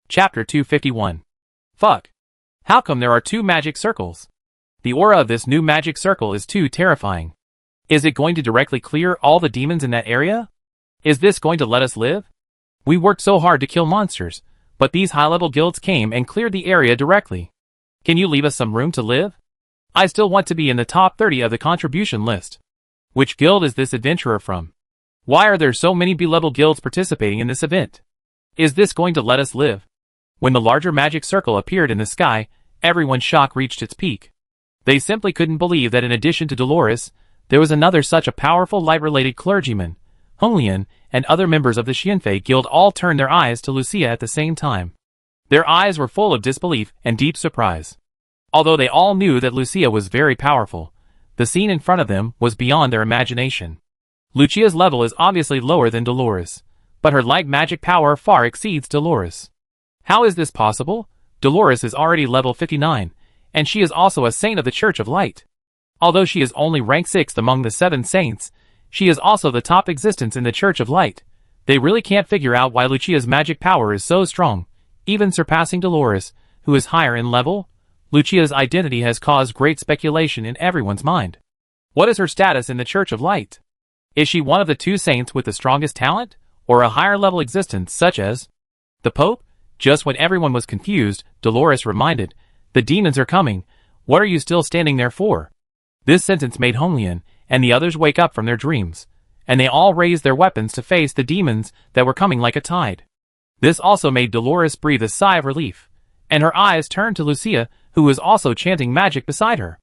Chapter 251. Fuck. How come there are two magic circles? The aura of this new magic circle is too terrifying. Is it going to directly clear all the demons in that area? Is this going to let us live? We worked so hard to kill monsters, but these high-level guilds came and cleared the area directly. Can you leave us some room to live? I still want to be in the top 30 of the contribution list. Which guild is this adventurer from? Why are there so many B-level guilds participating in this event? Is this going to let us live? When the larger magic circle appeared in the sky, everyone's shock reached its peak. They simply couldn't believe that in addition to Dolores, there was another such a powerful light-related clergyman. Honglian and other members of the Xianfei Guild all turned their eyes to Lucia at the same time. Their eyes were full of disbelief and deep surprise. Although they all knew that Lucia was very powerful, the scene in front of them was beyond their imagination. Lucia's level is obviously lower than Dolores, but her light magic power far exceeds Dolores. How is this possible? Dolores is already level 59, and she is also a saint of the Church of Light. Although she is only ranked 6th among the 7 saints, she is also the top existence in the Church of Light. They really can't figure out why Lucia's magic power is so strong, even surpassing Dolores, who is higher in level. Lucia's identity has caused great speculation in everyone's mind. What is her status in the Church of Light? Is she one of the 2 saints with the strongest talent, or a higher level existence such as the Pope? Just when everyone was confused, Dolores reminded, "The demons are coming. What are you still standing there for?" This sentence made Honglian and the others wake up from their dreams, and they all raised their weapons to face the demons that were coming like a tide. This also made Dolores breathe a sigh of relief, and her eyes turned to Lucia, who was also chanting magic beside her.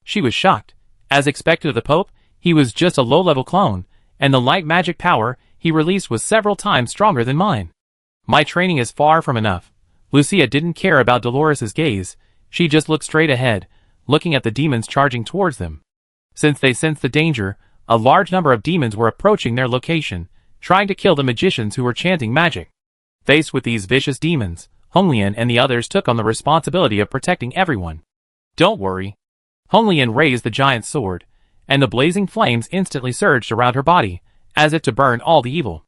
She was shocked. As expected of the Pope, he was just a low-level clone, and the light magic power he released was several times stronger than mine. My training is far from enough. Lucia didn't care about Dolores's gaze. She just looked straight ahead, looking at the demons charging towards them. Since they sensed the danger, a large number of demons were approaching their location, trying to kill the magicians who were chanting magic. Faced with these vicious demons, Honglian and the others took on the responsibility of protecting everyone. "Don't worry." Honglian raised the giant sword, and the blazing flames instantly surged around her body, as if to burn all the evil.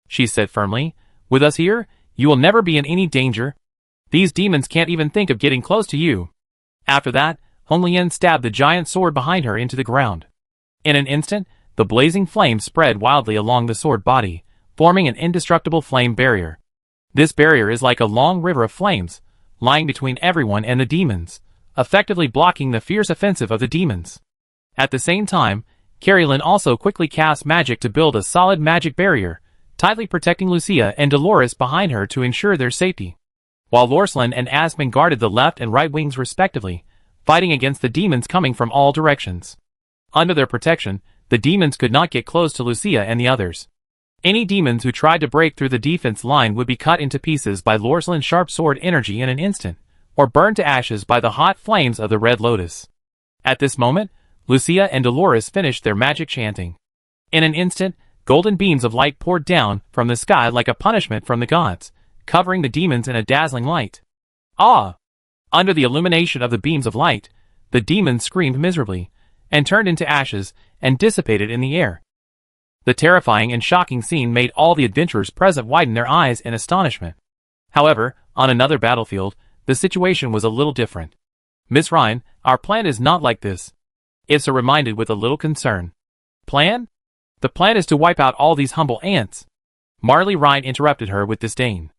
She said firmly, "With us here, you will never be in any danger. These demons can't even think of getting close to you." After that, Honglian stabbed the giant sword behind her into the ground. In an instant, the blazing flames spread wildly along the sword body, forming an indestructible flame barrier. This barrier is like a long river of flames, lying between everyone and the demons, effectively blocking the fierce offensive of the demons. At the same time, Carolyn also quickly cast magic to build a solid magic barrier, tightly protecting Lucia and Dolores behind her to ensure their safety. While Lorslan and Asmund guarded the left and right wings respectively, fighting against the demons coming from all directions. Under their protection, the demons could not get close to Lucia and the others. Any demons who tried to break through the defense line would be cut into pieces by Lorslan's sharp sword energy in an instant, or burned to ashes by the hot flames of the Red Lotus. At this moment, Lucia and Dolores finished their magic chanting. In an instant, golden beams of light poured down from the sky like a punishment from the gods, covering the demons in a dazzling light. Ah! Under the illumination of the beams of light, the demons screamed miserably, and turned into ashes, and dissipated in the air. The terrifying and shocking scene made all the adventurers present widen their eyes in astonishment. However, on another battlefield, the situation was a little different. "Miss Rhine, our plan is not like this," Issa reminded with a little concern. "Plan? The plan is to wipe out all these humble ants." Marley Rhine interrupted her with disdain.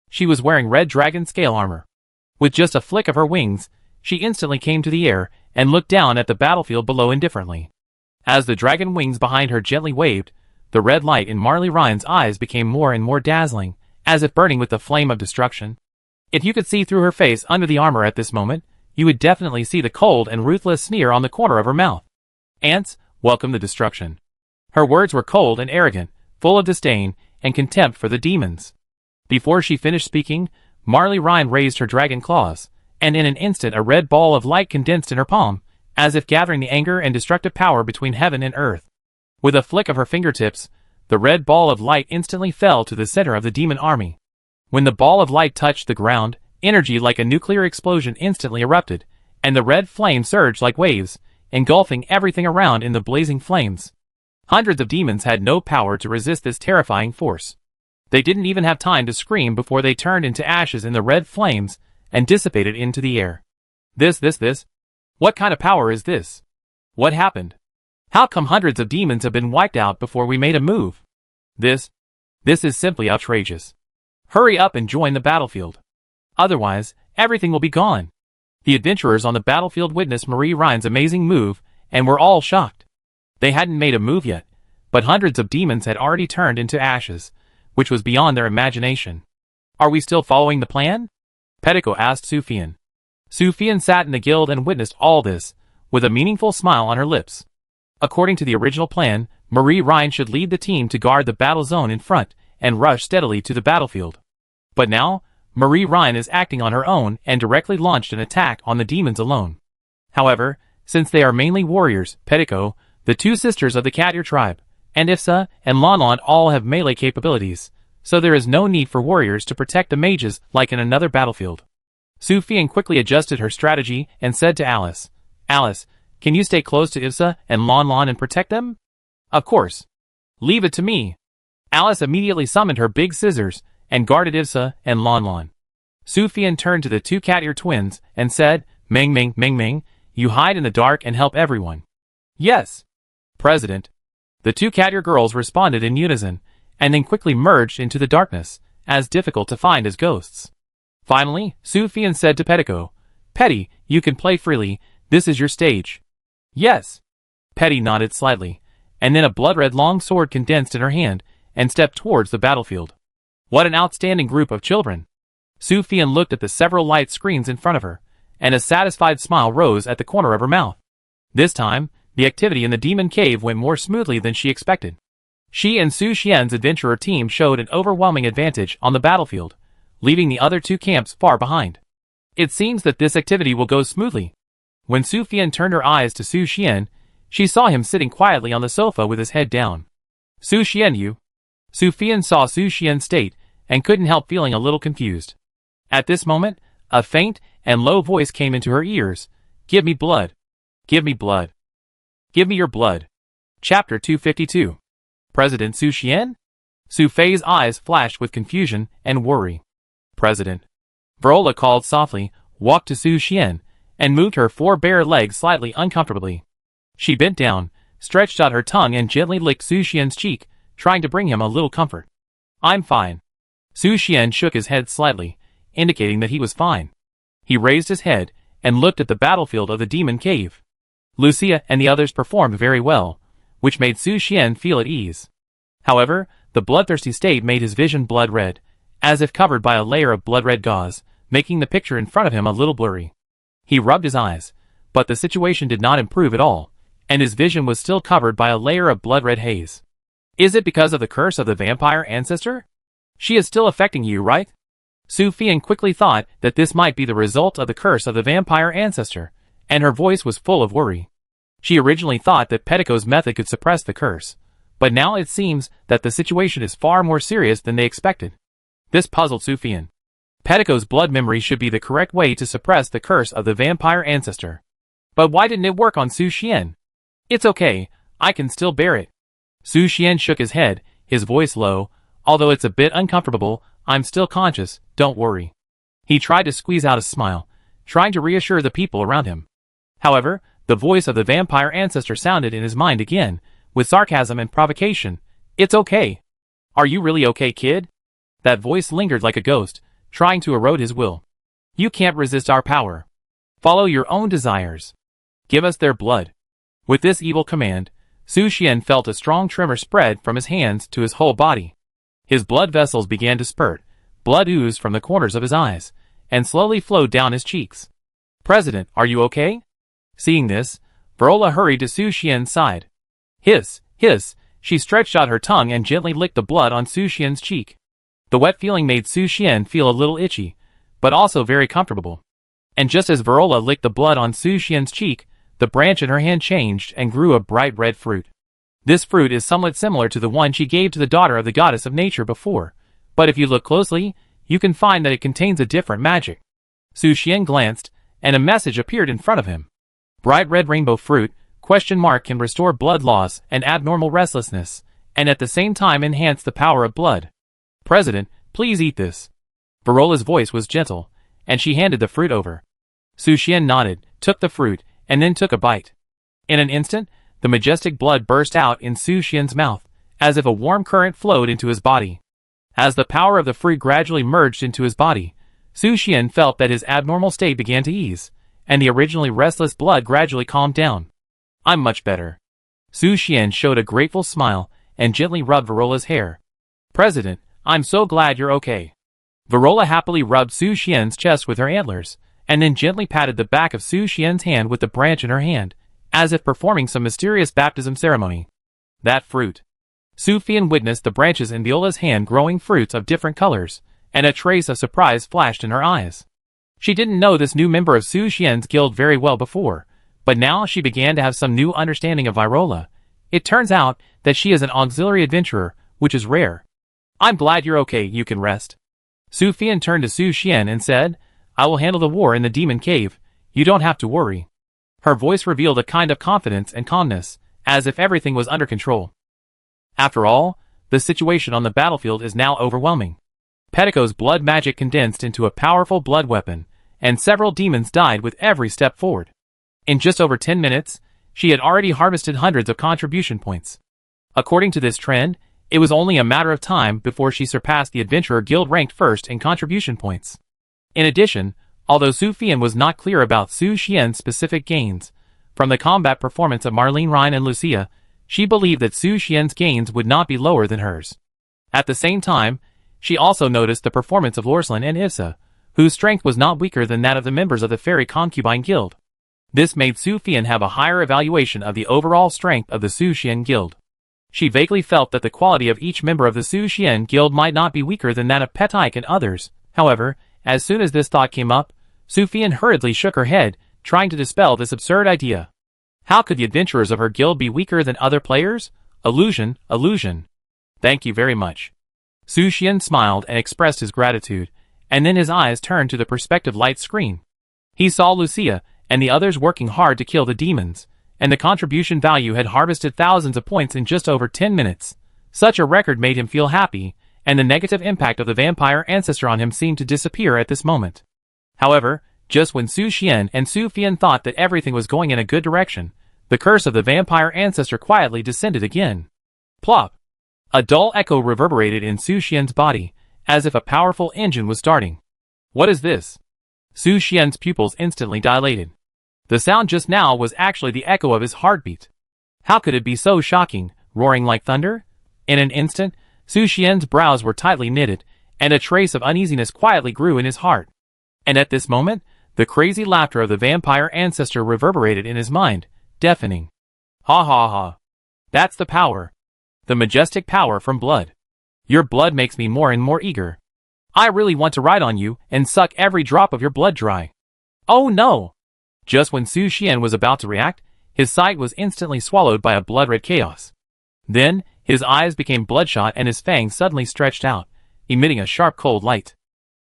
She was wearing red dragon scale armor. With just a flick of her wings, she instantly came to the air and looked down at the battlefield below indifferently. As the dragon wings behind her gently waved, the red light in Marley Rhine's eyes became more and more dazzling, as if burning with the flame of destruction. If you could see through her face under the armor at this moment, you would definitely see the cold and ruthless sneer on the corner of her mouth. "Ants, welcome the destruction." Her words were cold and arrogant, full of disdain and contempt for the demons. Before she finished speaking, Marley Rhine raised her dragon claws, and in an instant a red ball of light condensed in her palm, as if gathering the anger and destructive power between heaven and earth. With a flick of her fingertips, the red ball of light instantly fell to the center of the demon army. When the ball of light touched the ground, energy like a nuclear explosion instantly erupted, and the red flame surged like waves, engulfing everything around in the blazing flames. Hundreds of demons had no power to resist this terrifying force. They didn't even have time to scream before they turned into ashes in the red flames and dissipated into the air. This. What kind of power is this? What happened? How come hundreds of demons have been wiped out before we made a move? This is simply outrageous. Hurry up and join the battlefield. Otherwise, everything will be gone. The adventurers on the battlefield witnessed Marie Ryan's amazing move and were all shocked. They hadn't made a move yet, but hundreds of demons had already turned into ashes, which was beyond their imagination. Are we still following the plan? Pettico asked Sufjan. Sufjan sat in the guild and witnessed all this, with a meaningful smile on her lips. According to the original plan, Marie Ryan should lead the team to guard the battle zone in front and rush steadily to the battlefield. But now, Marie Ryan is acting on her own and directly launched an attack on the demons alone. However, since they are mainly warriors, Pettico, the two sisters of the Cat Ear tribe, and Ifsa and Lanlan all have melee capabilities, so there is no need for warriors to protect the mages like in another battlefield. Sufjan quickly adjusted her strategy and said to Alice, "Alice, can you stay close to Ifsa and Lanlan and protect them?" "Of course. Leave it to me." Alice immediately summoned her big scissors and guarded Ifsa and Lanlan. Sufjan turned to the two Cat Ear twins and said, Ming, you hide in the dark and help everyone." "Yes, President." The two Cat Ear girls responded in unison, and then quickly merged into the darkness, as difficult to find as ghosts. Finally, Sufjan said to Pettico, "Petty, you can play freely, this is your stage." "Yes." Petty nodded slightly, and then a blood-red long sword condensed in her hand, and stepped towards the battlefield. What an outstanding group of children! Sufjan looked at the several light screens in front of her, and a satisfied smile rose at the corner of her mouth. This time, the activity in the demon cave went more smoothly than she expected. She and Sufjan's adventurer team showed an overwhelming advantage on the battlefield, leaving the other two camps far behind. It seems that this activity will go smoothly. When Sufjan turned her eyes to Sufjan, she saw him sitting quietly on the sofa with his head down. "Sufjan, you?" Sufjan saw Sufjan's state and couldn't help feeling a little confused. At this moment, a faint and low voice came into her ears. "Give me blood. Give me blood. Give me your blood." Chapter 252. President Sufjan? Sufei's eyes flashed with confusion and worry. "President." Verola called softly, walked to Sufjan, and moved her four bare legs slightly uncomfortably. She bent down, stretched out her tongue and gently licked Sufjan's cheek, trying to bring him a little comfort. "I'm fine." Sufjan shook his head slightly, indicating that he was fine. He raised his head and looked at the battlefield of the demon cave. Lucia and the others performed very well, which made Sufjan feel at ease. However, the bloodthirsty state made his vision blood-red, as if covered by a layer of blood-red gauze, making the picture in front of him a little blurry. He rubbed his eyes, but the situation did not improve at all, and his vision was still covered by a layer of blood-red haze. "Is it because of the curse of the vampire ancestor? She is still affecting you, right?" Sufjan quickly thought that this might be the result of the curse of the vampire ancestor, and her voice was full of worry. She originally thought that Pettico's method could suppress the curse, but now it seems that the situation is far more serious than they expected. This puzzled Sufjan. Pettico's blood memory should be the correct way to suppress the curse of the vampire ancestor. But why didn't it work on Sufjan? "It's okay, I can still bear it." Sufjan shook his head, his voice low, "Although it's a bit uncomfortable, I'm still conscious, don't worry." He tried to squeeze out a smile, trying to reassure the people around him. However, the voice of the vampire ancestor sounded in his mind again, with sarcasm and provocation. "It's okay. Are you really okay, kid?" That voice lingered like a ghost, trying to erode his will. "You can't resist our power. Follow your own desires. Give us their blood." With this evil command, Sufjan felt a strong tremor spread from his hands to his whole body. His blood vessels began to spurt, blood oozed from the corners of his eyes, and slowly flowed down his cheeks. "President, are you okay?" Seeing this, Verola hurried to Sufjan's side. Hiss, hiss, she stretched out her tongue and gently licked the blood on Sufjan's cheek. The wet feeling made Sufjan feel a little itchy, but also very comfortable. And just as Verola licked the blood on Sufjan's cheek, the branch in her hand changed and grew a bright red fruit. This fruit is somewhat similar to the one she gave to the daughter of the goddess of nature before, but if you look closely, you can find that it contains a different magic. Sufjan glanced, and a message appeared in front of him. Bright red rainbow fruit, ? Can restore blood loss and abnormal restlessness, and at the same time enhance the power of blood. President, please eat this. Varola's voice was gentle, and she handed the fruit over. Su Xian nodded, took the fruit, and then took a bite. In an instant, the majestic blood burst out in Su Xian's mouth, as if a warm current flowed into his body. As the power of the fruit gradually merged into his body, Su Xian felt that his abnormal state began to ease, and the originally restless blood gradually calmed down. I'm much better. Su Xian showed a grateful smile and gently rubbed Varola's hair. President, I'm so glad you're okay. Varola happily rubbed Su Xian's chest with her antlers, and then gently patted the back of Su Xian's hand with the branch in her hand, as if performing some mysterious baptism ceremony. That fruit. Su Xian witnessed the branches in Viola's hand growing fruits of different colors, and a trace of surprise flashed in her eyes. She didn't know this new member of Su Xian's guild very well before, but now she began to have some new understanding of Varola. It turns out that she is an auxiliary adventurer, which is rare. I'm glad you're okay, you can rest. Su Xian turned to Su Xian and said, I will handle the war in the demon cave, you don't have to worry. Her voice revealed a kind of confidence and calmness, as if everything was under control. After all, the situation on the battlefield is now overwhelming. Pettico's blood magic condensed into a powerful blood weapon, and several demons died with every step forward. In just over 10 minutes, she had already harvested hundreds of contribution points. According to this trend, it was only a matter of time before she surpassed the Adventurer Guild ranked first in contribution points. In addition, although Su Xian was not clear about Su Xian's specific gains, from the combat performance of Marlene Ryan and Lucia, she believed that Su Xian's gains would not be lower than hers. At the same time, she also noticed the performance of Lorslin and Issa, whose strength was not weaker than that of the members of the Fairy Concubine Guild. This made Su Xian have a higher evaluation of the overall strength of the Su Xian Guild. She vaguely felt that the quality of each member of the Su Xian Guild might not be weaker than that of Petike and others. However, as soon as this thought came up, Su Xian hurriedly shook her head, trying to dispel this absurd idea. How could the adventurers of her guild be weaker than other players? Illusion, illusion. Thank you very much. Su Xian smiled and expressed his gratitude, and then his eyes turned to the perspective light screen. He saw Lucia and the others working hard to kill the demons, and the contribution value had harvested thousands of points in just over 10 minutes. Such a record made him feel happy, and the negative impact of the vampire ancestor on him seemed to disappear at this moment. However, just when Su Xian and Su Xian thought that everything was going in a good direction, the curse of the vampire ancestor quietly descended again. Plop! A dull echo reverberated in Su Xian's body, as if a powerful engine was starting. What is this? Su Xian's pupils instantly dilated. The sound just now was actually the echo of his heartbeat. How could it be so shocking, roaring like thunder? In an instant, Su Xian's brows were tightly knitted, and a trace of uneasiness quietly grew in his heart. And at this moment, the crazy laughter of the vampire ancestor reverberated in his mind, deafening. Ha ha ha. That's the power. The majestic power from blood. Your blood makes me more and more eager. I really want to ride on you and suck every drop of your blood dry. Oh no! Just when Su Xian was about to react, his sight was instantly swallowed by a blood-red chaos. Then, his eyes became bloodshot and his fangs suddenly stretched out, emitting a sharp cold light.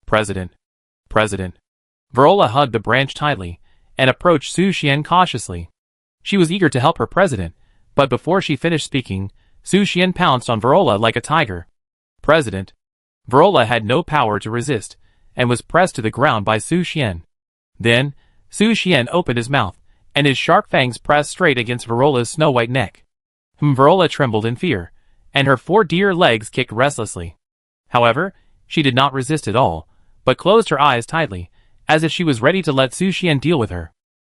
President. President. Varola hugged the branch tightly, and approached Su Xian cautiously. She was eager to help her president, but before she finished speaking, Su Xian pounced on Varola like a tiger. President. Varola had no power to resist, and was pressed to the ground by Su Xian. Then, Su Xian opened his mouth, and his sharp fangs pressed straight against Varola's snow-white neck. Varola trembled in fear, and her 4 dear legs kicked restlessly. However, she did not resist at all, but closed her eyes tightly, as if she was ready to let Su Xian deal with her.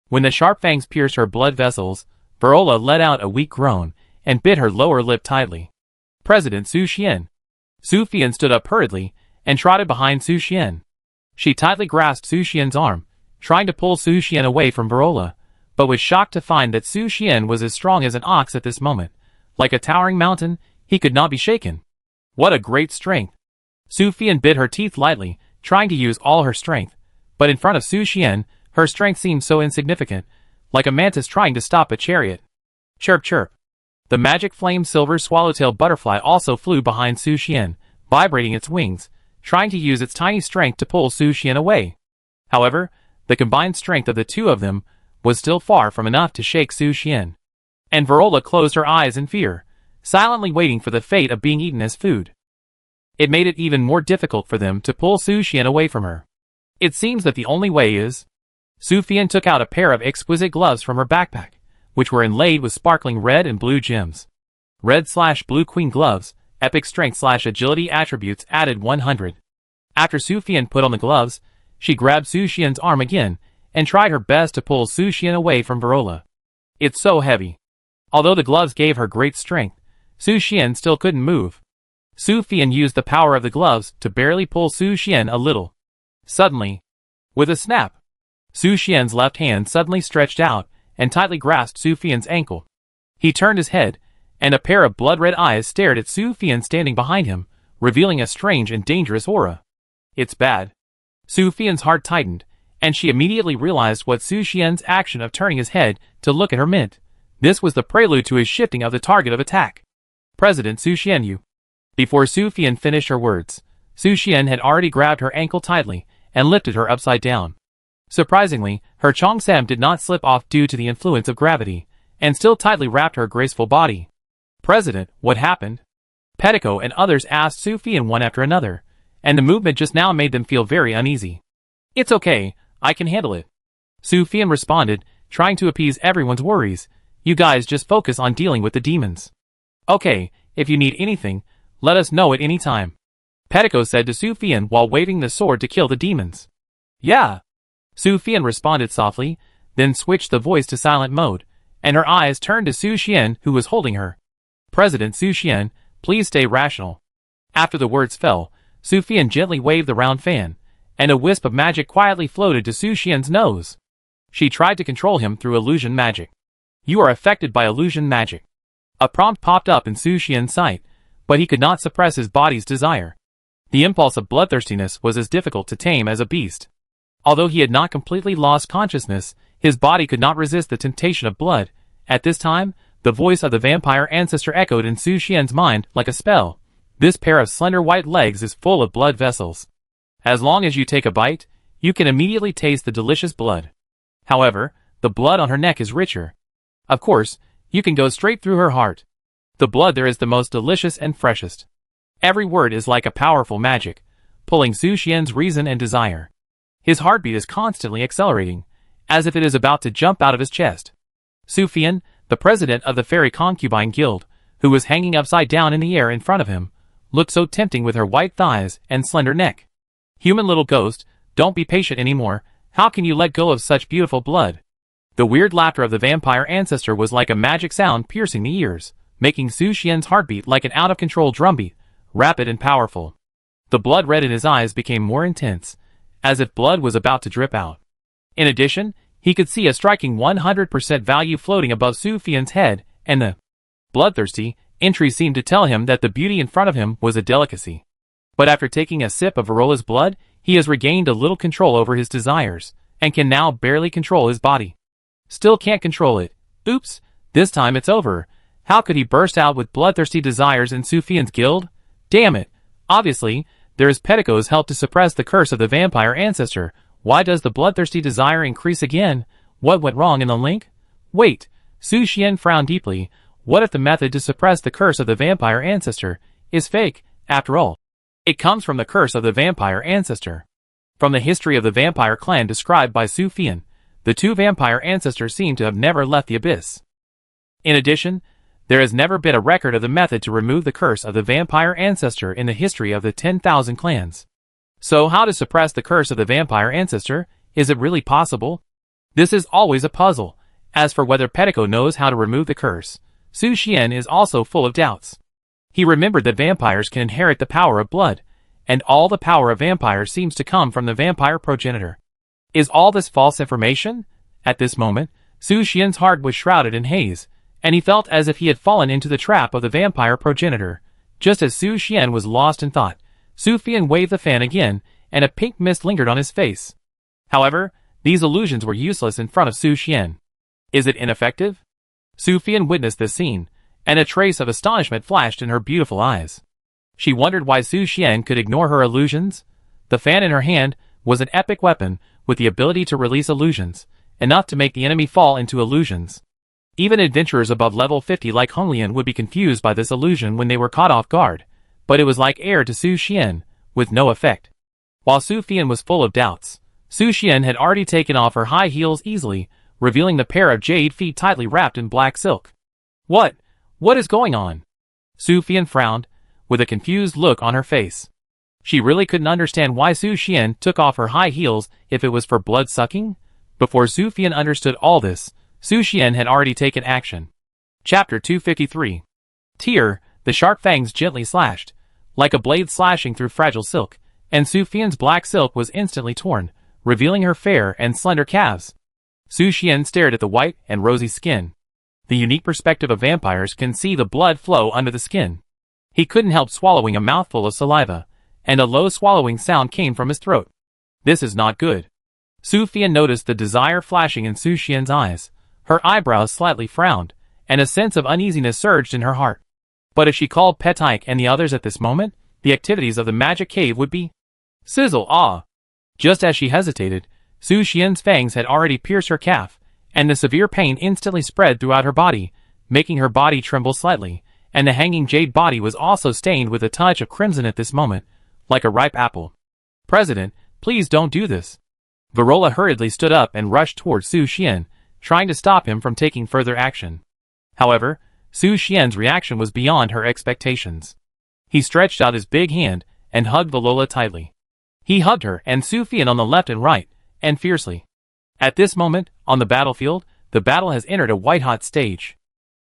When the sharp fangs pierced her blood vessels, Varola let out a weak groan, and bit her lower lip tightly. President Su Xian. Su Xian stood up hurriedly, and trotted behind Su Xian. She tightly grasped Su Xian's arm, trying to pull Su Xian away from Varola, but was shocked to find that Su Xian was as strong as an ox at this moment. Like a towering mountain, he could not be shaken. What a great strength! Su Xian bit her teeth lightly, trying to use all her strength, but in front of Su Xian, her strength seemed so insignificant, like a mantis trying to stop a chariot. Chirp chirp. The magic flame silver swallowtail butterfly also flew behind Su Xian, vibrating its wings, trying to use its tiny strength to pull Su Xian away. However, the combined strength of the two of them was still far from enough to shake Su Xian. And Varola closed her eyes in fear, silently waiting for the fate of being eaten as food. It made it even more difficult for them to pull Su Xian away from her. It seems that the only way is... Su Xian took out a pair of exquisite gloves from her backpack, which were inlaid with sparkling red and blue gems. Red/Blue Queen gloves, epic strength/agility attributes added 100. After Su Xian put on the gloves, she grabbed Su Xian's arm again and tried her best to pull Su Xian away from Viola. It's so heavy. Although the gloves gave her great strength, Su Xian still couldn't move. Su Xian used the power of the gloves to barely pull Su Xian a little. Suddenly, with a snap, Su Xian's left hand suddenly stretched out and tightly grasped Su Xian's ankle. He turned his head, and a pair of blood-red eyes stared at Su Xian standing behind him, revealing a strange and dangerous aura. It's bad. Su Xian's heart tightened, and she immediately realized what Su Xian's action of turning his head to look at her meant. This was the prelude to his shifting of the target of attack. President Su Xianyu. Before Su Xian finished her words, Su Xian had already grabbed her ankle tightly and lifted her upside down. Surprisingly, her cheongsam did not slip off due to the influence of gravity, and still tightly wrapped her graceful body. President, what happened? Pettico and others asked Su Xian one after another, and the movement just now made them feel very uneasy. It's okay, I can handle it. Su Xian responded, trying to appease everyone's worries. You guys just focus on dealing with the demons. Okay, if you need anything, let us know at any time. Pettico said to Su Xian while waving the sword to kill the demons. Yeah. Su Xian responded softly, then switched the voice to silent mode, and her eyes turned to Su Xian who was holding her. President Su Xian, please stay rational. After the words fell, Su Xian gently waved the round fan, and a wisp of magic quietly floated to Su Xian's nose. She tried to control him through illusion magic. You are affected by illusion magic. A prompt popped up in Su Xian's sight, but he could not suppress his body's desire. The impulse of bloodthirstiness was as difficult to tame as a beast. Although he had not completely lost consciousness, his body could not resist the temptation of blood. At this time, the voice of the vampire ancestor echoed in Su Xian's mind like a spell. This pair of slender white legs is full of blood vessels. As long as you take a bite, you can immediately taste the delicious blood. However, the blood on her neck is richer. Of course, you can go straight through her heart. The blood there is the most delicious and freshest. Every word is like a powerful magic, pulling Su Xian's reason and desire. His heartbeat is constantly accelerating, as if it is about to jump out of his chest. Su Xian, the president of the Fairy Concubine Guild, who was hanging upside down in the air in front of him, looked so tempting with her white thighs and slender neck. Human little ghost, don't be patient anymore. How can you let go of such beautiful blood? The weird laughter of the vampire ancestor was like a magic sound piercing the ears, making Su Xian's heartbeat like an out-of-control drumbeat, rapid and powerful. The blood red in his eyes became more intense, as if blood was about to drip out. In addition, he could see a striking 100% value floating above Su Xian's head, and the bloodthirsty entry seemed to tell him that the beauty in front of him was a delicacy. But after taking a sip of Virola's blood, he has regained a little control over his desires, and can now barely control his body. Still can't control it. Oops, this time it's over. How could he burst out with bloodthirsty desires in Su Xian's guild? Damn it. Obviously, there is Pettico's help to suppress the curse of the vampire ancestor. Why does the bloodthirsty desire increase again? What went wrong in the link? Wait, Su Xian frowned deeply. What if the method to suppress the curse of the vampire ancestor is fake, after all? It comes from the curse of the vampire ancestor. From the history of the vampire clan described by Su Xian, the two vampire ancestors seem to have never left the abyss. In addition, there has never been a record of the method to remove the curse of the vampire ancestor in the history of the 10,000 clans. So how to suppress the curse of the vampire ancestor? Is it really possible? This is always a puzzle. As for whether Pettico knows how to remove the curse, Su Xian is also full of doubts. He remembered that vampires can inherit the power of blood, and all the power of vampires seems to come from the vampire progenitor. Is all this false information? At this moment, Su Xian's heart was shrouded in haze, and he felt as if he had fallen into the trap of the vampire progenitor. Just as Su Xian was lost in thought, Su Xian waved the fan again, and a pink mist lingered on his face. However, these illusions were useless in front of Su Xian. Is it ineffective? Su Xian witnessed this scene, and a trace of astonishment flashed in her beautiful eyes. She wondered why Su Xian could ignore her illusions. The fan in her hand was an epic weapon with the ability to release illusions, enough to make the enemy fall into illusions. Even adventurers above level 50 like Honglian would be confused by this illusion when they were caught off guard. but it was like air to Su Xian, with no effect. While Su Fian was full of doubts, Su Xian had already taken off her high heels easily, revealing the pair of jade feet tightly wrapped in black silk. What is going on? Su Fian frowned, with a confused look on her face. She really couldn't understand why Su Xian took off her high heels if it was for blood-sucking. Before Su Fian understood all this, Su Xian had already taken action. Chapter 253. Tear, the sharp fangs gently slashed, like a blade slashing through fragile silk, and Su Fian's black silk was instantly torn, revealing her fair and slender calves. Su Xian stared at the white and rosy skin. The unique perspective of vampires can see the blood flow under the skin. He couldn't help swallowing a mouthful of saliva, and a low swallowing sound came from his throat. This is not good. Su Fian noticed the desire flashing in Su Xian's eyes. Her eyebrows slightly frowned, and a sense of uneasiness surged in her heart. But if she called Petike and the others at this moment, the activities of the magic cave would be sizzle ah. Just as she hesitated, Su Xian's fangs had already pierced her calf, and the severe pain instantly spread throughout her body, making her body tremble slightly, and the hanging jade body was also stained with a touch of crimson at this moment, like a ripe apple. President, please don't do this. Varola hurriedly stood up and rushed towards Su Xian, trying to stop him from taking further action. However, Su Xian's reaction was beyond her expectations. He stretched out his big hand and hugged Varola tightly. He hugged her and Su Fian on the left and right, and fiercely. At this moment, on the battlefield, the battle has entered a white-hot stage.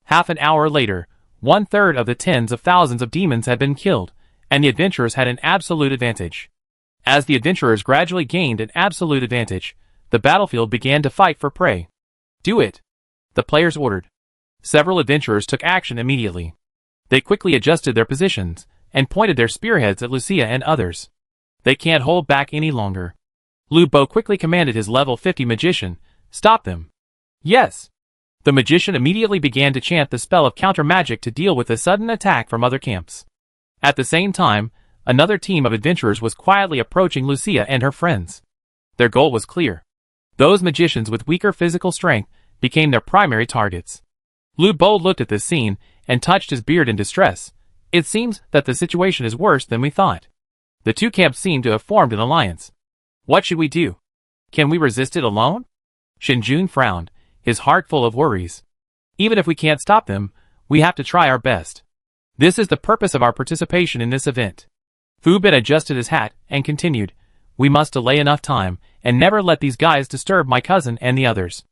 Half an hour later, 1/3 of the tens of thousands of demons had been killed, and the adventurers had an absolute advantage. As the adventurers gradually gained an absolute advantage, the battlefield began to fight for prey. Do it! The players ordered. Several adventurers took action immediately. They quickly adjusted their positions, and pointed their spearheads at Lucia and others. They can't hold back any longer. Lu Bo quickly commanded his level 50 magician, "Stop them." Yes! The magician immediately began to chant the spell of counter-magic to deal with the sudden attack from other camps. At the same time, another team of adventurers was quietly approaching Lucia and her friends. Their goal was clear. Those magicians with weaker physical strength became their primary targets. Lu Bo looked at this scene and touched his beard in distress. It seems that the situation is worse than we thought. The two camps seem to have formed an alliance. What should we do? Can we resist it alone? Shinjun frowned, his heart full of worries. Even if we can't stop them, we have to try our best. This is the purpose of our participation in this event. Fu Bin adjusted his hat and continued, "We must delay enough time, and never let these guys disturb my cousin and the others.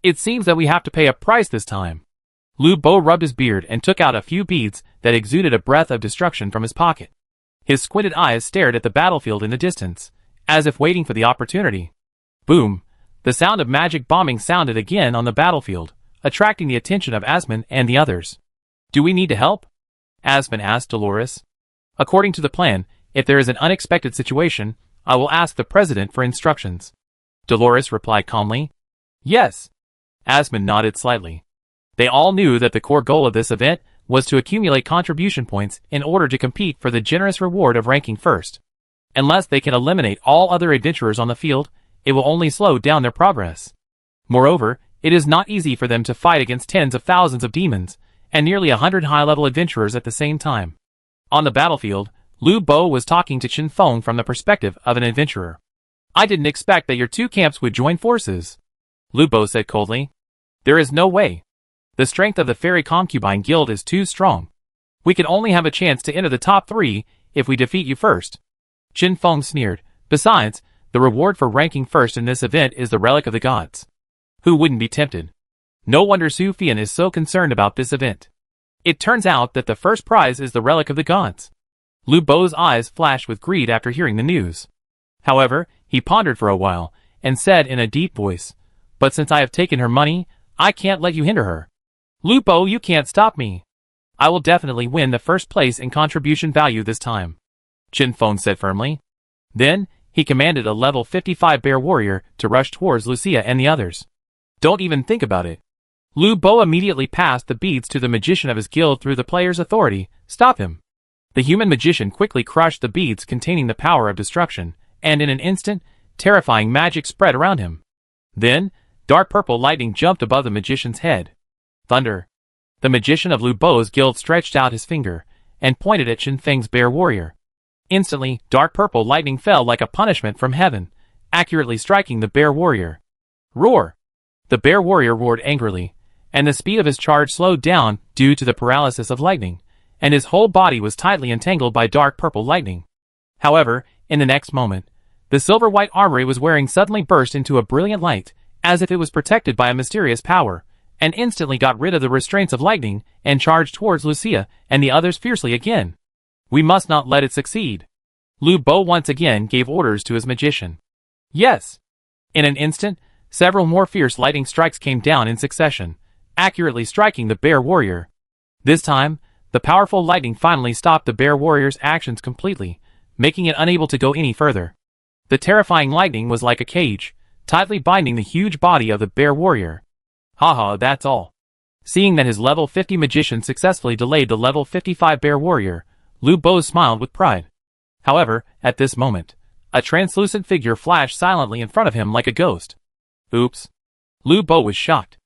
It seems that we have to pay a price this time." Lu Bo rubbed his beard and took out a few beads that exuded a breath of destruction from his pocket. His squinted eyes stared at the battlefield in the distance, as if waiting for the opportunity. Boom! The sound of magic bombing sounded again on the battlefield, attracting the attention of Asmon and the others. "Do we need to help?" Asmon asked Dolores. "According to the plan, if there is an unexpected situation, I will ask the president for instructions." Dolores replied calmly. "Yes." Asmon nodded slightly. They all knew that the core goal of this event was to accumulate contribution points in order to compete for the generous reward of ranking first. Unless they can eliminate all other adventurers on the field, it will only slow down their progress. Moreover, it is not easy for them to fight against tens of thousands of demons, and nearly 100 high-level adventurers at the same time. On the battlefield, Lu Bo was talking to Chen Feng from the perspective of an adventurer. "I didn't expect that your two camps would join forces," Lu Bo said coldly. "There is no way. The strength of the Fairy Concubine Guild is too strong. We can only have a chance to enter the top 3 if we defeat you first." Chen Feng sneered. "Besides, the reward for ranking first in this event is the Relic of the Gods. Who wouldn't be tempted? No wonder Su Fian is so concerned about this event. It turns out that the first prize is the Relic of the Gods." Lu Bo's eyes flashed with greed after hearing the news. However, he pondered for a while, and said in a deep voice, "But since I have taken her money, I can't let you hinder her. Lu Bo, you can't stop me. I will definitely win the first place in contribution value this time," Chen Feng said firmly. Then, he commanded a level 55 bear warrior to rush towards Lucia and the others. "Don't even think about it." Lu Bo immediately passed the beads to the magician of his guild through the player's authority. "Stop him." The human magician quickly crushed the beads containing the power of destruction, and in an instant, terrifying magic spread around him. Then, dark purple lightning jumped above the magician's head. Thunder. The magician of Lu Bo's guild stretched out his finger, and pointed at Shen Feng's bear warrior. Instantly, dark purple lightning fell like a punishment from heaven, accurately striking the bear warrior. Roar! The bear warrior roared angrily, and the speed of his charge slowed down due to the paralysis of lightning, and his whole body was tightly entangled by dark purple lightning. However, in the next moment, the silver-white armor he was wearing suddenly burst into a brilliant light, as if it was protected by a mysterious power, and instantly got rid of the restraints of lightning and charged towards Lucia and the others fiercely again. We must not let it succeed. Lu Bo once again gave orders to his magician. Yes! In an instant, several more fierce lightning strikes came down in succession, accurately striking the bear warrior. This time, the powerful lightning finally stopped the bear warrior's actions completely, making it unable to go any further. The terrifying lightning was like a cage, tightly binding the huge body of the bear warrior. Haha, that's all. Seeing that his level 50 magician successfully delayed the level 55 bear warrior, Lu Bo smiled with pride. However, at this moment, a translucent figure flashed silently in front of him like a ghost. Oops. Lu Bo was shocked.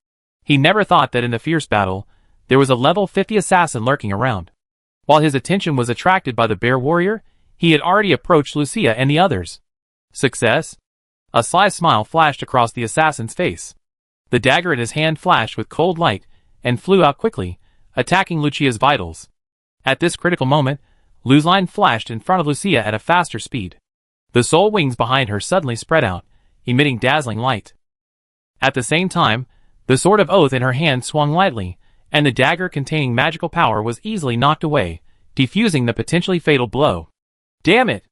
He never thought that in the fierce battle, there was a level 50 assassin lurking around. While his attention was attracted by the bear warrior, he had already approached Lucia and the others. Success? A sly smile flashed across the assassin's face. The dagger in his hand flashed with cold light and flew out quickly, attacking Lucia's vitals. At this critical moment, Lu's line flashed in front of Lucia at a faster speed. The soul wings behind her suddenly spread out, emitting dazzling light. At the same time, the sword of oath in her hand swung lightly, and the dagger containing magical power was easily knocked away, defusing the potentially fatal blow. Damn it!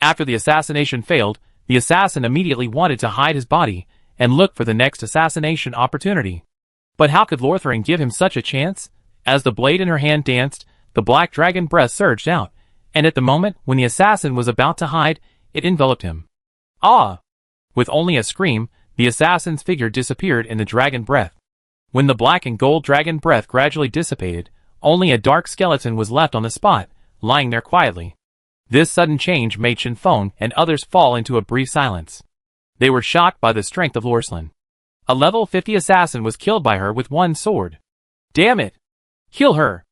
After the assassination failed, the assassin immediately wanted to hide his body and look for the next assassination opportunity. But how could Lorthering give him such a chance? As the blade in her hand danced, the black dragon breath surged out, and at the moment when the assassin was about to hide, it enveloped him. Ah! With only a scream, the assassin's figure disappeared in the dragon breath. When the black and gold dragon breath gradually dissipated, only a dark skeleton was left on the spot, lying there quietly. This sudden change made Shen Feng and others fall into a brief silence. They were shocked by the strength of Lorslin. A level 50 assassin was killed by her with one sword. Damn it! Kill her!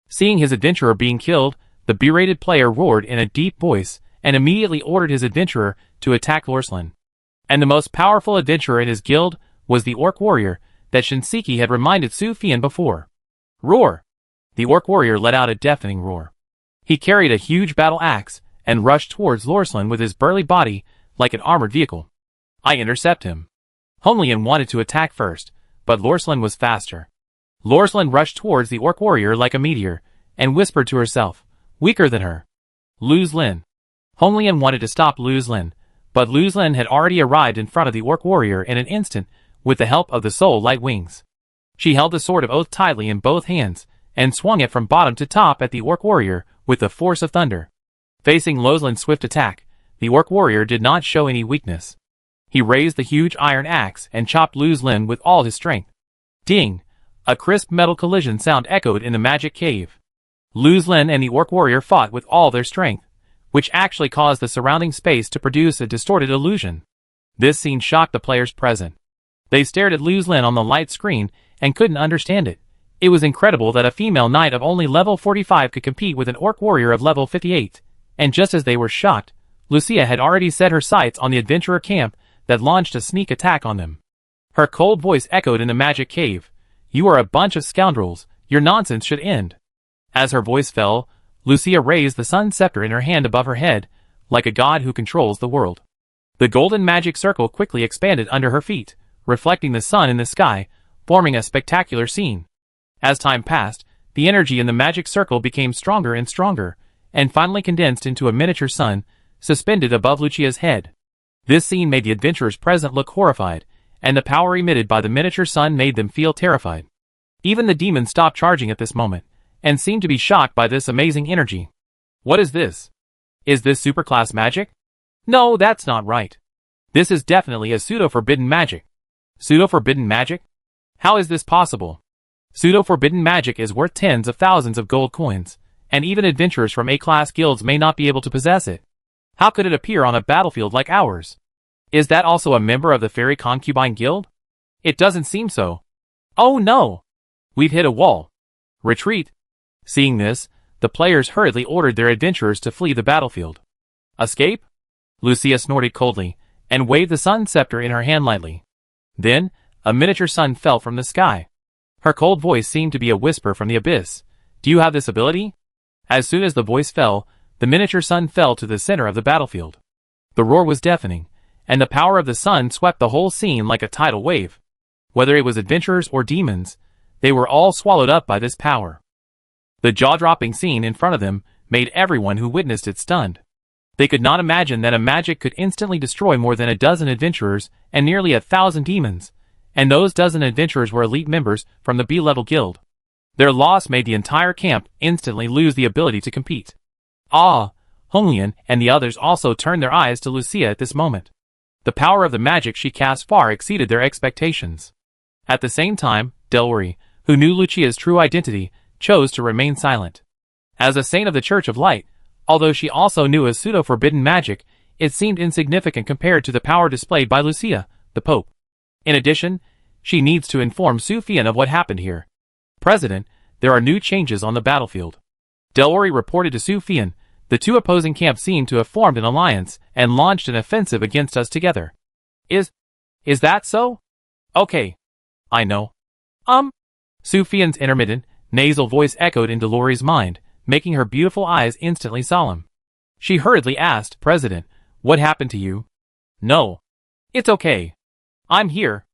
Seeing his adventurer being killed, the berated player roared in a deep voice and immediately ordered his adventurer to attack Lorslin. And the most powerful adventurer in his guild was the orc warrior that Shinseki had reminded Su Fian before. Roar! The orc warrior let out a deafening roar. He carried a huge battle axe and rushed towards Lorslin with his burly body like an armored vehicle. I intercept him. Honglian wanted to attack first, but Lorslin was faster. Lorslin rushed towards the orc warrior like a meteor and whispered to herself, weaker than her. Luz Lin. Honglian wanted to stop Luz Lin, but Luz Lin had already arrived in front of the orc warrior in an instant with the help of the soul light wings. She held the sword of oath tightly in both hands and swung it from bottom to top at the orc warrior with the force of thunder. Facing Lozlin's swift attack, the orc warrior did not show any weakness. He raised the huge iron axe and chopped Luz Lin with all his strength. Ding! A crisp metal collision sound echoed in the magic cave. Luz Lin and the orc warrior fought with all their strength, which actually caused the surrounding space to produce a distorted illusion. This scene shocked the players present. They stared at Luz Lin on the light screen and couldn't understand it. It was incredible that a female knight of only level 45 could compete with an orc warrior of level 58, and just as they were shocked, Lucia had already set her sights on the adventurer camp that launched a sneak attack on them. Her cold voice echoed in the magic cave. You are a bunch of scoundrels, your nonsense should end. As her voice fell, Lucia raised the sun scepter in her hand above her head, like a god who controls the world. The golden magic circle quickly expanded under her feet, reflecting the sun in the sky, forming a spectacular scene. As time passed, the energy in the magic circle became stronger and stronger, and finally condensed into a miniature sun, suspended above Lucia's head. This scene made the adventurers present look horrified, and the power emitted by the miniature sun made them feel terrified. Even the demons stopped charging at this moment, and seemed to be shocked by this amazing energy. What is this? Is this superclass magic? No, that's not right. This is definitely a pseudo-forbidden magic. Pseudo-forbidden magic? How is this possible? Pseudo-forbidden magic is worth tens of thousands of gold coins, and even adventurers from A-class guilds may not be able to possess it. How could it appear on a battlefield like ours? Is that also a member of the Fairy Concubine Guild? It doesn't seem so. Oh no! We've hit a wall. Retreat. Seeing this, the players hurriedly ordered their adventurers to flee the battlefield. Escape? Lucia snorted coldly, and waved the sun scepter in her hand lightly. Then, a miniature sun fell from the sky. Her cold voice seemed to be a whisper from the abyss. Do you have this ability? As soon as the voice fell, the miniature sun fell to the center of the battlefield. The roar was deafening, and the power of the sun swept the whole scene like a tidal wave. Whether it was adventurers or demons, they were all swallowed up by this power. The jaw-dropping scene in front of them made everyone who witnessed it stunned. They could not imagine that a magic could instantly destroy more than a dozen adventurers and nearly 1,000 demons, and those dozen adventurers were elite members from the B-level guild. Their loss made the entire camp instantly lose the ability to compete. Honglian and the others also turned their eyes to Lucia at this moment. The power of the magic she cast far exceeded their expectations. At the same time, Delroy, who knew Lucia's true identity, chose to remain silent. As a saint of the Church of Light, although she also knew a pseudo-forbidden magic, it seemed insignificant compared to the power displayed by Lucia, the Pope. In addition, she needs to inform Sufian of what happened here. President, there are new changes on the battlefield. Delroy reported to Sufian. The two opposing camps seem to have formed an alliance and launched an offensive against us together. Is that so? Okay. I know. Sufian's intermittent, nasal voice echoed in Delroy's mind, making her beautiful eyes instantly solemn. She hurriedly asked, President, what happened to you? No. It's okay. I'm here.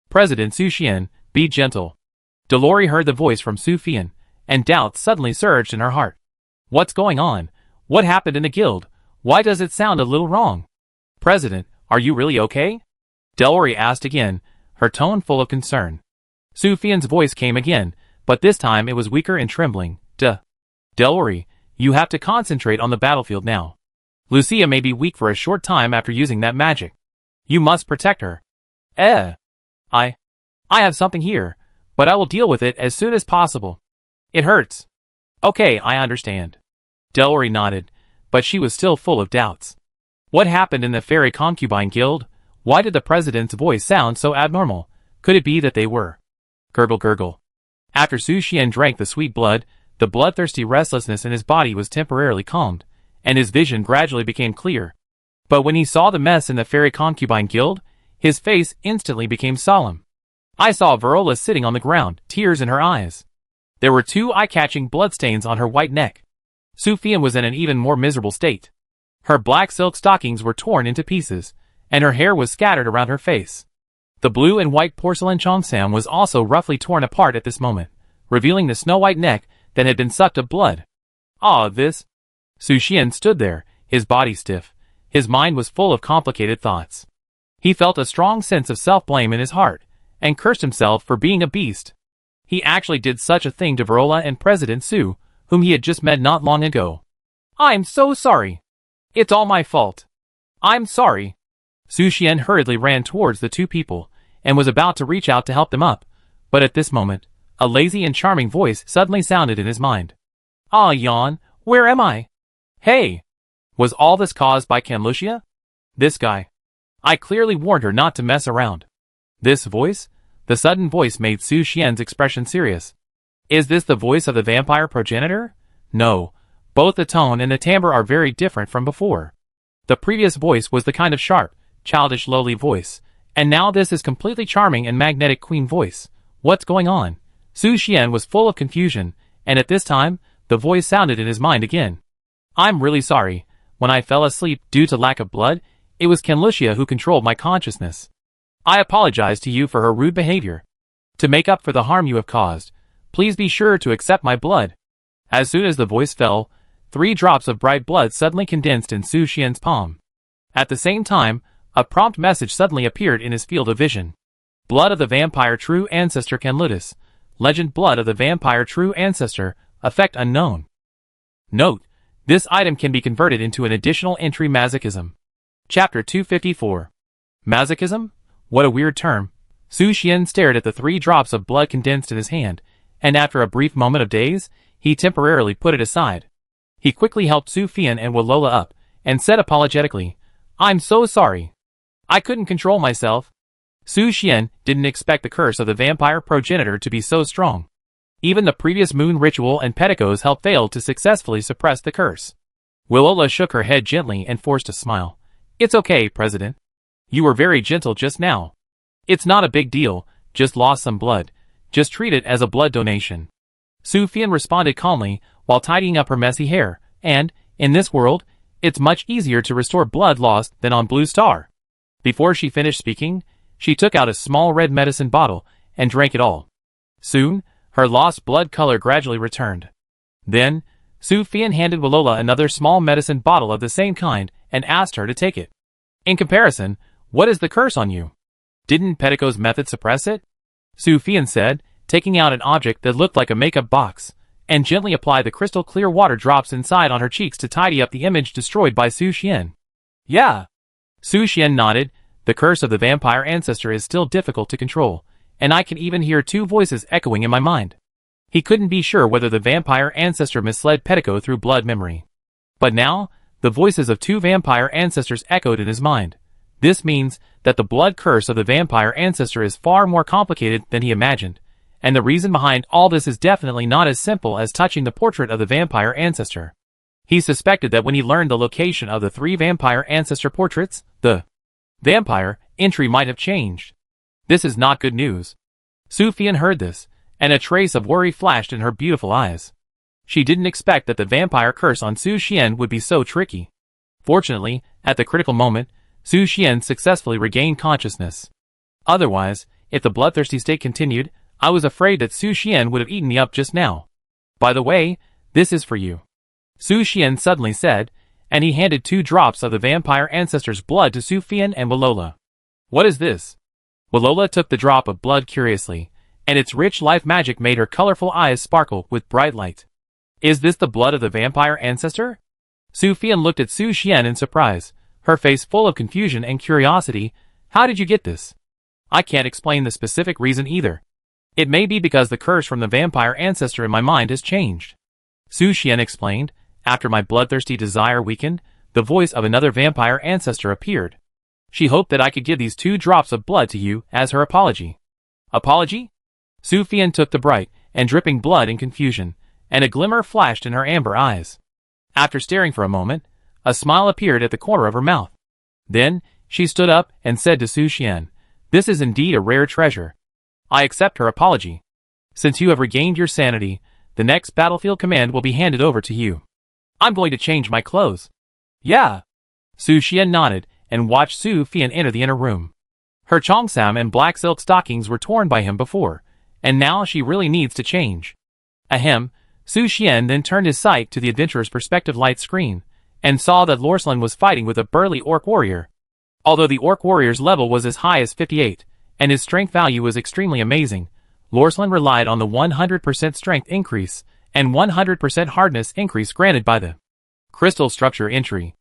President Sufian, be gentle. Delroy heard the voice from Sufian, and doubt suddenly surged in her heart. What's going on? What happened in the guild? Why does it sound a little wrong? President, are you really okay? Delroy asked again, her tone full of concern. Sufian's voice came again, but this time it was weaker and trembling. Delroy, you have to concentrate on the battlefield now. Lucia may be weak for a short time after using that magic. You must protect her. I have something here, but I will deal with it as soon as possible. It hurts. Okay, I understand. Delroy nodded, but she was still full of doubts. What happened in the Fairy Concubine Guild? Why did the president's voice sound so abnormal? Could it be that they were? Gurgle gurgle. After Sufian drank the sweet blood, the bloodthirsty restlessness in his body was temporarily calmed, and his vision gradually became clear. But when he saw the mess in the Fairy Concubine Guild, his face instantly became solemn. I saw Verola sitting on the ground, tears in her eyes. There were 2 eye-catching bloodstains on her white neck. Sufian was in an even more miserable state. Her black silk stockings were torn into pieces, and her hair was scattered around her face. The blue and white porcelain cheongsam was also roughly torn apart at this moment, revealing the snow-white neck that had been sucked of blood. Sufian stood there, his body stiff. His mind was full of complicated thoughts. He felt a strong sense of self-blame in his heart, and cursed himself for being a beast. He actually did such a thing to Verola and President Su, whom he had just met not long ago. I'm so sorry. It's all my fault. I'm sorry. Sufian hurriedly ran towards the 2 people, and was about to reach out to help them up, but at this moment, a lazy and charming voice suddenly sounded in his mind. Yan, where am I? Hey! Was all this caused by Lucia? This guy. I clearly warned her not to mess around. This voice? The sudden voice made Sufian's expression serious. Is this the voice of the vampire progenitor? No. Both the tone and the timbre are very different from before. The previous voice was the kind of sharp, childish lowly voice, and now this is completely charming and magnetic queen voice. What's going on? Sufian was full of confusion, and at this time, the voice sounded in his mind again. I'm really sorry. When I fell asleep due to lack of blood, it was Lucia who controlled my consciousness. I apologize to you for her rude behavior. To make up for the harm you have caused, please be sure to accept my blood. As soon as the voice fell, 3 drops of bright blood suddenly condensed in Sufian's palm. At the same time, a prompt message suddenly appeared in his field of vision. Blood of the vampire true ancestor Canlutus. Legend blood of the vampire true ancestor, effect unknown. Note, this item can be converted into an additional entry masochism. Chapter 254. Masochism? What a weird term. Sufian stared at the 3 drops of blood condensed in his hand, and after a brief moment of daze, he temporarily put it aside. He quickly helped Sufian and Walola up, and said apologetically, I'm so sorry. I couldn't control myself. Sufian didn't expect the curse of the vampire progenitor to be so strong. Even the previous moon ritual and Pettico's help failed to successfully suppress the curse. Willola shook her head gently and forced a smile. It's okay, President. You were very gentle just now. It's not a big deal, just lost some blood. Just treat it as a blood donation. Su Fian responded calmly while tidying up her messy hair, and, in this world, it's much easier to restore blood lost than on Blue Star. Before she finished speaking, she took out a small red medicine bottle and drank it all. Soon, her lost blood color gradually returned. Then, Su Fian handed Willola another small medicine bottle of the same kind and asked her to take it. In comparison, what is the curse on you? Didn't Pettico's method suppress it? Su Fian said, taking out an object that looked like a makeup box, and gently applied the crystal clear water drops inside on her cheeks to tidy up the image destroyed by Su Xian. Yeah. Su Xian nodded. The curse of the vampire ancestor is still difficult to control, and I can even hear two voices echoing in my mind. He couldn't be sure whether the vampire ancestor misled Pettico through blood memory. But now, the voices of two vampire ancestors echoed in his mind. This means that the blood curse of the vampire ancestor is far more complicated than he imagined, and the reason behind all this is definitely not as simple as touching the portrait of the vampire ancestor. He suspected that when he learned the location of the three vampire ancestor portraits, the vampire entry might have changed. This is not good news. Su Fian heard this, and a trace of worry flashed in her beautiful eyes. She didn't expect that the vampire curse on Su Xian would be so tricky. Fortunately, at the critical moment, Su Xian successfully regained consciousness. Otherwise, if the bloodthirsty state continued, I was afraid that Su Xian would have eaten me up just now. By the way, this is for you. Su Xian suddenly said, and he handed 2 drops of the vampire ancestor's blood to Su Fian and Willola. What is this? Willola took the drop of blood curiously, and its rich life magic made her colorful eyes sparkle with bright light. Is this the blood of the vampire ancestor? Su Fian looked at Su Xian in surprise, her face full of confusion and curiosity. How did you get this? I can't explain the specific reason either. It may be because the curse from the vampire ancestor in my mind has changed. Su Xian explained. After my bloodthirsty desire weakened, the voice of another vampire ancestor appeared. She hoped that I could give these 2 drops of blood to you as her apology. Apology? Su Fian took the bright and dripping blood in confusion, and a glimmer flashed in her amber eyes. After staring for a moment, a smile appeared at the corner of her mouth. Then, she stood up and said to Su Xian, "This is indeed a rare treasure. I accept her apology. Since you have regained your sanity, the next battlefield command will be handed over to you. I'm going to change my clothes." Yeah. Su Xian nodded and watched Su Fian enter the inner room. Her cheongsam and black silk stockings were torn by him before, and now she really needs to change. Ahem. Su Xian then turned his sight to the adventurer's perspective light screen, and saw that Lorcelin was fighting with a burly orc warrior. Although the orc warrior's level was as high as 58, and his strength value was extremely amazing, Lorcelin relied on the 100% strength increase and 100% hardness increase granted by the crystal structure entry.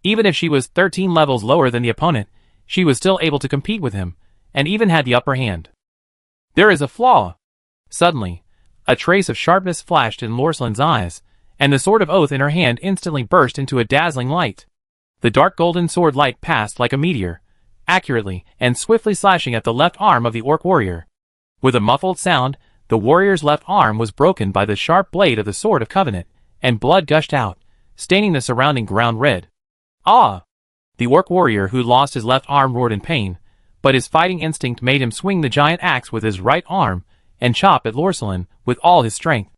Even if she was 13 levels lower than the opponent, she was still able to compete with him, and even had the upper hand. There is a flaw. Suddenly, a trace of sharpness flashed in Lorcelin's eyes, and the sword of oath in her hand instantly burst into a dazzling light. The dark golden sword light passed like a meteor, accurately and swiftly slashing at the left arm of the orc warrior. With a muffled sound, the warrior's left arm was broken by the sharp blade of the sword of covenant, and blood gushed out, staining the surrounding ground red. Ah! The orc warrior who lost his left arm roared in pain, but his fighting instinct made him swing the giant axe with his right arm and chop at Lorcelin with all his strength.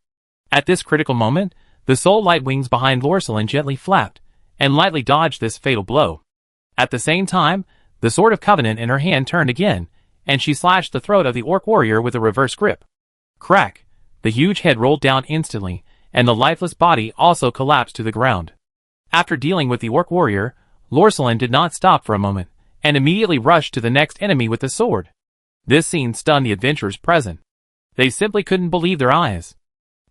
At this critical moment, the soul light wings behind Lorcelin gently flapped, and lightly dodged this fatal blow. At the same time, the sword of covenant in her hand turned again, and she slashed the throat of the orc warrior with a reverse grip. Crack! The huge head rolled down instantly, and the lifeless body also collapsed to the ground. After dealing with the orc warrior, Lorcelin did not stop for a moment, and immediately rushed to the next enemy with the sword. This scene stunned the adventurers present. They simply couldn't believe their eyes.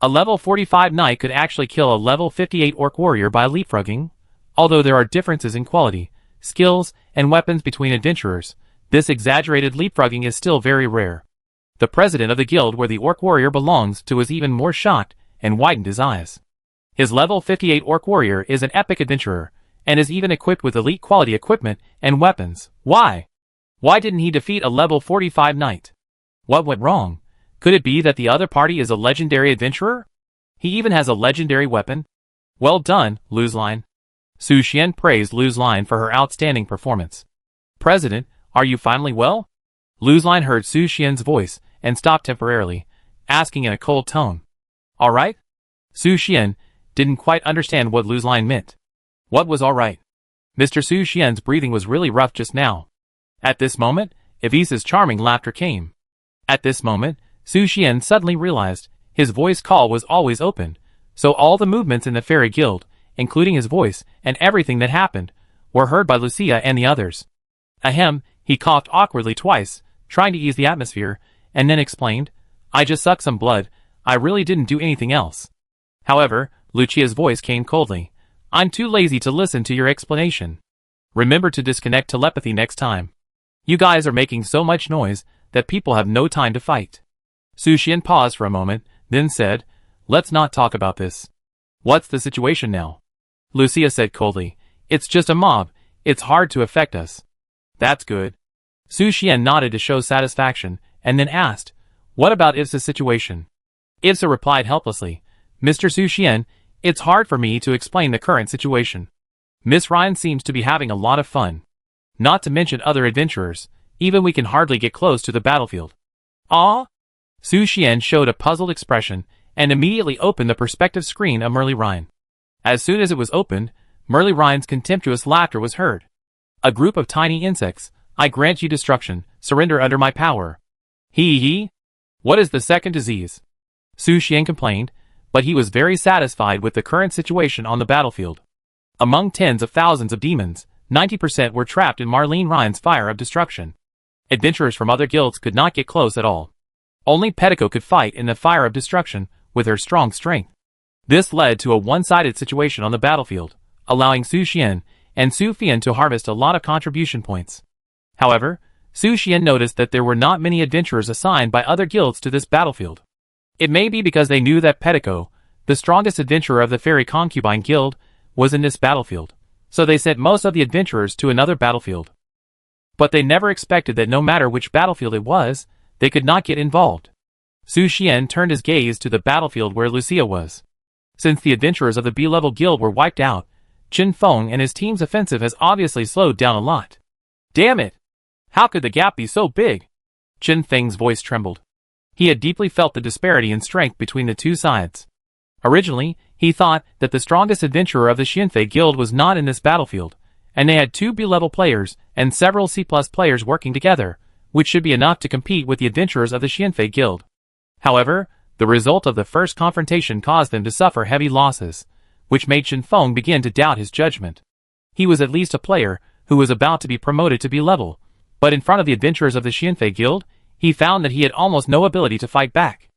A level 45 knight could actually kill a level 58 orc warrior by leapfrogging. Although there are differences in quality, skills, and weapons between adventurers, this exaggerated leapfrogging is still very rare. The president of the guild where the orc warrior belongs to was even more shocked and widened his eyes. His level 58 orc warrior is an epic adventurer, and is even equipped with elite quality equipment and weapons. Why? Why didn't he defeat a level 45 knight? What went wrong? Could it be that the other party is a legendary adventurer? He even has a legendary weapon? Well done, Luzline. Su Xian praised Luzline for her outstanding performance. President, are you finally well? Luzline heard Su Xian's voice and stopped temporarily, asking in a cold tone. All right? Su Xian didn't quite understand what Luzline meant. What was all right? Mr. Su Xian's breathing was really rough just now. At this moment, Evisa's charming laughter came. At this moment, Su Xian suddenly realized his voice call was always open, so all the movements in the Fairy Guild, including his voice and everything that happened, were heard by Lucia and the others. Ahem, he coughed awkwardly twice, trying to ease the atmosphere, and then explained, I just sucked some blood, I really didn't do anything else. However, Lucia's voice came coldly. I'm too lazy to listen to your explanation. Remember to disconnect telepathy next time. You guys are making so much noise that people have no time to fight. Su Xian paused for a moment, then said, Let's not talk about this. What's the situation now? Lucia said coldly, It's just a mob, it's hard to affect us. That's good. Su Xian nodded to show satisfaction, and then asked, What about Ivsa's situation? Ivsa replied helplessly, Mr. Su Xian, it's hard for me to explain the current situation. Miss Ryan seems to be having a lot of fun. Not to mention other adventurers, even we can hardly get close to the battlefield. Ah? Su Xian showed a puzzled expression, and immediately opened the perspective screen of Merly Ryan. As soon as it was opened, Merly Ryan's contemptuous laughter was heard. A group of tiny insects, I grant you destruction, surrender under my power. Hee. What is the second disease? Su Xian complained, but he was very satisfied with the current situation on the battlefield. Among tens of thousands of demons, 90% were trapped in Marlene Ryan's fire of destruction. Adventurers from other guilds could not get close at all. Only Petico could fight in the fire of destruction with her strong strength. This led to a one-sided situation on the battlefield, allowing Su Xian and Su Fian to harvest a lot of contribution points. However, Su Xian noticed that there were not many adventurers assigned by other guilds to this battlefield. It may be because they knew that Petico, the strongest adventurer of the Fairy Concubine Guild, was in this battlefield, so they sent most of the adventurers to another battlefield. But they never expected that no matter which battlefield it was, they could not get involved. Su Xian turned his gaze to the battlefield where Lucia was. Since the adventurers of the B-level guild were wiped out, Qin Feng and his team's offensive has obviously slowed down a lot. Damn it! How could the gap be so big? Qin Feng's voice trembled. He had deeply felt the disparity in strength between the two sides. Originally, he thought that the strongest adventurer of the Xianfei Guild was not in this battlefield, and they had 2 B-level players and several C+ players working together, which should be enough to compete with the adventurers of the Xianfei Guild. However, the result of the first confrontation caused them to suffer heavy losses, which made Qin Feng begin to doubt his judgment. He was at least a player who was about to be promoted to B-level, but in front of the adventurers of the Xianfei Guild, he found that he had almost no ability to fight back.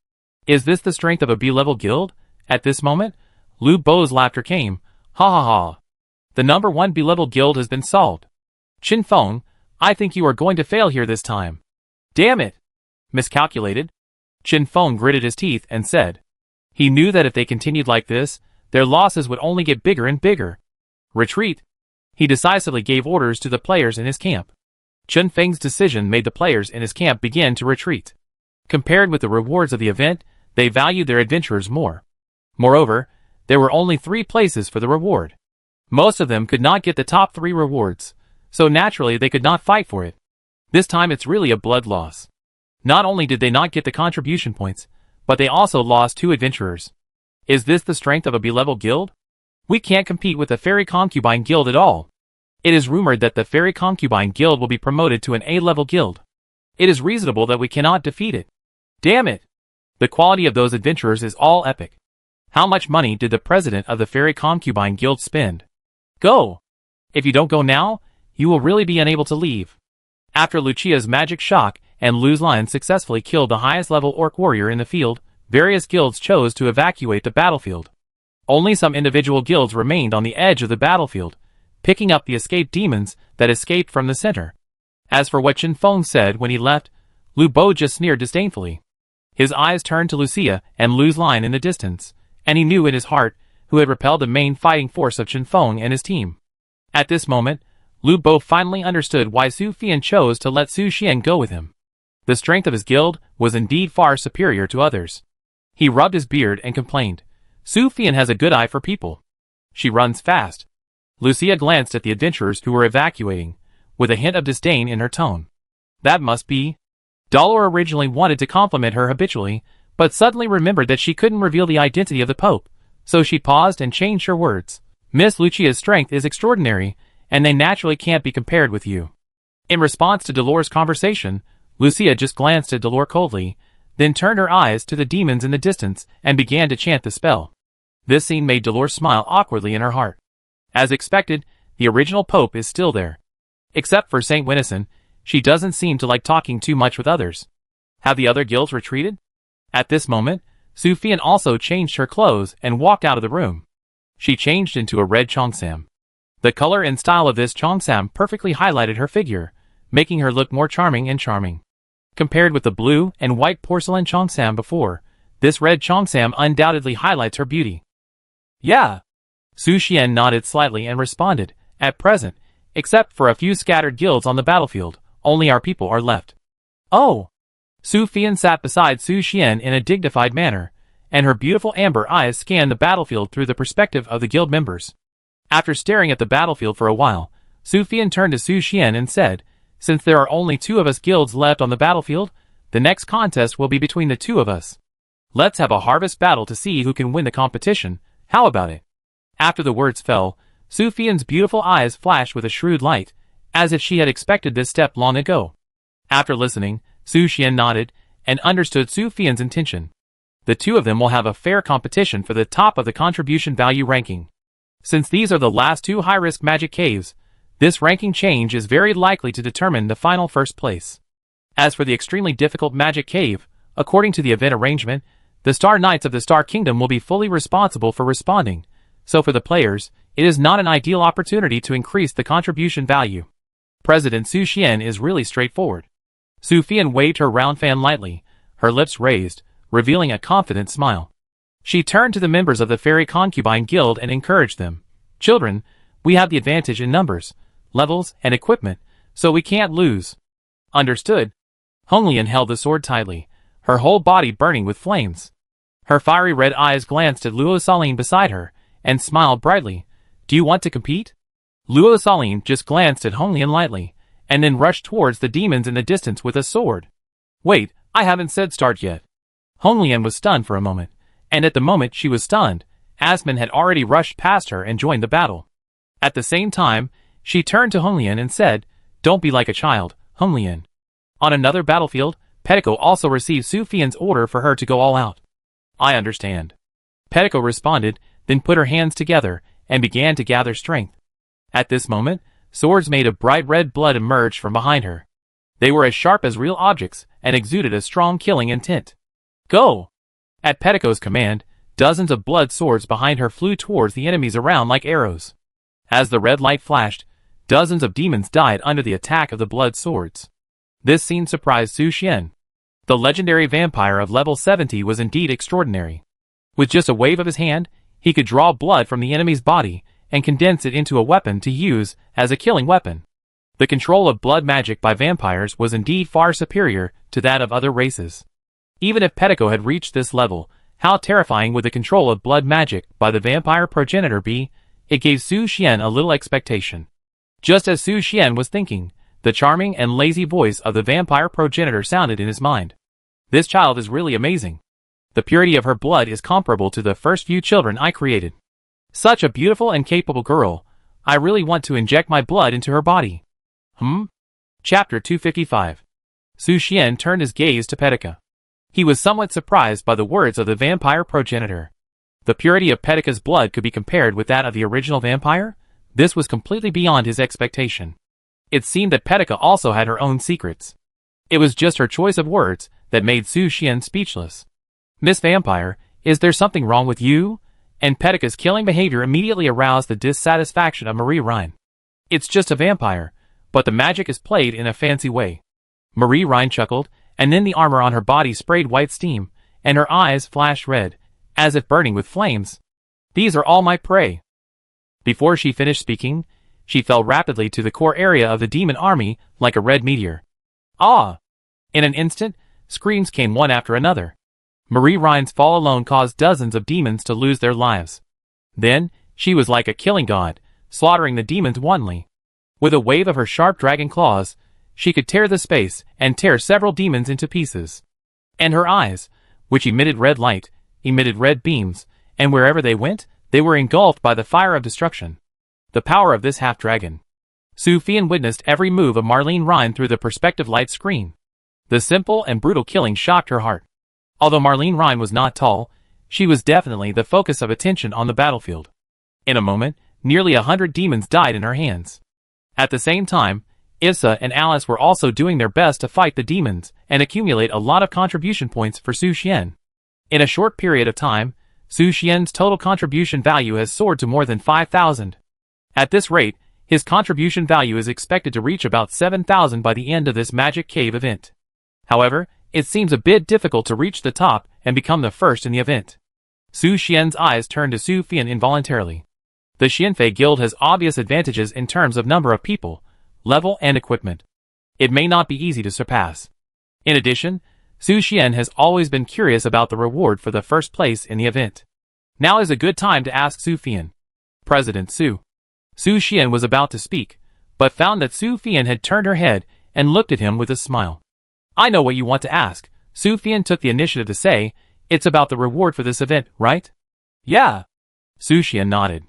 Is this the strength of a B-level guild? At this moment, Lu Bo's laughter came. Ha ha ha. The number 1 B-level guild has been solved. Qin Feng, I think you are going to fail here this time. Damn it! Miscalculated? Qin Feng gritted his teeth and said. He knew that if they continued like this, their losses would only get bigger and bigger. Retreat! He decisively gave orders to the players in his camp. Qin Feng's decision made the players in his camp begin to retreat. Compared with the rewards of the event, they valued their adventurers more. Moreover, there were only 3 places for the reward. Most of them could not get the top 3 rewards, so naturally they could not fight for it. This time it's really a blood loss. Not only did they not get the contribution points, but they also lost 2 adventurers. Is this the strength of a B-level guild? We can't compete with the Fairy Concubine Guild at all. It is rumored that the Fairy Concubine Guild will be promoted to an A-level guild. It is reasonable that we cannot defeat it. Damn it! The quality of those adventurers is all epic. How much money did the president of the Fairy Concubine Guild spend? Go! If you don't go now, you will really be unable to leave. After Lucia's magic shock and Lu's Lion successfully killed the highest level orc warrior in the field, various guilds chose to evacuate the battlefield. Only some individual guilds remained on the edge of the battlefield, picking up the escaped demons that escaped from the center. As for what Qin Feng said when he left, Lu Bo just sneered disdainfully. His eyes turned to Lucia and Lu's line in the distance, and he knew in his heart who had repelled the main fighting force of Qin Feng and his team. At this moment, Lu Bo finally understood why Su Fian chose to let Su Xian go with him. The strength of his guild was indeed far superior to others. He rubbed his beard and complained, Su Fian has a good eye for people. She runs fast. Lucia glanced at the adventurers who were evacuating, with a hint of disdain in her tone. That must be. Dolor originally wanted to compliment her habitually, but suddenly remembered that she couldn't reveal the identity of the Pope, so she paused and changed her words. Miss Lucia's strength is extraordinary, and they naturally can't be compared with you. In response to Dolor's conversation, Lucia just glanced at Dolor coldly, then turned her eyes to the demons in the distance and began to chant the spell. This scene made Dolor smile awkwardly in her heart. As expected, the original Pope is still there. Except for Saint Winnison, she doesn't seem to like talking too much with others. Have the other guilds retreated? At this moment, Su Fian also changed her clothes and walked out of the room. She changed into a red cheongsam. The color and style of this cheongsam perfectly highlighted her figure, making her look more charming and charming. Compared with the blue and white porcelain cheongsam before, this red cheongsam undoubtedly highlights her beauty. Yeah. Su Xian nodded slightly and responded, at present, except for a few scattered guilds on the battlefield, only our people are left. Oh! Su Fian sat beside Su Xian in a dignified manner, and her beautiful amber eyes scanned the battlefield through the perspective of the guild members. After staring at the battlefield for a while, Su Fian turned to Su Xian and said, Since there are only 2 of us guilds left on the battlefield, the next contest will be between the 2 of us. Let's have a harvest battle to see who can win the competition, how about it? After the words fell, Su Fian's beautiful eyes flashed with a shrewd light, as if she had expected this step long ago. After listening, Su Xian nodded, and understood Su Fian's intention. The 2 of them will have a fair competition for the top of the contribution value ranking. Since these are the last 2 high-risk magic caves, this ranking change is very likely to determine the final first place. As for the extremely difficult magic cave, according to the event arrangement, the Star Knights of the Star Kingdom will be fully responsible for responding, so for the players, it is not an ideal opportunity to increase the contribution value. President Su Xian is really straightforward. Su Fian waved her round fan lightly, her lips raised, revealing a confident smile. She turned to the members of the Fairy Concubine Guild and encouraged them. Children, we have the advantage in numbers, levels, and equipment, so we can't lose. Understood? Honglian held the sword tightly, her whole body burning with flames. Her fiery red eyes glanced at Luo Saline beside her, and smiled brightly. Do you want to compete? Luo Saline just glanced at Honglian lightly, and then rushed towards the demons in the distance with a sword. Wait, I haven't said start yet. Honglian was stunned for a moment, and at the moment she was stunned, Asmon had already rushed past her and joined the battle. At the same time, she turned to Honglian and said, Don't be like a child, Honglian. On another battlefield, Petiko also received Su Fian's order for her to go all out. I understand. Petiko responded, then put her hands together, and began to gather strength. At this moment, swords made of bright red blood emerged from behind her. They were as sharp as real objects, and exuded a strong killing intent. Go! At Petiko's command, dozens of blood swords behind her flew towards the enemies around like arrows. As the red light flashed, dozens of demons died under the attack of the blood swords. This scene surprised Su Xian. The legendary vampire of level 70 was indeed extraordinary. With just a wave of his hand, he could draw blood from the enemy's body and condense it into a weapon to use as a killing weapon. The control of blood magic by vampires was indeed far superior to that of other races. Even if Petiko had reached this level, how terrifying would the control of blood magic by the vampire progenitor be? It gave Su Xian a little expectation. Just as Su Xian was thinking, the charming and lazy voice of the vampire progenitor sounded in his mind. This child is really amazing. The purity of her blood is comparable to the first few children I created. Such a beautiful and capable girl. I really want to inject my blood into her body. Chapter 255. Su Xian turned his gaze to Petiko. He was somewhat surprised by the words of the vampire progenitor. The purity of Petiko's blood could be compared with that of the original vampire? This was completely beyond his expectation. It seemed that Petiko also had her own secrets. It was just her choice of words that made Su Xian speechless. Miss Vampire, is there something wrong with you? And Petiko's killing behavior immediately aroused the dissatisfaction of Marie Rhine. It's just a vampire, but the magic is played in a fancy way. Marie Rhine chuckled, and then the armor on her body sprayed white steam, and her eyes flashed red, as if burning with flames. These are all my prey. Before she finished speaking, she fell rapidly to the core area of the demon army like a red meteor. Ah! In an instant, screams came one after another. Marie Rhine's fall alone caused dozens of demons to lose their lives. Then, she was like a killing god, slaughtering the demons wantonly. With a wave of her sharp dragon claws, she could tear the space and tear several demons into pieces. And her eyes, which emitted red light, emitted red beams, and wherever they went, they were engulfed by the fire of destruction. The power of this half-dragon. Sufyan witnessed every move of Marlene Rhine through the perspective light screen. The simple and brutal killing shocked her heart. Although Marlene Rhine was not tall, she was definitely the focus of attention on the battlefield. In a moment, nearly 100 demons died in her hands. At the same time, Issa and Alice were also doing their best to fight the demons and accumulate a lot of contribution points for Su Xian. In a short period of time, Su Xian's total contribution value has soared to more than 5,000. At this rate, his contribution value is expected to reach about 7,000 by the end of this Magic Cave event. However, it seems a bit difficult to reach the top and become the first in the event. Su Xian's eyes turned to Su Fian involuntarily. The Xianfei Guild has obvious advantages in terms of number of people, level, and equipment. It may not be easy to surpass. In addition, Su Xian has always been curious about the reward for the first place in the event. Now is a good time to ask Su Fian. President Su. Su Xian was about to speak, but found that Su Fian had turned her head and looked at him with a smile. I know what you want to ask. Su Fian took the initiative to say, it's about the reward for this event, right? Yeah. Su Xian nodded.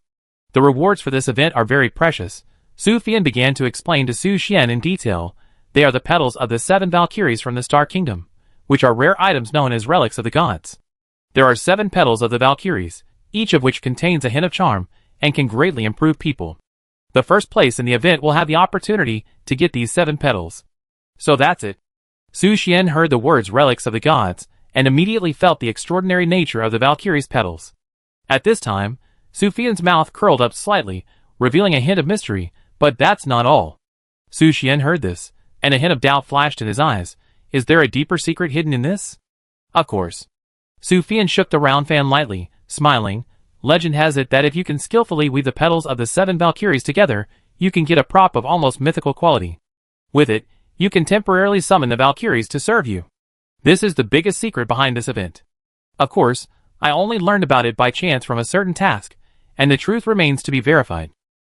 The rewards for this event are very precious. Su Fian began to explain to Su Xian in detail. They are the petals of the 7 Valkyries from the Star Kingdom, which are rare items known as relics of the gods. There are 7 petals of the Valkyries, each of which contains a hint of charm, and can greatly improve people. The first place in the event will have the opportunity to get these 7 petals. So that's it. Su Xian heard the words relics of the gods, and immediately felt the extraordinary nature of the Valkyrie's petals. At this time, Su Fian's mouth curled up slightly, revealing a hint of mystery, but that's not all. Su Xian heard this, and a hint of doubt flashed in his eyes. Is there a deeper secret hidden in this? Of course. Su Fian shook the round fan lightly, smiling. Legend has it that if you can skillfully weave the petals of the 7 Valkyries together, you can get a prop of almost mythical quality. With it, you can temporarily summon the Valkyries to serve you. This is the biggest secret behind this event. Of course, I only learned about it by chance from a certain task, and the truth remains to be verified.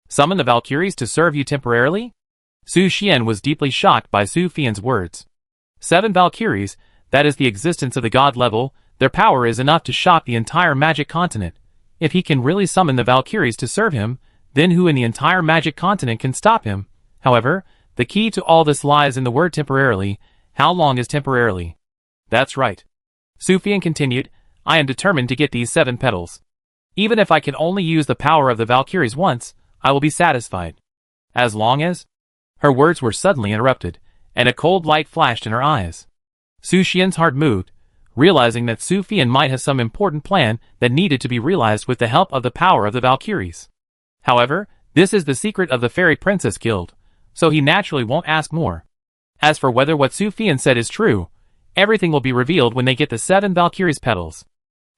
Summon the Valkyries to serve you temporarily? Su Xian was deeply shocked by Su Fian's words. 7 Valkyries, that is the existence of the god level, their power is enough to shock the entire magic continent. If he can really summon the Valkyries to serve him, then who in the entire magic continent can stop him? However, the key to all this lies in the word temporarily. How long is temporarily? That's right. Su Fian continued, I am determined to get these 7 petals. Even if I can only use the power of the Valkyries once, I will be satisfied. As long as... Her words were suddenly interrupted, and a cold light flashed in her eyes. Su Xian's heart moved, realizing that Su Fian might have some important plan that needed to be realized with the help of the power of the Valkyries. However, this is the secret of the Fairy Princess Guild, so he naturally won't ask more. As for whether what Su Fian said is true, everything will be revealed when they get the 7 Valkyries petals.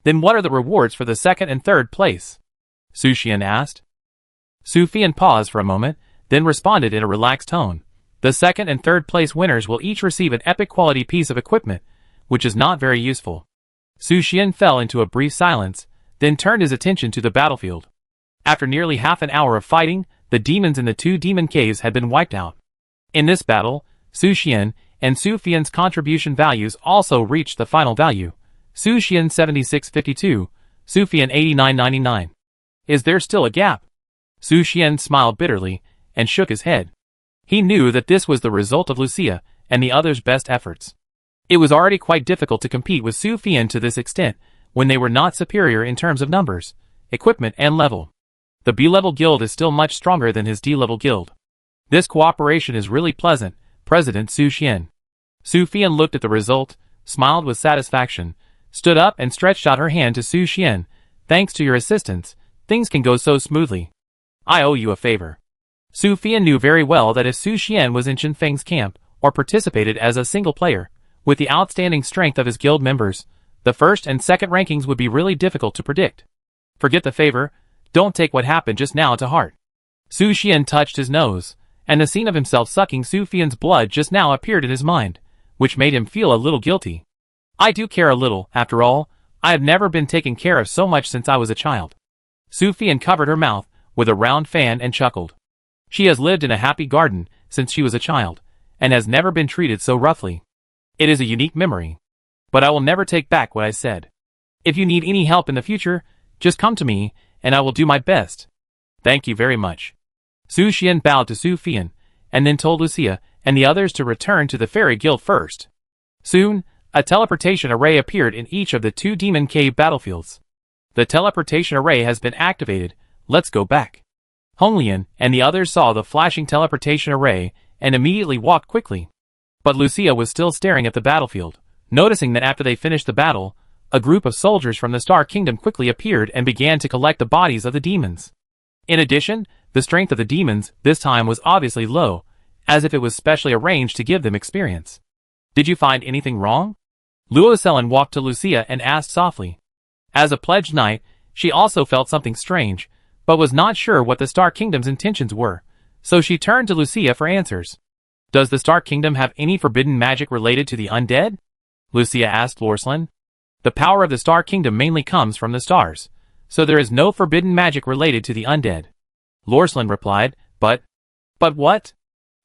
Then what are the rewards for the 2nd and 3rd place? Su Xian asked. Su Fian paused for a moment, then responded in a relaxed tone. The 2nd and 3rd place winners will each receive an epic quality piece of equipment, which is not very useful. Su Xian fell into a brief silence, then turned his attention to the battlefield. After nearly half an hour of fighting, the demons in the 2 demon caves had been wiped out. In this battle, Su Xian and Su Fian's contribution values also reached the final value. Su Xian 7652, Su Fian 8999. Is there still a gap? Su Xian smiled bitterly, and shook his head. He knew that this was the result of Lucia and the others' best efforts. It was already quite difficult to compete with Su Fian to this extent, when they were not superior in terms of numbers, equipment, and level. The B-level guild is still much stronger than his D-level guild. This cooperation is really pleasant, President Su Xian. Su Fian looked at the result, smiled with satisfaction, stood up and stretched out her hand to Su Xian. Thanks to your assistance, things can go so smoothly. I owe you a favor. Su Fian knew very well that if Su Xian was in Chen Feng's camp, or participated as a single player, with the outstanding strength of his guild members, the 1st and 2nd rankings would be really difficult to predict. Forget the favor, don't take what happened just now to heart. Su Xian touched his nose, and the scene of himself sucking Su Fian's blood just now appeared in his mind, which made him feel a little guilty. I do care a little, after all. I have never been taken care of so much since I was a child. Sufian covered her mouth with a round fan and chuckled. She has lived in a happy garden since she was a child, and has never been treated so roughly. It is a unique memory. But I will never take back what I said. If you need any help in the future, just come to me, and I will do my best. Thank you very much. Su Xian bowed to Sufian, and then told Lucia and the others to return to the Fairy Guild first. Soon, a teleportation array appeared in each of the 2 Demon Cave battlefields. The teleportation array has been activated. Let's go back. Honglian and the others saw the flashing teleportation array and immediately walked quickly. But Lucia was still staring at the battlefield, noticing that after they finished the battle, a group of soldiers from the Star Kingdom quickly appeared and began to collect the bodies of the demons. In addition, the strength of the demons this time was obviously low, as if it was specially arranged to give them experience. Did you find anything wrong? Luocelin walked to Lucia and asked softly. As a pledged knight, she also felt something strange, but was not sure what the Star Kingdom's intentions were, so she turned to Lucia for answers. Does the Star Kingdom have any forbidden magic related to the undead? Lucia asked Lorslin. The power of the Star Kingdom mainly comes from the stars, so there is no forbidden magic related to the undead. Lorslin replied, But what?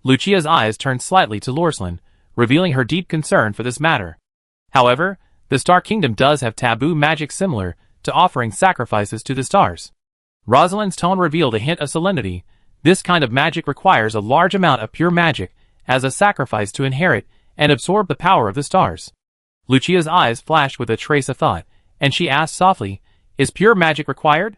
Lucia's eyes turned slightly to Lorslin, revealing her deep concern for this matter. However, the Star Kingdom does have taboo magic similar to offering sacrifices to the stars. Rosalind's tone revealed a hint of solemnity. This kind of magic requires a large amount of pure magic as a sacrifice to inherit and absorb the power of the stars. Lucia's eyes flashed with a trace of thought, and she asked softly, Is pure magic required?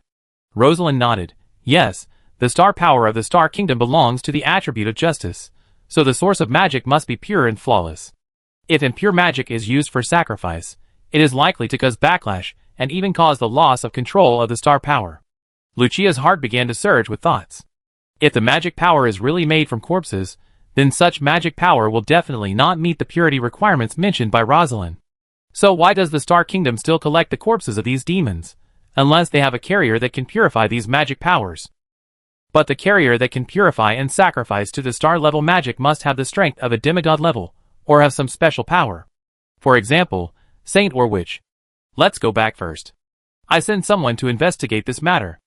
Rosalind nodded. Yes, the star power of the Star Kingdom belongs to the attribute of justice, so the source of magic must be pure and flawless. If impure magic is used for sacrifice, it is likely to cause backlash and even cause the loss of control of the star power. Lucia's heart began to surge with thoughts. If the magic power is really made from corpses, then such magic power will definitely not meet the purity requirements mentioned by Rosalind. So why does the Star Kingdom still collect the corpses of these demons, unless they have a carrier that can purify these magic powers? But the carrier that can purify and sacrifice to the star-level magic must have the strength of a demigod level, or have some special power. For example, saint or witch. Let's go back first. I send someone to investigate this matter,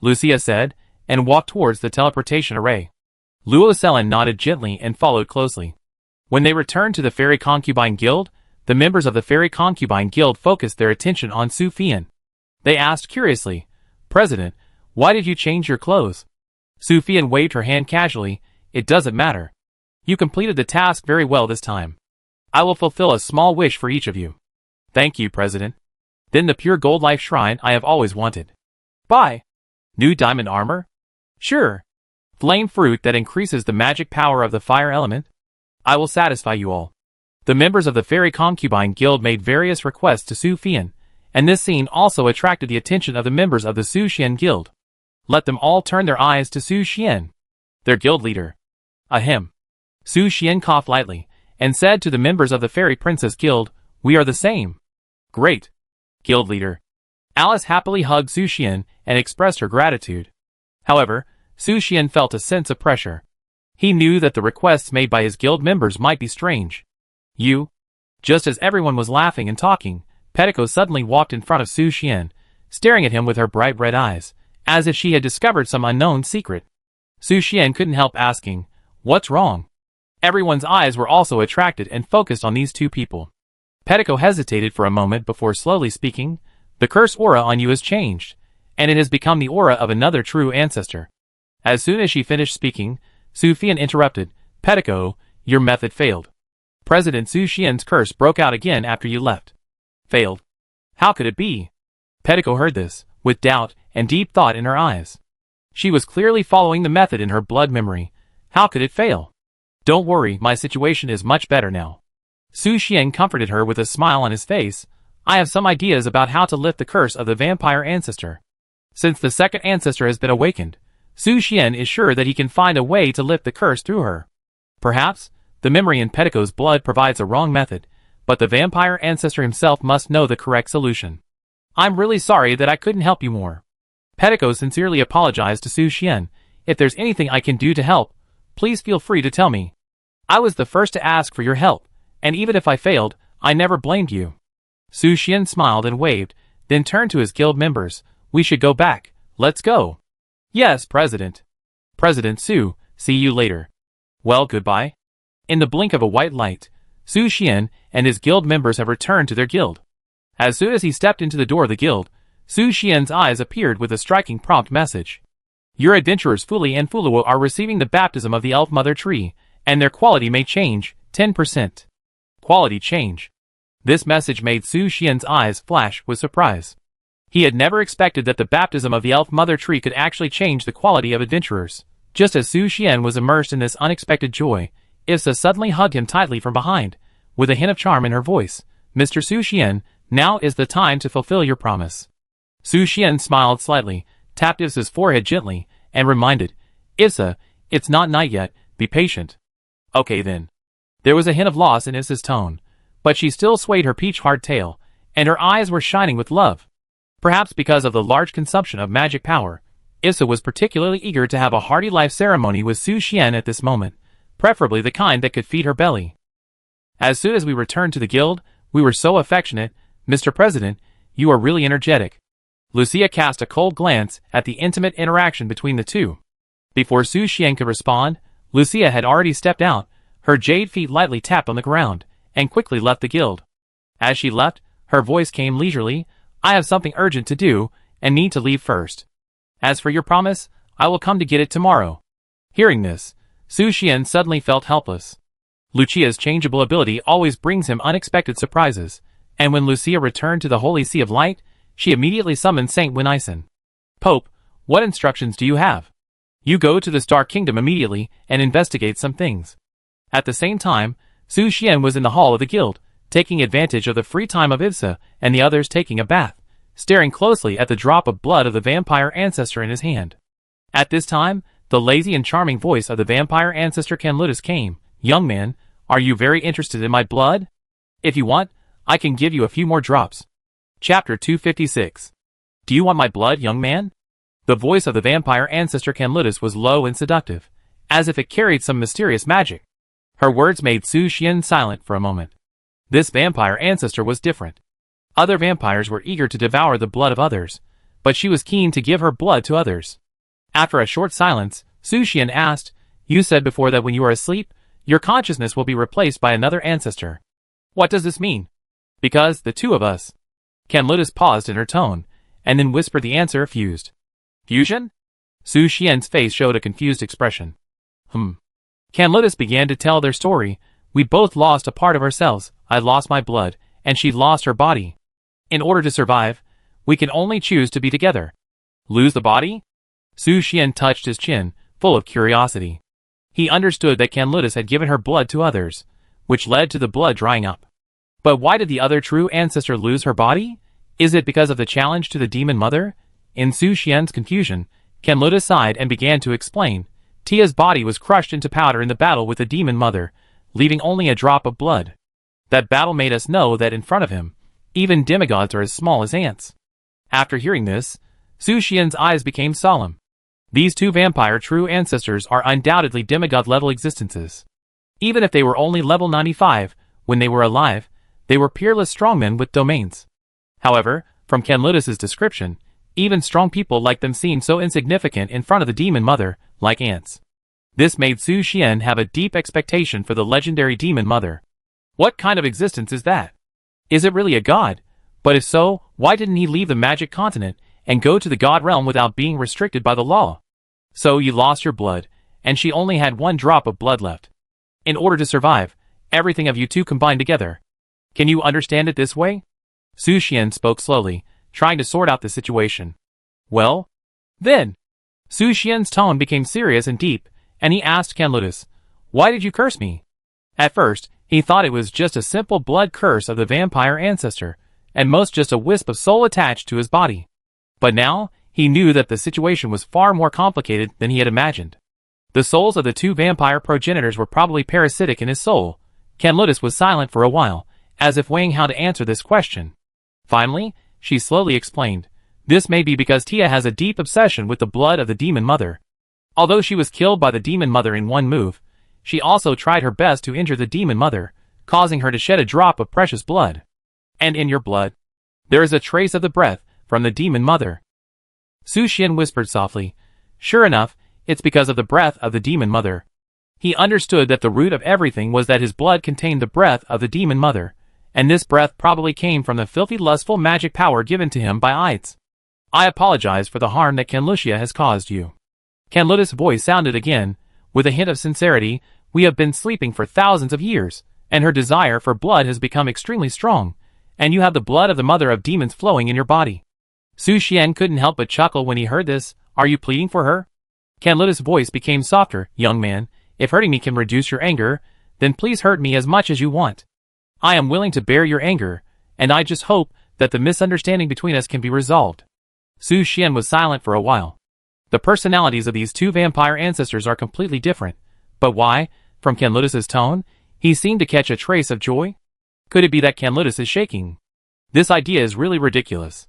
Lucia said, and walked towards the teleportation array. Luocelin nodded gently and followed closely. When they returned to the Fairy Concubine Guild, the members of the Fairy Concubine Guild focused their attention on Sufian. They asked curiously, President, why did you change your clothes? Sufian waved her hand casually. It doesn't matter. You completed the task very well this time. I will fulfill a small wish for each of you. Thank you, President. Then the pure gold life shrine I have always wanted. Buy. New diamond armor? Sure. Flame fruit that increases the magic power of the fire element? I will satisfy you all. The members of the Fairy Concubine Guild made various requests to Sufian, and this scene also attracted the attention of the members of the Su Xian Guild. Let them all turn their eyes to Su Xian, their guild leader. Ahem. Su Xian coughed lightly, and said to the members of the Fairy Princess Guild, We are the same. Great. Guild leader. Alice happily hugged Su Xian and expressed her gratitude. However, Su Xian felt a sense of pressure. He knew that the requests made by his guild members might be strange. Just as everyone was laughing and talking, Pettico suddenly walked in front of Su Xian, staring at him with her bright red eyes, as if she had discovered some unknown secret. Su Xian couldn't help asking, What's wrong? Everyone's eyes were also attracted and focused on these two people. Pettico hesitated for a moment before slowly speaking, The curse aura on you has changed, and it has become the aura of another true ancestor. As soon as she finished speaking, Sufian interrupted, Pettico, your method failed. President Su Xian's curse broke out again after you left. Failed? How could it be? Pettico heard this, with doubt and deep thought in her eyes. She was clearly following the method in her blood memory. How could it fail? Don't worry, my situation is much better now. Su Xian comforted her with a smile on his face. I have some ideas about how to lift the curse of the vampire ancestor. Since the second ancestor has been awakened, Su Xian is sure that he can find a way to lift the curse through her. Perhaps, the memory in Pettico's blood provides a wrong method, but the vampire ancestor himself must know the correct solution. I'm really sorry that I couldn't help you more. Pettico sincerely apologized to Su Xian. If there's anything I can do to help, please feel free to tell me. I was the first to ask for your help, And even if I failed, I never blamed you. Su Xian smiled and waved, then turned to his guild members. We should go back. Let's go. Yes, President. President Su, see you later. Well, goodbye. In the blink of a white light, Su Xian and his guild members have returned to their guild. As soon as he stepped into the door of the guild, Su Xian's eyes appeared with a striking prompt message. Your adventurers Fuli and Fuluo are receiving the baptism of the Elf Mother Tree, and their quality may change, 10%. Quality change. This message made Su Xian's eyes flash with surprise. He had never expected that the baptism of the Elf Mother Tree could actually change the quality of adventurers. Just as Su Xian was immersed in this unexpected joy, Issa suddenly hugged him tightly from behind, with a hint of charm in her voice. Mr. Su Xian, now is the time to fulfill your promise. Su Xian smiled slightly, tapped Issa's forehead gently, and reminded, Issa, it's not night yet, be patient. Okay then. There was a hint of loss in Issa's tone, but she still swayed her peach-hard tail, and her eyes were shining with love. Perhaps because of the large consumption of magic power, Issa was particularly eager to have a hearty life ceremony with Su Xian at this moment, preferably the kind that could feed her belly. As soon as we returned to the guild, we were so affectionate. Mr. President, you are really energetic. Lucia cast a cold glance at the intimate interaction between the two. Before Su Xian could respond, Lucia had already stepped out, her jade feet lightly tapped on the ground, and quickly left the guild. As she left, her voice came leisurely, I have something urgent to do, and need to leave first. As for your promise, I will come to get it tomorrow. Hearing this, Su Xian suddenly felt helpless. Lucia's changeable ability always brings him unexpected surprises, and when Lucia returned to the Holy Sea of Light, she immediately summoned Saint Winison. Pope, what instructions do you have? You go to the Star Kingdom immediately and investigate some things. At the same time, Su Xian was in the hall of the guild, taking advantage of the free time of Issa and the others taking a bath, staring closely at the drop of blood of the vampire ancestor in his hand. At this time, the lazy and charming voice of the vampire ancestor Canlutus came. Young man, are you very interested in my blood? If you want, I can give you a few more drops. Chapter 256. Do you want my blood, young man? The voice of the vampire ancestor Canlutus was low and seductive, as if it carried some mysterious magic. Her words made Su Xian silent for a moment. This vampire ancestor was different. Other vampires were eager to devour the blood of others, but she was keen to give her blood to others. After a short silence, Su Xian asked, You said before that when you are asleep, your consciousness will be replaced by another ancestor. What does this mean? Because the two of us. Canlutus paused in her tone, and then whispered the answer fused. Fusion? Su Xian's face showed a confused expression. Canlutus began to tell their story. We both lost a part of ourselves. I lost my blood, and she lost her body. In order to survive, we can only choose to be together. Lose the body? Su Xian touched his chin, full of curiosity. He understood that Canlutus had given her blood to others, which led to the blood drying up. But why did the other true ancestor lose her body? Is it because of the challenge to the demon mother? In Su Xian's confusion, Canlutus sighed and began to explain. Tia's body was crushed into powder in the battle with the demon mother, leaving only a drop of blood. That battle made us know that in front of him, even demigods are as small as ants. After hearing this, Su Xian's eyes became solemn. These two vampire true ancestors are undoubtedly demigod-level existences. Even if they were only level 95, when they were alive, they were peerless strongmen with domains. However, from Canlutus's description, even strong people like them seemed so insignificant in front of the demon mother, like ants. This made Su Xian have a deep expectation for the legendary demon mother. What kind of existence is that? Is it really a god? But if so, why didn't he leave the magic continent and go to the god realm without being restricted by the law? So you lost your blood, and she only had one drop of blood left. In order to survive, everything of you two combined together. Can you understand it this way? Su Xian spoke slowly, trying to sort out the situation. Well, then. Su Xian's tone became serious and deep, and he asked Canlutus, Why did you curse me? At first, he thought it was just a simple blood curse of the vampire ancestor, and most just a wisp of soul attached to his body. But now, he knew that the situation was far more complicated than he had imagined. The souls of the two vampire progenitors were probably parasitic in his soul. Canlutus was silent for a while, as if weighing how to answer this question. Finally, she slowly explained, This may be because Tia has a deep obsession with the blood of the demon mother. Although she was killed by the demon mother in one move, she also tried her best to injure the demon mother, causing her to shed a drop of precious blood. And in your blood, there is a trace of the breath from the demon mother. Su Xian whispered softly. Sure enough, it's because of the breath of the demon mother. He understood that the root of everything was that his blood contained the breath of the demon mother, and this breath probably came from the filthy lustful magic power given to him by Ites. I apologize for the harm that Canlucia has caused you. Canluda's voice sounded again, with a hint of sincerity. We have been sleeping for thousands of years, and her desire for blood has become extremely strong, and you have the blood of the mother of demons flowing in your body. Su Xian couldn't help but chuckle when he heard this. Are you pleading for her? Canluda's voice became softer. Young man, if hurting me can reduce your anger, then please hurt me as much as you want. I am willing to bear your anger, and I just hope that the misunderstanding between us can be resolved. Su Xian was silent for a while. The personalities of these two vampire ancestors are completely different, but why, from Canluda's tone, he seemed to catch a trace of joy? Could it be that Canluda is shaking? This idea is really ridiculous.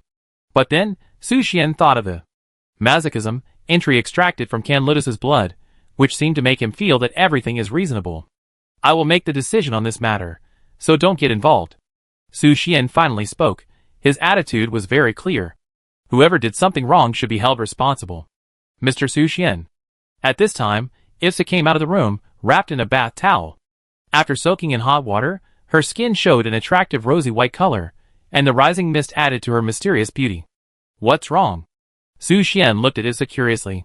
But then, Su Xian thought of the masochism entry extracted from Canluda's blood, which seemed to make him feel that everything is reasonable. I will make the decision on this matter, so don't get involved. Su Xian finally spoke. His attitude was very clear. Whoever did something wrong should be held responsible. Mr. Su Xian. At this time, Ifsa came out of the room, wrapped in a bath towel. After soaking in hot water, her skin showed an attractive rosy white color, and the rising mist added to her mysterious beauty. What's wrong? Su Xian looked at Ifsa curiously.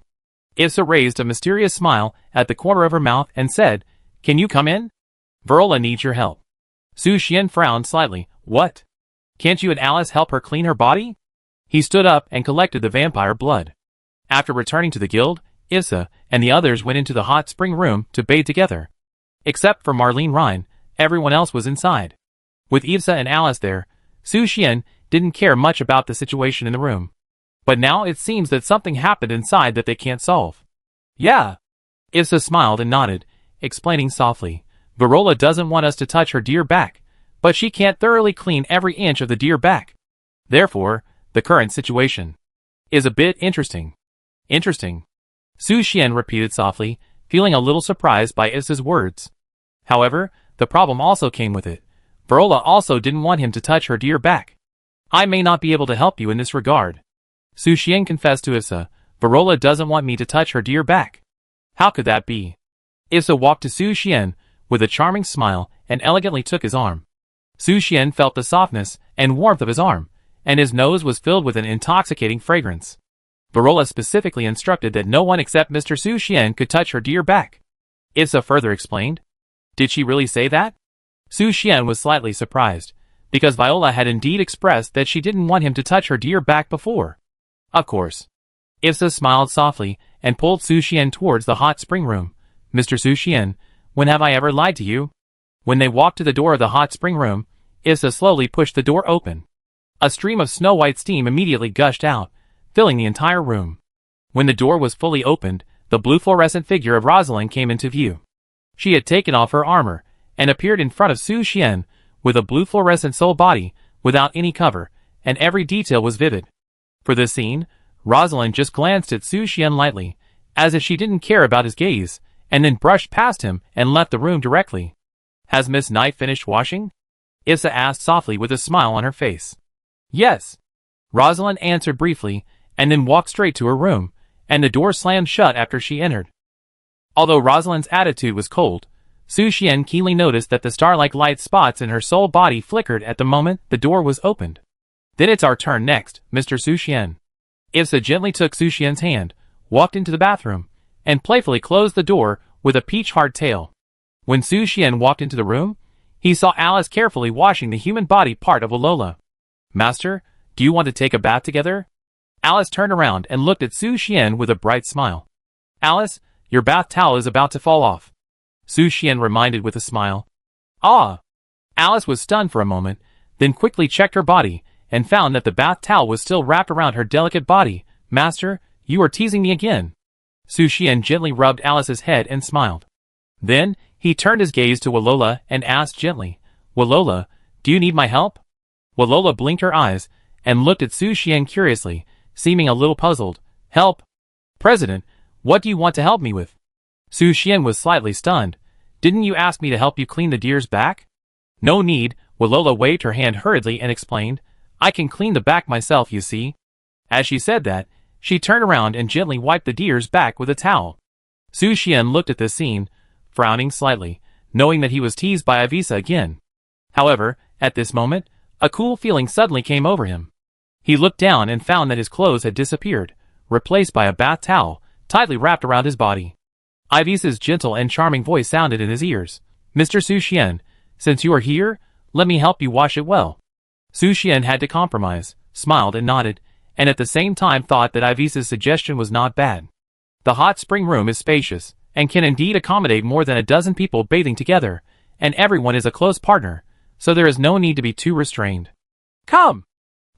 Ifsa raised a mysterious smile at the corner of her mouth and said, Can you come in? Verola needs your help. Su Xian frowned slightly. What? Can't you and Alice help her clean her body? He stood up and collected the vampire blood. After returning to the guild, Ifsa and the others went into the hot spring room to bathe together. Except for Marlene Rhine, everyone else was inside. With Ifsa and Alice there, Su Xian didn't care much about the situation in the room. But now it seems that something happened inside that they can't solve. Yeah. Ifsa smiled and nodded, explaining softly. Verola doesn't want us to touch her dear back, but she can't thoroughly clean every inch of the dear back. Therefore, the current situation is a bit interesting. Interesting. Su Xian repeated softly, feeling a little surprised by Ifsa's words. However, the problem also came with it. Verola also didn't want him to touch her dear back. I may not be able to help you in this regard. Su Xian confessed to Ifsa. Verola doesn't want me to touch her dear back. How could that be? Ifsa walked to Su Xian with a charming smile and elegantly took his arm. Su Xian felt the softness and warmth of his arm, and his nose was filled with an intoxicating fragrance. Verola specifically instructed that no one except Mr. Su Xian could touch her dear back. Ifsa further explained. Did she really say that? Su Xian was slightly surprised, because Viola had indeed expressed that she didn't want him to touch her dear back before. Of course. Ifsa smiled softly and pulled Su Xian towards the hot spring room. Mr. Su Xian, when have I ever lied to you? When they walked to the door of the hot spring room, Ifsa slowly pushed the door open. A stream of snow-white steam immediately gushed out, filling the entire room. When the door was fully opened, the blue fluorescent figure of Rosalind came into view. She had taken off her armor and appeared in front of Su Xian with a blue fluorescent soul body without any cover, and every detail was vivid. For this scene, Rosalind just glanced at Su Xian lightly, as if she didn't care about his gaze, and then brushed past him and left the room directly. Has Miss Knight finished washing? Ifsa asked softly with a smile on her face. Yes. Rosalind answered briefly, and then walked straight to her room, and the door slammed shut after she entered. Although Rosalind's attitude was cold, Su Xian keenly noticed that the star-like light spots in her soul body flickered at the moment the door was opened. Then it's our turn next, Mr. Su Xian. Ifsa gently took Su Xian's hand, walked into the bathroom, and playfully closed the door with a peach-hard tail. When Su Xian walked into the room, he saw Alice carefully washing the human body part of Alola. Master, do you want to take a bath together? Alice turned around and looked at Su Xian with a bright smile. Alice, your bath towel is about to fall off. Su Xian reminded with a smile. Ah! Alice was stunned for a moment, then quickly checked her body, and found that the bath towel was still wrapped around her delicate body. Master, you are teasing me again. Su Xian gently rubbed Alice's head and smiled. Then, he turned his gaze to Walola and asked gently, Walola, do you need my help? Walola blinked her eyes, and looked at Su Xian curiously, seeming a little puzzled. Help? President, what do you want to help me with? Su Xian was slightly stunned. Didn't you ask me to help you clean the deer's back? No need, Walola waved her hand hurriedly and explained, I can clean the back myself, you see. As she said that, she turned around and gently wiped the deer's back with a towel. Su Xian looked at this scene, frowning slightly, knowing that he was teased by Ivisa again. However, at this moment, a cool feeling suddenly came over him. He looked down and found that his clothes had disappeared, replaced by a bath towel, tightly wrapped around his body. Ivisa's gentle and charming voice sounded in his ears. Mr. Su Xian, since you are here, let me help you wash it well. Su Xian had to compromise, smiled and nodded, and at the same time thought that Ivisa's suggestion was not bad. The hot spring room is spacious, and can indeed accommodate more than a dozen people bathing together, and everyone is a close partner, so there is no need to be too restrained. Come!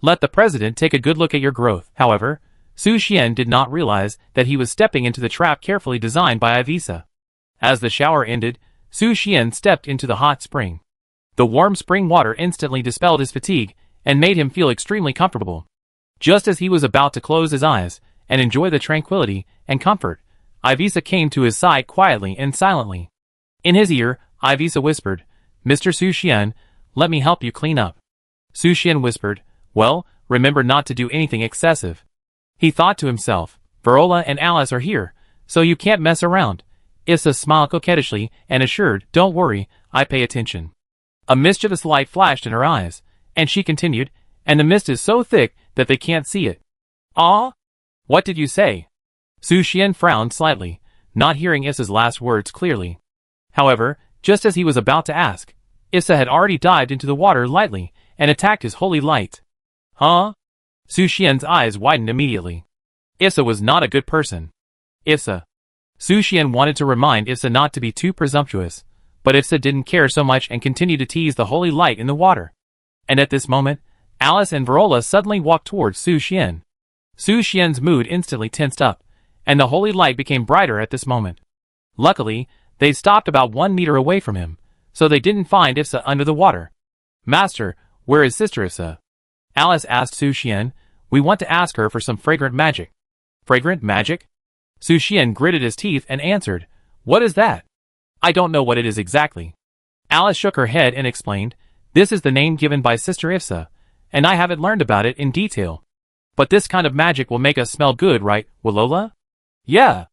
Let the president take a good look at your growth. However, Su Xian did not realize that he was stepping into the trap carefully designed by Ivisa. As the shower ended, Su Xian stepped into the hot spring. The warm spring water instantly dispelled his fatigue and made him feel extremely comfortable. Just as he was about to close his eyes and enjoy the tranquility and comfort, Ivisa came to his side quietly and silently. In his ear, Ivisa whispered, Mr. Su Xian, let me help you clean up. Su Xian whispered, well, remember not to do anything excessive. He thought to himself, Verola and Alice are here, so you can't mess around. Issa smiled coquettishly and assured, don't worry, I pay attention. A mischievous light flashed in her eyes, and she continued, and the mist is so thick that they can't see it. Ah? What did you say? Su Xian frowned slightly, not hearing Issa's last words clearly. However, just as he was about to ask, Issa had already dived into the water lightly and attacked his holy light. Huh? Su Xian's eyes widened immediately. Issa was not a good person. Issa. Su Xian wanted to remind Issa not to be too presumptuous, but Issa didn't care so much and continued to tease the holy light in the water. And at this moment, Alice and Verola suddenly walked towards Su Xian. Su Xian's mood instantly tensed up, and the holy light became brighter at this moment. Luckily, they stopped about 1 meter away from him, so they didn't find Issa under the water. Master, where is Sister Issa? Alice asked Su Xian, we want to ask her for some fragrant magic. Fragrant magic? Su Xian gritted his teeth and answered, what is that? I don't know what it is exactly. Alice shook her head and explained, this is the name given by Sister Issa, and I haven't learned about it in detail. But this kind of magic will make us smell good, right, Walola? Yeah.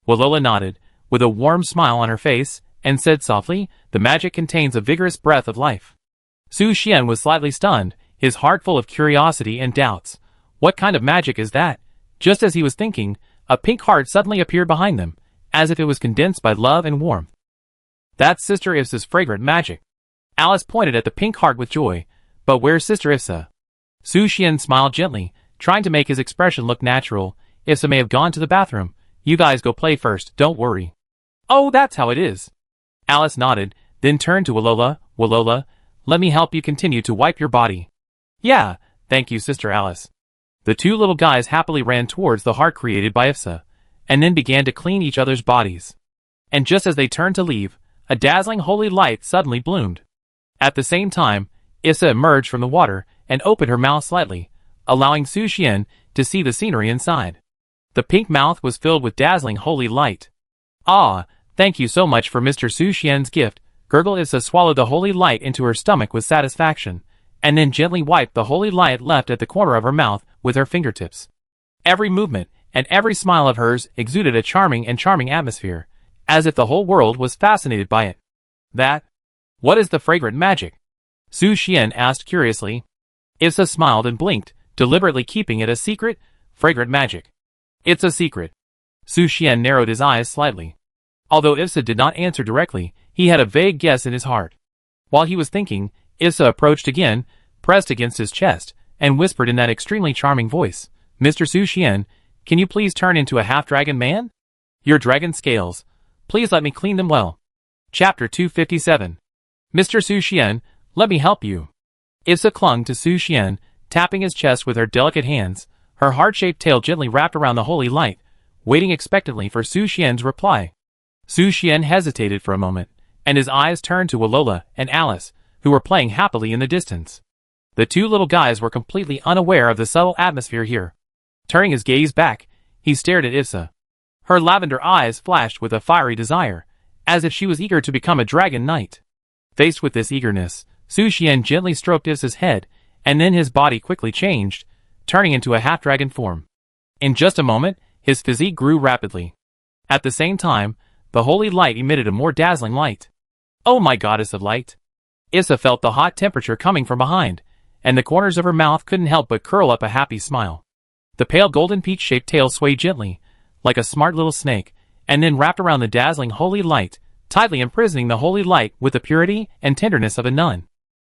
Walola nodded, with a warm smile on her face, and said softly, the magic contains a vigorous breath of life. Su Xian was slightly stunned, his heart full of curiosity and doubts. What kind of magic is that? Just as he was thinking, a pink heart suddenly appeared behind them, as if it was condensed by love and warmth. That's Sister Issa's fragrant magic. Alice pointed at the pink heart with joy. But where's Sister Issa? Su Xian smiled gently, trying to make his expression look natural. Issa may have gone to the bathroom. You guys go play first, don't worry. Oh, that's how it is. Alice nodded, then turned to Walola. Walola, let me help you continue to wipe your body. Yeah, thank you, Sister Alice. The two little guys happily ran towards the heart created by Issa, and then began to clean each other's bodies. And just as they turned to leave, a dazzling holy light suddenly bloomed. At the same time, Issa emerged from the water and opened her mouth slightly, allowing Su Xian to see the scenery inside. The pink mouth was filled with dazzling holy light. Ah, thank you so much for Mr. Su Xian's gift. Gurgle Issa swallowed the holy light into her stomach with satisfaction, and then gently wiped the holy light left at the corner of her mouth with her fingertips. Every movement and every smile of hers exuded a charming atmosphere, as if the whole world was fascinated by it. What is the fragrant magic? Su Xian asked curiously. Issa smiled and blinked, deliberately keeping it a secret. Fragrant magic. It's a secret. Su Xian narrowed his eyes slightly. Although Issa did not answer directly, he had a vague guess in his heart. While he was thinking, Issa approached again, pressed against his chest, and whispered in that extremely charming voice, Mr. Su Xian, can you please turn into a half-dragon man? Your dragon scales. Please let me clean them well. Chapter 257. Mr. Su Xian, let me help you. Issa clung to Su Xian, tapping his chest with her delicate hands, her heart-shaped tail gently wrapped around the holy light, waiting expectantly for Su Xian's reply. Su Xian hesitated for a moment, and his eyes turned to Walola and Alice, who were playing happily in the distance. The two little guys were completely unaware of the subtle atmosphere here. Turning his gaze back, he stared at Issa. Her lavender eyes flashed with a fiery desire, as if she was eager to become a dragon knight. Faced with this eagerness, Su Xian gently stroked Issa's head, and then his body quickly changed, turning into a half-dragon form. In just a moment, his physique grew rapidly. At the same time, the holy light emitted a more dazzling light. Oh my goddess of light! Issa felt the hot temperature coming from behind, and the corners of her mouth couldn't help but curl up a happy smile. The pale golden peach-shaped tail swayed gently, like a smart little snake, and then wrapped around the dazzling holy light, tightly imprisoning the holy light with the purity and tenderness of a nun.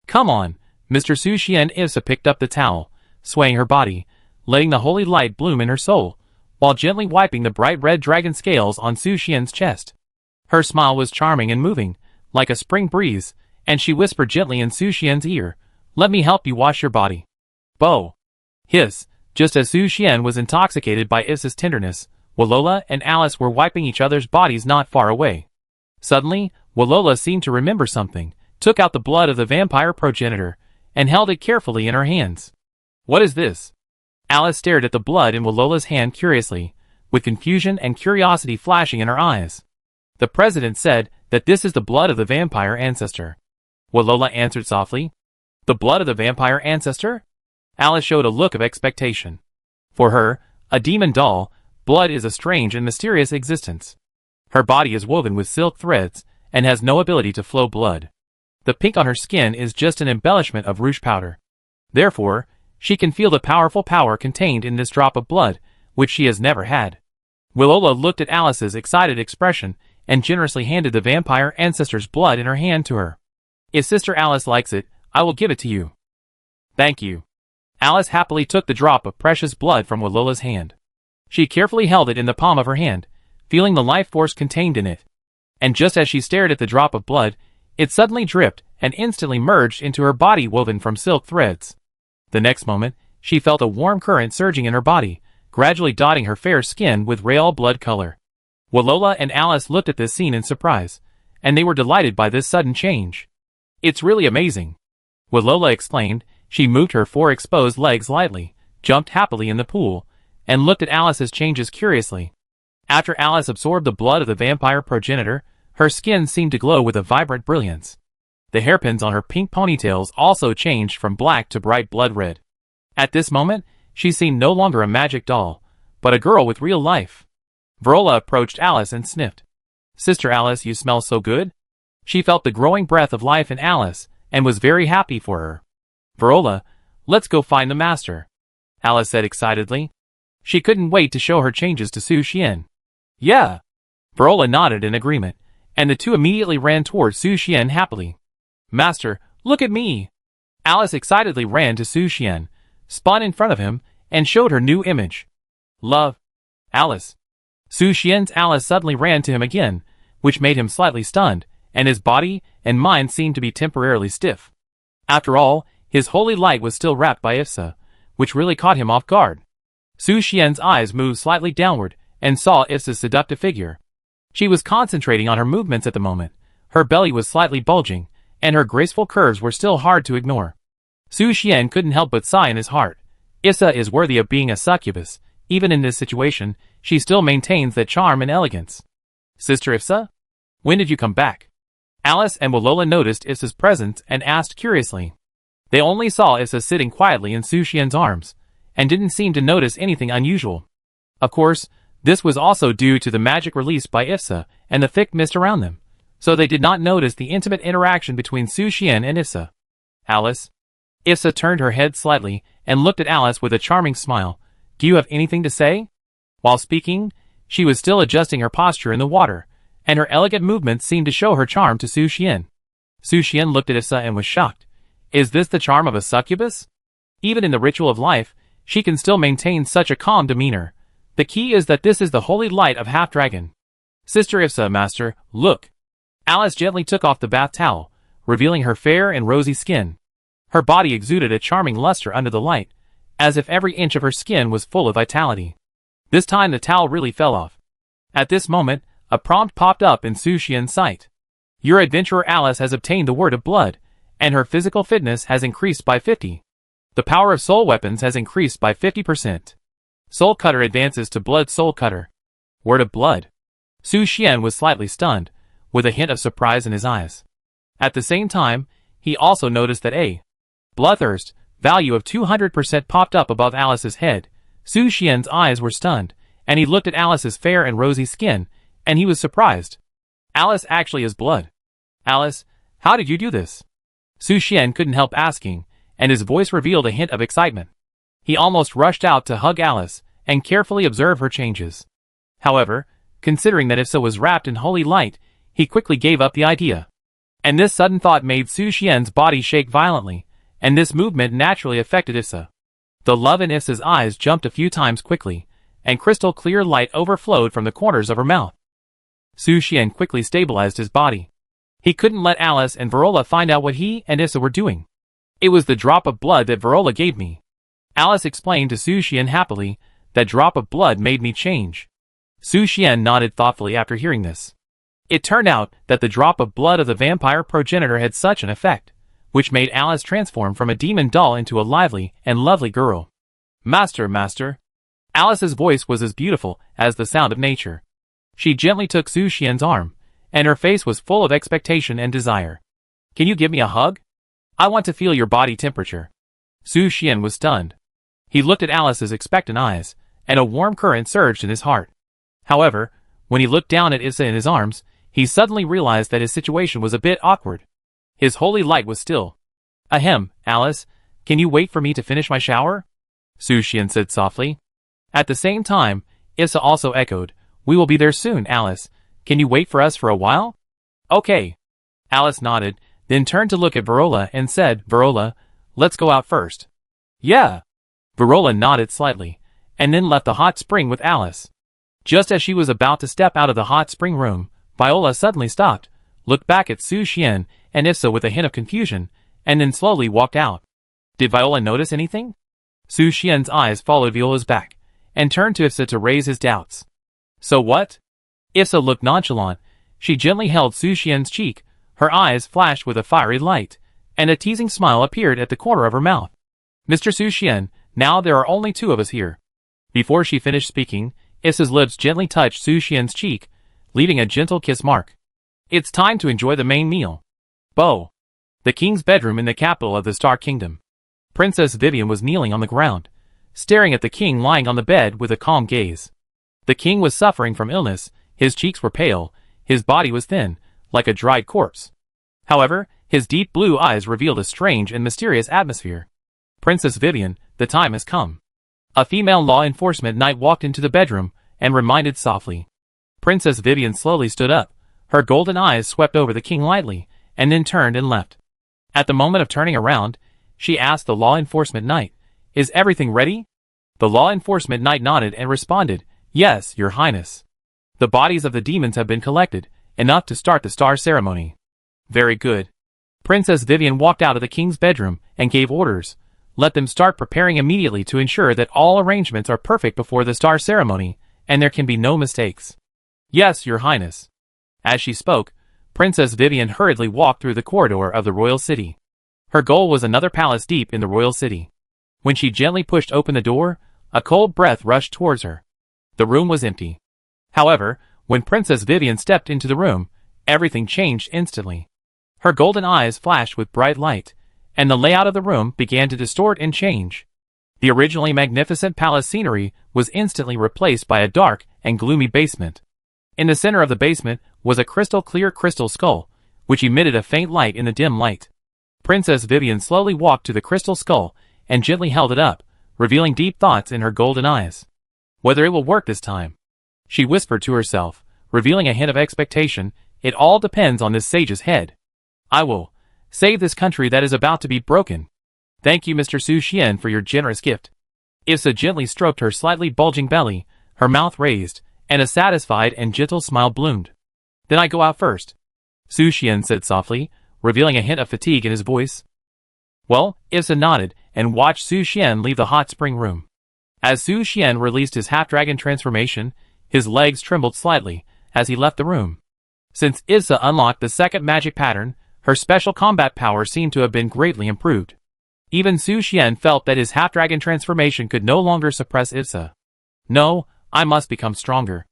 Come on, Mr. Su Xian. Issa picked up the towel, swaying her body, letting the holy light bloom in her soul, while gently wiping the bright red dragon scales on Su Xian's chest. Her smile was charming and moving, like a spring breeze, and she whispered gently in Su Xian's ear, "Let me help you wash your body." Bo! Hiss! Just as Su Xian was intoxicated by Issa's tenderness, Walola and Alice were wiping each other's bodies not far away. Suddenly, Walola seemed to remember something, took out the blood of the vampire progenitor, and held it carefully in her hands. What is this? Alice stared at the blood in Walola's hand curiously, with confusion and curiosity flashing in her eyes. The president said that this is the blood of the vampire ancestor. Walola answered softly. The blood of the vampire ancestor? Alice showed a look of expectation. For her, a demon doll, blood is a strange and mysterious existence. Her body is woven with silk threads, and has no ability to flow blood. The pink on her skin is just an embellishment of rouge powder. Therefore, she can feel the powerful power contained in this drop of blood, which she has never had. Walola looked at Alice's excited expression, and generously handed the vampire ancestor's blood in her hand to her. If Sister Alice likes it, I will give it to you. Thank you. Alice happily took the drop of precious blood from Walola's hand. She carefully held it in the palm of her hand, feeling the life force contained in it. And just as she stared at the drop of blood, it suddenly dripped and instantly merged into her body woven from silk threads. The next moment, she felt a warm current surging in her body, gradually dotting her fair skin with royal blood color. Walola and Alice looked at this scene in surprise, and they were delighted by this sudden change. It's really amazing. Walola explained. She moved her 4 exposed legs lightly, jumped happily in the pool, and looked at Alice's changes curiously. After Alice absorbed the blood of the vampire progenitor, her skin seemed to glow with a vibrant brilliance. The hairpins on her pink ponytails also changed from black to bright blood red. At this moment, she seemed no longer a magic doll, but a girl with real life. Verola approached Alice and sniffed. Sister Alice, you smell so good. She felt the growing breath of life in Alice, and was very happy for her. Verola, let's go find the master, Alice said excitedly. She couldn't wait to show her changes to Su Xian. Yeah. Verola nodded in agreement, and the two immediately ran toward Su Xian happily. Master, look at me! Alice excitedly ran to Su Xian, spun in front of him, and showed her new image. Love. Alice. Su Xian's Alice suddenly ran to him again, which made him slightly stunned, and his body and mind seemed to be temporarily stiff. After all, his holy light was still wrapped by Issa, which really caught him off guard. Su Xian's eyes moved slightly downward, and saw Issa's seductive figure. She was concentrating on her movements at the moment. Her belly was slightly bulging, and her graceful curves were still hard to ignore. Su Xian couldn't help but sigh in his heart. Issa is worthy of being a succubus. Even in this situation, she still maintains that charm and elegance. Sister Issa? When did you come back? Alice and Walola noticed Issa's presence and asked curiously. They only saw Issa sitting quietly in Su Xian's arms, and didn't seem to notice anything unusual. Of course, this was also due to the magic released by Issa and the thick mist around them, so they did not notice the intimate interaction between Su Xian and Issa. Alice? Issa turned her head slightly and looked at Alice with a charming smile. Do you have anything to say? While speaking, she was still adjusting her posture in the water, and her elegant movements seemed to show her charm to Su Xian. Su Xian looked at Issa and was shocked. Is this the charm of a succubus? Even in the ritual of life, she can still maintain such a calm demeanor. The key is that this is the holy light of half-dragon. Sister Issa, master, look. Alice gently took off the bath towel, revealing her fair and rosy skin. Her body exuded a charming luster under the light, as if every inch of her skin was full of vitality. This time the towel really fell off. At this moment, a prompt popped up in Su Xian's sight. Your adventurer Alice has obtained the word of blood, and her physical fitness has increased by 50. The power of soul weapons has increased by 50%. Soul Cutter advances to Blood Soul Cutter. Word of blood. Su Xian was slightly stunned, with a hint of surprise in his eyes. At the same time, He also noticed that a bloodthirst value of 200% popped up above Alice's head. Su Xian's eyes were stunned, and he looked at Alice's fair and rosy skin, and he was surprised. Alice actually is blood. Alice, how did you do this? Su Xian couldn't help asking, and his voice revealed a hint of excitement. He almost rushed out to hug Alice and carefully observe her changes. However, considering that Issa was wrapped in holy light, he quickly gave up the idea. And this sudden thought made Su Xian's body shake violently, and this movement naturally affected Issa. The love in Issa's eyes jumped a few times quickly, and crystal clear light overflowed from the corners of her mouth. Su Xian quickly stabilized his body. He couldn't let Alice and Verola find out what he and Issa were doing. It was the drop of blood that Verola gave me. Alice explained to Su Xian happily, that drop of blood made me change. Su Xian nodded thoughtfully after hearing this. It turned out that the drop of blood of the vampire progenitor had such an effect, which made Alice transform from a demon doll into a lively and lovely girl. Master. Alice's voice was as beautiful as the sound of nature. She gently took Su Xian's arm, and her face was full of expectation and desire. Can you give me a hug? I want to feel your body temperature. Su Xian was stunned. He looked at Alice's expectant eyes, and a warm current surged in his heart. However, when he looked down at Issa in his arms, he suddenly realized that his situation was a bit awkward. His holy light was still. Ahem, Alice, can you wait for me to finish my shower? Su Xian said softly. At the same time, Issa also echoed, we will be there soon, Alice. Can you wait for us for a while? Okay. Alice nodded, then turned to look at Verola and said, Verola, let's go out first. Yeah. Verola nodded slightly, and then left the hot spring with Alice. Just as she was about to step out of the hot spring room, Viola suddenly stopped, looked back at Su Xian and Issa with a hint of confusion, and then slowly walked out. Did Viola notice anything? Su Xian's eyes followed Viola's back, and turned to Issa to raise his doubts. So what? Issa looked nonchalant. She gently held Su Xian's cheek, her eyes flashed with a fiery light, and a teasing smile appeared at the corner of her mouth. Mr. Su Xian, now there are only two of us here. Before she finished speaking, Issa's lips gently touched Su Xian's cheek, leaving a gentle kiss mark. It's time to enjoy the main meal. Bo. The king's bedroom in the capital of the Star Kingdom. Princess Vivian was kneeling on the ground, staring at the king lying on the bed with a calm gaze. The king was suffering from illness, his cheeks were pale, his body was thin, like a dried corpse. However, his deep blue eyes revealed a strange and mysterious atmosphere. Princess Vivian, the time has come. A female law enforcement knight walked into the bedroom, and reminded softly. Princess Vivian slowly stood up, her golden eyes swept over the king lightly, and then turned and left. At the moment of turning around, she asked the law enforcement knight, Is everything ready? The law enforcement knight nodded and responded, Yes, your highness. The bodies of the demons have been collected, enough to start the star ceremony. Very good. Princess Vivian walked out of the king's bedroom and gave orders. Let them start preparing immediately to ensure that all arrangements are perfect before the star ceremony, and there can be no mistakes. Yes, your highness. As she spoke, Princess Vivian hurriedly walked through the corridor of the royal city. Her goal was another palace deep in the royal city. When she gently pushed open the door, a cold breath rushed towards her. The room was empty. However, when Princess Vivian stepped into the room, everything changed instantly. Her golden eyes flashed with bright light, and the layout of the room began to distort and change. The originally magnificent palace scenery was instantly replaced by a dark and gloomy basement. In the center of the basement was a crystal-clear crystal skull, which emitted a faint light in the dim light. Princess Vivian slowly walked to the crystal skull and gently held it up, revealing deep thoughts in her golden eyes. Whether it will work this time, she whispered to herself, revealing a hint of expectation. It all depends on this sage's head. I will save this country that is about to be broken. Thank you, Mr. Su Xian, for your generous gift. Issa gently stroked her slightly bulging belly, her mouth raised, and a satisfied and gentle smile bloomed. Then I go out first, Su Xian said softly, revealing a hint of fatigue in his voice. Well, Issa nodded and watched Su Xian leave the hot spring room. As Su Xian released his half-dragon transformation, his legs trembled slightly as he left the room. Since Issa unlocked the second magic pattern, her special combat power seemed to have been greatly improved. Even Su Xian felt that his half-dragon transformation could no longer suppress Issa. No, I must become stronger.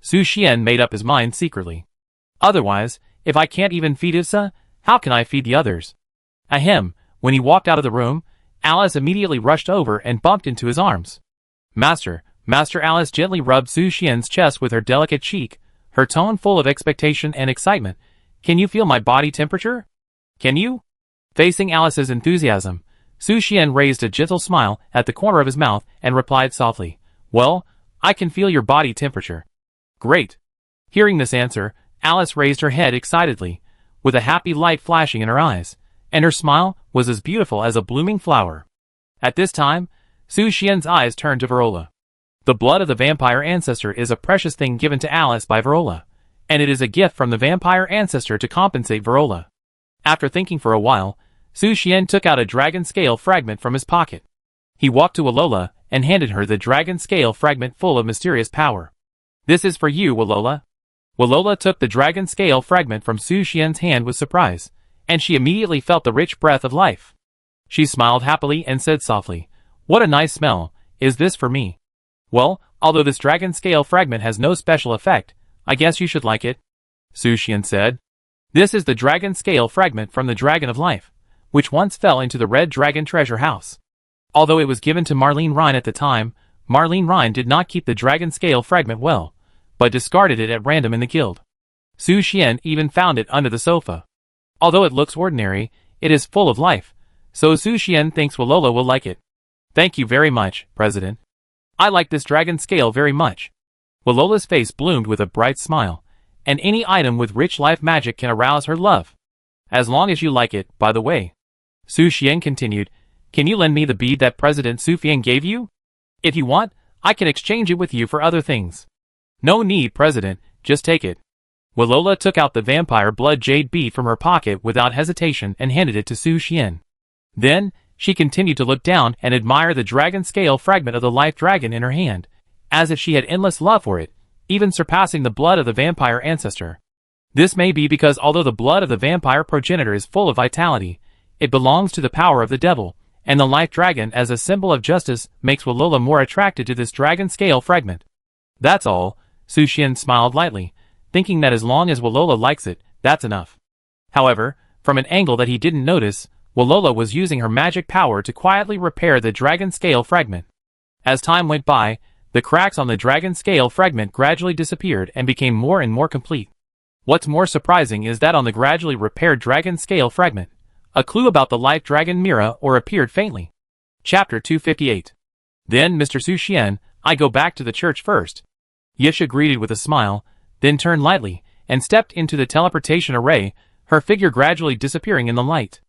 Su Xian made up his mind secretly. Otherwise, if I can't even feed Issa, how can I feed the others? Ahem, when he walked out of the room, Alice immediately rushed over and bumped into his arms. Master, Master. Alice gently rubbed Su Xian's chest with her delicate cheek, her tone full of expectation and excitement. Can you feel my body temperature? Can you? Facing Alice's enthusiasm, Su Xian raised a gentle smile at the corner of his mouth and replied softly, Well, I can feel your body temperature. Great. Hearing this answer, Alice raised her head excitedly, with a happy light flashing in her eyes, and her smile was as beautiful as a blooming flower. At this time, Su Xian's eyes turned to Verola. The blood of the vampire ancestor is a precious thing given to Alice by Verola, and it is a gift from the vampire ancestor to compensate Verola. After thinking for a while, Su Xian took out a dragon scale fragment from his pocket. He walked to Alola and handed her the dragon scale fragment full of mysterious power. This is for you, Alola. Alola took the dragon scale fragment from Su Xian's hand with surprise, and she immediately felt the rich breath of life. She smiled happily and said softly, What a nice smell, is this for me? Well, although this dragon scale fragment has no special effect, I guess you should like it, Su Xian said. This is the dragon scale fragment from the Dragon of Life, which once fell into the Red Dragon treasure house. Although it was given to Marlene Rhine at the time, Marlene Rhine did not keep the dragon scale fragment well, but discarded it at random in the guild. Su Xian even found it under the sofa. Although it looks ordinary, it is full of life, so Su Xian thinks Alola will like it. Thank you very much, President. I like this dragon scale very much. Alola's face bloomed with a bright smile, and any item with rich life magic can arouse her love. As long as you like it, by the way. Su Xian continued, Can you lend me the bead that President Su Fian gave you? If you want, I can exchange it with you for other things. No need, President, just take it. Alola took out the vampire blood jade bead from her pocket without hesitation and handed it to Su Xian. Then, she continued to look down and admire the dragon scale fragment of the life dragon in her hand, as if she had endless love for it, even surpassing the blood of the vampire ancestor. This may be because although the blood of the vampire progenitor is full of vitality, it belongs to the power of the devil, and the life dragon as a symbol of justice makes Alola more attracted to this dragon scale fragment. That's all, Su Xian smiled lightly, thinking that as long as Alola likes it, that's enough. However, from an angle that he didn't notice, Alola was using her magic power to quietly repair the dragon scale fragment. As time went by, the cracks on the dragon scale fragment gradually disappeared and became more and more complete. What's more surprising is that on the gradually repaired dragon scale fragment, a clue about the life dragon Mira or appeared faintly. Chapter 258. Then, Mr. Su Xian, I go back to the church first. Yisha greeted with a smile, then turned lightly, and stepped into the teleportation array, her figure gradually disappearing in the light.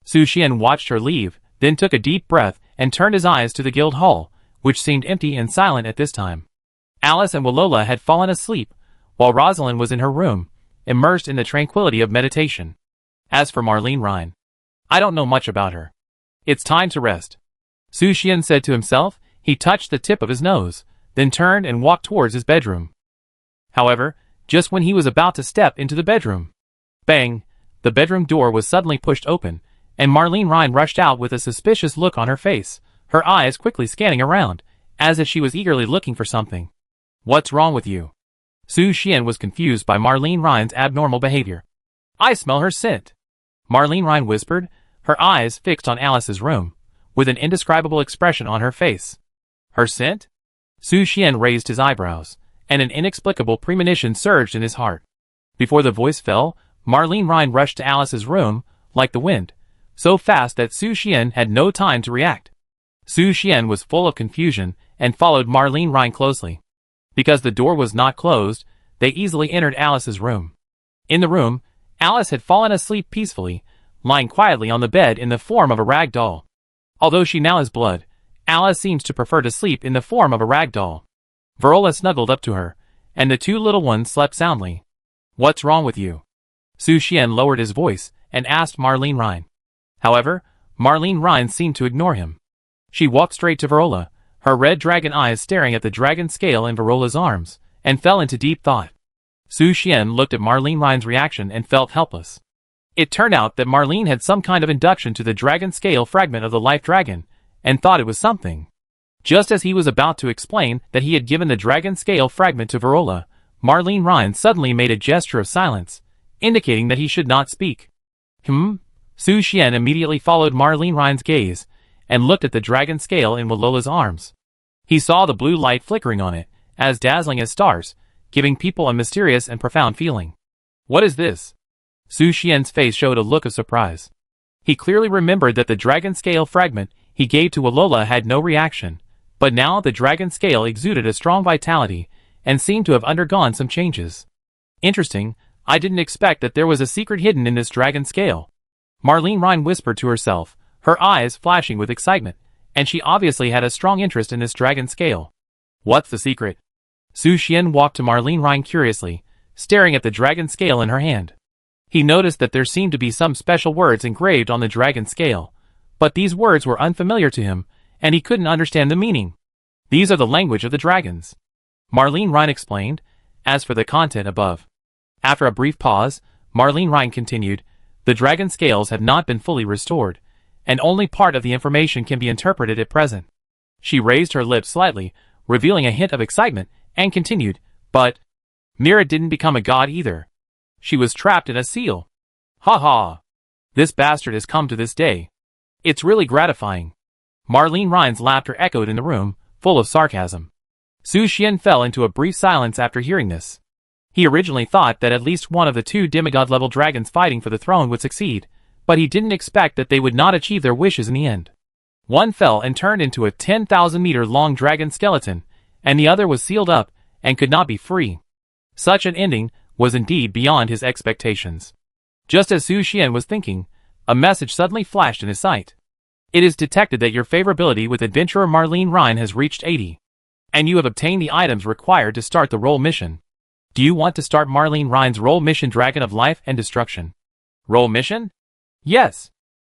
Su Xian watched her leave, then took a deep breath and turned his eyes to the guild hall, which seemed empty and silent at this time. Alice and Alola had fallen asleep, while Rosalind was in her room, immersed in the tranquility of meditation. As for Marlene Rhine, I don't know much about her. It's time to rest, Su Xian said to himself. He touched the tip of his nose, then turned and walked towards his bedroom. However, just when he was about to step into the bedroom, bang, the bedroom door was suddenly pushed open, and Marlene Rhine rushed out with a suspicious look on her face, her eyes quickly scanning around, as if she was eagerly looking for something. What's wrong with you? Su Xian was confused by Marlene Rhine's abnormal behavior. I smell her scent, Marlene Rhine whispered, her eyes fixed on Alice's room, with an indescribable expression on her face. Her scent? Su Xian raised his eyebrows, and an inexplicable premonition surged in his heart. Before the voice fell, Marlene Rhine rushed to Alice's room, like the wind, so fast that Su Xian had no time to react. Su Xian was full of confusion and followed Marlene Rhine closely. Because the door was not closed, they easily entered Alice's room. In the room, Alice had fallen asleep peacefully, lying quietly on the bed in the form of a rag doll. Although she now has blood, Alice seems to prefer to sleep in the form of a rag doll. Verola snuggled up to her, and the two little ones slept soundly. What's wrong with you? Su Xian lowered his voice and asked Marlene Rhine. However, Marlene Rhine seemed to ignore him. She walked straight to Verola, her red dragon eyes staring at the dragon scale in Verola's arms, and fell into deep thought. Su Xian looked at Marlene Rhine's reaction and felt helpless. It turned out that Marlene had some kind of induction to the dragon scale fragment of the life dragon, and thought it was something. Just as he was about to explain that he had given the dragon scale fragment to Verola, Marlene Rhine suddenly made a gesture of silence, indicating that he should not speak. Su Xian immediately followed Marlene Rhine's gaze, and looked at the dragon scale in Walola's arms. He saw the blue light flickering on it, as dazzling as stars, giving people a mysterious and profound feeling. What is this? Su Xian's face showed a look of surprise. He clearly remembered that the dragon scale fragment he gave to Walola had no reaction, but now the dragon scale exuded a strong vitality, and seemed to have undergone some changes. Interesting, I didn't expect that there was a secret hidden in this dragon scale. Marlene Rhine whispered to herself, her eyes flashing with excitement, and she obviously had a strong interest in this dragon scale. What's the secret? Su Xian walked to Marlene Rhine curiously, staring at the dragon scale in her hand. He noticed that there seemed to be some special words engraved on the dragon scale, but these words were unfamiliar to him, and he couldn't understand the meaning. These are the language of the dragons, Marlene Rhine explained. As for the content above. After a brief pause, Marlene Rhine continued, the dragon scales have not been fully restored, and only part of the information can be interpreted at present. She raised her lips slightly, revealing a hint of excitement, and continued, but Mira didn't become a god either. She was trapped in a seal. Ha ha! This bastard has come to this day. It's really gratifying. Marlene Rhine's laughter echoed in the room, full of sarcasm. Su Xian fell into a brief silence after hearing this. He originally thought that at least one of the two demigod-level dragons fighting for the throne would succeed, but he didn't expect that they would not achieve their wishes in the end. One fell and turned into a 10,000-meter-long dragon skeleton, and the other was sealed up and could not be free. Such an ending was indeed beyond his expectations. Just as Su Xian was thinking, a message suddenly flashed in his sight. It is detected that your favorability with adventurer Marlene Rhine has reached 80. And you have obtained the items required to start the role mission. Do you want to start Marlene Rhine's role mission Dragon of Life and Destruction? Role mission? Yes.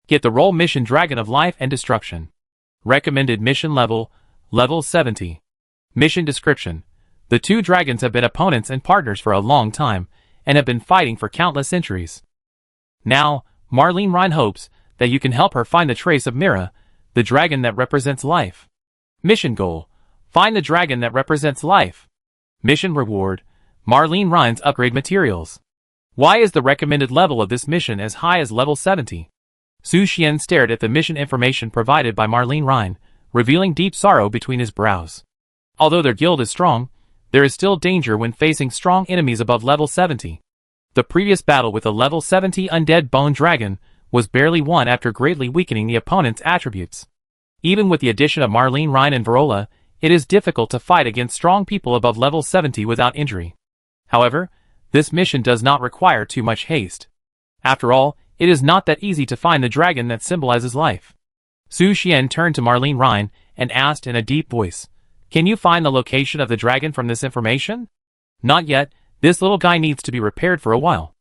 Get the role mission Dragon of Life and Destruction. Recommended mission level, level 70. Mission description. The two dragons have been opponents and partners for a long time, and have been fighting for countless centuries. Now, Marlene Rhine hopes that you can help her find the trace of Mira, the dragon that represents life. Mission goal. Find the dragon that represents life. Mission reward. Marlene Rhine's upgrade materials. Why is the recommended level of this mission as high as level 70? Su Xian stared at the mission information provided by Marlene Rhine, revealing deep sorrow between his brows. Although their guild is strong, there is still danger when facing strong enemies above level 70. The previous battle with a level 70 undead bone dragon was barely won after greatly weakening the opponent's attributes. Even with the addition of Marlene Rhine and Verola, it is difficult to fight against strong people above level 70 without injury. However, this mission does not require too much haste. After all, it is not that easy to find the dragon that symbolizes life. Su Xian turned to Marlene Rhine and asked in a deep voice, "Can you find the location of the dragon from this information?" "Not yet, this little guy needs to be repaired for a while."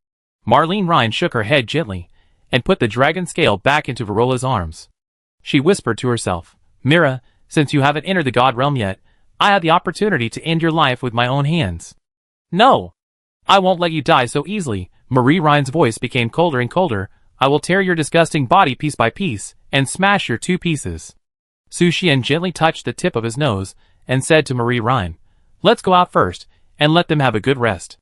Marlene Rhine shook her head gently, and put the dragon scale back into Verola's arms. She whispered to herself, "Mira, since you haven't entered the god realm yet, I had the opportunity to end your life with my own hands." "No! I won't let you die so easily." Marie Rhine's voice became colder and colder. "I will tear your disgusting body piece by piece, and smash your two pieces." Su Xian gently touched the tip of his nose, and said to Marie Rhine, "Let's go out first, and let them have a good rest."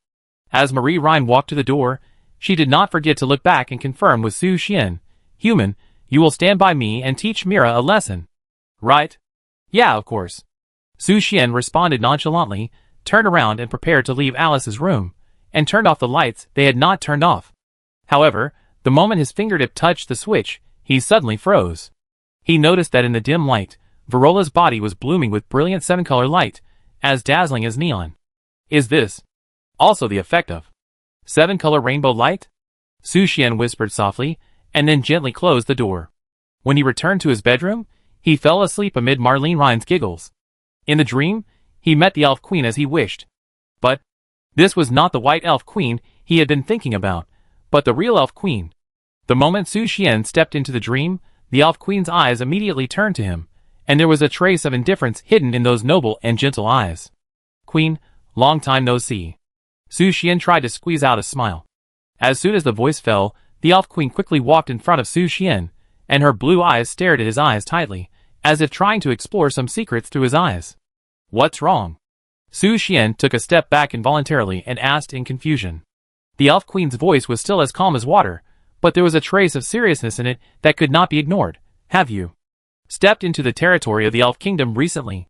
As Marie Rhine walked to the door, she did not forget to look back and confirm with Su Xian, "Human, you will stand by me and teach Mira a lesson. Right?" "Yeah, of course." Su Xian responded nonchalantly, turned around and prepared to leave Alice's room, and turned off the lights they had not turned off. However, the moment his fingertip touched the switch, he suddenly froze. He noticed that in the dim light, Verola's body was blooming with brilliant seven-color light, as dazzling as neon. Is this also the effect of seven-color rainbow light? Su Xian whispered softly, and then gently closed the door. When he returned to his bedroom, he fell asleep amid Marlene Rhine's giggles. In the dream, he met the Elf Queen as he wished. But this was not the White Elf Queen he had been thinking about, but the real Elf Queen. The moment Su Xian stepped into the dream, the Elf Queen's eyes immediately turned to him, and there was a trace of indifference hidden in those noble and gentle eyes. "Queen, long time no see." Su Xian tried to squeeze out a smile. As soon as the voice fell, the Elf Queen quickly walked in front of Su Xian, and her blue eyes stared at his eyes tightly, as if trying to explore some secrets through his eyes. "What's wrong?" Su Xian took a step back involuntarily and asked in confusion. The Elf Queen's voice was still as calm as water, but there was a trace of seriousness in it that could not be ignored. Have you stepped into the territory of the Elf Kingdom recently?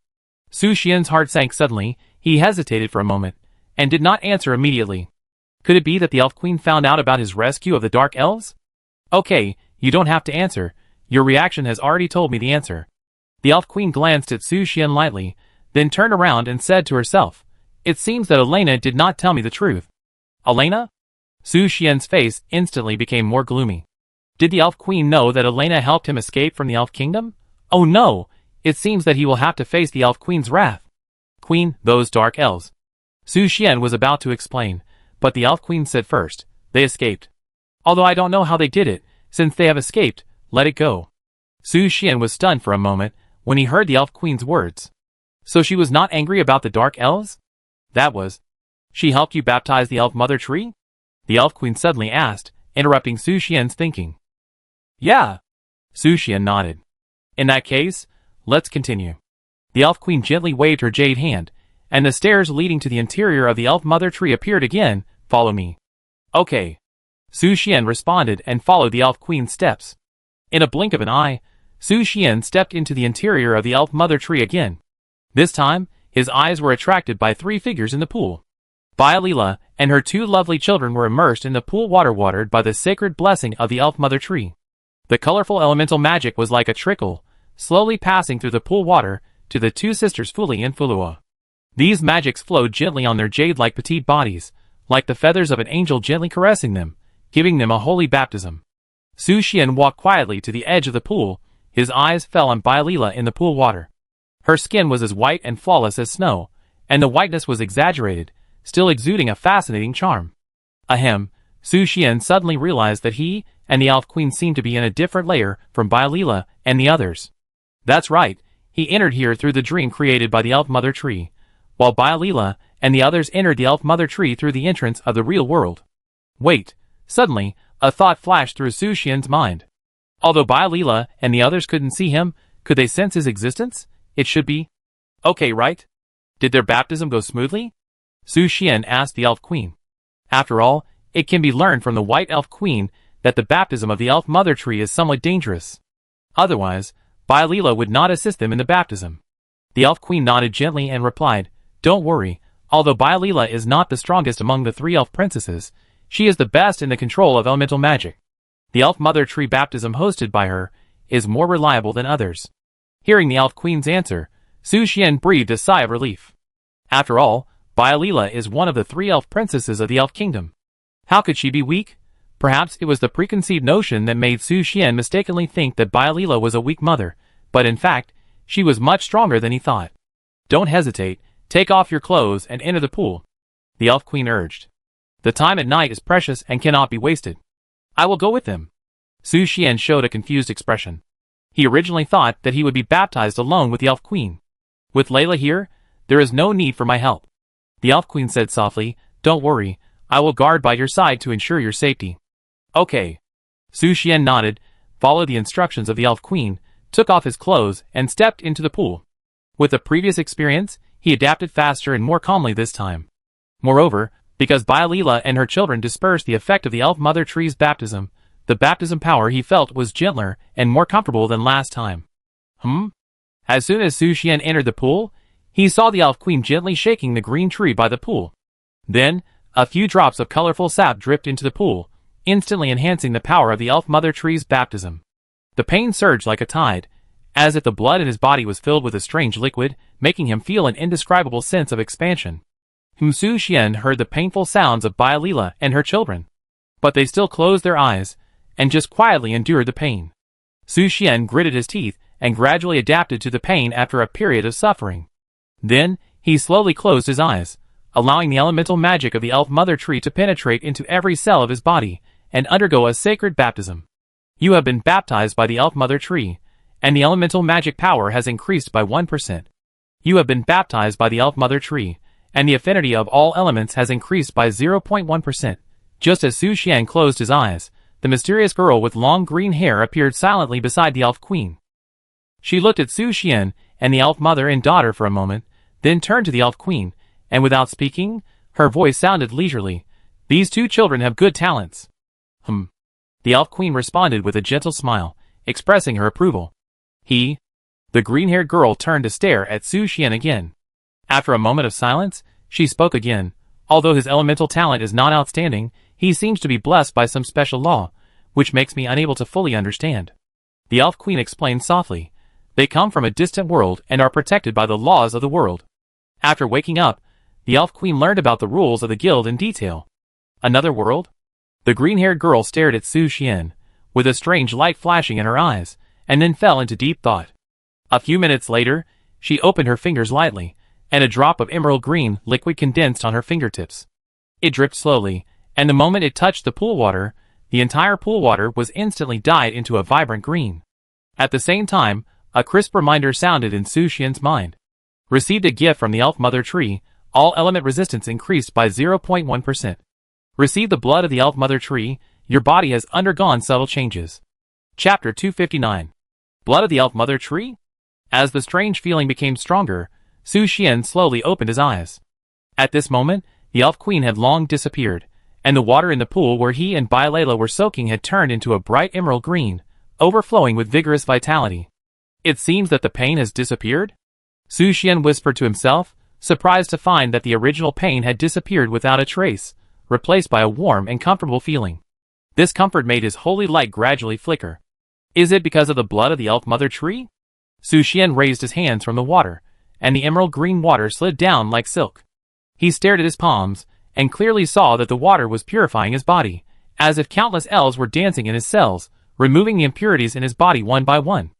Su Xian's heart sank suddenly. He hesitated for a moment, and did not answer immediately. Could it be that the Elf Queen found out about his rescue of the Dark Elves? Okay, you don't have to answer. Your reaction has already told me the answer. The Elf Queen glanced at Su Xian lightly, then turned around and said to herself, "It seems that Elena did not tell me the truth." Elena? Su Xian's face instantly became more gloomy. Did the Elf Queen know that Elena helped him escape from the Elf Kingdom? Oh no! It seems that he will have to face the Elf Queen's wrath. Queen, those Dark Elves. Su Xian was about to explain, but the Elf Queen said first, "They escaped. Although I don't know how they did it, since they have escaped, let it go." Su Xian was stunned for a moment when he heard the Elf Queen's words. So she was not angry about the Dark Elves? That was. She helped you baptize the Elf Mother Tree? The Elf Queen suddenly asked, interrupting Su Xian's thinking. Yeah. Su Xian nodded. In that case, let's continue. The Elf Queen gently waved her jade hand, and the stairs leading to the interior of the Elf Mother Tree appeared again. Follow me. Okay. Su Xian responded and followed the Elf Queen's steps. In a blink of an eye, Su Xian stepped into the interior of the Elf Mother Tree again. This time, his eyes were attracted by three figures in the pool. Bialila and her two lovely children were immersed in the pool watered by the sacred blessing of the Elf Mother Tree. The colorful elemental magic was like a trickle, slowly passing through the pool water to the two sisters Fuli and Fulua. These magics flowed gently on their jade-like petite bodies, like the feathers of an angel gently caressing them, giving them a holy baptism. Su Xian walked quietly to the edge of the pool. His eyes fell on Bialila in the pool water. Her skin was as white and flawless as snow, and the whiteness was exaggerated, still exuding a fascinating charm. Ahem, Su Xian suddenly realized that he and the Elf Queen seemed to be in a different layer from Bialila and the others. That's right, he entered here through the dream created by the Elf Mother Tree, while Bialila and the others entered the Elf Mother Tree through the entrance of the real world. Wait, suddenly, a thought flashed through Su Xian's mind. Although Bialila and the others couldn't see him, could they sense his existence? It should be okay, right? Did their baptism go smoothly? Su Xian asked the Elf Queen. After all, it can be learned from the White Elf Queen that the baptism of the Elf Mother Tree is somewhat dangerous. Otherwise, Bialila would not assist them in the baptism. The Elf Queen nodded gently and replied, "Don't worry, although Bialila is not the strongest among the three elf princesses, she is the best in the control of elemental magic. The Elf Mother Tree baptism hosted by her is more reliable than others." Hearing the Elf Queen's answer, Su Xian breathed a sigh of relief. After all, Bialila is one of the three elf princesses of the Elf Kingdom. How could she be weak? Perhaps it was the preconceived notion that made Su Xian mistakenly think that Bialila was a weak mother, but in fact, she was much stronger than he thought. Don't hesitate, take off your clothes and enter the pool, the Elf Queen urged. The time at night is precious and cannot be wasted. I will go with them. Su Xian showed a confused expression. He originally thought that he would be baptized alone with the Elf Queen. With Layla here, there is no need for my help. The Elf Queen said softly, "Don't worry, I will guard by your side to ensure your safety." Okay. Su Xian nodded, followed the instructions of the Elf Queen, took off his clothes, and stepped into the pool. With the previous experience, he adapted faster and more calmly this time. Moreover, because Bialila and her children dispersed the effect of the Elf Mother Tree's baptism, the baptism power he felt was gentler and more comfortable than last time. As soon as Su Xian entered the pool, he saw the Elf Queen gently shaking the green tree by the pool. Then, a few drops of colorful sap dripped into the pool, instantly enhancing the power of the Elf Mother Tree's baptism. The pain surged like a tide, as if the blood in his body was filled with a strange liquid, making him feel an indescribable sense of expansion. Su Xian heard the painful sounds of Bialila and her children, but they still closed their eyes and just quietly endured the pain. Su Xian gritted his teeth and gradually adapted to the pain after a period of suffering. Then, he slowly closed his eyes, allowing the elemental magic of the Elf Mother Tree to penetrate into every cell of his body and undergo a sacred baptism. You have been baptized by the Elf Mother Tree, and the elemental magic power has increased by 1%. You have been baptized by the Elf Mother Tree, and the affinity of all elements has increased by 0.1%. Just as Su Xian closed his eyes, the mysterious girl with long green hair appeared silently beside the Elf Queen. She looked at Su Xian and the Elf Mother and daughter for a moment, then turned to the Elf Queen, and without speaking, her voice sounded leisurely. These two children have good talents. The elf queen responded with a gentle smile, expressing her approval. The green-haired girl turned to stare at Su Xian again. After a moment of silence, she spoke again. Although his elemental talent is not outstanding, he seems to be blessed by some special law, which makes me unable to fully understand. The elf queen explained softly. They come from a distant world and are protected by the laws of the world. After waking up, the elf queen learned about the rules of the guild in detail. Another world? The green-haired girl stared at Su Xian, with a strange light flashing in her eyes, and then fell into deep thought. A few minutes later, she opened her fingers lightly, and a drop of emerald green liquid condensed on her fingertips. It dripped slowly, and the moment it touched the pool water, the entire pool water was instantly dyed into a vibrant green. At the same time, a crisp reminder sounded in Su Xian's mind. Received a gift from the Elf Mother Tree, all element resistance increased by 0.1%. Receive the blood of the Elf Mother Tree, your body has undergone subtle changes. Chapter 259. Blood of the Elf Mother Tree? As the strange feeling became stronger, Su Xian slowly opened his eyes. At this moment, the Elf Queen had long disappeared, and the water in the pool where he and Bailela were soaking had turned into a bright emerald green, overflowing with vigorous vitality. It seems that the pain has disappeared? Su Xian whispered to himself, surprised to find that the original pain had disappeared without a trace, replaced by a warm and comfortable feeling. This comfort made his holy light gradually flicker. Is it because of the blood of the Elf Mother Tree? Su Xian raised his hands from the water, and the emerald green water slid down like silk. He stared at his palms, and clearly saw that the water was purifying his body, as if countless elves were dancing in his cells, removing the impurities in his body one by one.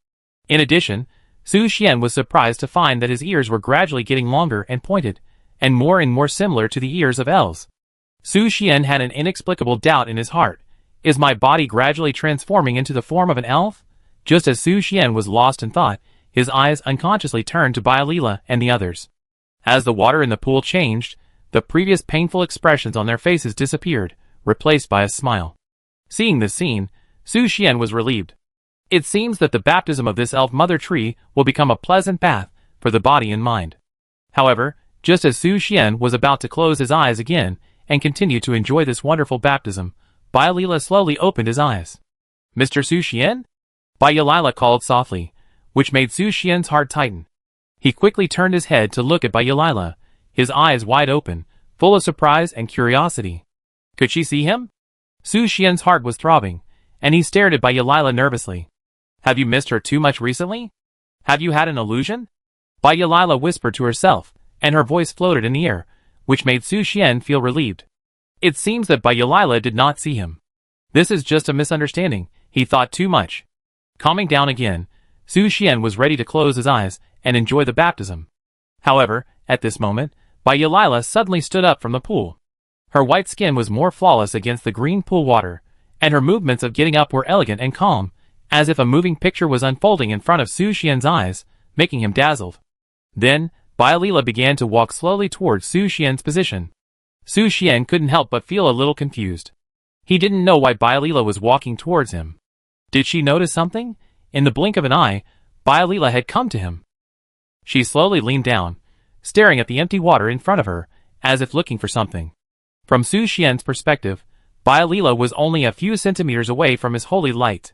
In addition, Su Xian was surprised to find that his ears were gradually getting longer and pointed, and more similar to the ears of elves. Su Xian had an inexplicable doubt in his heart. Is my body gradually transforming into the form of an elf? Just as Su Xian was lost in thought, his eyes unconsciously turned to Bailela and the others. As the water in the pool changed, the previous painful expressions on their faces disappeared, replaced by a smile. Seeing this scene, Su Xian was relieved. It seems that the baptism of this Elf Mother Tree will become a pleasant bath for the body and mind. However, just as Su Xian was about to close his eyes again and continue to enjoy this wonderful baptism, Bailela slowly opened his eyes. Mr. Su Xian? Bailela called softly, which made Su Xian's heart tighten. He quickly turned his head to look at Bailela, his eyes wide open, full of surprise and curiosity. Could she see him? Su Xian's heart was throbbing, and he stared at Bailela nervously. Have you missed her too much recently? Have you had an illusion? Bailela whispered to herself, and her voice floated in the air, which made Su Xian feel relieved. It seems that Bailela did not see him. This is just a misunderstanding, he thought too much. Calming down again, Su Xian was ready to close his eyes and enjoy the baptism. However, at this moment, Bailela suddenly stood up from the pool. Her white skin was more flawless against the green pool water, and her movements of getting up were elegant and calm, as if a moving picture was unfolding in front of Su Xian's eyes, making him dazzled. Then, Bailela began to walk slowly towards Su Xian's position. Su Xian couldn't help but feel a little confused. He didn't know why Bailela was walking towards him. Did she notice something? In the blink of an eye, Bailela had come to him. She slowly leaned down, staring at the empty water in front of her, as if looking for something. From Su Xian's perspective, Bailela was only a few centimeters away from his holy light.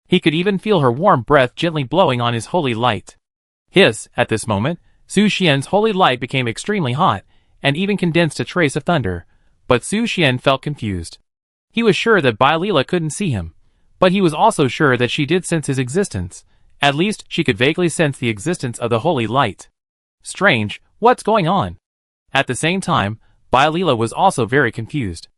He could even feel her warm breath gently blowing on his holy light. At this moment, Su Xian's holy light became extremely hot, and even condensed a trace of thunder, but Su Xian felt confused. He was sure that Bailela couldn't see him, but he was also sure that she did sense his existence. At least, she could vaguely sense the existence of the holy light. Strange, what's going on? At the same time, Bailela was also very confused.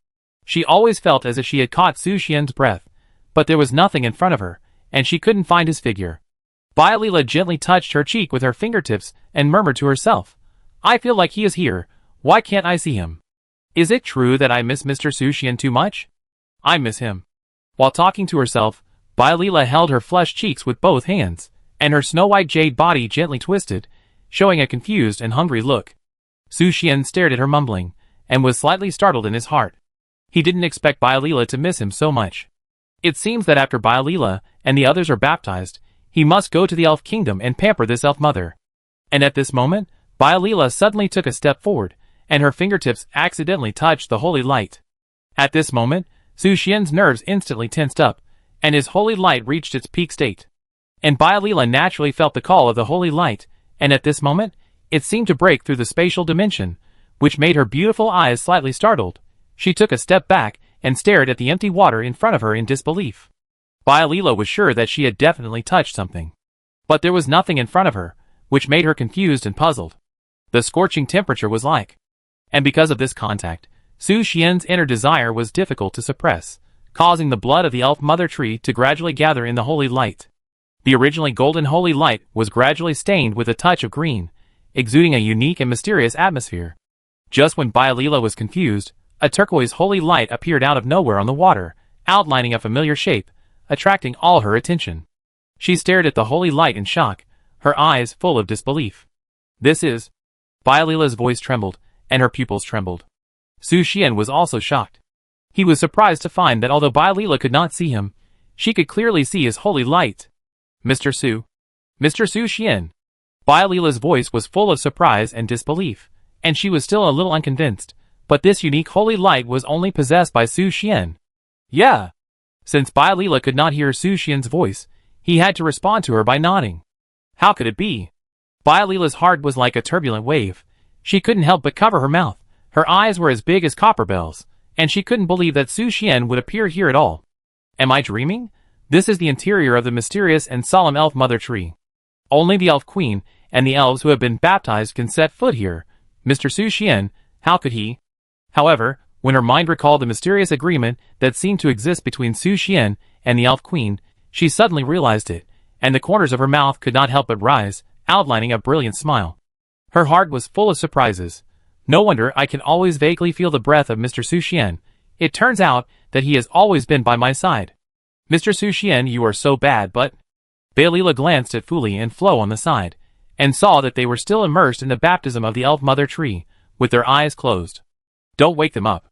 She always felt as if she had caught Su Xian's breath, but there was nothing in front of her, and she couldn't find his figure. Bailela gently touched her cheek with her fingertips and murmured to herself, I feel like he is here, why can't I see him? Is it true that I miss Mr. Su Xian too much? I miss him. While talking to herself, Bailela held her flushed cheeks with both hands, and her snow-white jade body gently twisted, showing a confused and hungry look. Su Xian stared at her mumbling, and was slightly startled in his heart. He didn't expect Bailela to miss him so much. It seems that after Bailela and the others are baptized, he must go to the elf kingdom and pamper this elf mother. And at this moment, Bailela suddenly took a step forward, and her fingertips accidentally touched the holy light. At this moment, Su Xian's nerves instantly tensed up, and his holy light reached its peak state. And Baialila naturally felt the call of the holy light, and at this moment, it seemed to break through the spatial dimension, which made her beautiful eyes slightly startled. She took a step back and stared at the empty water in front of her in disbelief. Baialila was sure that she had definitely touched something. But there was nothing in front of her, which made her confused and puzzled. The scorching temperature was like. And because of this contact, Su Xian's inner desire was difficult to suppress, causing the blood of the elf mother tree to gradually gather in the holy light. The originally golden holy light was gradually stained with a touch of green, exuding a unique and mysterious atmosphere. Just when Baialila was confused, a turquoise holy light appeared out of nowhere on the water, outlining a familiar shape, attracting all her attention. She stared at the holy light in shock, her eyes full of disbelief. This is... Baialila's voice trembled, and her pupils trembled. Su Xian was also shocked. He was surprised to find that although Baialila could not see him, she could clearly see his holy light. Mr. Su Xian. Baialila's voice was full of surprise and disbelief, and she was still a little unconvinced, but this unique holy light was only possessed by Su Xian. Yeah. Since Baialila could not hear Su Xian's voice, he had to respond to her by nodding. How could it be? Baialila's heart was like a turbulent wave. She couldn't help but cover her mouth. Her eyes were as big as copper bells, and she couldn't believe that Su Xian would appear here at all. Am I dreaming? This is the interior of the mysterious and solemn elf mother tree. Only the elf queen and the elves who have been baptized can set foot here. Mr. Su Xian, how could he? However, when her mind recalled the mysterious agreement that seemed to exist between Su Xian and the elf queen, she suddenly realized it, and the corners of her mouth could not help but rise, outlining a brilliant smile. Her heart was full of surprises. No wonder I can always vaguely feel the breath of Mr. Su Xian. It turns out that he has always been by my side. Mr. Su Xian, you are so bad, but... Baialila glanced at Fuli and Flo on the side, and saw that they were still immersed in the baptism of the elf mother tree, with their eyes closed. Don't wake them up.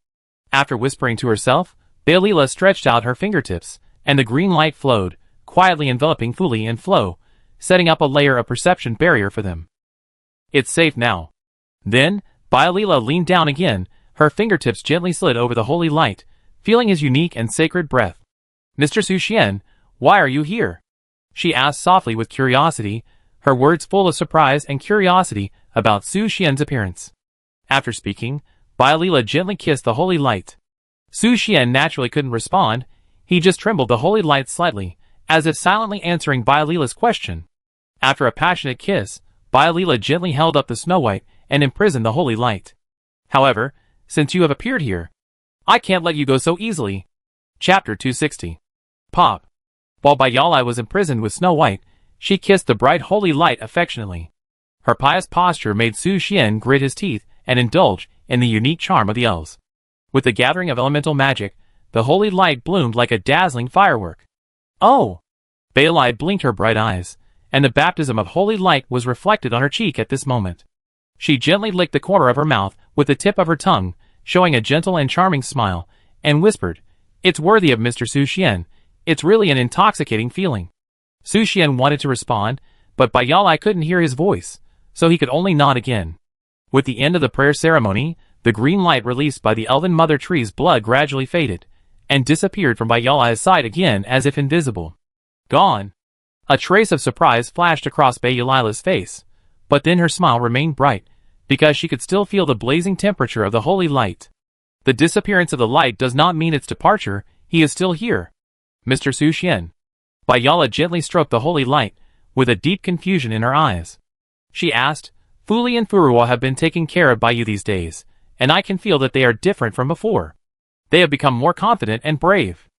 After whispering to herself, Baialila stretched out her fingertips, and the green light flowed, quietly enveloping Fuli and Flo, setting up a layer of perception barrier for them. It's safe now. Then, Baialila leaned down again, her fingertips gently slid over the holy light, feeling his unique and sacred breath. Mr. Su Xian, why are you here? She asked softly with curiosity, her words full of surprise and curiosity about Su Xian's appearance. After speaking, Baialila gently kissed the holy light. Su Xian naturally couldn't respond, he just trembled the holy light slightly, as if silently answering Baialila's question. After a passionate kiss, Baialila gently held up the Snow White and imprisoned the holy light. However, since you have appeared here, I can't let you go so easily. Chapter 260. Pop. While Baialila was imprisoned with Snow White, she kissed the bright holy light affectionately. Her pious posture made Su Xian grit his teeth and indulge in the unique charm of the elves. With the gathering of elemental magic, the holy light bloomed like a dazzling firework. Oh! Baialila blinked her bright eyes, and the baptism of holy light was reflected on her cheek at this moment. She gently licked the corner of her mouth with the tip of her tongue, showing a gentle and charming smile, and whispered, "It's worthy of Mr. Su Xian. It's really an intoxicating feeling." Su Xian wanted to respond, but Baialila couldn't hear his voice, so he could only nod again. With the end of the prayer ceremony, the green light released by the elven mother tree's blood gradually faded, and disappeared from Baialila's side again as if invisible. Gone. A trace of surprise flashed across Baialila's face, but then her smile remained bright, because she could still feel the blazing temperature of the holy light. The disappearance of the light does not mean its departure, he is still here. Mr. Su Xian. Baialila gently stroked the holy light, with a deep confusion in her eyes. She asked, Fuli and Furuwa have been taken care of by you these days, and I can feel that they are different from before. They have become more confident and brave.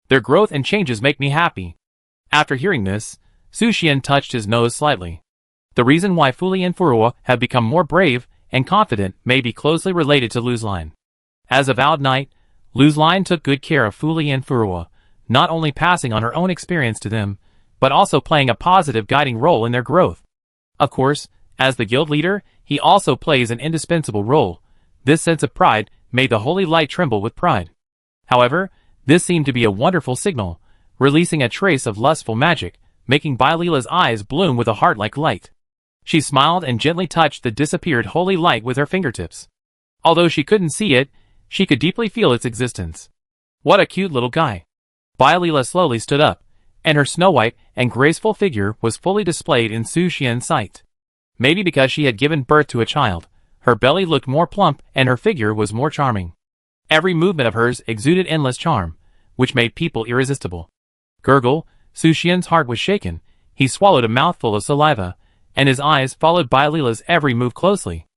Their growth and changes make me happy. After hearing this, Su Xian touched his nose slightly. The reason why Fuli and Furuwa have become more brave and confident may be closely related to Luzline. As a vowed knight, Luzline took good care of Fuli and Furuwa, not only passing on her own experience to them, but also playing a positive guiding role in their growth. Of course, as the guild leader, he also plays an indispensable role. This sense of pride made the holy light tremble with pride. However, this seemed to be a wonderful signal, releasing a trace of lustful magic, making Baialila's eyes bloom with a heart-like light. She smiled and gently touched the disappeared holy light with her fingertips. Although she couldn't see it, she could deeply feel its existence. What a cute little guy. Bylila slowly stood up, and her snow-white and graceful figure was fully displayed in Su Xian's sight. Maybe because she had given birth to a child, her belly looked more plump and her figure was more charming. Every movement of hers exuded endless charm, which made people irresistible. Gurgle, Su Xian's heart was shaken. He swallowed a mouthful of saliva, and his eyes followed Bylila's every move closely.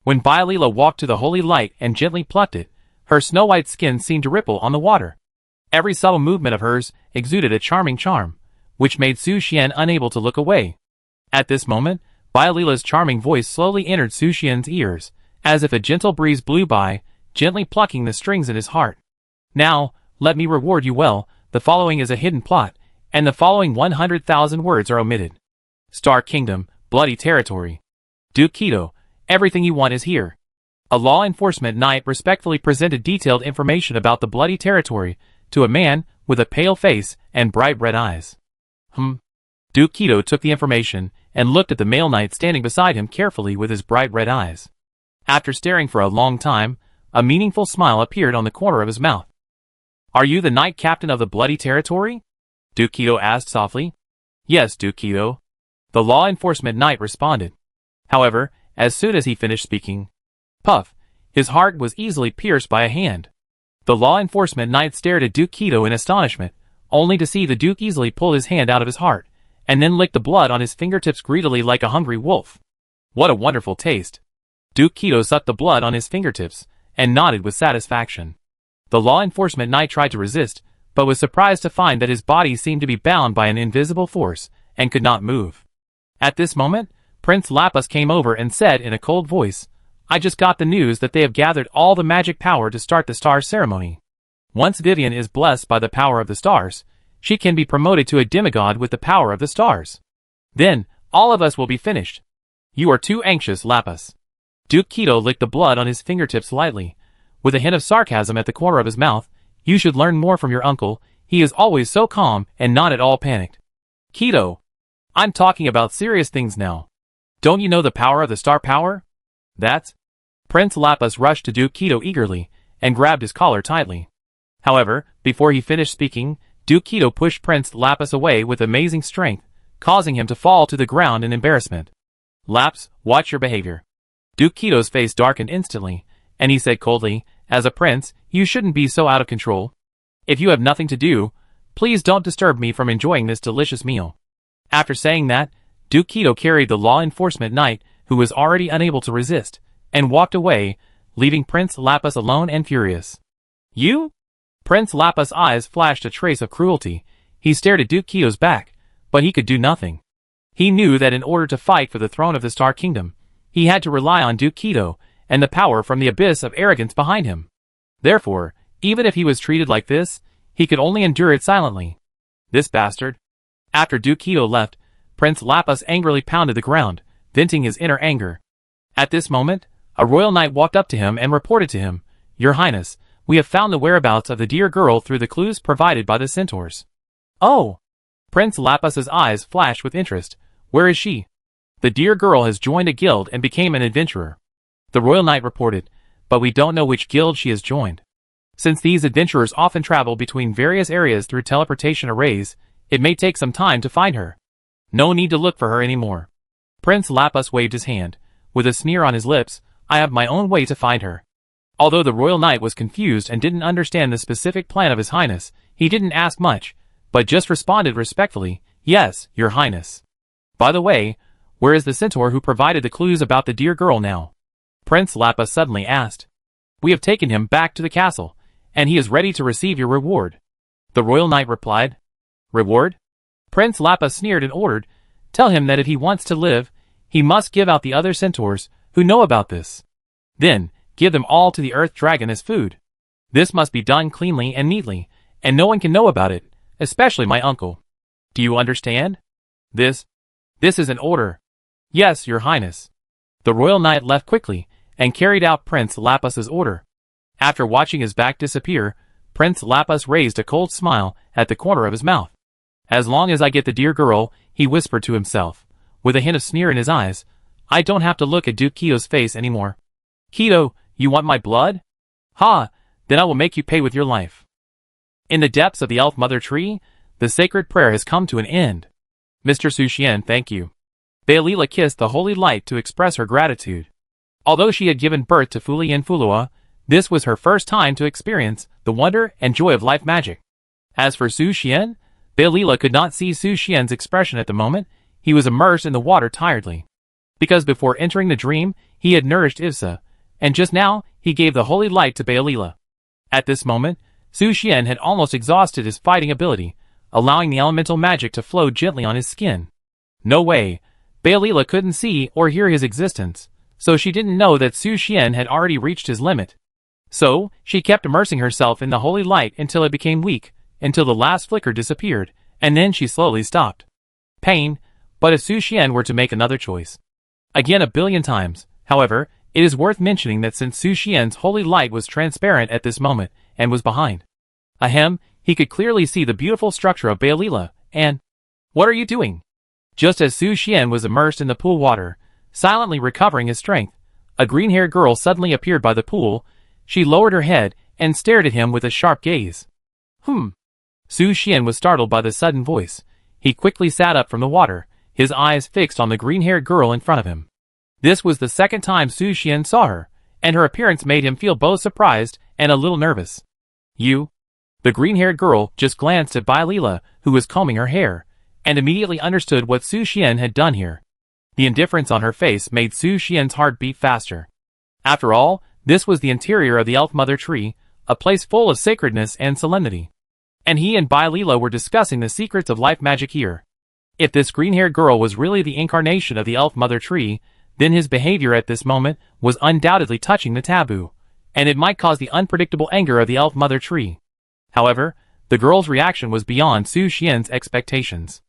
When Bylila walked to the holy light and gently plucked it, her snow-white skin seemed to ripple on the water. Every subtle movement of hers exuded a charming charm, which made Su Xian unable to look away. At this moment, Bylila's charming voice slowly entered Su Xian's ears, as if a gentle breeze blew by, gently plucking the strings in his heart. Now, let me reward you well. The following is a hidden plot, and the following 100,000 words are omitted. Star Kingdom, Bloody Territory. Duke Keto, everything you want is here. A law enforcement knight respectfully presented detailed information about the Bloody Territory to a man with a pale face and bright red eyes. Duke Keto took the information and looked at the male knight standing beside him carefully with his bright red eyes. After staring for a long time, a meaningful smile appeared on the corner of his mouth. Are you the knight captain of the Bloody Territory? Duke Keto asked softly. Yes, Duke Keto. The law enforcement knight responded. However, as soon as he finished speaking, puff, his heart was easily pierced by a hand. The law enforcement knight stared at Duke Keto in astonishment, only to see the Duke easily pull his hand out of his heart, and then lick the blood on his fingertips greedily like a hungry wolf. What a wonderful taste! Duke Keto sucked the blood on his fingertips, and nodded with satisfaction. The law enforcement knight tried to resist, but was surprised to find that his body seemed to be bound by an invisible force, and could not move. At this moment, Prince Lapis came over and said in a cold voice, I just got the news that they have gathered all the magic power to start the star ceremony. Once Vivian is blessed by the power of the stars, she can be promoted to a demigod with the power of the stars. Then, all of us will be finished. You are too anxious, Lapis. Duke Keto licked the blood on his fingertips lightly, with a hint of sarcasm at the corner of his mouth. You should learn more from your uncle, he is always so calm and not at all panicked. Keto, I'm talking about serious things now. Don't you know the power of the star power? That's... Prince Lapis rushed to Duke Keto eagerly, and grabbed his collar tightly. However, before he finished speaking, Duke Keto pushed Prince Lapis away with amazing strength, causing him to fall to the ground in embarrassment. Laps, watch your behavior. Duke Keto's face darkened instantly, and he said coldly, as a prince, you shouldn't be so out of control. If you have nothing to do, please don't disturb me from enjoying this delicious meal. After saying that, Duke Keto carried the law enforcement knight, who was already unable to resist, and walked away, leaving Prince Lapis alone and furious. You? Prince Lapis' eyes flashed a trace of cruelty. He stared at Duke Keto's back, but he could do nothing. He knew that in order to fight for the throne of the Star Kingdom, he had to rely on Duke Keto and the power from the abyss of arrogance behind him. Therefore, even if he was treated like this, he could only endure it silently. This bastard. After Duke Keto left, Prince Lapis angrily pounded the ground, venting his inner anger. At this moment, a royal knight walked up to him and reported to him, Your Highness, we have found the whereabouts of the dear girl through the clues provided by the centaurs. Oh! Prince Lapis's eyes flashed with interest. Where is she? The dear girl has joined a guild and became an adventurer. The royal knight reported, but we don't know which guild she has joined. Since these adventurers often travel between various areas through teleportation arrays, it may take some time to find her. No need to look for her anymore. Prince Lapis waved his hand. With a sneer on his lips, I have my own way to find her. Although the royal knight was confused and didn't understand the specific plan of his highness, he didn't ask much, but just responded respectfully, Yes, your highness. By the way, where is the centaur who provided the clues about the dear girl now? Prince Lapis suddenly asked. We have taken him back to the castle, and he is ready to receive your reward. The royal knight replied. Reward? Prince Lapis sneered and ordered, Tell him that if he wants to live, he must give out the other centaurs who know about this. Then, give them all to the earth dragon as food. This must be done cleanly and neatly, and no one can know about it, especially my uncle. Do you understand? This is an order. Yes, your highness. The royal knight left quickly, and carried out Prince Lapis's order. After watching his back disappear, Prince Lapis raised a cold smile at the corner of his mouth. As long as I get the dear girl, he whispered to himself, with a hint of sneer in his eyes, I don't have to look at Duke Keto's face anymore. Keto, you want my blood? Ha! Then I will make you pay with your life. In the depths of the Elf Mother Tree, the sacred prayer has come to an end. Mr. Su Xian, thank you. Bealila kissed the holy light to express her gratitude. Although she had given birth to Fuli and Fulua, this was her first time to experience the wonder and joy of life magic. As for Su Xian, Bealila could not see Su Xian's expression at the moment. He was immersed in the water tiredly. Because before entering the dream, he had nourished Ivsa, and just now, he gave the holy light to Bealila. At this moment, Su Xian had almost exhausted his fighting ability, allowing the elemental magic to flow gently on his skin. No way, Bealila couldn't see or hear his existence, so she didn't know that Su Xian had already reached his limit. So, she kept immersing herself in the holy light until it became weak, until the last flicker disappeared, and then she slowly stopped. Pain, but if Su Xian were to make another choice. Again a billion times, however, it is worth mentioning that since Su Xian's holy light was transparent at this moment, and was behind Ahem, he could clearly see the beautiful structure of Bealila, and... What are you doing? Just as Su Xian was immersed in the pool water, silently recovering his strength, a green-haired girl suddenly appeared by the pool. She lowered her head, and stared at him with a sharp gaze. Su Xian was startled by the sudden voice. He quickly sat up from the water, his eyes fixed on the green-haired girl in front of him. This was the second time Su Xian saw her, and her appearance made him feel both surprised and a little nervous. You? The green-haired girl just glanced at Bealila, who was combing her hair, and immediately understood what Su Xian had done here. The indifference on her face made Su Xian's heart beat faster. After all, this was the interior of the Elf Mother Tree, a place full of sacredness and solemnity. And he and Bealila were discussing the secrets of life magic here. If this green-haired girl was really the incarnation of the Elf Mother Tree, then his behavior at this moment was undoubtedly touching the taboo, and it might cause the unpredictable anger of the Elf Mother Tree. However, the girl's reaction was beyond Su Xian's expectations.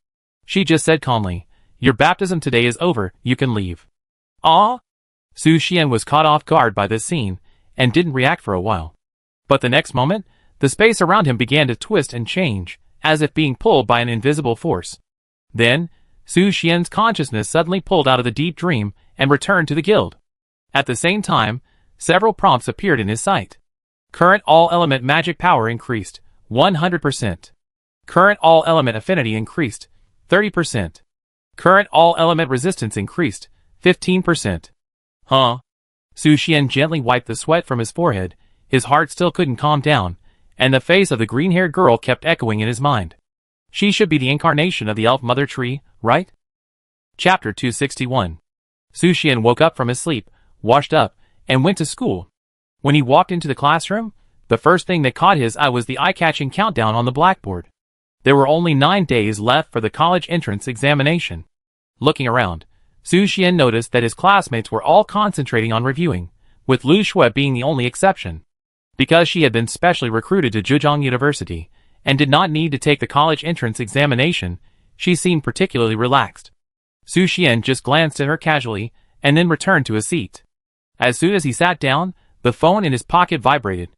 She just said calmly, "Your baptism today is over, you can leave." Ah! Su Xian was caught off guard by this scene, and didn't react for a while. But the next moment, the space around him began to twist and change, as if being pulled by an invisible force. Then, Su Xian's consciousness suddenly pulled out of the deep dream, and returned to the guild. At the same time, several prompts appeared in his sight. Current all-element magic power increased, 100%. Current all-element affinity increased, 30%. Current all-element resistance increased, 15%. Huh? Su Xian gently wiped the sweat from his forehead. His heart still couldn't calm down, and the face of the green-haired girl kept echoing in his mind. She should be the incarnation of the Elf Mother Tree, right? Chapter 261. Su Xian woke up from his sleep, washed up, and went to school. When he walked into the classroom, the first thing that caught his eye was the eye-catching countdown on the blackboard. There were only 9 days left for the college entrance examination. Looking around, Su Xian noticed that his classmates were all concentrating on reviewing, with Lu Shui being the only exception. Because she had been specially recruited to Zhejiang University, and did not need to take the college entrance examination, she seemed particularly relaxed. Su Xian just glanced at her casually, and then returned to his seat. As soon as he sat down, the phone in his pocket vibrated.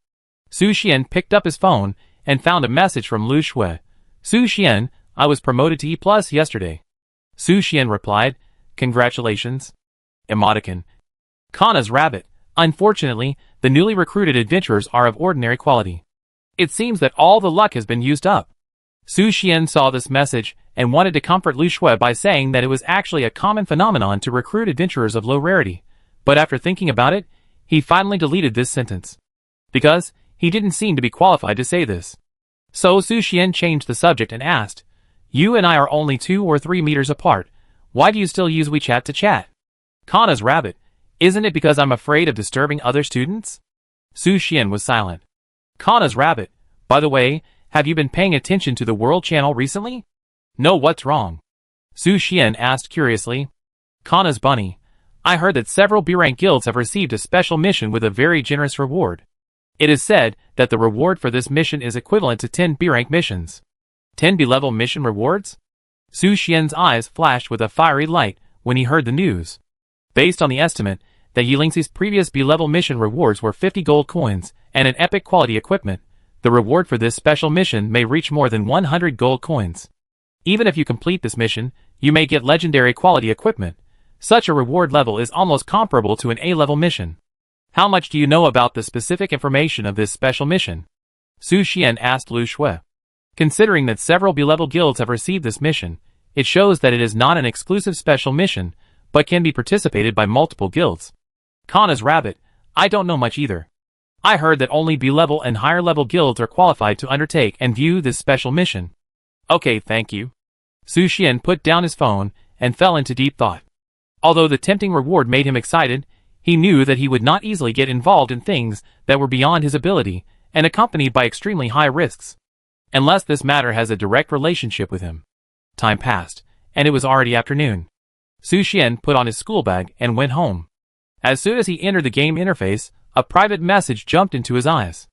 Su Xian picked up his phone, and found a message from Lu Shui. "Su Xian, I was promoted to E+ yesterday." Su Xian replied, "Congratulations." Emoticon. Kana's rabbit. Unfortunately, the newly recruited adventurers are of ordinary quality. It seems that all the luck has been used up. Su Xian saw this message, and wanted to comfort Lu Shui by saying that it was actually a common phenomenon to recruit adventurers of low rarity, but after thinking about it, he finally deleted this sentence. Because, he didn't seem to be qualified to say this. So Su Xian changed the subject and asked, "You and I are only 2 or 3 meters apart. Why do you still use WeChat to chat?" Kana's rabbit. "Isn't it because I'm afraid of disturbing other students?" Su Xian was silent. Kana's rabbit. "By the way, have you been paying attention to the World Channel recently?" "No, what's wrong?" Su Xian asked curiously. Kana's bunny. "I heard that several B-rank guilds have received a special mission with a very generous reward. It is said that the reward for this mission is equivalent to 10 B-rank missions." 10 B-level mission rewards? Su Xian's eyes flashed with a fiery light when he heard the news. Based on the estimate that Yilingxi's previous B-level mission rewards were 50 gold coins and an epic quality equipment, the reward for this special mission may reach more than 100 gold coins. Even if you complete this mission, you may get legendary quality equipment. Such a reward level is almost comparable to an A-level mission. How much do you know about the specific information of this special mission? Su Xian asked Lu Shui. Considering that several B-level guilds have received this mission, it shows that it is not an exclusive special mission, but can be participated by multiple guilds. Kana's rabbit, I don't know much either. I heard that only B-level and higher level guilds are qualified to undertake and view this special mission. Okay, thank you. Su Xian put down his phone and fell into deep thought. Although the tempting reward made him excited, he knew that he would not easily get involved in things that were beyond his ability and accompanied by extremely high risks. Unless this matter has a direct relationship with him. Time passed, and it was already afternoon. Su Xian put on his school bag and went home. As soon as he entered the game interface, a private message jumped into his eyes.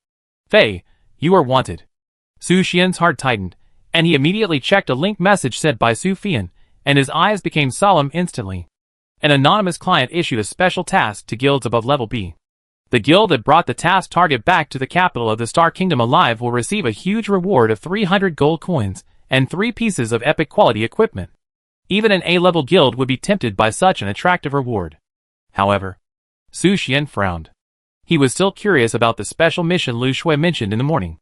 Fei, you are wanted. Su Xian's heart tightened, and he immediately checked a link message sent by Su Fian, and his eyes became solemn instantly. An anonymous client issued a special task to guilds above level B. The guild that brought the task target back to the capital of the Star Kingdom alive will receive a huge reward of 300 gold coins and 3 pieces of epic quality equipment. Even an A-level guild would be tempted by such an attractive reward. However, Su Xian frowned. He was still curious about the special mission Lu Shui mentioned in the morning.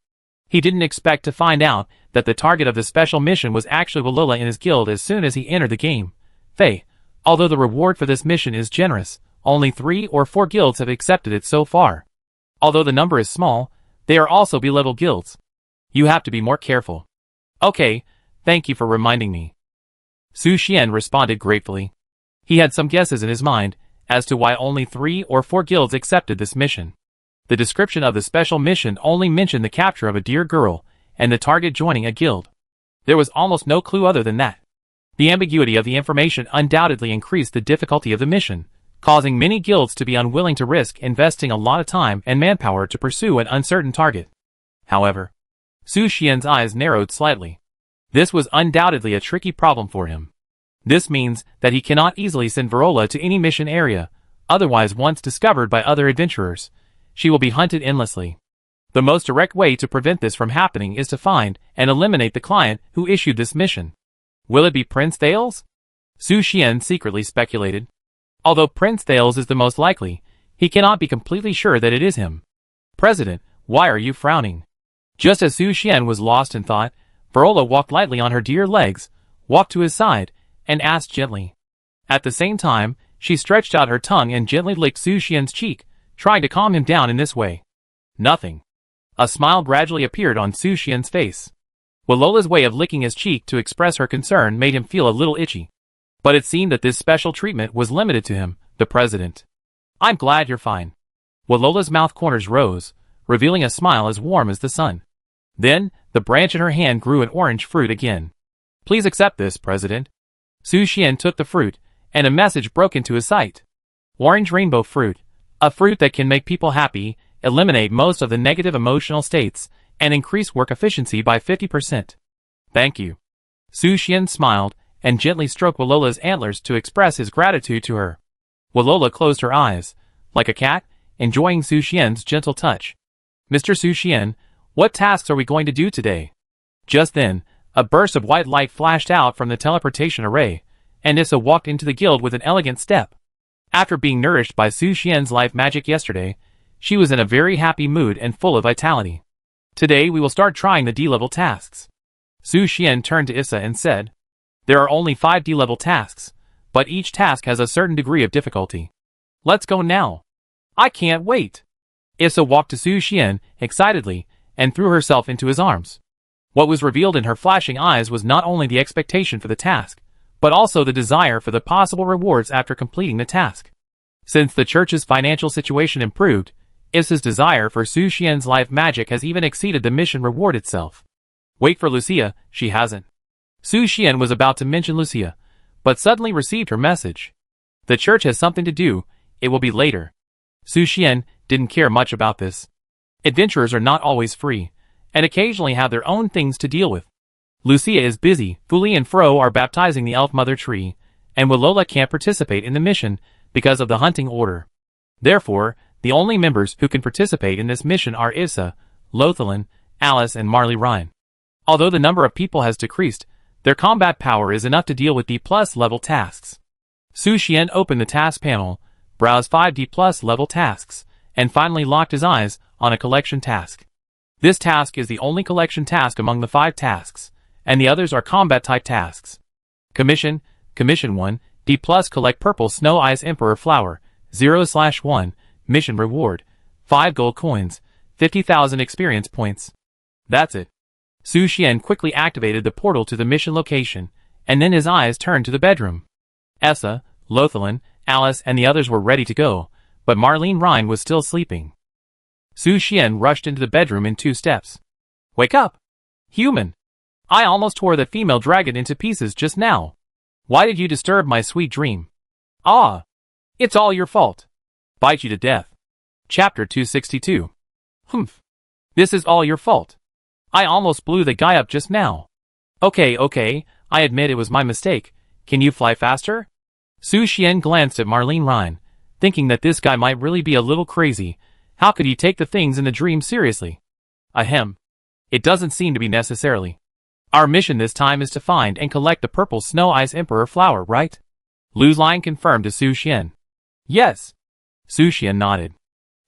He didn't expect to find out that the target of the special mission was actually Walola in his guild as soon as he entered the game. Fei, although the reward for this mission is generous, only 3 or 4 guilds have accepted it so far. Although the number is small, they are also B-level guilds. You have to be more careful. Okay, thank you for reminding me. Su Xian responded gratefully. He had some guesses in his mind as to why only 3 or 4 guilds accepted this mission. The description of the special mission only mentioned the capture of a dear girl and the target joining a guild. There was almost no clue other than that. The ambiguity of the information undoubtedly increased the difficulty of the mission, causing many guilds to be unwilling to risk investing a lot of time and manpower to pursue an uncertain target. However, Su Xian's eyes narrowed slightly. This was undoubtedly a tricky problem for him. This means that he cannot easily send Verola to any mission area, otherwise once discovered by other adventurers, she will be hunted endlessly. The most direct way to prevent this from happening is to find and eliminate the client who issued this mission. Will it be Prince Thales? Su Xian secretly speculated. Although Prince Thales is the most likely, he cannot be completely sure that it is him. President, why are you frowning? Just as Su Xian was lost in thought, Verola walked lightly on her dear legs, walked to his side, and asked gently. At the same time, she stretched out her tongue and gently licked Su Xian's cheek, trying to calm him down in this way. Nothing. A smile gradually appeared on Su Xian's face. Walola's way of licking his cheek to express her concern made him feel a little itchy. But it seemed that this special treatment was limited to him, the president. I'm glad you're fine. Walola's mouth corners rose, revealing a smile as warm as the sun. Then, the branch in her hand grew an orange fruit again. Please accept this, President. Su Xian took the fruit, and a message broke into his sight. Orange rainbow fruit, a fruit that can make people happy, eliminate most of the negative emotional states, and increase work efficiency by 50%. Thank you. Su Xian smiled, and gently stroked Walola's antlers to express his gratitude to her. Walola closed her eyes, like a cat, enjoying Su Xian's gentle touch. Mr. Su Xian, what tasks are we going to do today? Just then, a burst of white light flashed out from the teleportation array, and Issa walked into the guild with an elegant step. After being nourished by Su Xian's life magic yesterday, she was in a very happy mood and full of vitality. Today we will start trying the D-level tasks. Su Xian turned to Issa and said, there are only 5 D-level tasks, but each task has a certain degree of difficulty. Let's go now. I can't wait. Issa walked to Su Xian, excitedly, and threw herself into his arms. What was revealed in her flashing eyes was not only the expectation for the task, but also the desire for the possible rewards after completing the task. Since the church's financial situation improved, Issa's desire for Su Xian's life magic has even exceeded the mission reward itself. Wait for Lucia, she hasn't. Su Xian was about to mention Lucia, but suddenly received her message. The church has something to do, it will be later. Su Xian didn't care much about this. Adventurers are not always free, and occasionally have their own things to deal with. Lucia is busy, Fuli and Fro are baptizing the elf mother tree, and Walola can't participate in the mission because of the hunting order. Therefore, the only members who can participate in this mission are Issa, Lothalin, Alice and Marley Rhine. Although the number of people has decreased, their combat power is enough to deal with D+ level tasks. Su Xian opened the task panel, browsed 5 D+ level tasks, and finally locked his eyes on a collection task. This task is the only collection task among the 5 tasks, and the others are combat-type tasks. Commission 1, D+, collect purple Snow Ice Emperor flower, 0/1, mission reward, 5 gold coins, 50,000 experience points. That's it. Su Xian quickly activated the portal to the mission location, and then his eyes turned to the bedroom. Essa, Lothalin, Alice and the others were ready to go, but Marlene Rhine was still sleeping. Su Xian rushed into the bedroom in 2 steps. Wake up! Human! I almost tore that female dragon into pieces just now. Why did you disturb my sweet dream? Ah! It's all your fault. Bite you to death. Chapter 262. Humph. This is all your fault. I almost blew the guy up just now. Okay, I admit it was my mistake. Can you fly faster? Su Xian glanced at Marlene Rhine, thinking that this guy might really be a little crazy. How could he take the things in the dream seriously? Ahem. It doesn't seem to be necessarily. Our mission this time is to find and collect the purple Snow Ice Emperor flower, right? Lu Line confirmed to Su Xian. Yes. Su Xian nodded.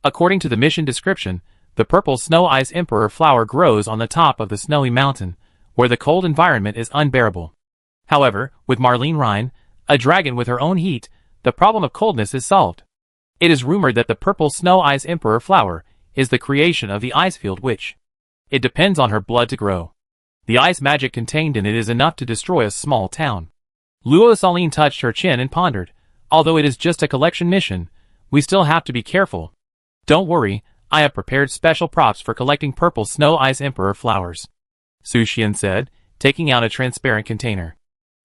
According to the mission description, the purple Snow Ice Emperor flower grows on the top of the snowy mountain, where the cold environment is unbearable. However, with Marlene Rhine, a dragon with her own heat, the problem of coldness is solved. It is rumored that the purple Snow Ice Emperor flower is the creation of the Icefield Witch. It depends on her blood to grow. The ice magic contained in it is enough to destroy a small town. Luo Saline touched her chin and pondered. Although it is just a collection mission, we still have to be careful. Don't worry, I have prepared special props for collecting purple Snow Ice Emperor flowers. Su Xian said, taking out a transparent container.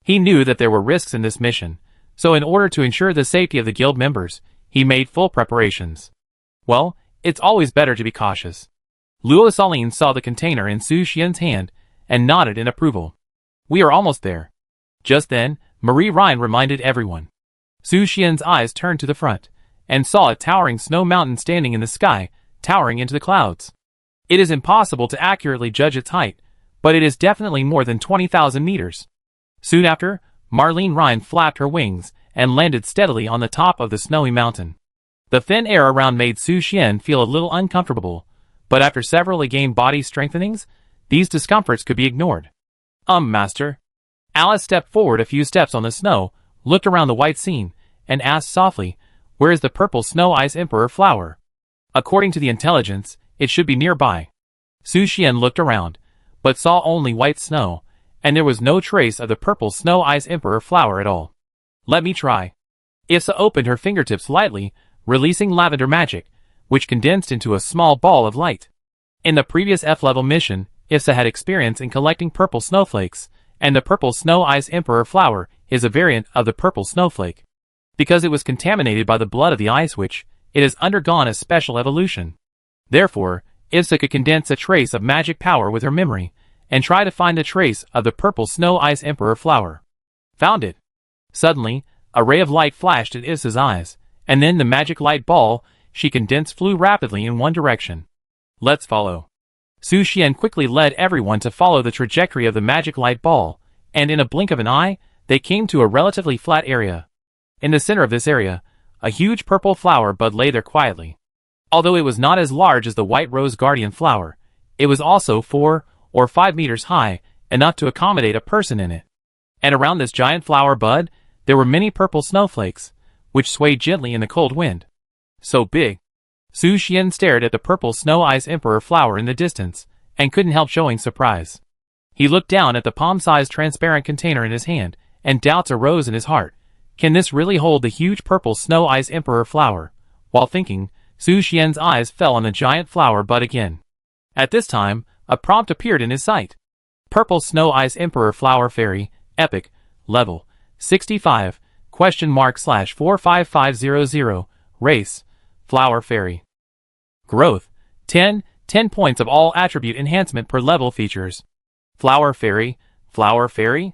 He knew that there were risks in this mission, so in order to ensure the safety of the guild members, he made full preparations. Well, it's always better to be cautious. Luo Saline saw the container in Su Xian's hand and nodded in approval. We are almost there. Just then, Marie Rhine reminded everyone. Su Xian's eyes turned to the front, and saw a towering snow mountain standing in the sky, towering into the clouds. It is impossible to accurately judge its height, but it is definitely more than 20,000 meters. Soon after, Marlene Rhine flapped her wings and landed steadily on the top of the snowy mountain. The thin air around made Su Xian feel a little uncomfortable, but after several again body strengthenings, these discomforts could be ignored. Master. Alice stepped forward a few steps on the snow, looked around the white scene, and asked softly, where is the purple Snow Ice Emperor flower? According to the intelligence, it should be nearby. Su Xian looked around, but saw only white snow, and there was no trace of the purple Snow Ice Emperor flower at all. Let me try. Issa opened her fingertips lightly, releasing lavender magic, which condensed into a small ball of light. In the previous F-level mission, Issa had experience in collecting purple snowflakes, and the purple Snow Ice Emperor flower is a variant of the purple snowflake. Because it was contaminated by the blood of the Ice Witch, it has undergone a special evolution. Therefore, Issa could condense a trace of magic power with her memory, and try to find a trace of the purple Snow Ice Emperor flower. Found it. Suddenly, a ray of light flashed at Issa's eyes, and then the magic light ball she condensed flew rapidly in one direction. Let's follow. Su Xian quickly led everyone to follow the trajectory of the magic light ball, and in a blink of an eye, they came to a relatively flat area. In the center of this area, a huge purple flower bud lay there quietly. Although it was not as large as the white rose guardian flower, it was also 4 or 5 meters high, enough to accommodate a person in it. And around this giant flower bud, there were many purple snowflakes, which swayed gently in the cold wind. So big. Su Xian stared at the purple Snow Ice Emperor flower in the distance, and couldn't help showing surprise. He looked down at the palm-sized transparent container in his hand, and doubts arose in his heart. Can this really hold the huge purple Snow Ice Emperor flower? While thinking, Su Xian's eyes fell on the giant flower bud again. At this time, a prompt appeared in his sight. Purple Snow Ice Emperor Flower Fairy, Epic, Level 65, !/45500, Race, Flower Fairy. Growth, 10 points of all attribute enhancement per level features. Flower Fairy, Flower Fairy?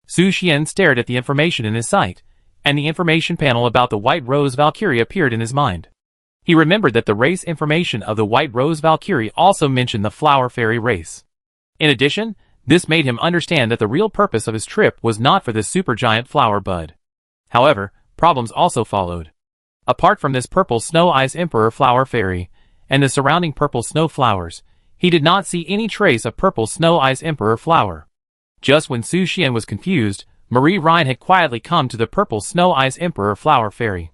Su Xian stared at the information in his sight, and the information panel about the White Rose Valkyrie appeared in his mind. He remembered that the race information of the White Rose Valkyrie also mentioned the Flower Fairy race. In addition, this made him understand that the real purpose of his trip was not for this supergiant flower bud. However, problems also followed. Apart from this purple Snow Ice Emperor Flower Fairy, and the surrounding purple snow flowers, He did not see any trace of purple Snow Ice Emperor flower. Just when Su Xian was confused, Marie Rhine had quietly come to the purple Snow Ice Emperor flower fairy.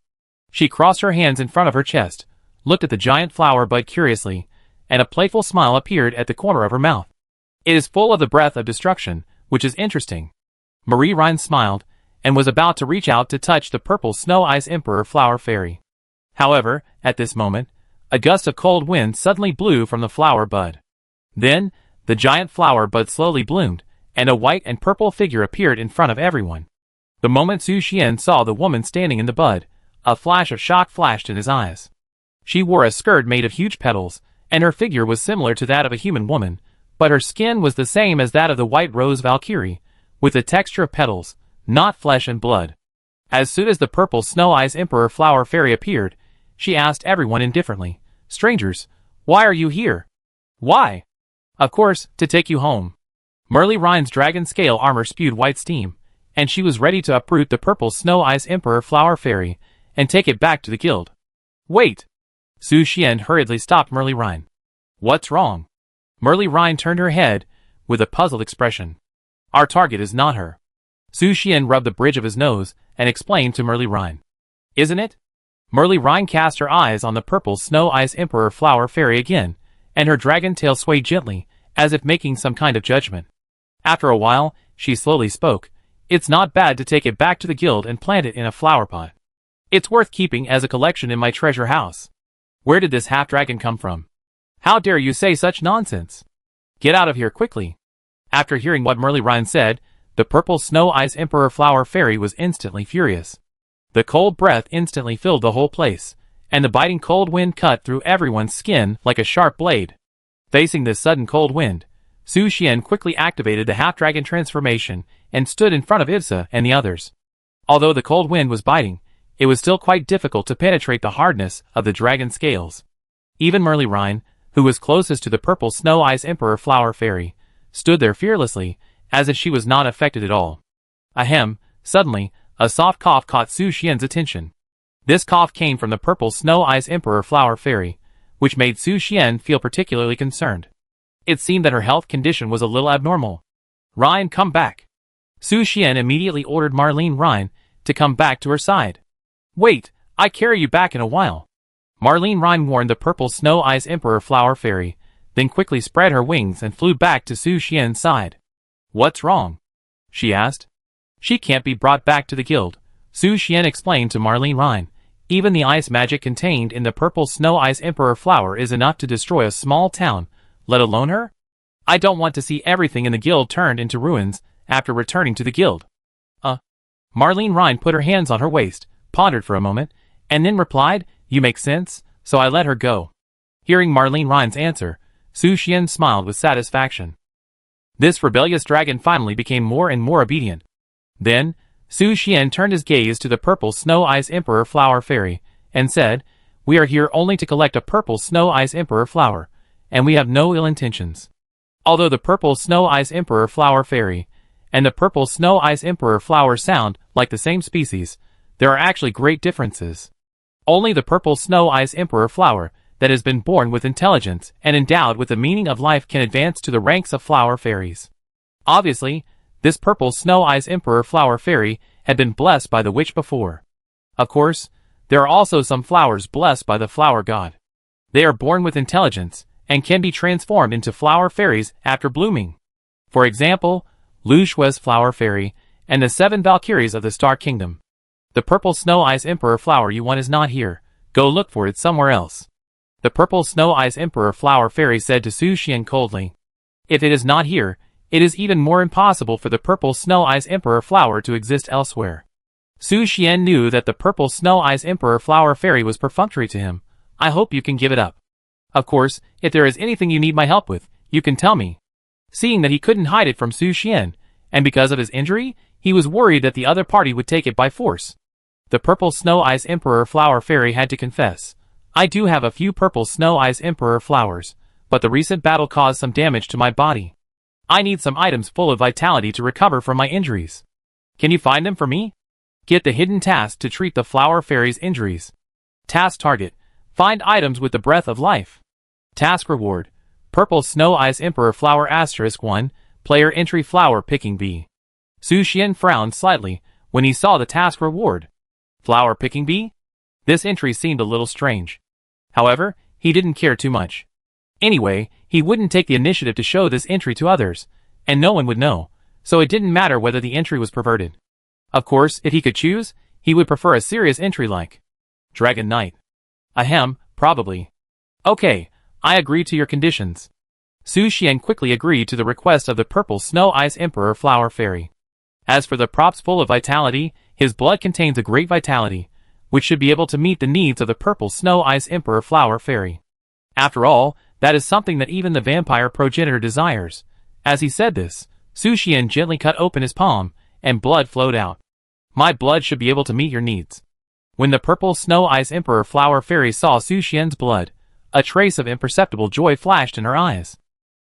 She crossed her hands in front of her chest, looked at the giant flower bud curiously, and a playful smile appeared at the corner of her mouth. It is full of the breath of destruction, which is interesting. Marie Rhine smiled, and was about to reach out to touch the purple Snow Ice Emperor flower fairy. However, at this moment, a gust of cold wind suddenly blew from the flower bud. Then, the giant flower bud slowly bloomed, and a white and purple figure appeared in front of everyone. The moment Su Xian saw the woman standing in the bud, a flash of shock flashed in his eyes. She wore a skirt made of huge petals, and her figure was similar to that of a human woman, but her skin was the same as that of the white rose Valkyrie, with the texture of petals, not flesh and blood. As soon as the purple Snow Ice Emperor flower fairy appeared, she asked everyone indifferently, "Strangers, why are you here?" "Why?" "Of course, to take you home." Marie Rhine's dragon scale armor spewed white steam, and she was ready to uproot the purple Snow Ice Emperor flower fairy and take it back to the guild. "Wait!" Su Xian hurriedly stopped Marie Rhine. "What's wrong?" Marie Rhine turned her head with a puzzled expression. "Our target is not her." Su Xian rubbed the bridge of his nose and explained to Marie Rhine. "Isn't it?" Marie Rhine cast her eyes on the purple Snow Ice Emperor flower fairy again, and her dragon tail swayed gently, as if making some kind of judgment. After a while, she slowly spoke. "It's not bad to take it back to the guild and plant it in a flower pot. It's worth keeping as a collection in my treasure house. Where did this half-dragon come from? How dare you say such nonsense? Get out of here quickly." After hearing what Marie Rhine said, the purple Snow Ice Emperor flower fairy was instantly furious. The cold breath instantly filled the whole place, and the biting cold wind cut through everyone's skin like a sharp blade. Facing this sudden cold wind, Su Xian quickly activated the half-dragon transformation and stood in front of Ivsa and the others. Although the cold wind was biting, it was still quite difficult to penetrate the hardness of the dragon scales. Even Marie Rhine, who was closest to the purple Snow Ice Emperor flower fairy, stood there fearlessly, as if she was not affected at all. Ahem! Suddenly, a soft cough caught Su Xian's attention. This cough came from the purple Snow Ice Emperor flower fairy, which made Su Xian feel particularly concerned. It seemed that her health condition was a little abnormal. "Rhine, come back!" Su Xian immediately ordered Marie Rhine to come back to her side. "Wait, I carry you back in a while." Marie Rhine warned the purple Snow Ice Emperor flower fairy, then quickly spread her wings and flew back to Su Xian's side. "What's wrong?" she asked. "She can't be brought back to the guild," Su Xian explained to Marie Rhine. "Even the ice magic contained in the purple Snow Ice Emperor flower is enough to destroy a small town, let alone her? I don't want to see everything in the guild turned into ruins after returning to the guild." Marie Rhine put her hands on her waist, pondered for a moment, and then replied, "You make sense, so I let her go." Hearing Marie Rhine's answer, Su Xian smiled with satisfaction. This rebellious dragon finally became more and more obedient. Then, Su Xian turned his gaze to the purple Snow Ice Emperor flower fairy, and said, "We are here only to collect a purple Snow Ice Emperor flower, and we have no ill intentions." Although the purple Snow Ice Emperor flower fairy and the purple Snow Ice Emperor flower sound like the same species, there are actually great differences. Only the purple Snow Ice Emperor flower that has been born with intelligence and endowed with the meaning of life can advance to the ranks of flower fairies. Obviously, this purple Snow Ice Emperor flower fairy had been blessed by the witch before. Of course, there are also some flowers blessed by the flower god. They are born with intelligence and can be transformed into flower fairies after blooming. For example, Lu Shui's flower fairy and the 7 Valkyries of the Star Kingdom. The purple Snow Ice Emperor flower you want is not here. Go look for it somewhere else. The purple Snow Ice Emperor flower fairy said to Su Xian coldly. If it is not here, it is even more impossible for the purple Snow Ice Emperor flower to exist elsewhere. Su Xian knew that the purple Snow Ice Emperor flower fairy was perfunctory to him. "I hope you can give it up. Of course, if there is anything you need my help with, you can tell me." Seeing that he couldn't hide it from Su Xian, and because of his injury, he was worried that the other party would take it by force. The purple Snow Ice Emperor flower fairy had to confess, "I do have a few purple Snow Ice Emperor flowers, but the recent battle caused some damage to my body. I need some items full of vitality to recover from my injuries. Can you find them for me?" Get the hidden task to treat the flower fairy's injuries. Task target: find items with the breath of life. Task reward: Purple Snow Ice Emperor Flower *1, Player Entry Flower Picking Bee. Su Xian frowned slightly when he saw the task reward. Flower Picking Bee? This entry seemed a little strange. However, he didn't care too much. Anyway, he wouldn't take the initiative to show this entry to others, and no one would know, so it didn't matter whether the entry was perverted. Of course, if he could choose, he would prefer a serious entry like Dragon Knight. Ahem, probably. Okay, I agree to your conditions. Su Xian quickly agreed to the request of the Purple Snow Ice Emperor Flower Fairy. As for the props full of vitality, his blood contains a great vitality, which should be able to meet the needs of the Purple Snow Ice Emperor Flower Fairy. After all, that is something that even the vampire progenitor desires. As he said this, Su Xian gently cut open his palm, and blood flowed out. My blood should be able to meet your needs. When the Purple Snow Ice Emperor Flower Fairy saw Su Xian's blood, a trace of imperceptible joy flashed in her eyes.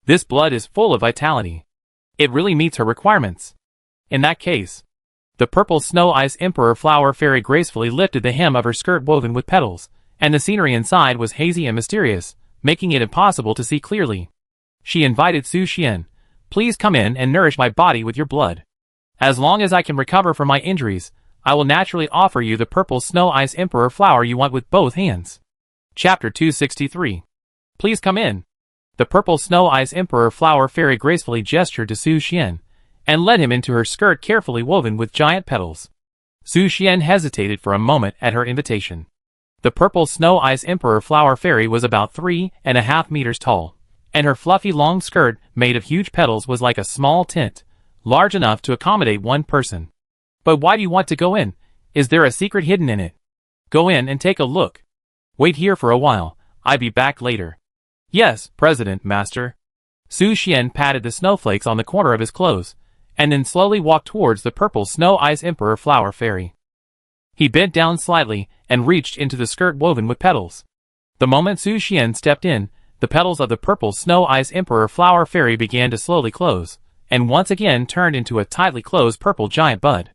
This blood is full of vitality. It really meets her requirements. In that case, the Purple Snow Ice Emperor Flower Fairy gracefully lifted the hem of her skirt woven with petals, and the scenery inside was hazy and mysterious, making it impossible to see clearly. She invited Su Xian, "Please come in and nourish my body with your blood. As long as I can recover from my injuries, I will naturally offer you the Purple Snow Ice Emperor flower you want with both hands." Chapter 263. Please come in. The Purple Snow Ice Emperor Flower Fairy gracefully gestured to Su Xian, and led him into her skirt carefully woven with giant petals. Su Xian hesitated for a moment at her invitation. The Purple Snow Ice Emperor Flower Fairy was about 3.5 meters tall, and her fluffy long skirt made of huge petals was like a small tent, large enough to accommodate one person. But why do you want to go in? Is there a secret hidden in it? Go in and take a look. Wait here for a while, I'll be back later. Yes, President, Master. Su Xian patted the snowflakes on the corner of his clothes, and then slowly walked towards the Purple Snow Ice Emperor Flower Fairy. He bent down slightly and reached into the skirt woven with petals. The moment Su Xian stepped in, the petals of the Purple Snow Ice Emperor Flower Fairy began to slowly close, and once again turned into a tightly closed purple giant bud.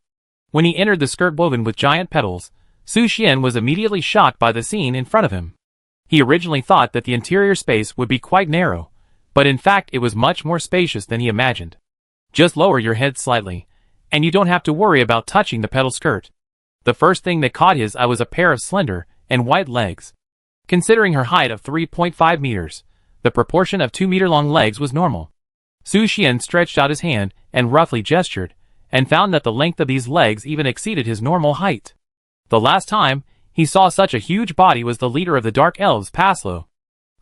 When he entered the skirt woven with giant petals, Su Xian was immediately shocked by the scene in front of him. He originally thought that the interior space would be quite narrow, but in fact it was much more spacious than he imagined. Just lower your head slightly, and you don't have to worry about touching the petal skirt. The first thing that caught his eye was a pair of slender and white legs. Considering her height of 3.5 meters, the proportion of 2-meter-long legs was normal. Su Xian stretched out his hand and roughly gestured, and found that the length of these legs even exceeded his normal height. The last time he saw such a huge body was the leader of the Dark Elves, Paslo.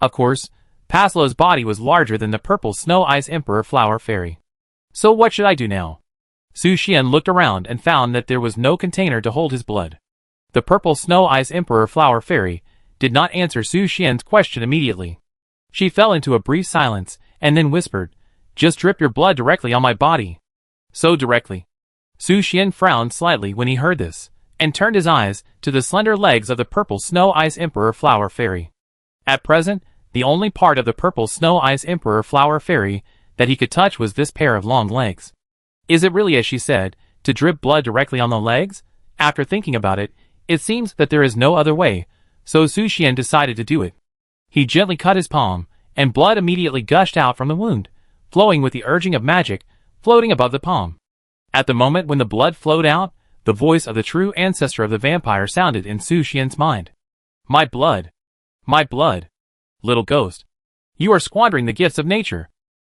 Of course, Paslo's body was larger than the Purple Snow Ice Emperor Flower Fairy. So what should I do now? Su Xian looked around and found that there was no container to hold his blood. The Purple Snow Ice Emperor Flower Fairy did not answer Su Xian's question immediately. She fell into a brief silence and then whispered, "Just drip your blood directly on my body." So directly. Su Xian frowned slightly when he heard this, and turned his eyes to the slender legs of the Purple Snow Ice Emperor Flower Fairy. At present, the only part of the Purple Snow Ice Emperor Flower Fairy that he could touch was this pair of long legs. Is it really as she said, to drip blood directly on the legs? After thinking about it, it seems that there is no other way, so Su Xian decided to do it. He gently cut his palm, and blood immediately gushed out from the wound, flowing with the urging of magic, floating above the palm. At the moment when the blood flowed out, the voice of the true ancestor of the vampire sounded in Su Xian's mind. My blood. My blood. Little ghost. You are squandering the gifts of nature.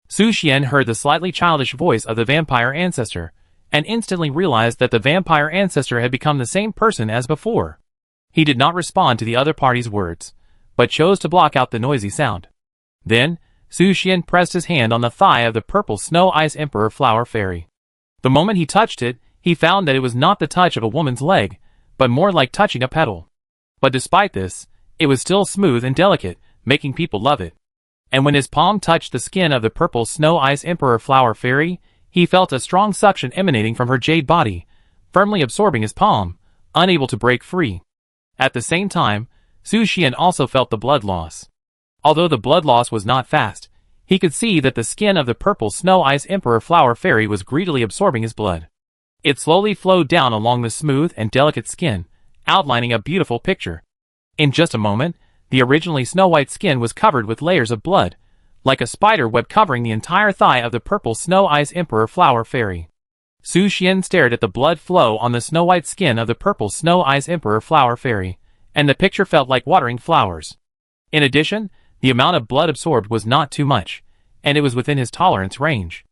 Su Xian heard the slightly childish voice of the vampire ancestor, and instantly realized that the vampire ancestor had become the same person as before. He did not respond to the other party's words, but chose to block out the noisy sound. Then, Su Xian pressed his hand on the thigh of the Purple Snow Ice Emperor Flower Fairy. The moment he touched it, he found that it was not the touch of a woman's leg, but more like touching a petal. But despite this, it was still smooth and delicate, making people love it. And when his palm touched the skin of the Purple Snow Ice Emperor Flower Fairy, he felt a strong suction emanating from her jade body, firmly absorbing his palm, unable to break free. At the same time, Su Xian also felt the blood loss. Although the blood loss was not fast, he could see that the skin of the Purple Snow Ice Emperor Flower Fairy was greedily absorbing his blood. It slowly flowed down along the smooth and delicate skin, outlining a beautiful picture. In just a moment, the originally snow-white skin was covered with layers of blood, like a spider web covering the entire thigh of the purple Snow Eyes Emperor Flower Fairy. Su Xian stared at the blood flow on the snow-white skin of the purple Snow Eyes Emperor Flower Fairy, and the picture felt like watering flowers. In addition, the amount of blood absorbed was not too much, and it was within his tolerance range.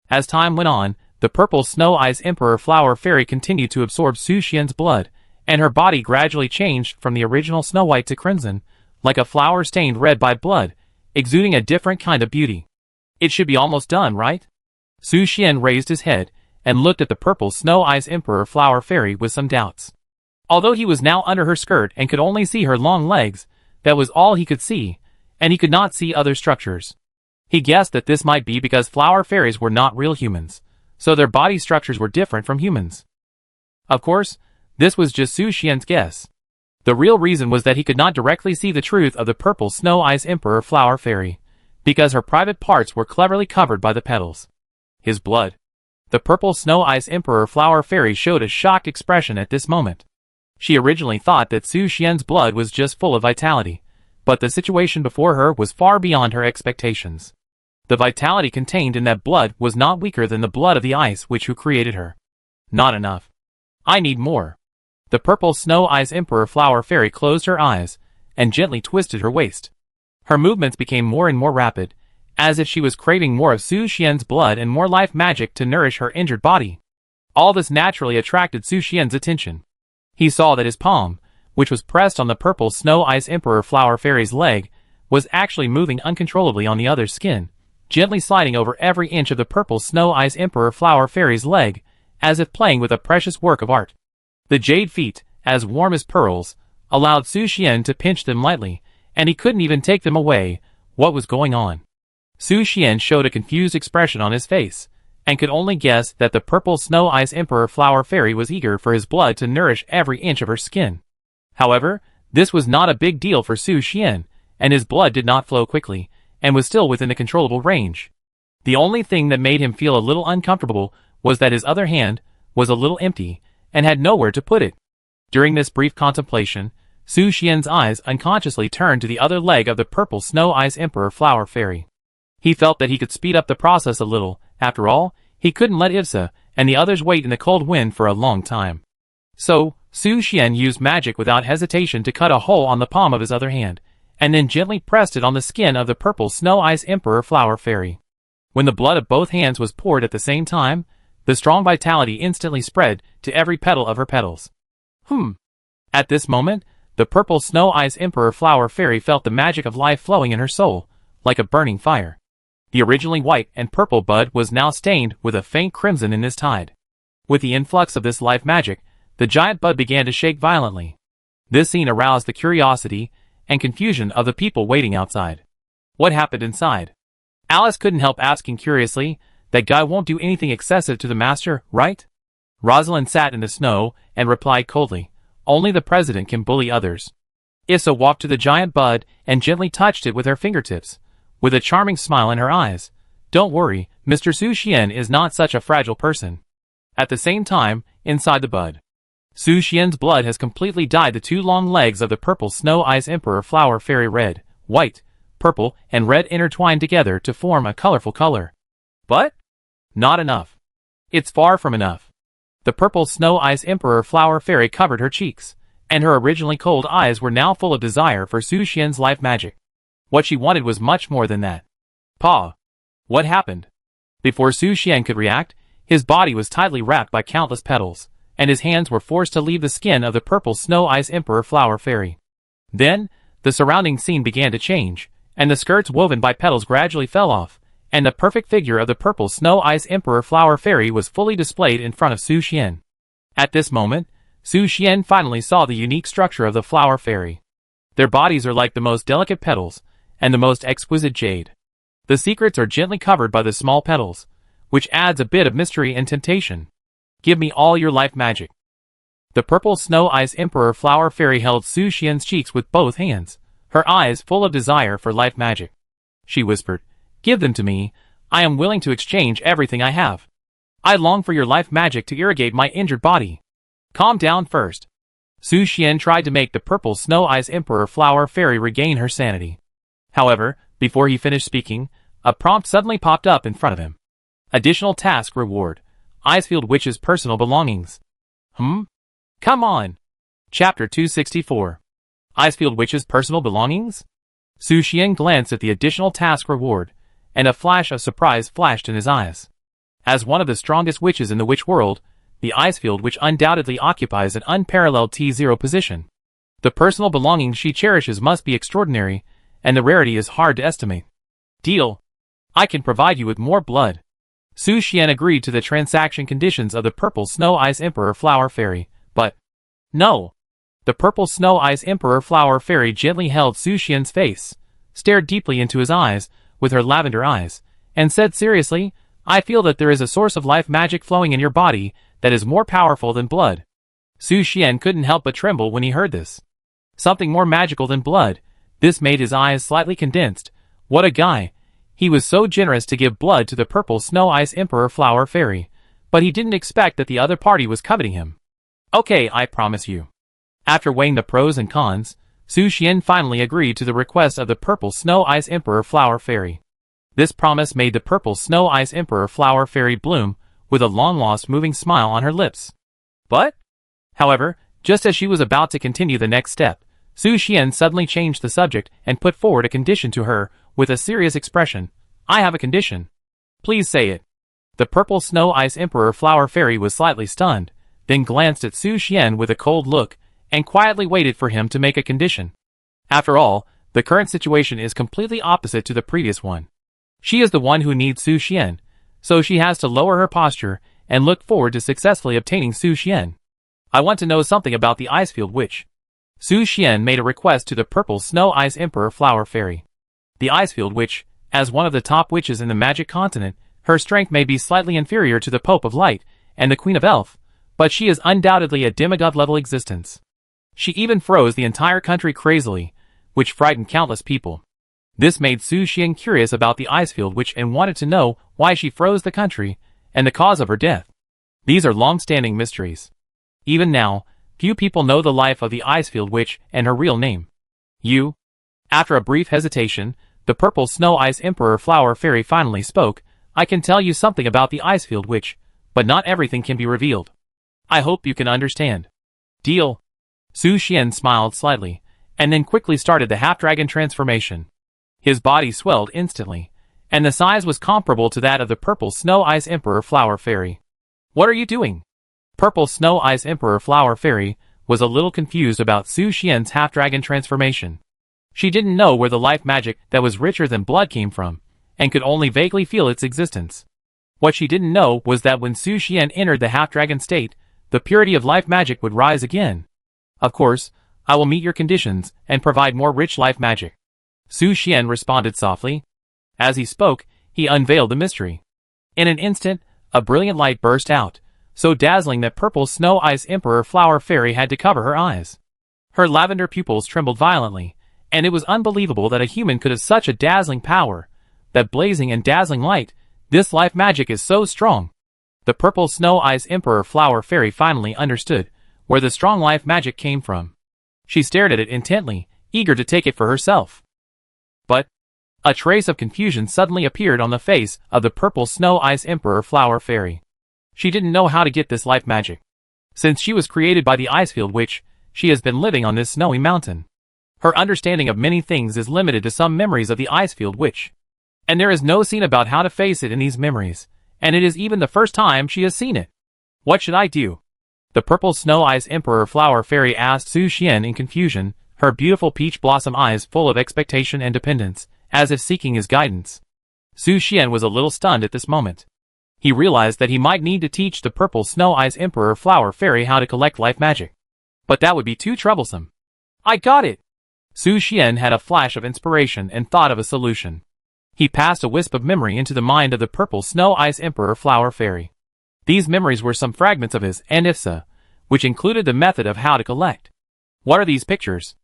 As time went on, the purple Snow Eyes Emperor Flower Fairy continued to absorb Su Xian's blood, and her body gradually changed from the original snow-white to crimson, like a flower stained red by blood, exuding a different kind of beauty. It should be almost done, right? Su Xian raised his head, and looked at the purple Snow Eyes Emperor Flower Fairy with some doubts. Although he was now under her skirt and could only see her long legs, that was all he could see, and he could not see other structures. He guessed that this might be because flower fairies were not real humans, so their body structures were different from humans. Of course, this was just Su Xian's guess. The real reason was that he could not directly see the truth of the purple Snow Eyes Emperor Flower Fairy, because her private parts were cleverly covered by the petals. His blood. The purple Snow Eyes Emperor Flower Fairy showed a shocked expression at this moment. She originally thought that Su Xian's blood was just full of vitality, but the situation before her was far beyond her expectations. The vitality contained in that blood was not weaker than the blood of the ice which who created her. Not enough. I need more. The purple Snow Eyes Emperor Flower Fairy closed her eyes and gently twisted her waist. Her movements became more and more rapid, as if she was craving more of Su Xian's blood and more life magic to nourish her injured body. All this naturally attracted Su Xian's attention. He saw that his palm, which was pressed on the purple Snow Eyes Emperor Flower Fairy's leg, was actually moving uncontrollably on the other's skin, gently sliding over every inch of the purple Snow Eyes Emperor Flower Fairy's leg, as if playing with a precious work of art. The jade feet, as warm as pearls, allowed Su Xian to pinch them lightly, and he couldn't even take them away. What was going on? Su Xian showed a confused expression on his face, and could only guess that the purple Snow Eyes Emperor Flower Fairy was eager for his blood to nourish every inch of her skin. However, this was not a big deal for Su Xian, and his blood did not flow quickly, and was still within the controllable range. The only thing that made him feel a little uncomfortable was that his other hand was a little empty, and had nowhere to put it. During this brief contemplation, Su Xian's eyes unconsciously turned to the other leg of the purple Snow Eyes Emperor Flower Fairy. He felt that he could speed up the process a little. After all, he couldn't let Ivsa and the others wait in the cold wind for a long time. So, Su Xian used magic without hesitation to cut a hole on the palm of his other hand, and then gently pressed it on the skin of the purple Snow Eyes Emperor Flower Fairy. When the blood of both hands was poured at the same time, the strong vitality instantly spread to every petal of her petals. At this moment, the purple Snow Eyes Emperor Flower Fairy felt the magic of life flowing in her soul, like a burning fire. The originally white and purple bud was now stained with a faint crimson in this tide. With the influx of this life magic, the giant bud began to shake violently. This scene aroused the curiosity and confusion of the people waiting outside. What happened inside? Alice couldn't help asking curiously. That guy won't do anything excessive to the master, right? Rosalind sat in the snow and replied coldly, only the president can bully others. Issa walked to the giant bud and gently touched it with her fingertips, with a charming smile in her eyes. Don't worry, Mr. Su Xian is not such a fragile person. At the same time, inside the bud, Su Xian's blood has completely dyed the two long legs of the purple Snow Eyes Emperor Flower Fairy red, white, purple, and red intertwined together to form a colorful color. But not enough. It's far from enough. The purple Snow Eyes Emperor Flower Fairy covered her cheeks, and her originally cold eyes were now full of desire for Su Xian's life magic. What she wanted was much more than that. Pa! What happened? Before Su Xian could react, his body was tightly wrapped by countless petals, and his hands were forced to leave the skin of the purple Snow Eyes Emperor Flower Fairy. Then, the surrounding scene began to change, and the skirts woven by petals gradually fell off, and the perfect figure of the purple Snow Eyes Emperor Flower Fairy was fully displayed in front of Su Xian. At this moment, Su Xian finally saw the unique structure of the Flower Fairy. Their bodies are like the most delicate petals, and the most exquisite jade. The secrets are gently covered by the small petals, which adds a bit of mystery and temptation. Give me all your life magic. The purple Snow Eyes Emperor Flower Fairy held Su Xian's cheeks with both hands, her eyes full of desire for life magic. She whispered, Give them to me. I am willing to exchange everything I have. I long for your life magic to irrigate my injured body. Calm down first. Su Xian tried to make the purple Snow Eyes Emperor Flower Fairy regain her sanity. However, before he finished speaking, A prompt suddenly popped up in front of him. Additional task reward. Icefield Witch's personal belongings. Come on. Chapter 264. Icefield Witch's personal belongings? Su Xian glanced at the additional task reward, and a flash of surprise flashed in his eyes. As one of the strongest witches in the witch world, the Icefield Witch undoubtedly occupies an unparalleled T0 position. The personal belongings she cherishes must be extraordinary, and the rarity is hard to estimate. Deal. I can provide you with more blood. Su Xian agreed to the transaction conditions of the Purple Snow Ice Emperor Flower Fairy, but... No! The Purple Snow Ice Emperor Flower Fairy gently held Su Xian's face, stared deeply into his eyes, with her lavender eyes, and said seriously, I feel that there is a source of life magic flowing in your body that is more powerful than blood. Su Xian couldn't help but tremble when he heard this. Something more magical than blood. This made his eyes slightly condensed. What a guy! He was so generous to give blood to the Purple Snow Ice Emperor Flower Fairy, but he didn't expect that the other party was coveting him. Okay, I promise you. After weighing the pros and cons, Su Xian finally agreed to the request of the Purple Snow Ice Emperor Flower Fairy. This promise made the Purple Snow Ice Emperor Flower Fairy bloom, with a long-lost moving smile on her lips. But, however, just as she was about to continue the next step, Su Xian suddenly changed the subject and put forward a condition to her, with a serious expression. I have a condition. Please say it. The Purple Snow Ice Emperor Flower Fairy was slightly stunned, then glanced at Su Xian with a cold look, and quietly waited for him to make a condition. After all, the current situation is completely opposite to the previous one. She is the one who needs Su Xian, so she has to lower her posture and look forward to successfully obtaining Su Xian. I want to know something about the Icefield Witch. Su Xian made a request to the Purple Snow Ice Emperor Flower Fairy. The Icefield Witch, as one of the top witches in the magic continent, her strength may be slightly inferior to the Pope of Light and the Queen of Elf, but she is undoubtedly a demigod-level existence. She even froze the entire country crazily, which frightened countless people. This made Su Xian curious about the Icefield Witch and wanted to know why she froze the country and the cause of her death. These are long-standing mysteries. Even now, few people know the life of the Icefield Witch and her real name. You? After a brief hesitation, the Purple Snow Ice Emperor Flower Fairy finally spoke. I can tell you something about the Icefield Witch, but not everything can be revealed. I hope you can understand. Deal. Su Xian smiled slightly, and then quickly started the half-dragon transformation. His body swelled instantly, and the size was comparable to that of the Purple Snow Ice Emperor Flower Fairy. What are you doing? Purple Snow Ice Emperor Flower Fairy was a little confused about Su Xian's half-dragon transformation. She didn't know where the life magic that was richer than blood came from, and could only vaguely feel its existence. What she didn't know was that when Su Xian entered the half-dragon state, the purity of life magic would rise again. Of course, I will meet your conditions and provide more rich life magic. Su Xian responded softly. As he spoke, he unveiled the mystery. In an instant, a brilliant light burst out, so dazzling that Purple Snow Ice Emperor Flower Fairy had to cover her eyes. Her lavender pupils trembled violently, and it was unbelievable that a human could have such a dazzling power. That blazing and dazzling light, this life magic is so strong. The Purple Snow Ice Emperor Flower Fairy finally understood where the strong life magic came from. She stared at it intently, eager to take it for herself. But a trace of confusion suddenly appeared on the face of the Purple Snow Ice Emperor Flower Fairy. She didn't know how to get this life magic. Since she was created by the Icefield Witch, she has been living on this snowy mountain. Her understanding of many things is limited to some memories of the Icefield Witch. And there is no scene about how to face it in these memories, and it is even the first time she has seen it. What should I do? The Purple Snow Ice Emperor Flower Fairy asked Su Xian in confusion, her beautiful peach blossom eyes full of expectation and dependence, as if seeking his guidance. Su Xian was a little stunned at this moment. He realized that he might need to teach the Purple Snow Ice Emperor Flower Fairy how to collect life magic. But that would be too troublesome. I got it! Su Xian had a flash of inspiration and thought of a solution. He passed a wisp of memory into the mind of the Purple Snow Ice Emperor Flower Fairy. These memories were some fragments of his Ifsa, which included the method of how to collect. What are these pictures?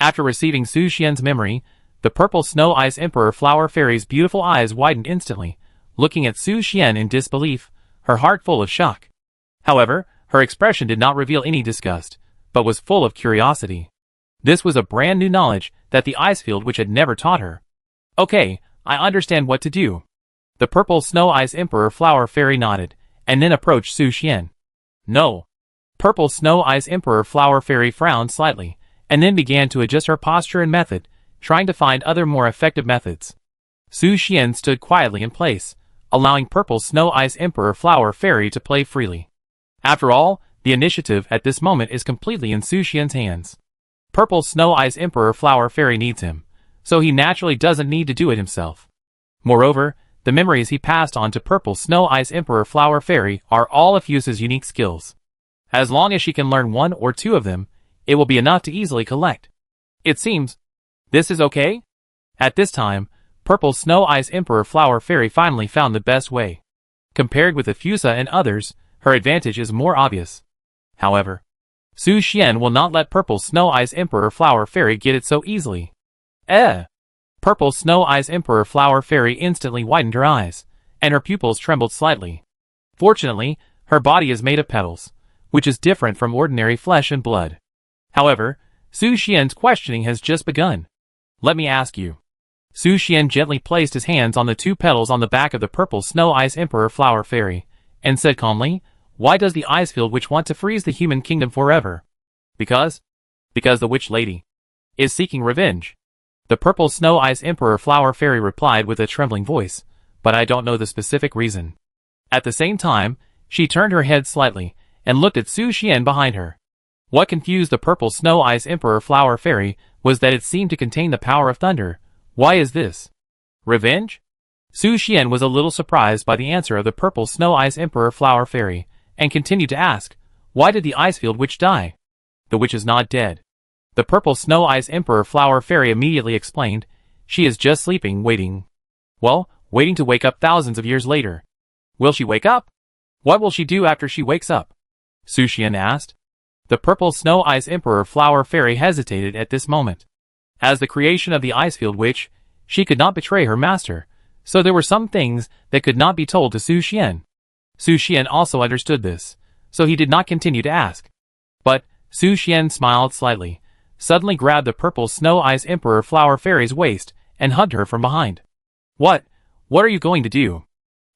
After receiving Su Xian's memory, the Purple Snow Ice Emperor Flower Fairy's beautiful eyes widened instantly, looking at Su Xian in disbelief, her heart full of shock. However, her expression did not reveal any disgust, but was full of curiosity. This was a brand new knowledge that the Icefield Witch had never taught her. Okay, I understand what to do. The purple Snow Ice Emperor Flower Fairy nodded, and then approached Su Xian. No. Purple Snow Ice Emperor Flower Fairy frowned slightly, and then began to adjust her posture and method, trying to find other more effective methods. Su Xian stood quietly in place, allowing Purple Snow Ice Emperor Flower Fairy to play freely. After all, the initiative at this moment is completely in Su Xian's hands. Purple Snow Ice Emperor Flower Fairy needs him, so he naturally doesn't need to do it himself. Moreover, the memories he passed on to Purple Snow Ice Emperor Flower Fairy are all of Fuse's unique skills. As long as she can learn one or two of them, it will be enough to easily collect. It seems. This is okay? At this time, Purple Snow Ice Emperor Flower Fairy finally found the best way. Compared with Fusa and others, her advantage is more obvious. However, Su Xian will not let Purple Snow Ice Emperor Flower Fairy get it so easily. Purple Snow Ice Emperor Flower Fairy instantly widened her eyes, and her pupils trembled slightly. Fortunately, her body is made of petals, which is different from ordinary flesh and blood. However, Su Xian's questioning has just begun. Let me ask you. Su Xian gently placed his hands on the two petals on the back of the Purple Snow Ice Emperor Flower Fairy, and said calmly, "Why does the ice field witch want to freeze the human kingdom forever?" Because the witch lady is seeking revenge. The Purple Snow Ice Emperor Flower Fairy replied with a trembling voice, "But I don't know the specific reason." At the same time, she turned her head slightly, and looked at Su Xian behind her. What confused the Purple Snow Ice Emperor Flower Fairy was that it seemed to contain the power of thunder. Why is this? Revenge? Su Xian was a little surprised by the answer of the Purple Snow Ice Emperor Flower Fairy, and continued to ask, "Why did the ice field witch die?" "The witch is not dead." The Purple Snow Ice Emperor Flower Fairy immediately explained, "She is just sleeping, waiting to wake up thousands of years later." "Will she wake up? What will she do after she wakes up?" Su Xian asked. The Purple Snow Ice Emperor Flower Fairy hesitated at this moment. As the creation of the Ice Field Witch, she could not betray her master, so there were some things that could not be told to Su Xian. Su Xian also understood this, so he did not continue to ask. But Su Xian smiled slightly, suddenly grabbed the Purple Snow Ice Emperor Flower Fairy's waist, and hugged her from behind. What are you going to do?"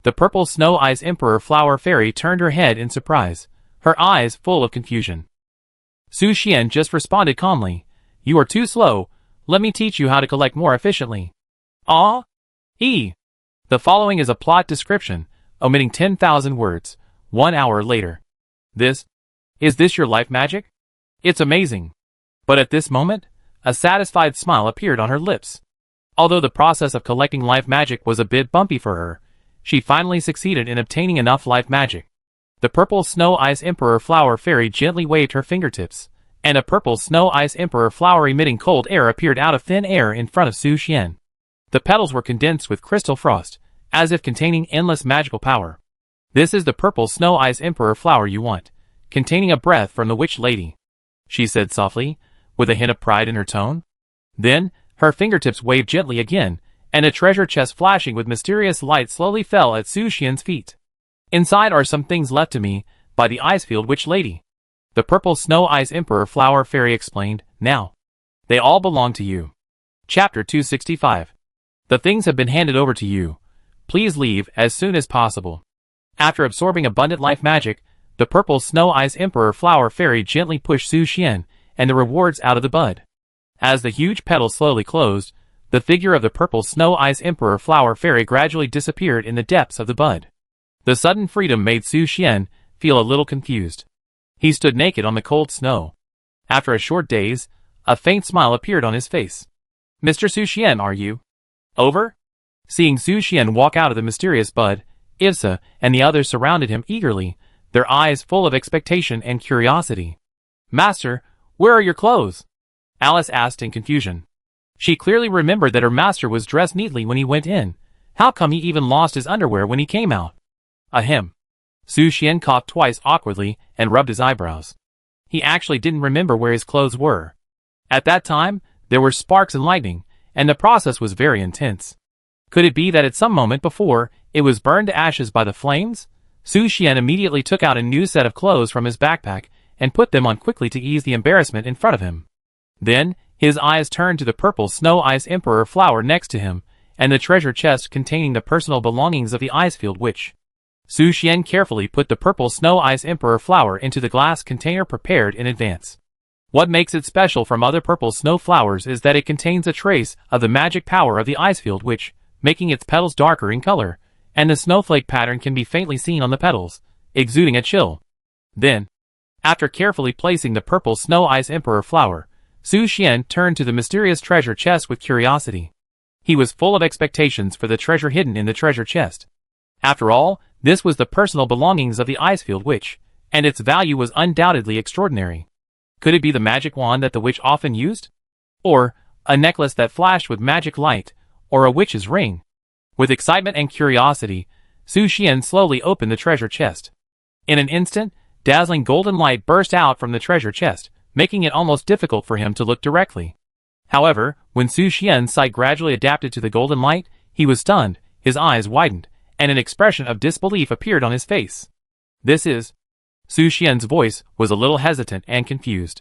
The Purple Snow Ice Emperor Flower Fairy turned her head in surprise, her eyes full of confusion. Su Xian just responded calmly, "You are too slow, let me teach you how to collect more efficiently." The following is a plot description, omitting 10,000 words. 1 hour later. Is this your life magic? It's amazing. But at this moment, a satisfied smile appeared on her lips. Although the process of collecting life magic was a bit bumpy for her, she finally succeeded in obtaining enough life magic. The Purple Snow Ice Emperor Flower Fairy gently waved her fingertips, and a Purple Snow Ice Emperor flower emitting cold air appeared out of thin air in front of Su Xian. The petals were condensed with crystal frost, as if containing endless magical power. "This is the Purple Snow Ice Emperor flower you want, containing a breath from the Witch Lady," she said softly, with a hint of pride in her tone. Then, her fingertips waved gently again, and a treasure chest flashing with mysterious light slowly fell at Su Xian's feet. "Inside are some things left to me by the Icefield Witch Lady," the Purple Snow Ice Emperor Flower Fairy explained. "Now, they all belong to you." Chapter 265. The things have been handed over to you. Please leave as soon as possible. After absorbing abundant life magic, the Purple Snow Ice Emperor Flower Fairy gently pushed Su Xian and the rewards out of the bud. As the huge petals slowly closed, the figure of the Purple Snow Ice Emperor Flower Fairy gradually disappeared in the depths of the bud. The sudden freedom made Su Xian feel a little confused. He stood naked on the cold snow. After a short daze, a faint smile appeared on his face. "Mr. Su Xian, are you over?" Seeing Su Xian walk out of the mysterious bud, Ivsa and the others surrounded him eagerly, their eyes full of expectation and curiosity. "Master, where are your clothes?" Alice asked in confusion. She clearly remembered that her master was dressed neatly when he went in. How come he even lost his underwear when he came out? Ahem. Su Xian coughed twice awkwardly and rubbed his eyebrows. He actually didn't remember where his clothes were. At that time, there were sparks and lightning, and the process was very intense. Could it be that at some moment before, it was burned to ashes by the flames? Su Xian immediately took out a new set of clothes from his backpack and put them on quickly to ease the embarrassment in front of him. Then, his eyes turned to the Purple Snow Ice Emperor flower next to him, and the treasure chest containing the personal belongings of the Icefield Witch. Su Xian carefully put the purple snow ice emperor flower into the glass container prepared in advance. What makes it special from other purple snow flowers is that it contains a trace of the magic power of the Icefield Witch, making its petals darker in color, and the snowflake pattern can be faintly seen on the petals, exuding a chill. Then, after carefully placing the purple snow ice emperor flower, Su Xian turned to the mysterious treasure chest with curiosity. He was full of expectations for the treasure hidden in the treasure chest. After all, this was the personal belongings of the Icefield Witch, and its value was undoubtedly extraordinary. Could it be the magic wand that the witch often used? Or a necklace that flashed with magic light, or a witch's ring? With excitement and curiosity, Su Xian slowly opened the treasure chest. In an instant, dazzling golden light burst out from the treasure chest, making it almost difficult for him to look directly. However, when Su Xian's sight gradually adapted to the golden light, he was stunned, his eyes widened, and an expression of disbelief appeared on his face. This is... Su Xian's voice was a little hesitant and confused.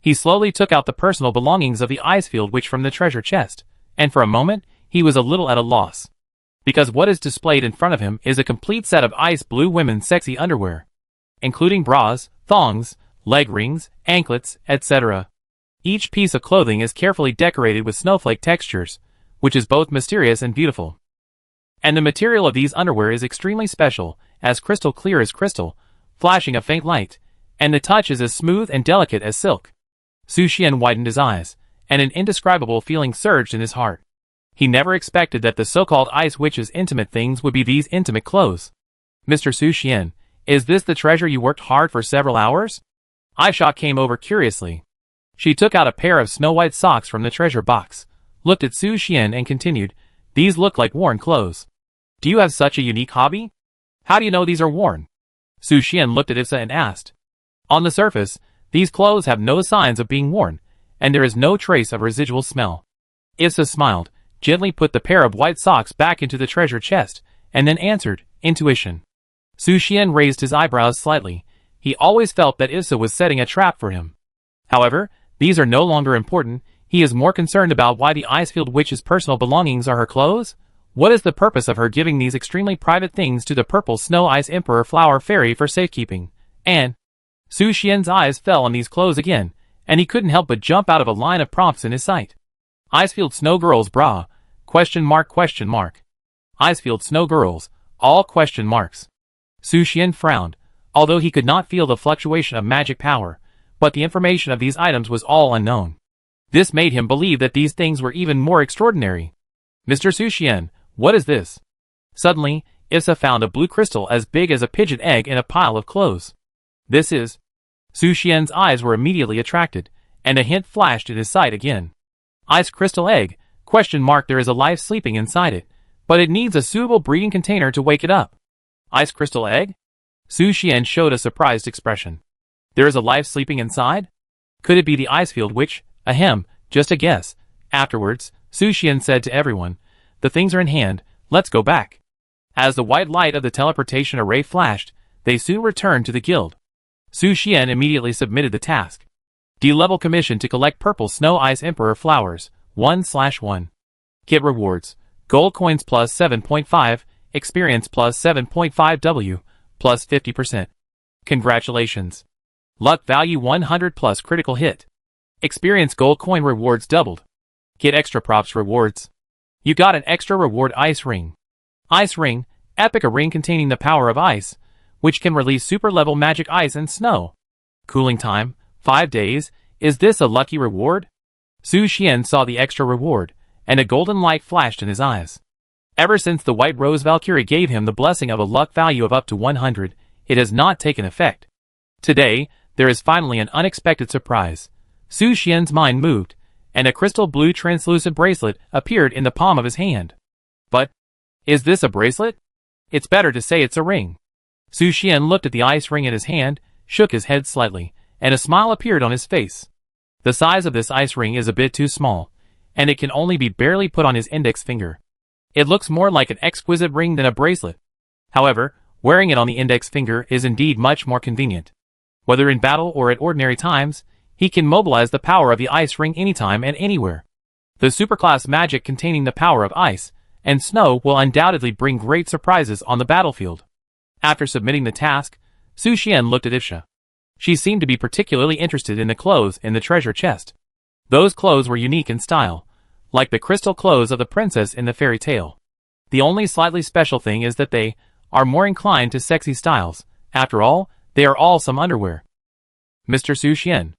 He slowly took out the personal belongings of the Icefield Witch from the treasure chest, and for a moment, he was a little at a loss. Because what is displayed in front of him is a complete set of ice blue women's sexy underwear, including bras, thongs, leg rings, anklets, etc. Each piece of clothing is carefully decorated with snowflake textures, which is both mysterious and beautiful. And the material of these underwear is extremely special, as crystal clear as crystal, flashing a faint light, and the touch is as smooth and delicate as silk. Su Xian widened his eyes, and an indescribable feeling surged in his heart. He never expected that the so-called Ice Witch's intimate things would be these intimate clothes. Mr. Su Xian, is this the treasure you worked hard for several hours? Aisha came over curiously. She took out a pair of snow-white socks from the treasure box, looked at Su Xian and continued, "These look like worn clothes. Do you have such a unique hobby? How do you know these are worn?" Su Xian looked at Issa and asked. On the surface, these clothes have no signs of being worn, and there is no trace of residual smell. Issa smiled, gently put the pair of white socks back into the treasure chest, and then answered, "Intuition." Su Xian raised his eyebrows slightly. He always felt that Issa was setting a trap for him. However, these are no longer important. He is more concerned about why the Icefield Witch's personal belongings are her clothes. What is the purpose of her giving these extremely private things to the purple snow ice emperor flower fairy for safekeeping? And Su Xian's eyes fell on these clothes again, and he couldn't help but jump out of a line of prompts in his sight. Icefield Snow Girls bra, ? Icefield Snow Girls, all question marks. Su Xian frowned, although he could not feel the fluctuation of magic power, but the information of these items was all unknown. This made him believe that these things were even more extraordinary. "Mr. Su Xian, what is this?" Suddenly, Issa found a blue crystal as big as a pigeon egg in a pile of clothes. "This is..." Su Xian's eyes were immediately attracted, and a hint flashed in his sight again. "Ice crystal egg, ? There is a life sleeping inside it, but it needs a suitable breeding container to wake it up." "Ice crystal egg?" Su Xian showed a surprised expression. "There is a life sleeping inside? Could it be the Icefield Witch? Ahem, just a guess." Afterwards, Su Xian said to everyone, "The things are in hand, let's go back." As the white light of the teleportation array flashed, they soon returned to the guild. Su Xian immediately submitted the task. D-level commission to collect purple snow ice emperor flowers, 1/1. Kit rewards, gold coins plus 7.5, experience plus 7.5 W, plus 50%. Congratulations. Luck value 100 plus critical hit. Experience gold coin rewards doubled. Kit extra props rewards. You got an extra reward ice ring. Ice ring, epic, a ring containing the power of ice, which can release super level magic ice and snow. Cooling time, 5 days. Is this a lucky reward? Su Xian saw the extra reward, and a golden light flashed in his eyes. Ever since the White Rose Valkyrie gave him the blessing of a luck value of up to 100, it has not taken effect. Today, there is finally an unexpected surprise. Su Xian's mind moved, and a crystal blue translucent bracelet appeared in the palm of his hand. But, is this a bracelet? It's better to say it's a ring. Su Xian looked at the ice ring in his hand, shook his head slightly, and a smile appeared on his face. The size of this ice ring is a bit too small, and it can only be barely put on his index finger. It looks more like an exquisite ring than a bracelet. However, wearing it on the index finger is indeed much more convenient. Whether in battle or at ordinary times, he can mobilize the power of the ice ring anytime and anywhere. The superclass magic containing the power of ice, and snow will undoubtedly bring great surprises on the battlefield. After submitting the task, Su Xian looked at Isha. She seemed to be particularly interested in the clothes in the treasure chest. Those clothes were unique in style, like the crystal clothes of the princess in the fairy tale. The only slightly special thing is that they are more inclined to sexy styles. After all, they are all some underwear. Mr. Su Xian.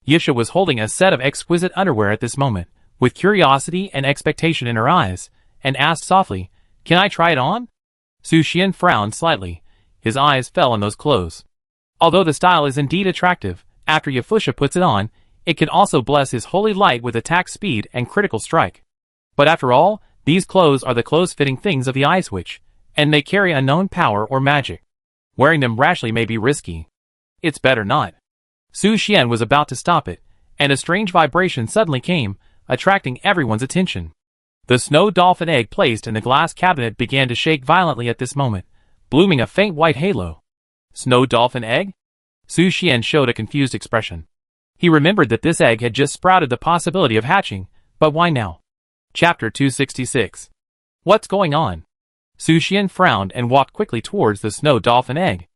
Yisha was holding a set of exquisite underwear at this moment, with curiosity and expectation in her eyes, and asked softly, "Can I try it on?" Su Xian frowned slightly. His eyes fell on those clothes. Although the style is indeed attractive, after Yafusha puts it on, it can also bless his holy light with attack speed and critical strike. But after all, these clothes are the close-fitting things of the Ice Witch, and they carry unknown power or magic. Wearing them rashly may be risky. It's better not. Su Xian was about to stop it, and a strange vibration suddenly came, attracting everyone's attention. The snow dolphin egg placed in the glass cabinet began to shake violently at this moment, blooming a faint white halo. Snow dolphin egg? Su Xian showed a confused expression. He remembered that this egg had just sprouted the possibility of hatching, but why now? Chapter 266. What's going on? Su Xian frowned and walked quickly towards the snow dolphin egg.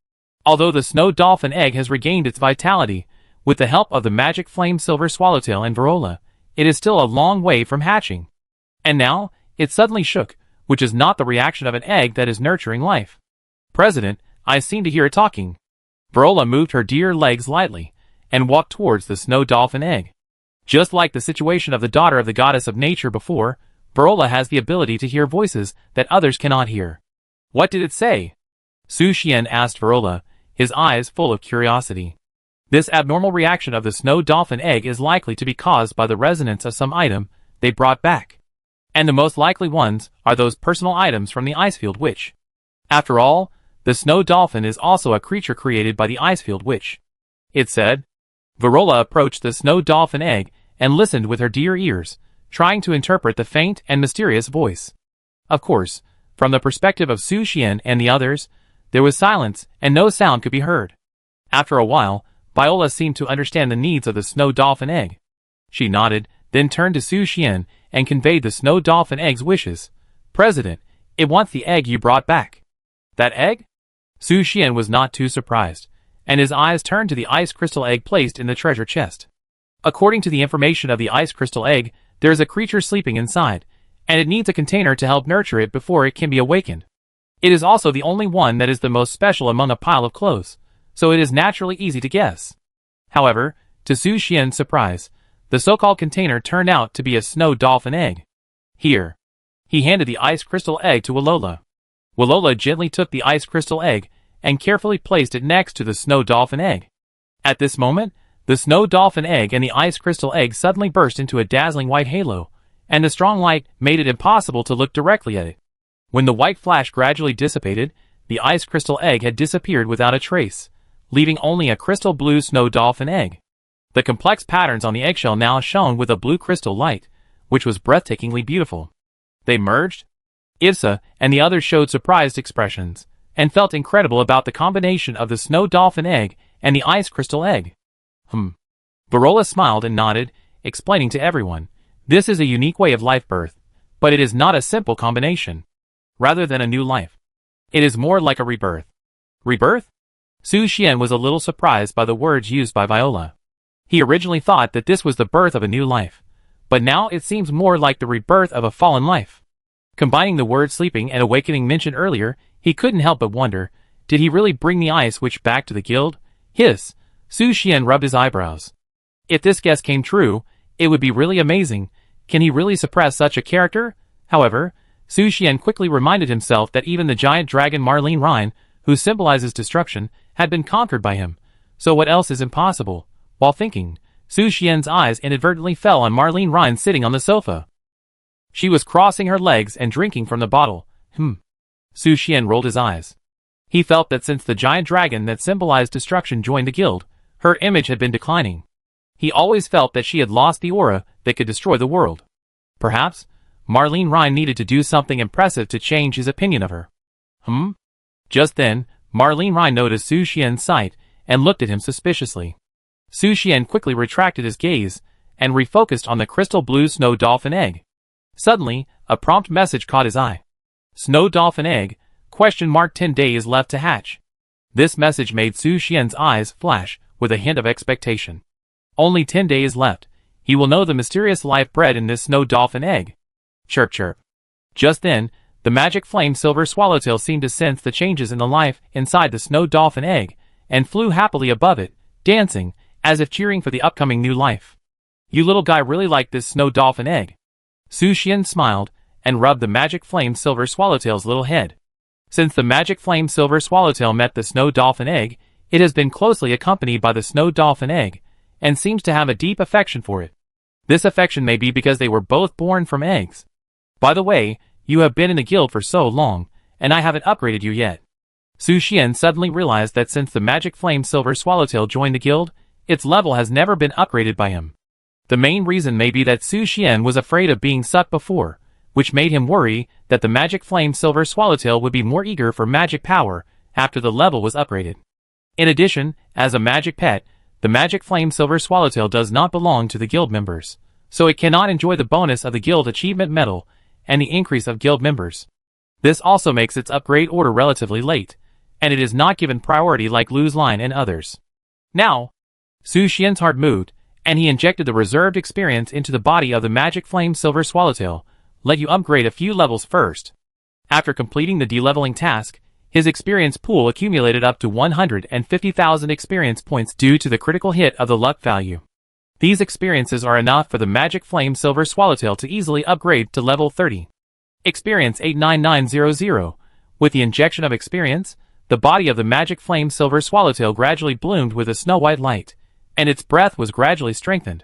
Although the snow dolphin egg has regained its vitality, with the help of the magic flame silver swallowtail and Varola, it is still a long way from hatching. And now, it suddenly shook, which is not the reaction of an egg that is nurturing life. President, I seem to hear it talking. Varola moved her dear legs lightly, and walked towards the snow dolphin egg. Just like the situation of the daughter of the goddess of nature before, Varola has the ability to hear voices that others cannot hear. What did it say? Su Xian asked Varola, his eyes full of curiosity. This abnormal reaction of the snow dolphin egg is likely to be caused by the resonance of some item they brought back. And the most likely ones are those personal items from the Icefield Witch. After all, the snow dolphin is also a creature created by the Icefield Witch. It said. Varola approached the snow dolphin egg and listened with her dear ears, trying to interpret the faint and mysterious voice. Of course, from the perspective of Su Xian and the others, there was silence and no sound could be heard. After a while, Viola seemed to understand the needs of the snow dolphin egg. She nodded, then turned to Su Xian and conveyed the snow dolphin egg's wishes. President, it wants the egg you brought back. That egg? Su Xian was not too surprised, and his eyes turned to the ice crystal egg placed in the treasure chest. According to the information of the ice crystal egg, there is a creature sleeping inside, and it needs a container to help nurture it before it can be awakened. It is also the only one that is the most special among a pile of clothes, so it is naturally easy to guess. However, to Su Xian's surprise, the so-called container turned out to be a snow dolphin egg. Here. He handed the ice crystal egg to Walola. Walola gently took the ice crystal egg and carefully placed it next to the snow dolphin egg. At this moment, the snow dolphin egg and the ice crystal egg suddenly burst into a dazzling white halo, and the strong light made it impossible to look directly at it. When the white flash gradually dissipated, the ice crystal egg had disappeared without a trace, leaving only a crystal blue snow dolphin egg. The complex patterns on the eggshell now shone with a blue crystal light, which was breathtakingly beautiful. They merged. Ivsa and the others showed surprised expressions, and felt incredible about the combination of the snow dolphin egg and the ice crystal egg. Varola smiled and nodded, explaining to everyone, this is a unique way of life birth, but it is not a simple combination. Rather than a new life, it is more like a rebirth. Rebirth? Su Xian was a little surprised by the words used by Viola. He originally thought that this was the birth of a new life, but now it seems more like the rebirth of a fallen life. Combining the words sleeping and awakening mentioned earlier, he couldn't help but wonder, did he really bring the ice witch back to the guild? Hiss! Su Xian rubbed his eyebrows. If this guess came true, it would be really amazing. Can he really suppress such a character? However, Su Xian quickly reminded himself that even the giant dragon Marlene Rhine, who symbolizes destruction, had been conquered by him. So what else is impossible? While thinking, Su Xian's eyes inadvertently fell on Marlene Rhine sitting on the sofa. She was crossing her legs and drinking from the bottle. Su Xian rolled his eyes. He felt that since the giant dragon that symbolized destruction joined the guild, her image had been declining. He always felt that she had lost the aura that could destroy the world. Perhaps, Marlene Rhine needed to do something impressive to change his opinion of her. Just then, Marlene Rhine noticed Su Xian's sight and looked at him suspiciously. Su Xian quickly retracted his gaze and refocused on the crystal blue snow dolphin egg. Suddenly, a prompt message caught his eye. Snow dolphin egg, ? 10 days left to hatch. This message made Su Xian's eyes flash with a hint of expectation. Only 10 days left. He will know the mysterious life bred in this snow dolphin egg. Chirp chirp. Just then, the magic flame silver swallowtail seemed to sense the changes in the life inside the snow dolphin egg, and flew happily above it, dancing, as if cheering for the upcoming new life. You little guy really like this snow dolphin egg. Su Xian smiled, and rubbed the magic flame silver swallowtail's little head. Since the magic flame silver swallowtail met the snow dolphin egg, it has been closely accompanied by the snow dolphin egg, and seems to have a deep affection for it. This affection may be because they were both born from eggs. By the way, you have been in the guild for so long, and I haven't upgraded you yet. Su Xian suddenly realized that since the magic flame silver swallowtail joined the guild, its level has never been upgraded by him. The main reason may be that Su Xian was afraid of being sucked before, which made him worry that the magic flame silver swallowtail would be more eager for magic power after the level was upgraded. In addition, as a magic pet, the magic flame silver swallowtail does not belong to the guild members, so it cannot enjoy the bonus of the guild achievement medal and the increase of guild members. This also makes its upgrade order relatively late, and it is not given priority like Lu's Line and others. Now, Su Xian's heart moved, and he injected the reserved experience into the body of the magic flame silver swallowtail. Let you upgrade a few levels first. After completing the de-leveling task, his experience pool accumulated up to 150,000 experience points due to the critical hit of the luck value. These experiences are enough for the magic flame silver swallowtail to easily upgrade to level 30. Experience 89900. With the injection of experience, the body of the magic flame silver swallowtail gradually bloomed with a snow-white light, and its breath was gradually strengthened.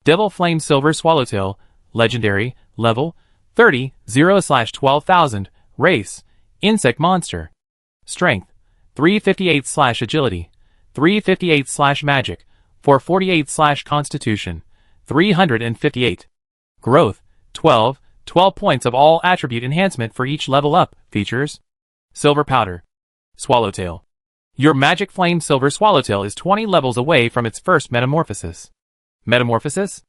Devil flame silver swallowtail, legendary, level 30, 0/12,000, race, insect monster. Strength, 358/agility, 358/magic, 448/constitution, 358. Growth, 12 points of all attribute enhancement for each level up. Features. Silver powder. Swallowtail. Your magic flame silver swallowtail is 20 levels away from its first metamorphosis. Metamorphosis?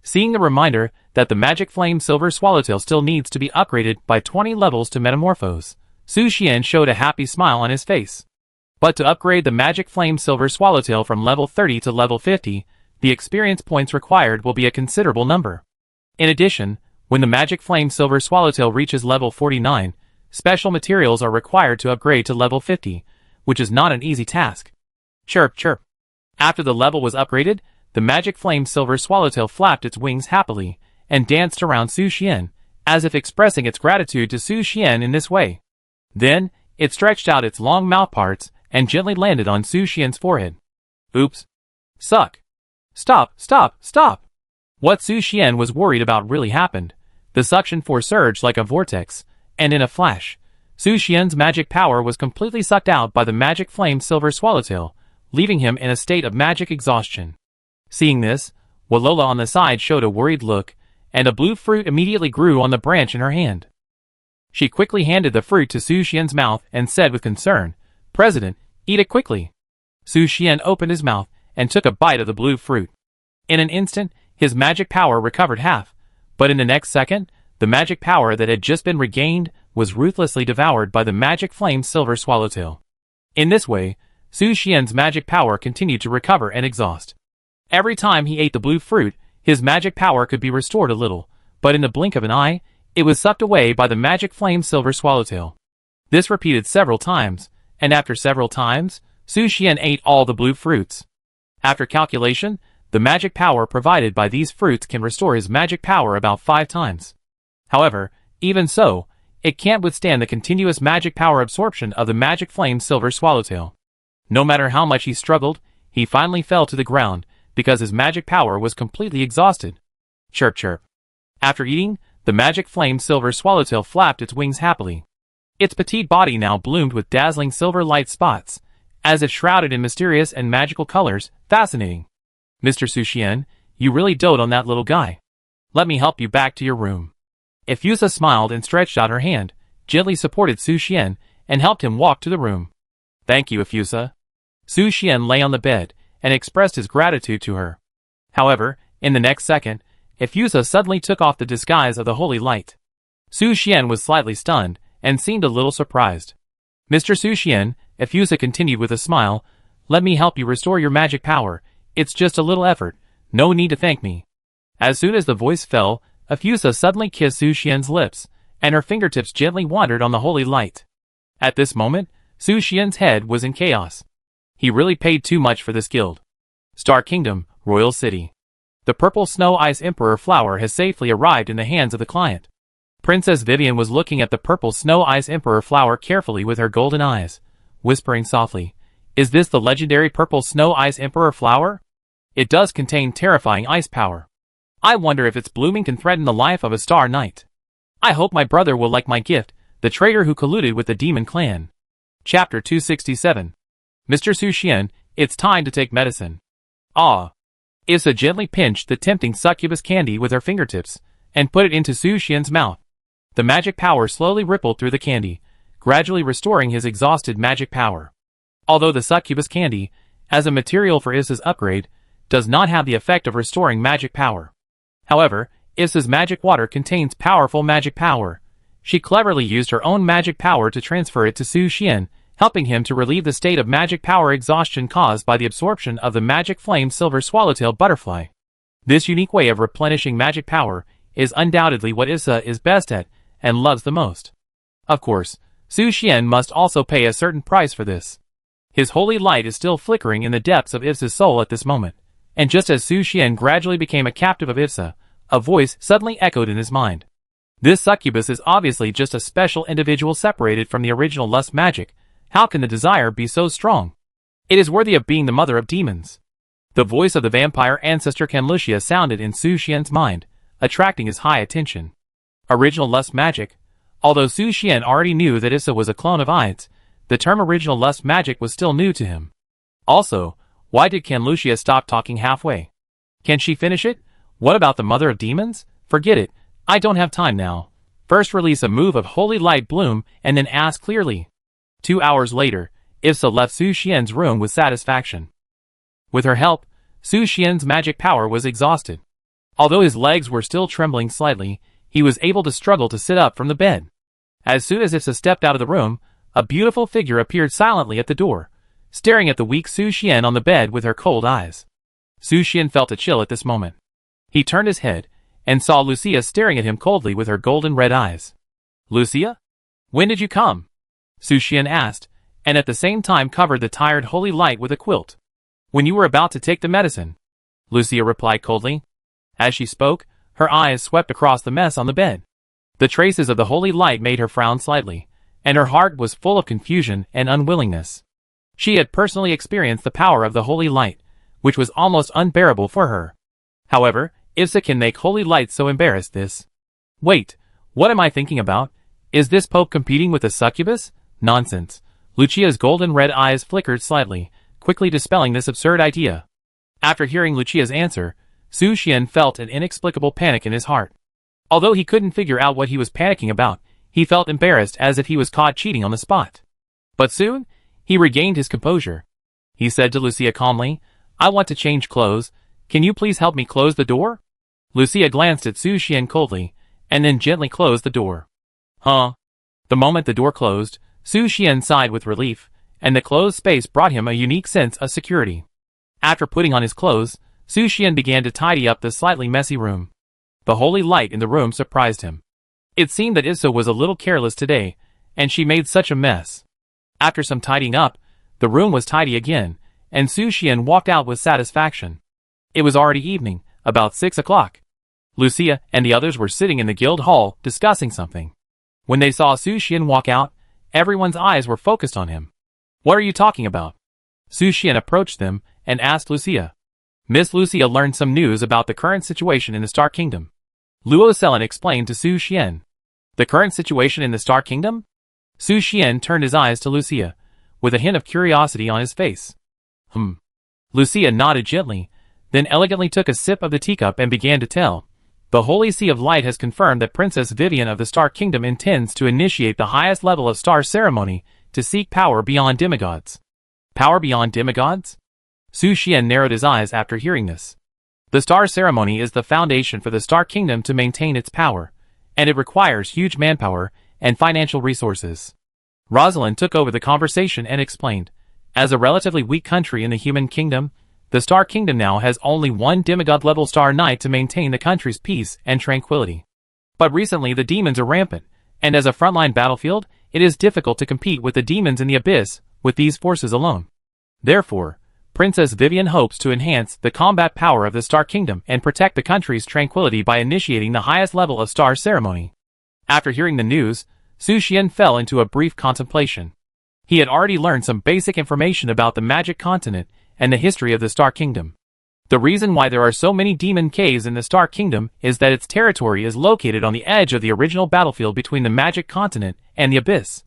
Seeing the reminder that the magic flame silver swallowtail still needs to be upgraded by 20 levels to metamorphose, Su Xian showed a happy smile on his face. But to upgrade the magic flame silver swallowtail from level 30 to level 50, the experience points required will be a considerable number. In addition, when the magic flame silver swallowtail reaches level 49, special materials are required to upgrade to level 50, which is not an easy task. Chirp chirp. After the level was upgraded, the magic flame silver swallowtail flapped its wings happily, and danced around Su Xian, as if expressing its gratitude to Su Xian in this way. Then, it stretched out its long mouth parts, and gently landed on Su Xian's forehead. Oops. Suck. Stop, stop, stop. What Su Xian was worried about really happened. The suction force surged like a vortex, and in a flash, Su Xian's magic power was completely sucked out by the magic flame silver swallowtail, leaving him in a state of magic exhaustion. Seeing this, Walola on the side showed a worried look, and a blue fruit immediately grew on the branch in her hand. She quickly handed the fruit to Su Xian's mouth and said with concern, "President, eat it quickly." Su Xian opened his mouth and took a bite of the blue fruit. In an instant, his magic power recovered half, but in the next second, the magic power that had just been regained was ruthlessly devoured by the magic flame silver swallowtail. In this way, Su Xian's magic power continued to recover and exhaust. Every time he ate the blue fruit, his magic power could be restored a little, but in the blink of an eye, it was sucked away by the magic flame silver swallowtail. This repeated several times, and after several times, Su Xian ate all the blue fruits. After calculation, the magic power provided by these fruits can restore his magic power about 5 times. However, even so, it can't withstand the continuous magic power absorption of the magic flame silver swallowtail. No matter how much he struggled, he finally fell to the ground, because his magic power was completely exhausted. Chirp chirp. After eating, the magic flame silver swallowtail flapped its wings happily. Its petite body now bloomed with dazzling silver light spots, as if shrouded in mysterious and magical colors. Fascinating. Mr. Su Xian, you really dote on that little guy. Let me help you back to your room. Efusa smiled and stretched out her hand, gently supported Su Xian, and helped him walk to the room. Thank you, Efusa. Su Xian lay on the bed, and expressed his gratitude to her. However, in the next second, Ephusa suddenly took off the disguise of the holy light. Su Xian was slightly stunned, and seemed a little surprised. Mr. Su Xian, Ephusa continued with a smile, let me help you restore your magic power. It's just a little effort, no need to thank me. As soon as the voice fell, Ephusa suddenly kissed Su Xian's lips, and her fingertips gently wandered on the holy light. At this moment, Su Xian's head was in chaos. He really paid too much for this guild. Star Kingdom, Royal City. The purple snow ice emperor flower has safely arrived in the hands of the client. Princess Vivian was looking at the purple snow ice emperor flower carefully with her golden eyes, whispering softly, is this the legendary purple snow ice emperor flower? It does contain terrifying ice power. I wonder if its blooming can threaten the life of a star knight. I hope my brother will like my gift, the traitor who colluded with the demon clan. Chapter 267. Mr. Su Xian, it's time to take medicine. Ah. Issa gently pinched the tempting succubus candy with her fingertips, and put it into Su Xian's mouth. The magic power slowly rippled through the candy, gradually restoring his exhausted magic power. Although the succubus candy, as a material for Issa's upgrade, does not have the effect of restoring magic power. However, Issa's magic water contains powerful magic power. She cleverly used her own magic power to transfer it to Su Xian, helping him to relieve the state of magic power exhaustion caused by the absorption of the magic flame silver swallowtail butterfly. This unique way of replenishing magic power is undoubtedly what Issa is best at and loves the most. Of course, Su Xian must also pay a certain price for this. His holy light is still flickering in the depths of Issa's soul at this moment, and just as Su Xian gradually became a captive of Issa, a voice suddenly echoed in his mind. This succubus is obviously just a special individual separated from the original lust magic. How can the desire be so strong? It is worthy of being the mother of demons. The voice of the vampire ancestor Canlucia sounded in Su Xian's mind, attracting his high attention. Original lust magic. Although Su Xian already knew that Issa was a clone of Ides, the term original lust magic was still new to him. Also, why did Canlucia stop talking halfway? Can she finish it? What about the mother of demons? Forget it, I don't have time now. First release a move of holy light bloom and then ask clearly. 2 hours later, Issa left Su Xian's room with satisfaction. With her help, Su Xian's magic power was exhausted. Although his legs were still trembling slightly, he was able to struggle to sit up from the bed. As soon as Issa stepped out of the room, a beautiful figure appeared silently at the door, staring at the weak Su Xian on the bed with her cold eyes. Su Xian felt a chill at this moment. He turned his head, and saw Lucia staring at him coldly with her golden red eyes. Lucia? When did you come? Su Xian asked, and at the same time covered the tired holy light with a quilt. When you were about to take the medicine, Lucia replied coldly. As she spoke, her eyes swept across the mess on the bed. The traces of the holy light made her frown slightly, and her heart was full of confusion and unwillingness. She had personally experienced the power of the holy light, which was almost unbearable for her. However, Issa can make holy light so embarrassed this. Wait, what am I thinking about? Is this Pope competing with a succubus? Nonsense. Lucia's golden red eyes flickered slightly, quickly dispelling this absurd idea. After hearing Lucia's answer, Su Xian felt an inexplicable panic in his heart. Although he couldn't figure out what he was panicking about, he felt embarrassed as if he was caught cheating on the spot. But soon, he regained his composure. He said to Lucia calmly, I want to change clothes. Can you please help me close the door? Lucia glanced at Su Xian coldly, and then gently closed the door. Huh? The moment the door closed, Su Xian sighed with relief, and the closed space brought him a unique sense of security. After putting on his clothes, Su Xian began to tidy up the slightly messy room. The holy light in the room surprised him. It seemed that Issa was a little careless today, and she made such a mess. After some tidying up, the room was tidy again, and Su Xian walked out with satisfaction. It was already evening, about 6 o'clock. Lucia and the others were sitting in the guild hall, discussing something. When they saw Su Xian walk out, everyone's eyes were focused on him. What are you talking about? Su Xian approached them and asked Lucia. Miss Lucia learned some news about the current situation in the Star Kingdom. Luo Selen explained to Su Xian. The current situation in the Star Kingdom? Su Xian turned his eyes to Lucia, with a hint of curiosity on his face. Lucia nodded gently, then elegantly took a sip of the teacup and began to tell. The Holy Sea of Light has confirmed that Princess Vivian of the Star Kingdom intends to initiate the highest level of star ceremony to seek power beyond demigods. Power beyond demigods? Su Xian narrowed his eyes after hearing this. The star ceremony is the foundation for the Star Kingdom to maintain its power, and it requires huge manpower and financial resources. Rosalind took over the conversation and explained, as a relatively weak country in the human kingdom, the Star Kingdom now has only one demigod-level Star Knight to maintain the country's peace and tranquility. But recently the demons are rampant, and as a frontline battlefield, it is difficult to compete with the demons in the abyss with these forces alone. Therefore, Princess Vivian hopes to enhance the combat power of the Star Kingdom and protect the country's tranquility by initiating the highest level of star ceremony. After hearing the news, Su Xian fell into a brief contemplation. He had already learned some basic information about the magic continent and the history of the Star Kingdom. The reason why there are so many demon caves in the Star Kingdom is that its territory is located on the edge of the original battlefield between the magic continent and the abyss.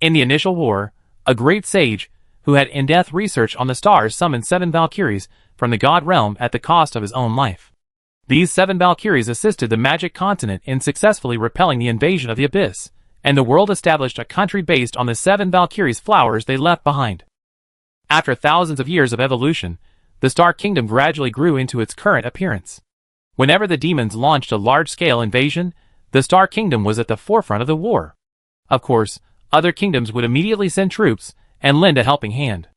In the initial war, a great sage, who had in-depth research on the stars, summoned 7 Valkyries from the god realm at the cost of his own life. These 7 Valkyries assisted the magic continent in successfully repelling the invasion of the abyss, and the world established a country based on the 7 Valkyries' flowers they left behind. After thousands of years of evolution, the Star Kingdom gradually grew into its current appearance. Whenever the demons launched a large-scale invasion, the Star Kingdom was at the forefront of the war. Of course, other kingdoms would immediately send troops and lend a helping hand.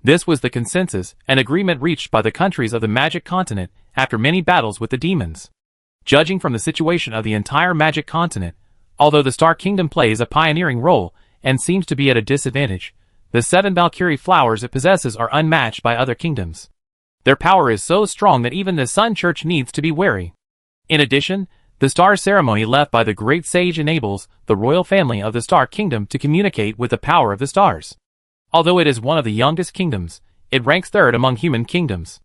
This was the consensus and agreement reached by the countries of the magic continent after many battles with the demons. Judging from the situation of the entire magic continent, although the Star Kingdom plays a pioneering role and seems to be at a disadvantage, the 7 Valkyrie flowers it possesses are unmatched by other kingdoms. Their power is so strong that even the Sun Church needs to be wary. In addition, the star ceremony left by the great sage enables the royal family of the Star Kingdom to communicate with the power of the stars. Although it is one of the youngest kingdoms, it ranks third among human kingdoms.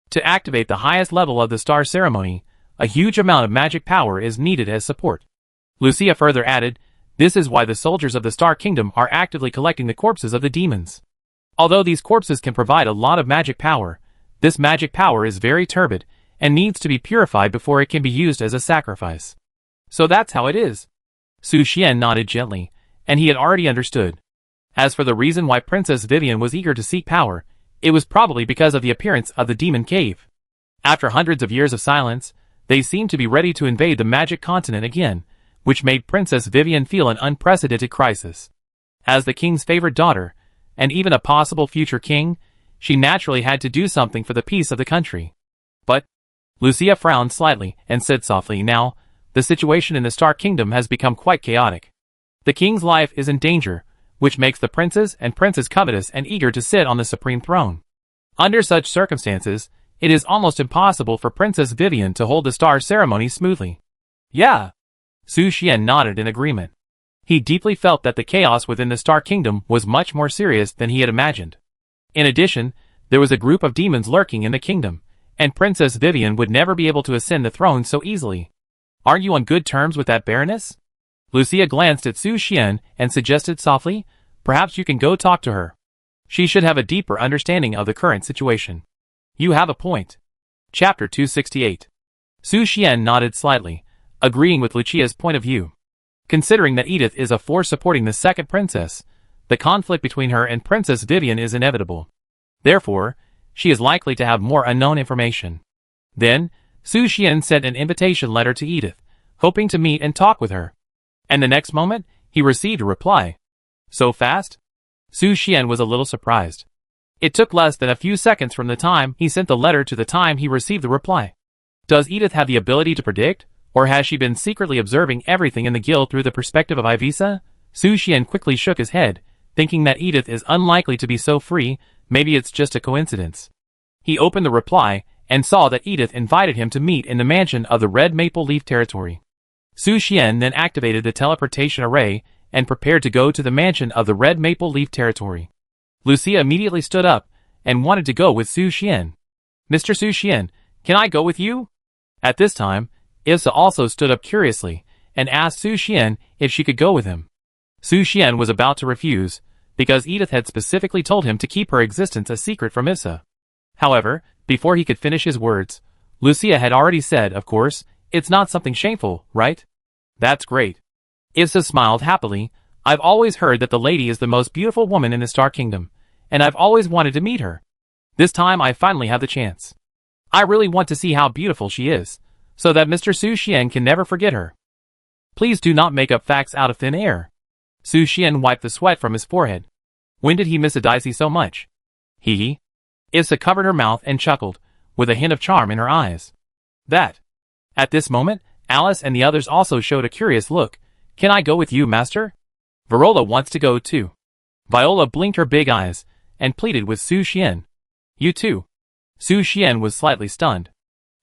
To activate the highest level of the star ceremony, a huge amount of magic power is needed as support. Lucia further added, this is why the soldiers of the Star Kingdom are actively collecting the corpses of the demons. Although these corpses can provide a lot of magic power, this magic power is very turbid and needs to be purified before it can be used as a sacrifice. So that's how it is. Su Xian nodded gently, and he had already understood. As for the reason why Princess Vivian was eager to seek power, it was probably because of the appearance of the demon cave. After hundreds of years of silence, they seemed to be ready to invade the magic continent again, which made Princess Vivian feel an unprecedented crisis. As the king's favorite daughter, and even a possible future king, she naturally had to do something for the peace of the country. But Lucia frowned slightly and said softly, now, the situation in the Star Kingdom has become quite chaotic. The king's life is in danger, which makes the princes and princess covetous and eager to sit on the supreme throne. Under such circumstances, it is almost impossible for Princess Vivian to hold the star ceremony smoothly. Yeah. Su Xian nodded in agreement. He deeply felt that the chaos within the Star Kingdom was much more serious than he had imagined. In addition, there was a group of demons lurking in the kingdom, and Princess Vivian would never be able to ascend the throne so easily. Aren't you on good terms with that Baroness? Lucia glanced at Su Xian and suggested softly, perhaps you can go talk to her. She should have a deeper understanding of the current situation. You have a point. Chapter 268. Su Xian nodded slightly, agreeing with Lucia's point of view. Considering that Edith is a force supporting the second princess, the conflict between her and Princess Vivian is inevitable. Therefore, she is likely to have more unknown information. Then, Su Xian sent an invitation letter to Edith, hoping to meet and talk with her. And the next moment, he received a reply. So fast? Su Xian was a little surprised. It took less than a few seconds from the time he sent the letter to the time he received the reply. Does Edith have the ability to predict, or has she been secretly observing everything in the guild through the perspective of Ivisa? Su Xian quickly shook his head, thinking that Edith is unlikely to be so free, maybe it's just a coincidence. He opened the reply, and saw that Edith invited him to meet in the mansion of the Red Maple Leaf territory. Su Xian then activated the teleportation array, and prepared to go to the mansion of the Red Maple Leaf territory. Lucia immediately stood up, and wanted to go with Su Xian. Mr. Su Xian, can I go with you? At this time, Ivsa also stood up curiously, and asked Su Xian if she could go with him. Su Xian was about to refuse, because Edith had specifically told him to keep her existence a secret from Ivsa. However, before he could finish his words, Lucia had already said, of course, it's not something shameful, right? That's great. Ivsa smiled happily. I've always heard that the lady is the most beautiful woman in the Star Kingdom, and I've always wanted to meet her. This time I finally have the chance. I really want to see how beautiful she is, so that Mr. Su Xian can never forget her. Please do not make up facts out of thin air. Su Xian wiped the sweat from his forehead. When did he miss a dicey so much? Hee. Issa covered her mouth and chuckled, with a hint of charm in her eyes. That. At this moment, Alice and the others also showed a curious look. Can I go with you, master? Viola wants to go too. Viola blinked her big eyes, and pleaded with Su Xian. You too. Su Xian was slightly stunned.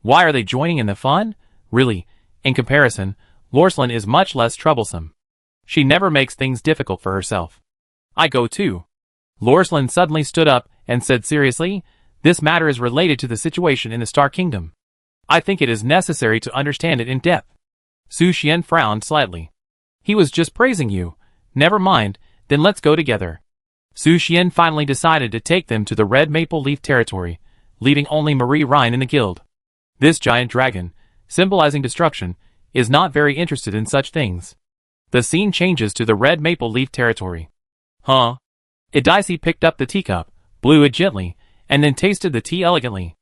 Why are they joining in the fun? Really, in comparison, Lorslyn is much less troublesome. She never makes things difficult for herself. I go too. Lorslyn suddenly stood up and said seriously, this matter is related to the situation in the Star Kingdom. I think it is necessary to understand it in depth. Su Xian frowned slightly. He was just praising you. Never mind, then let's go together. Su Xian finally decided to take them to the Red Maple Leaf territory, leaving only Marie Rhine in the guild. This giant dragon, symbolizing destruction, is not very interested in such things. The scene changes to the Red Maple Leaf territory. Huh? Idaisi picked up the teacup, blew it gently, and then tasted the tea elegantly.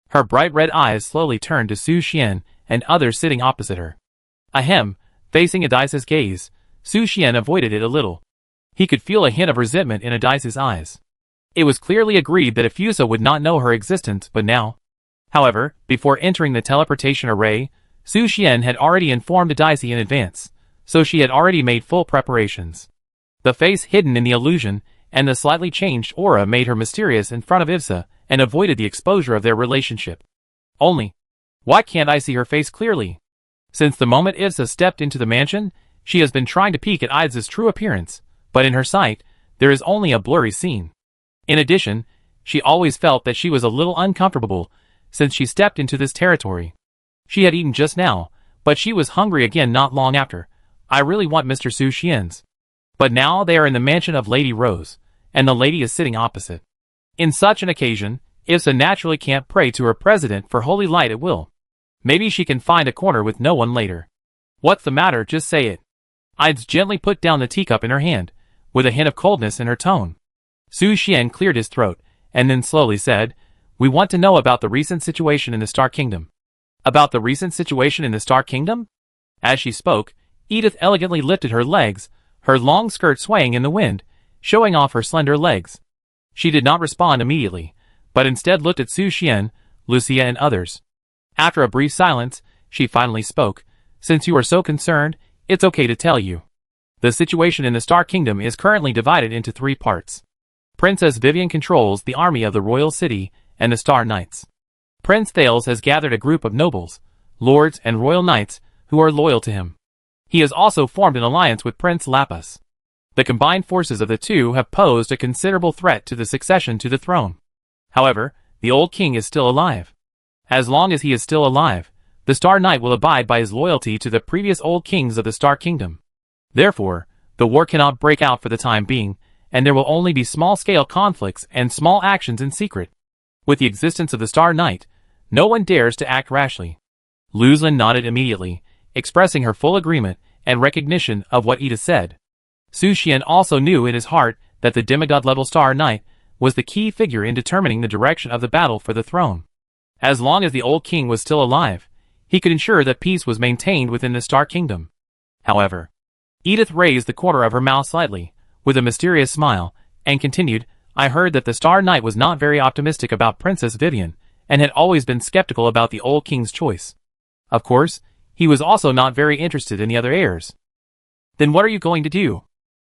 Her bright red eyes slowly turned to Su Xian and others sitting opposite her. Ahem, facing Idaisi's gaze, Su Xian avoided it a little. He could feel a hint of resentment in Idaisi's eyes. It was clearly agreed that Efusa would not know her existence, but now. However, before entering the teleportation array, Su Xian had already informed Idaisi in advance, so she had already made full preparations. The face hidden in the illusion and the slightly changed aura made her mysterious in front of Ivsa and avoided the exposure of their relationship. Only, why can't I see her face clearly? Since the moment Ivsa stepped into the mansion, she has been trying to peek at Idsa's true appearance, but in her sight, there is only a blurry scene. In addition, she always felt that she was a little uncomfortable since she stepped into this territory. She had eaten just now, but she was hungry again not long after. I really want Mr. Su Xian's. But now they are in the mansion of Lady Rose, and the lady is sitting opposite. In such an occasion, Ivsa naturally can't pray to her president for holy light at will. Maybe she can find a corner with no one later. What's the matter, just say it. Ides gently put down the teacup in her hand, with a hint of coldness in her tone. Su Xian cleared his throat, and then slowly said, we want to know about the recent situation in the Star Kingdom. About the recent situation in the Star Kingdom? As she spoke, Edith elegantly lifted her legs, her long skirt swaying in the wind, showing off her slender legs. She did not respond immediately, but instead looked at Su Xian, Lucia and others. After a brief silence, she finally spoke, since you are so concerned, it's okay to tell you. The situation in the Star Kingdom is currently divided into 3 parts. Princess Vivian controls the army of the royal city and the Star Knights. Prince Thales has gathered a group of nobles, lords and royal knights who are loyal to him. He has also formed an alliance with Prince Lapis. The combined forces of the two have posed a considerable threat to the succession to the throne. However, the old king is still alive. As long as he is still alive, the Star Knight will abide by his loyalty to the previous old kings of the Star Kingdom. Therefore, the war cannot break out for the time being, and there will only be small-scale conflicts and small actions in secret. With the existence of the Star Knight, no one dares to act rashly. Luzlin nodded immediately, expressing her full agreement and recognition of what Edith said. Su Xian also knew in his heart that the demigod-level Star Knight was the key figure in determining the direction of the battle for the throne. As long as the old king was still alive, he could ensure that peace was maintained within the Star Kingdom. However, Edith raised the corner of her mouth slightly, with a mysterious smile, and continued, I heard that the Star Knight was not very optimistic about Princess Vivian, and had always been skeptical about the old king's choice. Of course, he was also not very interested in the other heirs. Then what are you going to do?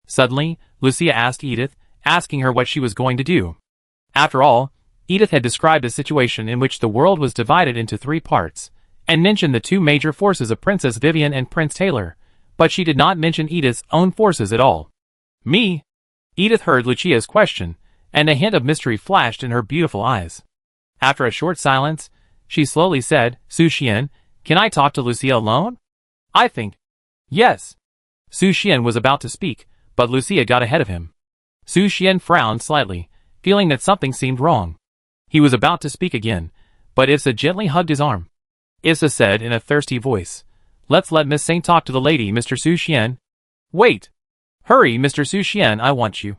Suddenly, Lucia asked Edith, asking her what she was going to do. After all, Edith had described a situation in which the world was divided into 3 parts, and mentioned the 2 major forces of Princess Vivian and Prince Taylor, but she did not mention Edith's own forces at all. Me? Edith heard Lucia's question, and a hint of mystery flashed in her beautiful eyes. After a short silence, she slowly said, Su Xian, can I talk to Lucia alone? I think. Yes. Su Xian was about to speak, but Lucia got ahead of him. Su Xian frowned slightly, feeling that something seemed wrong. He was about to speak again, but Issa gently hugged his arm. Issa said in a thirsty voice, let's let Miss Saint talk to the lady, Mr. Su Xian. Wait. Hurry, Mr. Su Xian, I want you.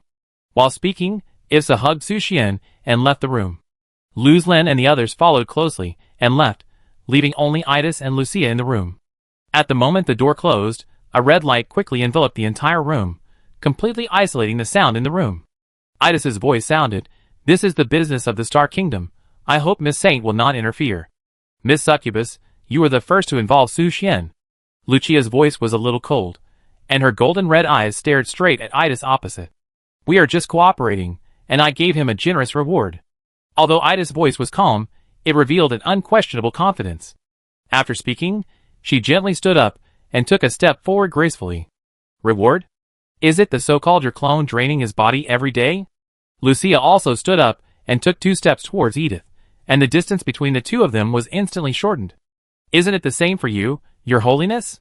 While speaking, Issa hugged Su Xian and left the room. Luzlin and the others followed closely, and left, leaving only Idas and Lucia in the room. At the moment the door closed, a red light quickly enveloped the entire room, completely isolating the sound in the room. Idas's voice sounded, "This is the business of the Star Kingdom. I hope Miss Saint will not interfere. Miss Succubus, you were the first to involve Su Xian." Lucia's voice was a little cold, and her golden red eyes stared straight at Idas opposite. "We are just cooperating, and I gave him a generous reward." Although Ida's voice was calm, it revealed an unquestionable confidence. After speaking, she gently stood up and took a step forward gracefully. "Reward? Is it the so-called your clone draining his body every day?" Lucia also stood up and took 2 steps towards Edith, and the distance between the two of them was instantly shortened. "Isn't it the same for you, Your Holiness?"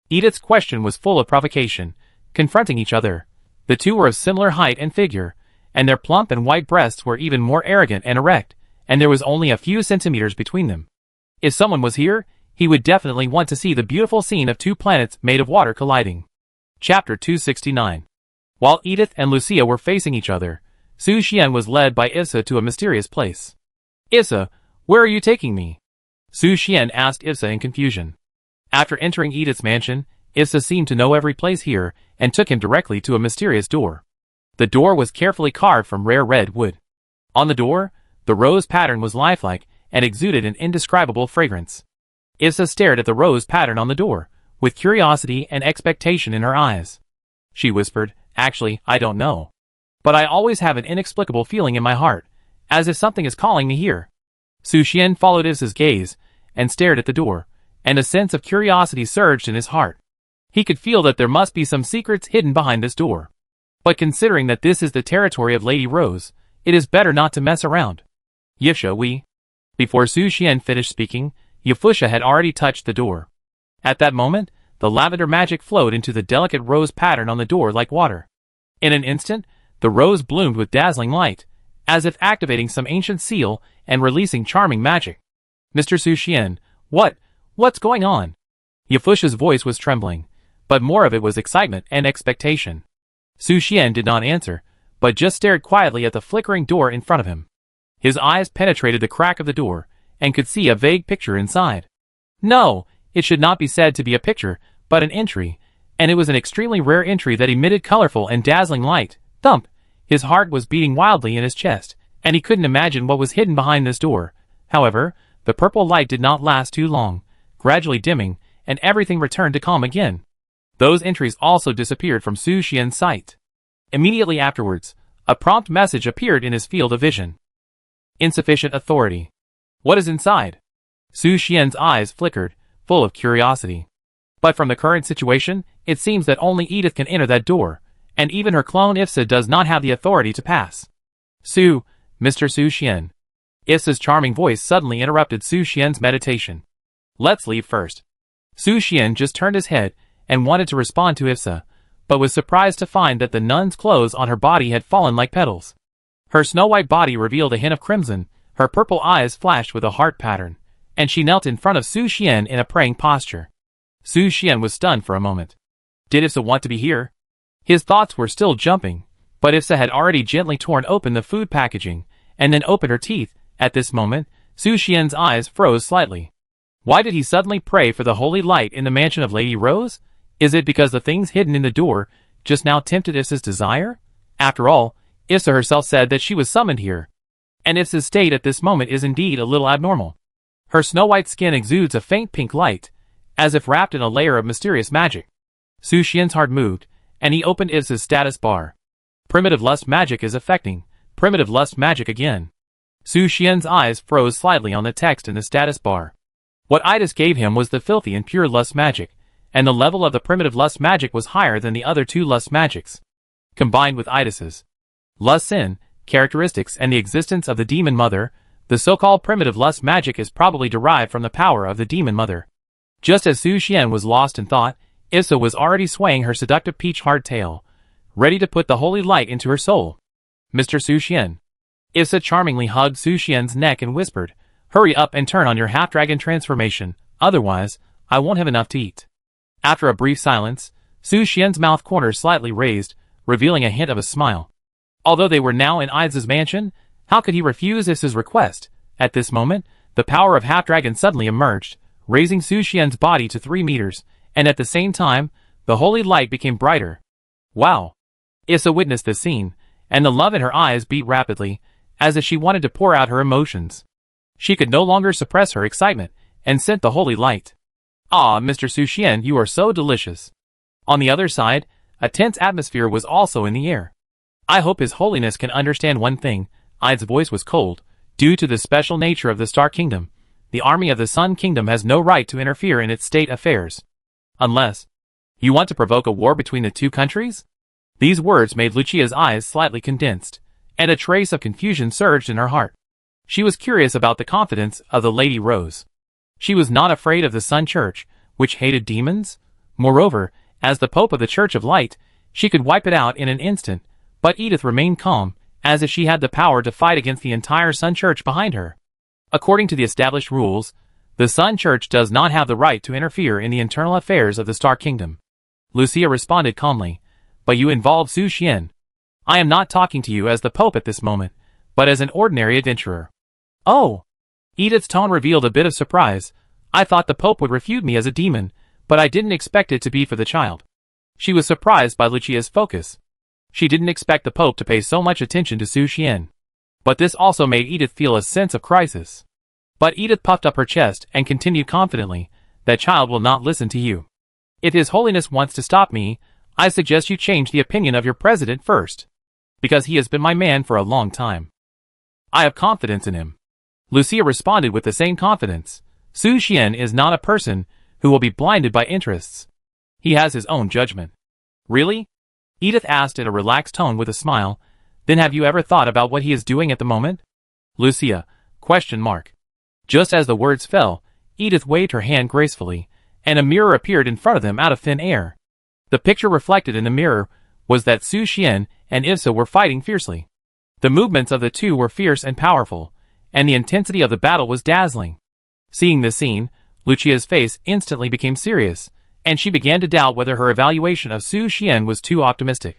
Edith's question was full of provocation, confronting each other. The two were of similar height and figure, and their plump and white breasts were even more arrogant and erect, and there was only a few centimeters between them. If someone was here, he would definitely want to see the beautiful scene of 2 planets made of water colliding. Chapter 269. While Edith and Lucia were facing each other, Su Xian was led by Issa to a mysterious place. "Issa, where are you taking me?" Su Xian asked Issa in confusion. After entering Edith's mansion, Issa seemed to know every place here, and took him directly to a mysterious door. The door was carefully carved from rare red wood. On the door, the rose pattern was lifelike, and exuded an indescribable fragrance. Issa stared at the rose pattern on the door, with curiosity and expectation in her eyes. She whispered, "Actually, I don't know. But I always have an inexplicable feeling in my heart, as if something is calling me here." Su Xian followed Issa's gaze, and stared at the door, and a sense of curiosity surged in his heart. He could feel that there must be some secrets hidden behind this door. But considering that this is the territory of Lady Rose, it is better not to mess around. "Yifsha, we..." Before Su Xian finished speaking, Yifusha had already touched the door. At that moment, the lavender magic flowed into the delicate rose pattern on the door like water. In an instant, the rose bloomed with dazzling light, as if activating some ancient seal and releasing charming magic. "Mr. Su Xian, what's going on?" Yifusha's voice was trembling, but more of it was excitement and expectation. Su Xian did not answer, but just stared quietly at the flickering door in front of him. His eyes penetrated the crack of the door, and could see a vague picture inside. No, it should not be said to be a picture, but an entry, and it was an extremely rare entry that emitted colorful and dazzling light. Thump! His heart was beating wildly in his chest, and he couldn't imagine what was hidden behind this door. However, the purple light did not last too long, gradually dimming, and everything returned to calm again. Those entries also disappeared from Su Xian's sight. Immediately afterwards, a prompt message appeared in his field of vision. Insufficient authority. What is inside? Su Xian's eyes flickered, full of curiosity. But from the current situation, it seems that only Edith can enter that door, and even her clone Ifsa does not have the authority to pass. Mr. Su Xian. Ifsa's charming voice suddenly interrupted Su Xian's meditation. "Let's leave first." Su Xian just turned his head and wanted to respond to Ifsa, but was surprised to find that the nun's clothes on her body had fallen like petals. Her snow-white body revealed a hint of crimson, her purple eyes flashed with a heart pattern, and she knelt in front of Su Xian in a praying posture. Su Xian was stunned for a moment. Did Ifsa want to be here? His thoughts were still jumping, but Ifsa had already gently torn open the food packaging, and then opened her teeth. At this moment, Su Xian's eyes froze slightly. Why did he suddenly pray for the holy light in the mansion of Lady Rose? Is it because the things hidden in the door just now tempted Ifsa's desire? After all, Ifsa herself said that she was summoned here. And Ifsa's state at this moment is indeed a little abnormal. Her snow-white skin exudes a faint pink light, as if wrapped in a layer of mysterious magic. Su Xian's heart moved, and he opened Ifsa's status bar. Primitive lust magic is affecting. Primitive lust magic again. Su Xian's eyes froze slightly on the text in the status bar. What Idas gave him was the filthy and pure lust magic, and the level of the primitive lust magic was higher than the other 2 lust magics. Combined with Idas's lust sin, characteristics and the existence of the demon mother, the so-called primitive lust magic is probably derived from the power of the demon mother. Just as Su Xian was lost in thought, Ifsa was already swaying her seductive peach-hard tail, ready to put the holy light into her soul. "Mr. Su Xian." Ifsa charmingly hugged Su Xian's neck and whispered, "Hurry up and turn on your half-dragon transformation, otherwise, I won't have enough to eat." After a brief silence, Su Xian's mouth corners slightly raised, revealing a hint of a smile. Although they were now in Idas's mansion, how could he refuse Ifsa's request? At this moment, the power of Half-Dragon suddenly emerged, raising Su Xian's body to 3 meters, and at the same time, the holy light became brighter. Wow! Issa witnessed this scene, and the love in her eyes beat rapidly, as if she wanted to pour out her emotions. She could no longer suppress her excitement, and sent the holy light. Ah, Mr. Su Xian, you are so delicious. On the other side, a tense atmosphere was also in the air. I hope His Holiness can understand one thing. Ide's voice was cold. Due to the special nature of the Star Kingdom, the army of the Sun Kingdom has no right to interfere in its state affairs. Unless you want to provoke a war between the two countries? These words made Lucia's eyes slightly condensed, and a trace of confusion surged in her heart. She was curious about the confidence of the Lady Rose. She was not afraid of the Sun Church, which hated demons. Moreover, as the Pope of the Church of Light, she could wipe it out in an instant, but Edith remained calm, as if she had the power to fight against the entire Sun Church behind her. According to the established rules, the Sun Church does not have the right to interfere in the internal affairs of the Star Kingdom. Lucia responded calmly, but you involve Su Xian. I am not talking to you as the Pope at this moment, but as an ordinary adventurer. Oh! Edith's tone revealed a bit of surprise. I thought the Pope would refute me as a demon, but I didn't expect it to be for the child. She was surprised by Lucia's focus. She didn't expect the Pope to pay so much attention to Su Xian. But this also made Edith feel a sense of crisis. But Edith puffed up her chest and continued confidently, that child will not listen to you. If His Holiness wants to stop me, I suggest you change the opinion of your president first. Because he has been my man for a long time. I have confidence in him. Lucia responded with the same confidence. Su Xian is not a person who will be blinded by interests. He has his own judgment. Really? Edith asked in a relaxed tone with a smile. Then have you ever thought about what he is doing at the moment? Lucia, ? Just as the words fell, Edith waved her hand gracefully, and a mirror appeared in front of them out of thin air. The picture reflected in the mirror was that Su Xian and Issa were fighting fiercely. The movements of the two were fierce and powerful, and the intensity of the battle was dazzling. Seeing this scene, Lucia's face instantly became serious, and she began to doubt whether her evaluation of Su Xian was too optimistic.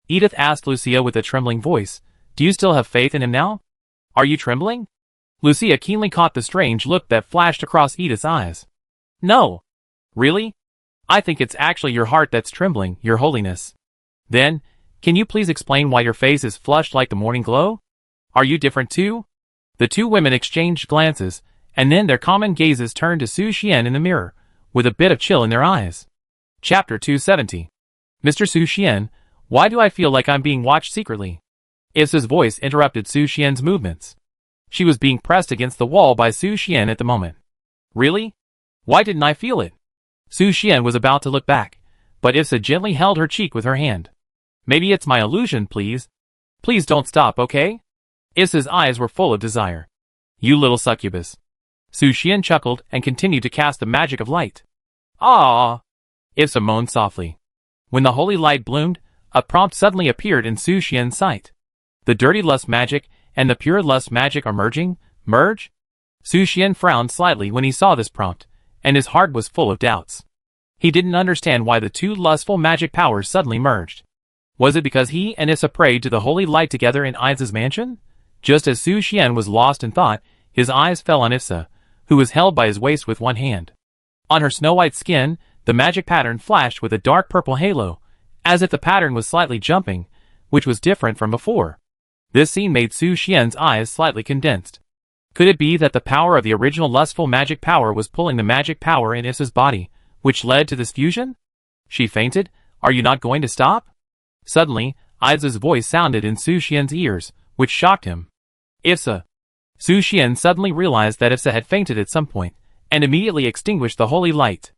Edith asked Lucia with a trembling voice, "Do you still have faith in him now? Are you trembling?" Lucia keenly caught the strange look that flashed across Edith's eyes. "No. Really? I think it's actually your heart that's trembling, Your Holiness." "Then, can you please explain why your face is flushed like the morning glow? Are you different too?" The two women exchanged glances, and then their common gazes turned to Su Xian in the mirror, with a bit of chill in their eyes. Chapter 270. Mr. Su Xian, why do I feel like I'm being watched secretly? Issa's voice interrupted Su Xian's movements. She was being pressed against the wall by Su Xian at the moment. Really? Why didn't I feel it? Su Xian was about to look back, but Issa gently held her cheek with her hand. Maybe it's my illusion, please. Please don't stop, okay? Issa's eyes were full of desire. You little succubus. Su Xian chuckled and continued to cast the magic of light. Ah! Issa moaned softly. When the holy light bloomed, a prompt suddenly appeared in Su Xian's sight. The dirty lust magic and the pure lust magic are merge? Su Xian frowned slightly when he saw this prompt, and his heart was full of doubts. He didn't understand why the two lustful magic powers suddenly merged. Was it because he and Issa prayed to the holy light together in Isa's mansion? Just as Su Xian was lost in thought, his eyes fell on Issa, who was held by his waist with one hand. On her snow-white skin, the magic pattern flashed with a dark purple halo, as if the pattern was slightly jumping, which was different from before. This scene made Su Xian's eyes slightly condensed. Could it be that the power of the original lustful magic power was pulling the magic power in Issa's body, which led to this fusion? She fainted. Are you not going to stop? Suddenly, Isa's voice sounded in Su Xian's ears, which shocked him. Issa. Su Xian suddenly realized that Issa had fainted at some point, and immediately extinguished the holy light.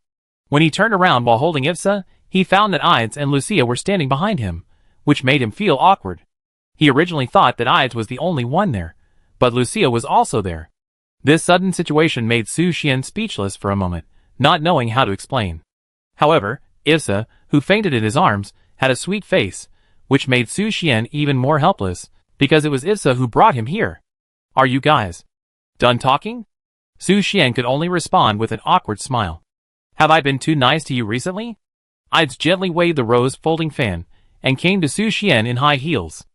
When he turned around while holding Issa, he found that Ides and Lucia were standing behind him, which made him feel awkward. He originally thought that Ides was the only one there, but Lucia was also there. This sudden situation made Su Xian speechless for a moment, not knowing how to explain. However, Issa, who fainted in his arms, had a sweet face, which made Su Xian even more helpless, because it was Issa who brought him here. Are you guys done talking? Su Xian could only respond with an awkward smile. Have I been too nice to you recently? Ides gently waved the rose folding fan, and came to Su Xian in high heels.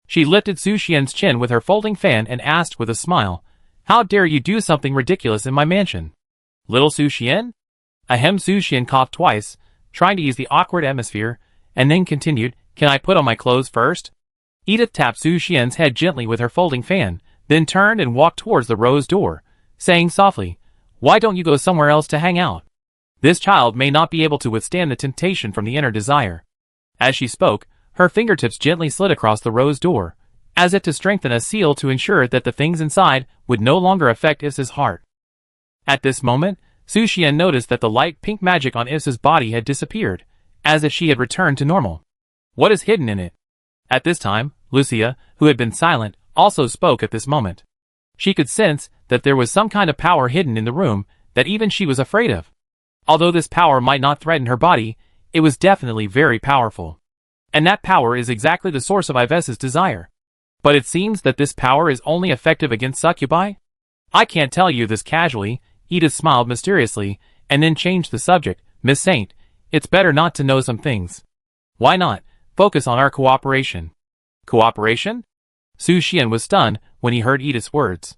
She lifted Su Xian's chin with her folding fan and asked with a smile, How dare you do something ridiculous in my mansion? Little Su Xian? Ahem. Su Xian coughed twice, trying to ease the awkward atmosphere, and then continued, can I put on my clothes first? Edith tapped Su Xian's head gently with her folding fan, then turned and walked towards the rose door, saying softly, why don't you go somewhere else to hang out? This child may not be able to withstand the temptation from the inner desire. As she spoke, her fingertips gently slid across the rose door, as if to strengthen a seal to ensure that the things inside would no longer affect Issa's heart. At this moment, Su Xian noticed that the light pink magic on Issa's body had disappeared, as if she had returned to normal. What is hidden in it? At this time, Lucia, who had been silent, also spoke at this moment. She could sense that there was some kind of power hidden in the room that even she was afraid of. Although this power might not threaten her body, it was definitely very powerful. And that power is exactly the source of Ivessa's desire. But it seems that this power is only effective against succubi? I can't tell you this casually. Edith smiled mysteriously, and then changed the subject. Miss Saint, it's better not to know some things. Why not? Focus on our cooperation. Cooperation? Su Xian was stunned when he heard Edith's words.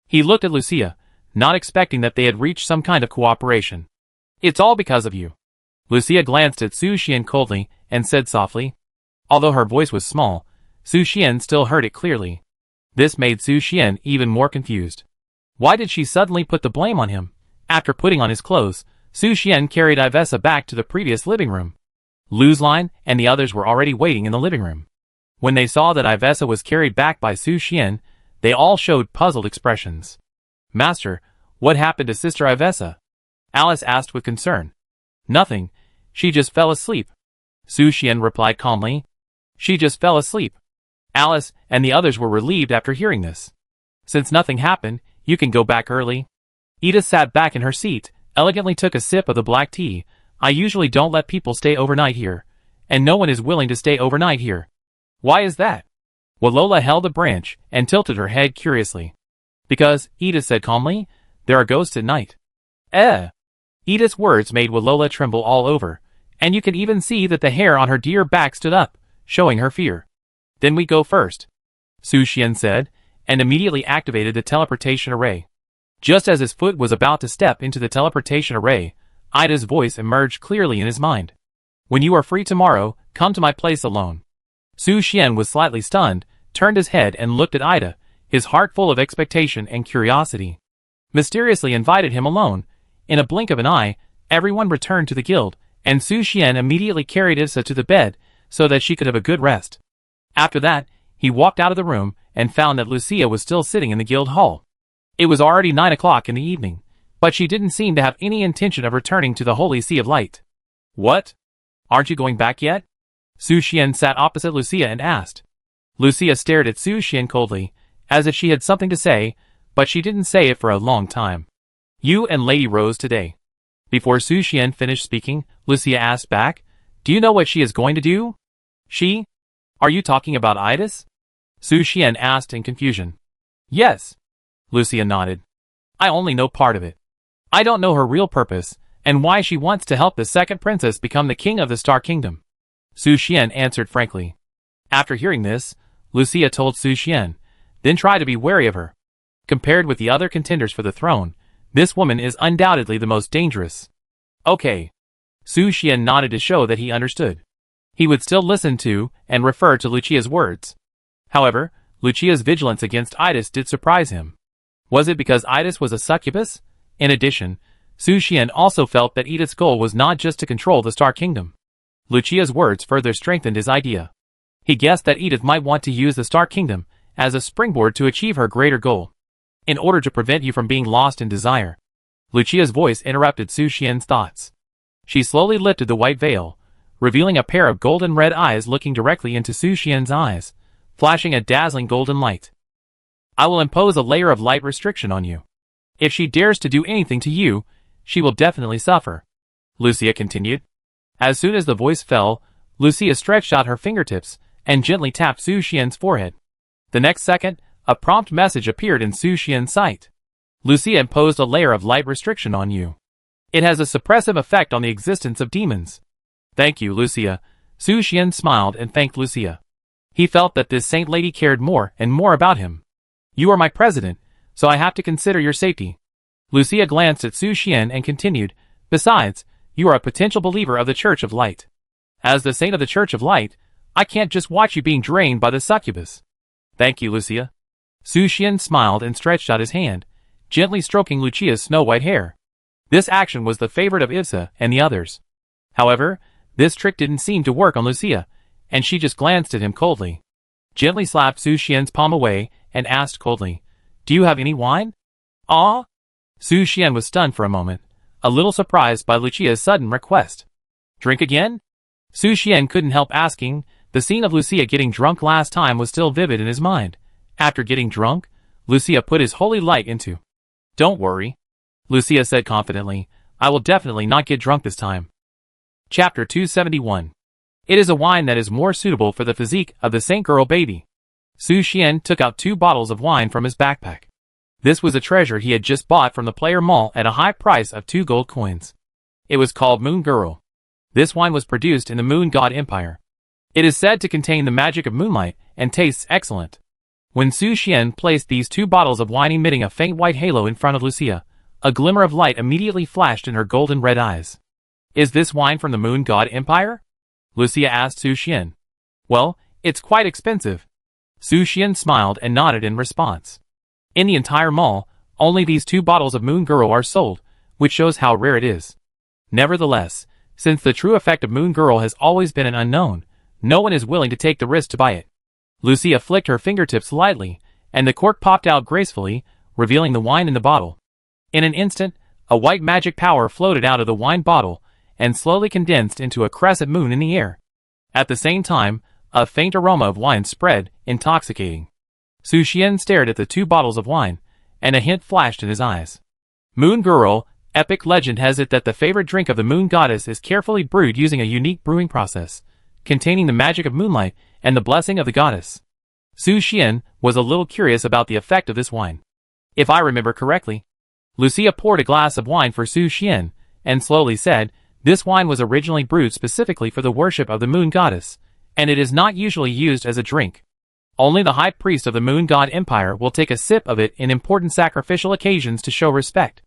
He looked at Lucia, not expecting that they had reached some kind of cooperation. It's all because of you. Lucia glanced at Su Xian coldly and said softly. Although her voice was small, Su Xian still heard it clearly. This made Su Xian even more confused. Why did she suddenly put the blame on him? After putting on his clothes, Su Xian carried Ivessa back to the previous living room. Luzline and the others were already waiting in the living room. When they saw that Ivessa was carried back by Su Xian, they all showed puzzled expressions. Master, what happened to Sister Ivessa? Alice asked with concern. Nothing. She just fell asleep. Su Xian replied calmly. She just fell asleep. Alice and the others were relieved after hearing this. Since nothing happened, you can go back early. Edith sat back in her seat, elegantly took a sip of the black tea. I usually don't let people stay overnight here, and no one is willing to stay overnight here. Why is that? Walola held a branch and tilted her head curiously. Because, Edith said calmly, there are ghosts at night. Edith's words made Walola tremble all over, and you could even see that the hair on her dear back stood up, showing her fear. Then we go first, Su Xian said, and immediately activated the teleportation array. Just as his foot was about to step into the teleportation array, Ida's voice emerged clearly in his mind. When you are free tomorrow, come to my place alone. Su Xian was slightly stunned, turned his head and looked at Ida, his heart full of expectation and curiosity. Mysteriously invited him alone. In a blink of an eye, everyone returned to the guild, and Su Xian immediately carried Issa to the bed so that she could have a good rest. After that, he walked out of the room and found that Lucia was still sitting in the guild hall. It was already 9 o'clock in the evening, but she didn't seem to have any intention of returning to the Holy Sea of Light. What? Aren't you going back yet? Su Xian sat opposite Lucia and asked. Lucia stared at Su Xian coldly, as if she had something to say, but she didn't say it for a long time. You and Lady Rose today. Before Su Xian finished speaking, Lucia asked back, do you know what she is going to do? She? Are you talking about Idis? Su Xian asked in confusion. Yes. Lucia nodded. I only know part of it. I don't know her real purpose, and why she wants to help the second princess become the king of the Star Kingdom. Su Xian answered frankly. After hearing this, Lucia told Su Xian, then try to be wary of her. Compared with the other contenders for the throne, this woman is undoubtedly the most dangerous. Okay. Su Xian nodded to show that he understood. He would still listen to and refer to Lucia's words. However, Lucia's vigilance against Idis did surprise him. Was it because Idis was a succubus? In addition, Su Xian also felt that Edith's goal was not just to control the Star Kingdom. Lucia's words further strengthened his idea. He guessed that Edith might want to use the Star Kingdom as a springboard to achieve her greater goal. In order to prevent you from being lost in desire. Lucia's voice interrupted Su Xian's thoughts. She slowly lifted the white veil, revealing a pair of golden red eyes looking directly into Su Xian's eyes, flashing a dazzling golden light. I will impose a layer of light restriction on you. If she dares to do anything to you, she will definitely suffer. Lucia continued. As soon as the voice fell, Lucia stretched out her fingertips and gently tapped Su Xian's forehead. The next second, a prompt message appeared in Su Xian's sight. Lucia imposed a layer of light restriction on you. It has a suppressive effect on the existence of demons. Thank you, Lucia. Su Xian smiled and thanked Lucia. He felt that this saint lady cared more and more about him. You are my president, so I have to consider your safety. Lucia glanced at Su Xian and continued, besides, you are a potential believer of the Church of Light. As the saint of the Church of Light, I can't just watch you being drained by the succubus. Thank you, Lucia. Su Xian smiled and stretched out his hand, gently stroking Lucia's snow-white hair. This action was the favorite of Ivsa and the others. However, this trick didn't seem to work on Lucia, and she just glanced at him coldly. Gently slapped Su Xian's palm away and asked coldly, Do you have any wine? Ah? Su Xian was stunned for a moment, a little surprised by Lucia's sudden request. Drink again? Su Xian couldn't help asking. The scene of Lucia getting drunk last time was still vivid in his mind. After getting drunk, Lucia put his holy light into. Don't worry, Lucia said confidently. I will definitely not get drunk this time. Chapter 271. It is a wine that is more suitable for the physique of the Saint Girl baby. Su Xian took out 2 bottles of wine from his backpack. This was a treasure he had just bought from the player mall at a high price of 2 gold coins. It was called Moon Girl. This wine was produced in the Moon God Empire. It is said to contain the magic of moonlight and tastes excellent. When Su Xian placed these 2 bottles of wine emitting a faint white halo in front of Lucia, a glimmer of light immediately flashed in her golden red eyes. Is this wine from the Moon God Empire? Lucia asked Su Xian. Well, it's quite expensive. Su Xian smiled and nodded in response. In the entire mall, only these 2 bottles of Moon Girl are sold, which shows how rare it is. Nevertheless, since the true effect of Moon Girl has always been an unknown, no one is willing to take the risk to buy it. Lucia flicked her fingertips lightly, and the cork popped out gracefully, revealing the wine in the bottle. In an instant, a white magic power floated out of the wine bottle, and slowly condensed into a crescent moon in the air. At the same time, a faint aroma of wine spread, intoxicating. Su Xian stared at the 2 bottles of wine, and a hint flashed in his eyes. Moon Girl, epic legend has it that the favorite drink of the Moon Goddess is carefully brewed using a unique brewing process, containing the magic of moonlight and the blessing of the goddess. Su Xian was a little curious about the effect of this wine. If I remember correctly, Lucia poured a glass of wine for Su Xian, and slowly said, this wine was originally brewed specifically for the worship of the Moon Goddess, and it is not usually used as a drink. Only the High Priest of the Moon God Empire will take a sip of it in important sacrificial occasions to show respect.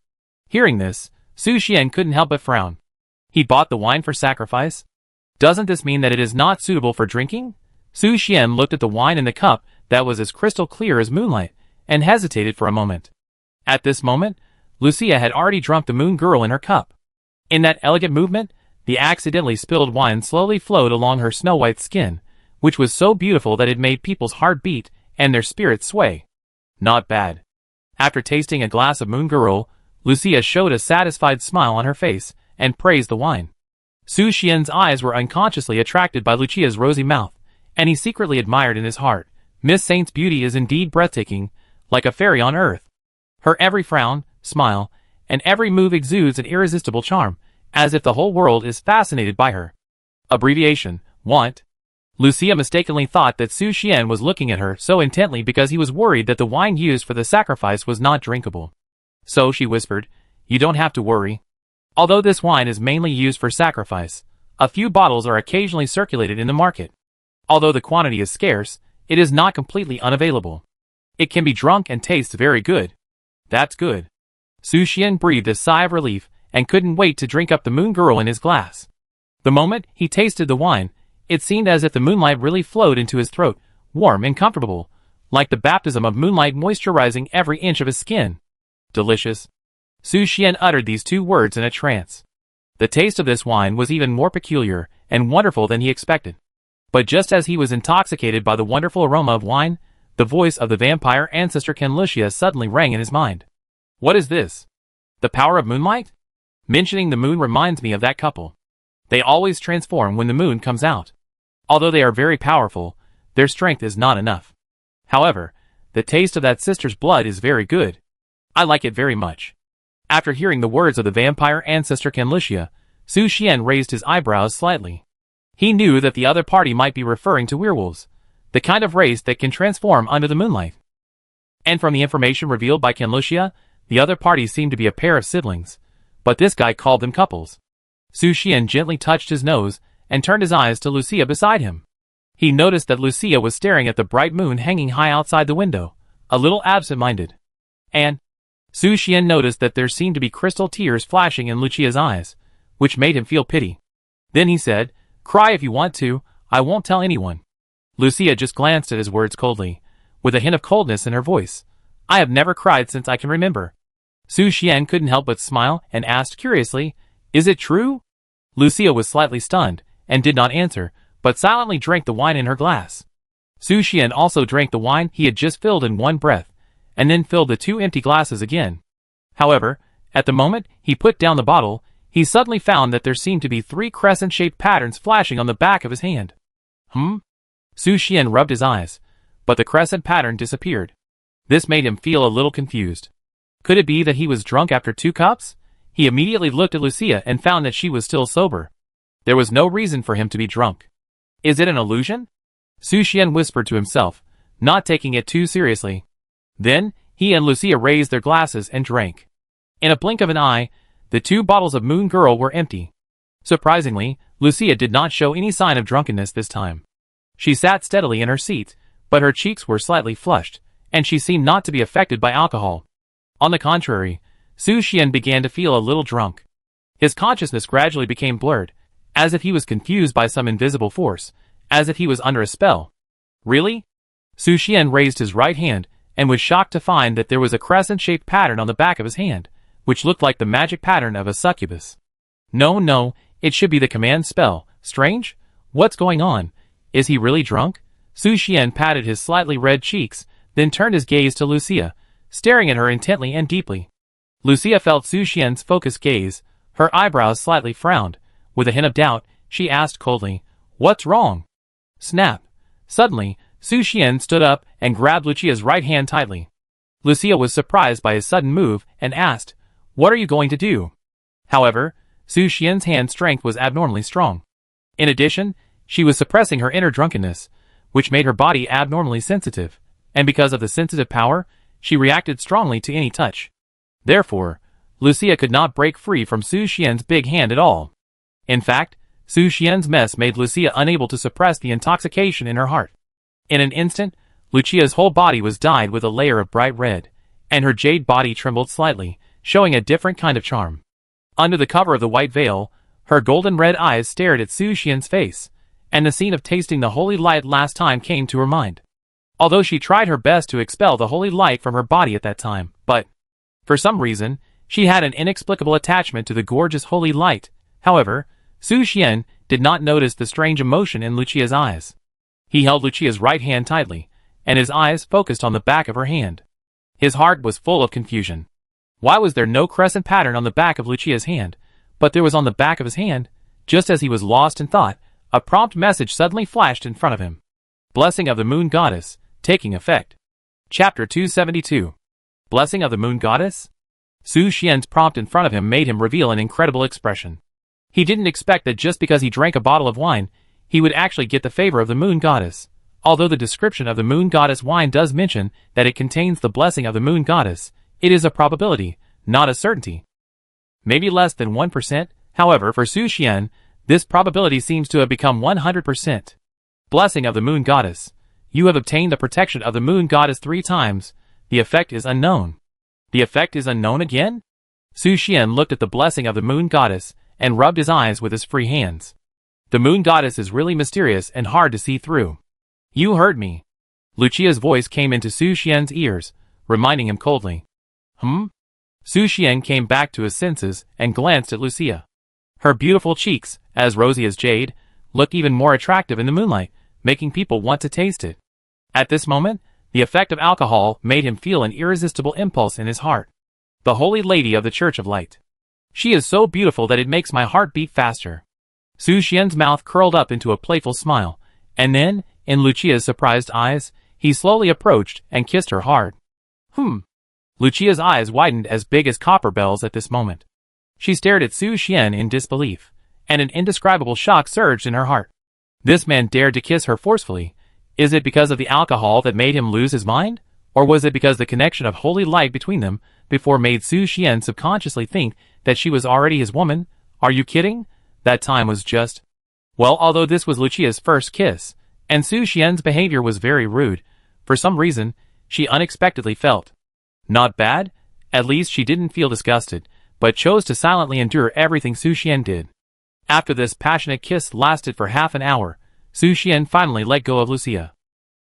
Hearing this, Su Xian couldn't help but frown. He bought the wine for sacrifice? Doesn't this mean that it is not suitable for drinking? Su Xian looked at the wine in the cup that was as crystal clear as moonlight, and hesitated for a moment. At this moment, Lucia had already drunk the Moon Girl in her cup. In that elegant movement, the accidentally spilled wine slowly flowed along her snow-white skin, which was so beautiful that it made people's heart beat and their spirits sway. Not bad. After tasting a glass of Moon Girl, Lucia showed a satisfied smile on her face and praised the wine. Su Xian's eyes were unconsciously attracted by Lucia's rosy mouth, and he secretly admired in his heart. Miss Saint's beauty is indeed breathtaking, like a fairy on earth. Her every frown, smile, and every move exudes an irresistible charm, as if the whole world is fascinated by her. Abbreviation, want. Lucia mistakenly thought that Su Xian was looking at her so intently because he was worried that the wine used for the sacrifice was not drinkable. So she whispered, You don't have to worry. Although this wine is mainly used for sacrifice, a few bottles are occasionally circulated in the market. Although the quantity is scarce, it is not completely unavailable. It can be drunk and tastes very good. That's good. Su Xian breathed a sigh of relief and couldn't wait to drink up the Moon Girl in his glass. The moment he tasted the wine, it seemed as if the moonlight really flowed into his throat, warm and comfortable, like the baptism of moonlight moisturizing every inch of his skin. Delicious. Su Xian uttered these 2 words in a trance. The taste of this wine was even more peculiar and wonderful than he expected. But just as he was intoxicated by the wonderful aroma of wine, the voice of the vampire ancestor Kenlucia suddenly rang in his mind. What is this? The power of moonlight? Mentioning the moon reminds me of that couple. They always transform when the moon comes out. Although they are very powerful, their strength is not enough. However, the taste of that sister's blood is very good. I like it very much. After hearing the words of the vampire ancestor Kenlucia, Su Xian raised his eyebrows slightly. He knew that the other party might be referring to werewolves, the kind of race that can transform under the moonlight. And from the information revealed by Kenlucia, the other party seemed to be a pair of siblings, but this guy called them couples. Su Xian gently touched his nose and turned his eyes to Lucia beside him. He noticed that Lucia was staring at the bright moon hanging high outside the window, a little absent-minded. And Su Xian noticed that there seemed to be crystal tears flashing in Lucia's eyes, which made him feel pity. Then he said, "Cry if you want to, I won't tell anyone." Lucia just glanced at his words coldly, with a hint of coldness in her voice. "I have never cried since I can remember." Su Xian couldn't help but smile and asked curiously, "Is it true?" Lucia was slightly stunned, and did not answer, but silently drank the wine in her glass. Su Xian also drank the wine he had just filled in one breath, and then filled the 2 empty glasses again. However, at the moment he put down the bottle, he suddenly found that there seemed to be 3 crescent-shaped patterns flashing on the back of his hand. Su Xian rubbed his eyes, but the crescent pattern disappeared. This made him feel a little confused. Could it be that he was drunk after 2 cups? He immediately looked at Lucia and found that she was still sober. There was no reason for him to be drunk. Is it an illusion? Su Xian whispered to himself, not taking it too seriously. Then, he and Lucia raised their glasses and drank. In a blink of an eye, the 2 bottles of Moon Girl were empty. Surprisingly, Lucia did not show any sign of drunkenness this time. She sat steadily in her seat, but her cheeks were slightly flushed, and she seemed not to be affected by alcohol. On the contrary, Su Xian began to feel a little drunk. His consciousness gradually became blurred, as if he was confused by some invisible force, as if he was under a spell. Really? Su Xian raised his right hand, and was shocked to find that there was a crescent-shaped pattern on the back of his hand, which looked like the magic pattern of a succubus. No, it should be the command spell. Strange? What's going on? Is he really drunk? Su Xian patted his slightly red cheeks, then turned his gaze to Lucia, staring at her intently and deeply. Lucia felt Su Xian's focused gaze. Her eyebrows slightly frowned. With a hint of doubt, she asked coldly, "What's wrong?" Snap! Suddenly, Su Xian stood up and grabbed Lucia's right hand tightly. Lucia was surprised by his sudden move and asked, "What are you going to do?" However, Su Xian's hand strength was abnormally strong. In addition, she was suppressing her inner drunkenness, which made her body abnormally sensitive, and because of the sensitive power, she reacted strongly to any touch. Therefore, Lucia could not break free from Su Xian's big hand at all. In fact, Su Xian's mess made Lucia unable to suppress the intoxication in her heart. In an instant, Lucia's whole body was dyed with a layer of bright red, and her jade body trembled slightly, showing a different kind of charm. Under the cover of the white veil, her golden red eyes stared at Su Xian's face, and the scene of tasting the holy light last time came to her mind. Although she tried her best to expel the holy light from her body at that time, but, for some reason, she had an inexplicable attachment to the gorgeous holy light. However, Su Xian did not notice the strange emotion in Lucia's eyes. He held Lucia's right hand tightly, and his eyes focused on the back of her hand. His heart was full of confusion. Why was there no crescent pattern on the back of Lucia's hand, but there was on the back of his hand? Just as he was lost in thought, a prompt message suddenly flashed in front of him. Blessing of the Moon Goddess, taking effect. Chapter 272. Blessing of the Moon Goddess? Su Xian's prompt in front of him made him reveal an incredible expression. He didn't expect that just because he drank a bottle of wine, he would actually get the favor of the Moon Goddess. Although the description of the Moon Goddess wine does mention that it contains the blessing of the Moon Goddess, it is a probability, not a certainty. Maybe less than 1%, however, for Su Xian, this probability seems to have become 100%. Blessing of the Moon Goddess. You have obtained the protection of the Moon Goddess 3 times. The effect is unknown. The effect is unknown again? Su Xian looked at the blessing of the Moon Goddess and rubbed his eyes with his free hands. The Moon Goddess is really mysterious and hard to see through. You heard me. Lucia's voice came into Su Xian's ears, reminding him coldly. Su Xian came back to his senses and glanced at Lucia. Her beautiful cheeks, as rosy as jade, looked even more attractive in the moonlight, making people want to taste it. At this moment, the effect of alcohol made him feel an irresistible impulse in his heart. The Holy Lady of the Church of Light. She is so beautiful that it makes my heart beat faster. Su Xian's mouth curled up into a playful smile, and then, in Lucia's surprised eyes, he slowly approached and kissed her hard. Lucia's eyes widened as big as copper bells at this moment. She stared at Su Xian in disbelief, and an indescribable shock surged in her heart. This man dared to kiss her forcefully. Is it because of the alcohol that made him lose his mind? Or was it because the connection of holy light between them before made Su Xian subconsciously think that she was already his woman? Are you kidding? That time was just... Well, although this was Lucia's first kiss, and Su Xian's behavior was very rude, for some reason, she unexpectedly felt Not bad. At least she didn't feel disgusted, but chose to silently endure everything Su Xian did. After this passionate kiss lasted for half an hour, Su Xian finally let go of Lucia.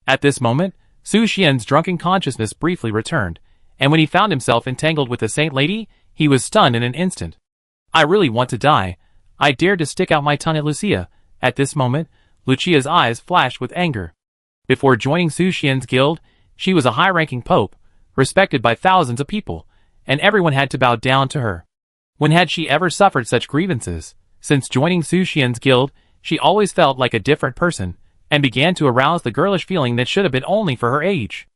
At this moment, Su Xian's drunken consciousness briefly returned, and when he found himself entangled with the saint lady, he was stunned in an instant. I really want to die. I dared to stick out my tongue at Lucia. At this moment, Lucia's eyes flashed with anger. Before joining Su Xian's guild, she was a high-ranking pope, respected by thousands of people, and everyone had to bow down to her. When had she ever suffered such grievances? Since joining Su Xian's guild, she always felt like a different person, and began to arouse the girlish feeling that should have been only for her age.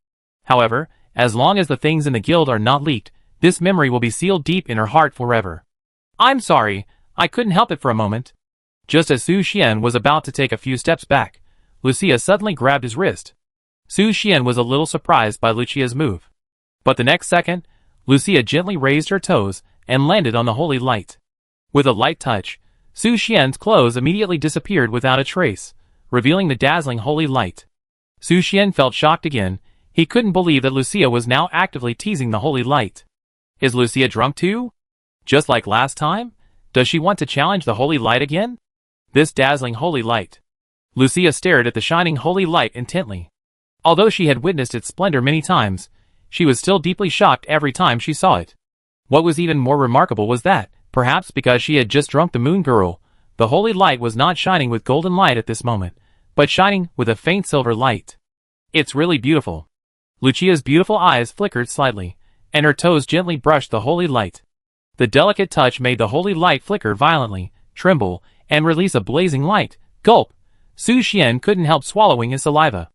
However, as long as the things in the guild are not leaked, this memory will be sealed deep in her heart forever. I'm sorry, I couldn't help it for a moment. Just as Su Xian was about to take a few steps back, Lucia suddenly grabbed his wrist. Su Xian was a little surprised by Lucia's move. But the next second, Lucia gently raised her toes and landed on the holy light. With a light touch, Su Xian's clothes immediately disappeared without a trace, revealing the dazzling holy light. Su Xian felt shocked again. He couldn't believe that Lucia was now actively teasing the holy light. Is Lucia drunk too? Just like last time? Does she want to challenge the holy light again? This dazzling holy light. Lucia stared at the shining holy light intently. Although she had witnessed its splendor many times, she was still deeply shocked every time she saw it. What was even more remarkable was that, perhaps because she had just drunk the moon girl, the holy light was not shining with golden light at this moment, but shining with a faint silver light. It's really beautiful. Lucia's beautiful eyes flickered slightly, and her toes gently brushed the holy light. The delicate touch made the holy light flicker violently, tremble, and release a blazing light. Gulp! Su Xian couldn't help swallowing his saliva.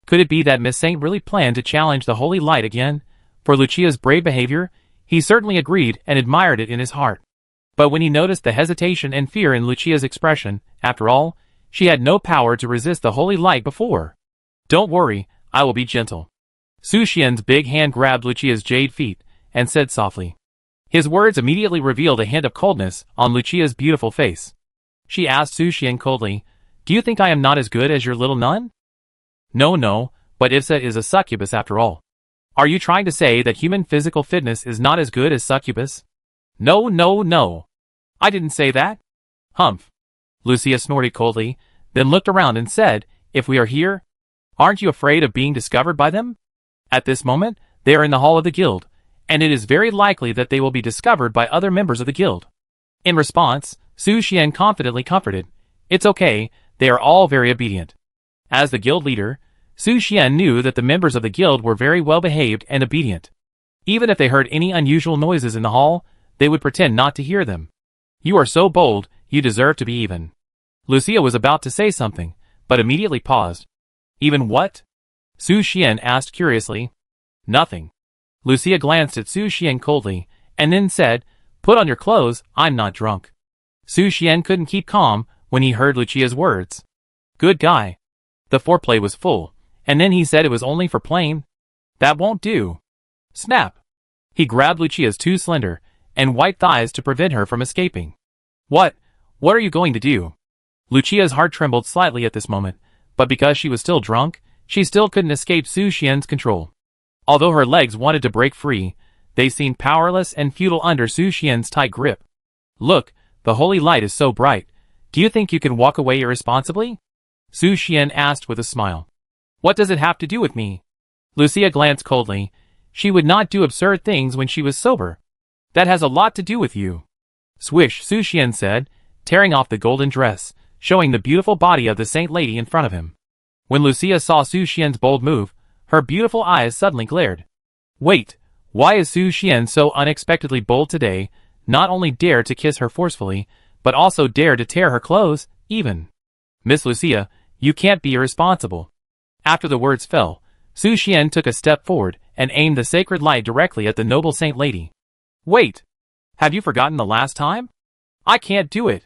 Could it be that Miss Saint really planned to challenge the holy light again? For Lucia's brave behavior, he certainly agreed and admired it in his heart. But when he noticed the hesitation and fear in Lucia's expression, after all, she had no power to resist the holy light before. Don't worry, I will be gentle. Su Xian's big hand grabbed Lucia's jade feet, and said softly. His words immediately revealed a hint of coldness on Lucia's beautiful face. She asked Su Xian coldly, Do you think I am not as good as your little nun? No, but Ivsa is a succubus after all. Are you trying to say that human physical fitness is not as good as succubus? No. I didn't say that. Humph. Lucia snorted coldly, then looked around and said, If we are here, aren't you afraid of being discovered by them? At this moment, they are in the hall of the guild, and it is very likely that they will be discovered by other members of the guild. In response, Su Xian confidently comforted, It's okay, they are all very obedient. As the guild leader, Su Xian knew that the members of the guild were very well behaved and obedient. Even if they heard any unusual noises in the hall, they would pretend not to hear them. You are so bold, you deserve to be even. Lucia was about to say something, but immediately paused. Even what? Su Xian asked curiously. Nothing. Lucia glanced at Su Xian coldly, and then said, Put on your clothes, I'm not drunk. Su Xian couldn't keep calm when he heard Lucia's words. Good guy. The foreplay was full, and then he said it was only for playing. That won't do. Snap. He grabbed Lucia's too slender and white thighs to prevent her from escaping. What are you going to do? Lucia's heart trembled slightly at this moment, but because she was still drunk, she still couldn't escape Su Xian's control. Although her legs wanted to break free, they seemed powerless and futile under Su Xian's tight grip. Look, the holy light is so bright. Do you think you can walk away irresponsibly? Su Xian asked with a smile. What does it have to do with me? Lucia glanced coldly. She would not do absurd things when she was sober. That has a lot to do with you. Swish, Su Xian said, tearing off the golden dress, showing the beautiful body of the saint lady in front of him. When Lucia saw Su Xian's bold move, her beautiful eyes suddenly glared. Wait, why is Su Xian so unexpectedly bold today? Not only dare to kiss her forcefully, but also dare to tear her clothes, even. Miss Lucia, you can't be irresponsible. After the words fell, Su Xian took a step forward and aimed the sacred light directly at the noble saint lady. Wait! Have you forgotten the last time? I can't do it!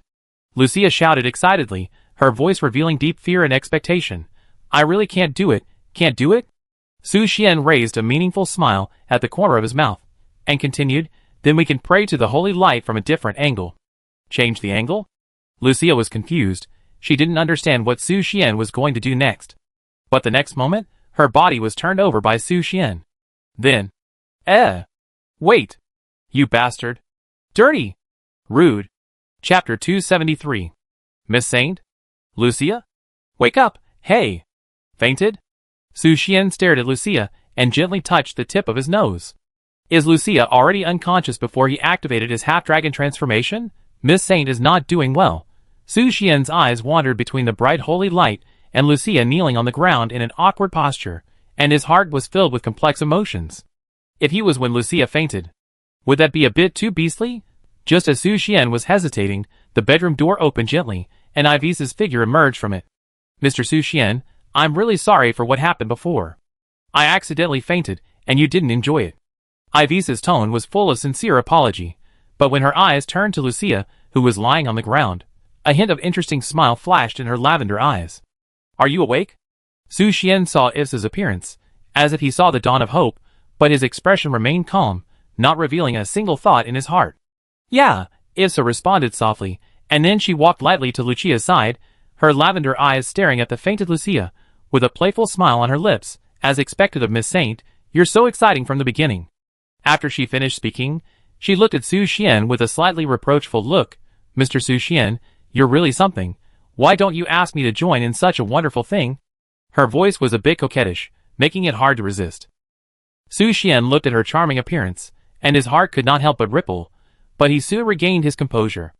Lucia shouted excitedly, her voice revealing deep fear and expectation. I really can't do it, can't do it? Su Xian raised a meaningful smile at the corner of his mouth, and continued, Then we can pray to the holy light from a different angle. Change the angle? Lucia was confused. She didn't understand what Su Xian was going to do next. But the next moment, her body was turned over by Su Xian. Then, Wait. You bastard. Dirty. Rude. Chapter 273. Miss Saint? Lucia? Wake up, hey. Fainted? Su Xian stared at Lucia and gently touched the tip of his nose. Is Lucia already unconscious before he activated his half-dragon transformation? Miss Saint is not doing well. Su Xian's eyes wandered between the bright holy light and Lucia kneeling on the ground in an awkward posture, and his heart was filled with complex emotions. If he was when Lucia fainted, would that be a bit too beastly? Just as Su Xian was hesitating, the bedroom door opened gently, and Ivisa's figure emerged from it. Mr. Su Xian, I'm really sorry for what happened before. I accidentally fainted, and you didn't enjoy it. Ivisa's tone was full of sincere apology, but when her eyes turned to Lucia, who was lying on the ground, a hint of interesting smile flashed in her lavender eyes. Are you awake? Su Xian saw Ivisa's appearance, as if he saw the dawn of hope, but his expression remained calm, not revealing a single thought in his heart. Yeah, Ivsa responded softly, and then she walked lightly to Lucia's side, her lavender eyes staring at the fainted Lucia, with a playful smile on her lips, as expected of Miss Saint. You're so exciting from the beginning. After she finished speaking, she looked at Su Xian with a slightly reproachful look. Mr. Su Xian, you're really something. Why don't you ask me to join in such a wonderful thing? Her voice was a bit coquettish, making it hard to resist. Su Xian looked at her charming appearance, and his heart could not help but ripple, but he soon regained his composure.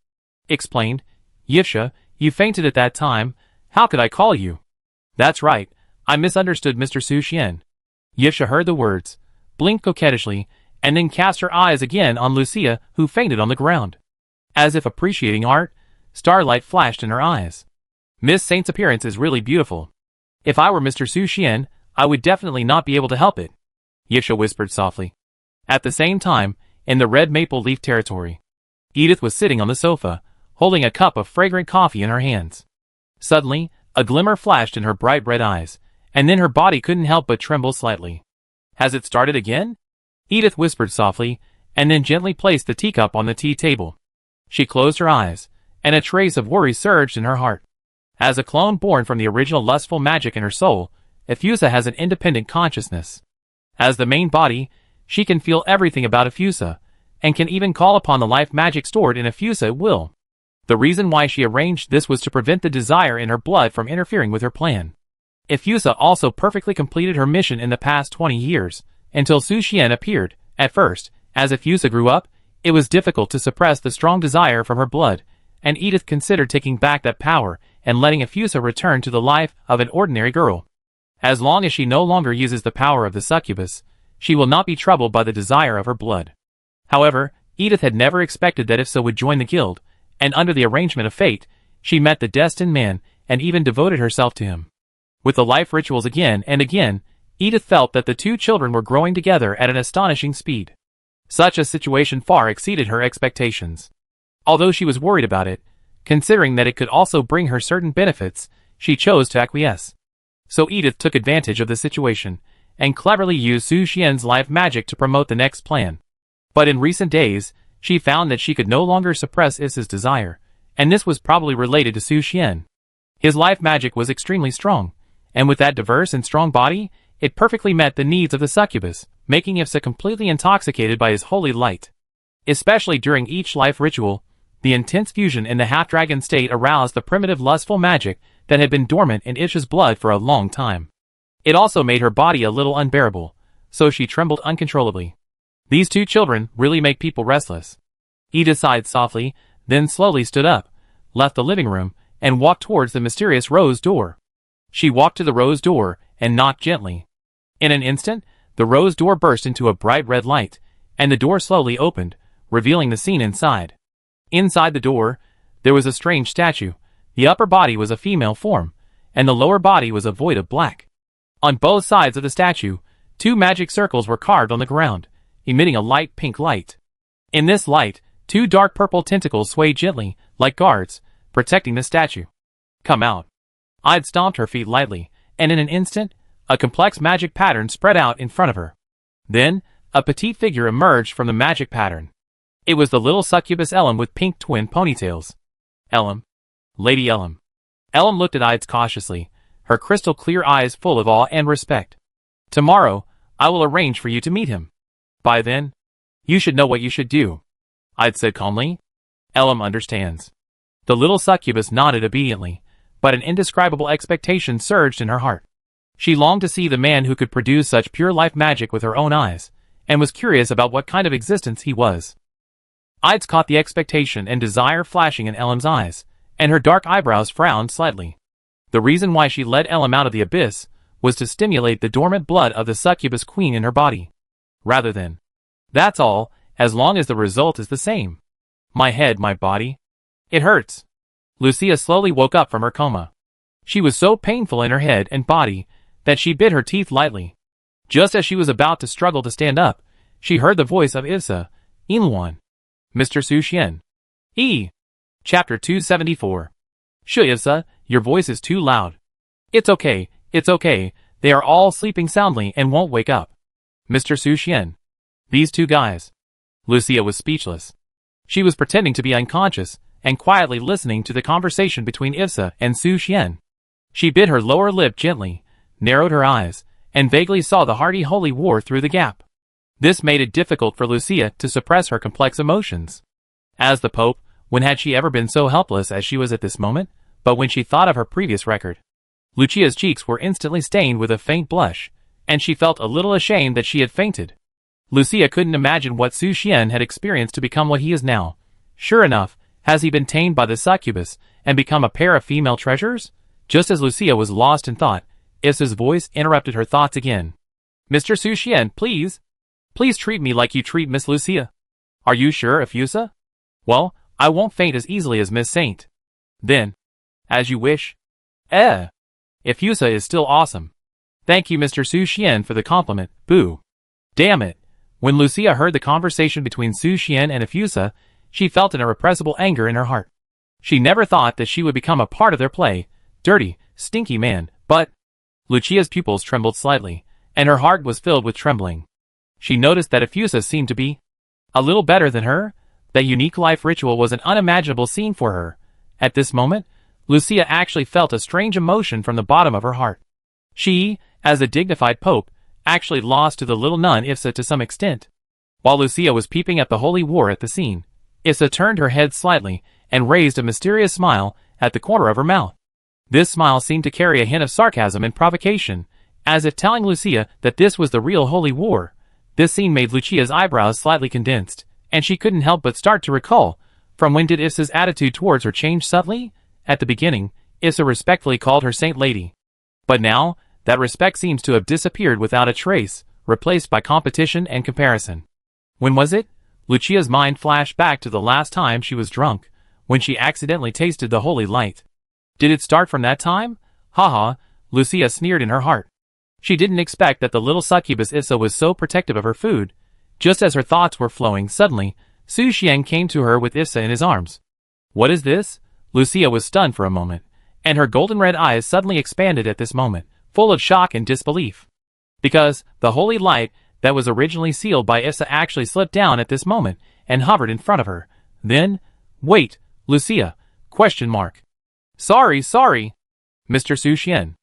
Explained, Yifsha, you fainted at that time, how could I call you? That's right, I misunderstood Mr. Su Xian. Yifsha heard the words, blinked coquettishly, and then cast her eyes again on Lucia, who fainted on the ground. As if appreciating art, starlight flashed in her eyes. Miss Saint's appearance is really beautiful. If I were Mr. Su Xian, I would definitely not be able to help it, Yifsha whispered softly. At the same time, in the red maple leaf territory, Edith was sitting on the sofa, holding a cup of fragrant coffee in her hands. Suddenly, a glimmer flashed in her bright red eyes, and then her body couldn't help but tremble slightly. Has it started again? Edith whispered softly, and then gently placed the teacup on the tea table. She closed her eyes, and a trace of worry surged in her heart. As a clone born from the original lustful magic in her soul, Efusa has an independent consciousness. As the main body, she can feel everything about Efusa, and can even call upon the life magic stored in Efusa at will. The reason why she arranged this was to prevent the desire in her blood from interfering with her plan. Efusa also perfectly completed her mission in the past 20 years, until Su Xian appeared. At first, as Efusa grew up, it was difficult to suppress the strong desire from her blood, and Edith considered taking back that power and letting Efusa return to the life of an ordinary girl. As long as she no longer uses the power of the succubus, she will not be troubled by the desire of her blood. However, Edith had never expected that Efusa would join the guild, and under the arrangement of fate, she met the destined man and even devoted herself to him. With the life rituals again and again, Edith felt that the two children were growing together at an astonishing speed. Such a situation far exceeded her expectations. Although she was worried about it, considering that it could also bring her certain benefits, she chose to acquiesce. So Edith took advantage of the situation, and cleverly used Su Xian's life magic to promote the next plan. But in recent days, she found that she could no longer suppress Isa's desire, and this was probably related to Su Xian. His life magic was extremely strong, and with that diverse and strong body, it perfectly met the needs of the succubus, making Ifsa completely intoxicated by his holy light. Especially during each life ritual, the intense fusion in the half-dragon state aroused the primitive lustful magic that had been dormant in Ifsa's blood for a long time. It also made her body a little unbearable, so she trembled uncontrollably. These two children really make people restless. Edith sighed softly, then slowly stood up, left the living room, and walked towards the mysterious rose door. She walked to the rose door and knocked gently. In an instant, the rose door burst into a bright red light, and the door slowly opened, revealing the scene inside. Inside the door, there was a strange statue. The upper body was a female form, and the lower body was a void of black. On both sides of the statue, two magic circles were carved on the ground, emitting a light pink light. In this light, two dark purple tentacles swayed gently, like guards, protecting the statue. Come out. I'd stomped her feet lightly, and in an instant, a complex magic pattern spread out in front of her. Then, a petite figure emerged from the magic pattern. It was the little succubus Elam with pink twin ponytails. Elam. Lady Elam. Elam looked at Ides cautiously, her crystal clear eyes full of awe and respect. Tomorrow, I will arrange for you to meet him. By then, you should know what you should do, I'd said calmly. Elam understands. The little succubus nodded obediently, but an indescribable expectation surged in her heart. She longed to see the man who could produce such pure life magic with her own eyes, and was curious about what kind of existence he was. I'd caught the expectation and desire flashing in Elam's eyes, and her dark eyebrows frowned slightly. The reason why she led Elam out of the abyss was to stimulate the dormant blood of the succubus queen in her body. Rather than. That's all, as long as the result is the same. My head, my body. It hurts. Lucia slowly woke up from her coma. She was so painful in her head and body that she bit her teeth lightly. Just as she was about to struggle to stand up, she heard the voice of Issa, Inluan. Mr. Su Xian. Chapter 274. Shu Issa, your voice is too loud. It's okay, they are all sleeping soundly and won't wake up. Mr. Su Xian. These two guys. Lucia was speechless. She was pretending to be unconscious and quietly listening to the conversation between Issa and Su Xian. She bit her lower lip gently, narrowed her eyes, and vaguely saw the hearty holy war through the gap. This made it difficult for Lucia to suppress her complex emotions. As the Pope, when had she ever been so helpless as she was at this moment? But when she thought of her previous record, Lucia's cheeks were instantly stained with a faint blush, and she felt a little ashamed that she had fainted. Lucia couldn't imagine what Su Xian had experienced to become what he is now. Sure enough, has he been tamed by the succubus and become a pair of female treasures? Just as Lucia was lost in thought, Issa's voice interrupted her thoughts again. Mr. Su Xian, please treat me like you treat Miss Lucia. Are you sure, Efusa? Well, I won't faint as easily as Miss Saint. Then, as you wish. Efusa is still awesome. Thank you, Mr. Su Xian, for the compliment. Boo. Damn it. When Lucia heard the conversation between Su Xian and Efusa, she felt an irrepressible anger in her heart. She never thought that she would become a part of their play. Dirty, stinky man, but... Lucia's pupils trembled slightly, and her heart was filled with trembling. She noticed that Efusa seemed to be a little better than her. That unique life ritual was an unimaginable scene for her. At this moment, Lucia actually felt a strange emotion from the bottom of her heart. She, as a dignified pope, actually lost to the little nun Issa to some extent. While Lucia was peeping at the holy war at the scene, Issa turned her head slightly and raised a mysterious smile at the corner of her mouth. This smile seemed to carry a hint of sarcasm and provocation, as if telling Lucia that this was the real holy war. This scene made Lucia's eyebrows slightly condensed, and she couldn't help but start to recall, from when did Issa's attitude towards her change subtly? At the beginning, Issa respectfully called her Saint Lady. But now, that respect seems to have disappeared without a trace, replaced by competition and comparison. When was it? Lucia's mind flashed back to the last time she was drunk, when she accidentally tasted the holy light. Did it start from that time? Haha, Lucia sneered in her heart. She didn't expect that the little succubus Issa was so protective of her food. Just as her thoughts were flowing, suddenly, Su Xian came to her with Issa in his arms. What is this? Lucia was stunned for a moment, and her golden red eyes suddenly expanded at this moment, full of shock and disbelief. Because the holy light that was originally sealed by Issa actually slipped down at this moment and hovered in front of her. Then, wait, Lucia, ? Sorry, Mr. Su Xian.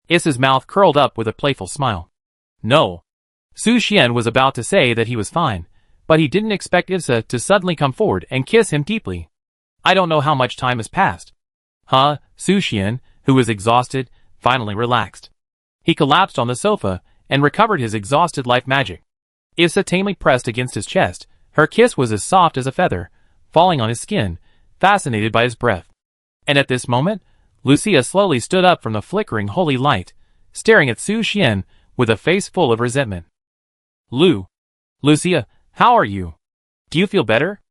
Issa's mouth curled up with a playful smile. No. Su Xian was about to say that he was fine, but he didn't expect Issa to suddenly come forward and kiss him deeply. I don't know how much time has passed. Su Xian, who was exhausted, finally relaxed. He collapsed on the sofa and recovered his exhausted life magic. Issa tamely pressed against his chest. Her kiss was as soft as a feather, falling on his skin, fascinated by his breath. And at this moment, Lucia slowly stood up from the flickering holy light, staring at Su Xian with a face full of resentment. Lucia, how are you? Do you feel better?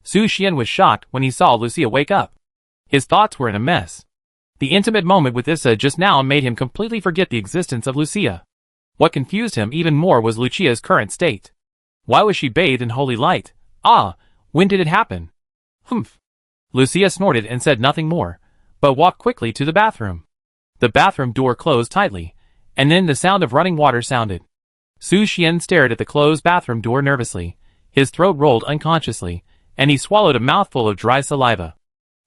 Su Xian was shocked when he saw Lucia wake up. His thoughts were in a mess. The intimate moment with Issa just now made him completely forget the existence of Lucia. What confused him even more was Lucia's current state. Why was she bathed in holy light? When did it happen? Humph. Lucia snorted and said nothing more, but walked quickly to the bathroom. The bathroom door closed tightly, and then the sound of running water sounded. Su Xian stared at the closed bathroom door nervously. His throat rolled unconsciously, and he swallowed a mouthful of dry saliva.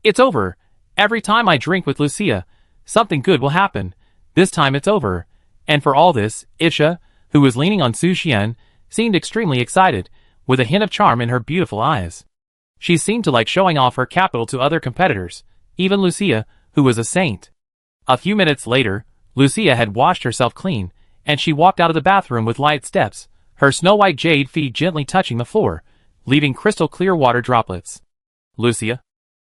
It's over. Every time I drink with Lucia, something good will happen. This time it's over. And for all this, Isha, who was leaning on Su Xian, seemed extremely excited, with a hint of charm in her beautiful eyes. She seemed to like showing off her capital to other competitors, even Lucia, who was a saint. A few minutes later, Lucia had washed herself clean, and she walked out of the bathroom with light steps, her snow-white jade feet gently touching the floor, leaving crystal-clear water droplets. Lucia?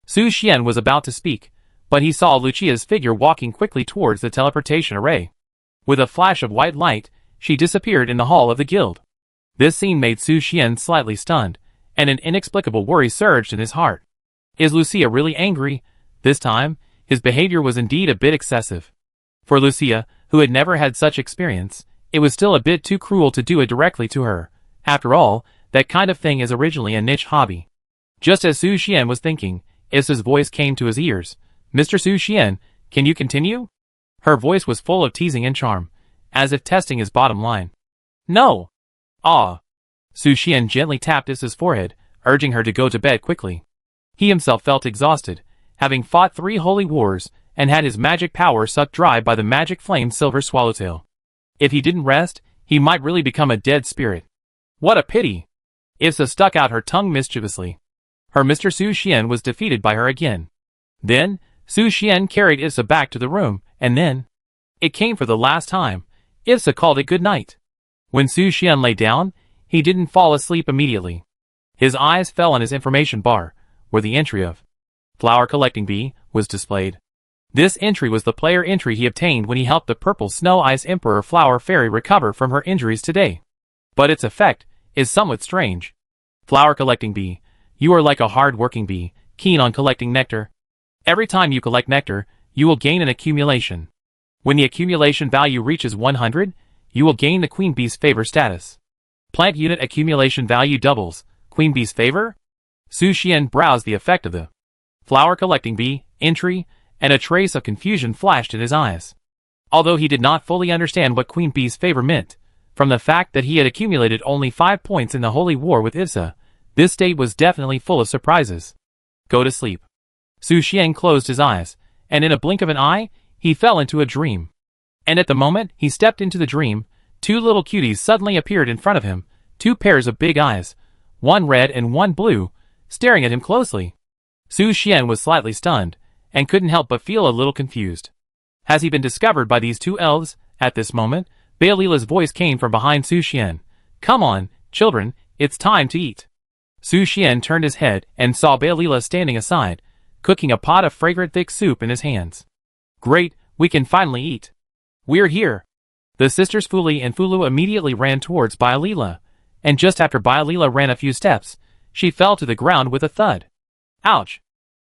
Su Xian was about to speak, but he saw Lucia's figure walking quickly towards the teleportation array. With a flash of white light, she disappeared in the hall of the guild. This scene made Su Xian slightly stunned, and an inexplicable worry surged in his heart. Is Lucia really angry? This time, his behavior was indeed a bit excessive. For Lucia, who had never had such experience, it was still a bit too cruel to do it directly to her. After all, that kind of thing is originally a niche hobby. Just as Su Xian was thinking, Issa's voice came to his ears. Mr. Su Xian, can you continue? Her voice was full of teasing and charm, as if testing his bottom line. No. Ah. Su Xian gently tapped Issa's forehead, urging her to go to bed quickly. He himself felt exhausted, having fought 3 holy wars, and had his magic power sucked dry by the magic flame Silver Swallowtail. If he didn't rest, he might really become a dead spirit. What a pity! Issa stuck out her tongue mischievously. Her Mr. Su Xian was defeated by her again. Then, Su Xian carried Issa back to the room, and then... It came for the last time. Issa called it good night. When Su Xian lay down, he didn't fall asleep immediately. His eyes fell on his information bar, where the entry of Flower Collecting Bee was displayed. This entry was the player entry he obtained when he helped the Purple Snow Ice Emperor Flower Fairy recover from her injuries today. But its effect is somewhat strange. Flower Collecting Bee, you are like a hard-working bee, keen on collecting nectar. Every time you collect nectar, you will gain an accumulation. When the accumulation value reaches 100, you will gain the Queen Bee's Favor status. Plant unit accumulation value doubles. Queen Bee's Favor? Su Xian browsed the effect of the Flower Collecting Bee entry, and a trace of confusion flashed in his eyes. Although he did not fully understand what Queen Bee's Favor meant, from the fact that he had accumulated only 5 points in the Holy War with Issa, this state was definitely full of surprises. Go to sleep. Su Xian closed his eyes, and in a blink of an eye, he fell into a dream. And at the moment he stepped into the dream, 2 little cuties suddenly appeared in front of him, 2 pairs of big eyes, one red and one blue, staring at him closely. Su Xian was slightly stunned, and couldn't help but feel a little confused. Has he been discovered by these 2 elves? At this moment, Beolila's voice came from behind Su Xian. Come on, children, it's time to eat. Su Xian turned his head and saw Beolila standing aside, cooking a pot of fragrant thick soup in his hands. Great, we can finally eat. We're here. The sisters Fuli and Fulu immediately ran towards Beolila, and just after Beolila ran a few steps, she fell to the ground with a thud. Ouch!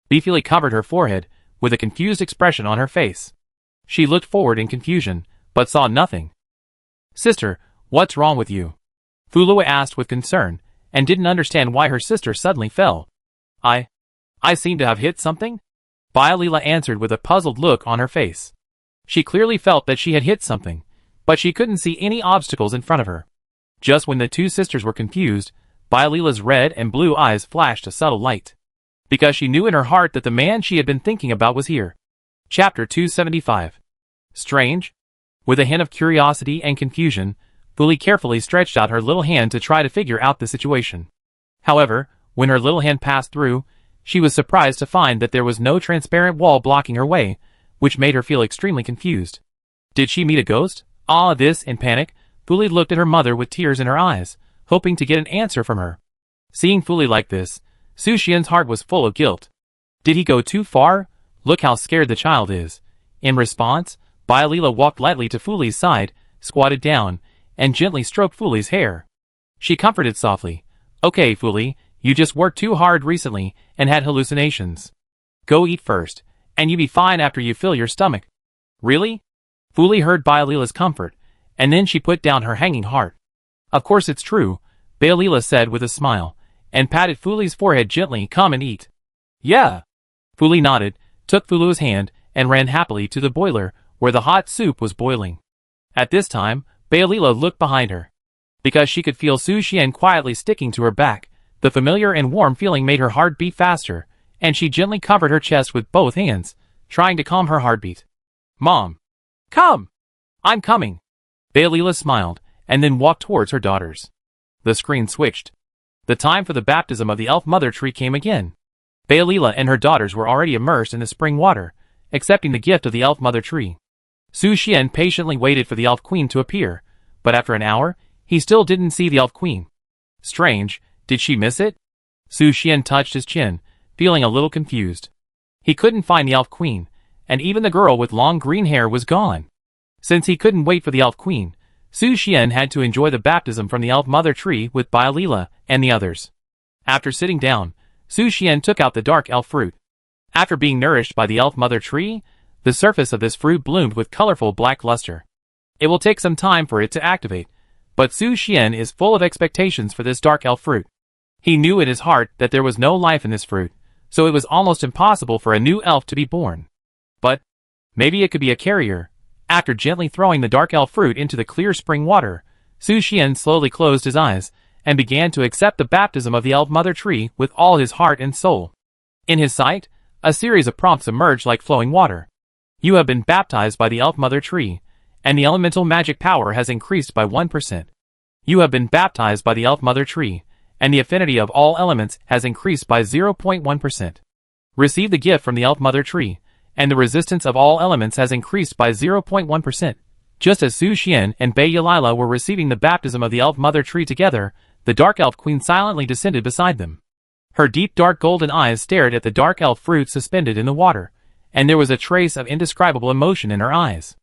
Beefily covered her forehead, with a confused expression on her face. She looked forward in confusion, but saw nothing. Sister, what's wrong with you? Fulu asked with concern, and didn't understand why her sister suddenly fell. I seem to have hit something? Beolila answered with a puzzled look on her face. She clearly felt that she had hit something, but she couldn't see any obstacles in front of her. Just when the 2 sisters were confused, Beolila's red and blue eyes flashed a subtle light. Because she knew in her heart that the man she had been thinking about was here. Chapter 275. Strange? With a hint of curiosity and confusion, Fuli carefully stretched out her little hand to try to figure out the situation. However, when her little hand passed through, she was surprised to find that there was no transparent wall blocking her way, which made her feel extremely confused. Did she meet a ghost? In panic, Fuli looked at her mother with tears in her eyes, hoping to get an answer from her. Seeing Fuli like this, Su Xian's heart was full of guilt. Did he go too far? Look how scared the child is. In response, Beolila walked lightly to Fuli's side, squatted down, and gently stroked Fuli's hair. She comforted softly. Okay, Fuli, you just worked too hard recently and had hallucinations. Go eat first, and you be fine after you fill your stomach. Really? Fuli heard Beolila's comfort, and then she put down her hanging heart. Of course it's true, Beolila said with a smile, and patted Fuli's forehead gently. Come and eat. Yeah. Fuli nodded, took Fulu's hand, and ran happily to the boiler, where the hot soup was boiling. At this time, Beolila looked behind her. Because she could feel Su Xian quietly sticking to her back, the familiar and warm feeling made her heart beat faster, and she gently covered her chest with both hands, trying to calm her heartbeat. Mom! Come! I'm coming! Beolila smiled, and then walked towards her daughters. The screen switched. The time for the baptism of the elf mother tree came again. Baelila and her daughters were already immersed in the spring water, accepting the gift of the elf mother tree. Su Xian patiently waited for the elf queen to appear, but after an hour, he still didn't see the elf queen. Strange, did she miss it? Su Xian touched his chin, feeling a little confused. He couldn't find the elf queen, and even the girl with long green hair was gone. Since he couldn't wait for the elf queen, Su Xian had to enjoy the baptism from the elf mother tree with Baelila and the others. After sitting down, Su Xian took out the dark elf fruit. After being nourished by the elf mother tree, the surface of this fruit bloomed with colorful black luster. It will take some time for it to activate, but Su Xian is full of expectations for this dark elf fruit. He knew in his heart that there was no life in this fruit, so it was almost impossible for a new elf to be born. But maybe it could be a carrier. After gently throwing the dark elf fruit into the clear spring water, Su Xian slowly closed his eyes and began to accept the baptism of the elf mother tree with all his heart and soul. In his sight, a series of prompts emerged like flowing water. You have been baptized by the elf mother tree, and the elemental magic power has increased by 1%. You have been baptized by the elf mother tree, and the affinity of all elements has increased by 0.1%. Receive the gift from the elf mother tree, and the resistance of all elements has increased by 0.1%. Just as Su Xian and Baelila were receiving the baptism of the elf mother tree together, the dark elf queen silently descended beside them. Her deep dark golden eyes stared at the dark elf fruit suspended in the water, and there was a trace of indescribable emotion in her eyes.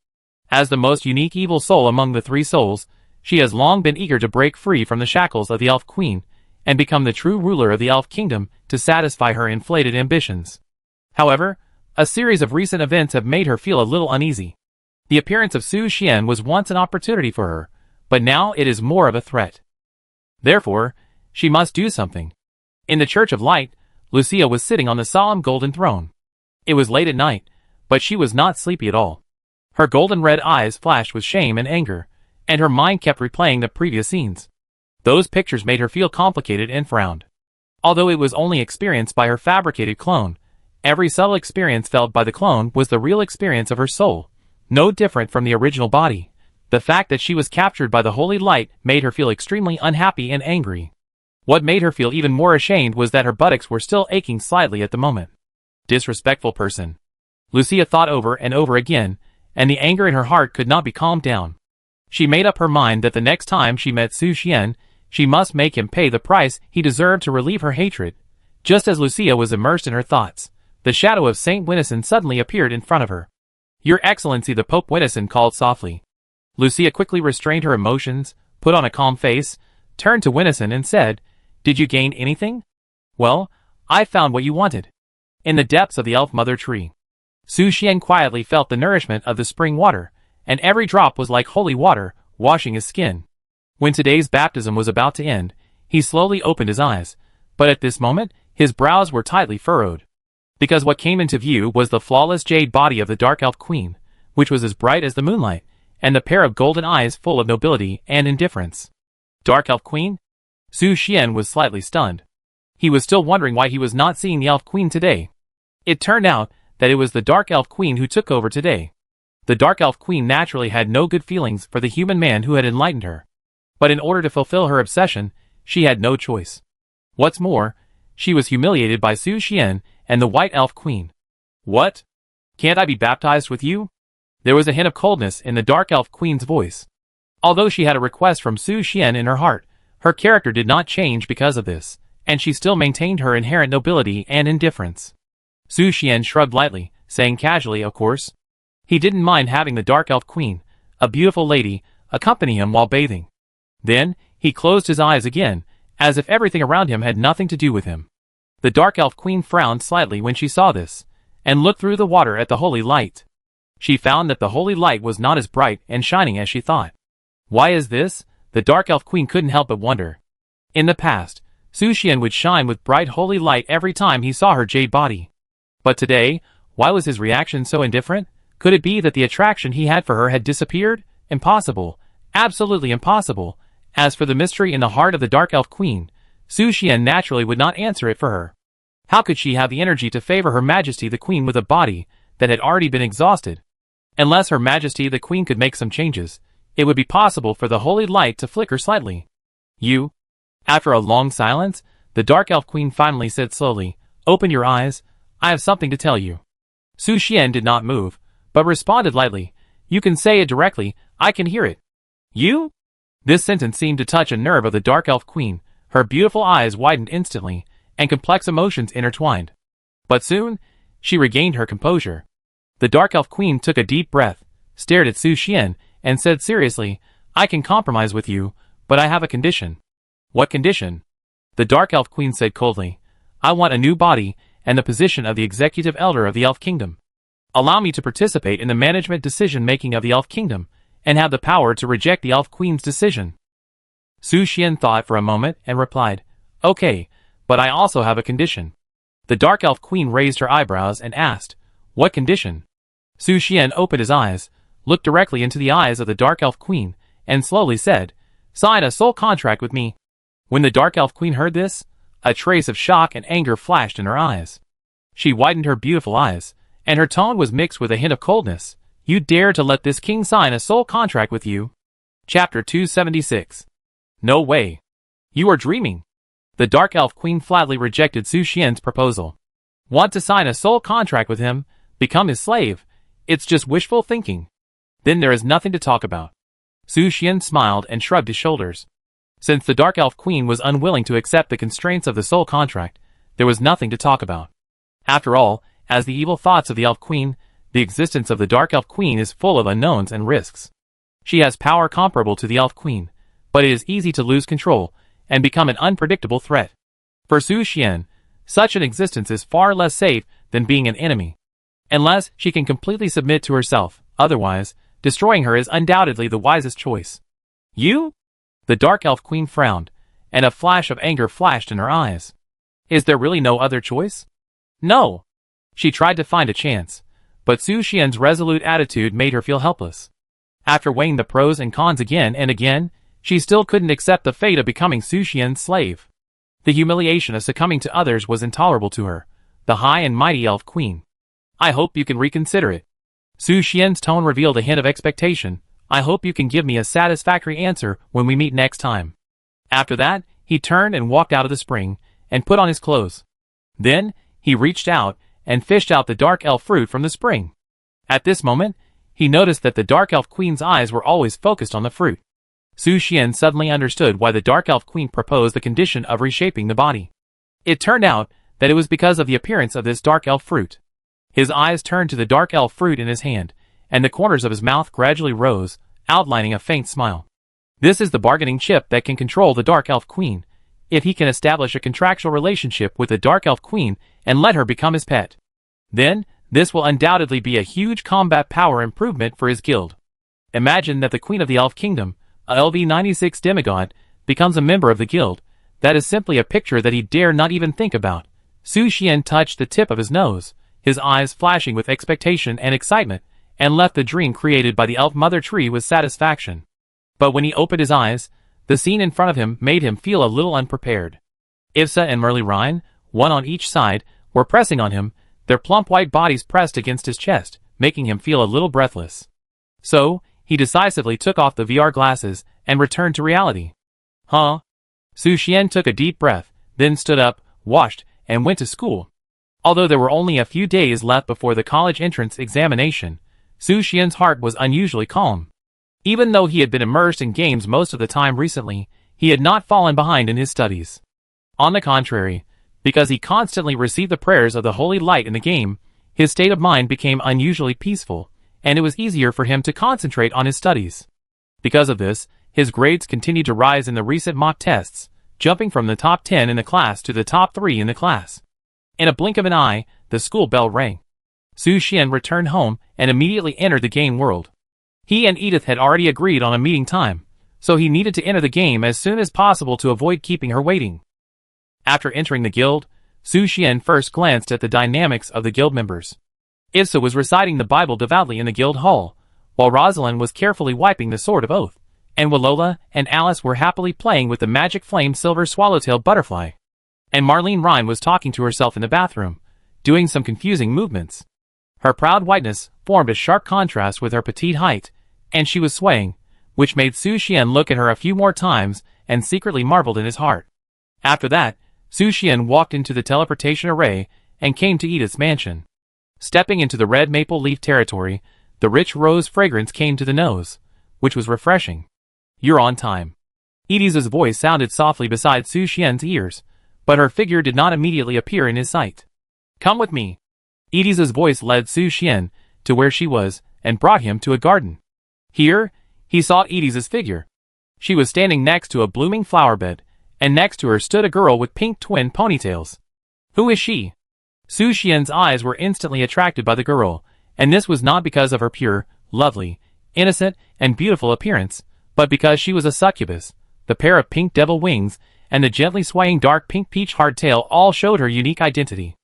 As the most unique evil soul among the three souls, she has long been eager to break free from the shackles of the elf queen, and become the true ruler of the elf kingdom to satisfy her inflated ambitions. However, a series of recent events have made her feel a little uneasy. The appearance of Su Xian was once an opportunity for her, but now it is more of a threat. Therefore, she must do something. In the Church of Light, Lucia was sitting on the solemn golden throne. It was late at night, but she was not sleepy at all. Her golden red eyes flashed with shame and anger, and her mind kept replaying the previous scenes. Those pictures made her feel complicated and frowned. Although it was only experienced by her fabricated clone, every subtle experience felt by the clone was the real experience of her soul, no different from the original body. The fact that she was captured by the holy light made her feel extremely unhappy and angry. What made her feel even more ashamed was that her buttocks were still aching slightly at the moment. Disrespectful person. Lucia thought over and over again, and the anger in her heart could not be calmed down. She made up her mind that the next time she met Su Xian, she must make him pay the price he deserved to relieve her hatred. Just as Lucia was immersed in her thoughts, the shadow of Saint Winnison suddenly appeared in front of her. Your Excellency, the Pope Winnison called softly. Lucia quickly restrained her emotions, put on a calm face, turned to Winnison and said, Did you gain anything? Well, I found what you wanted. In the depths of the elf mother tree. Su Xian quietly felt the nourishment of the spring water, and every drop was like holy water, washing his skin. When today's baptism was about to end, he slowly opened his eyes, but at this moment, his brows were tightly furrowed. Because what came into view was the flawless jade body of the dark elf queen, which was as bright as the moonlight, and the pair of golden eyes full of nobility and indifference. Dark elf queen? Su Xian was slightly stunned. He was still wondering why he was not seeing the elf queen today. It turned out that it was the dark elf queen who took over today. The dark elf queen naturally had no good feelings for the human man who had enlightened her. But in order to fulfill her obsession, she had no choice. What's more, she was humiliated by Su Xian and the white elf queen. What? Can't I be baptized with you? There was a hint of coldness in the dark elf queen's voice. Although she had a request from Su Xian in her heart, her character did not change because of this, and she still maintained her inherent nobility and indifference. Su Xian shrugged lightly, saying casually, of course. He didn't mind having the dark elf queen, a beautiful lady, accompany him while bathing. Then, he closed his eyes again, as if everything around him had nothing to do with him. The dark elf queen frowned slightly when she saw this, and looked through the water at the holy light. She found that the holy light was not as bright and shining as she thought. Why is this? The dark elf queen couldn't help but wonder. In the past, Su Xian would shine with bright holy light every time he saw her jade body. But today, why was his reaction so indifferent? Could it be that the attraction he had for her had disappeared? Impossible. Absolutely impossible. As for the mystery in the heart of the dark elf queen, Su Xian naturally would not answer it for her. How could she have the energy to favor Her Majesty the Queen with a body that had already been exhausted? Unless Her Majesty the Queen could make some changes, it would be possible for the holy light to flicker slightly. You? After a long silence, the Dark Elf Queen finally said slowly, "Open your eyes, I have something to tell you." Su Xian did not move, but responded lightly, "You can say it directly, I can hear it." "You?" This sentence seemed to touch a nerve of the Dark Elf Queen. Her beautiful eyes widened instantly, and complex emotions intertwined. But soon, she regained her composure. The Dark Elf Queen took a deep breath, stared at Su Xian, and said seriously, "I can compromise with you, but I have a condition." "What condition?" The Dark Elf Queen said coldly, "I want a new body and the position of the executive elder of the Elf Kingdom. Allow me to participate in the management decision-making of the Elf Kingdom, and have the power to reject the Elf Queen's decision." Su Xian thought for a moment and replied, "Okay, but I also have a condition." The Dark Elf Queen raised her eyebrows and asked, "What condition?" Su Xian opened his eyes, looked directly into the eyes of the Dark Elf Queen, and slowly said, "Sign a soul contract with me." When the Dark Elf Queen heard this, a trace of shock and anger flashed in her eyes. She widened her beautiful eyes, and her tone was mixed with a hint of coldness. "You dare to let this king sign a soul contract with you?" Chapter 276. "No way. You are dreaming." The Dark Elf Queen flatly rejected Su Xian's proposal. "Want to sign a soul contract with him, become his slave? It's just wishful thinking. Then there is nothing to talk about." Su Xian smiled and shrugged his shoulders. Since the Dark Elf Queen was unwilling to accept the constraints of the soul contract, there was nothing to talk about. After all, as the evil thoughts of the Elf Queen, the existence of the Dark Elf Queen is full of unknowns and risks. She has power comparable to the Elf Queen, but it is easy to lose control and become an unpredictable threat. For Su Xian, such an existence is far less safe than being an enemy. Unless she can completely submit to herself, otherwise, destroying her is undoubtedly the wisest choice. "You?" The Dark Elf Queen frowned, and a flash of anger flashed in her eyes. "Is there really no other choice?" "No." She tried to find a chance, but Su Xian's resolute attitude made her feel helpless. After weighing the pros and cons again and again, she still couldn't accept the fate of becoming Su Xian's slave. The humiliation of succumbing to others was intolerable to her, the high and mighty Elf Queen. "I hope you can reconsider it." Su Xian's tone revealed a hint of expectation. "I hope you can give me a satisfactory answer when we meet next time." After that, he turned and walked out of the spring, and put on his clothes. Then, he reached out, and fished out the Dark Elf fruit from the spring. At this moment, he noticed that the Dark Elf Queen's eyes were always focused on the fruit. Su Xian suddenly understood why the Dark Elf Queen proposed the condition of reshaping the body. It turned out that it was because of the appearance of this Dark Elf fruit. His eyes turned to the Dark Elf fruit in his hand, and the corners of his mouth gradually rose, outlining a faint smile. This is the bargaining chip that can control the Dark Elf Queen, if he can establish a contractual relationship with the Dark Elf Queen and let her become his pet. Then, this will undoubtedly be a huge combat power improvement for his guild. Imagine that the Queen of the Elf Kingdom, a LV96 demigod, becomes a member of the guild. That is simply a picture that he dare not even think about. Su Xian touched the tip of his nose, his eyes flashing with expectation and excitement, and left the dream created by the Elf Mother Tree with satisfaction. But when he opened his eyes, the scene in front of him made him feel a little unprepared. Ivsa and Merle Rhine, one on each side, were pressing on him, their plump white bodies pressed against his chest, making him feel a little breathless. So, he decisively took off the VR glasses and returned to reality. "Huh?" Su Xian took a deep breath, then stood up, washed, and went to school. Although there were only a few days left before the college entrance examination, Su Xian's heart was unusually calm. Even though he had been immersed in games most of the time recently, he had not fallen behind in his studies. On the contrary, because he constantly received the prayers of the holy light in the game, his state of mind became unusually peaceful, and it was easier for him to concentrate on his studies. Because of this, his grades continued to rise in the recent mock tests, jumping from the top 10 in the class to the top 3 in the class. In a blink of an eye, the school bell rang. Su Xian returned home and immediately entered the game world. He and Edith had already agreed on a meeting time, so he needed to enter the game as soon as possible to avoid keeping her waiting. After entering the guild, Su Xian first glanced at the dynamics of the guild members. Ivsa was reciting the Bible devoutly in the guild hall, while Rosalind was carefully wiping the Sword of Oath, and Walola and Alice were happily playing with the magic flame silver swallowtail butterfly. And Marlene Rhine was talking to herself in the bathroom, doing some confusing movements. Her proud whiteness formed a sharp contrast with her petite height, and she was swaying, which made Su Xian look at her a few more times and secretly marveled in his heart. After that, Su Xian walked into the teleportation array and came to Edith's mansion. Stepping into the red maple leaf territory, the rich rose fragrance came to the nose, which was refreshing. You're on time. Edith's voice sounded softly beside Su Xian's ears, but her figure did not immediately appear in his sight. Come with me. Edith's voice led Su Xian to where she was and brought him to a garden. Here, he saw Edith's figure. She was standing next to a blooming flower bed, and next to her stood a girl with pink twin ponytails. Who is she? Su Xian's eyes were instantly attracted by the girl, and this was not because of her pure, lovely, innocent, and beautiful appearance, but because she was a succubus. The pair of pink devil wings and the gently swaying dark pink peach hardtail all showed her unique identity.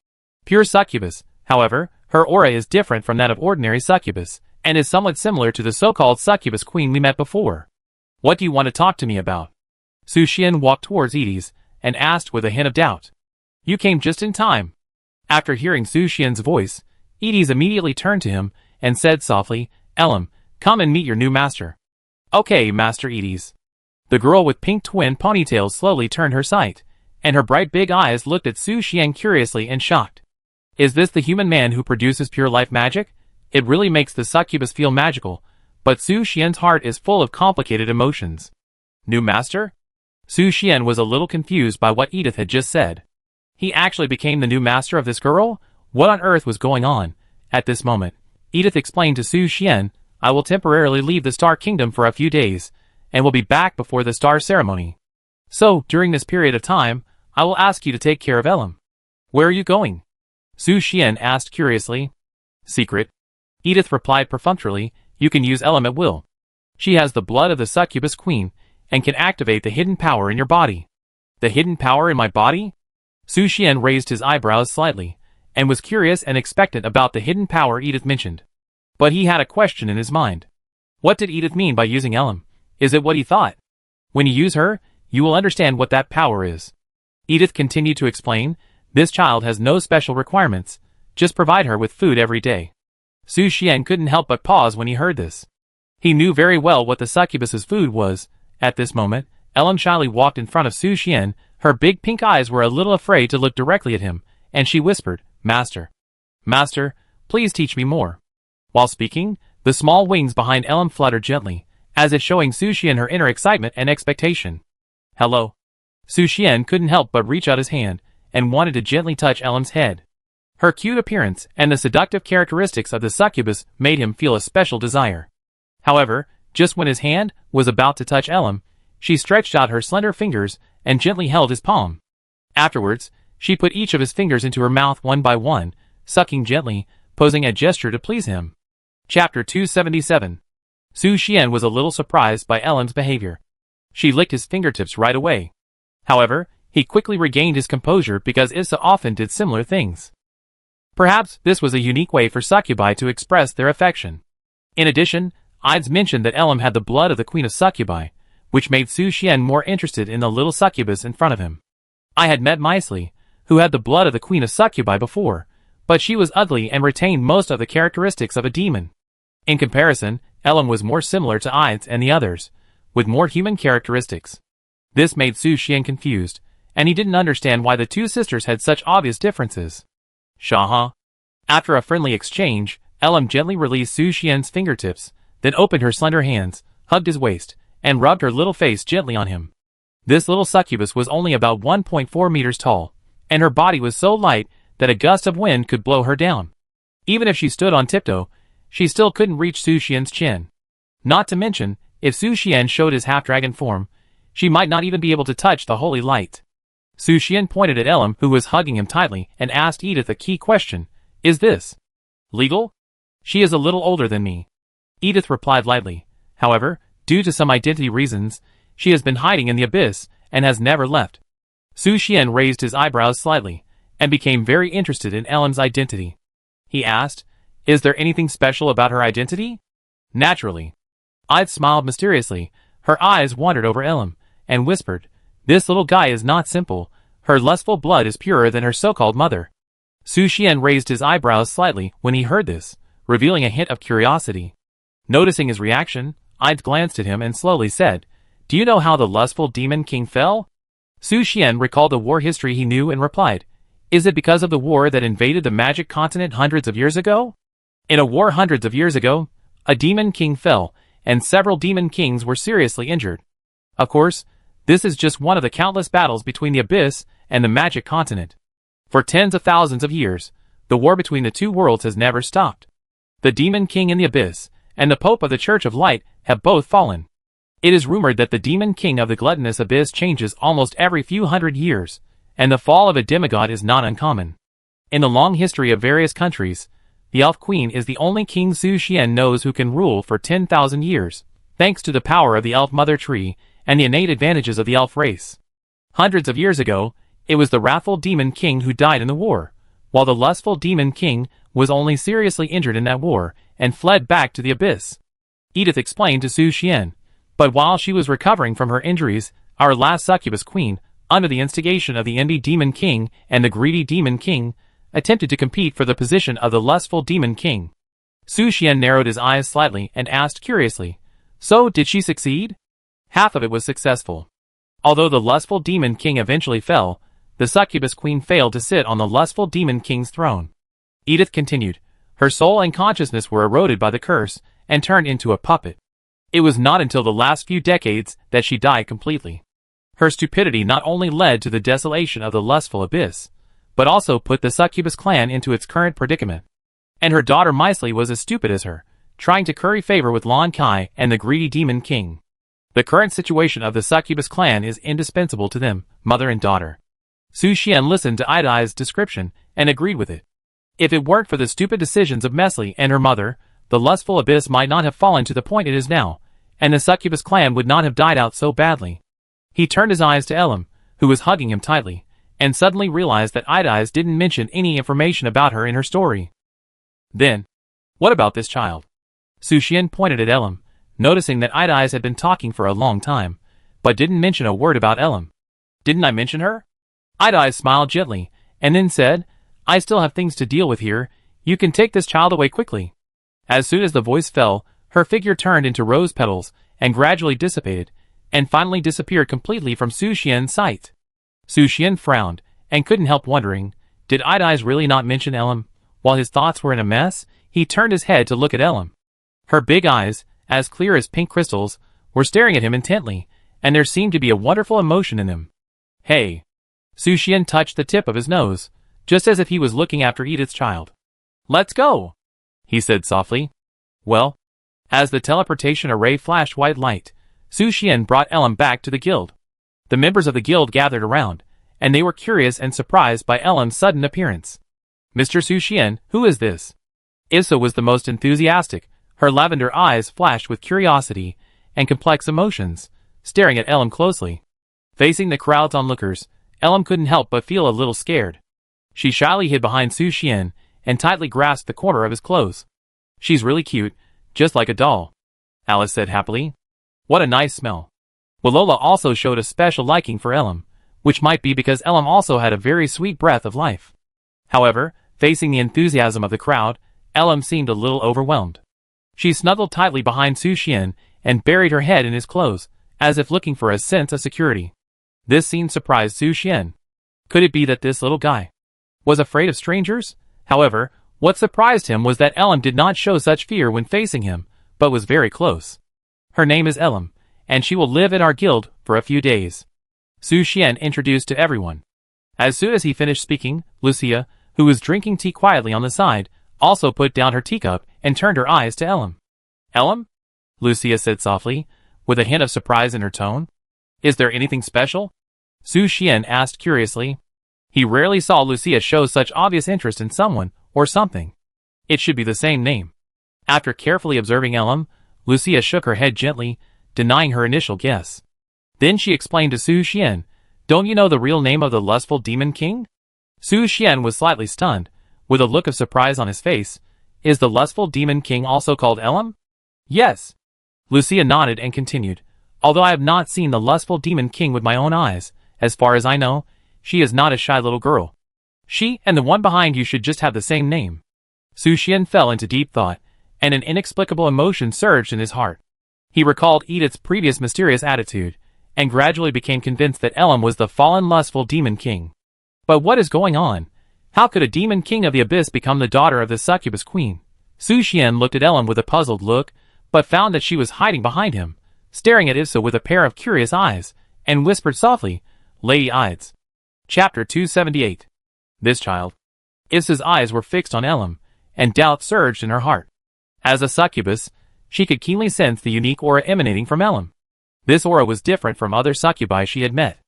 Pure succubus, however, her aura is different from that of ordinary succubus, and is somewhat similar to the so-called succubus queen we met before. What do you want to talk to me about? Su Xian walked towards Edith and asked with a hint of doubt. You came just in time. After hearing Su Xian's voice, Edith immediately turned to him and said softly, Elam, come and meet your new master. Okay, Master Edith. The girl with pink twin ponytails slowly turned her sight, and her bright big eyes looked at Su Xian curiously and shocked. Is this the human man who produces pure life magic? It really makes the succubus feel magical, but Su Xian's heart is full of complicated emotions. New master? Su Xian was a little confused by what Edith had just said. He actually became the new master of this girl? What on earth was going on? At this moment, Edith explained to Su Xian, I will temporarily leave the Star Kingdom for a few days, and will be back before the star ceremony. So, during this period of time, I will ask you to take care of Elam. Where are you going? Su Xian asked curiously. Secret. Edith replied perfunctorily, you can use Elam at will. She has the blood of the succubus queen, and can activate the hidden power in your body. The hidden power in my body? Su Xian raised his eyebrows slightly, and was curious and expectant about the hidden power Edith mentioned. But he had a question in his mind. What did Edith mean by using Elam? Is it what he thought? When you use her, you will understand what that power is. Edith continued to explain, this child has no special requirements, just provide her with food every day. Su Xian couldn't help but pause when he heard this. He knew very well what the succubus's food was. At this moment, Elam shyly walked in front of Su Xian, her big pink eyes were a little afraid to look directly at him, and she whispered, Master. Master, please teach me more. While speaking, the small wings behind Elam fluttered gently, as if showing Su Xian her inner excitement and expectation. Hello. Su Xian couldn't help but reach out his hand, and wanted to gently touch Elam's head. Her cute appearance and the seductive characteristics of the succubus made him feel a special desire. However, just when his hand was about to touch Elam, she stretched out her slender fingers and gently held his palm. Afterwards, she put each of his fingers into her mouth one by one, sucking gently, posing a gesture to please him. Chapter 277. Su Xian was a little surprised by Elam's behavior. She licked his fingertips right away. However, he quickly regained his composure because Issa often did similar things. Perhaps this was a unique way for succubi to express their affection. In addition, Ides mentioned that Elam had the blood of the Queen of Succubi, which made Su Xian more interested in the little succubus in front of him. I had met Mysley, who had the blood of the Queen of Succubi before, but she was ugly and retained most of the characteristics of a demon. In comparison, Elam was more similar to Ides and the others, with more human characteristics. This made Su Xian confused, and he didn't understand why the two sisters had such obvious differences. Shaha. After a friendly exchange, Elam gently released Su Xian's fingertips, then opened her slender hands, hugged his waist, and rubbed her little face gently on him. This little succubus was only about 1.4 meters tall, and her body was so light that a gust of wind could blow her down. Even if she stood on tiptoe, she still couldn't reach Su Xian's chin. Not to mention, if Su Xian showed his half-dragon form, she might not even be able to touch the holy light. Su Xian pointed at Elam, who was hugging him tightly, and asked Edith a key question. Is this legal? She is a little older than me. Edith replied lightly. However, due to some identity reasons, she has been hiding in the abyss and has never left. Su Xian raised his eyebrows slightly and became very interested in Elam's identity. He asked, is there anything special about her identity? Naturally. Ides smiled mysteriously. Her eyes wandered over Elam and whispered, this little guy is not simple. Her lustful blood is purer than her so-called mother. Su Xian raised his eyebrows slightly when he heard this, revealing a hint of curiosity. Noticing his reaction, Ides glanced at him and slowly said, do you know how the lustful demon king fell? Su Xian recalled the war history he knew and replied, "Is it because of the war that invaded the magic continent hundreds of years ago? In a war hundreds of years ago, a demon king fell, and several demon kings were seriously injured. Of course, this is just one of the countless battles between the Abyss and the magic continent. For tens of thousands of years, the war between the two worlds has never stopped. The demon king in the Abyss and the Pope of the Church of Light have both fallen. It is rumored that the demon king of the gluttonous Abyss changes almost every few hundred years, and the fall of a demigod is not uncommon. In the long history of various countries, the Elf Queen is the only king Su Xian knows who can rule for 10,000 years, thanks to the power of the Elf Mother Tree and the innate advantages of the elf race. Hundreds of years ago, it was the wrathful demon king who died in the war, while the lustful demon king was only seriously injured in that war and fled back to the Abyss," Edith explained to Su Xian. "But while she was recovering from her injuries, our last succubus queen, under the instigation of the envy demon king and the greedy demon king, attempted to compete for the position of the lustful demon king." Su Xian narrowed his eyes slightly and asked curiously, "So, did she succeed?" "Half of it was successful. Although the lustful demon king eventually fell, the succubus queen failed to sit on the lustful demon king's throne." Edith continued, "Her soul and consciousness were eroded by the curse and turned into a puppet. It was not until the last few decades that she died completely. Her stupidity not only led to the desolation of the lustful Abyss, but also put the succubus clan into its current predicament. And her daughter Mysli was as stupid as her, trying to curry favor with Lan Kai and the greedy demon king. The current situation of the succubus clan is indispensable to them, mother and daughter." Su Xian listened to Idai's description and agreed with it. If it weren't for the stupid decisions of Mysli and her mother, the lustful Abyss might not have fallen to the point it is now, and the succubus clan would not have died out so badly. He turned his eyes to Elam, who was hugging him tightly, and suddenly realized that Idais didn't mention any information about her in her story. "Then, what about this child?" Su Xian pointed at Elam, noticing that Idais had been talking for a long time, but didn't mention a word about Elam. "Didn't I mention her?" Idais smiled gently, and then said, "I still have things to deal with here. You can take this child away quickly." As soon as the voice fell, her figure turned into rose petals and gradually dissipated, and finally disappeared completely from Su Xian's sight. Su Xian frowned, and couldn't help wondering, did Idais really not mention Elam? While his thoughts were in a mess, he turned his head to look at Elam. Her big eyes, as clear as pink crystals, were staring at him intently, and there seemed to be a wonderful emotion in them. "Hey!" Su Xian touched the tip of his nose, just as if he was looking after Edith's child. "Let's go!" he said softly. Well, as the teleportation array flashed white light, Su Xian brought Elam back to the guild. The members of the guild gathered around, and they were curious and surprised by Elam's sudden appearance. "Mr. Su Xian, who is this?" Issa was the most enthusiastic. Her lavender eyes flashed with curiosity and complex emotions, staring at Elam closely. Facing the crowd's onlookers, Elam couldn't help but feel a little scared. She shyly hid behind Su Xian and tightly grasped the corner of his clothes. "She's really cute, just like a doll," Alice said happily. "What a nice smell." Walola also showed a special liking for Elam, which might be because Elam also had a very sweet breath of life. However, facing the enthusiasm of the crowd, Elam seemed a little overwhelmed. She snuggled tightly behind Su Xian and buried her head in his clothes, as if looking for a sense of security. This scene surprised Su Xian. Could it be that this little guy was afraid of strangers? However, what surprised him was that Elam did not show such fear when facing him, but was very close. "Her name is Elam, and she will live in our guild for a few days," Su Xian introduced to everyone. As soon as he finished speaking, Lucia, who was drinking tea quietly on the side, also put down her teacup and turned her eyes to Elam. "Elam?" Lucia said softly, with a hint of surprise in her tone. "Is there anything special?" Su Xian asked curiously. He rarely saw Lucia show such obvious interest in someone or something. It should be the same name. After carefully observing Elam, Lucia shook her head gently, denying her initial guess. Then she explained to Su Xian, "Don't you know the real name of the lustful demon king?" Su Xian was slightly stunned, with a look of surprise on his face. "Is the lustful demon king also called Elam?" "Yes." Lucia nodded and continued, "Although I have not seen the lustful demon king with my own eyes, as far as I know, she is not a shy little girl. She and the one behind you should just have the same name." Su Xian fell into deep thought, and an inexplicable emotion surged in his heart. He recalled Edith's previous mysterious attitude, and gradually became convinced that Elam was the fallen lustful demon king. But what is going on? How could a demon king of the abyss become the daughter of the succubus queen? Su Xian looked at Elam with a puzzled look, but found that she was hiding behind him, staring at Issa with a pair of curious eyes, and whispered softly, "Lady Ides." Chapter 278. This child. Issa's eyes were fixed on Elam, and doubt surged in her heart. As a succubus, she could keenly sense the unique aura emanating from Elam. This aura was different from other succubi she had met.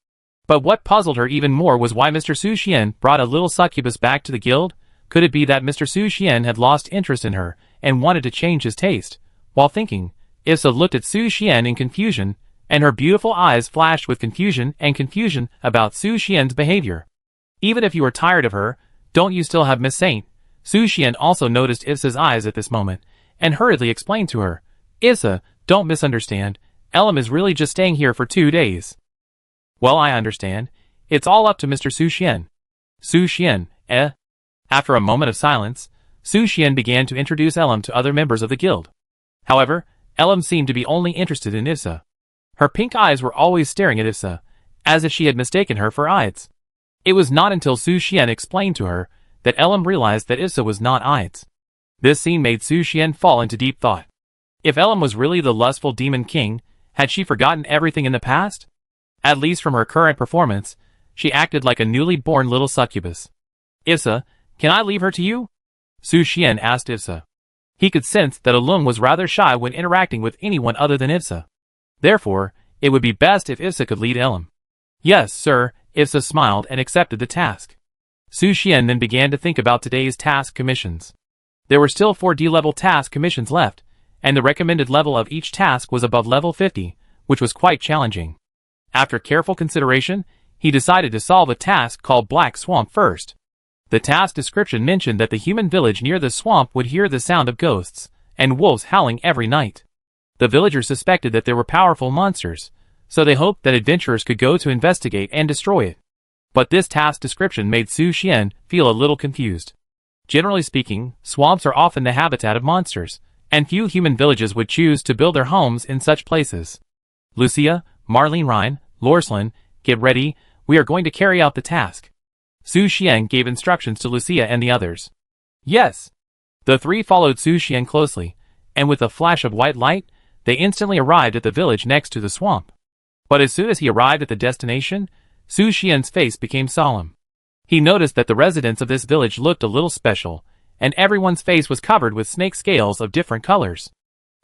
But what puzzled her even more was why Mr. Su Xian brought a little succubus back to the guild. Could it be that Mr. Su Xian had lost interest in her and wanted to change his taste? While thinking, Issa looked at Su Xian in confusion, and her beautiful eyes flashed with confusion about Su Xian's behavior. Even if you are tired of her, don't you still have Miss Saint? Su Xian also noticed Issa's eyes at this moment, and hurriedly explained to her, "Issa, don't misunderstand. Elam is really just staying here for 2 days. Well, I understand. It's all up to Mr. Su Xian. Su Xian, eh?" After a moment of silence, Su Xian began to introduce Elam to other members of the guild. However, Elam seemed to be only interested in Issa. Her pink eyes were always staring at Issa, as if she had mistaken her for Ides. It was not until Su Xian explained to her that Elam realized that Issa was not Ides. This scene made Su Xian fall into deep thought. If Elam was really the lustful demon king, had she forgotten everything in the past? At least from her current performance, she acted like a newly born little succubus. "Issa, can I leave her to you?" Su Xian asked Issa. He could sense that Alung was rather shy when interacting with anyone other than Issa. Therefore, it would be best if Issa could lead Elam. "Yes, sir," Issa smiled and accepted the task. Su Xian then began to think about today's task commissions. There were still 4 D-level task commissions left, and the recommended level of each task was above level 50, which was quite challenging. After careful consideration, he decided to solve a task called Black Swamp first. The task description mentioned that the human village near the swamp would hear the sound of ghosts and wolves howling every night. The villagers suspected that there were powerful monsters, so they hoped that adventurers could go to investigate and destroy it. But this task description made Su Xian feel a little confused. Generally speaking, swamps are often the habitat of monsters, and few human villages would choose to build their homes in such places. "Lucia, Marlene Rhine, Lorslin, get ready, we are going to carry out the task." Su Xian gave instructions to Lucia and the others. "Yes." The 3 followed Su Xian closely, and with a flash of white light, they instantly arrived at the village next to the swamp. But as soon as he arrived at the destination, Su Xian's face became solemn. He noticed that the residents of this village looked a little special, and everyone's face was covered with snake scales of different colors.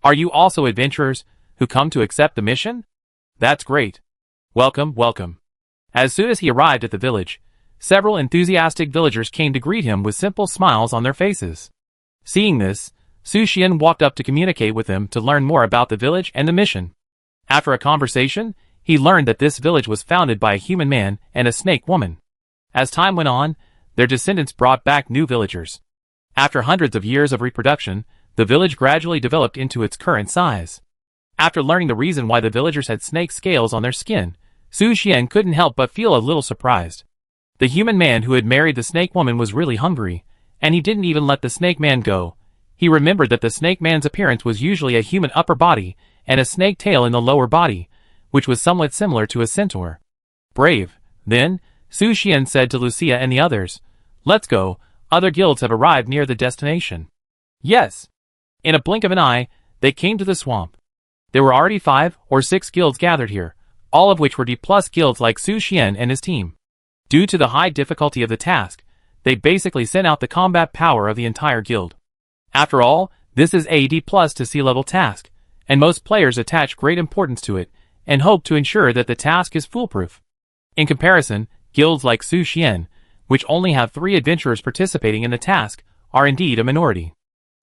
"Are you also adventurers who come to accept the mission? That's great. Welcome, welcome." As soon as he arrived at the village, several enthusiastic villagers came to greet him with simple smiles on their faces. Seeing this, Su Xian walked up to communicate with them to learn more about the village and the mission. After a conversation, he learned that this village was founded by a human man and a snake woman. As time went on, their descendants brought back new villagers. After hundreds of years of reproduction, the village gradually developed into its current size. After learning the reason why the villagers had snake scales on their skin, Su Xian couldn't help but feel a little surprised. The human man who had married the snake woman was really hungry, and he didn't even let the snake man go. He remembered that the snake man's appearance was usually a human upper body and a snake tail in the lower body, which was somewhat similar to a centaur. "Brave." Then, Su Xian said to Lucia and the others, "Let's go, other guilds have arrived near the destination." "Yes." In a blink of an eye, they came to the swamp. There were already 5 or 6 guilds gathered here, all of which were D+ guilds like Su Xian and his team. Due to the high difficulty of the task, they basically sent out the combat power of the entire guild. After all, this is a D+ to C-level task, and most players attach great importance to it, and hope to ensure that the task is foolproof. In comparison, guilds like Su Xian, which only have 3 adventurers participating in the task, are indeed a minority.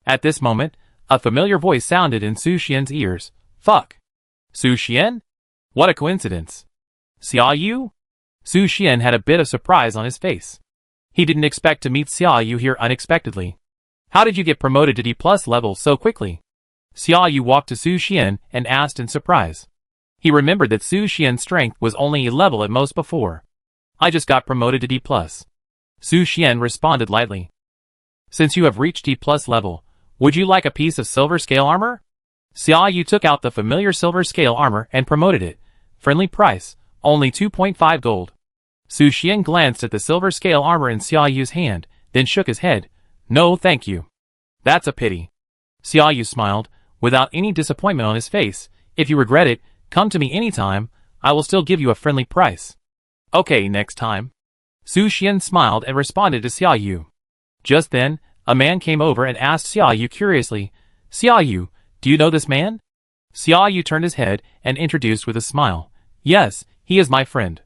At this moment, a familiar voice sounded in Su Xian's ears. "Fuck. Su Xian? What a coincidence. Xia Yu?" Su Xian had a bit of surprise on his face. He didn't expect to meet Xia Yu here unexpectedly. "How did you get promoted to D+ level so quickly?" Xia Yu walked to Su Xian and asked in surprise. He remembered that Su Xian's strength was only a level at most before. "I just got promoted to D+. Su Xian responded lightly. "Since you have reached D+ level, would you like a piece of silver scale armor?" Xia Yu took out the familiar silver scale armor and promoted it, Friendly price, only 2.5 gold. Su Xian glanced at the silver scale armor in Xia Yu's hand, then shook his head. No thank you. That's a pity. Xia Yu smiled, without any disappointment on his face. If you regret it, come to me anytime, I will still give you a friendly price. Okay, next time. Su Xian smiled and responded to Xia Yu. Just then, a man came over and asked Xia Yu curiously, Xia Yu, do you know this man? Xia Yu turned his head and introduced with a smile. Yes, he is my friend.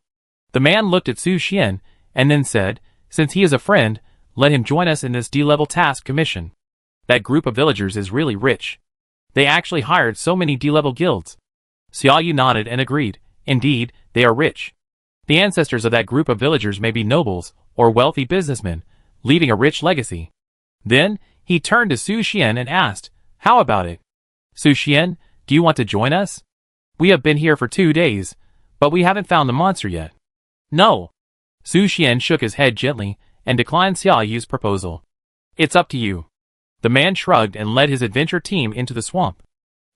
The man looked at Su Xian and then said, since he is a friend, let him join us in this D-level task commission. That group of villagers is really rich. They actually hired so many D-level guilds. Xia Yu nodded and agreed. Indeed, they are rich. The ancestors of that group of villagers may be nobles or wealthy businessmen, leaving a rich legacy. Then, he turned to Su Xian and asked, how about it? Su Xian, do you want to join us? We have been here for 2 days, but we haven't found the monster yet. No. Su Xian shook his head gently and declined Xia Yu's proposal. It's up to you. The man shrugged and led his adventure team into the swamp.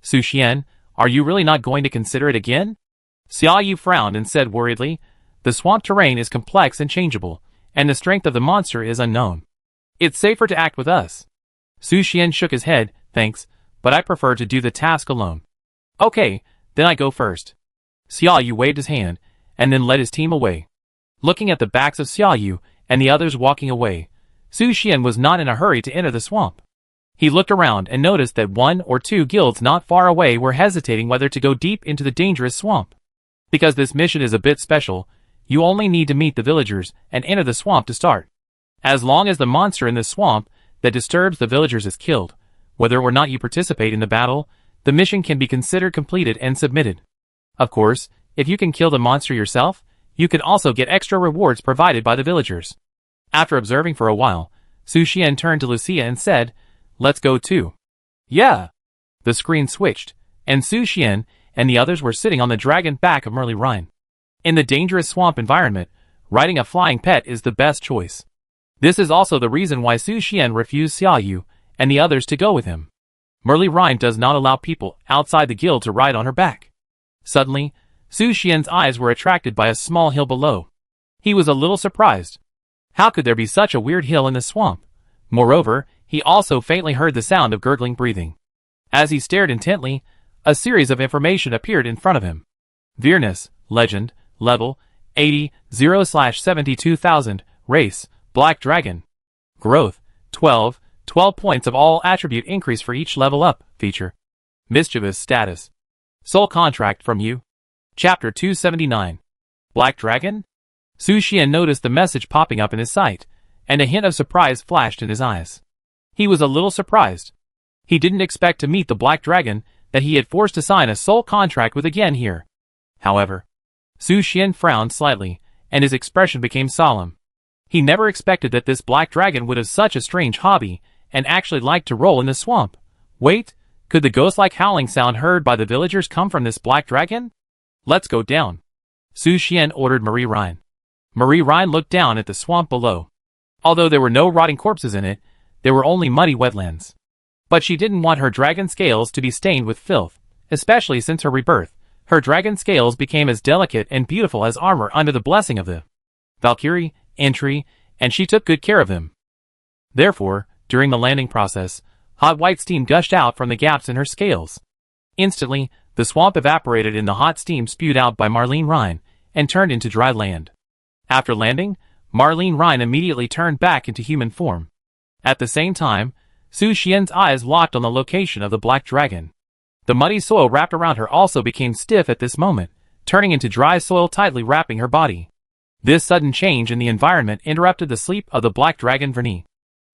Su Xian, are you really not going to consider it again? Xia Yu frowned and said worriedly, the swamp terrain is complex and changeable, and the strength of the monster is unknown. It's safer to act with us. Su Xian shook his head, thanks, but I prefer to do the task alone. Okay, then I go first. Xia Yu waved his hand, and then led his team away. Looking at the backs of Xia Yu and the others walking away, Su Xian was not in a hurry to enter the swamp. He looked around and noticed that 1 or 2 guilds not far away were hesitating whether to go deep into the dangerous swamp. Because this mission is a bit special, you only need to meet the villagers and enter the swamp to start. As long as the monster in the swamp that disturbs the villagers is killed, whether or not you participate in the battle, the mission can be considered completed and submitted. Of course, if you can kill the monster yourself, you can also get extra rewards provided by the villagers. After observing for a while, Su Xian turned to Lucia and said, let's go too. Yeah. The screen switched, and Su Xian and the others were sitting on the dragon back of Merli Rhine. In the dangerous swamp environment, riding a flying pet is the best choice. This is also the reason why Su Xian refused Xia Yu and the others to go with him. Merli Rhine does not allow people outside the guild to ride on her back. Suddenly, Su Xian's eyes were attracted by a small hill below. He was a little surprised. How could there be such a weird hill in the swamp? Moreover, he also faintly heard the sound of gurgling breathing. As he stared intently, a series of information appeared in front of him. Veerness, Legend, Level, 80, 0/72,000, Race, Black Dragon. Growth, 12 points of all attribute increase for each level up, feature. Mischievous status. Soul contract from you. Chapter 279. Black Dragon? Su Xian noticed the message popping up in his sight, and a hint of surprise flashed in his eyes. He was a little surprised. He didn't expect to meet the Black Dragon that he had forced to sign a soul contract with again here. However, Su Xian frowned slightly, and his expression became solemn. He never expected that this Black Dragon would have such a strange hobby, and actually liked to roll in the swamp. Wait, could the ghost-like howling sound heard by the villagers come from this Black Dragon? Let's go down. Su Xian ordered Merli Rhine. Merli Rhine looked down at the swamp below. Although there were no rotting corpses in it, there were only muddy wetlands. But she didn't want her dragon scales to be stained with filth, especially since her rebirth. Her dragon scales became as delicate and beautiful as armor under the blessing of the Valkyrie, Entry, and she took good care of them. Therefore, during the landing process, hot white steam gushed out from the gaps in her scales. Instantly, the swamp evaporated in the hot steam spewed out by Merli Rhine, and turned into dry land. After landing, Merli Rhine immediately turned back into human form. At the same time, Su Xian's eyes locked on the location of the Black Dragon. The muddy soil wrapped around her also became stiff at this moment, turning into dry soil tightly wrapping her body. This sudden change in the environment interrupted the sleep of the Black Dragon Vernie.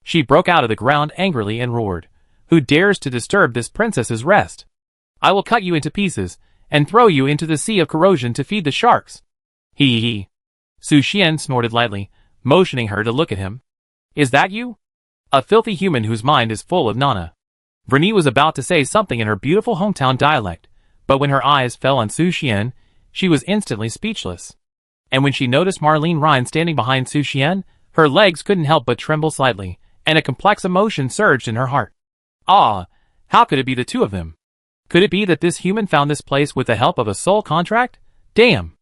She broke out of the ground angrily and roared, "Who dares to disturb this princess's rest? I will cut you into pieces, and throw you into the sea of corrosion to feed the sharks." He. Su Xian snorted lightly, motioning her to look at him. "Is that you? A filthy human whose mind is full of nana." Vernie was about to say something in her beautiful hometown dialect, but when her eyes fell on Su Xian, she was instantly speechless. And when she noticed Merli Rhine standing behind Su Xian, her legs couldn't help but tremble slightly, and a complex emotion surged in her heart. Ah, how could it be the two of them? Could it be that this human found this place with the help of a soul contract? Damn!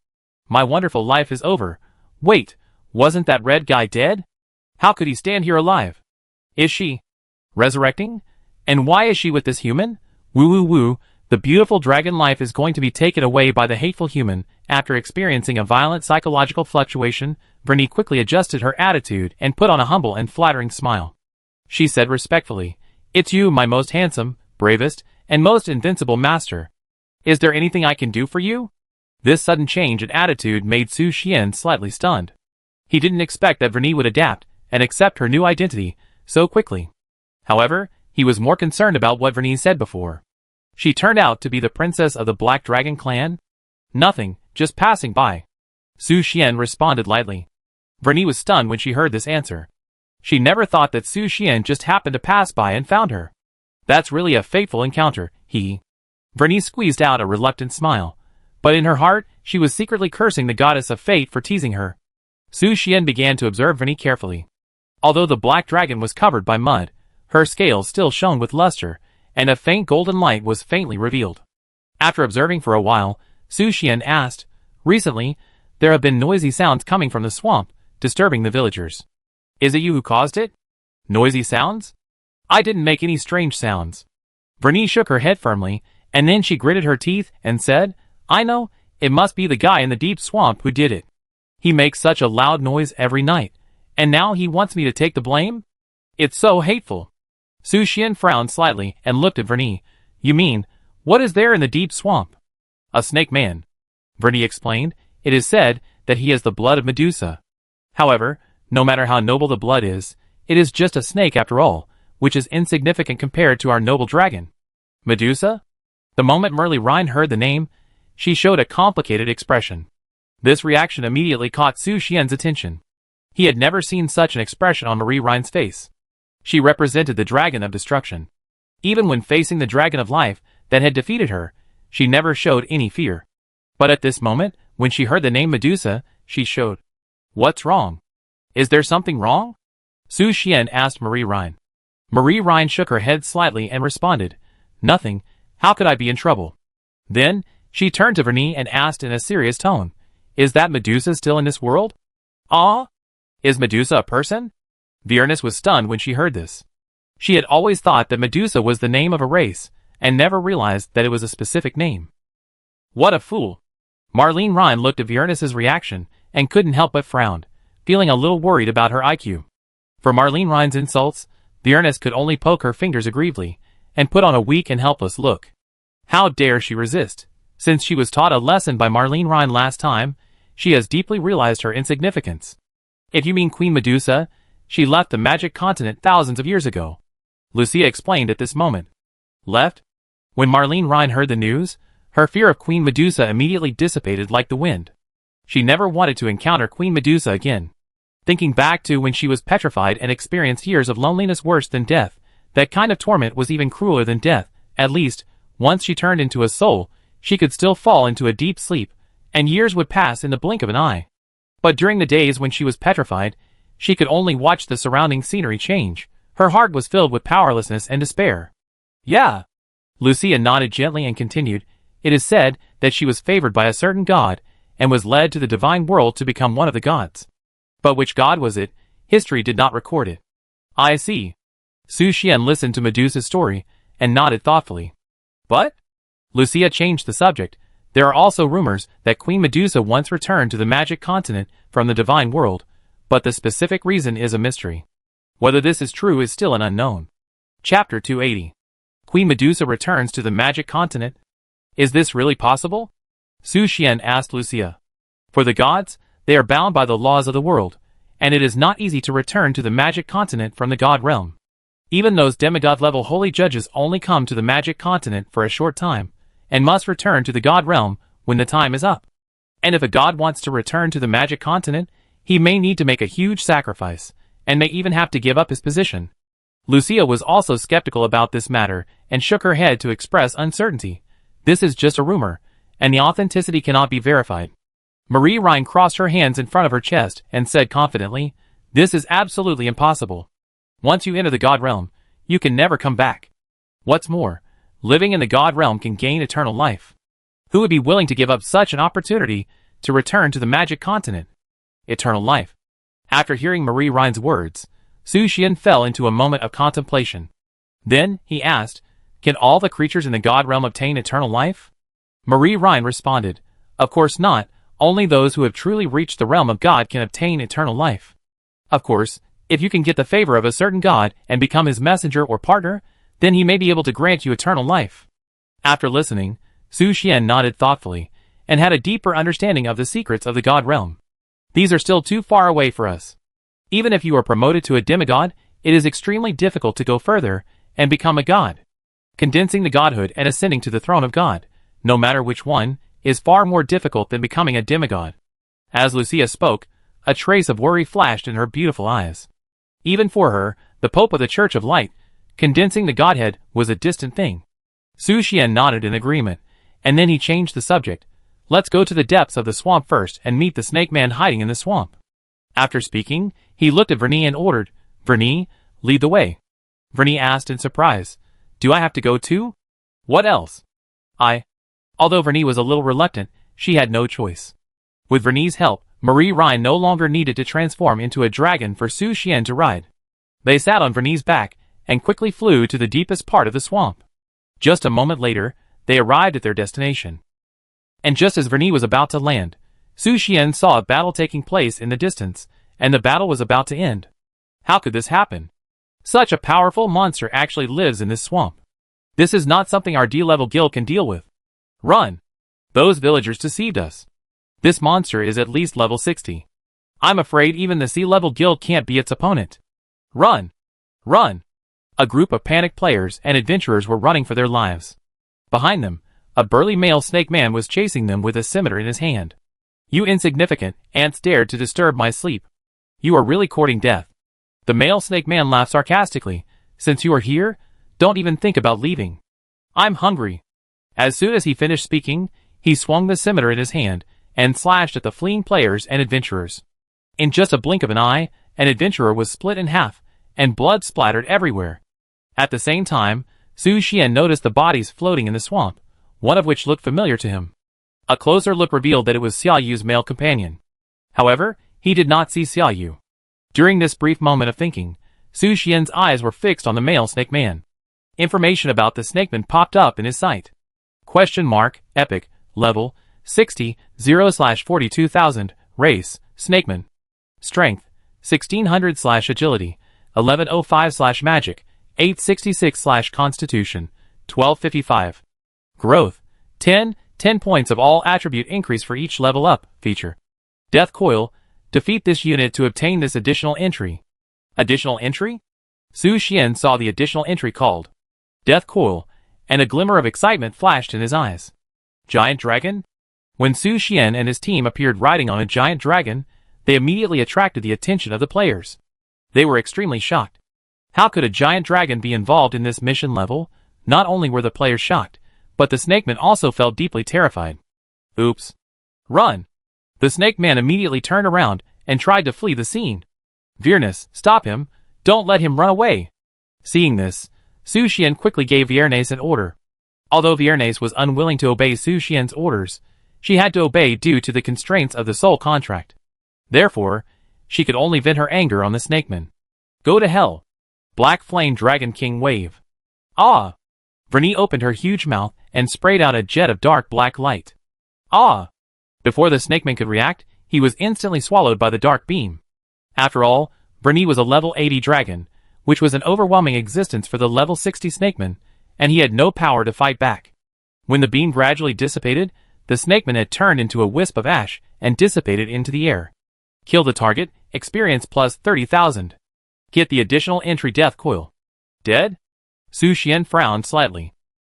My wonderful life is over. Wait, wasn't that red guy dead? How could he stand here alive? Is she resurrecting? And why is she with this human? Woo woo woo, the beautiful dragon life is going to be taken away by the hateful human. After experiencing a violent psychological fluctuation, Vernie quickly adjusted her attitude and put on a humble and flattering smile. She said respectfully, "It's you, my most handsome, bravest, and most invincible master. Is there anything I can do for you?" This sudden change in attitude made Su Xian slightly stunned. He didn't expect that Vernie would adapt and accept her new identity so quickly. However, he was more concerned about what Vernie said before. She turned out to be the princess of the Black Dragon clan? Nothing, just passing by. Su Xian responded lightly. Vernie was stunned when she heard this answer. She never thought that Su Xian just happened to pass by and found her. That's really a fateful encounter, Vernie squeezed out a reluctant smile, but in her heart, she was secretly cursing the goddess of fate for teasing her. Su Xian began to observe Vernie carefully. Although the black dragon was covered by mud, her scales still shone with luster, and a faint golden light was faintly revealed. After observing for a while, Su Xian asked, "Recently, there have been noisy sounds coming from the swamp, disturbing the villagers. Is it you who caused it?" "Noisy sounds? I didn't make any strange sounds." Vernie shook her head firmly, and then she gritted her teeth and said, "I know, it must be the guy in the deep swamp who did it. He makes such a loud noise every night, and now he wants me to take the blame? It's so hateful." Su Xian frowned slightly and looked at Vernie. "You mean, what is there in the deep swamp?" "A snake man," Vernie explained. "It is said that he has the blood of Medusa. However, no matter how noble the blood is, it is just a snake after all, which is insignificant compared to our noble dragon." "Medusa?" The moment Marie Rhine heard the name, she showed a complicated expression. This reaction immediately caught Su Xian's attention. He had never seen such an expression on Marie Rhine's face. She represented the dragon of destruction. Even when facing the dragon of life that had defeated her, she never showed any fear. But at this moment, when she heard the name Medusa, she showed. "What's wrong? Is there something wrong?" Su Xian asked Marie Rhine. Marie Rhine shook her head slightly and responded, "Nothing. How could I be in trouble?" Then, she turned to Vernie and asked in a serious tone, "Is that Medusa still in this world?" "Ah? Is Medusa a person?" Vierness was stunned when she heard this. She had always thought that Medusa was the name of a race, and never realized that it was a specific name. What a fool! Marlene Rhine looked at Vierness's reaction, and couldn't help but frown, feeling a little worried about her IQ. For Marlene Rhine's insults, Vierness could only poke her fingers aggrievedly, and put on a weak and helpless look. How dare she resist? Since she was taught a lesson by Marlene Rhine last time, she has deeply realized her insignificance. "If you mean Queen Medusa, she left the magic continent thousands of years ago," Lucia explained at this moment. Left? When Marlene Rhine heard the news, her fear of Queen Medusa immediately dissipated like the wind. She never wanted to encounter Queen Medusa again. Thinking back to when she was petrified and experienced years of loneliness worse than death, that kind of torment was even crueler than death. At least, once she turned into a soul, she could still fall into a deep sleep, and years would pass in the blink of an eye. But during the days when she was petrified, she could only watch the surrounding scenery change. Her heart was filled with powerlessness and despair. "Yeah." Lucia nodded gently and continued, "It is said that she was favored by a certain god, and was led to the divine world to become one of the gods. But which god was it? History did not record it." "I see." Su Xian listened to Medusa's story, and nodded thoughtfully. "But?" Lucia changed the subject. "There are also rumors that Queen Medusa once returned to the magic continent from the divine world, but the specific reason is a mystery. Whether this is true is still an unknown." Chapter 280. Queen Medusa returns to the magic continent? Is this really possible? Su Xian asked Lucia. For the gods, they are bound by the laws of the world, and it is not easy to return to the magic continent from the god realm. Even those demigod-level holy judges only come to the magic continent for a short time, and must return to the god realm when the time is up. And if a god wants to return to the magic continent, he may need to make a huge sacrifice, and may even have to give up his position. Lucia was also skeptical about this matter, and shook her head to express uncertainty. This is just a rumor, and the authenticity cannot be verified. Marie Rhine crossed her hands in front of her chest, and said confidently, "This is absolutely impossible. Once you enter the god realm, you can never come back. What's more, living in the god realm can gain eternal life. Who would be willing to give up such an opportunity to return to the magic continent? Eternal life. After hearing Marie Rhine's words, Su Xian fell into a moment of contemplation. Then, he asked, can all the creatures in the God realm obtain eternal life? Marie Rhine responded, of course not, only those who have truly reached the realm of God can obtain eternal life. Of course, if you can get the favor of a certain God and become his messenger or partner, then he may be able to grant you eternal life. After listening, Su Xian nodded thoughtfully, and had a deeper understanding of the secrets of the God realm. These are still too far away for us. Even if you are promoted to a demigod, it is extremely difficult to go further and become a god. Condensing the godhood and ascending to the throne of God, no matter which one, is far more difficult than becoming a demigod. As Lucia spoke, a trace of worry flashed in her beautiful eyes. Even for her, the Pope of the Church of Light, condensing the Godhead was a distant thing. Su Xian nodded in agreement, and then he changed the subject. Let's go to the depths of the swamp first and meet the snake man hiding in the swamp. After speaking, he looked at Vernie and ordered, Vernie, lead the way. Vernie asked in surprise, do I have to go too? What else? Although Vernie was a little reluctant, she had no choice. With Vernie's help, Marie Rhine no longer needed to transform into a dragon for Su Xian to ride. They sat on Vernie's back and quickly flew to the deepest part of the swamp. Just a moment later, they arrived at their destination. And just as Vernie was about to land, Su Xian saw a battle taking place in the distance, and the battle was about to end. How could this happen? Such a powerful monster actually lives in this swamp. This is not something our D-level guild can deal with. Run! Those villagers deceived us. This monster is at least level 60. I'm afraid even the C-level guild can't be its opponent. Run! Run! A group of panicked players and adventurers were running for their lives. Behind them, a burly male snake man was chasing them with a scimitar in his hand. You insignificant ants dared to disturb my sleep. You are really courting death. The male snake man laughed sarcastically. Since you are here, don't even think about leaving. I'm hungry. As soon as he finished speaking, he swung the scimitar in his hand and slashed at the fleeing players and adventurers. In just a blink of an eye, an adventurer was split in half, and blood splattered everywhere. At the same time, Su Xian noticed the bodies floating in the swamp, one of which looked familiar to him. A closer look revealed that it was Xiaoyu's male companion. However, he did not see Xiaoyu. During this brief moment of thinking, Su Xian's eyes were fixed on the male snake man. Information about the snakeman popped up in his sight. Question mark, epic, level, 60, 0/42,000, race, snakeman. Strength, 1600/agility, 1105/magic, 866/constitution, 1255. Growth, 10 points of all attribute increase for each level up, feature. Death coil, defeat this unit to obtain this additional entry. Additional entry? Su Xian saw the additional entry called Death Coil, and a glimmer of excitement flashed in his eyes. Giant Dragon? When Su Xian and his team appeared riding on a giant dragon, they immediately attracted the attention of the players. They were extremely shocked. How could a giant dragon be involved in this mission level? Not only were the players shocked, but the snakeman also felt deeply terrified. Oops. Run! The snake man immediately turned around and tried to flee the scene. Vierness, stop him! Don't let him run away! Seeing this, Su Xian quickly gave Vierness an order. Although Vierness was unwilling to obey Su Xian's orders, she had to obey due to the constraints of the soul contract. Therefore, she could only vent her anger on the snakeman. Go to hell! Black Flame Dragon King Wave. Ah! Vernie opened her huge mouth and sprayed out a jet of dark black light. Ah! Before the snakeman could react, he was instantly swallowed by the dark beam. After all, Vernie was a level 80 dragon, which was an overwhelming existence for the level 60 snakeman, and he had no power to fight back. When the beam gradually dissipated, the snakeman had turned into a wisp of ash and dissipated into the air. Kill the target, experience plus 30,000. Get the additional entry death coil. Dead? Su Xian frowned slightly.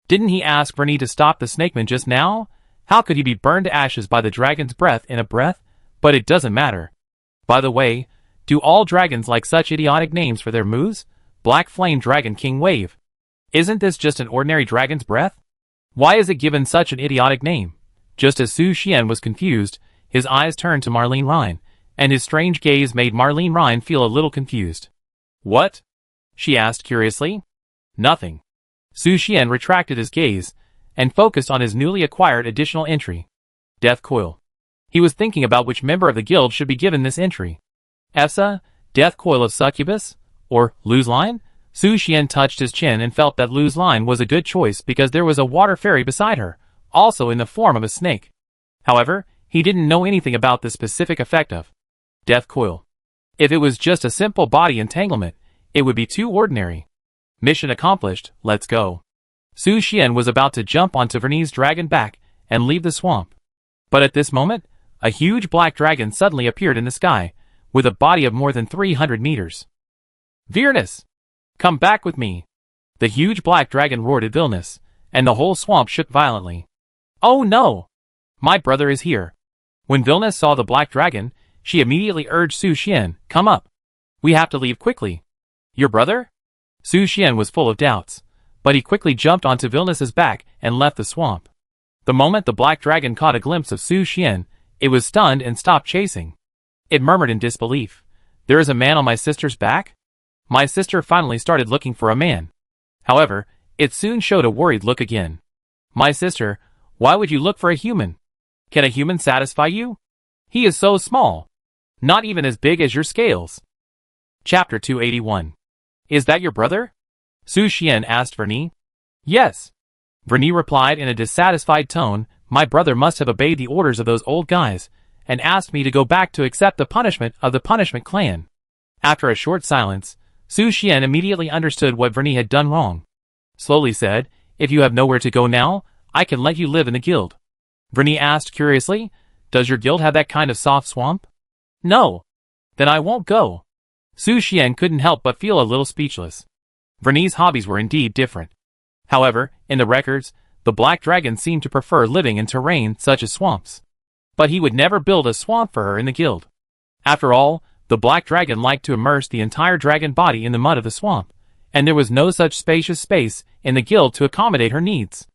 Didn't he ask Vernie to stop the snakeman just now? How could he be burned to ashes by the dragon's breath in a breath? But it doesn't matter. By the way, do all dragons like such idiotic names for their moves? Black Flame Dragon King Wave. Isn't this just an ordinary dragon's breath? Why is it given such an idiotic name? Just as Su Xian was confused, his eyes turned to Marlene Rhine, and his strange gaze made Marlene Rhine feel a little confused. What? She asked curiously. Nothing. Su Xian retracted his gaze, and focused on his newly acquired additional entry, Death Coil. He was thinking about which member of the guild should be given this entry. EFSA, Death Coil of Succubus, or Lu's Line? Su Xian touched his chin and felt that Lu's Line was a good choice because there was a water fairy beside her, also in the form of a snake. However, he didn't know anything about the specific effect of Death Coil. If it was just a simple body entanglement, it would be too ordinary. Mission accomplished, let's go. Su Xian was about to jump onto Verni's dragon back and leave the swamp. But at this moment, a huge black dragon suddenly appeared in the sky, with a body of more than 300 meters. Viernus! Come back with me! The huge black dragon roared at Vilnius, and the whole swamp shook violently. Oh no! My brother is here. When Vilnius saw the black dragon, she immediately urged Su Xian, come up. We have to leave quickly. Your brother? Su Xian was full of doubts, but he quickly jumped onto Vilnius's back and left the swamp. The moment the black dragon caught a glimpse of Su Xian, it was stunned and stopped chasing. It murmured in disbelief. There is a man on my sister's back? My sister finally started looking for a man. However, it soon showed a worried look again. My sister, why would you look for a human? Can a human satisfy you? He is so small. Not even as big as your scales. Chapter 281. Is that your brother? Su Xian asked Verni. Yes. Verni replied in a dissatisfied tone, my brother must have obeyed the orders of those old guys, and asked me to go back to accept the punishment of the Punishment Clan. After a short silence, Su Xian immediately understood what Verni had done wrong. Slowly said, if you have nowhere to go now, I can let you live in the guild. Verni asked curiously, does your guild have that kind of soft swamp? No. Then I won't go. Su Xian couldn't help but feel a little speechless. Verni's hobbies were indeed different. However, in the records, the black dragon seemed to prefer living in terrain such as swamps. But he would never build a swamp for her in the guild. After all, the black dragon liked to immerse the entire dragon body in the mud of the swamp, and there was no such spacious space in the guild to accommodate her needs.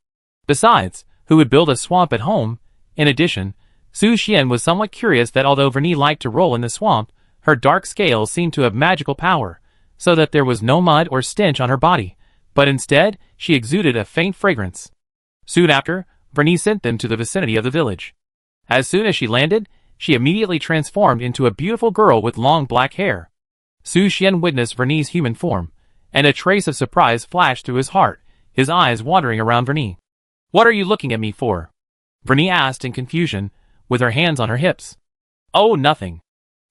Besides, who would build a swamp at home? In addition, Su Xian was somewhat curious that although Verni liked to roll in the swamp, her dark scales seemed to have magical power, so that there was no mud or stench on her body, but instead, she exuded a faint fragrance. Soon after, Verni sent them to the vicinity of the village. As soon as she landed, she immediately transformed into a beautiful girl with long black hair. Su Xian witnessed Verni's human form, and a trace of surprise flashed through his heart, his eyes wandering around Verni. What are you looking at me for? Verni asked in confusion, with her hands on her hips. Oh, nothing.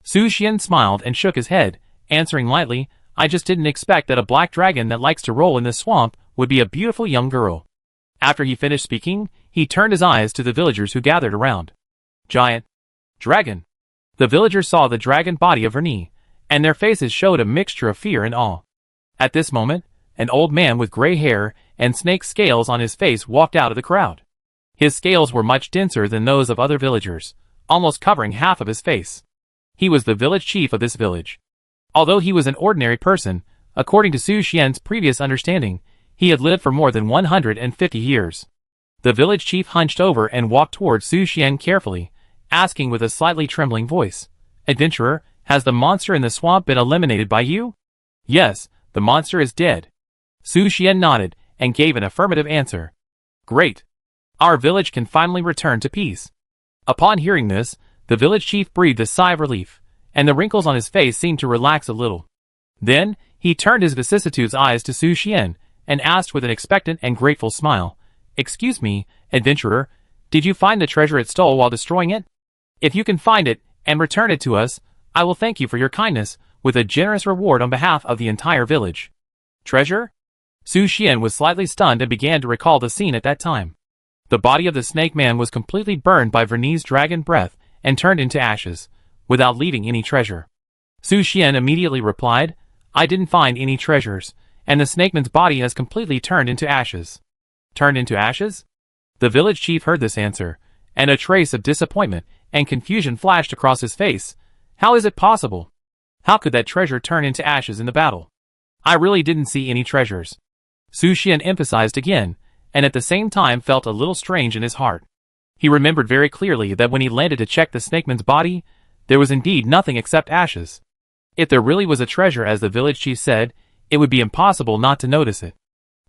Su Xian smiled and shook his head, answering lightly, I just didn't expect that a black dragon that likes to roll in the swamp would be a beautiful young girl. After he finished speaking, he turned his eyes to the villagers who gathered around. Giant. Dragon. The villagers saw the dragon body of Verni, and their faces showed a mixture of fear and awe. At this moment, an old man with gray hair and snake scales on his face walked out of the crowd. His scales were much denser than those of other villagers, almost covering half of his face. He was the village chief of this village. Although he was an ordinary person, according to Su Xian's previous understanding, he had lived for more than 150 years. The village chief hunched over and walked towards Su Xian carefully, asking with a slightly trembling voice, Adventurer, has the monster in the swamp been eliminated by you? Yes, the monster is dead. Su Xian nodded and gave an affirmative answer. Great. Our village can finally return to peace. Upon hearing this, the village chief breathed a sigh of relief, and the wrinkles on his face seemed to relax a little. Then, he turned his vicissitudes eyes to Su Xian, and asked with an expectant and grateful smile, Excuse me, adventurer, did you find the treasure it stole while destroying it? If you can find it, and return it to us, I will thank you for your kindness, with a generous reward on behalf of the entire village. Treasure? Su Xian was slightly stunned and began to recall the scene at that time. The body of the snake man was completely burned by Verni's dragon breath and turned into ashes, without leaving any treasure. Su Xian immediately replied, I didn't find any treasures, and the snakeman's body has completely turned into ashes. Turned into ashes? The village chief heard this answer, and a trace of disappointment and confusion flashed across his face. How is it possible? How could that treasure turn into ashes in the battle? I really didn't see any treasures. Su Xian emphasized again, and at the same time felt a little strange in his heart. He remembered very clearly that when he landed to check the snakeman's body, there was indeed nothing except ashes. If there really was a treasure as the village chief said, it would be impossible not to notice it.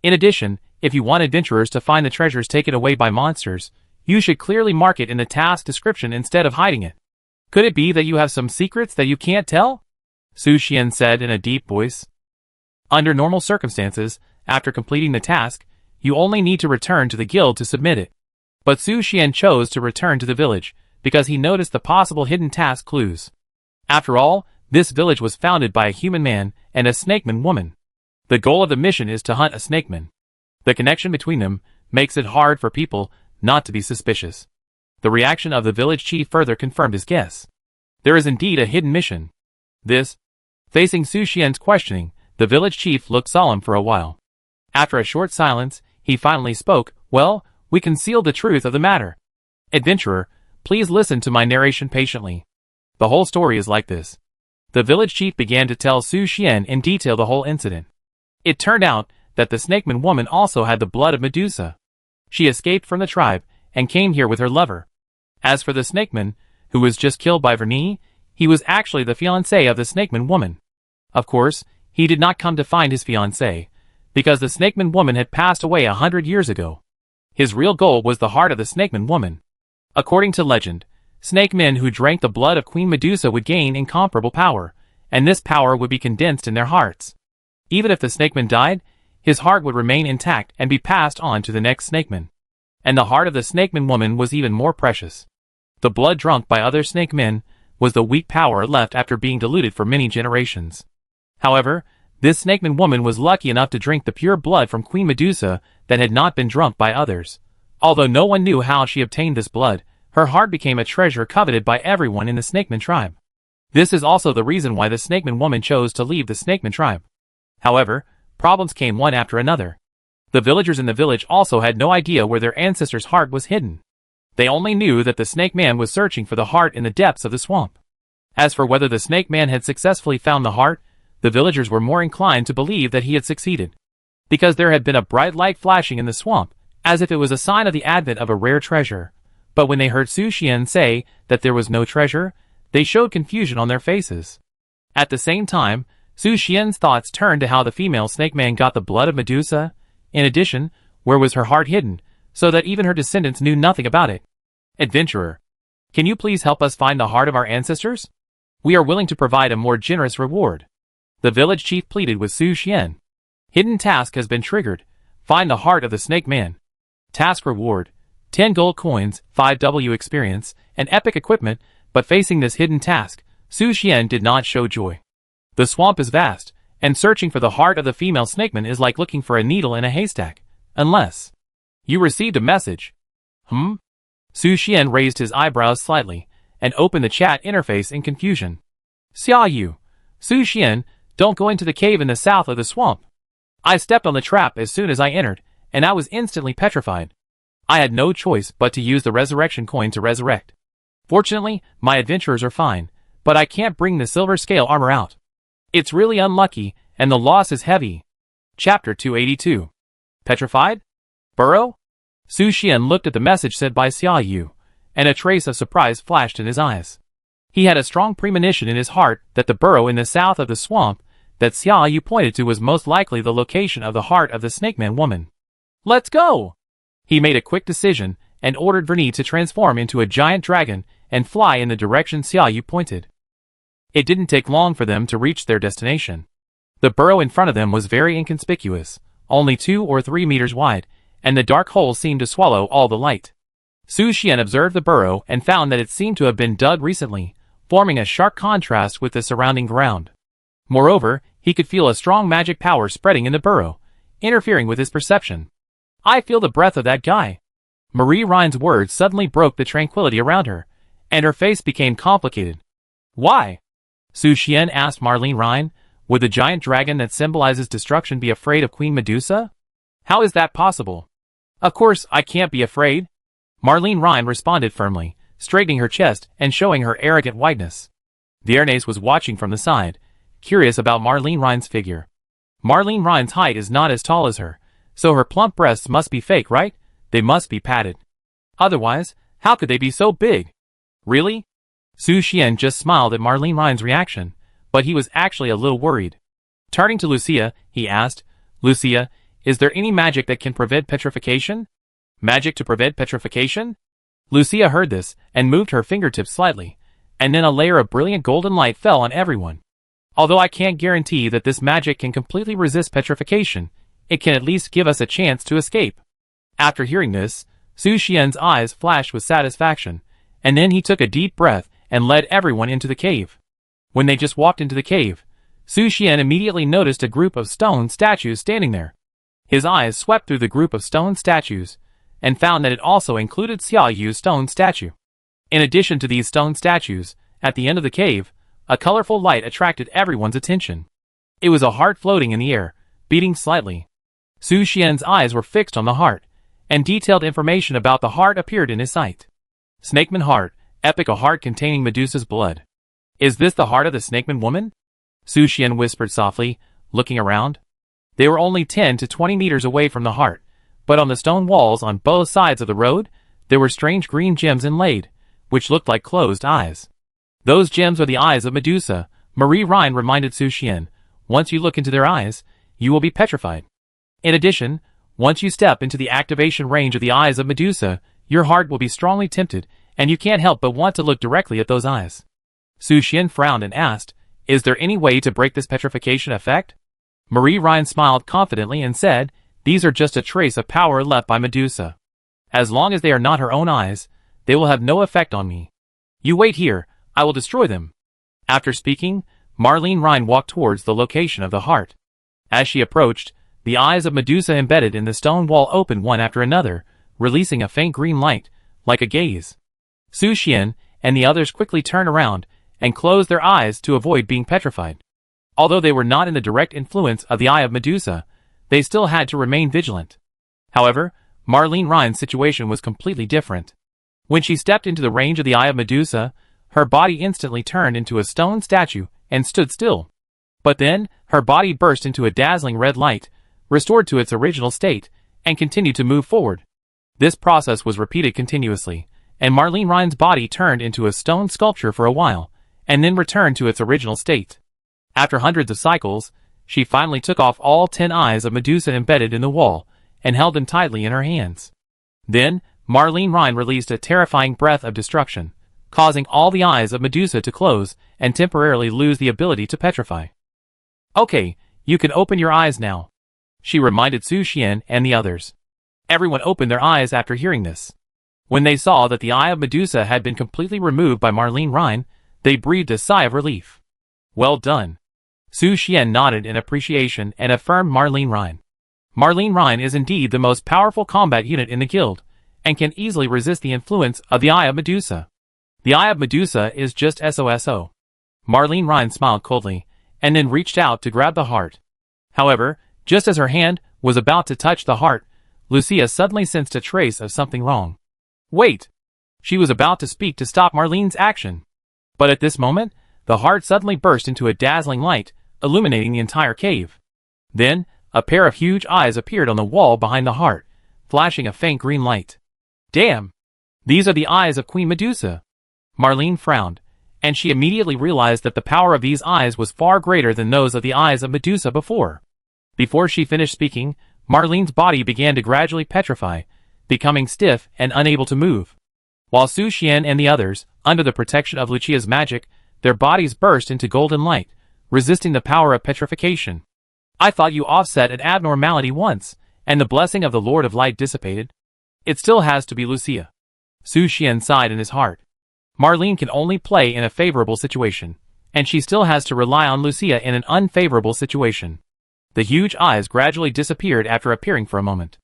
In addition, If you want adventurers to find the treasures taken away by monsters, you should clearly mark it in the task description instead of hiding it. Could it be that you have some secrets that you can't tell? Su Xian said in a deep voice. Under normal circumstances, after completing the task, you only need to return to the guild to submit it. But Su Xian chose to return to the village, because he noticed the possible hidden task clues. After all, this village was founded by a human man and a snakeman woman. The goal of the mission is to hunt a snakeman. The connection between them makes it hard for people not to be suspicious. The reaction of the village chief further confirmed his guess. There is indeed a hidden mission. Facing Su Xian's questioning, the village chief looked solemn for a while. After a short silence, he finally spoke. Well, we concealed the truth of the matter. Adventurer, please listen to my narration patiently. The whole story is like this. The village chief began to tell Su Xian in detail the whole incident. It turned out that the snakeman woman also had the blood of Medusa. She escaped from the tribe and came here with her lover. As for the snakeman, who was just killed by Vernie, he was actually the fiancé of the snakeman woman. Of course, he did not come to find his fiancé, because the snakeman woman had passed away 100 years ago. His real goal was the heart of the snakeman woman. According to legend, snake men who drank the blood of Queen Medusa would gain incomparable power, and this power would be condensed in their hearts. Even if the snakeman died, his heart would remain intact and be passed on to the next snakeman. And the heart of the snakeman woman was even more precious. The blood drunk by other snake men was the weak power left after being diluted for many generations. However, this snakeman woman was lucky enough to drink the pure blood from Queen Medusa that had not been drunk by others. Although no one knew how she obtained this blood, her heart became a treasure coveted by everyone in the snakeman tribe. This is also the reason why the snakeman woman chose to leave the snakeman tribe. However, problems came one after another. The villagers in the village also had no idea where their ancestor's heart was hidden. They only knew that the snake man was searching for the heart in the depths of the swamp. As for whether the snake man had successfully found the heart, the villagers were more inclined to believe that he had succeeded. Because there had been a bright light flashing in the swamp, as if it was a sign of the advent of a rare treasure. But when they heard Su Xian say that there was no treasure, they showed confusion on their faces. At the same time, Su Xian's thoughts turned to how the female snake man got the blood of Medusa. In addition, where was her heart hidden, so that even her descendants knew nothing about it? Adventurer, can you please help us find the heart of our ancestors? We are willing to provide a more generous reward. The village chief pleaded with Su Xian. Hidden task has been triggered. Find the heart of the snake man. Task reward: 10 gold coins, 5W experience, and epic equipment. But facing this hidden task, Su Xian did not show joy. The swamp is vast, and searching for the heart of the female snakeman is like looking for a needle in a haystack. Unless you received a message. Su Xian raised his eyebrows slightly, and opened the chat interface in confusion. Xia Yu. Su Xian, don't go into the cave in the south of the swamp. I stepped on the trap as soon as I entered, and I was instantly petrified. I had no choice but to use the resurrection coin to resurrect. Fortunately, my adventurers are fine, but I can't bring the silver scale armor out. It's really unlucky, and the loss is heavy. Chapter 282. Petrified? Burrow? Su Xian looked at the message said by Xia Yu, and a trace of surprise flashed in his eyes. He had a strong premonition in his heart that the burrow in the south of the swamp that Xia Yu pointed to was most likely the location of the heart of the snakeman woman. Let's go! He made a quick decision and ordered Vernie to transform into a giant dragon and fly in the direction Xia Yu pointed. It didn't take long for them to reach their destination. The burrow in front of them was very inconspicuous, only 2 or 3 meters wide, and the dark hole seemed to swallow all the light. Su Xian observed the burrow and found that it seemed to have been dug recently, forming a sharp contrast with the surrounding ground. Moreover, he could feel a strong magic power spreading in the burrow, interfering with his perception. I feel the breath of that guy. Marie Rhine's words suddenly broke the tranquility around her, and her face became complicated. Why? Su Xian asked Marlene Rhine. Would the giant dragon that symbolizes destruction be afraid of Queen Medusa? How is that possible? Of course, I can't be afraid. Marlene Rhine responded firmly, straightening her chest and showing her arrogant whiteness. Viernes was watching from the side, curious about Marlene Rhine's figure. Marlene Rhine's height is not as tall as her, so her plump breasts must be fake, right? They must be padded. Otherwise, how could they be so big? Really? Su Xian just smiled at Marlene Rhine's reaction, but he was actually a little worried. Turning to Lucia, he asked, Lucia, is there any magic that can prevent petrification? Magic to prevent petrification? Lucia heard this and moved her fingertips slightly, and then a layer of brilliant golden light fell on everyone. Although I can't guarantee that this magic can completely resist petrification, it can at least give us a chance to escape. After hearing this, Su Xian's eyes flashed with satisfaction, and then he took a deep breath and led everyone into the cave. When they just walked into the cave, Su Xian immediately noticed a group of stone statues standing there. His eyes swept through the group of stone statues, and found that it also included Xia Yu's stone statue. In addition to these stone statues, at the end of the cave, a colorful light attracted everyone's attention. It was a heart floating in the air, beating slightly. Su Xian's eyes were fixed on the heart, and detailed information about the heart appeared in his sight. Snakeman heart, epic, a heart containing Medusa's blood. Is this the heart of the Snakeman woman? Su Xian whispered softly, looking around. They were only 10 to 20 meters away from the heart, but on the stone walls on both sides of the road, there were strange green gems inlaid, which looked like closed eyes. Those gems are the eyes of Medusa, Marie Rhine reminded Su Xian. Once you look into their eyes, you will be petrified. In addition, once you step into the activation range of the eyes of Medusa, your heart will be strongly tempted, and you can't help but want to look directly at those eyes. Su Xian frowned and asked, is there any way to break this petrification effect? Marie Rhine smiled confidently and said, these are just a trace of power left by Medusa. As long as they are not her own eyes, they will have no effect on me. You wait here, I will destroy them. After speaking, Marlene Rhine walked towards the location of the heart. As she approached, the eyes of Medusa embedded in the stone wall opened one after another, releasing a faint green light, like a gaze. Su Xian and the others quickly turned around and closed their eyes to avoid being petrified. Although they were not in the direct influence of the eye of Medusa, they still had to remain vigilant. However, Marlene Rhine's situation was completely different. When she stepped into the range of the eye of Medusa, her body instantly turned into a stone statue and stood still. But then, her body burst into a dazzling red light, restored to its original state, and continued to move forward. This process was repeated continuously, and Marlene Rhine's body turned into a stone sculpture for a while, and then returned to its original state. After hundreds of cycles, she finally took off all 10 eyes of Medusa embedded in the wall, and held them tightly in her hands. Then, Marlene Rhine released a terrifying breath of destruction, causing all the eyes of Medusa to close and temporarily lose the ability to petrify. Okay, you can open your eyes now, she reminded Su Xian and the others. Everyone opened their eyes after hearing this. When they saw that the eye of Medusa had been completely removed by Marlene Rhine, they breathed a sigh of relief. Well done. Su Xian nodded in appreciation and affirmed Marlene Rhine. Marlene Rhine is indeed the most powerful combat unit in the guild, and can easily resist the influence of the eye of Medusa. The eye of Medusa is just SOSO. Marlene Rhine smiled coldly, and then reached out to grab the heart. However, just as her hand was about to touch the heart, Lucia suddenly sensed a trace of something wrong. Wait! She was about to speak to stop Marlene's action. But at this moment, the heart suddenly burst into a dazzling light, illuminating the entire cave. Then, a pair of huge eyes appeared on the wall behind the heart, flashing a faint green light. Damn! These are the eyes of Queen Medusa. Marlene frowned, and she immediately realized that the power of these eyes was far greater than those of the eyes of Medusa before. Before she finished speaking, Marlene's body began to gradually petrify, becoming stiff and unable to move. While Su Xian and the others, under the protection of Lucia's magic, their bodies burst into golden light, resisting the power of petrification. I thought you offset an abnormality once, and the blessing of the Lord of Light dissipated. It still has to be Lucia. Su Xian sighed in his heart. Marlene can only play in a favorable situation, and she still has to rely on Lucia in an unfavorable situation. The huge eyes gradually disappeared after appearing for a moment.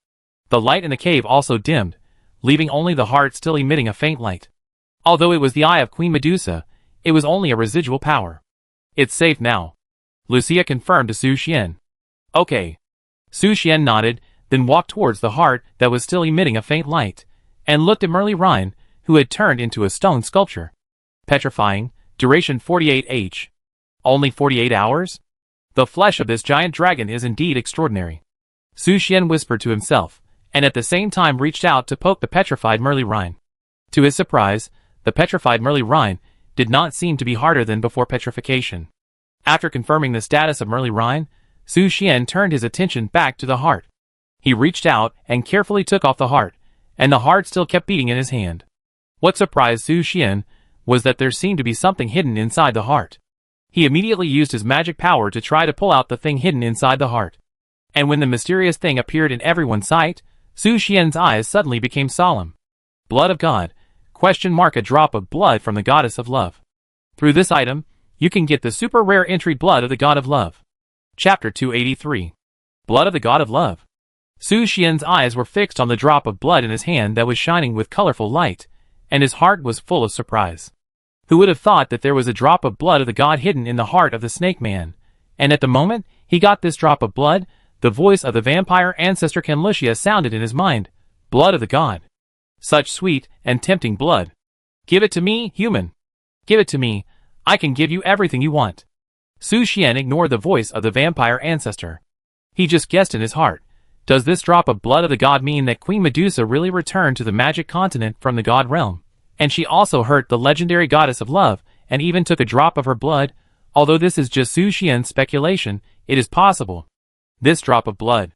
The light in the cave also dimmed, leaving only the heart still emitting a faint light. Although it was the eye of Queen Medusa, it was only a residual power. It's safe now, Lucia confirmed to Su Xian. Okay. Su Xian nodded, then walked towards the heart that was still emitting a faint light, and looked at Marlene Rhine, who had turned into a stone sculpture. Petrifying, duration 48h. Only 48 hours? The flesh of this giant dragon is indeed extraordinary. Su Xian whispered to himself, and at the same time reached out to poke the petrified Marlene Rhine. To his surprise, the petrified Marlene Rhine did not seem to be harder than before petrification. After confirming the status of Marlene Rhine, Su Xian turned his attention back to the heart. He reached out and carefully took off the heart, and the heart still kept beating in his hand. What surprised Su Xian was that there seemed to be something hidden inside the heart. He immediately used his magic power to try to pull out the thing hidden inside the heart. And when the mysterious thing appeared in everyone's sight, Su Xian's eyes suddenly became solemn. Blood of God, ? A drop of blood from the goddess of love. Through this item, you can get the super rare entry Blood of the God of Love. Chapter 283. Blood of the God of Love. Su Xian's eyes were fixed on the drop of blood in his hand that was shining with colorful light, and his heart was full of surprise. Who would have thought that there was a drop of blood of the god hidden in the heart of the snake man? And at the moment he got this drop of blood, the voice of the vampire ancestor Kenlucia sounded in his mind. Blood of the god. Such sweet and tempting blood. Give it to me, human. Give it to me. I can give you everything you want. Su Xian ignored the voice of the vampire ancestor. He just guessed in his heart. Does this drop of blood of the god mean that Queen Medusa really returned to the magic continent from the god realm? And she also hurt the legendary goddess of love, and even took a drop of her blood? Although this is just Su Xian's speculation, it is possible. This drop of blood.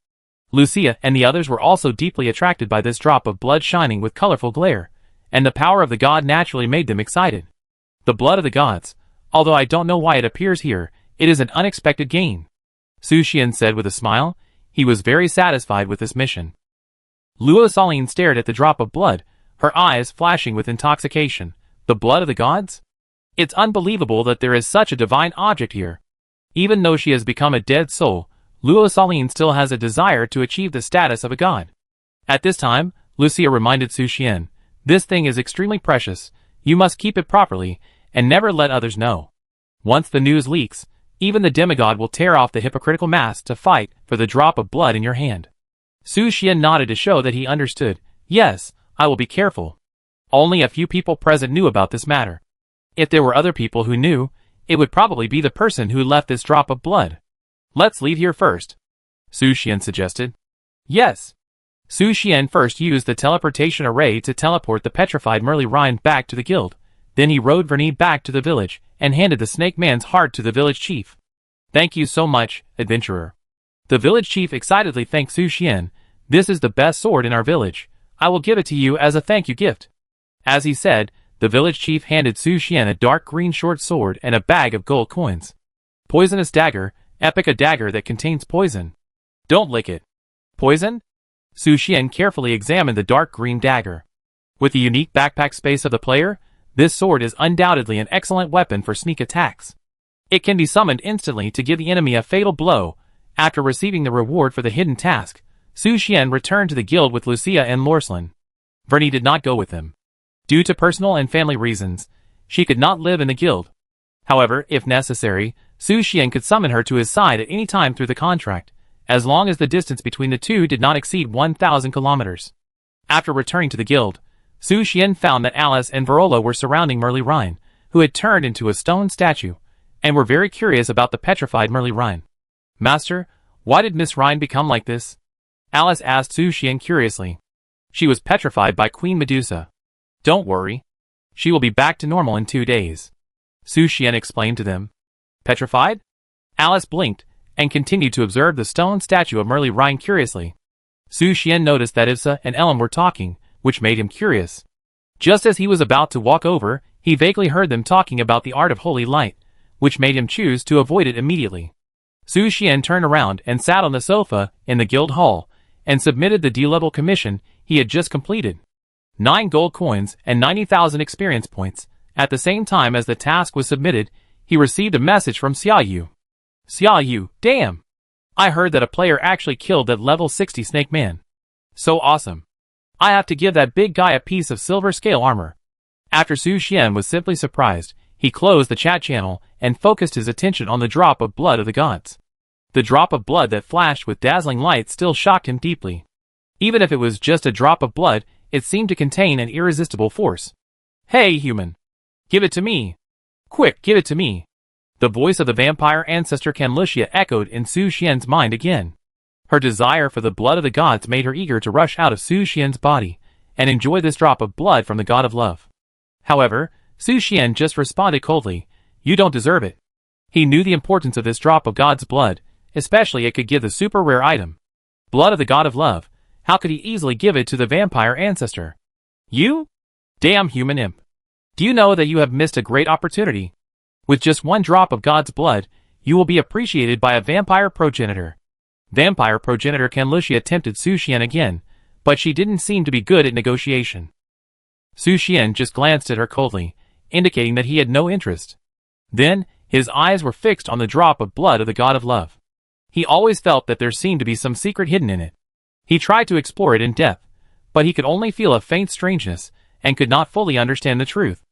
Lucia and the others were also deeply attracted by this drop of blood shining with colorful glare, and the power of the god naturally made them excited. The blood of the gods. Although I don't know why it appears here, it is an unexpected gain. Su Xian said with a smile. He was very satisfied with this mission. Luo Saline stared at the drop of blood, her eyes flashing with intoxication. The blood of the gods? It's unbelievable that there is such a divine object here. Even though she has become a dead soul, Luo Saline still has a desire to achieve the status of a god. At this time, Lucia reminded Su Xian, this thing is extremely precious, you must keep it properly, and never let others know. Once the news leaks, even the demigod will tear off the hypocritical mask to fight for the drop of blood in your hand. Su Xian nodded to show that he understood. Yes, I will be careful. Only a few people present knew about this matter. If there were other people who knew, it would probably be the person who left this drop of blood. Let's leave here first, Su Xian suggested. Yes. Su Xian first used the teleportation array to teleport the petrified Merly Rhine back to the guild. Then he rode Vernie back to the village, and handed the snake man's heart to the village chief. Thank you so much, adventurer. The village chief excitedly thanked Su Xian. This is the best sword in our village. I will give it to you as a thank you gift. As he said, the village chief handed Su Xian a dark green short sword and a bag of gold coins. Poisonous dagger, epic, a dagger that contains poison. Don't lick it. Poison? Su Xian carefully examined the dark green dagger. With the unique backpack space of the player, this sword is undoubtedly an excellent weapon for sneak attacks. It can be summoned instantly to give the enemy a fatal blow. After receiving the reward for the hidden task, Su Xian returned to the guild with Lucia and Lorslin. Vernie did not go with him. Due to personal and family reasons, she could not live in the guild. However, if necessary, Su Xian could summon her to his side at any time through the contract, as long as the distance between the two did not exceed 1,000 kilometers. After returning to the guild, Su Xian found that Alice and Verola were surrounding Merly Rhine, who had turned into a stone statue, and were very curious about the petrified Merly Rhine. Master, why did Miss Rhine become like this? Alice asked Su Xian curiously. She was petrified by Queen Medusa. Don't worry. She will be back to normal in 2 days. Su Xian explained to them. Petrified? Alice blinked, and continued to observe the stone statue of Merly Rhine curiously. Su Xian noticed that Ivsa and Ellen were talking, which made him curious. Just as he was about to walk over, he vaguely heard them talking about the art of holy light, which made him choose to avoid it immediately. Su Xian turned around and sat on the sofa in the guild hall, and submitted the D-level commission he had just completed. 9 gold coins and 90,000 experience points. At the same time as the task was submitted, he received a message from Xiaoyu. Xiaoyu, damn! I heard that a player actually killed that level 60 snake man. So awesome. I have to give that big guy a piece of silver scale armor. After Su Xian was simply surprised, he closed the chat channel and focused his attention on the drop of blood of the gods. The drop of blood that flashed with dazzling light still shocked him deeply. Even if it was just a drop of blood, it seemed to contain an irresistible force. Hey, human! Give it to me! Quick, give it to me! The voice of the vampire ancestor Kenlucia echoed in Su Xian's mind again. Her desire for the blood of the gods made her eager to rush out of Su Xian's body and enjoy this drop of blood from the god of love. However, Su Xian just responded coldly, you don't deserve it. He knew the importance of this drop of God's blood, especially it could give the super rare item. Blood of the god of love. How could he easily give it to the vampire ancestor? You? Damn human imp. Do you know that you have missed a great opportunity? With just one drop of God's blood, you will be appreciated by a vampire progenitor. Vampire progenitor Kanlusia tempted Su Xian again, but she didn't seem to be good at negotiation. Su Xian just glanced at her coldly, indicating that he had no interest. Then, his eyes were fixed on the drop of blood of the god of love. He always felt that there seemed to be some secret hidden in it. He tried to explore it in depth, but he could only feel a faint strangeness, and could not fully understand the truth.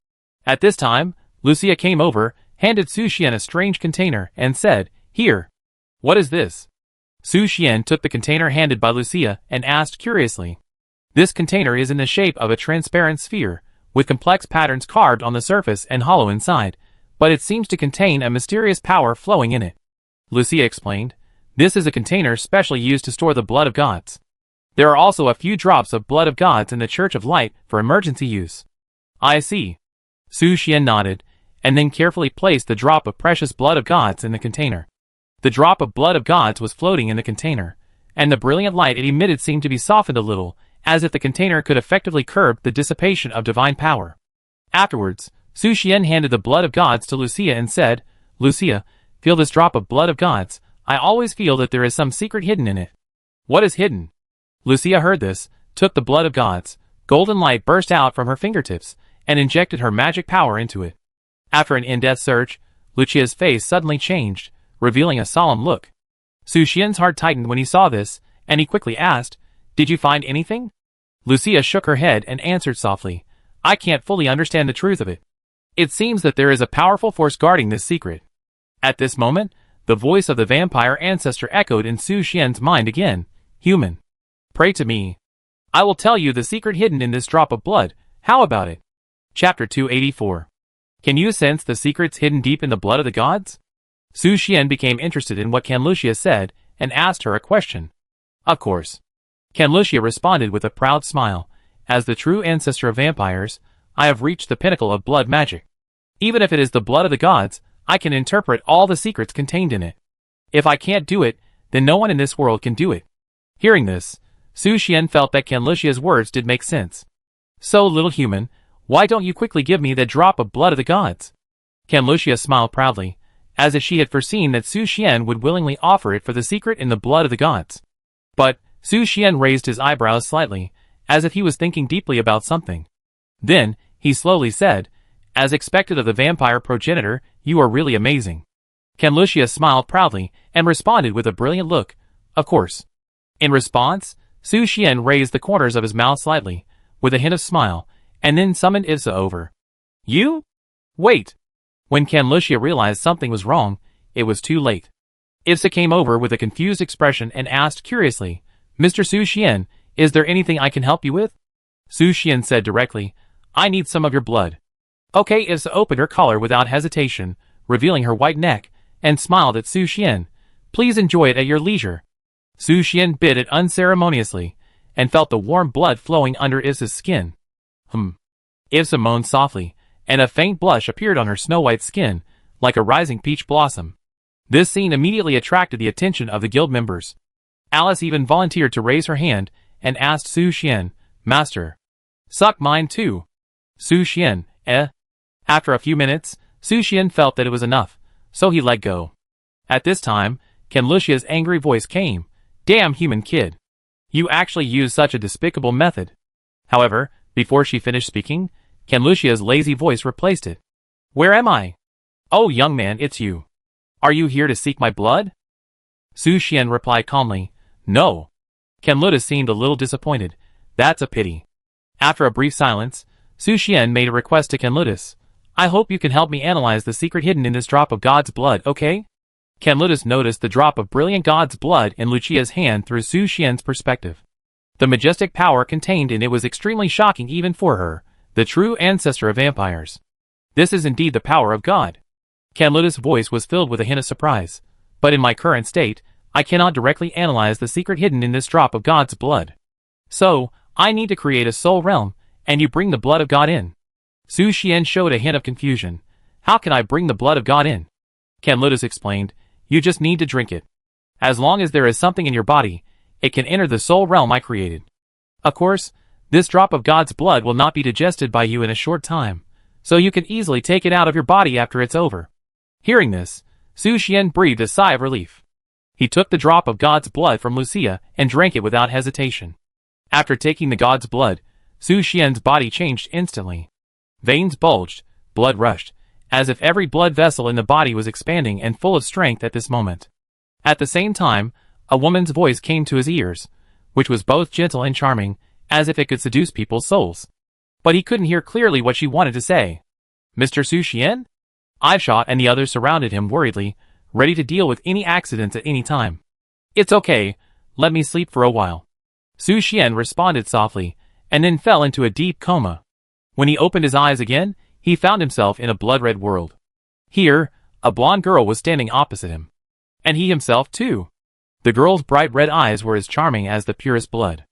At this time, Lucia came over, handed Su Xian a strange container, and said, "Here. What is this?" Su Xian took the container handed by Lucia and asked curiously. This container is in the shape of a transparent sphere, with complex patterns carved on the surface and hollow inside, but it seems to contain a mysterious power flowing in it. Lucia explained, "This is a container specially used to store the blood of gods. There are also a few drops of blood of gods in the Church of Light for emergency use." "I see." Su Xian nodded, and then carefully placed the drop of precious blood of gods in the container. The drop of blood of gods was floating in the container, and the brilliant light it emitted seemed to be softened a little, as if the container could effectively curb the dissipation of divine power. Afterwards, Su Xian handed the blood of gods to Lucia and said, "Lucia, feel this drop of blood of gods. I always feel that there is some secret hidden in it." "What is hidden?" Lucia heard this, took the blood of gods. Golden light burst out from her fingertips, and injected her magic power into it. After an in-depth search, Lucia's face suddenly changed, revealing a solemn look. Su Xian's heart tightened when he saw this, and he quickly asked, "Did you find anything?" Lucia shook her head and answered softly, "I can't fully understand the truth of it. It seems that there is a powerful force guarding this secret." At this moment, the voice of the vampire ancestor echoed in Su Xian's mind again, "Human, pray to me. I will tell you the secret hidden in this drop of blood. How about it?" Chapter 284. Can you sense the secrets hidden deep in the blood of the gods? Su Xian became interested in what Kanlusia said, and asked her a question. "Of course." Kanlusia responded with a proud smile, "As the true ancestor of vampires, I have reached the pinnacle of blood magic. Even if it is the blood of the gods, I can interpret all the secrets contained in it. If I can't do it, then no one in this world can do it." Hearing this, Su Xian felt that Kanlusia's words did make sense. "So, little human, why don't you quickly give me that drop of blood of the gods?" Kanlusia smiled proudly, as if she had foreseen that Su Xian would willingly offer it for the secret in the blood of the gods. But Su Xian raised his eyebrows slightly, as if he was thinking deeply about something. Then, he slowly said, "As expected of the vampire progenitor, you are really amazing." Kanlusia smiled proudly, and responded with a brilliant look, "Of course." In response, Su Xian raised the corners of his mouth slightly, with a hint of smile, and then summoned Ivsa over. "You? Wait." When Kanlusia realized something was wrong, it was too late. Ivsa came over with a confused expression and asked curiously, "Mr. Su Xian, is there anything I can help you with?" Su Xian said directly, "I need some of your blood." Okay. Ivsa opened her collar without hesitation, revealing her white neck, and smiled at Su Xian. "Please enjoy it at your leisure." Su Xian bit it unceremoniously, and felt the warm blood flowing under Ivsa's skin. Ivsa moaned softly, and a faint blush appeared on her snow-white skin, like a rising peach blossom. This scene immediately attracted the attention of the guild members. Alice even volunteered to raise her hand, and asked Su Xian, "Master, suck mine too." Su Xian, eh? After a few minutes, Su Xian felt that it was enough, so he let go. At this time, Kanlusia's angry voice came, "Damn human kid. You actually used such a despicable method." However, before she finished speaking, Kanlusia's lazy voice replaced it. "Where am I?" "Oh, young man, it's you. Are you here to seek my blood?" Su Xian replied calmly, "No." Kanlusia seemed a little disappointed. "That's a pity." After a brief silence, Su Xian made a request to Kanlusia. "I hope you can help me analyze the secret hidden in this drop of God's blood, okay?" Kanlusia noticed the drop of brilliant God's blood in Lucia's hand through Su Xian's perspective. The majestic power contained in it was extremely shocking even for her, the true ancestor of vampires. "This is indeed the power of God." Kanlusia's voice was filled with a hint of surprise. "But in my current state, I cannot directly analyze the secret hidden in this drop of God's blood. So, I need to create a soul realm, and you bring the blood of God in." Su Xian showed a hint of confusion. "How can I bring the blood of God in?" Kanlusia explained, "You just need to drink it. As long as there is something in your body, it can enter the soul realm I created. Of course, this drop of God's blood will not be digested by you in a short time, so you can easily take it out of your body after it's over. Hearing this, Su Xian breathed a sigh of relief. He took the drop of God's blood from Lucia and drank it without hesitation. After taking the God's blood, Su Xian's body changed instantly. Veins bulged, blood rushed, as if every blood vessel in the body was expanding and full of strength at this moment. At the same time, a woman's voice came to his ears, which was both gentle and charming, as if it could seduce people's souls. But he couldn't hear clearly what she wanted to say. Mr. Su Xian? Iveshot and the others surrounded him worriedly, ready to deal with any accidents at any time. It's okay, let me sleep for a while. Su Xian responded softly, and then fell into a deep coma. When he opened his eyes again, he found himself in a blood-red world. Here, a blonde girl was standing opposite him. And he himself too. The girl's bright red eyes were as charming as the purest blood.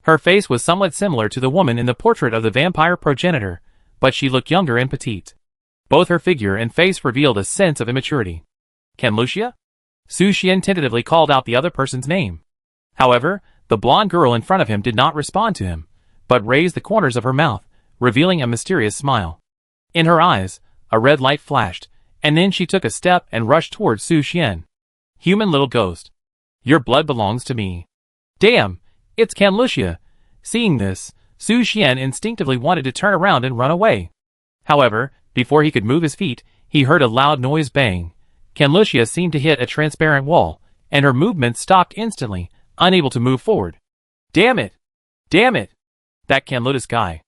Her face was somewhat similar to the woman in the portrait of the vampire progenitor, but she looked younger and petite. Both her figure and face revealed a sense of immaturity. Can Lucia? Su Xian tentatively called out the other person's name. However, the blonde girl in front of him did not respond to him, but raised the corners of her mouth, revealing a mysterious smile. In her eyes, a red light flashed, and then she took a step and rushed towards Su Xian. Human little ghost. Your blood belongs to me. Damn, it's Can Lucia. Seeing this, Su Xian instinctively wanted to turn around and run away. However, before he could move his feet, he heard a loud noise bang. Can Lucia seemed to hit a transparent wall, and her movement stopped instantly, unable to move forward. Damn it! Damn it! That Can Lucis guy.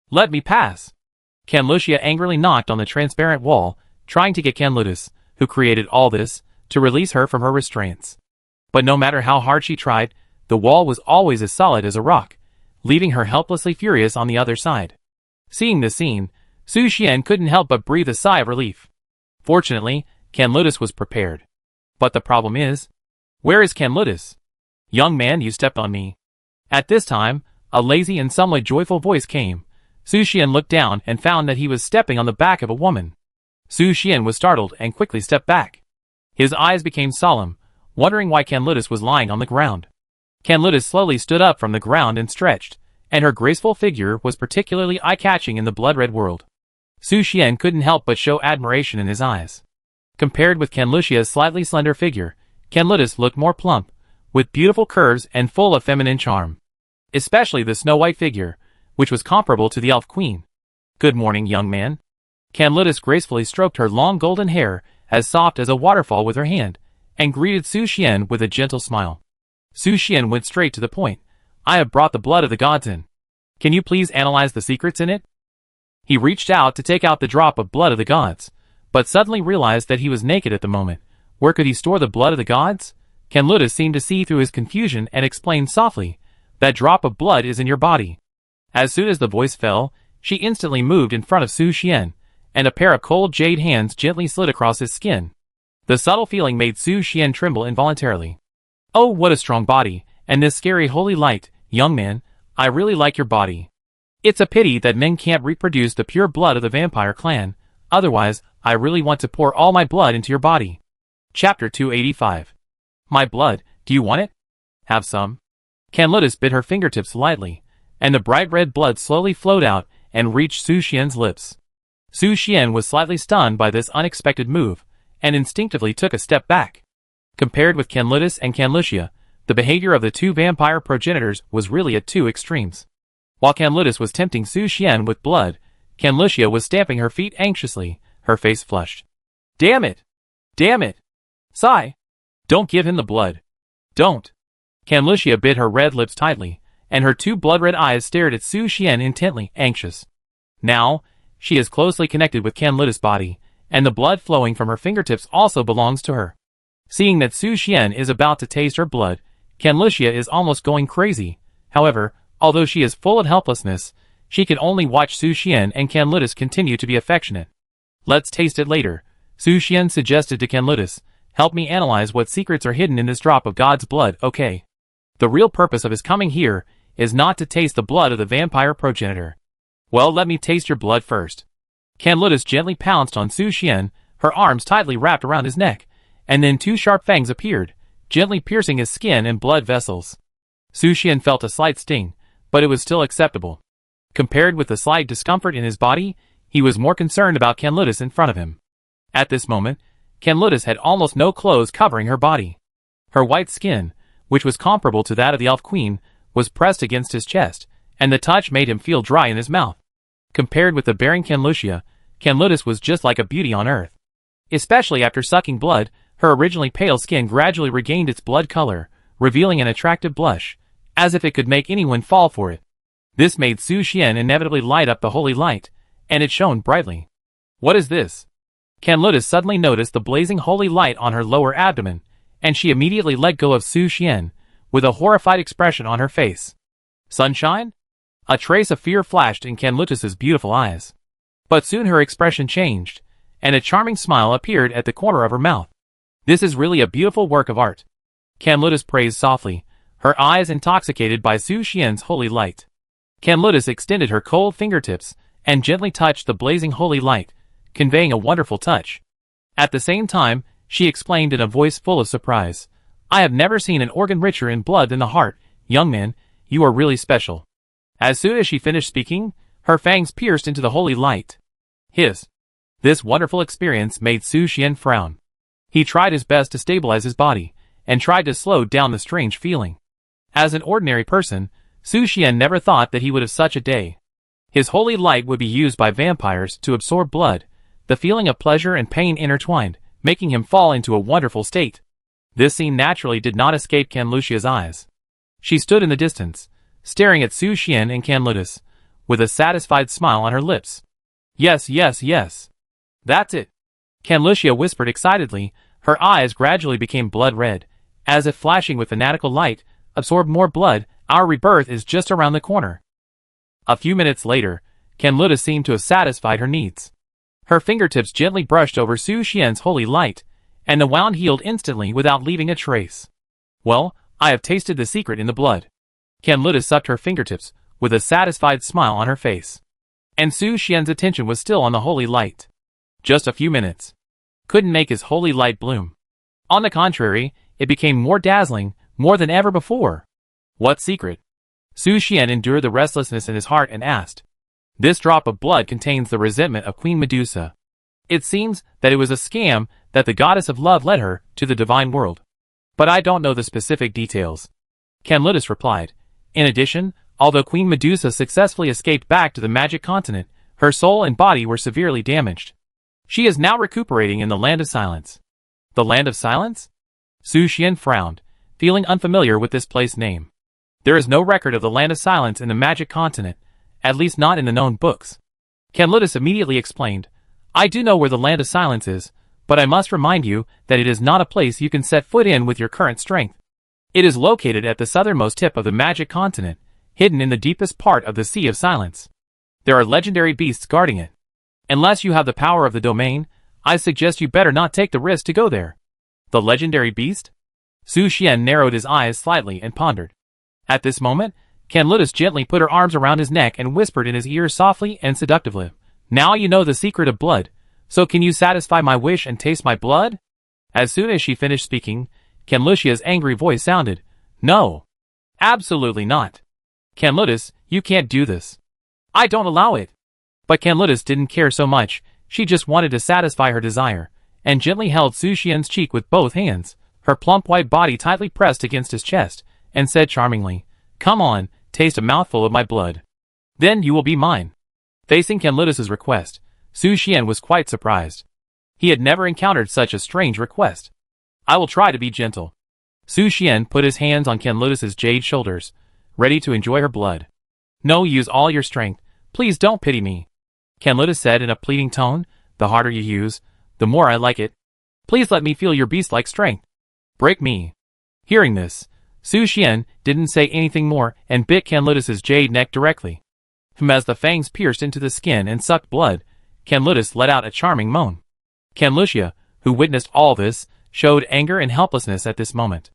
Let me pass! Can Lucia angrily knocked on the transparent wall, trying to get Can Lucis, who created all this, to release her from her restraints. But no matter how hard she tried, the wall was always as solid as a rock, leaving her helplessly furious on the other side. Seeing this scene, Su Xian couldn't help but breathe a sigh of relief. Fortunately, Can Lucis was prepared. But the problem is, where is Can Lucis? Young man, you stepped on me. At this time, a lazy and somewhat joyful voice came. Su Xian looked down and found that he was stepping on the back of a woman. Su Xian was startled and quickly stepped back. His eyes became solemn, wondering why Can Lucis was lying on the ground. Can Lucis slowly stood up from the ground and stretched, and her graceful figure was particularly eye-catching in the blood-red world. Su Xian couldn't help but show admiration in his eyes. Compared with Can Lucia's slightly slender figure, Can Lucis looked more plump, with beautiful curves and full of feminine charm. Especially the snow-white figure, which was comparable to the elf queen. Good morning, young man. Can Lucis gracefully stroked her long golden hair, as soft as a waterfall with her hand, and greeted Su Xian with a gentle smile. Su Xian went straight to the point. I have brought the blood of the gods in. Can you please analyze the secrets in it? He reached out to take out the drop of blood of the gods, but suddenly realized that he was naked at the moment. Where could he store the blood of the gods? Can Lucis seemed to see through his confusion and explained softly, that drop of blood is in your body. As soon as the voice fell, she instantly moved in front of Su Xian, and a pair of cold jade hands gently slid across his skin. The subtle feeling made Su Xian tremble involuntarily. Oh, what a strong body, and this scary holy light, young man, I really like your body. It's a pity that men can't reproduce the pure blood of the vampire clan, otherwise, I really want to pour all my blood into your body. Chapter 285. My blood, do you want it? Have some. Can Lucis bit her fingertips lightly, and the bright red blood slowly flowed out and reached Su Xian's lips. Su Xian was slightly stunned by this unexpected move, and instinctively took a step back. Compared with Can Lucis and Can Lucia, the behavior of the two vampire progenitors was really at two extremes. While Can Lucis was tempting Su Xian with blood, Can Lucia was stamping her feet anxiously, her face flushed. Damn it! Damn it! Sigh! Don't give him the blood. Don't! Can Lucia bit her red lips tightly, and her two blood-red eyes stared at Su Xian intently, anxious. Now, she is closely connected with Can Lucis' body, and the blood flowing from her fingertips also belongs to her. Seeing that Su Xian is about to taste her blood, Can Lucia is almost going crazy. However, although she is full of helplessness, she can only watch Su Xian and Can Lucis continue to be affectionate. Let's taste it later, Su Xian suggested to Can Lucis. Help me analyze what secrets are hidden in this drop of God's blood, okay? The real purpose of his coming here is not to taste the blood of the vampire progenitor. Well, let me taste your blood first. Can Lucis gently pounced on Su Xian, her arms tightly wrapped around his neck, and then two sharp fangs appeared, gently piercing his skin and blood vessels. Su Xian felt a slight sting, but it was still acceptable. Compared with the slight discomfort in his body, he was more concerned about Canlutis in front of him. At this moment, Canlutis had almost no clothes covering her body. Her white skin, which was comparable to that of the Elf Queen, was pressed against his chest, and the touch made him feel dry in his mouth. Compared with the bearing Canlutia, Canlutis was just like a beauty on earth. Especially after sucking blood, her originally pale skin gradually regained its blood color, revealing an attractive blush, as if it could make anyone fall for it. This made Su Xian inevitably light up the holy light, and it shone brightly. What is this? Canlutis suddenly noticed the blazing holy light on her lower abdomen, and she immediately let go of Su Xian, with a horrified expression on her face. Sunshine? A trace of fear flashed in Canlutis's beautiful eyes. But soon her expression changed, and a charming smile appeared at the corner of her mouth. This is really a beautiful work of art. Canlutis praised softly, her eyes intoxicated by Su Xian's holy light. Canlutis extended her cold fingertips and gently touched the blazing holy light, conveying a wonderful touch. At the same time, she explained in a voice full of surprise, I have never seen an organ richer in blood than the heart. Young man, you are really special. As soon as she finished speaking, her fangs pierced into the holy light. Hiss. This wonderful experience made Su Xian frown. He tried his best to stabilize his body, and tried to slow down the strange feeling. As an ordinary person, Su Xian never thought that he would have such a day. His holy light would be used by vampires to absorb blood, the feeling of pleasure and pain intertwined, making him fall into a wonderful state. This scene naturally did not escape Canlutia's eyes. She stood in the distance, staring at Su Xian and Canlutis, with a satisfied smile on her lips. Yes, yes, yes. That's it. Canlutia whispered excitedly, her eyes gradually became blood red, as if flashing with fanatical light, absorb more blood, our rebirth is just around the corner. A few minutes later, Canlutis seemed to have satisfied her needs. Her fingertips gently brushed over Su Xian's holy light, and the wound healed instantly without leaving a trace. Well, I have tasted the secret in the blood. Canlutis sucked her fingertips, with a satisfied smile on her face. And Su Xian's attention was still on the holy light. Just a few minutes. Couldn't make his holy light bloom. On the contrary, it became more dazzling, more than ever before. What secret? Su Xian endured the restlessness in his heart and asked. This drop of blood contains the resentment of Queen Medusa. It seems that it was a scam that the goddess of love led her to the divine world. But I don't know the specific details. Canlutis replied. In addition, although Queen Medusa successfully escaped back to the magic continent, her soul and body were severely damaged. She is now recuperating in the Land of Silence. The Land of Silence? Su Xian frowned, feeling unfamiliar with this place name. There is no record of the Land of Silence in the magic continent, at least not in the known books. Canlutis immediately explained, I do know where the Land of Silence is, but I must remind you that it is not a place you can set foot in with your current strength. It is located at the southernmost tip of the magic continent, hidden in the deepest part of the Sea of Silence. There are legendary beasts guarding it. Unless you have the power of the domain, I suggest you better not take the risk to go there. The legendary beast? Su Xian narrowed his eyes slightly and pondered. At this moment, Canlutis gently put her arms around his neck and whispered in his ear softly and seductively, Now you know the secret of blood, so can you satisfy my wish and taste my blood? As soon as she finished speaking, Canlutia's angry voice sounded, No. Absolutely not. Canlutis, you can't do this. I don't allow it. But Canlutis didn't care so much, she just wanted to satisfy her desire, and gently held Su Xian's cheek with both hands, her plump white body tightly pressed against his chest, and said charmingly, Come on, taste a mouthful of my blood. Then you will be mine. Facing Canlutis's request, Su Xian was quite surprised. He had never encountered such a strange request. I will try to be gentle. Su Xian put his hands on Canlutis's jade shoulders, ready to enjoy her blood. No, use all your strength. Please don't pity me. Canlutis said in a pleading tone, The harder you use, the more I like it. Please let me feel your beast-like strength. Break me. Hearing this, Su Xian didn't say anything more and bit Canlutis's jade neck directly. As the fangs pierced into the skin and sucked blood, Canlutis let out a charming moan. Canlutia, who witnessed all this, showed anger and helplessness at this moment.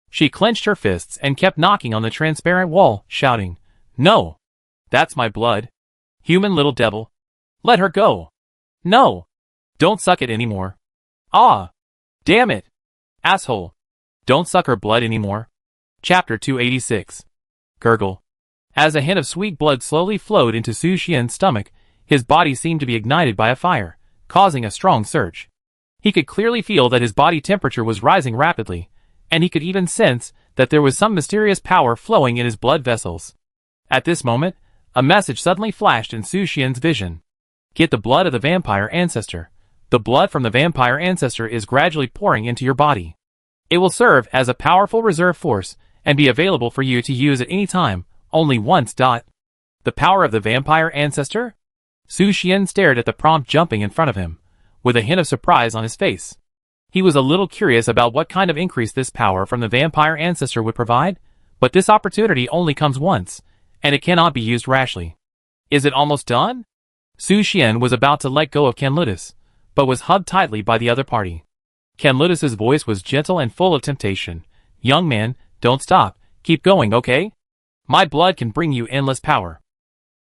She clenched her fists and kept knocking on the transparent wall, shouting, No! That's my blood. Human little devil. Let her go. No. Don't suck it anymore. Ah. Damn it. Asshole. Don't suck her blood anymore. Chapter 286. Gurgle. As a hint of sweet blood slowly flowed into Su Xian's stomach, his body seemed to be ignited by a fire, causing a strong surge. He could clearly feel that his body temperature was rising rapidly, and he could even sense that there was some mysterious power flowing in his blood vessels. At this moment, a message suddenly flashed in Su Xian's vision. Get the blood of the vampire ancestor. The blood from the vampire ancestor is gradually pouring into your body. It will serve as a powerful reserve force and be available for you to use at any time, only once. The power of the vampire ancestor? Su Xian stared at the prompt jumping in front of him, with a hint of surprise on his face. He was a little curious about what kind of increase this power from the vampire ancestor would provide, but this opportunity only comes once, and it cannot be used rashly. Is it almost done? Su Xian was about to let go of Canlutis, but was hugged tightly by the other party. Canlutis's voice was gentle and full of temptation. Young man, don't stop, keep going, okay? My blood can bring you endless power.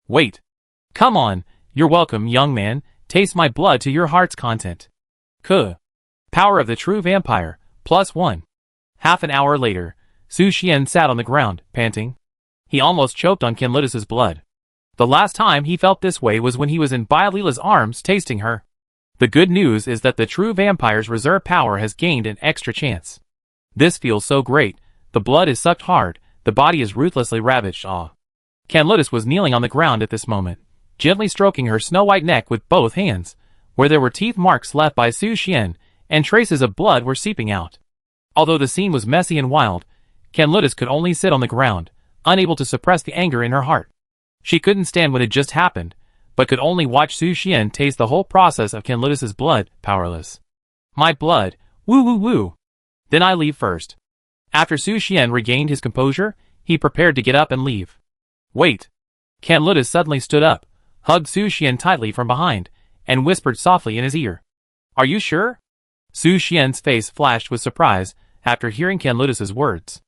Wait. Come on, you're welcome, young man, taste my blood to your heart's content. Power of the true vampire, +1. Half an hour later, Su Xian sat on the ground, panting. He almost choked on Canlutis's blood. The last time he felt this way was when he was in Byalila's arms tasting her. The good news is that the true vampire's reserve power has gained an extra chance. This feels so great, the blood is sucked hard, the body is ruthlessly ravaged. Canlutis was kneeling on the ground at this moment, gently stroking her snow-white neck with both hands, where there were teeth marks left by Su Xian, and traces of blood were seeping out. Although the scene was messy and wild, Canlutis could only sit on the ground, unable to suppress the anger in her heart. She couldn't stand what had just happened, but could only watch Su Xian taste the whole process of Canlutis's blood, powerless. My blood, woo woo woo. Then I leave first. After Su Xian regained his composure, he prepared to get up and leave. Wait. Canlutis suddenly stood up, hugged Su Xian tightly from behind, and whispered softly in his ear. Are you sure? Su Xian's face flashed with surprise after hearing Canlutis's words.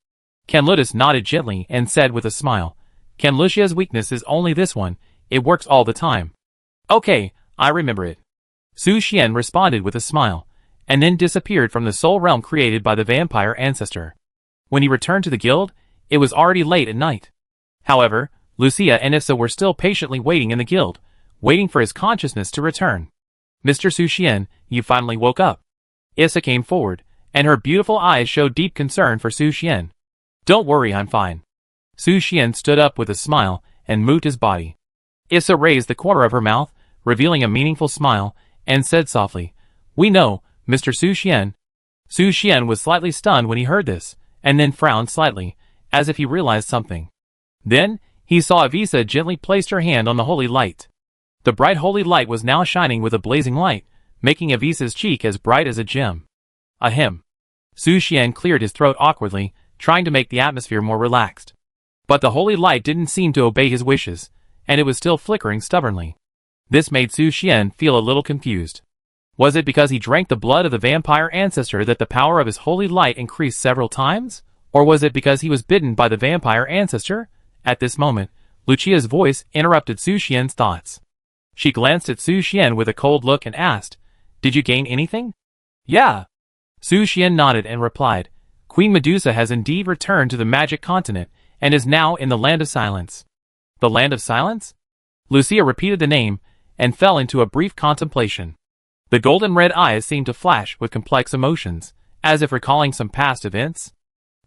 Canlutis nodded gently and said with a smile, Canlucia's weakness is only this one, it works all the time. Okay, I remember it. Su Xian responded with a smile, and then disappeared from the soul realm created by the vampire ancestor. When he returned to the guild, it was already late at night. However, Lucia and Issa were still patiently waiting in the guild, waiting for his consciousness to return. Mr. Su Xian, you finally woke up. Issa came forward, and her beautiful eyes showed deep concern for Su Xian. Don't worry, I'm fine. Su Xian stood up with a smile and moved his body. Issa raised the corner of her mouth, revealing a meaningful smile, and said softly, We know, Mr. Su Xian. Su Xian was slightly stunned when he heard this, and then frowned slightly, as if he realized something. Then, he saw Avisa gently place her hand on the holy light. The bright holy light was now shining with a blazing light, making Avisa's cheek as bright as a gem. Ahem. Su Xian cleared his throat awkwardly, trying to make the atmosphere more relaxed. But the holy light didn't seem to obey his wishes, and it was still flickering stubbornly. This made Su Xian feel a little confused. Was it because he drank the blood of the vampire ancestor that the power of his holy light increased several times? Or was it because he was bitten by the vampire ancestor? At this moment, Lucia's voice interrupted Su Xian's thoughts. She glanced at Su Xian with a cold look and asked, Did you gain anything? Yeah. Su Xian nodded and replied, Queen Medusa has indeed returned to the magic continent, and is now in the Land of Silence. The Land of Silence? Lucia repeated the name, and fell into a brief contemplation. The golden red eyes seemed to flash with complex emotions, as if recalling some past events.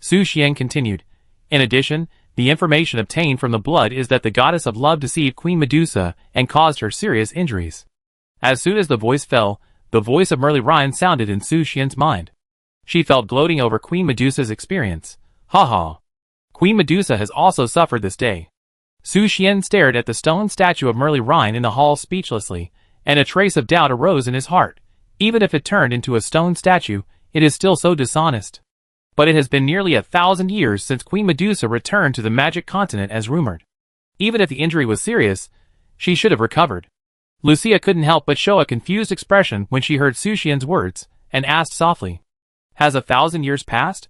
Su Xian continued, In addition, the information obtained from the blood is that the goddess of love deceived Queen Medusa and caused her serious injuries. As soon as the voice fell, the voice of Merlin sounded in Su Xian's mind. She felt gloating over Queen Medusa's experience. Ha ha. Queen Medusa has also suffered this day. Su Xian stared at the stone statue of Merlin in the hall speechlessly, and a trace of doubt arose in his heart. Even if it turned into a stone statue, it is still so dishonest. But it has been nearly 1,000 years since Queen Medusa returned to the magic continent as rumored. Even if the injury was serious, she should have recovered. Lucia couldn't help but show a confused expression when she heard Su Xian's words, and asked softly, Has 1,000 years passed?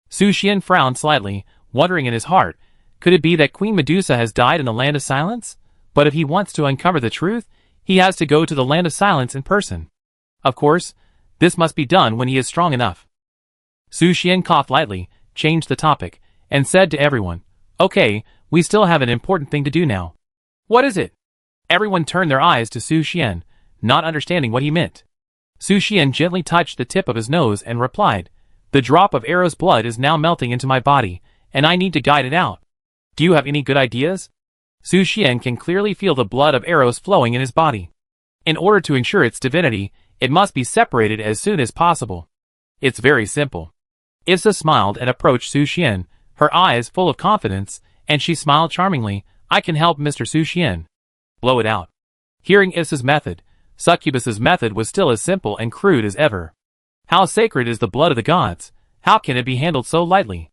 Su Xian frowned slightly, wondering in his heart, could it be that Queen Medusa has died in the Land of Silence? But if he wants to uncover the truth, he has to go to the Land of Silence in person. Of course, this must be done when he is strong enough. Su Xian coughed lightly, changed the topic, and said to everyone, Okay, we still have an important thing to do now. What is it? Everyone turned their eyes to Su Xian, not understanding what he meant. Su Xian gently touched the tip of his nose and replied, "The drop of Arrow's blood is now melting into my body, and I need to guide it out. Do you have any good ideas?" Su Xian can clearly feel the blood of Arrows flowing in his body. In order to ensure its divinity, it must be separated as soon as possible. It's very simple. Issa smiled and approached Su Xian, her eyes full of confidence, and she smiled charmingly. "I can help Mr. Su Xian. Blow it out." Hearing Issa's method, Succubus's method was still as simple and crude as ever. How sacred is the blood of the gods? How can it be handled so lightly?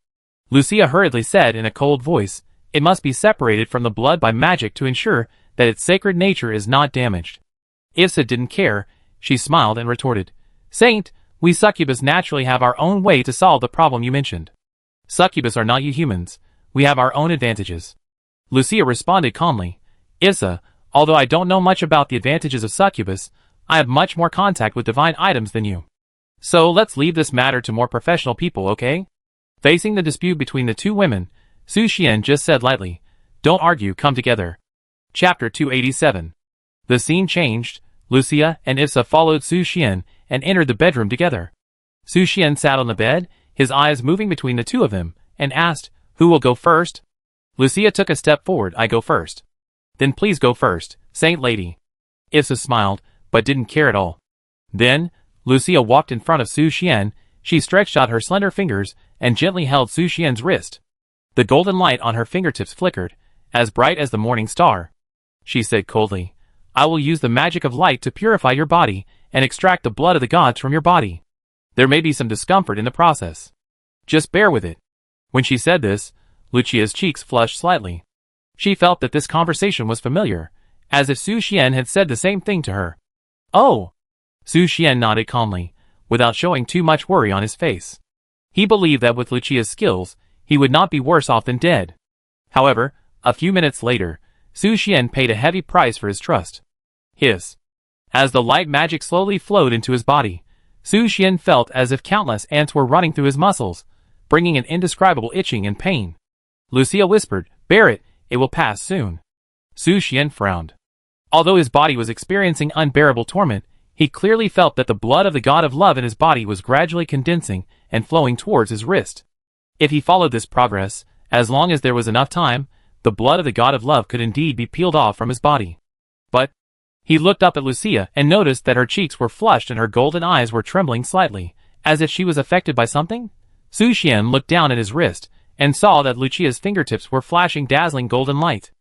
Lucia hurriedly said in a cold voice, "It must be separated from the blood by magic to ensure that its sacred nature is not damaged." Issa didn't care. She smiled and retorted, "Saint, we succubus naturally have our own way to solve the problem you mentioned. Succubus are not you humans. We have our own advantages." Lucia responded calmly, "Issa, although I don't know much about the advantages of succubus, I have much more contact with divine items than you. So let's leave this matter to more professional people, okay?" Facing the dispute between the two women, Su Xian just said lightly, "Don't argue, come together." Chapter 287. The scene changed. Lucia and Issa followed Su Xian and entered the bedroom together. Su Xian sat on the bed, his eyes moving between the two of them, and asked, "Who will go first?" Lucia took a step forward. "I go first." "Then please go first, Saint Lady." Issa smiled, but didn't care at all. Then, Lucia walked in front of Su Xian. She stretched out her slender fingers and gently held Su Xian's wrist. The golden light on her fingertips flickered, as bright as the morning star. She said coldly, "I will use the magic of light to purify your body and extract the blood of the gods from your body. There may be some discomfort in the process. Just bear with it." When she said this, Lucia's cheeks flushed slightly. She felt that this conversation was familiar, as if Su Xian had said the same thing to her. "Oh!" Su Xian nodded calmly, without showing too much worry on his face. He believed that with Lucia's skills, he would not be worse off than dead. However, a few minutes later, Su Xian paid a heavy price for his trust. As the light magic slowly flowed into his body, Su Xian felt as if countless ants were running through his muscles, bringing an indescribable itching and pain. Lucia whispered, "Bear it, it will pass soon." Su Xian frowned. Although his body was experiencing unbearable torment, he clearly felt that the blood of the god of love in his body was gradually condensing and flowing towards his wrist. If he followed this progress, as long as there was enough time, the blood of the god of love could indeed be peeled off from his body. But he looked up at Lucia and noticed that her cheeks were flushed and her golden eyes were trembling slightly, as if she was affected by something. Su Xian looked down at his wrist and saw that Lucia's fingertips were flashing dazzling golden light.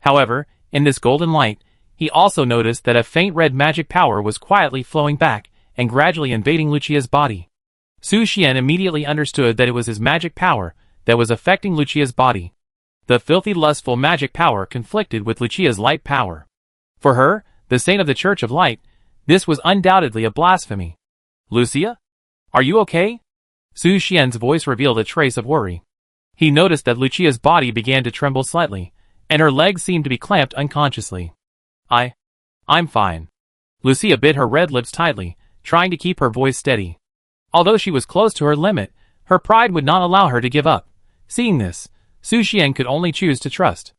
However, in this golden light, he also noticed that a faint red magic power was quietly flowing back and gradually invading Lucia's body. Su Xian immediately understood that it was his magic power that was affecting Lucia's body. The filthy lustful magic power conflicted with Lucia's light power. For her, the saint of the Church of Light, this was undoubtedly a blasphemy. "Lucia? Are you okay?" Su Xian's voice revealed a trace of worry. He noticed that Lucia's body began to tremble slightly, and her legs seemed to be clamped unconsciously. I'm fine." Lucia bit her red lips tightly, trying to keep her voice steady. Although she was close to her limit, her pride would not allow her to give up. Seeing this, Su Xian could only choose to trust.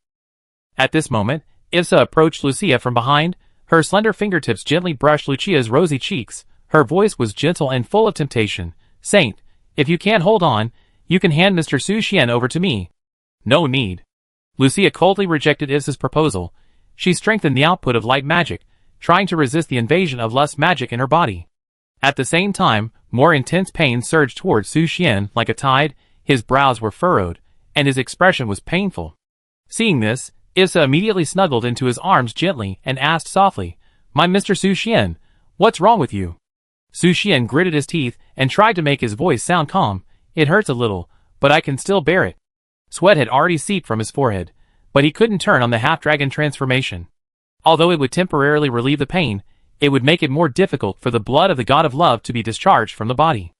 At this moment, Issa approached Lucia from behind. Her slender fingertips gently brushed Lucia's rosy cheeks. Her voice was gentle and full of temptation. "Saint, if you can't hold on, you can hand Mr. Su Xian over to me." "No need." Lucia coldly rejected Issa's proposal. She strengthened the output of light magic, trying to resist the invasion of lust magic in her body. At the same time, more intense pain surged towards Su Xian like a tide. His brows were furrowed, and his expression was painful. Seeing this, Issa immediately snuggled into his arms gently and asked softly, "My Mr. Su Xian, what's wrong with you?" Su Xian gritted his teeth and tried to make his voice sound calm. "It hurts a little, but I can still bear it." Sweat had already seeped from his forehead, but he couldn't turn on the half-dragon transformation. Although it would temporarily relieve the pain, it would make it more difficult for the blood of the god of love to be discharged from the body.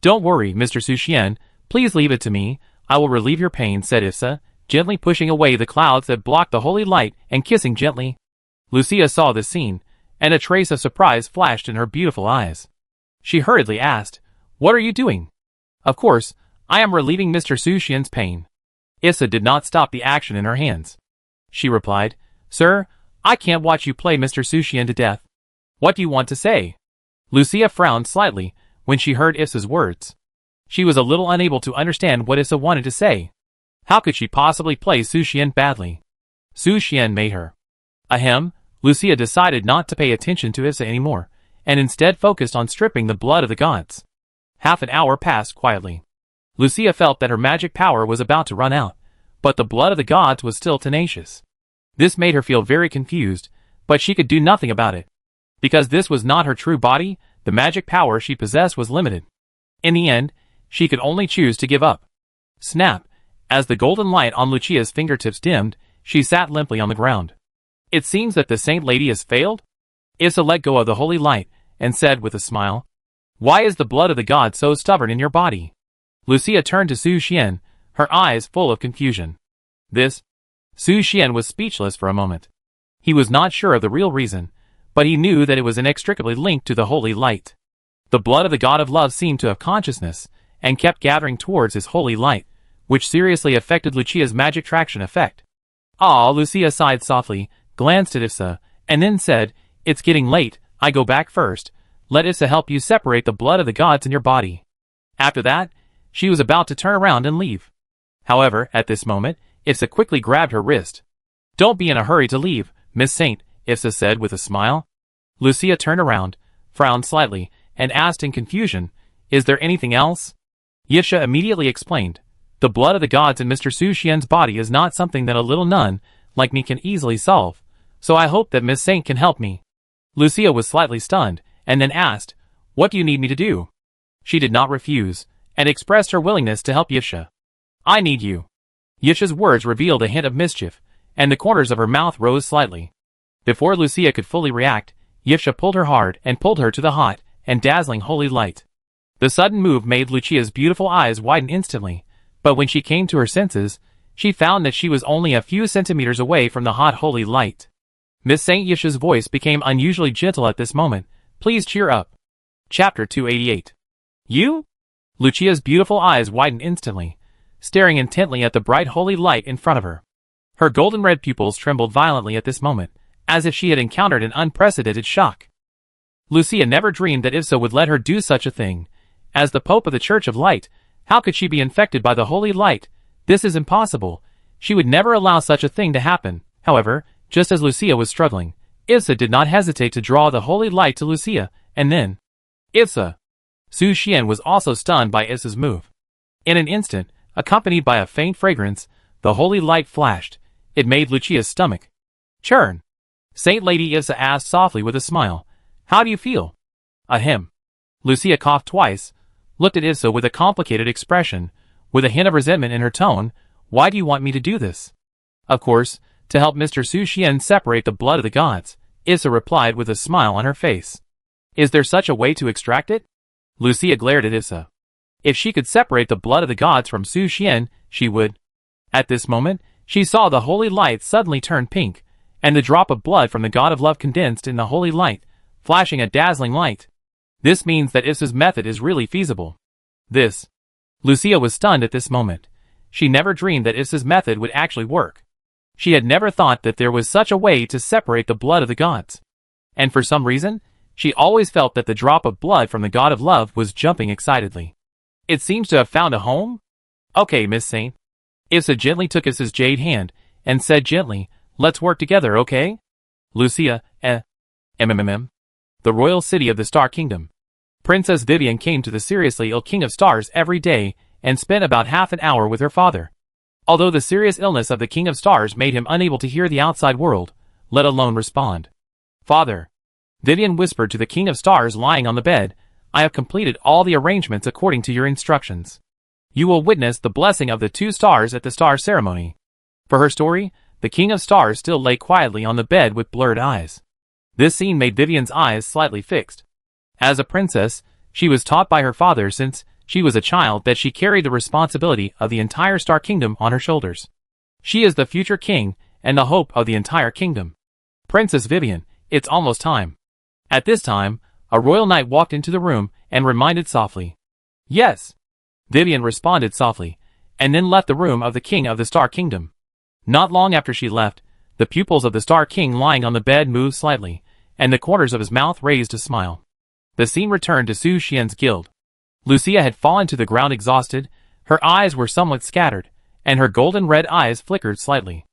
"Don't worry, Mr. Su Xian, please leave it to me. I will relieve your pain," said Issa, gently pushing away the clouds that blocked the holy light and kissing gently. Lucia saw this scene, and a trace of surprise flashed in her beautiful eyes. She hurriedly asked, "What are you doing?" "Of course, I am relieving Mr. Su Xian's pain." Issa did not stop the action in her hands. She replied, "Sir, I can't watch you play Mr. Sushian to death. What do you want to say?" Lucia frowned slightly when she heard Issa's words. She was a little unable to understand what Issa wanted to say. How could she possibly play Sushian badly? Sushian made her. Ahem, Lucia decided not to pay attention to Issa anymore, and instead focused on stripping the blood of the gods. Half an hour passed quietly. Lucia felt that her magic power was about to run out, but the blood of the gods was still tenacious. This made her feel very confused, but she could do nothing about it. Because this was not her true body, the magic power she possessed was limited. In the end, she could only choose to give up. Snap! As the golden light on Lucia's fingertips dimmed, she sat limply on the ground. "It seems that the saint lady has failed?" Issa let go of the holy light, and said with a smile, "Why is the blood of the gods so stubborn in your body?" Lucia turned to Su Xian, her eyes full of confusion. Su Xian was speechless for a moment. He was not sure of the real reason, but he knew that it was inextricably linked to the holy light. The blood of the god of love seemed to have consciousness, and kept gathering towards his holy light, which seriously affected Lucia's magic traction effect. "Ah," Lucia sighed softly, glanced at Issa, and then said, "It's getting late, I go back first. Let Issa help you separate the blood of the gods in your body." After that, she was about to turn around and leave. However, at this moment, Issa quickly grabbed her wrist. "Don't be in a hurry to leave, Miss Saint," Issa said with a smile. Lucia turned around, frowned slightly, and asked in confusion, "Is there anything else?" Yisha immediately explained, "The blood of the gods in Mr. Su Xian's body is not something that a little nun like me can easily solve, so I hope that Miss Saint can help me." Lucia was slightly stunned, and then asked, "What do you need me to do?" She did not refuse, and expressed her willingness to help Yisha. "I need you." Yisha's words revealed a hint of mischief, and the corners of her mouth rose slightly. Before Lucia could fully react, Yisha pulled her hard and pulled her to the hot and dazzling holy light. The sudden move made Lucia's beautiful eyes widen instantly, but when she came to her senses, she found that she was only a few centimeters away from the hot holy light. Miss Saint Yisha's voice became unusually gentle at this moment. "Please cheer up." Chapter 288. "You?" Lucia's beautiful eyes widened instantly, staring intently at the bright holy light in front of her. Her golden red pupils trembled violently at this moment, as if she had encountered an unprecedented shock. Lucia never dreamed that Issa would let her do such a thing. As the Pope of the Church of Light, how could she be infected by the holy light? This is impossible. She would never allow such a thing to happen. However, just as Lucia was struggling, Issa did not hesitate to draw the holy light to Lucia, and then... Issa! Su Xian was also stunned by Issa's move. In an instant, accompanied by a faint fragrance, the holy light flashed. It made Lucia's stomach churn. Saint Lady Issa asked softly with a smile, "How do you feel?" Ahem. Lucia coughed twice, looked at Issa with a complicated expression, with a hint of resentment in her tone. "Why do you want me to do this?" "Of course, to help Mr. Su Xian separate the blood of the gods," Issa replied with a smile on her face. "Is there such a way to extract it?" Lucia glared at Issa. If she could separate the blood of the gods from Su Xian, she would. At this moment, she saw the holy light suddenly turn pink, and the drop of blood from the god of love condensed in the holy light, flashing a dazzling light. This means that Issa's method is really feasible. Lucia was stunned at this moment. She never dreamed that Issa's method would actually work. She had never thought that there was such a way to separate the blood of the gods. And for some reason, she always felt that the drop of blood from the god of love was jumping excitedly. "It seems to have found a home?" "Okay, Miss Saint." Issa gently took Issa's jade hand, and said gently, "Let's work together, okay?" Lucia, The royal city of the Star Kingdom. Princess Vivian came to the seriously ill King of Stars every day, and spent about half an hour with her father. Although the serious illness of the King of Stars made him unable to hear the outside world, let alone respond. "Father," Vivian whispered to the King of Stars lying on the bed, "I have completed all the arrangements according to your instructions. You will witness the blessing of the 2 stars at the star ceremony." For her story, the King of Stars still lay quietly on the bed with blurred eyes. This scene made Vivian's eyes slightly fixed. As a princess, she was taught by her father since she was a child that she carried the responsibility of the entire Star Kingdom on her shoulders. She is the future king and the hope of the entire kingdom. "Princess Vivian, it's almost time." At this time, a royal knight walked into the room and reminded softly. "Yes." Vivian responded softly, and then left the room of the king of the Star Kingdom. Not long after she left, the pupils of the Star King lying on the bed moved slightly, and the corners of his mouth raised a smile. The scene returned to Su Xian's guild. Lucia had fallen to the ground exhausted, her eyes were somewhat scattered, and her golden red eyes flickered slightly.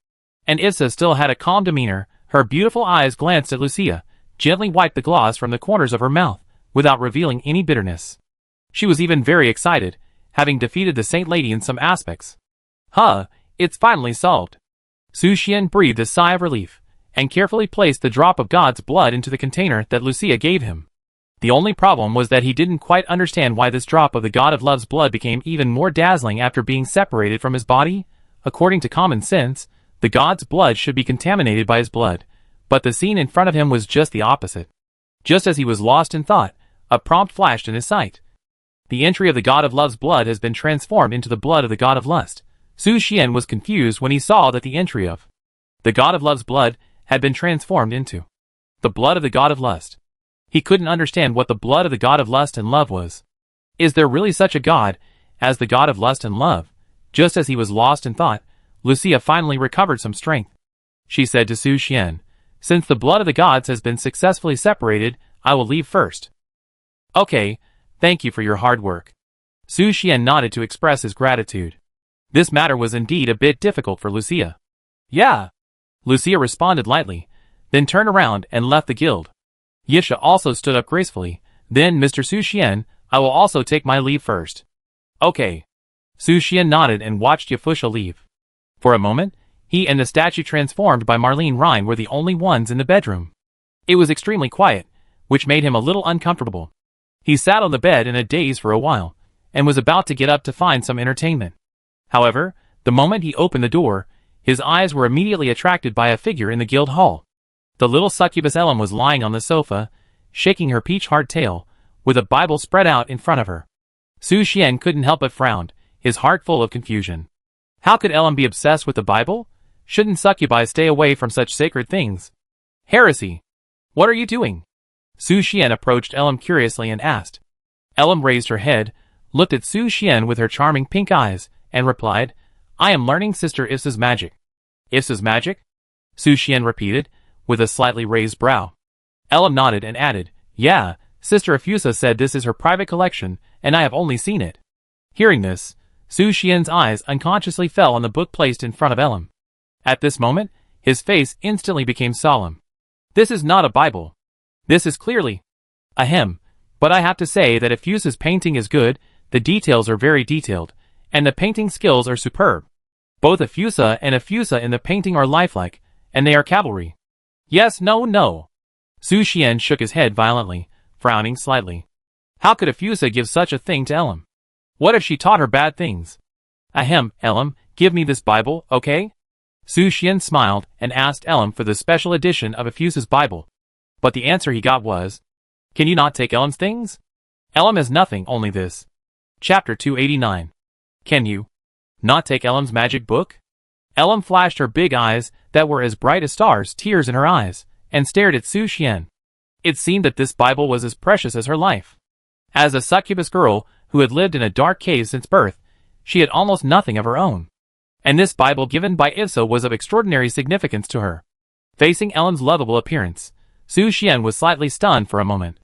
And Issa still had a calm demeanor, her beautiful eyes glanced at Lucia, gently wiped the gloss from the corners of her mouth, without revealing any bitterness. She was even very excited, having defeated the Saint Lady in some aspects. Huh, it's finally solved. Su Xian breathed a sigh of relief, and carefully placed the drop of God's blood into the container that Lucia gave him. The only problem was that he didn't quite understand why this drop of the God of Love's blood became even more dazzling after being separated from his body. According to common sense, the God's blood should be contaminated by his blood, but the scene in front of him was just the opposite. Just as he was lost in thought, a prompt flashed in his sight. The entry of the God of Love's blood has been transformed into the blood of the God of Lust. Su Xian was confused when he saw that the entry of the God of Love's blood had been transformed into the blood of the God of Lust. He couldn't understand what the blood of the God of Lust and Love was. Is there really such a God as the God of Lust and Love? Just as he was lost in thought, Lucia finally recovered some strength. She said to Su Xian, "Since the blood of the gods has been successfully separated, I will leave first." "Okay, thank you for your hard work." Su Xian nodded to express his gratitude. This matter was indeed a bit difficult for Lucia. "Yeah," Lucia responded lightly, then turned around and left the guild. Yisha also stood up gracefully. "Then, Mr. Su Xian, I will also take my leave first." "Okay." Su Xian nodded and watched Yafusha leave. For a moment, he and the statue transformed by Marlene Rhine were the only ones in the bedroom. It was extremely quiet, which made him a little uncomfortable. He sat on the bed in a daze for a while, and was about to get up to find some entertainment. However, the moment he opened the door, his eyes were immediately attracted by a figure in the guild hall. The little succubus Elam was lying on the sofa, shaking her peach-hard tail, with a Bible spread out in front of her. Su Xian couldn't help but frown, his heart full of confusion. How could Elam be obsessed with the Bible? Shouldn't succubi stay away from such sacred things? Heresy! What are you doing? Su Xian approached Elam curiously and asked. Elam raised her head, looked at Su Xian with her charming pink eyes, and replied, "I am learning Sister Issa's magic." "Issa's magic?" Su Xian repeated, with a slightly raised brow. Elam nodded and added, "Yeah, Sister Afusa said this is her private collection, and I have only seen it." Hearing this, Su Xian's eyes unconsciously fell on the book placed in front of Elam. At this moment, his face instantly became solemn. "This is not a Bible. This is clearly a hymn, but I have to say that Afusa's painting is good, the details are very detailed, and the painting skills are superb. Both Afusa and Afusa in the painting are lifelike, and they are cavalry." "Yes, no, no." Su Xian shook his head violently, frowning slightly. How could Afusa give such a thing to Elam? What if she taught her bad things? "Ahem, Elam, give me this Bible, okay?" Su Xian smiled and asked Elam for the special edition of Afusa's Bible. But the answer he got was, "Can you not take Elam's things?" Elam has nothing, only this. Chapter 289. Can you not take Elam's magic book? Elam flashed her big eyes that were as bright as stars, tears in her eyes, and stared at Su Xian. It seemed that this Bible was as precious as her life. As a succubus girl who had lived in a dark cave since birth, she had almost nothing of her own. And this Bible given by Issa was of extraordinary significance to her. Facing Elam's lovable appearance, Su Xian was slightly stunned for a moment.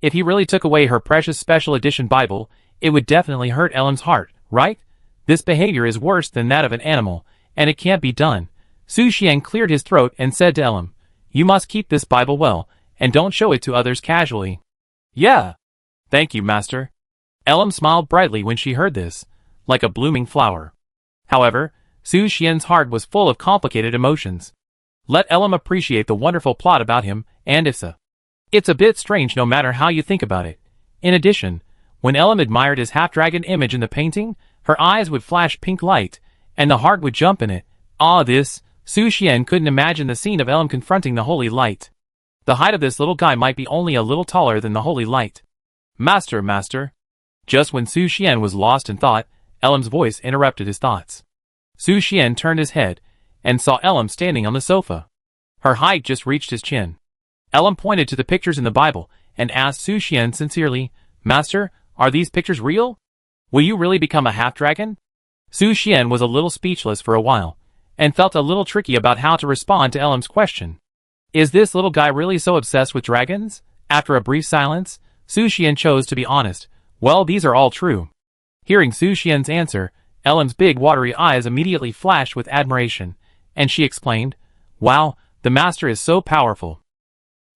If he really took away her precious special edition Bible, it would definitely hurt Elam's heart, right? This behavior is worse than that of an animal, and it can't be done. Su Xian cleared his throat and said to Elam, "You must keep this Bible well, and don't show it to others casually." "Yeah. Thank you, master." Elam smiled brightly when she heard this, like a blooming flower. However, Su Xian's heart was full of complicated emotions. Let Elam appreciate the wonderful plot about him and Issa. It's a bit strange no matter how you think about it. In addition, when Elam admired his half-dragon image in the painting, her eyes would flash pink light, and the heart would jump in it. Su Xian couldn't imagine the scene of Elam confronting the holy light. The height of this little guy might be only a little taller than the holy light. Master. Just when Su Xian was lost in thought, Elam's voice interrupted his thoughts. Su Xian turned his head, and saw Elam standing on the sofa. Her height just reached his chin. Elam pointed to the pictures in the Bible, and asked Su Xian sincerely, "Master, are these pictures real? Will you really become a half-dragon?" Su Xian was a little speechless for a while, and felt a little tricky about how to respond to Elam's question. Is this little guy really so obsessed with dragons? After a brief silence, Su Xian chose to be honest. Well, these are all true. Hearing Su Xian's answer, Elam's big watery eyes immediately flashed with admiration, and she explained, Wow, the master is so powerful.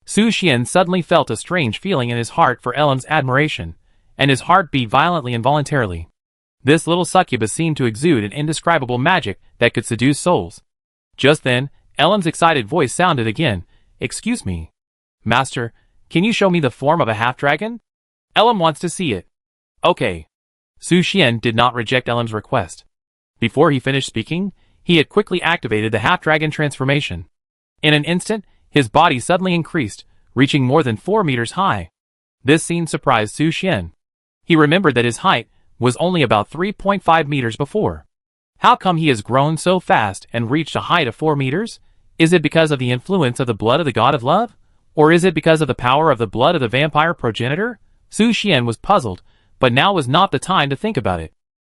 Su Xian suddenly felt a strange feeling in his heart for Elam's admiration, and his heart beat violently involuntarily. This little succubus seemed to exude an indescribable magic that could seduce souls. Just then, Elam's excited voice sounded again. Excuse me. Master, can you show me the form of a half-dragon? Elam wants to see it. Okay. Su Xian did not reject Elam's request. Before he finished speaking, he had quickly activated the half-dragon transformation. In an instant, his body suddenly increased, reaching more than 4 meters high. This scene surprised Su Xian. He remembered that his height was only about 3.5 meters before. How come he has grown so fast and reached a height of 4 meters? Is it because of the influence of the blood of the god of love? Or is it because of the power of the blood of the vampire progenitor? Su Xian was puzzled, but now was not the time to think about it.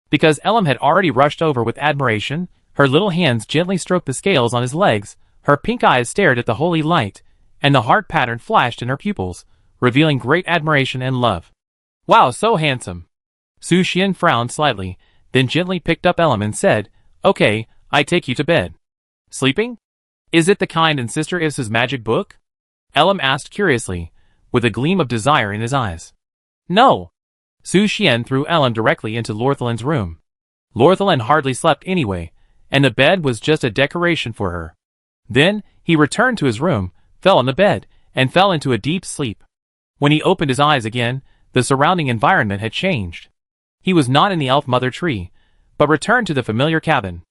Because Elam had already rushed over with admiration, her little hands gently stroked the scales on his legs, her pink eyes stared at the holy light, and the heart pattern flashed in her pupils, revealing great admiration and love. Wow, so handsome. Su Xian frowned slightly, then gently picked up Elam and said, Okay, I take you to bed. Sleeping? Is it the kind in Sister Ivsa's magic book? Elam asked curiously, with a gleam of desire in his eyes. No. Su Xian threw Elam directly into Lorthalin's room. Lorthalin hardly slept anyway, and the bed was just a decoration for her. Then, he returned to his room, fell on the bed, and fell into a deep sleep. When he opened his eyes again, the surrounding environment had changed. He was not in the elf mother tree, but returned to the familiar cabin.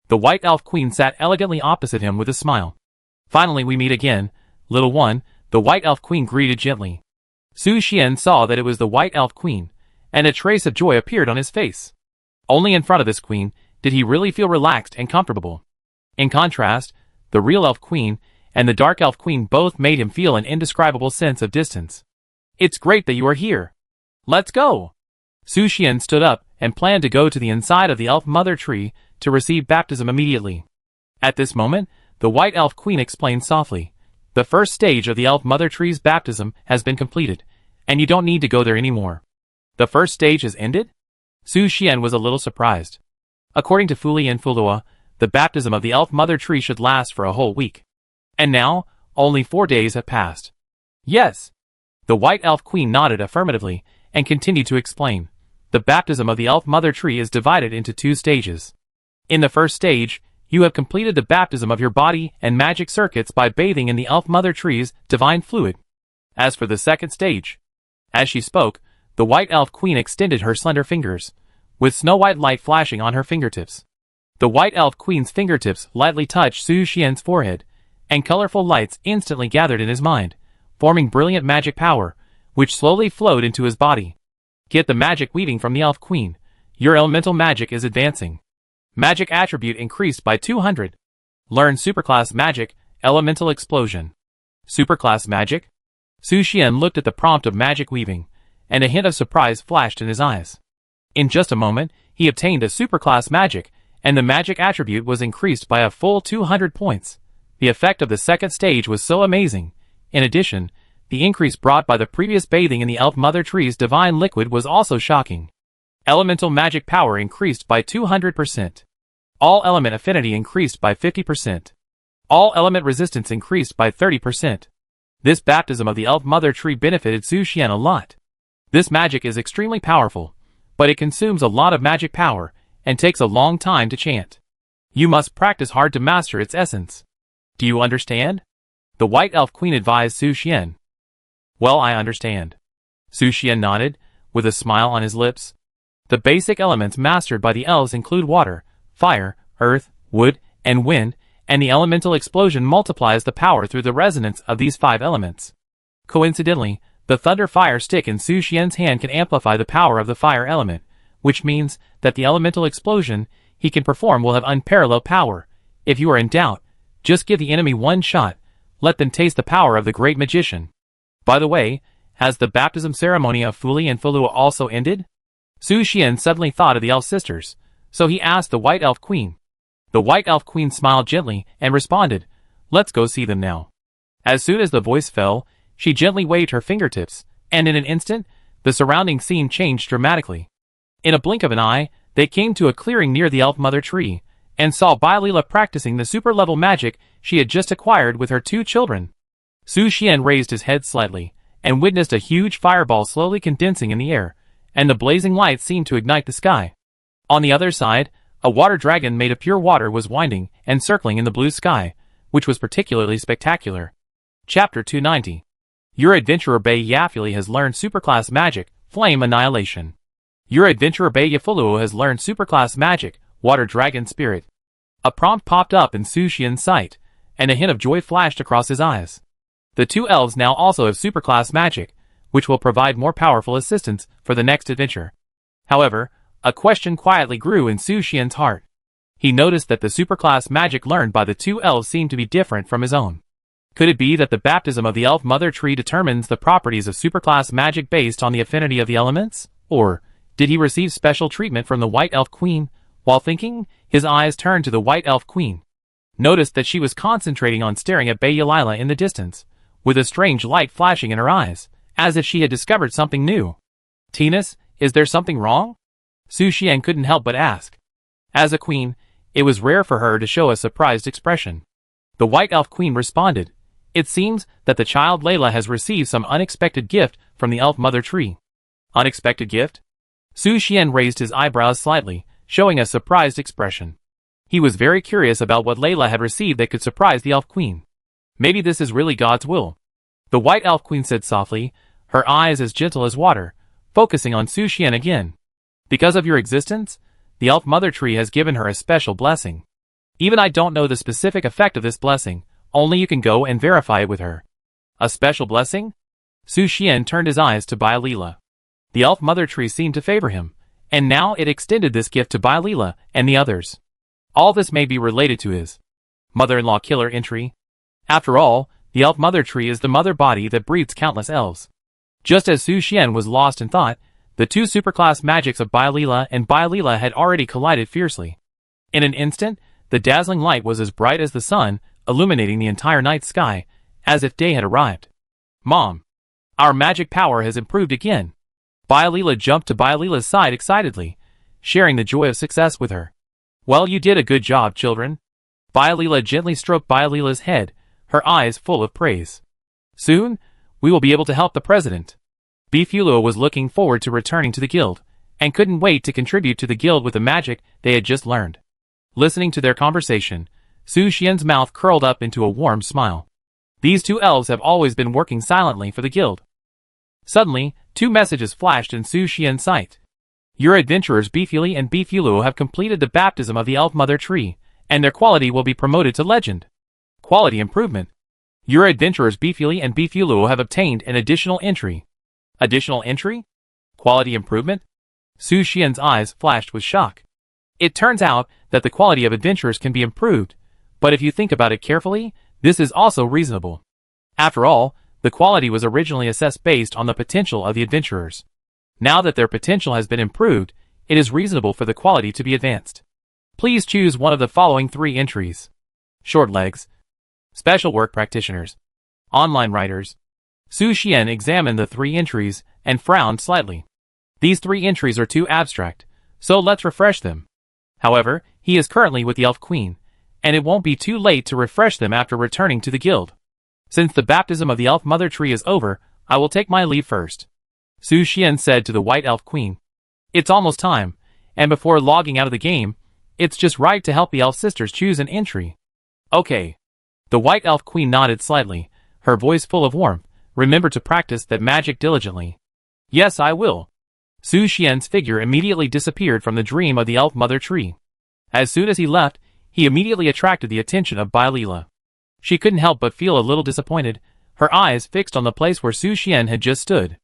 The white elf queen sat elegantly opposite him with a smile. Finally we meet again, little one, the white elf queen greeted gently. Su Xian saw that it was the white elf queen, and a trace of joy appeared on his face. Only in front of this queen did he really feel relaxed and comfortable. In contrast, the real elf queen and the dark elf queen both made him feel an indescribable sense of distance. It's great that you are here. Let's go. Su Xian stood up and planned to go to the inside of the elf mother tree to receive baptism immediately. At this moment, the white elf queen explained softly, The first stage of the elf mother tree's baptism has been completed, and you don't need to go there anymore. The first stage has ended? Su Xian was a little surprised. According to Fuli and Fulua, the baptism of the elf mother tree should last for a whole week. And now, only 4 days have passed. Yes. The white elf queen nodded affirmatively, and continued to explain. The baptism of the elf mother tree is divided into 2 stages. In the first stage, you have completed the baptism of your body and magic circuits by bathing in the elf mother tree's divine fluid. As for the second stage, as she spoke, the white elf queen extended her slender fingers, with snow-white light flashing on her fingertips. The white elf queen's fingertips lightly touched Su Xian's forehead, and colorful lights instantly gathered in his mind, forming brilliant magic power, which slowly flowed into his body. Get the magic weaving from the elf queen. Your elemental magic is advancing. Magic attribute increased by 200. Learn superclass magic, elemental explosion. Superclass magic? Su Xian looked at the prompt of magic weaving, and a hint of surprise flashed in his eyes. In just a moment, he obtained a superclass magic, and the magic attribute was increased by a full 200 points. The effect of the second stage was so amazing. In addition, the increase brought by the previous bathing in the elf mother tree's divine liquid was also shocking. Elemental magic power increased by 200%. All element affinity increased by 50%. All element resistance increased by 30%. This baptism of the elf mother tree benefited Su Xian a lot. This magic is extremely powerful, but it consumes a lot of magic power, and takes a long time to chant. You must practice hard to master its essence. Do you understand? The white elf queen advised Su Xian. Well, I understand. Su Xian nodded, with a smile on his lips. The basic elements mastered by the elves include water, fire, earth, wood, and wind, and the elemental explosion multiplies the power through the resonance of these 5 elements. Coincidentally, the thunder fire stick in Su Xian's hand can amplify the power of the fire element, which means that the elemental explosion he can perform will have unparalleled power. If you are in doubt, just give the enemy one shot, let them taste the power of the great magician. By the way, has the baptism ceremony of Fuli and Fulua also ended? Su Xian suddenly thought of the elf sisters, so he asked the White Elf Queen. The White Elf Queen smiled gently and responded, "Let's go see them now." As soon as the voice fell, she gently waved her fingertips, and in an instant, the surrounding scene changed dramatically. In a blink of an eye, they came to a clearing near the Elf Mother Tree, and saw Bylila practicing the super-level magic she had just acquired with her 2 children. Su Xian raised his head slightly, and witnessed a huge fireball slowly condensing in the air, and the blazing light seemed to ignite the sky. On the other side, a water dragon made of pure water was winding and circling in the blue sky, which was particularly spectacular. Chapter 290. Your adventurer Bei Yafuli has learned superclass magic, Flame Annihilation. Your adventurer Bei Yafulu has learned superclass magic, Water Dragon Spirit. A prompt popped up in Su Xian's sight, and a hint of joy flashed across his eyes. The 2 elves now also have superclass magic, which will provide more powerful assistance for the next adventure. However, a question quietly grew in Su Xian's heart. He noticed that the superclass magic learned by the 2 elves seemed to be different from his own. Could it be that the baptism of the Elf Mother Tree determines the properties of superclass magic based on the affinity of the elements? Or did he receive special treatment from the White Elf Queen? While thinking, his eyes turned to the White Elf Queen. Noticed that she was concentrating on staring at Bei Yalila in the distance, with a strange light flashing in her eyes, as if she had discovered something new. "Tinas, is there something wrong?" Su Xian couldn't help but ask. As a queen, it was rare for her to show a surprised expression. The White Elf Queen responded, "It seems that the child Layla has received some unexpected gift from the Elf Mother Tree." Unexpected gift? Su Xian raised his eyebrows slightly, showing a surprised expression. He was very curious about what Layla had received that could surprise the Elf Queen. Maybe this is really God's will. The White Elf Queen said softly, her eyes as gentle as water, focusing on Su Xian again. "Because of your existence, the Elf Mother Tree has given her a special blessing. Even I don't know the specific effect of this blessing, only you can go and verify it with her." "A special blessing?" Su Xian turned his eyes to Bylila. The Elf Mother Tree seemed to favor him, and now it extended this gift to Bylila and the others. All this may be related to his mother-in-law killer entry. After all, the Elf Mother Tree is the mother body that breeds countless elves. Just as Su Xian was lost in thought, the 2 superclass magics of Bylila and Bylila had already collided fiercely. In an instant, the dazzling light was as bright as the sun, illuminating the entire night sky, as if day had arrived. "Mom, our magic power has improved again." Bylila jumped to Bylila's side excitedly, sharing the joy of success with her. "Well, you did a good job, children." Bylila gently stroked Bylila's head, her eyes full of praise. "Soon, we will be able to help the president." Bifulua was looking forward to returning to the guild, and couldn't wait to contribute to the guild with the magic they had just learned. Listening to their conversation, Su Xian's mouth curled up into a warm smile. These 2 elves have always been working silently for the guild. Suddenly, 2 messages flashed in Su Xian's sight. Your adventurers Bifuli and Bifulu have completed the baptism of the Elf Mother Tree, and their quality will be promoted to legend. Quality improvement. Your adventurers Bifuli and Bifulu have obtained an additional entry. Additional entry? Quality improvement? Su Xian's eyes flashed with shock. It turns out that the quality of adventurers can be improved, but if you think about it carefully, this is also reasonable. After all, the quality was originally assessed based on the potential of the adventurers. Now that their potential has been improved, it is reasonable for the quality to be advanced. Please choose one of the following 3 entries. Short legs. Special work practitioners. Online writers. Su Xian examined the 3 entries and frowned slightly. These 3 entries are too abstract, so let's refresh them. However, he is currently with the Elf Queen, and it won't be too late to refresh them after returning to the guild. Since the baptism of the Elf Mother Tree is over, I will take my leave first. Su Xian said to the White Elf Queen. It's almost time, and before logging out of the game, it's just right to help the Elf Sisters choose an entry. Okay. The White Elf Queen nodded slightly, her voice full of warmth. Remember to practice that magic diligently. Yes, I will. Su Xian's figure immediately disappeared from the dream of the Elf Mother Tree. As soon as he left, he immediately attracted the attention of Bylila. She couldn't help but feel a little disappointed, her eyes fixed on the place where Su Xian had just stood.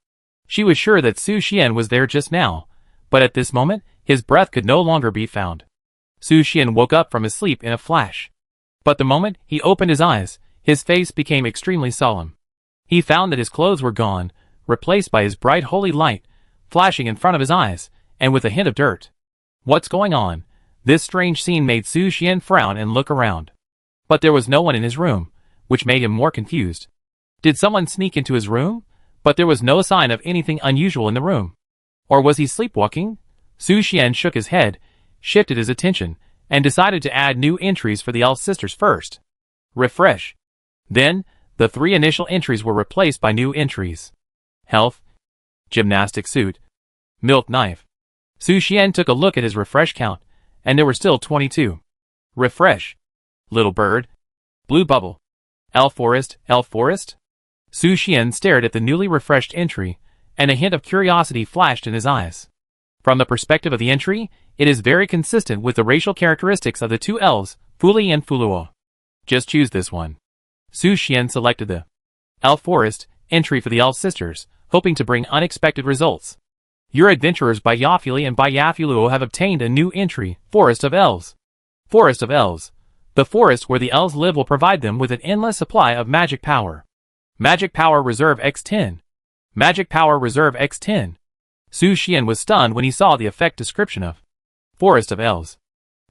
She was sure that Su Xian was there just now, but at this moment, his breath could no longer be found. Su Xian woke up from his sleep in a flash. But the moment he opened his eyes, his face became extremely solemn. He found that his clothes were gone, replaced by his bright holy light, flashing in front of his eyes, and with a hint of dirt. What's going on? This strange scene made Su Xian frown and look around. But there was no one in his room, which made him more confused. Did someone sneak into his room? But there was no sign of anything unusual in the room. Or was he sleepwalking? Su Xian shook his head, shifted his attention, and decided to add new entries for the elf sisters first. Refresh. Then, the 3 initial entries were replaced by new entries. Health, gymnastic suit, milk knife. Su Xian took a look at his refresh count, and there were still 22. Refresh. Little bird. Blue bubble. Elf forest, elf forest? Su Xian stared at the newly refreshed entry, and a hint of curiosity flashed in his eyes. From the perspective of the entry, it is very consistent with the racial characteristics of the 2 elves, Fuli and Fuluo. Just choose this one. Su Xian selected the Elf Forest entry for the elf sisters, hoping to bring unexpected results. Your adventurers by Yafuli and by Yafuluo have obtained a new entry, Forest of Elves. Forest of Elves. The forest where the elves live will provide them with an endless supply of magic power. Magic Power Reserve X10. Magic Power Reserve X10. Su Xian was stunned when he saw the effect description of Forest of Elves.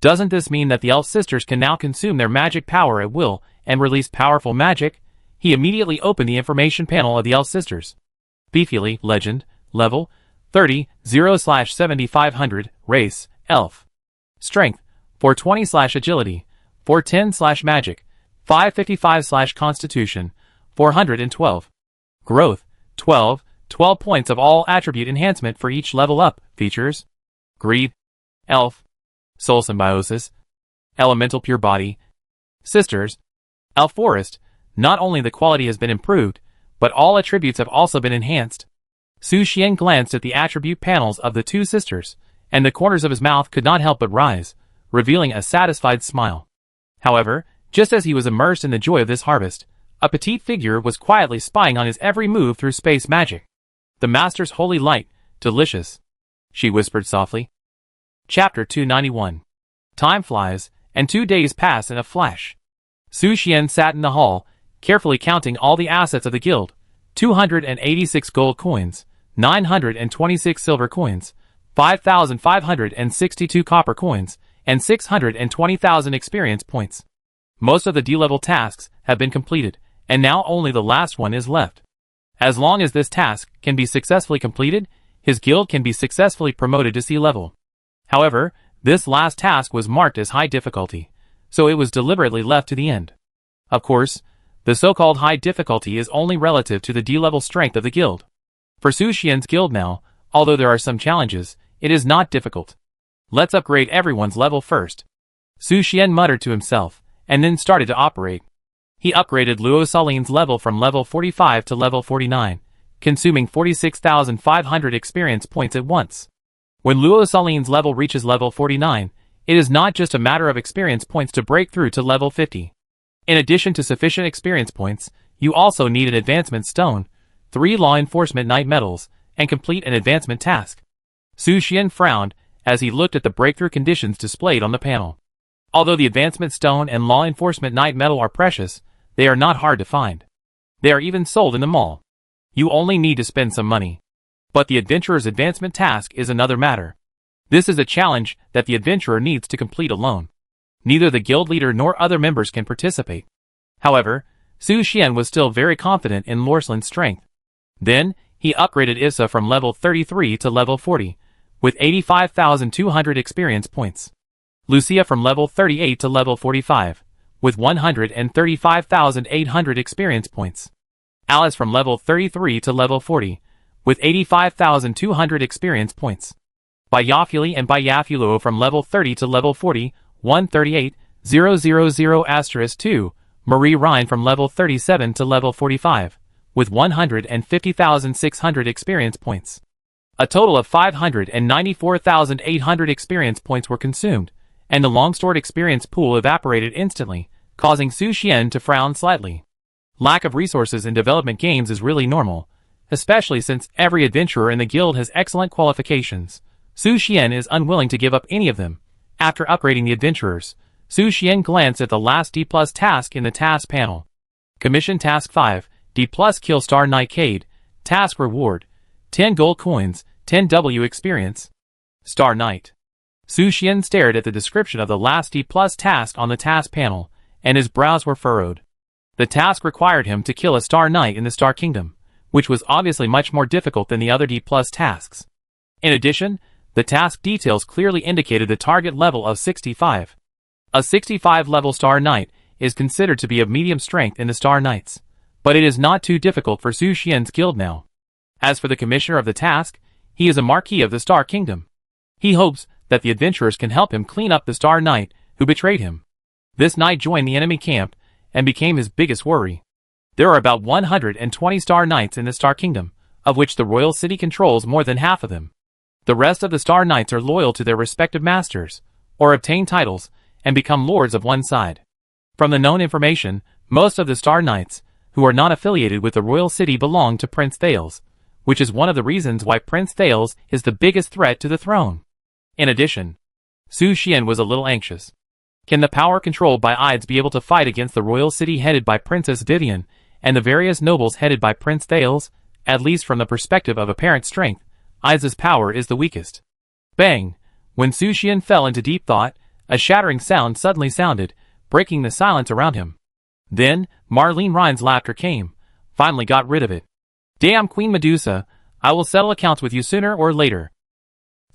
Doesn't this mean that the elf sisters can now consume their magic power at will and release powerful magic? He immediately opened the information panel of the elf sisters. Beefily, Legend, Level, 30, 0/7500, Race, Elf. Strength, 420/Agility, 410/Magic, 555/Constitution, 412. Growth, 12 points of all attribute enhancement for each level up. Features: Greed, Elf, Soul Symbiosis, Elemental Pure Body. Sisters, Elf Forest. Not only the quality has been improved, but all attributes have also been enhanced. Su Xian glanced at the attribute panels of the 2 sisters, and the corners of his mouth could not help but rise, revealing a satisfied smile. However, just as he was immersed in the joy of this harvest, a petite figure was quietly spying on his every move through space magic. The Master's holy light, delicious, she whispered softly. Chapter 291. Time flies, and 2 days pass in a flash. Su Xian sat in the hall, carefully counting all the assets of the guild: 286 gold coins, 926 silver coins, 5,562 copper coins, and 620,000 experience points. Most of the D-level tasks have been completed, and now only the last one is left. As long as this task can be successfully completed, his guild can be successfully promoted to C-level. However, this last task was marked as high difficulty, so it was deliberately left to the end. Of course, the so-called high difficulty is only relative to the D-level strength of the guild. For Su Xian's guild now, although there are some challenges, it is not difficult. Let's upgrade everyone's level first. Su Xian muttered to himself, and then started to operate. He upgraded Luo Salin's level from level 45 to level 49, consuming 46,500 experience points at once. When Luo Salin's level reaches level 49, it is not just a matter of experience points to break through to level 50. In addition to sufficient experience points, you also need an advancement stone, 3 law enforcement night medals, and complete an advancement task. Su Xian frowned as he looked at the breakthrough conditions displayed on the panel. Although the advancement stone and law enforcement night medal are precious, they are not hard to find. They are even sold in the mall. You only need to spend some money. But the adventurer's advancement task is another matter. This is a challenge that the adventurer needs to complete alone. Neither the guild leader nor other members can participate. However, Su Xian was still very confident in Lorslin's strength. Then, he upgraded Issa from level 33 to level 40, with 85,200 experience points. Lucia from level 38 to level 45, with 135,800 experience points. Alice from level 33 to level 40, with 85,200 experience points. By Yafuli and by Yafulo from level 30 to level 40, 138,000*2, Marie Rhine from level 37 to level 45, with 150,600 experience points. A total of 594,800 experience points were consumed, and the long-stored experience pool evaporated instantly, causing Su Xian to frown slightly. Lack of resources in development games is really normal, especially since every adventurer in the guild has excellent qualifications. Su Xian is unwilling to give up any of them. After upgrading the adventurers, Su Xian glanced at the last D+ task in the task panel. Commission Task 5, D+ Kill Star Knightcade. Task Reward, 10 gold coins, 10 W experience. Star Knight. Su Xian stared at the description of the last D+ task on the task panel, and his brows were furrowed. The task required him to kill a Star Knight in the Star Kingdom, which was obviously much more difficult than the other D+ tasks. In addition, the task details clearly indicated the target level of 65. A 65 level Star Knight is considered to be of medium strength in the Star Knights, but it is not too difficult for Su Xian's guild now. As for the commissioner of the task, he is a marquis of the Star Kingdom. He hopes that the adventurers can help him clean up the Star Knight who betrayed him. This knight joined the enemy camp and became his biggest worry. There are about 120 Star Knights in the Star Kingdom, of which the royal city controls more than half of them. The rest of the Star Knights are loyal to their respective masters, or obtain titles, and become lords of one side. From the known information, most of the Star Knights, who are not affiliated with the royal city, belong to Prince Thales, which is one of the reasons why Prince Thales is the biggest threat to the throne. In addition, Su Xian was a little anxious. Can the power controlled by Ides be able to fight against the royal city headed by Princess Vivian and the various nobles headed by Prince Thales? At least from the perspective of apparent strength, Ides' power is the weakest. Bang! When Su Xian fell into deep thought, a shattering sound suddenly sounded, breaking the silence around him. Then, Marlene Rhine's laughter came, finally got rid of it. Damn Queen Medusa, I will settle accounts with you sooner or later.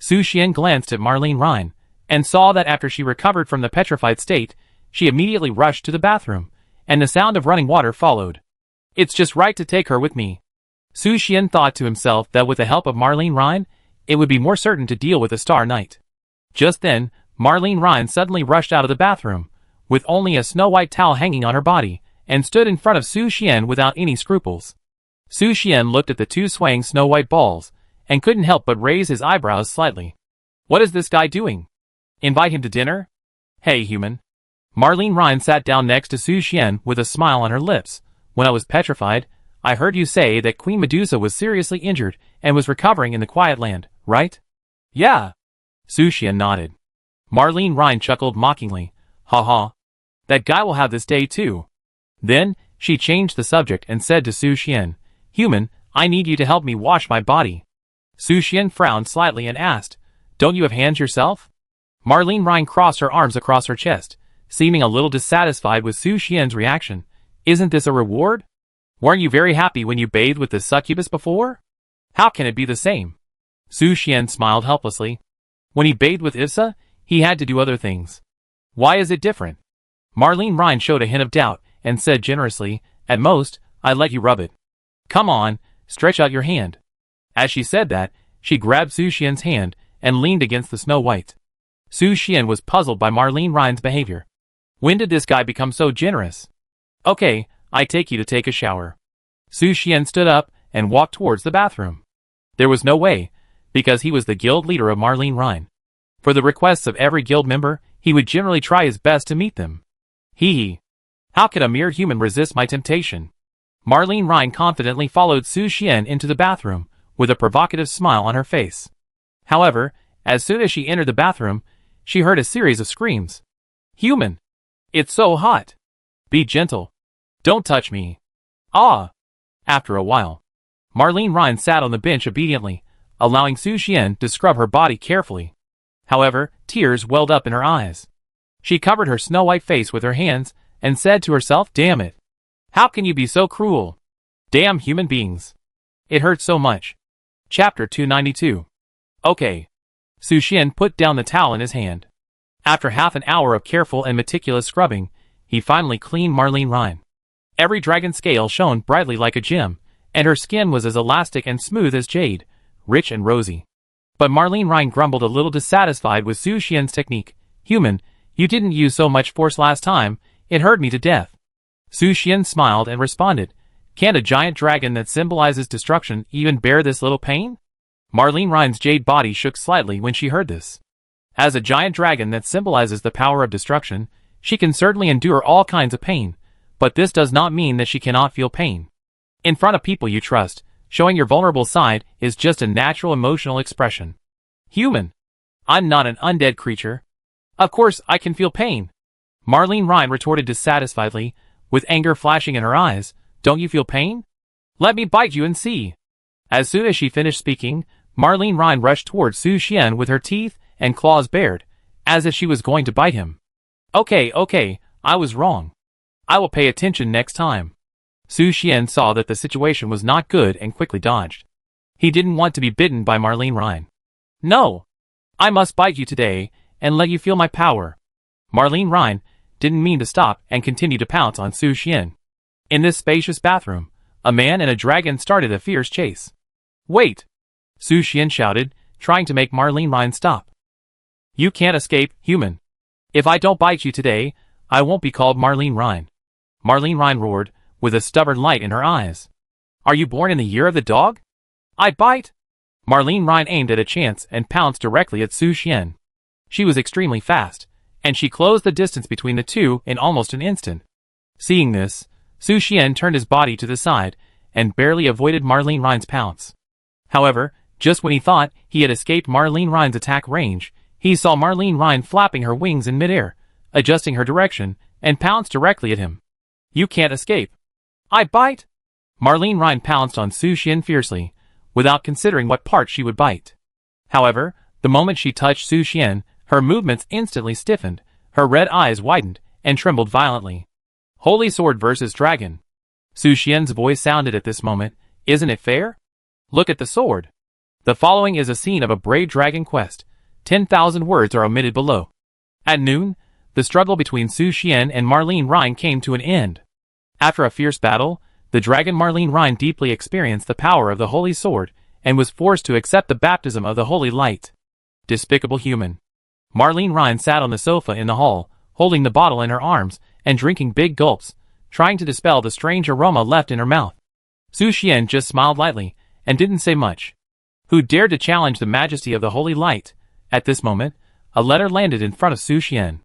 Su Xian glanced at Marlene Rhine, and saw that after she recovered from the petrified state, she immediately rushed to the bathroom, and the sound of running water followed. It's just right to take her with me. Su Xian thought to himself that with the help of Marlene Rhine, it would be more certain to deal with the Star Knight. Just then, Marlene Rhine suddenly rushed out of the bathroom, with only a snow-white towel hanging on her body, and stood in front of Su Xian without any scruples. Su Xian looked at the two swaying snow-white balls, and couldn't help but raise his eyebrows slightly. What is this guy doing? Invite him to dinner? Hey, human. Marlene Rhine sat down next to Su Xian with a smile on her lips. When I was petrified, I heard you say that Queen Medusa was seriously injured and was recovering in the Quiet Land, right? Yeah. Su Xian nodded. Marlene Rhine chuckled mockingly. Ha ha. That guy will have this day too. Then, she changed the subject and said to Su Xian, Human, I need you to help me wash my body. Su Xian frowned slightly and asked, Don't you have hands yourself? Marlene Rhine crossed her arms across her chest, seeming a little dissatisfied with Su Xian's reaction. Isn't this a reward? Weren't you very happy when you bathed with the succubus before? How can it be the same? Su Xian smiled helplessly. When he bathed with Issa, he had to do other things. Why is it different? Marlene Rhine showed a hint of doubt and said generously, At most, I let you rub it. Come on, stretch out your hand. As she said that, she grabbed Su Xian's hand and leaned against the Snow White. Su Xian was puzzled by Marlene Rhine's behavior. When did this guy become so generous? Okay, I take you to take a shower. Su Xian stood up and walked towards the bathroom. There was no way, because he was the guild leader of Marlene Rhine. For the requests of every guild member, he would generally try his best to meet them. Hee. How could a mere human resist my temptation? Marlene Rhine confidently followed Su Xian into the bathroom, with a provocative smile on her face. However, as soon as she entered the bathroom, she heard a series of screams. Human! It's so hot! Be gentle. Don't touch me. Ah! After a while, Marlene Rhine sat on the bench obediently, allowing Su Xian to scrub her body carefully. However, tears welled up in her eyes. She covered her snow-white face with her hands and said to herself, Damn it! How can you be so cruel? Damn human beings! It hurts so much. Chapter 292. Okay. Su Xian put down the towel in his hand. After half an hour of careful and meticulous scrubbing, he finally cleaned Marlene Rhine. Every dragon scale shone brightly like a gem, and her skin was as elastic and smooth as jade, rich and rosy. But Marlene Rhine grumbled a little dissatisfied with Su Xian's technique. Human, you didn't use so much force last time, it hurt me to death. Su Xian smiled and responded, Can't a giant dragon that symbolizes destruction even bear this little pain? Marlene Rhine's jade body shook slightly when she heard this. As a giant dragon that symbolizes the power of destruction, she can certainly endure all kinds of pain, but this does not mean that she cannot feel pain. In front of people you trust, showing your vulnerable side is just a natural emotional expression. Human! I'm not an undead creature. Of course I can feel pain. Marlene Rhine retorted dissatisfiedly, with anger flashing in her eyes. Don't you feel pain? Let me bite you and see. As soon as she finished speaking, Marlene Rhine rushed towards Su Xian with her teeth and claws bared, as if she was going to bite him. Okay, I was wrong. I will pay attention next time. Su Xian saw that the situation was not good and quickly dodged. He didn't want to be bitten by Marlene Ryan. No! I must bite you today, and let you feel my power. Marlene Ryan didn't mean to stop and continue to pounce on Su Xian. In this spacious bathroom, a man and a dragon started a fierce chase. Wait! Su Xian shouted, trying to make Marlene Ryan stop. You can't escape, human. If I don't bite you today, I won't be called Marlene Ryan. Marlene Ryan roared, with a stubborn light in her eyes. Are you born in the year of the dog? I bite! Marlene Ryan aimed at a chance and pounced directly at Su Xian. She was extremely fast, and she closed the distance between the two in almost an instant. Seeing this, Su Xian turned his body to the side and barely avoided Marlene Ryan's pounce. However, just when he thought he had escaped Marlene Ryan's attack range, he saw Marlene Ryan flapping her wings in midair, adjusting her direction, and pounced directly at him. You can't escape. I bite! Marlene Ryan pounced on Su Xian fiercely, without considering what part she would bite. However, the moment she touched Su Xian, her movements instantly stiffened, her red eyes widened, and trembled violently. Holy Sword versus Dragon. Su Xian's voice sounded at this moment. Isn't it fair? Look at the sword. The following is a scene of a brave dragon quest. 10,000 words are omitted below. At noon, the struggle between Su Xian and Marlene Ryan came to an end. After a fierce battle, the dragon Marlene Ryan deeply experienced the power of the Holy Sword and was forced to accept the baptism of the Holy Light. Despicable human. Marlene Ryan sat on the sofa in the hall, holding the bottle in her arms and drinking big gulps, trying to dispel the strange aroma left in her mouth. Su Xian just smiled lightly and didn't say much. Who dared to challenge the majesty of the Holy Light? At this moment, a letter landed in front of Su Xian.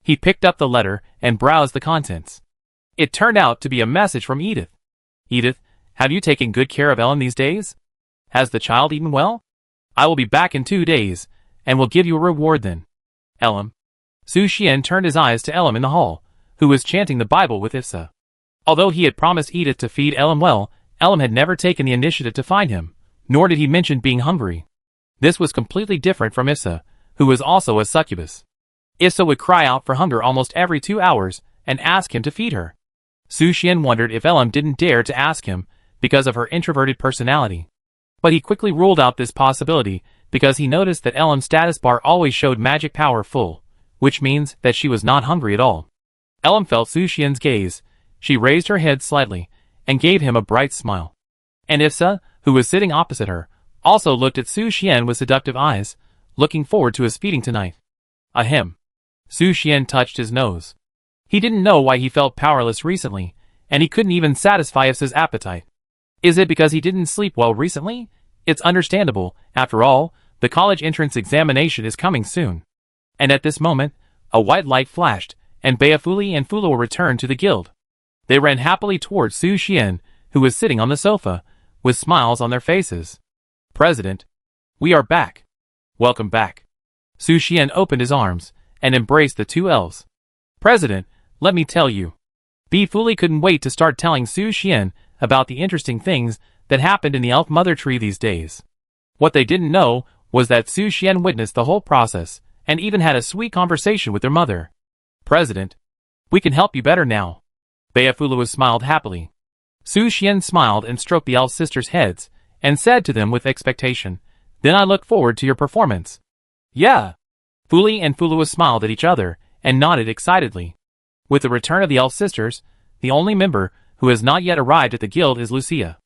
He picked up the letter and browsed the contents. It turned out to be a message from Edith. Edith, have you taken good care of Ellen these days? Has the child eaten well? I will be back in 2 days, and will give you a reward then. Ellen. Su Xian turned his eyes to Ellen in the hall, who was chanting the Bible with Issa. Although he had promised Edith to feed Ellen well, Ellen had never taken the initiative to find him, nor did he mention being hungry. This was completely different from Issa, who was also a succubus. Issa would cry out for hunger almost every 2 hours and ask him to feed her. Su Xian wondered if Ellen didn't dare to ask him because of her introverted personality. But he quickly ruled out this possibility because he noticed that Ellen's status bar always showed magic power full, which means that she was not hungry at all. Ellen felt Su Xian's gaze. She raised her head slightly and gave him a bright smile. And Issa, who was sitting opposite her, also looked at Su Xian with seductive eyes, looking forward to his feeding tonight. Ahem. Su Xian touched his nose. He didn't know why he felt powerless recently, and he couldn't even satisfy Issa's appetite. Is it because he didn't sleep well recently? It's understandable. After all, the college entrance examination is coming soon. And at this moment, a white light flashed, and Beafuli and Fuluo returned to the guild. They ran happily towards Su Xian, who was sitting on the sofa, with smiles on their faces. President, we are back. Welcome back. Su Xian opened his arms and embraced the two elves. President, let me tell you. Beafuli couldn't wait to start telling Su Xian about the interesting things that happened in the elf mother tree these days. What they didn't know was that Su Xian witnessed the whole process and even had a sweet conversation with their mother. President, we can help you better now. Beafulu smiled happily. Su Xian smiled and stroked the elf sisters' heads and said to them with expectation, Then I look forward to your performance. Yeah. Fuli and Fulua smiled at each other and nodded excitedly. With the return of the elf sisters, the only member who has not yet arrived at the guild is Lucia.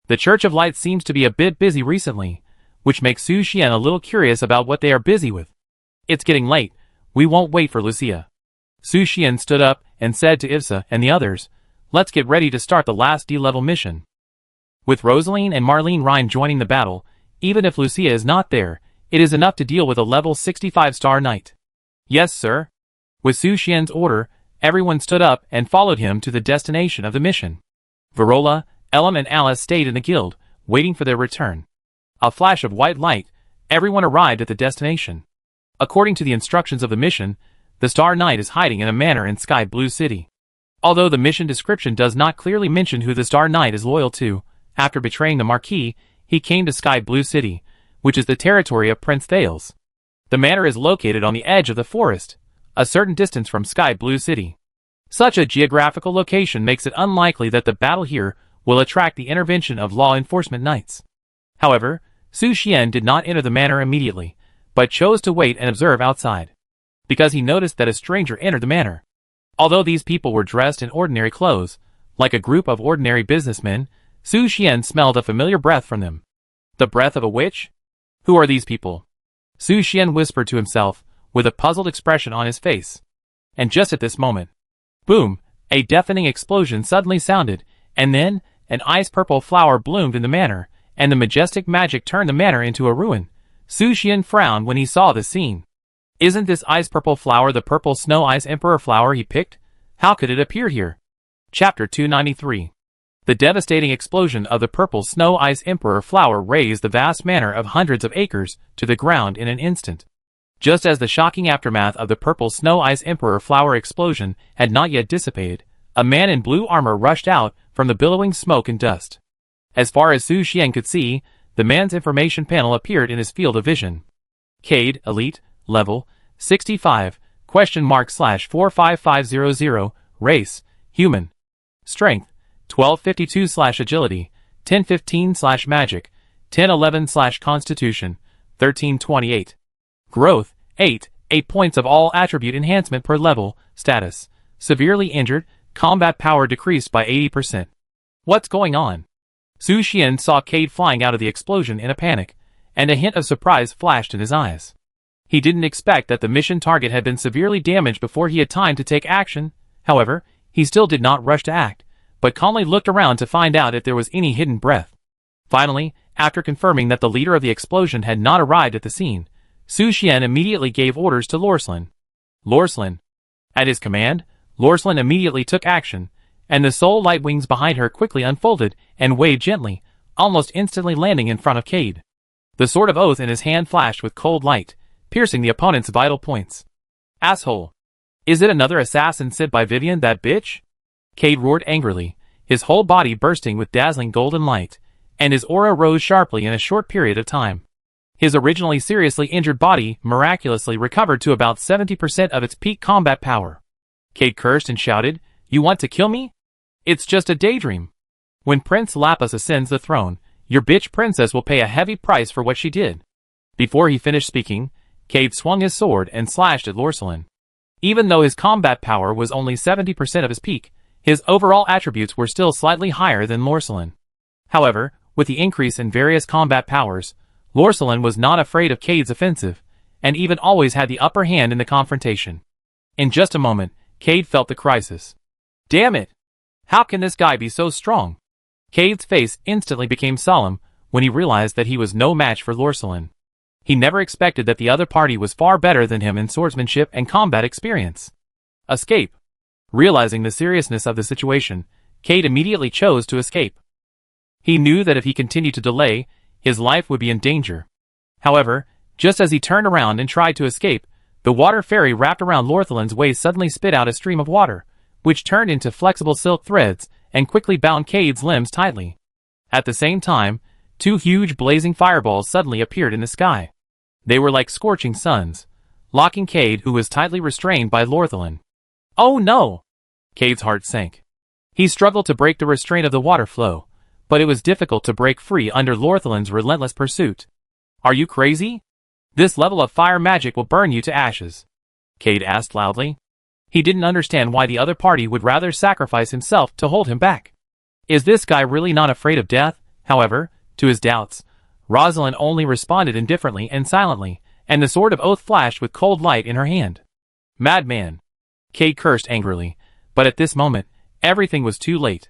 The Church of Light seems to be a bit busy recently, which makes Su Xian a little curious about what they are busy with. It's getting late. We won't wait for Lucia. Su Xian stood up and said to Issa and the others, Let's get ready to start the last D-level mission. With Rosaline and Marlene Ryan joining the battle, even if Lucia is not there, it is enough to deal with a level 65-star knight. Yes, sir. With Su Xian's order, everyone stood up and followed him to the destination of the mission. Verola, Elam and Alice stayed in the guild, waiting for their return. A flash of white light, everyone arrived at the destination. According to the instructions of the mission, the Star Knight is hiding in a manor in Sky Blue City. Although the mission description does not clearly mention who the Star Knight is loyal to, after betraying the Marquis, he came to Sky Blue City, which is the territory of Prince Thales. The manor is located on the edge of the forest, a certain distance from Sky Blue City. Such a geographical location makes it unlikely that the battle here will attract the intervention of law enforcement knights. However, Su Xian did not enter the manor immediately, but chose to wait and observe outside, because he noticed that a stranger entered the manor. Although these people were dressed in ordinary clothes, like a group of ordinary businessmen, Su Xian smelled a familiar breath from them. The breath of a witch? Who are these people? Su Xian whispered to himself, with a puzzled expression on his face. And just at this moment, boom, a deafening explosion suddenly sounded, and then, an ice-purple flower bloomed in the manor, and the majestic magic turned the manor into a ruin. Su Xian frowned when he saw the scene. Isn't this ice-purple flower the purple snow ice emperor flower he picked? How could it appear here? Chapter 293. The devastating explosion of the purple snow ice emperor flower razed the vast manor of hundreds of acres to the ground in an instant. Just as the shocking aftermath of the purple snow ice emperor flower explosion had not yet dissipated, a man in blue armor rushed out from the billowing smoke and dust. As far as Su Xian could see, the man's information panel appeared in his field of vision. Cade, Elite, Level, 65, /45500, Race, Human. Strength, 1252/Agility, 1015/Magic, 1011/Constitution, 1328. Growth, 8 points of all attribute enhancement per level. Status, severely injured, combat power decreased by 80%. What's going on? Su Xian saw Cade flying out of the explosion in a panic, and a hint of surprise flashed in his eyes. He didn't expect that the mission target had been severely damaged before he had time to take action. However, he still did not rush to act, but calmly looked around to find out if there was any hidden breath. Finally, after confirming that the leader of the explosion had not arrived at the scene, Su Xian immediately gave orders to Lorslin. Lorslin. At his command, Lorslin immediately took action, and the soul light wings behind her quickly unfolded and waved gently, almost instantly landing in front of Cade. The sword of oath in his hand flashed with cold light, piercing the opponent's vital points. Asshole! Is it another assassin sent by Vivian, that bitch? Cade roared angrily, his whole body bursting with dazzling golden light, and his aura rose sharply in a short period of time. His originally seriously injured body miraculously recovered to about 70% of its peak combat power. Cade cursed and shouted, "You want to kill me? It's just a daydream. When Prince Lapis ascends the throne, your bitch princess will pay a heavy price for what she did." Before he finished speaking, Cade swung his sword and slashed at Lorslin. Even though his combat power was only 70% of his peak, his overall attributes were still slightly higher than Lorslin. However, with the increase in various combat powers, Lorslin was not afraid of Cade's offensive, and even always had the upper hand in the confrontation. In just a moment, Cade felt the crisis. Damn it! How can this guy be so strong? Cade's face instantly became solemn when he realized that he was no match for Lorslin. He never expected that the other party was far better than him in swordsmanship and combat experience. Escape. Realizing the seriousness of the situation, Cade immediately chose to escape. He knew that if he continued to delay, his life would be in danger. However, just as he turned around and tried to escape, the water fairy wrapped around Lorthlin's waist suddenly spit out a stream of water, which turned into flexible silk threads and quickly bound Cade's limbs tightly. At the same time, two huge blazing fireballs suddenly appeared in the sky. They were like scorching suns, locking Cade, who was tightly restrained by Lorthlin. Oh no! Cade's heart sank. He struggled to break the restraint of the water flow, but it was difficult to break free under Lorthlin's relentless pursuit. Are you crazy? This level of fire magic will burn you to ashes, Cade asked loudly. He didn't understand why the other party would rather sacrifice himself to hold him back. Is this guy really not afraid of death? However, to his doubts, Rosalind only responded indifferently and silently, and the sword of oath flashed with cold light in her hand. Madman! Cade cursed angrily, but at this moment, everything was too late.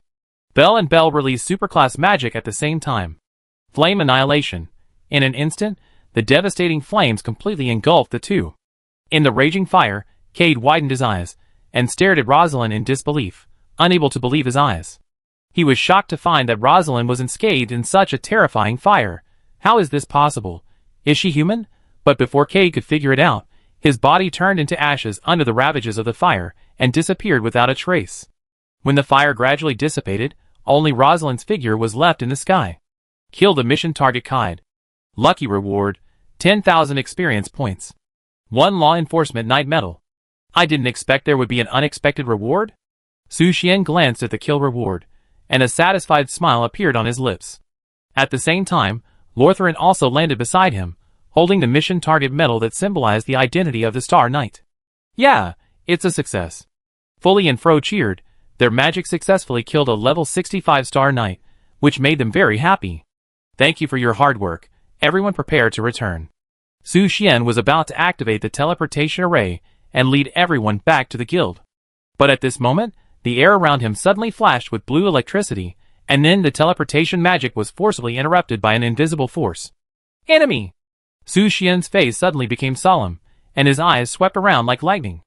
Bell and Bell released superclass magic at the same time. Flame annihilation. In an instant, the devastating flames completely engulfed the two. In the raging fire, Cade widened his eyes, and stared at Rosalind in disbelief, unable to believe his eyes. He was shocked to find that Rosalind was enscathed in such a terrifying fire. How is this possible? Is she human? But before Cade could figure it out, his body turned into ashes under the ravages of the fire, and disappeared without a trace. When the fire gradually dissipated, only Rosalind's figure was left in the sky. Kill the mission target Cade. Lucky reward, 10,000 experience points. 1 Law Enforcement Knight Medal. I didn't expect there would be an unexpected reward. Su Xian glanced at the kill reward, and a satisfied smile appeared on his lips. At the same time, Lortharin also landed beside him, holding the mission target medal that symbolized the identity of the Star Knight. Yeah, it's a success. Fully and Fro cheered. Their magic successfully killed a level 65 Star Knight, which made them very happy. Thank you for your hard work. Everyone prepare to return. Su Xian was about to activate the teleportation array and lead everyone back to the guild. But at this moment, the air around him suddenly flashed with blue electricity, and then the teleportation magic was forcibly interrupted by an invisible force. Enemy! Su Xian's face suddenly became solemn, and his eyes swept around like lightning.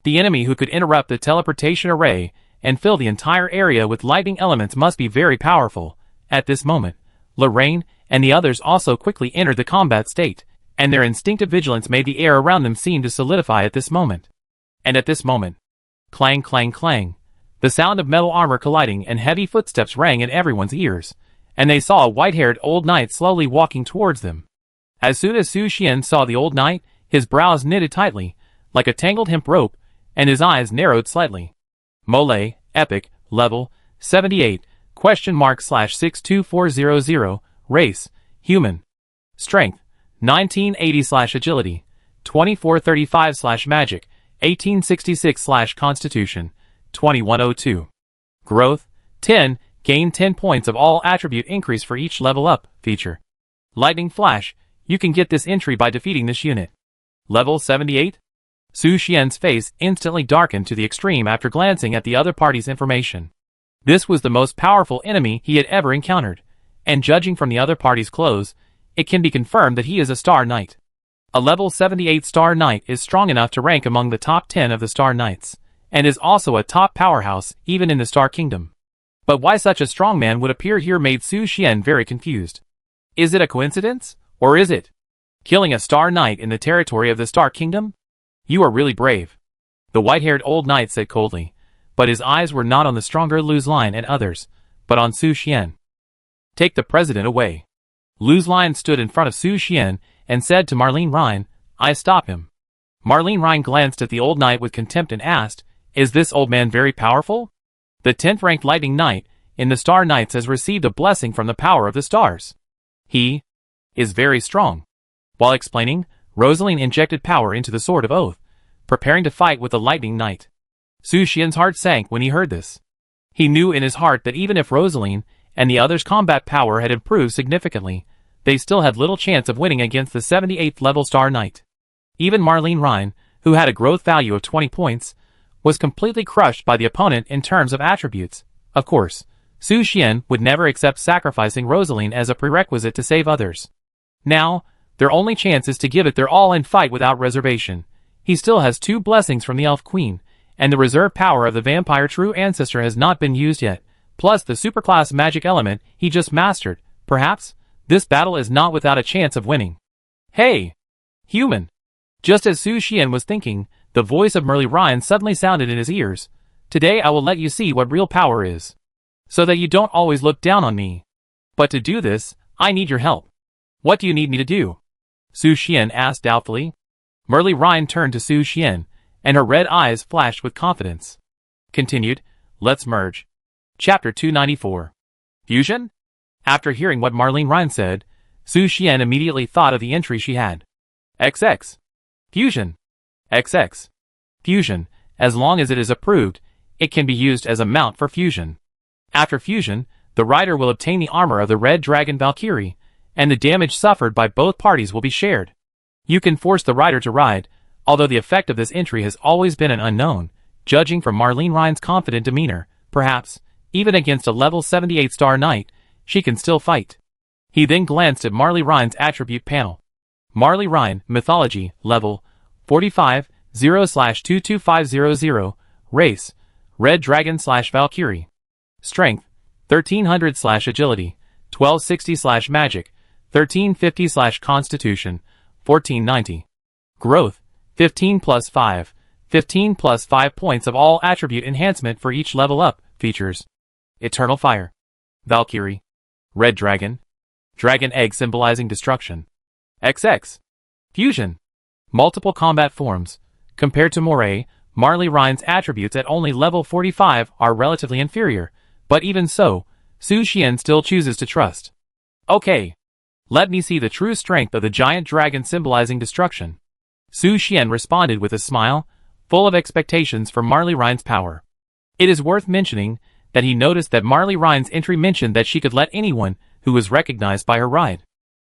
The enemy who could interrupt the teleportation array and fill the entire area with lightning elements must be very powerful. At this moment, Lorraine and the others also quickly entered the combat state, and their instinctive vigilance made the air around them seem to solidify at this moment. And at this moment, clang clang clang, the sound of metal armor colliding and heavy footsteps rang in everyone's ears, and they saw a white-haired old knight slowly walking towards them. As soon as Su Xian saw the old knight, his brows knitted tightly, like a tangled hemp rope, and his eyes narrowed slightly. Mole, Epic, Level, 78, !/62400, Race, Human. Strength, 1980/Agility, 2435/Magic, 1866/Constitution, 2102. Growth, 10, gain 10 points of all attribute increase for each level up feature. Lightning Flash, you can get this entry by defeating this unit. Level 78? Su Xian's face instantly darkened to the extreme after glancing at the other party's information. This was the most powerful enemy he had ever encountered, and judging from the other party's clothes, it can be confirmed that he is a Star Knight. A level 78 Star Knight is strong enough to rank among the top 10 of the Star Knights, and is also a top powerhouse even in the Star Kingdom. But why such a strong man would appear here made Su Xian very confused. Is it a coincidence, or is it killing a Star Knight in the territory of the Star Kingdom? You are really brave, the white-haired old knight said coldly, but his eyes were not on the stronger Luz Lion and others, but on Su Xian. Take the president away. Luz Lion stood in front of Su Xian and said to Marlene Rhine, I stop him. Marlene Rhine glanced at the old knight with contempt and asked, is this old man very powerful? The 10th ranked Lightning Knight in the Star Knights has received a blessing from the power of the stars. He is very strong. While explaining, Rosaline injected power into the Sword of Oath, preparing to fight with the Lightning Knight. Su Xian's heart sank when he heard this. He knew in his heart that even if Rosaline and the others' combat power had improved significantly, they still had little chance of winning against the 78th level Star Knight. Even Marlene Rhine, who had a growth value of 20 points, was completely crushed by the opponent in terms of attributes. Of course, Su Xian would never accept sacrificing Rosaline as a prerequisite to save others. Now, their only chance is to give it their all and fight without reservation. He still has 2 blessings from the Elf Queen, and the reserve power of the Vampire True Ancestor has not been used yet, plus the superclass magic element he just mastered. Perhaps, this battle is not without a chance of winning. Hey! Human! Just as Su Xian was thinking, the voice of Marlene Rhine suddenly sounded in his ears. Today I will let you see what real power is, so that you don't always look down on me. But to do this, I need your help. What do you need me to do? Su Xian asked doubtfully. Marlene Rhine turned to Su Xian, and her red eyes flashed with confidence. Continued, let's merge. Chapter 294. Fusion? After hearing what Marlene Rhine said, Su Xian immediately thought of the entry she had. XX. Fusion. XX. Fusion, as long as it is approved, it can be used as a mount for fusion. After fusion, the rider will obtain the armor of the Red Dragon Valkyrie, and the damage suffered by both parties will be shared. You can force the rider to ride, although the effect of this entry has always been an unknown, judging from Marlene Rhine's confident demeanor. Perhaps, even against a level 78 Star Knight, she can still fight. He then glanced at Marlene Rhine's attribute panel. Marlene Rhine, Mythology, Level, 45, 0/22500, Race, Red Dragon/Valkyrie. Strength, 1300/Agility, 1260/Magic, 1350/Constitution, 1490. Growth, 15 plus 5, 15 plus 5 points of all attribute enhancement for each level up features. Eternal Fire. Valkyrie. Red Dragon. Dragon Egg symbolizing destruction. XX. Fusion. multiple combat forms. Compared to Moray, Marley Ryan's attributes at only level 45 are relatively inferior, but even so, Su Xian still chooses to trust. Okay. Let me see the true strength of the giant dragon symbolizing destruction. Su Xian responded with a smile, full of expectations for Marley Ryan's power. It is worth mentioning that he noticed that Marley Ryan's entry mentioned that she could let anyone who was recognized by her ride.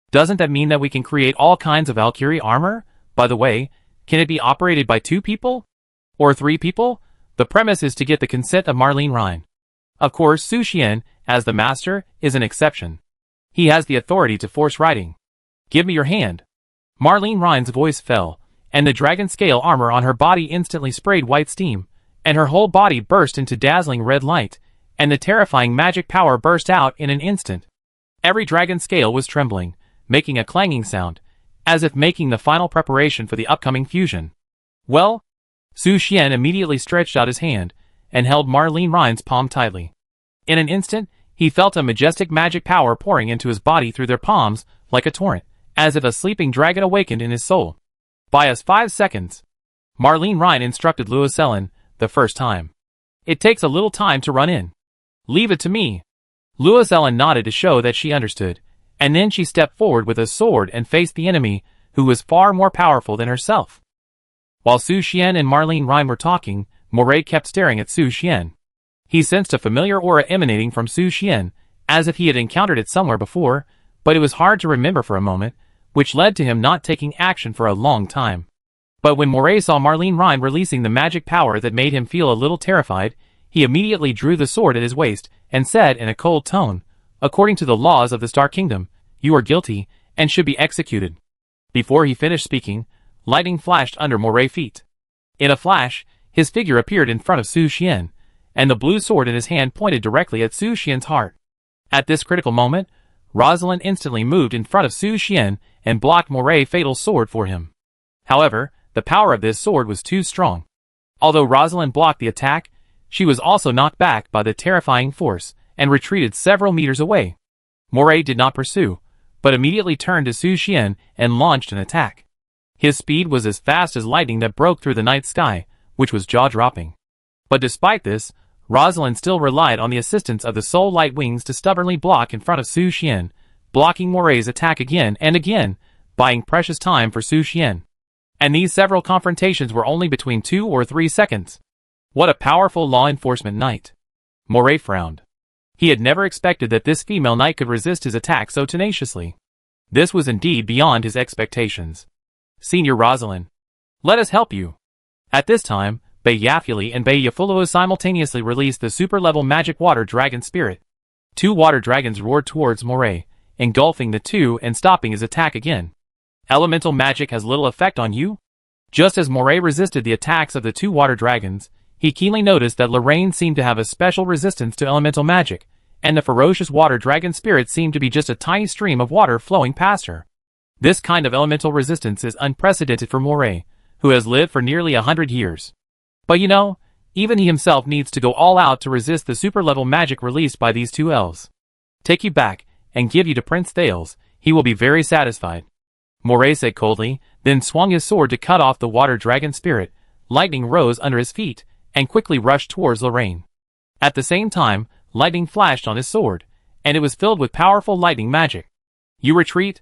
Doesn't that mean that we can create all kinds of Valkyrie armor? By the way, can it be operated by 2 people? Or 3 people? The premise is to get the consent of Marlene Ryan. Of course, Su Xian, as the master, is an exception. He has the authority to force riding. Give me your hand. Marlene Ryan's voice fell, and the dragon scale armor on her body instantly sprayed white steam, and her whole body burst into dazzling red light, and the terrifying magic power burst out in an instant. Every dragon scale was trembling, making a clanging sound, as if making the final preparation for the upcoming fusion. Well? Su Xian immediately stretched out his hand, and held Marlene Ryan's palm tightly. In an instant, he felt a majestic magic power pouring into his body through their palms, like a torrent, as if a sleeping dragon awakened in his soul. Buy us 5 seconds. Marlene Ryan instructed Louis Ellen, the first time. It takes a little time to run in. Leave it to me. Louis Ellen nodded to show that she understood, and then she stepped forward with a sword and faced the enemy, who was far more powerful than herself. While Su Xian and Marlene Ryan were talking, Moray kept staring at Su Xian. He sensed a familiar aura emanating from Su Xian, as if he had encountered it somewhere before, but it was hard to remember for a moment, which led to him not taking action for a long time. But when Moray saw Marlene Ryan releasing the magic power that made him feel a little terrified, he immediately drew the sword at his waist, and said in a cold tone, "According to the laws of the Star Kingdom, you are guilty, and should be executed." Before he finished speaking, lightning flashed under Moray's feet. In a flash, his figure appeared in front of Su Xian, and the blue sword in his hand pointed directly at Su Xian's heart. At this critical moment, Rosalind instantly moved in front of Su Xian and blocked Moray's fatal sword for him. However, the power of this sword was too strong. Although Rosalind blocked the attack, she was also knocked back by the terrifying force and retreated several meters away. Moray did not pursue, but immediately turned to Su Xian and launched an attack. His speed was as fast as lightning that broke through the night sky, which was jaw-dropping. But despite this, Rosalind still relied on the assistance of the Soul Light Wings to stubbornly block in front of Su Xian, blocking Moray's attack again and again, buying precious time for Su Xian. And these several confrontations were only between 2 or 3 seconds. What a powerful law enforcement knight. Moray frowned. He had never expected that this female knight could resist his attack so tenaciously. This was indeed beyond his expectations. Senior Rosalind, let us help you. At this time, Bei Yafuli and Bei Yafulu simultaneously released the super-level magic water dragon spirit. 2 water dragons roared towards Moray, engulfing the 2 and stopping his attack again. Elemental magic has little effect on you? Just as Moray resisted the attacks of the 2 water dragons, he keenly noticed that Lorraine seemed to have a special resistance to elemental magic, and the ferocious water dragon spirit seemed to be just a tiny stream of water flowing past her. This kind of elemental resistance is unprecedented for Moray, who has lived for nearly 100 years. But you know, even he himself needs to go all out to resist the super-level magic released by these 2 elves. Take you back, and give you to Prince Thales, he will be very satisfied. Moray said coldly, then swung his sword to cut off the water dragon spirit. Lightning rose under his feet, and quickly rushed towards Lorraine. At the same time, lightning flashed on his sword, and it was filled with powerful lightning magic. You retreat?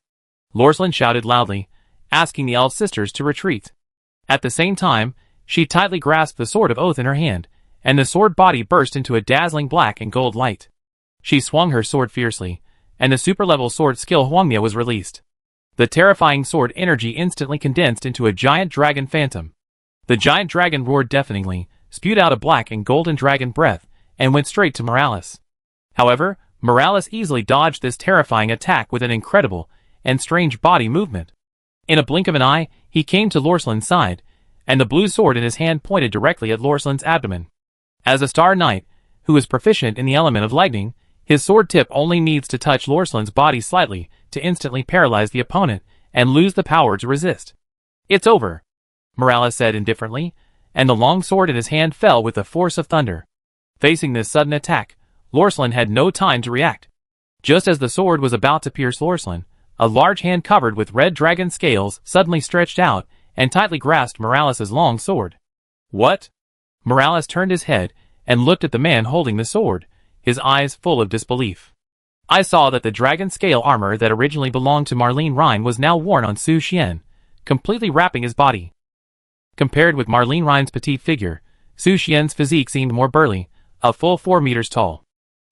Lorslyn shouted loudly, asking the elf sisters to retreat. At the same time, she tightly grasped the Sword of Oath in her hand, and the sword body burst into a dazzling black and gold light. She swung her sword fiercely, and the super-level sword skill Huangmia was released. The terrifying sword energy instantly condensed into a giant dragon phantom. The giant dragon roared deafeningly, spewed out a black and golden dragon breath, and went straight to Morales. However, Morales easily dodged this terrifying attack with an incredible and strange body movement. In a blink of an eye, he came to Lorslyn's side, and the blue sword in his hand pointed directly at Lorslyn's abdomen. As a Star Knight, who is proficient in the element of lightning, his sword tip only needs to touch Lorslyn's body slightly to instantly paralyze the opponent and lose the power to resist. It's over, Morales said indifferently, and the long sword in his hand fell with the force of thunder. Facing this sudden attack, Lorslyn had no time to react. Just as the sword was about to pierce Lorslyn, a large hand covered with red dragon scales suddenly stretched out and tightly grasped Morales' long sword. What? Morales turned his head and looked at the man holding the sword, his eyes full of disbelief. I saw that the dragon scale armor that originally belonged to Marlene Rhine was now worn on Su Xian, completely wrapping his body. Compared with Marlene Rhine's petite figure, Su Xian's physique seemed more burly, a full 4 meters tall.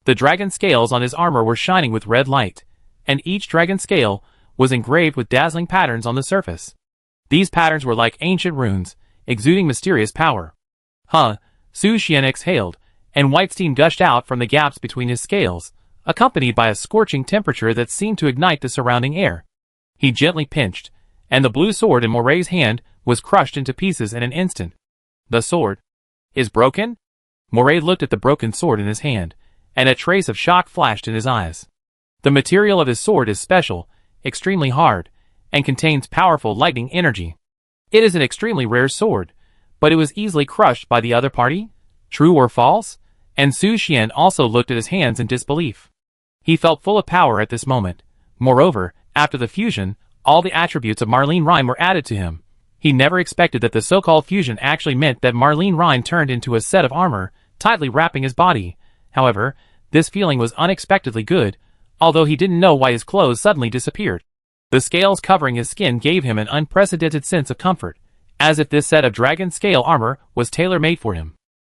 The dragon scales on his armor were shining with red light, and each dragon scale was engraved with dazzling patterns on the surface. These patterns were like ancient runes, exuding mysterious power. Su Xian exhaled, and white steam gushed out from the gaps between his scales, accompanied by a scorching temperature that seemed to ignite the surrounding air. He gently pinched, and the blue sword in Moray's hand was crushed into pieces in an instant. The sword is broken? Moray looked at the broken sword in his hand, and a trace of shock flashed in his eyes. The material of his sword is special, extremely hard, and contains powerful lightning energy. It is an extremely rare sword, but it was easily crushed by the other party? True or false? And Su Xian also looked at his hands in disbelief. He felt full of power at this moment. Moreover, after the fusion, all the attributes of Marlene Rhine were added to him. He never expected that the so-called fusion actually meant that Marlene Rhine turned into a set of armor, tightly wrapping his body. However, this feeling was unexpectedly good, although he didn't know why his clothes suddenly disappeared. The scales covering his skin gave him an unprecedented sense of comfort, as if this set of dragon scale armor was tailor-made for him.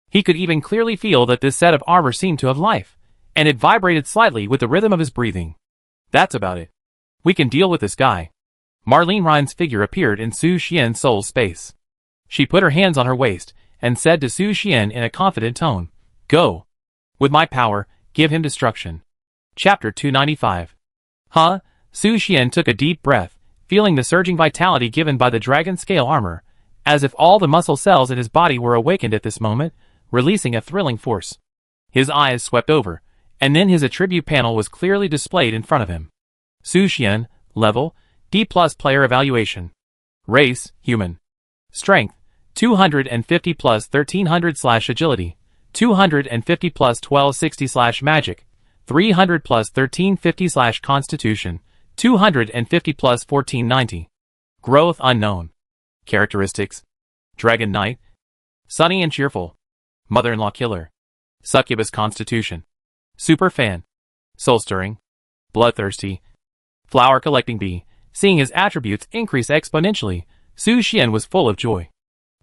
He could even clearly feel that this set of armor seemed to have life, and it vibrated slightly with the rhythm of his breathing. That's about it. We can deal with this guy. Marlene Rhine's figure appeared in Su Xian's soul space. She put her hands on her waist, and said to Su Xian in a confident tone, "Go. With my power, give him destruction." Chapter 295. Su Xian took a deep breath, feeling the surging vitality given by the dragon scale armor, as if all the muscle cells in his body were awakened at this moment, releasing a thrilling force. His eyes swept over, and then his attribute panel was clearly displayed in front of him. Su Xian, level, D+ player evaluation. Race, human. Strength, 250 plus 1300 / agility, 250 plus 1260 / magic, 300 plus 1350 / constitution, 250 plus 1490. Growth unknown. Characteristics: Dragon Knight, sunny and cheerful, mother-in-law killer, succubus constitution, super fan, soul-stirring, bloodthirsty, flower-collecting bee. Seeing his attributes increase exponentially, Su Xian was full of joy.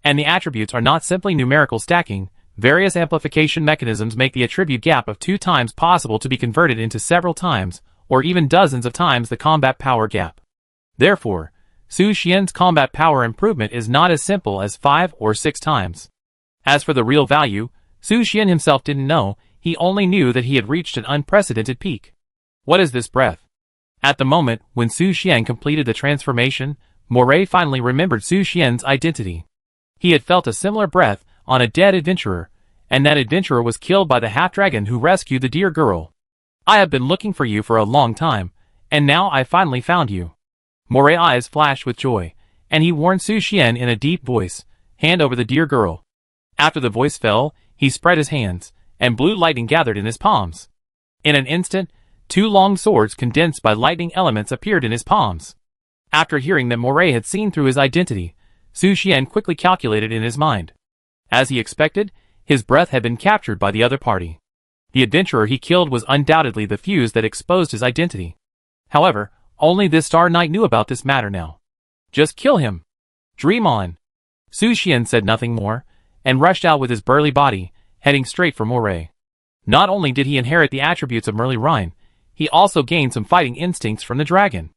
And the attributes are not simply numerical stacking. Various amplification mechanisms make the attribute gap of 2 times possible to be converted into several times, or even dozens of times the combat power gap. Therefore, Su Xian's combat power improvement is not as simple as 5 or 6 times. As for the real value, Su Xian himself didn't know. He only knew that he had reached an unprecedented peak. What is this breath? At the moment when Su Xian completed the transformation, Moray finally remembered Su Xian's identity. He had felt a similar breath on a dead adventurer, and that adventurer was killed by the half-dragon who rescued the dear girl. I have been looking for you for a long time, and now I finally found you. Moray's eyes flashed with joy, and he warned Su Xian in a deep voice, "Hand over the dear girl." After the voice fell, he spread his hands, and blue lightning gathered in his palms. In an instant, 2 long swords condensed by lightning elements appeared in his palms. After hearing that Moray had seen through his identity, Su Xian quickly calculated in his mind. As he expected, his breath had been captured by the other party. The adventurer he killed was undoubtedly the fuse that exposed his identity. However, only this Star Knight knew about this matter now. Just kill him. Dream on. Su Xian said nothing more, and rushed out with his burly body, heading straight for Moray. Not only did he inherit the attributes of Marlene Rhine, he also gained some fighting instincts from the dragon.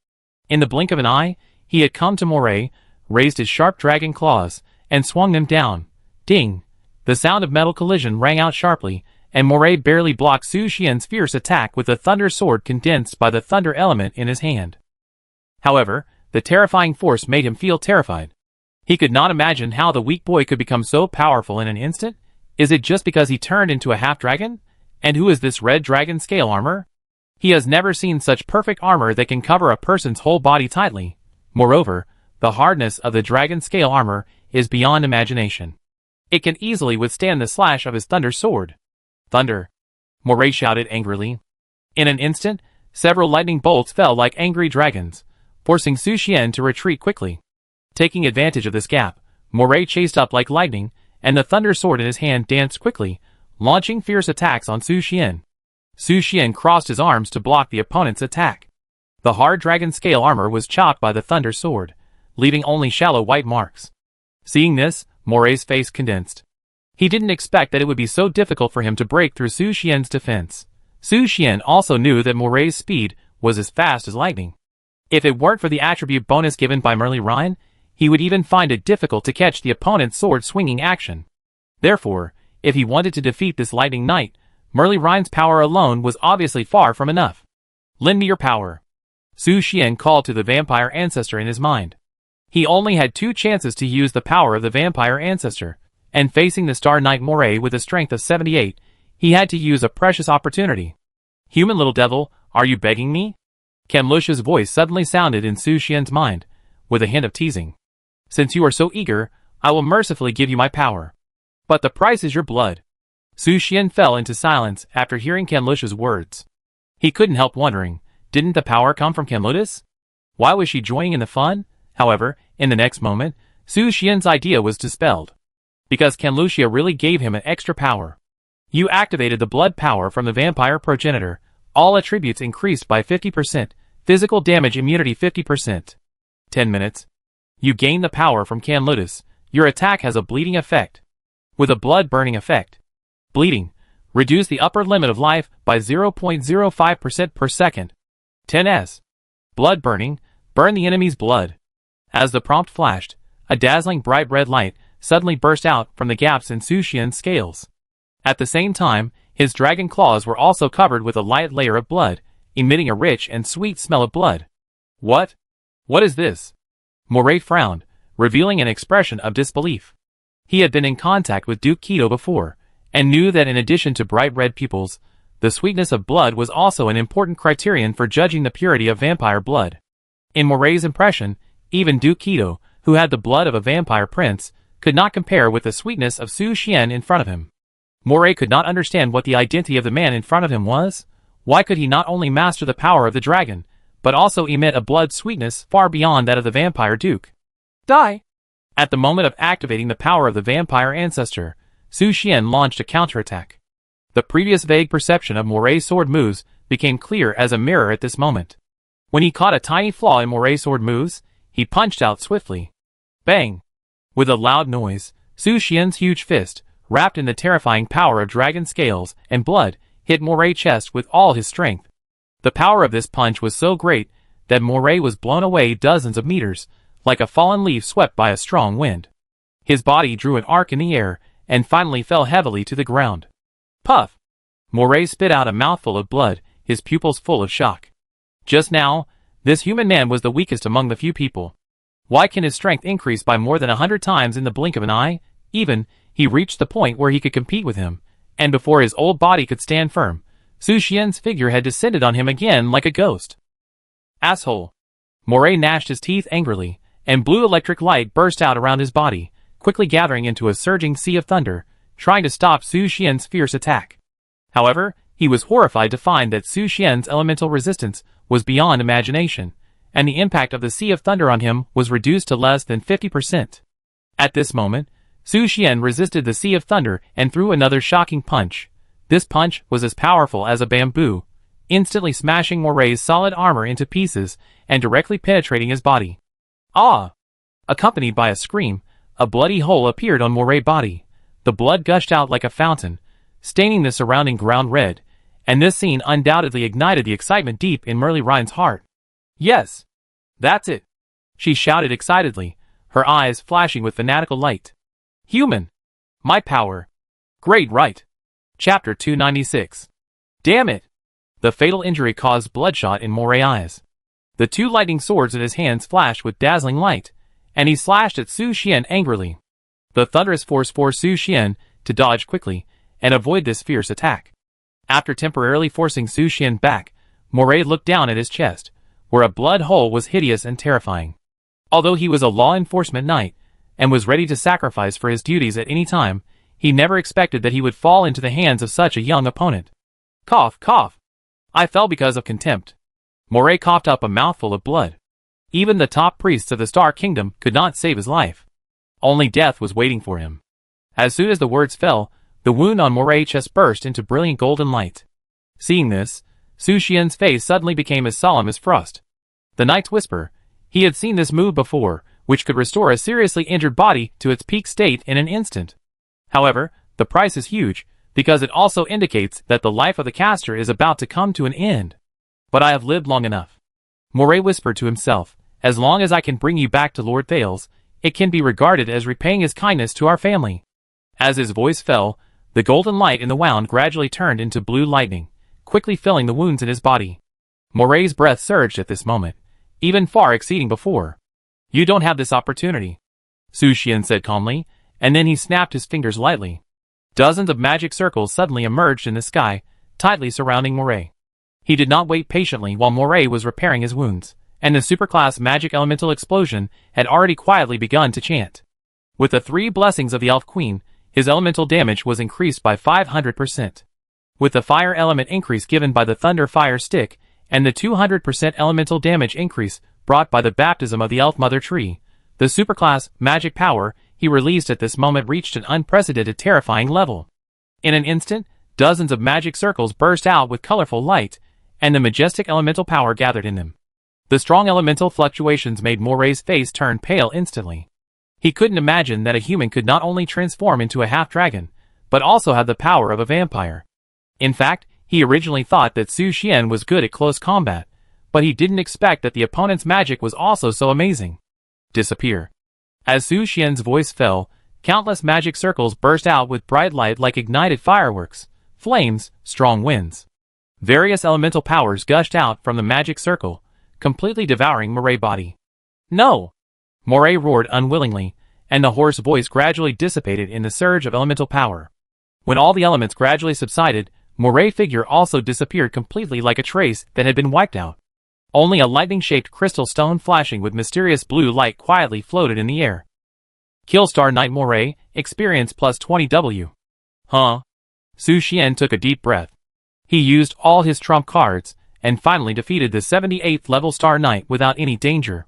In the blink of an eye, he had come to Moray, raised his sharp dragon claws, and swung them down. Ding! The sound of metal collision rang out sharply, and Moray barely blocked Su Xian's fierce attack with the thunder sword condensed by the thunder element in his hand. However, the terrifying force made him feel terrified. He could not imagine how the weak boy could become so powerful in an instant. Is it just because he turned into a half-dragon? And who is this red dragon scale armor? He has never seen such perfect armor that can cover a person's whole body tightly. Moreover, the hardness of the dragon scale armor is beyond imagination. It can easily withstand the slash of his thunder sword. Thunder! Moray shouted angrily. In an instant, several lightning bolts fell like angry dragons, forcing Su Xian to retreat quickly. Taking advantage of this gap, Moray chased up like lightning, and the thunder sword in his hand danced quickly, launching fierce attacks on Su Xian. Su Xian crossed his arms to block the opponent's attack. The hard dragon scale armor was chopped by the thunder sword, leaving only shallow white marks. Seeing this, Moray's face condensed. He didn't expect that it would be so difficult for him to break through Su Xian's defense. Su Xian also knew that Moray's speed was as fast as lightning. If it weren't for the attribute bonus given by Merle Ryan, he would even find it difficult to catch the opponent's sword-swinging action. Therefore, if he wanted to defeat this lightning knight, Merle Ryan's power alone was obviously far from enough. "Lend me your power," Su Xian called to the vampire ancestor in his mind. He only had 2 chances to use the power of the vampire ancestor, and facing the Star Knight Moray with a strength of 78, he had to use a precious opportunity. "Human little devil, are you begging me?" Kamlusha's voice suddenly sounded in Su Xian's mind, with a hint of teasing. "Since you are so eager, I will mercifully give you my power. But the price is your blood." Su Xian fell into silence after hearing Kamlusha's words. He couldn't help wondering, didn't the power come from Kamlutis? Why was she joining in the fun? However, in the next moment, Su Xian's idea was dispelled. Because Kamlusia really gave him an extra power. You activated the blood power from the vampire progenitor. All attributes increased by 50%, physical damage immunity 50%. 10 minutes. You gain the power from Kamlutis. Your attack has a bleeding effect. With a blood-burning effect. Bleeding. Reduce the upper limit of life by 0.05% per second. 10s. Blood burning. Burn the enemy's blood. As the prompt flashed, a dazzling bright red light suddenly burst out from the gaps in Su Xian's scales. At the same time, his dragon claws were also covered with a light layer of blood, emitting a rich and sweet smell of blood. "What? What is this?" Moray frowned, revealing an expression of disbelief. He had been in contact with Duke Keto before, and knew that in addition to bright red pupils, the sweetness of blood was also an important criterion for judging the purity of vampire blood. In Moray's impression, even Duke Keto, who had the blood of a vampire prince, could not compare with the sweetness of Su Xian in front of him. Moray could not understand what the identity of the man in front of him was. Why could he not only master the power of the dragon, but also emit a blood sweetness far beyond that of the vampire duke? Die! At the moment of activating the power of the vampire ancestor, Su Xian launched a counterattack. The previous vague perception of Moray's sword moves became clear as a mirror at this moment. When he caught a tiny flaw in Moray's sword moves, he punched out swiftly. Bang! With a loud noise, Su Xian's huge fist, wrapped in the terrifying power of dragon scales and blood, hit Moray's chest with all his strength. The power of this punch was so great that Moray was blown away dozens of meters, like a fallen leaf swept by a strong wind. His body drew an arc in the air and finally fell heavily to the ground. Puff! Moray spit out a mouthful of blood, his pupils full of shock. Just now, this human man was the weakest among the few people. Why can his strength increase by more than 100 times in the blink of an eye? Even, he reached the point where he could compete with him, and before his old body could stand firm, Su Xian's figure had descended on him again like a ghost. Asshole! Moray gnashed his teeth angrily, and blue electric light burst out around his body, quickly gathering into a surging sea of thunder, trying to stop Su Xian's fierce attack. However, he was horrified to find that Su Xian's elemental resistance was beyond imagination, and the impact of the sea of thunder on him was reduced to less than 50%. At this moment, Su Xian resisted the sea of thunder and threw another shocking punch. This punch was as powerful as a bamboo, instantly smashing Moray's solid armor into pieces and directly penetrating his body. Ah! Accompanied by a scream, a bloody hole appeared on Moray's body. The blood gushed out like a fountain, staining the surrounding ground red, and this scene undoubtedly ignited the excitement deep in Merle Ryan's heart. Yes! That's it! She shouted excitedly, her eyes flashing with fanatical light. Human! My power! Great right! Chapter 296. Damn it! The fatal injury caused bloodshot in Moray's eyes. The 2 lightning swords in his hands flashed with dazzling light, and he slashed at Su Xian angrily. The thunderous force forced Su Xian to dodge quickly and avoid this fierce attack. After temporarily forcing Su Xian back, Moray looked down at his chest, where a blood hole was hideous and terrifying. Although he was a law enforcement knight, and was ready to sacrifice for his duties at any time, he never expected that he would fall into the hands of such a young opponent. Cough, cough! I fell because of contempt. Moray coughed up a mouthful of blood. Even the top priests of the Star Kingdom could not save his life. Only death was waiting for him. As soon as the words fell, the wound on Moray's chest burst into brilliant golden light. Seeing this, Su Xian's face suddenly became as solemn as frost. The Knight's Whisper. He had seen this move before, which could restore a seriously injured body to its peak state in an instant. However, the price is huge, because it also indicates that the life of the caster is about to come to an end. But I have lived long enough. Moray whispered to himself, as long as I can bring you back to Lord Thales, it can be regarded as repaying his kindness to our family. As his voice fell, the golden light in the wound gradually turned into blue lightning, quickly filling the wounds in his body. Moray's breath surged at this moment, even far exceeding before. You don't have this opportunity, Su Xian said calmly, and then he snapped his fingers lightly. Dozens of magic circles suddenly emerged in the sky, tightly surrounding Moray. He did not wait patiently while Moray was repairing his wounds, and the superclass magic elemental explosion had already quietly begun to chant. With the 3 blessings of the Elf Queen, his elemental damage was increased by 500%. With the fire element increase given by the Thunder Fire Stick, and the 200% elemental damage increase brought by the baptism of the Elf Mother Tree, the superclass magic power he released at this moment reached an unprecedented terrifying level. In an instant, dozens of magic circles burst out with colorful light, and the majestic elemental power gathered in them. The strong elemental fluctuations made Moray's face turn pale instantly. He couldn't imagine that a human could not only transform into a half-dragon, but also have the power of a vampire. In fact, he originally thought that Su Xian was good at close combat, but he didn't expect that the opponent's magic was also so amazing. Disappear. As Su Xian's voice fell, countless magic circles burst out with bright light like ignited fireworks, flames, strong winds. Various elemental powers gushed out from the magic circle, completely devouring Moray's body. No! Moray roared unwillingly, and the hoarse voice gradually dissipated in the surge of elemental power. When all the elements gradually subsided, Moray's figure also disappeared completely like a trace that had been wiped out. Only a lightning-shaped crystal stone flashing with mysterious blue light quietly floated in the air. Killstar Knight Moray, experience plus 20W. Huh? Su Xian took a deep breath. He used all his trump cards, and finally defeated the 78th level Star Knight without any danger.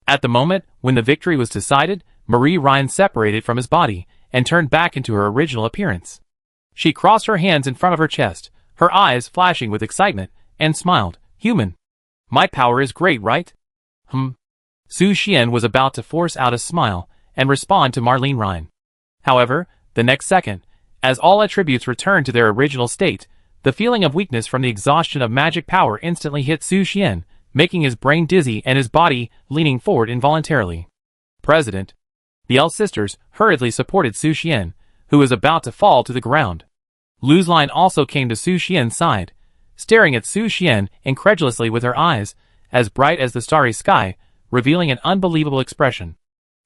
At the moment when the victory was decided, Marie Ryan separated from his body, and turned back into her original appearance. She crossed her hands in front of her chest, her eyes flashing with excitement, and smiled. Human. My power is great, right? Su Xian was about to force out a smile, and respond to Marlene Ryan. However, the next second, as all attributes returned to their original state, the feeling of weakness from the exhaustion of magic power instantly hit Su Xian, making his brain dizzy and his body leaning forward involuntarily. President. The Elf sisters hurriedly supported Su Xian, who was about to fall to the ground. Lu's Line also came to Su Xian's side, staring at Su Xian incredulously with her eyes, as bright as the starry sky, revealing an unbelievable expression.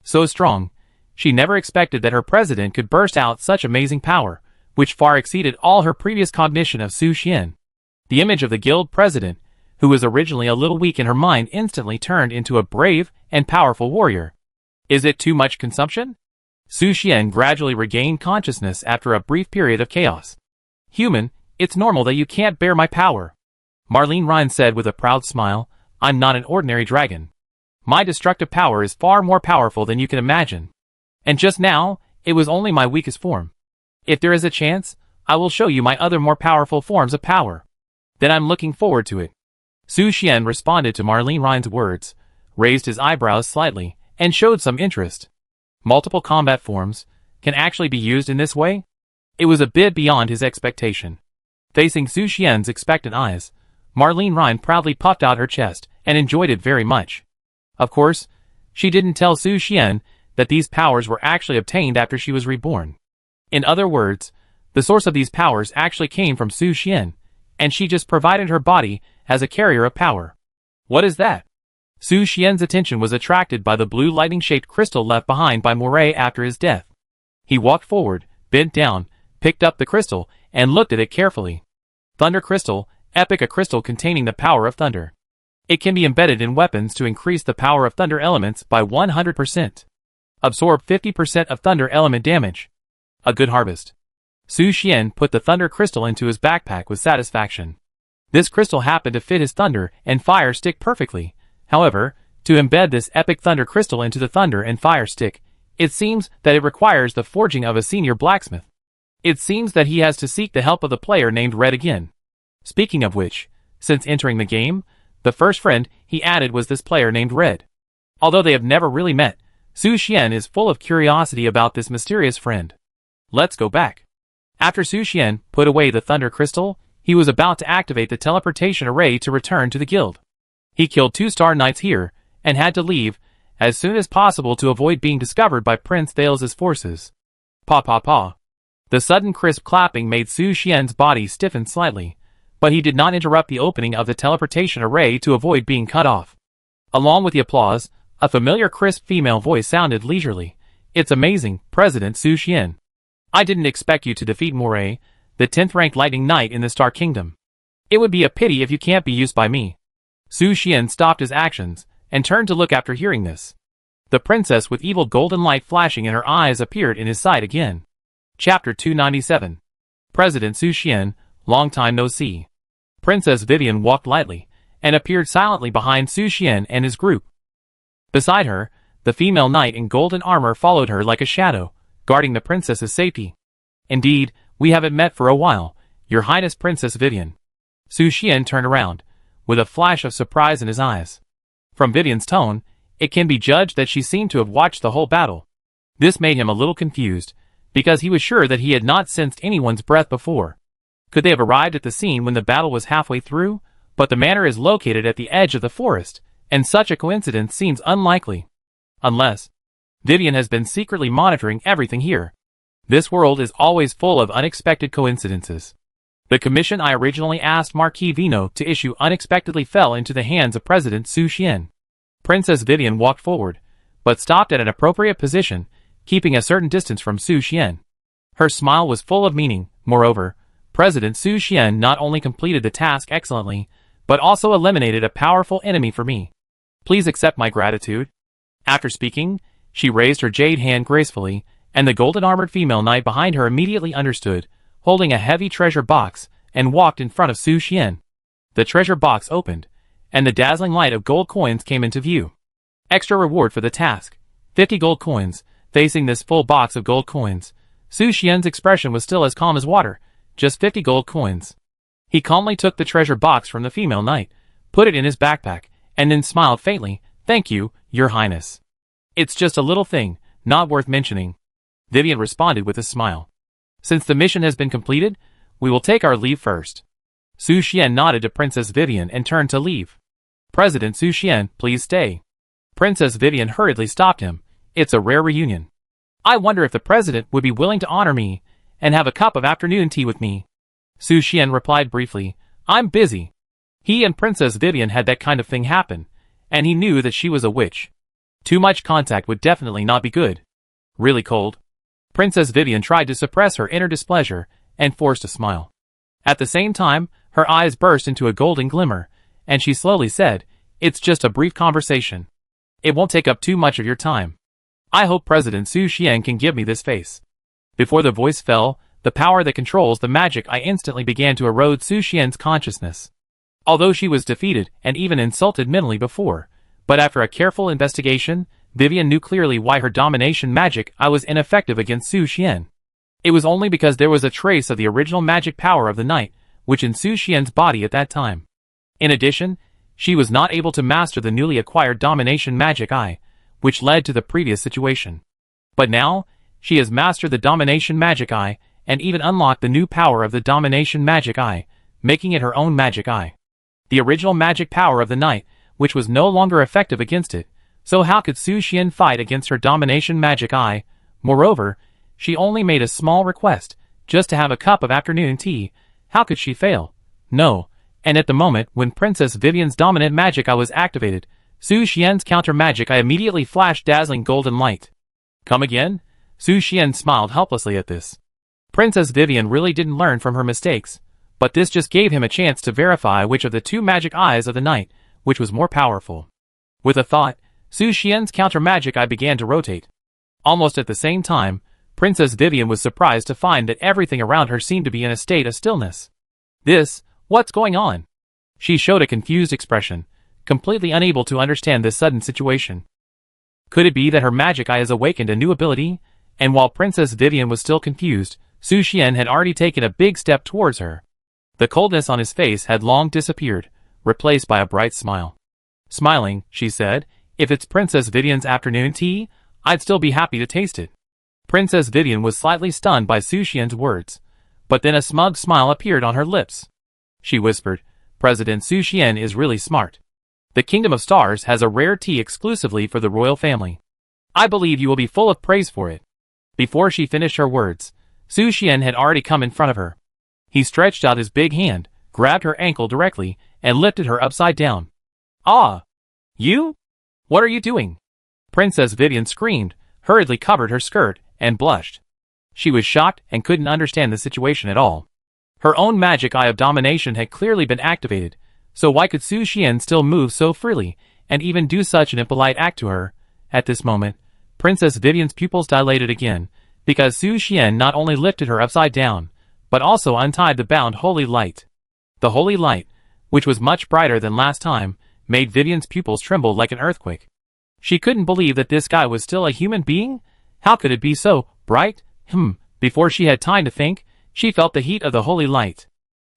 So strong, she never expected that her president could burst out such amazing power, which far exceeded all her previous cognition of Su Xian. The image of the guild president, who was originally a little weak in her mind, instantly turned into a brave and powerful warrior. Is it too much consumption? Su Xian gradually regained consciousness after a brief period of chaos. Human, it's normal that you can't bear my power. Marlene Ryan said with a proud smile, I'm not an ordinary dragon. My destructive power is far more powerful than you can imagine. And just now, it was only my weakest form. If there is a chance, I will show you my other more powerful forms of power. Then I'm looking forward to it. Su Xian responded to Marlene Ryan's words, raised his eyebrows slightly, and showed some interest. Multiple combat forms can actually be used in this way? It was a bit beyond his expectation. Facing Su Xian's expectant eyes, Marlene Ryan proudly puffed out her chest and enjoyed it very much. Of course, she didn't tell Su Xian that these powers were actually obtained after she was reborn. In other words, the source of these powers actually came from Su Xian, and she just provided her body as a carrier of power. What is that? Su Xian's attention was attracted by the blue lightning-shaped crystal left behind by Moray after his death. He walked forward, bent down, picked up the crystal, and looked at it carefully. Thunder Crystal, epic, a crystal containing the power of thunder. It can be embedded in weapons to increase the power of thunder elements by 100%. Absorb 50% of thunder element damage. A good harvest. Su Xian put the thunder crystal into his backpack with satisfaction. This crystal happened to fit his thunder and fire stick perfectly. However, To embed this epic thunder crystal into the thunder and fire stick, it seems that it requires the forging of a senior blacksmith. It seems that he has to seek the help of the player named Red again. Speaking of which, since entering the game, the first friend he added was this player named Red. Although they have never really met, Su Xian is full of curiosity about this mysterious friend. Let's go back. After Su Xian put away the thunder crystal, he was about to activate the teleportation array to return to the guild. He killed 2 Star Knights here, and had to leave as soon as possible to avoid being discovered by Prince Thales's forces. Pa pa pa. The sudden crisp clapping made Su Xian's body stiffen slightly, but he did not interrupt the opening of the teleportation array to avoid being cut off. Along with the applause, a familiar crisp female voice sounded leisurely. It's amazing, President Su Xian. I didn't expect you to defeat Moray, the 10th-ranked Lightning Knight in the Star Kingdom. It would be a pity if you can't be used by me. Su Xian stopped his actions and turned to look after hearing this. The princess with evil golden light flashing in her eyes appeared in his sight again. Chapter 297. President Su Xian, long time no see. Princess Vivian walked lightly and appeared silently behind Su Xian and his group. Beside her, the female knight in golden armor followed her like a shadow, guarding the princess's safety. Indeed, we haven't met for a while, Your Highness Princess Vivian. Su Xian turned around, with a flash of surprise in his eyes. From Vivian's tone, it can be judged that she seemed to have watched the whole battle. This made him a little confused, because he was sure that he had not sensed anyone's breath before. Could they have arrived at the scene when the battle was halfway through? But the manor is located at the edge of the forest, and such a coincidence seems unlikely. Unless Vivian has been secretly monitoring everything here. This world is always full of unexpected coincidences. The commission I originally asked Marquis Vino to issue unexpectedly fell into the hands of President Su Xian. Princess Vivian walked forward, but stopped at an appropriate position, keeping a certain distance from Su Xian. Her smile was full of meaning. Moreover, President Su Xian not only completed the task excellently, but also eliminated a powerful enemy for me. Please accept my gratitude. After speaking, she raised her jade hand gracefully, and the golden-armored female knight behind her immediately understood, holding a heavy treasure box, and walked in front of Su Xian. The treasure box opened, and the dazzling light of gold coins came into view. Extra reward for the task. 50 gold coins. Facing this full box of gold coins, Su Xian's expression was still as calm as water. Just 50 gold coins. He calmly took the treasure box from the female knight, put it in his backpack, and then smiled faintly. Thank you, Your Highness. It's just a little thing, not worth mentioning. Vivian responded with a smile. Since the mission has been completed, we will take our leave first. Su Xian nodded to Princess Vivian and turned to leave. President Su Xian, please stay. Princess Vivian hurriedly stopped him. It's a rare reunion. I wonder if the president would be willing to honor me and have a cup of afternoon tea with me. Su Xian replied briefly, I'm busy. He and Princess Vivian had that kind of thing happen, and he knew that she was a witch. Too much contact would definitely not be good. Really cold. Princess Vivian tried to suppress her inner displeasure and forced a smile. At the same time, her eyes burst into a golden glimmer, and she slowly said, It's just a brief conversation. It won't take up too much of your time. I hope President Su Xian can give me this face. Before the voice fell, the power that controls the magic I instantly began to erode Su Xian's consciousness. Although she was defeated and even insulted mentally before, but after a careful investigation, Vivian knew clearly why her domination magic I was ineffective against Su Xian. It was only because there was a trace of the original magic power of the night, which in Su Xian's body at that time. In addition, she was not able to master the newly acquired domination magic eye, which led to the previous situation. But now, she has mastered the domination magic eye, and even unlocked the new power of the domination magic eye, making it her own magic eye. The original magic power of the night, which was no longer effective against it, so how could Su Xian fight against her domination magic eye? Moreover, she only made a small request, just to have a cup of afternoon tea. How could she fail? No, and at the moment when Princess Vivian's dominant magic eye was activated, Su Xian's counter magic eye immediately flashed dazzling golden light. Come again? Su Xian smiled helplessly at this. Princess Vivian really didn't learn from her mistakes, but this just gave him a chance to verify which of the two magic eyes of the night, which was more powerful. With a thought, Su Xian's counter magic eye began to rotate. Almost at the same time, Princess Vivian was surprised to find that everything around her seemed to be in a state of stillness. What's going on? She showed a confused expression. completely unable to understand this sudden situation. Could it be that her magic eye has awakened a new ability? And while Princess Vivian was still confused, Su Xian had already taken a big step towards her. The coldness on his face had long disappeared, replaced by a bright smile. Smiling, she said, "If it's Princess Vivian's afternoon tea, I'd still be happy to taste it." Princess Vivian was slightly stunned by Su Xian's words, but then a smug smile appeared on her lips. She whispered, "President Su Xian is really smart. The Kingdom of Stars has a rare tea exclusively for the royal family. I believe you will be full of praise for it." Before she finished her words, Su Xian had already come in front of her. He stretched out his big hand, grabbed her ankle directly, and lifted her upside down. "Ah! You? What are you doing?" Princess Vivian screamed, hurriedly covered her skirt, and blushed. She was shocked and couldn't understand the situation at all. Her own magic eye of domination had clearly been activated, so why could Su Xian still move so freely, and even do such an impolite act to her? At this moment, Princess Vivian's pupils dilated again, because Su Xian not only lifted her upside down, but also untied the bound holy light. The holy light, which was much brighter than last time, made Vivian's pupils tremble like an earthquake. She couldn't believe that this guy was still a human being. How could it be so bright? Before she had time to think, she felt the heat of the holy light.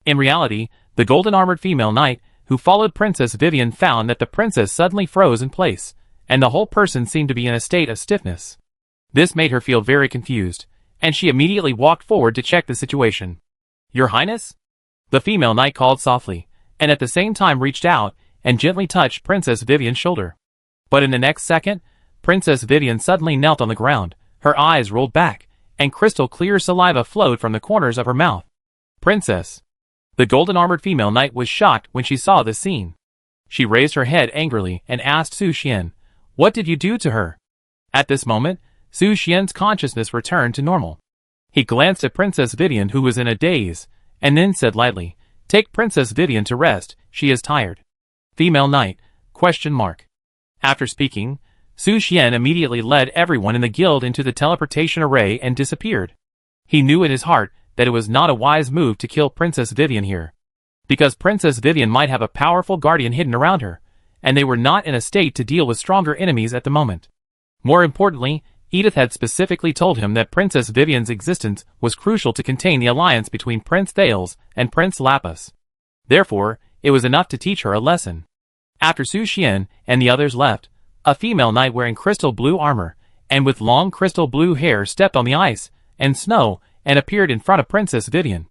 In reality, the golden-armored female knight who followed Princess Vivian found that the princess suddenly froze in place, and the whole person seemed to be in a state of stiffness. This made her feel very confused, and she immediately walked forward to check the situation. "Your Highness?" The female knight called softly, and at the same time reached out and gently touched Princess Vivian's shoulder. But in the next second, Princess Vivian suddenly knelt on the ground, her eyes rolled back, and crystal-clear saliva flowed from the corners of her mouth. "Princess!" The golden-armored female knight was shocked when she saw this scene. She raised her head angrily and asked Su Xian, "What did you do to her?" At this moment, Su Xian's consciousness returned to normal. He glanced at Princess Vivian, who was in a daze, and then said lightly, "Take Princess Vivian to rest, she is tired." Female knight, ? After speaking, Su Xian immediately led everyone in the guild into the teleportation array and disappeared. He knew in his heart that it was not a wise move to kill Princess Vivian here, because Princess Vivian might have a powerful guardian hidden around her, and they were not in a state to deal with stronger enemies at the moment. More importantly, Edith had specifically told him that Princess Vivian's existence was crucial to contain the alliance between Prince Thales and Prince Lapis. Therefore, it was enough to teach her a lesson. After Su Xian and the others left, a female knight wearing crystal blue armor and with long crystal blue hair stepped on the ice and snow and appeared in front of Princess Vivian.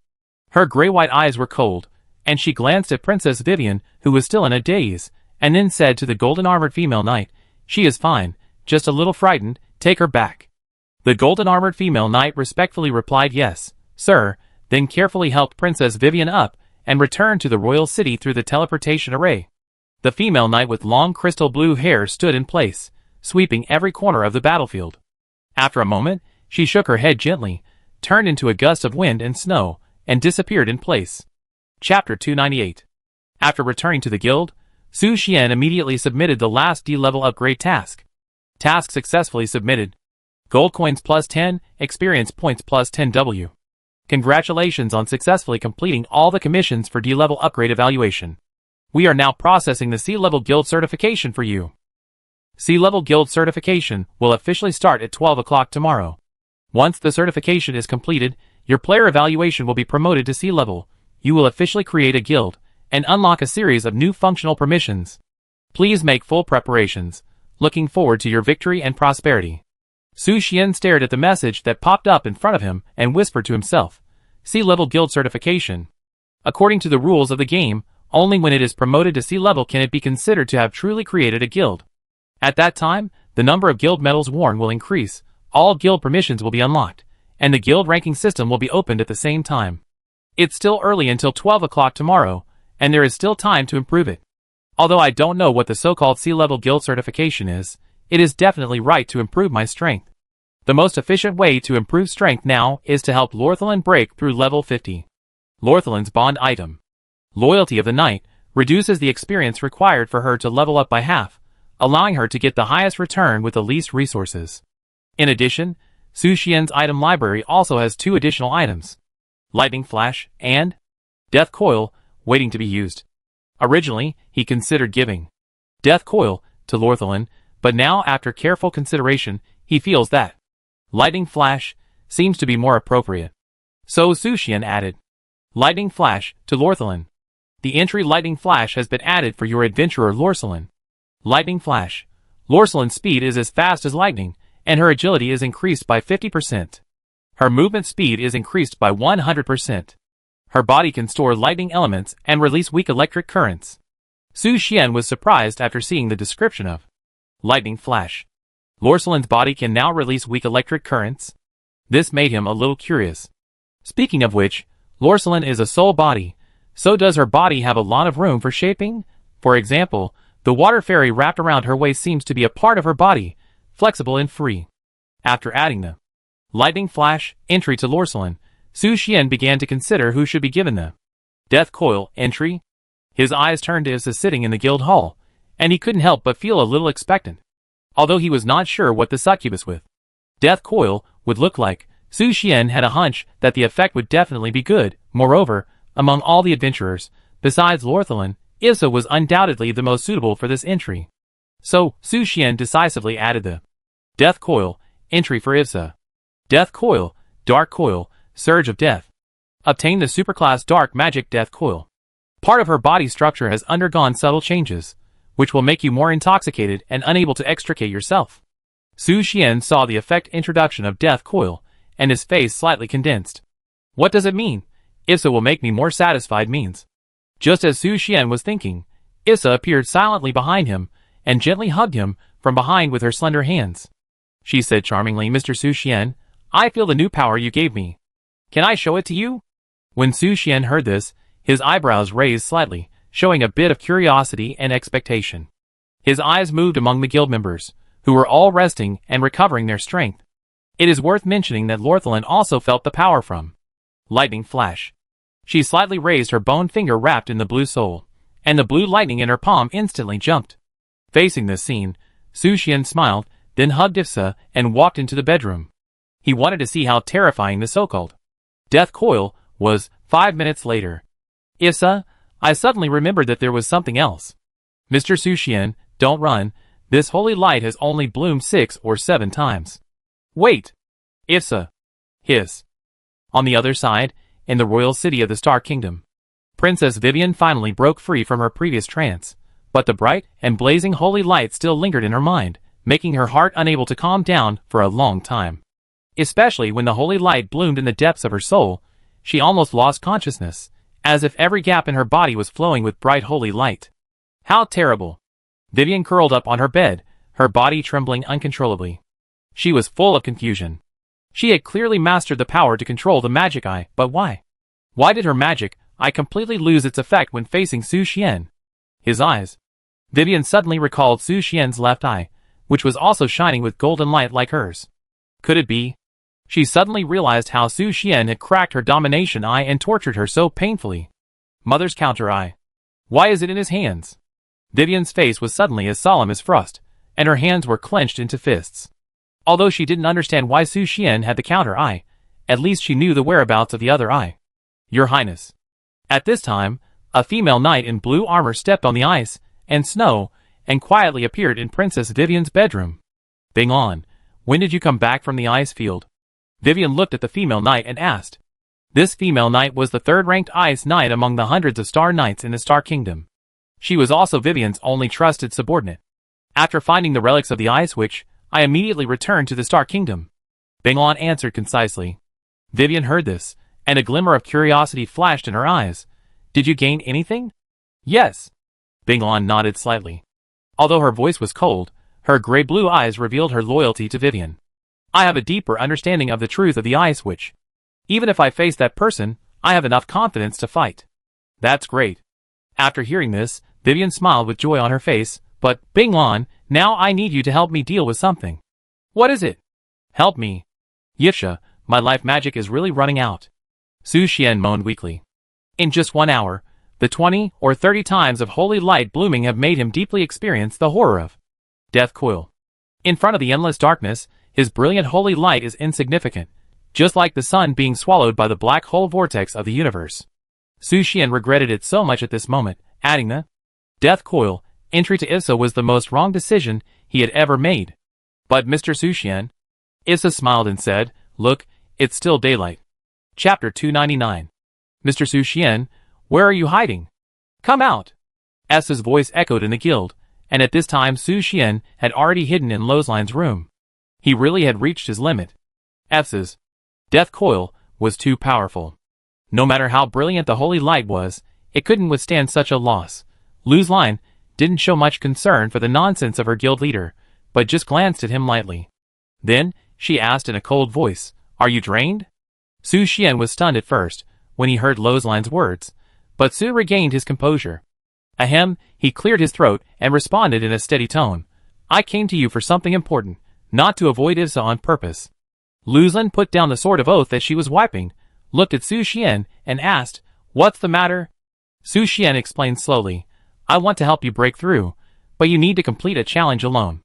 Her gray-white eyes were cold, and she glanced at Princess Vivian, who was still in a daze, and then said to the golden-armored female knight, "She is fine, just a little frightened, take her back." The golden-armored female knight respectfully replied, "Yes, sir," then carefully helped Princess Vivian up and returned to the royal city through the teleportation array. The female knight with long crystal blue hair stood in place, sweeping every corner of the battlefield. After a moment, she shook her head gently, turned into a gust of wind and snow, and disappeared in place. Chapter 298. After returning to the guild, Su Xian immediately submitted the last D-level upgrade task. Task successfully submitted. Gold coins plus 10, experience points plus 10W. Congratulations on successfully completing all the commissions for D-level upgrade evaluation. We are now processing the C-level guild certification for you. C-level guild certification will officially start at 12 o'clock tomorrow. Once the certification is completed, your player evaluation will be promoted to C-level. You will officially create a guild and unlock a series of new functional permissions. Please make full preparations. Looking forward to your victory and prosperity. Su Xian stared at the message that popped up in front of him and whispered to himself, C-level guild certification. According to the rules of the game, only when it is promoted to C-level can it be considered to have truly created a guild. At that time, the number of guild medals worn will increase, all guild permissions will be unlocked, and the guild ranking system will be opened at the same time. It's still early until 12 o'clock tomorrow, and there is still time to improve it. Although I don't know what the so-called C-level guild certification is, it is definitely right to improve my strength. The most efficient way to improve strength now is to help Lorthelin break through level 50. Lorthelin's bond item. Loyalty of the Knight reduces the experience required for her to level up by half, allowing her to get the highest return with the least resources. In addition, Su Xian's item library also has 2 additional items. Lightning Flash and Death Coil, waiting to be used. Originally, he considered giving Death coil, to Lorthalin, but now after careful consideration, he feels that lightning flash seems to be more appropriate. So Su Xian added lightning flash to Lorthalin. The entry lightning flash has been added for your adventurer Lorthalin. Lightning flash. Lorthalin's speed is as fast as lightning, and her agility is increased by 50%. Her movement speed is increased by 100%. Her body can store lightning elements and release weak electric currents. Su Xian was surprised after seeing the description of lightning flash. Lorthalin's body can now release weak electric currents. This made him a little curious. Speaking of which, Lorthalin is a soul body, so does her body have a lot of room for shaping? For example, the water fairy wrapped around her waist seems to be a part of her body, flexible and free. After adding the lightning flash entry to Lorthalin, Su Xian began to consider who should be given the death coil entry. His eyes turned to Issa sitting in the guild hall, and he couldn't help but feel a little expectant. Although he was not sure what the succubus with death coil would look like, Su Xian had a hunch that the effect would definitely be good. Moreover, among all the adventurers, besides Lorthalin, Issa was undoubtedly the most suitable for this entry. So, Su Xian decisively added the death coil entry for Issa. Death coil, dark coil, surge of death. Obtain the superclass dark magic death coil. Part of her body structure has undergone subtle changes, which will make you more intoxicated and unable to extricate yourself. Su Xian saw the effect introduction of death coil, and his face slightly condensed. What does it mean? Issa will make me more satisfied means. Just as Su Xian was thinking, Issa appeared silently behind him, and gently hugged him from behind with her slender hands. She said charmingly, Mr. Su Xian, I feel the new power you gave me. Can I show it to you? When Su Xian heard this, his eyebrows raised slightly, showing a bit of curiosity and expectation. His eyes moved among the guild members, who were all resting and recovering their strength. It is worth mentioning that Lorthalin also felt the power from lightning flash. She slightly raised her bone finger wrapped in the blue soul, and the blue lightning in her palm instantly jumped. Facing this scene, Su Xian smiled, then hugged Issa and walked into the bedroom. He wanted to see how terrifying the so-called death coil was. 5 minutes later. Issa, I suddenly remembered that there was something else. Mr. Su Xian, don't run, this holy light has only bloomed 6 or 7 times. Wait! Issa. Hiss. On the other side, in the royal city of the Star Kingdom, Princess Vivian finally broke free from her previous trance, but the bright and blazing holy light still lingered in her mind, making her heart unable to calm down for a long time. Especially when the holy light bloomed in the depths of her soul, she almost lost consciousness, as if every gap in her body was flowing with bright holy light. How terrible! Vivian curled up on her bed, her body trembling uncontrollably. She was full of confusion. She had clearly mastered the power to control the magic eye, but why? Why did her magic eye completely lose its effect when facing Su Xian? His eyes. Vivian suddenly recalled Su Xian's left eye, which was also shining with golden light like hers. Could it be? She suddenly realized how Su Xian had cracked her domination eye and tortured her so painfully. Mother's counter eye. Why is it in his hands? Vivian's face was suddenly as solemn as frost, and her hands were clenched into fists. Although she didn't understand why Su Xian had the counter eye, at least she knew the whereabouts of the other eye. Your Highness. At this time, a female knight in blue armor stepped on the ice and snow and quietly appeared in Princess Vivian's bedroom. Bing on, when did you come back from the ice field? Vivian looked at the female knight and asked. This female knight was the third-ranked ice knight among the hundreds of star knights in the Star Kingdom. She was also Vivian's only trusted subordinate. After finding the relics of the ice witch, I immediately returned to the Star Kingdom. Bing-on answered concisely. Vivian heard this, and a glimmer of curiosity flashed in her eyes. Did you gain anything? Yes. Bing-on nodded slightly. Although her voice was cold, her gray-blue eyes revealed her loyalty to Vivian. I have a deeper understanding of the truth of the ice witch. Even if I face that person, I have enough confidence to fight. That's great. After hearing this, Vivian smiled with joy on her face, but, Bing-on, now I need you to help me deal with something. What is it? Help me. Yifsha, my life magic is really running out. Su Xian moaned weakly. In just 1 hour, the 20 or 30 times of holy light blooming have made him deeply experience the horror of death coil. In front of the endless darkness, his brilliant holy light is insignificant, just like the sun being swallowed by the black hole vortex of the universe. Su Xian regretted it so much at this moment, adding the death coil Entry to Issa was the most wrong decision he had ever made. But Mr. Suxian? Issa smiled and said, "Look, it's still daylight." Chapter 299. Mr. Suxian, where are you hiding? Come out. Issa's voice echoed in the guild, and at this time Suxian had already hidden in Lozline's room. He really had reached his limit. Issa's death coil was too powerful. No matter how brilliant the holy light was, it couldn't withstand such a loss. Lozline didn't show much concern for the nonsense of her guild leader, but just glanced at him lightly. Then, she asked in a cold voice, "Are you drained?" Suxian was stunned at first, when he heard Lozline's words, but soon regained his composure. Ahem, he cleared his throat and responded in a steady tone. "I came to you for something important, not to avoid Issa on purpose." Lozline put down the sword of oath that she was wiping, looked at Suxian, and asked, "What's the matter?" Suxian explained slowly, "I want to help you break through, but you need to complete a challenge alone."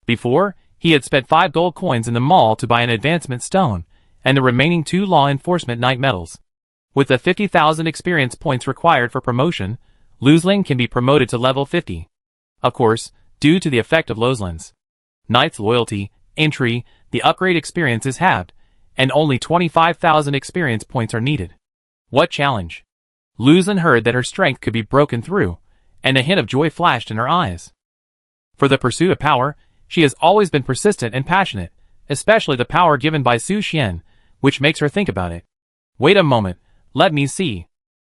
Before, he had spent 5 gold coins in the mall to buy an advancement stone, and the remaining 2 law enforcement knight medals. With the 50,000 experience points required for promotion, Lozline can be promoted to level 50. Of course, due to the effect of Lozline's knight's loyalty, entry, the upgrade experience is halved, and only 25,000 experience points are needed. What challenge? Lozline heard that her strength could be broken through, and a hint of joy flashed in her eyes. For the pursuit of power, she has always been persistent and passionate, especially the power given by Suxian, which makes her think about it. Wait a moment, let me see.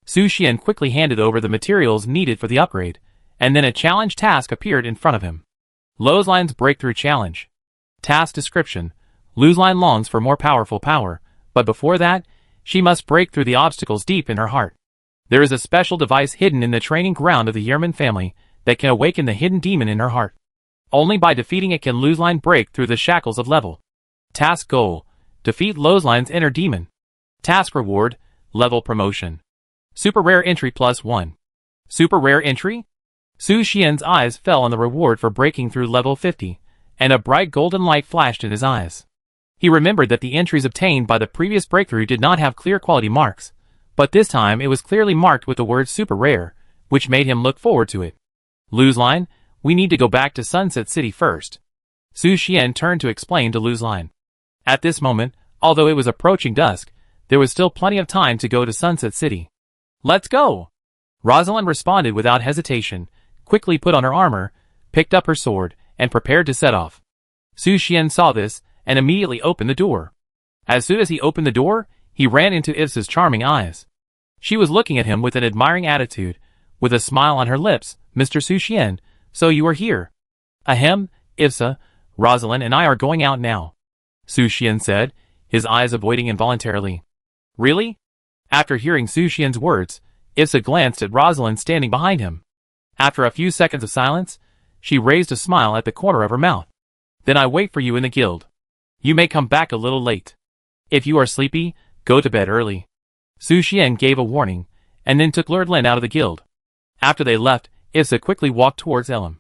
Suxian quickly handed over the materials needed for the upgrade, and then a challenge task appeared in front of him. Lozline's Breakthrough Challenge. Task description: Lozline longs for more powerful power, but before that, she must break through the obstacles deep in her heart. There is a special device hidden in the training ground of the Yerman family that can awaken the hidden demon in her heart. Only by defeating it can Lozline break through the shackles of level. Task goal: defeat Lozline's inner demon. Task reward: level promotion. Super rare entry +1. Super rare entry? Suxian's eyes fell on the reward for breaking through level 50, and a bright golden light flashed in his eyes. He remembered that the entries obtained by the previous breakthrough did not have clear quality marks, but this time it was clearly marked with the word super rare, which made him look forward to it. Lozline, we need to go back to Sunset City first. Suxian turned to explain to Lozline. At this moment, although it was approaching dusk, there was still plenty of time to go to Sunset City. Let's go! Rosalind responded without hesitation, quickly put on her armor, picked up her sword, and prepared to set off. Suxian saw this, and immediately opened the door. As soon as he opened the door, he ran into Issa's charming eyes. She was looking at him with an admiring attitude, with a smile on her lips. "Mr. Suxian, so you are here." "Ahem, Issa, Rosalind and I are going out now," Suxian said, his eyes avoiding involuntarily. "Really?" After hearing Suxian's words, Issa glanced at Rosalind standing behind him. After a few seconds of silence, she raised a smile at the corner of her mouth. "Then I wait for you in the guild. You may come back a little late. If you are sleepy, go to bed early." Suxian gave a warning, and then took Lord Lin out of the guild. After they left, Issa quickly walked towards Elam.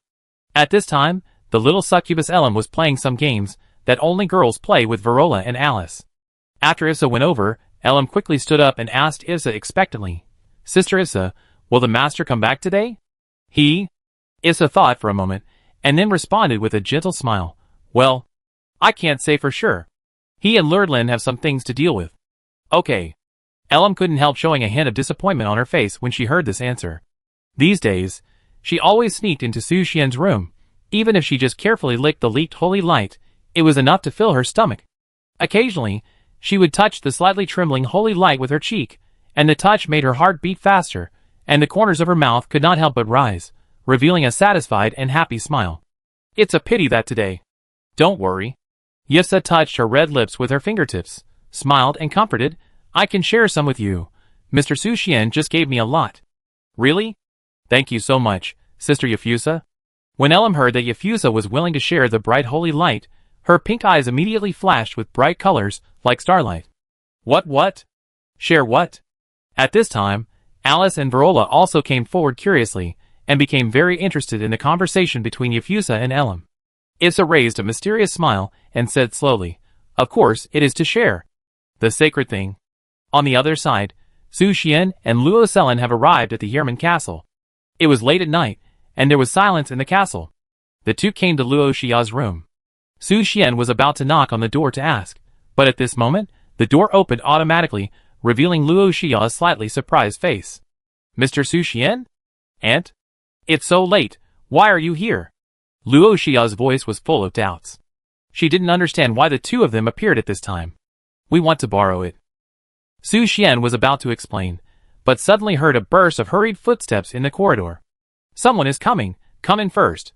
At this time, the little succubus Elam was playing some games that only girls play with Verola and Alice. After Issa went over, Elam quickly stood up and asked Issa expectantly, "Sister Issa, will the master come back today?" Issa thought for a moment, and then responded with a gentle smile, "Well, I can't say for sure. He and Lord Lin have some things to deal with." "Okay." Elam couldn't help showing a hint of disappointment on her face when she heard this answer. These days, she always sneaked into Suxian's room. Even if she just carefully licked the leaked holy light, it was enough to fill her stomach. Occasionally, she would touch the slightly trembling holy light with her cheek, and the touch made her heart beat faster, and the corners of her mouth could not help but rise, revealing a satisfied and happy smile. "It's a pity that today." "Don't worry." Issa touched her red lips with her fingertips, smiled and comforted, "I can share some with you. Mr. Suxian just gave me a lot." "Really? Thank you so much, Sister Yafusa." When Elam heard that Yafusa was willing to share the bright holy light, her pink eyes immediately flashed with bright colors like starlight. What? Share what?" At this time, Alice and Verola also came forward curiously, and became very interested in the conversation between Yafusa and Elam. Issa raised a mysterious smile, and said slowly, "Of course, it is to share. The sacred thing." On the other side, Suxian and Luoselin have arrived at the Yerman castle. It was late at night, and there was silence in the castle. The two came to Luo Xia's room. Su Xian was about to knock on the door to ask, but at this moment, the door opened automatically, revealing Luo Xia's slightly surprised face. Mr. Su Xian? Aunt? It's so late, why are you here? Luo Xia's voice was full of doubts. She didn't understand why the two of them appeared at this time. We want to borrow it. Su Xian was about to explain, but suddenly heard a burst of hurried footsteps in the corridor. Someone is coming, come in first.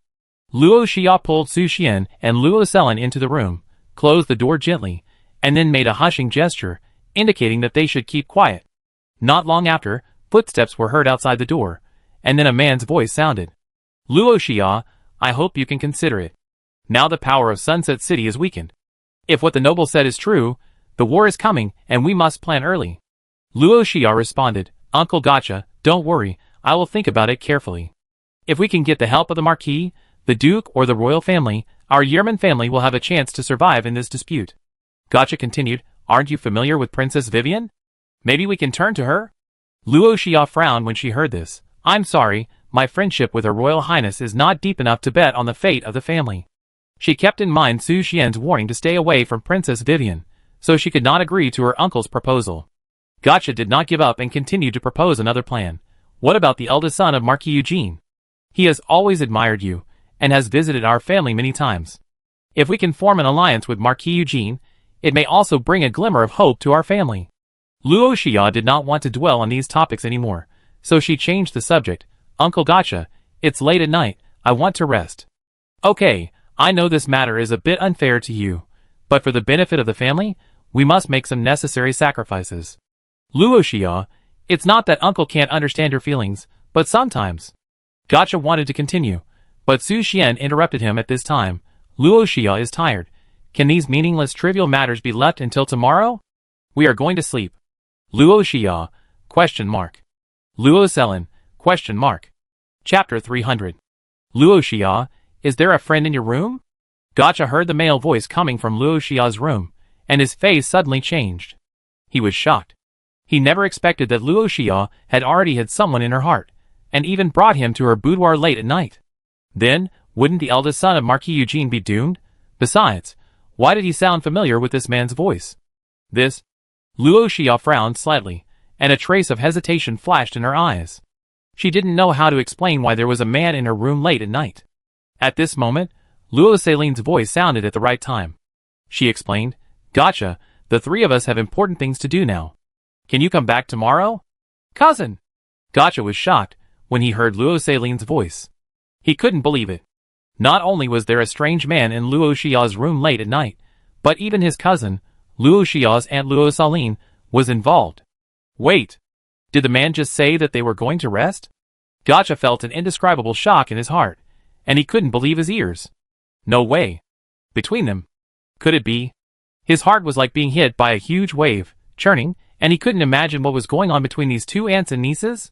Luo Xia pulled Su Xian and Luo Selen into the room, closed the door gently, and then made a hushing gesture, indicating that they should keep quiet. Not long after, footsteps were heard outside the door, and then a man's voice sounded. Luo Xia, I hope you can consider it. Now the power of Sunset City is weakened. If what the noble said is true, the war is coming and we must plan early. Luo Xia responded, Uncle Gotcha, don't worry, I will think about it carefully. If we can get the help of the Marquis, the Duke or the royal family, our Yearman family will have a chance to survive in this dispute. Gotcha continued, aren't you familiar with Princess Vivian? Maybe we can turn to her? Luo Xia frowned when she heard this. I'm sorry, my friendship with Her Royal Highness is not deep enough to bet on the fate of the family. She kept in mind Su Xian's warning to stay away from Princess Vivian, so she could not agree to her uncle's proposal. Gotcha did not give up and continued to propose another plan. What about the eldest son of Marquis Eugene? He has always admired you, and has visited our family many times. If we can form an alliance with Marquis Eugene, it may also bring a glimmer of hope to our family. Luo Xia did not want to dwell on these topics anymore, so she changed the subject. Uncle Gotcha, it's late at night, I want to rest. Okay, I know this matter is a bit unfair to you, but for the benefit of the family, we must make some necessary sacrifices. Luo Xia, it's not that Uncle can't understand your feelings, but sometimes. Gotcha wanted to continue, but Su Xian interrupted him at this time. Luo Xia is tired. Can these meaningless trivial matters be left until tomorrow? We are going to sleep. Luo Xia, question mark. Luo Selen, question mark. Chapter 300. Luo Xia, is there a friend in your room? Gotcha heard the male voice coming from Luo Xia's room, and his face suddenly changed. He was shocked. He never expected that Luo Xia had already had someone in her heart, and even brought him to her boudoir late at night. Then, wouldn't the eldest son of Marquis Eugene be doomed? Besides, why did he sound familiar with this man's voice? This? Luo Xia frowned slightly, and a trace of hesitation flashed in her eyes. She didn't know how to explain why there was a man in her room late at night. At this moment, Luo Selin's voice sounded at the right time. She explained, Gotcha, the three of us have important things to do now. Can you come back tomorrow? Cousin! Gotcha was shocked when he heard Luo Selin's voice. He couldn't believe it. Not only was there a strange man in Luo Xia's room late at night, but even his cousin, Luo Xia's aunt Luo Salin, was involved. Wait! Did the man just say that they were going to rest? Gotcha felt an indescribable shock in his heart, and he couldn't believe his ears. No way. Between them. Could it be? His heart was like being hit by a huge wave, churning, and he couldn't imagine what was going on between these two aunts and nieces.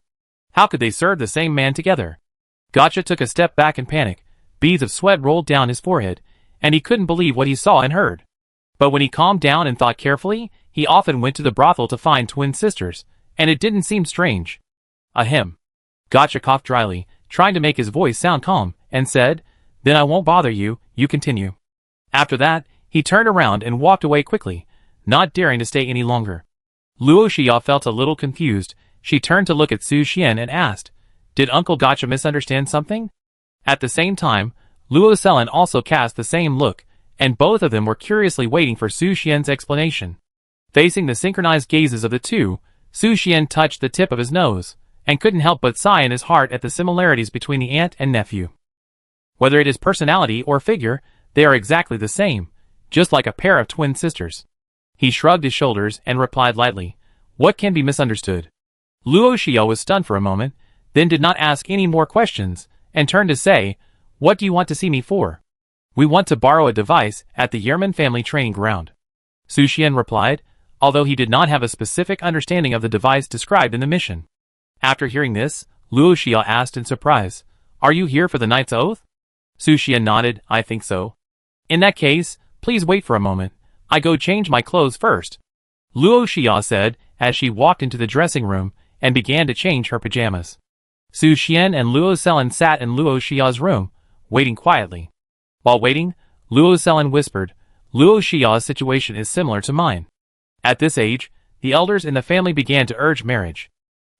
How could they serve the same man together? Gotcha took a step back in panic. Beads of sweat rolled down his forehead, and he couldn't believe what he saw and heard. But when he calmed down and thought carefully, he often went to the brothel to find twin sisters, and it didn't seem strange. Ahem. Gotcha coughed dryly, trying to make his voice sound calm, and said, Then I won't bother you, you continue. After that, he turned around and walked away quickly, not daring to stay any longer. Luo Xia felt a little confused. She turned to look at Su Xian and asked, Did Uncle Gotcha misunderstand something? At the same time, Luo Selen also cast the same look, and both of them were curiously waiting for Su Xian's explanation. Facing the synchronized gazes of the two, Su Xian touched the tip of his nose, and couldn't help but sigh in his heart at the similarities between the aunt and nephew. Whether it is personality or figure, they are exactly the same, just like a pair of twin sisters. He shrugged his shoulders and replied lightly, What can be misunderstood? Luo Xia was stunned for a moment, then did not ask any more questions, and turned to say, What do you want to see me for? We want to borrow a device at the Yearman family training ground. Su Xian replied, although he did not have a specific understanding of the device described in the mission. After hearing this, Luo Xia asked in surprise, Are you here for the Knight's Oath? Su Xian nodded, I think so. In that case, please wait for a moment. I go change my clothes first. Luo Xia said, as she walked into the dressing room and began to change her pajamas. Su Xian and Luo Selen sat in Luo Xiao's room, waiting quietly. While waiting, Luo Selen whispered, Luo Xiao's situation is similar to mine. At this age, the elders in the family began to urge marriage.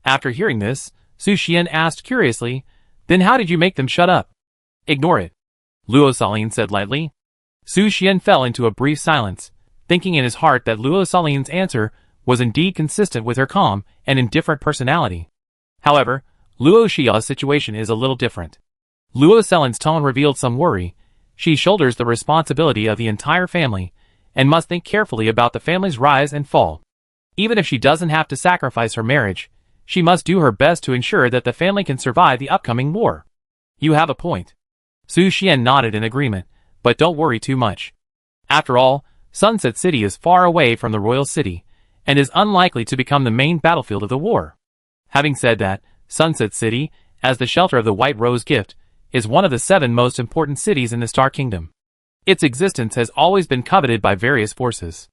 After hearing this, Su Xian asked curiously, then how did you make them shut up? Ignore it, Luo Selen said lightly. Su Xian fell into a brief silence, thinking in his heart that Luo Selen's answer was indeed consistent with her calm and indifferent personality. However, Luo Xiao's situation is a little different. Luo Selen's tone revealed some worry. She shoulders the responsibility of the entire family, and must think carefully about the family's rise and fall. Even if she doesn't have to sacrifice her marriage, she must do her best to ensure that the family can survive the upcoming war. You have a point. Su Xian nodded in agreement, but don't worry too much. After all, Sunset City is far away from the royal city, and is unlikely to become the main battlefield of the war. Having said that, Sunset City, as the shelter of the White Rose Gift, is one of the 7 most important cities in the Star Kingdom. Its existence has always been coveted by various forces.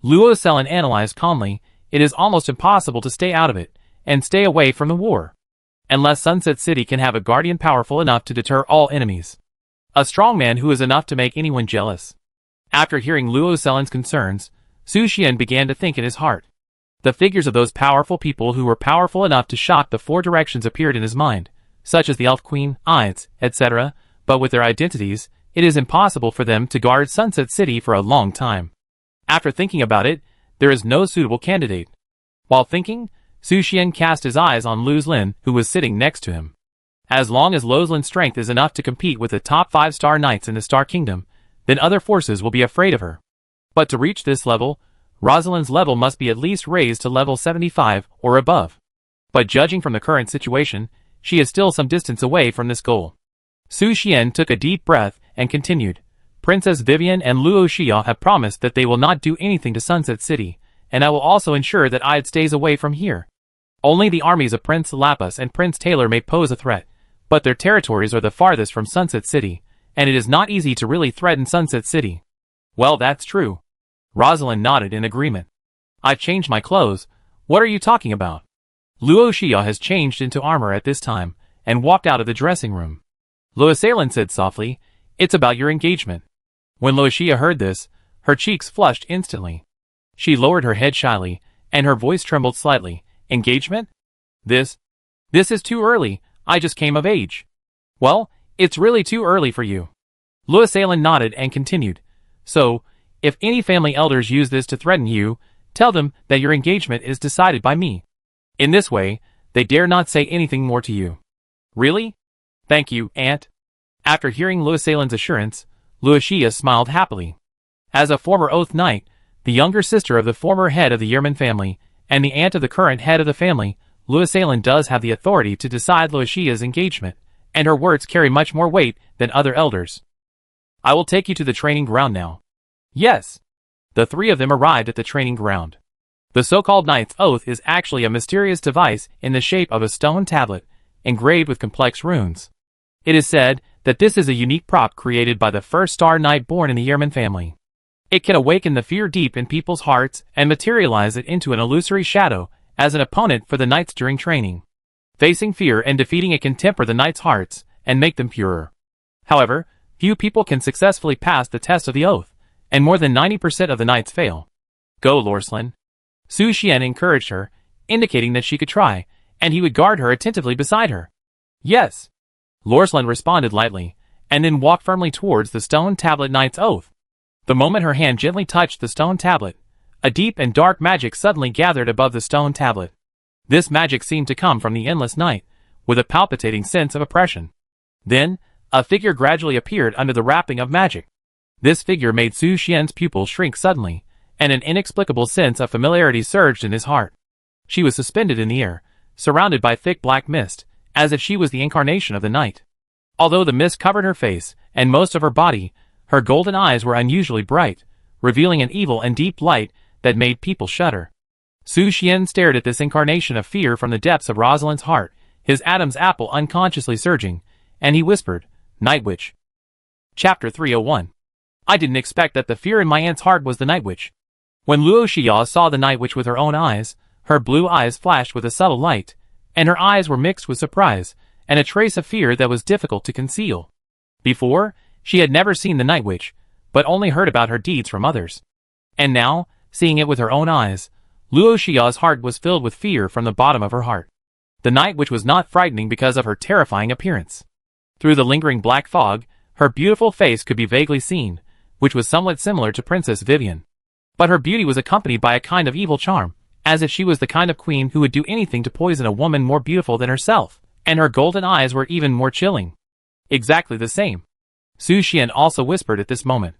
Luo Selen analyzed calmly, it is almost impossible to stay out of it, and stay away from the war. Unless Sunset City can have a guardian powerful enough to deter all enemies. A strong man who is enough to make anyone jealous. After hearing Luo Selen's concerns, Su Xian began to think in his heart. The figures of those powerful people who were powerful enough to shock the 4 directions appeared in his mind, such as the Elf Queen, Aids, etc., but with their identities, it is impossible for them to guard Sunset City for a long time. After thinking about it, there is no suitable candidate. While thinking, Su Xian cast his eyes on Lu Zlin, who was sitting next to him. As long as Lu Zlin's strength is enough to compete with the top 5 star knights in the Star Kingdom, then other forces will be afraid of her. But to reach this level, Rosalind's level must be at least raised to level 75 or above. But judging from the current situation, she is still some distance away from this goal. Su Xian took a deep breath and continued, Princess Vivian and Luo Xia have promised that they will not do anything to Sunset City, and I will also ensure that Ide stays away from here. Only the armies of Prince Lapis and Prince Taylor may pose a threat, but their territories are the farthest from Sunset City, and it is not easy to really threaten Sunset City. Well, that's true. Rosalind nodded in agreement. I've changed my clothes. What are you talking about? Luo Xia has changed into armor at this time, and walked out of the dressing room. Luo Selen said softly, it's about your engagement. When Luo Xia heard this, her cheeks flushed instantly. She lowered her head shyly, and her voice trembled slightly. Engagement? This is too early. I just came of age. Well, it's really too early for you. Luo Selen nodded and continued. So, if any family elders use this to threaten you, tell them that your engagement is decided by me. In this way, they dare not say anything more to you. Really? Thank you, Aunt. After hearing Luo Selen's assurance, Luo Xia smiled happily. As a former Oath Knight, the younger sister of the former head of the Yerman family, and the aunt of the current head of the family, Luo Selen does have the authority to decide Luo Xia's engagement, and her words carry much more weight than other elders. I will take you to the training ground now. Yes. The 3 of them arrived at the training ground. The so-called Knight's Oath is actually a mysterious device in the shape of a stone tablet, engraved with complex runes. It is said that this is a unique prop created by the first Star Knight born in the Yerman family. It can awaken the fear deep in people's hearts and materialize it into an illusory shadow as an opponent for the knights during training. Facing fear and defeating it can temper the knights' hearts and make them purer. However, few people can successfully pass the test of the oath, and more than 90% of the knights fail. Go, Lorslin. Su Xian encouraged her, indicating that she could try, and he would guard her attentively beside her. Yes. Lorslin responded lightly, and then walked firmly towards the stone tablet Knight's Oath. The moment her hand gently touched the stone tablet, a deep and dark magic suddenly gathered above the stone tablet. This magic seemed to come from the Endless Night, with a palpitating sense of oppression. Then, a figure gradually appeared under the wrapping of magic. This figure made Su Xian's pupils shrink suddenly, and an inexplicable sense of familiarity surged in his heart. She was suspended in the air, surrounded by thick black mist, as if she was the incarnation of the night. Although the mist covered her face and most of her body, her golden eyes were unusually bright, revealing an evil and deep light that made people shudder. Su Xian stared at this incarnation of fear from the depths of Rosalind's heart, his Adam's apple unconsciously surging, and he whispered, Night Witch. Chapter 301. I didn't expect that the fear in my aunt's heart was the Night Witch. When Luo Xia saw the Night Witch with her own eyes, her blue eyes flashed with a subtle light, and her eyes were mixed with surprise, and a trace of fear that was difficult to conceal. Before, she had never seen the Night Witch, but only heard about her deeds from others. And now, seeing it with her own eyes, Luo Xiao's heart was filled with fear from the bottom of her heart. The Night Witch was not frightening because of her terrifying appearance. Through the lingering black fog, her beautiful face could be vaguely seen, which was somewhat similar to Princess Vivian. But her beauty was accompanied by a kind of evil charm, as if she was the kind of queen who would do anything to poison a woman more beautiful than herself, and her golden eyes were even more chilling. Exactly the same. Su Xian also whispered at this moment.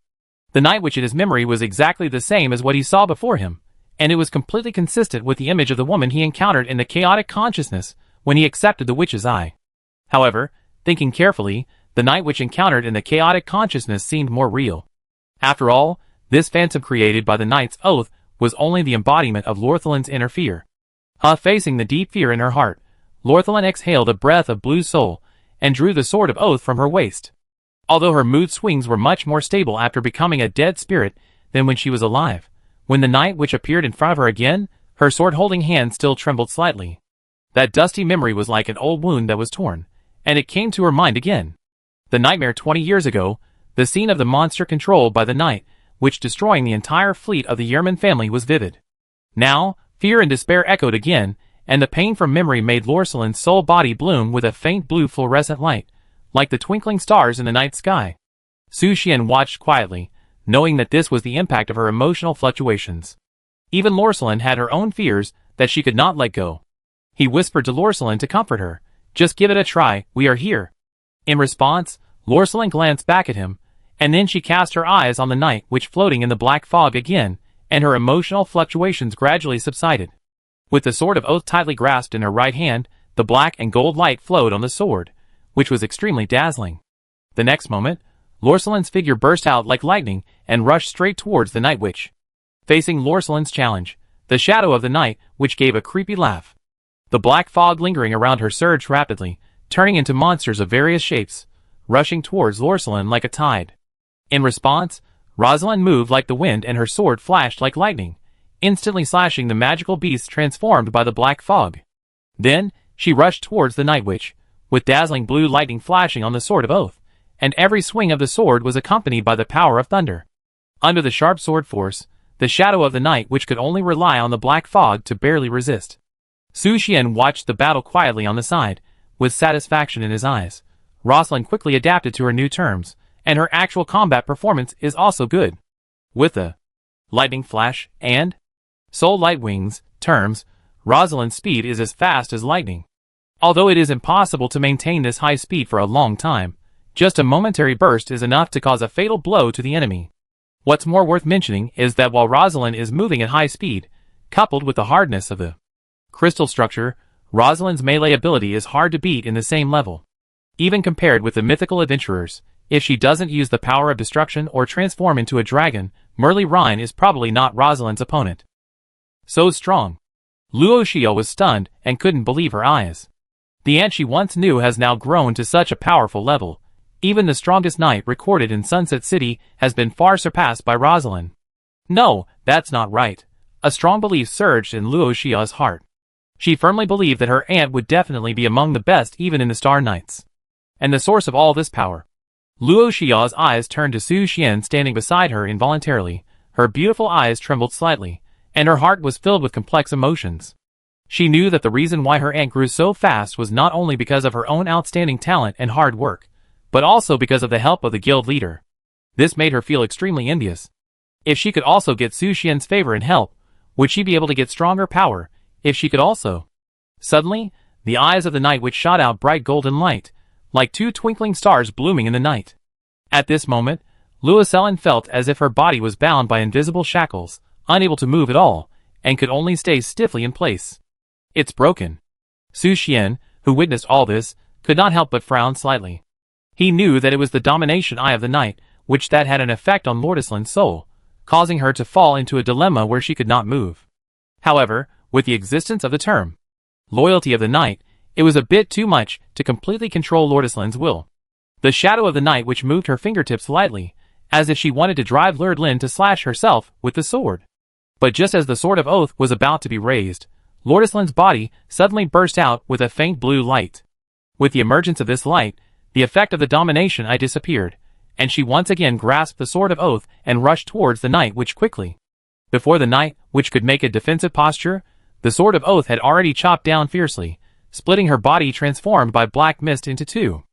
The Night Witch in his memory was exactly the same as what he saw before him, and it was completely consistent with the image of the woman he encountered in the chaotic consciousness when he accepted the witch's eye. However, thinking carefully, the Night Witch encountered in the chaotic consciousness seemed more real. After all, this phantom created by the Knight's Oath was only the embodiment of Lorthalin's inner fear. Facing the deep fear in her heart, Lorthalin exhaled a breath of blue soul and drew the Sword of Oath from her waist. Although her mood swings were much more stable after becoming a dead spirit than when she was alive, when the Night Witch appeared in front of her again, her sword-holding hand still trembled slightly. That dusty memory was like an old wound that was torn, and it came to her mind again. The nightmare 20 years ago, the scene of the monster controlled by the Night Witch destroying the entire fleet of the Yerman family was vivid. Now, fear and despair echoed again, and the pain from memory made Lorthalin's soul body bloom with a faint blue fluorescent light, like the twinkling stars in the night sky. Su Xian watched quietly, knowing that this was the impact of her emotional fluctuations. Even Lorthalin had her own fears that she could not let go. He whispered to Lorthalin to comfort her, "Just give it a try, we are here." In response, Lorthalin glanced back at him, and then she cast her eyes on the Night Witch floating in the black fog again, and her emotional fluctuations gradually subsided. With the Sword of Oath tightly grasped in her right hand, the black and gold light flowed on the sword, which was extremely dazzling. The next moment, Lorthalin's figure burst out like lightning and rushed straight towards the Night Witch. Facing Lorthalin's challenge, the shadow of the Night Witch gave a creepy laugh. The black fog lingering around her surged rapidly, turning into monsters of various shapes, rushing towards Lorthalin like a tide. In response, Rosalind moved like the wind and her sword flashed like lightning, instantly slashing the magical beasts transformed by the black fog. Then, she rushed towards the Night Witch, with dazzling blue lightning flashing on the Sword of Oath, and every swing of the sword was accompanied by the power of thunder. Under the sharp sword force, the shadow of the Night Witch could only rely on the black fog to barely resist. Su Xian watched the battle quietly on the side, with satisfaction in his eyes. Rosalind quickly adapted to her new terms, and her actual combat performance is also good. With the lightning flash and soul light wings terms, Rosalind's speed is as fast as lightning. Although it is impossible to maintain this high speed for a long time, just a momentary burst is enough to cause a fatal blow to the enemy. What's more worth mentioning is that while Rosalind is moving at high speed, coupled with the hardness of the crystal structure, Rosalind's melee ability is hard to beat in the same level. Even compared with the mythical adventurers, if she doesn't use the power of destruction or transform into a dragon, Merle Rhine is probably not Rosalind's opponent. So strong. Luo Xiao was stunned and couldn't believe her eyes. The ant she once knew has now grown to such a powerful level. Even the strongest knight recorded in Sunset City has been far surpassed by Rosalind. No, that's not right. A strong belief surged in Luo Xiao's heart. She firmly believed that her aunt would definitely be among the best even in the Star Knights. And the source of all this power. Luo Xiao's eyes turned to Su Xian standing beside her involuntarily. Her beautiful eyes trembled slightly, and her heart was filled with complex emotions. She knew that the reason why her aunt grew so fast was not only because of her own outstanding talent and hard work, but also because of the help of the guild leader. This made her feel extremely envious. If she could also get Su Xian's favor and help, would she be able to get stronger power, if she could also? Suddenly, the eyes of the Night Witch shot out bright golden light, like two twinkling stars blooming in the night. At this moment, Luocelin felt as if her body was bound by invisible shackles, unable to move at all, and could only stay stiffly in place. It's broken. Su Xian, who witnessed all this, could not help but frown slightly. He knew that it was the domination eye of the Night Witch that had an effect on Lorthalin's soul, causing her to fall into a dilemma where she could not move. However, with the existence of the term loyalty of the Night, it was a bit too much to completely control Lorthalin's will. The shadow of the Night Witch moved her fingertips lightly, as if she wanted to drive Lordlin to slash herself with the sword. But just as the Sword of Oath was about to be raised, Lorthalin's body suddenly burst out with a faint blue light. With the emergence of this light, the effect of the domination eye disappeared, and she once again grasped the Sword of Oath and rushed towards the Knight Witch quickly. Before the Knight Witch could make a defensive posture, the Sword of Oath had already chopped down fiercely, splitting her body transformed by black mist into two.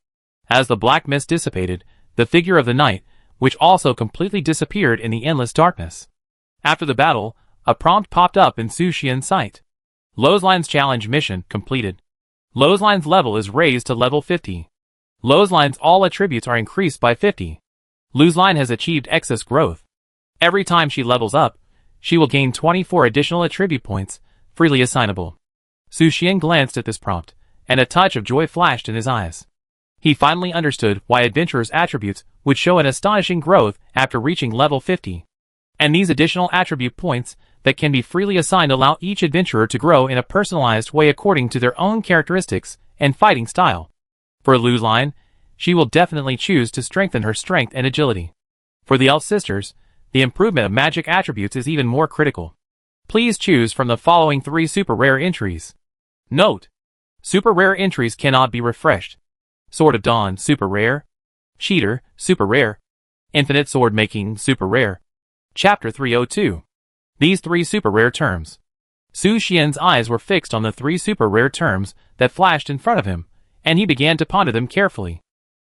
As the black mist dissipated, the figure of the Knight Witch also completely disappeared in the endless darkness. After the battle, a prompt popped up in Su Xian's sight. Lozline's challenge mission completed. Lozline's level is raised to level 50. Lozline's all attributes are increased by 50. Lozline has achieved excess growth. Every time she levels up, she will gain 24 additional attribute points, freely assignable. Su Xian glanced at this prompt, and a touch of joy flashed in his eyes. He finally understood why adventurers' attributes would show an astonishing growth after reaching level 50. And these additional attribute points that can be freely assigned allow each adventurer to grow in a personalized way according to their own characteristics and fighting style. For Lozline, she will definitely choose to strengthen her strength and agility. For the Elf Sisters, the improvement of magic attributes is even more critical. Please choose from the following 3 super rare entries. Note: super rare entries cannot be refreshed. Sword of Dawn, super rare. Cheater, super rare. Infinite sword making, super rare. Chapter 302. These 3 super rare terms. Su Xian's eyes were fixed on the 3 super rare terms that flashed in front of him, and he began to ponder them carefully.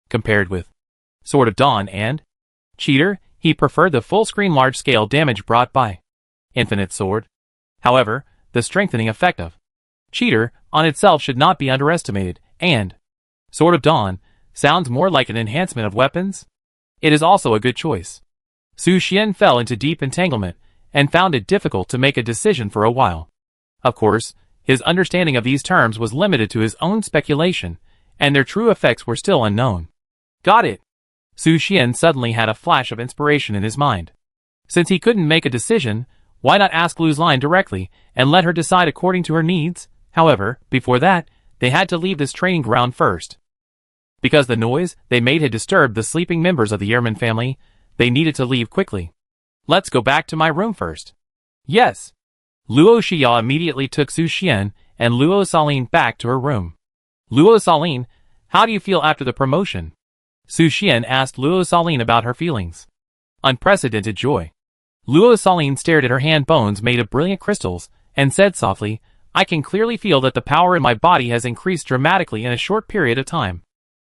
Compared with Sword of Dawn and Cheater, he preferred the full-screen large-scale damage brought by Infinite Sword. However, the strengthening effect of Cheater on itself should not be underestimated, and Sword of Dawn sounds more like an enhancement of weapons. It is also a good choice. Su Xian fell into deep entanglement and found it difficult to make a decision for a while. Of course, his understanding of these terms was limited to his own speculation, and their true effects were still unknown. Got it! Su Xian suddenly had a flash of inspiration in his mind. Since he couldn't make a decision, why not ask Lozline directly and let her decide according to her needs? However, before that, they had to leave this training ground first. Because the noise they made had disturbed the sleeping members of the Yearman family, they needed to leave quickly. Let's go back to my room first. Yes. Luo Xia immediately took Su Xian and Luo Saline back to her room. Luo Saline, how do you feel after the promotion? Su Xian asked Luo Saline about her feelings. Unprecedented joy. Luo Saline stared at her hand bones made of brilliant crystals and said softly, I can clearly feel that the power in my body has increased dramatically in a short period of time.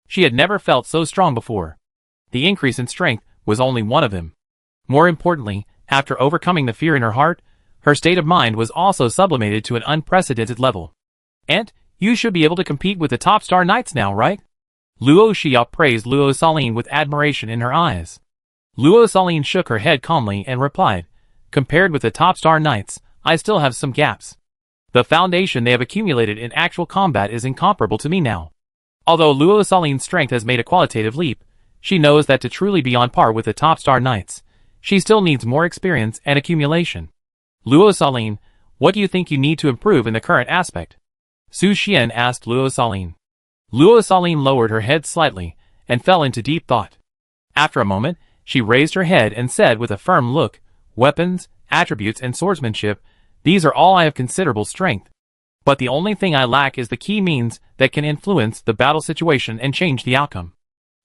She had never felt so strong before. The increase in strength was only one of them. More importantly, after overcoming the fear in her heart, her state of mind was also sublimated to an unprecedented level. And you should be able to compete with the top star knights now, right? Luo Xia praised Luo Saline with admiration in her eyes. Luo Saline shook her head calmly and replied, compared with the top star knights, I still have some gaps. The foundation they have accumulated in actual combat is incomparable to me now. Although Luo Saline's strength has made a qualitative leap, she knows that to truly be on par with the top star knights, she still needs more experience and accumulation. Luo Saline, what do you think you need to improve in the current aspect? Su Xian asked Luo Saline. Luo Saline lowered her head slightly and fell into deep thought. After a moment, she raised her head and said with a firm look, weapons, attributes, and swordsmanship, these are all I have considerable strength. But the only thing I lack is the key means that can influence the battle situation and change the outcome.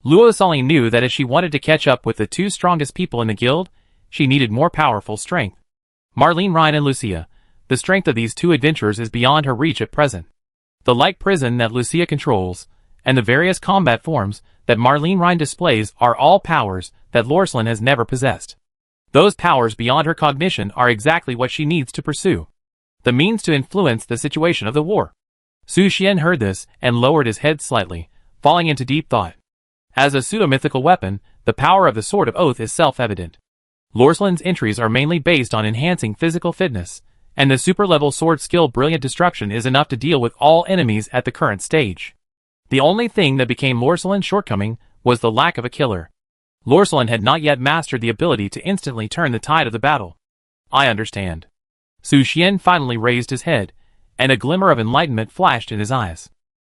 Luo Saline knew that if she wanted to catch up with the 2 strongest people in the guild, she needed more powerful strength. Marlene Ryan and Lucia, the strength of these 2 adventurers is beyond her reach at present. The light prison that Lucia controls, and the various combat forms that Marlene Ryan displays are all powers that Lorcelin has never possessed. Those powers beyond her cognition are exactly what she needs to pursue. The means to influence the situation of the war. Su Xian heard this and lowered his head slightly, falling into deep thought. As a pseudo-mythical weapon, the power of the Sword of Oath is self-evident. Lorcelin's entries are mainly based on enhancing physical fitness, and the super-level sword skill Brilliant Destruction is enough to deal with all enemies at the current stage. The only thing that became Lorcelin's shortcoming was the lack of a killer. Lorcelin had not yet mastered the ability to instantly turn the tide of the battle. I understand. Su Xian finally raised his head, and a glimmer of enlightenment flashed in his eyes.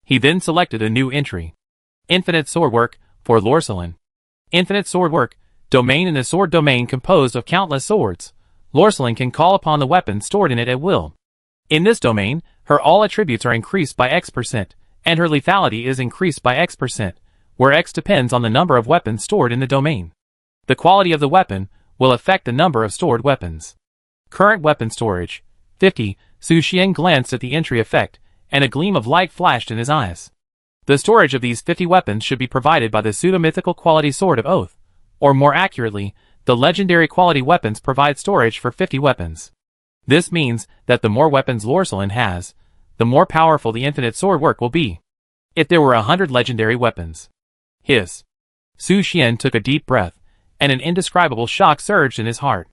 He then selected a new entry. Infinite Swordwork, for Lorcelin. Infinite Swordwork, domain in the sword domain composed of countless swords. Lorcelin can call upon the weapon stored in it at will. In this domain, her all attributes are increased by X%, and her lethality is increased by X%, where X depends on the number of weapons stored in the domain. The quality of the weapon will affect the number of stored weapons. Current weapon storage, 50. Su Xian glanced at the entry effect, and a gleam of light flashed in his eyes. The storage of these 50 weapons should be provided by the pseudo-mythical quality Sword of Oath, or more accurately, the legendary quality weapons provide storage for 50 weapons. This means that the more weapons Lorcelin has, the more powerful the infinite sword work will be. If there were 100 legendary weapons. Hiss. Su Xian took a deep breath, and an indescribable shock surged in his heart.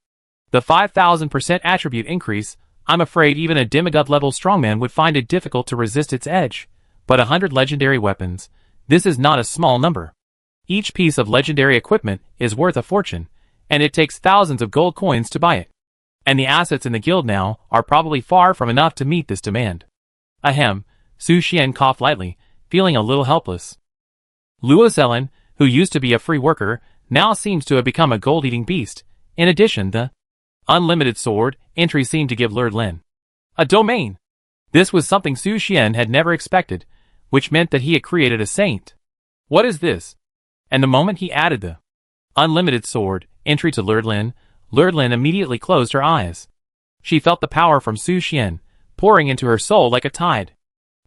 The 5,000% attribute increase, I'm afraid even a demigod-level strongman would find it difficult to resist its edge. But 100 legendary weapons, this is not a small number. Each piece of legendary equipment is worth a fortune, and it takes thousands of gold coins to buy it. And the assets in the guild now are probably far from enough to meet this demand. Ahem, Su Xian coughed lightly, feeling a little helpless. Luocelin, who used to be a free worker, now seems to have become a gold-eating beast. In addition, the unlimited sword entry seemed to give Lord Lin a domain. This was something Su Xian had never expected, which meant that he had created a saint. What is this? And the moment he added the unlimited sword entry to Lord Lin immediately closed her eyes. She felt the power from Su Xian pouring into her soul like a tide,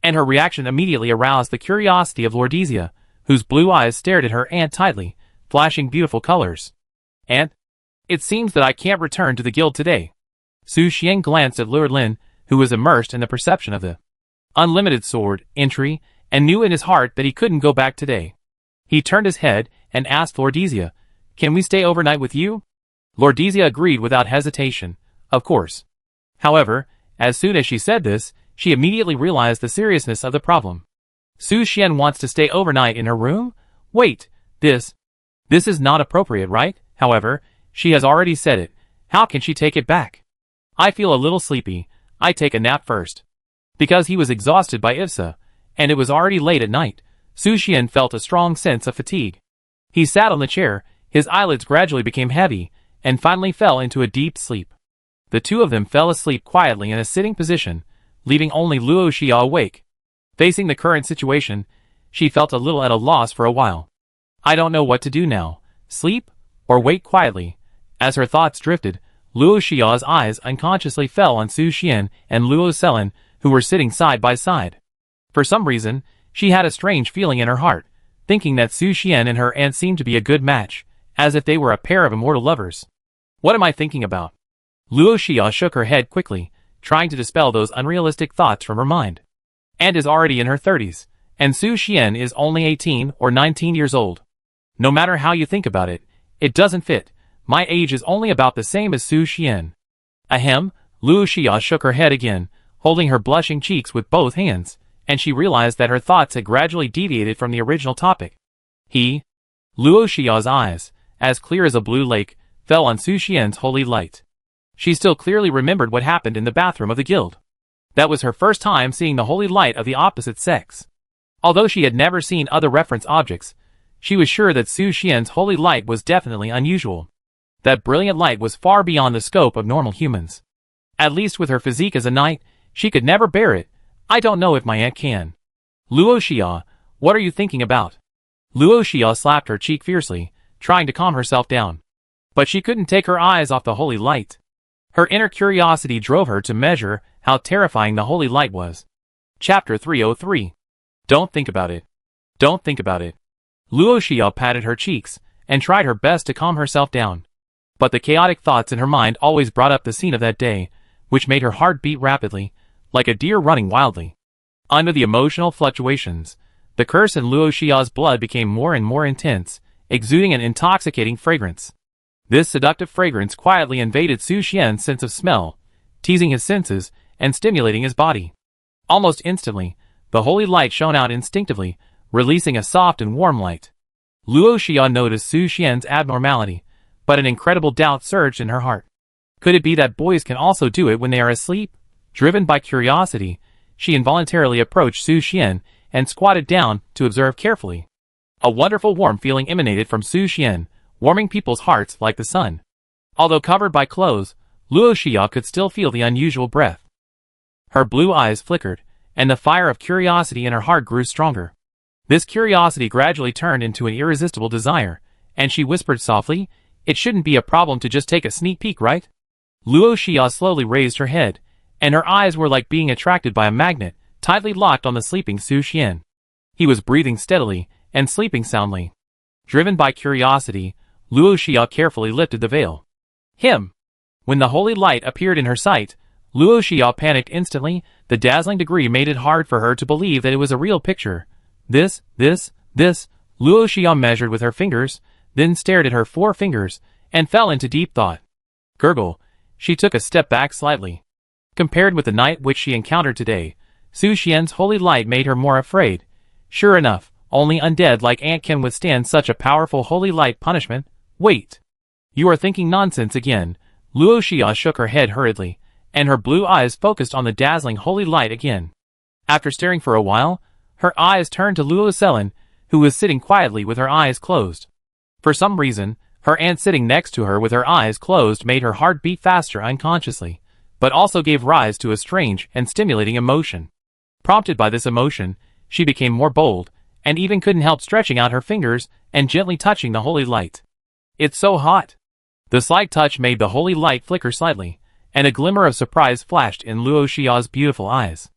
and her reaction immediately aroused the curiosity of Lordizia, whose blue eyes stared at her aunt tightly, flashing beautiful colors. Aunt? It seems that I can't return to the guild today. Su Xian glanced at Lord Lin, who was immersed in the perception of the unlimited sword entry, and knew in his heart that he couldn't go back today. He turned his head and asked Lordizia, "Can we stay overnight with you?" Lordizia agreed without hesitation, of course. However, as soon as she said this, she immediately realized the seriousness of the problem. Su Xian wants to stay overnight in her room? Wait, this is not appropriate, right? However, she has already said it. How can she take it back? I feel a little sleepy. I take a nap first. Because he was exhausted by Ivsa, and it was already late at night, Su Xian felt a strong sense of fatigue. He sat on the chair, his eyelids gradually became heavy, and finally fell into a deep sleep. The two of them fell asleep quietly in a sitting position, leaving only Luo Xia awake. Facing the current situation, she felt a little at a loss for a while. I don't know what to do now, sleep, or wait quietly. As her thoughts drifted, Luo Xia's eyes unconsciously fell on Su Xian and Luocelin, who were sitting side by side. For some reason, she had a strange feeling in her heart, thinking that Su Xian and her aunt seemed to be a good match, as if they were a pair of immortal lovers. What am I thinking about? Luo Xia shook her head quickly, trying to dispel those unrealistic thoughts from her mind. Aunt is already in her 30s, and Su Xian is only 18 or 19 years old. No matter how you think about it, it doesn't fit. My age is only about the same as Su Xian. Ahem, Luo Xia shook her head again, holding her blushing cheeks with both hands, and she realized that her thoughts had gradually deviated from the original topic. Luo Xia's eyes, as clear as a blue lake, fell on Su Xian's holy light. She still clearly remembered what happened in the bathroom of the guild. That was her first time seeing the holy light of the opposite sex. Although she had never seen other reference objects, she was sure that Su Xian's holy light was definitely unusual. That brilliant light was far beyond the scope of normal humans. At least with her physique as a knight, she could never bear it. I don't know if my aunt can. Luo Xia, what are you thinking about? Luo Xia slapped her cheek fiercely, trying to calm herself down. But she couldn't take her eyes off the holy light. Her inner curiosity drove her to measure how terrifying the holy light was. Chapter 303. Don't think about it. Don't think about it. Luo Xia patted her cheeks, and tried her best to calm herself down. But the chaotic thoughts in her mind always brought up the scene of that day, which made her heart beat rapidly, like a deer running wildly. Under the emotional fluctuations, the curse in Luo Xia's blood became more and more intense, exuding an intoxicating fragrance. This seductive fragrance quietly invaded Su Xian's sense of smell, teasing his senses and stimulating his body. Almost instantly, the holy light shone out instinctively, releasing a soft and warm light. Luo Xia noticed Su Xian's abnormality, but an incredible doubt surged in her heart. Could it be that boys can also do it when they are asleep? Driven by curiosity, she involuntarily approached Su Xian and squatted down to observe carefully. A wonderful warm feeling emanated from Su Xian, warming people's hearts like the sun. Although covered by clothes, Luo Xia could still feel the unusual breath. Her blue eyes flickered, and the fire of curiosity in her heart grew stronger. This curiosity gradually turned into an irresistible desire, and she whispered softly, "It shouldn't be a problem to just take a sneak peek, right?" Luo Xia slowly raised her head, and her eyes were like being attracted by a magnet, tightly locked on the sleeping Su Xian. He was breathing steadily and sleeping soundly. Driven by curiosity, Luo Xia carefully lifted the veil. Him! When the holy light appeared in her sight, Luo Xia panicked instantly. The dazzling degree made it hard for her to believe that it was a real picture. This. Luo Xia measured with her fingers, then stared at her 4 fingers, and fell into deep thought. Gurgle. She took a step back slightly. Compared with the night which she encountered today, Su Xian's holy light made her more afraid. Sure enough, only undead like Ant can withstand such a powerful holy light punishment. Wait. You are thinking nonsense again. Luo Xia shook her head hurriedly, and her blue eyes focused on the dazzling holy light again. After staring for a while, her eyes turned to Luo Selen, who was sitting quietly with her eyes closed. For some reason, her aunt sitting next to her with her eyes closed made her heart beat faster unconsciously, but also gave rise to a strange and stimulating emotion. Prompted by this emotion, she became more bold, and even couldn't help stretching out her fingers and gently touching the holy light. It's so hot. The slight touch made the holy light flicker slightly, and a glimmer of surprise flashed in Luo Xia's beautiful eyes.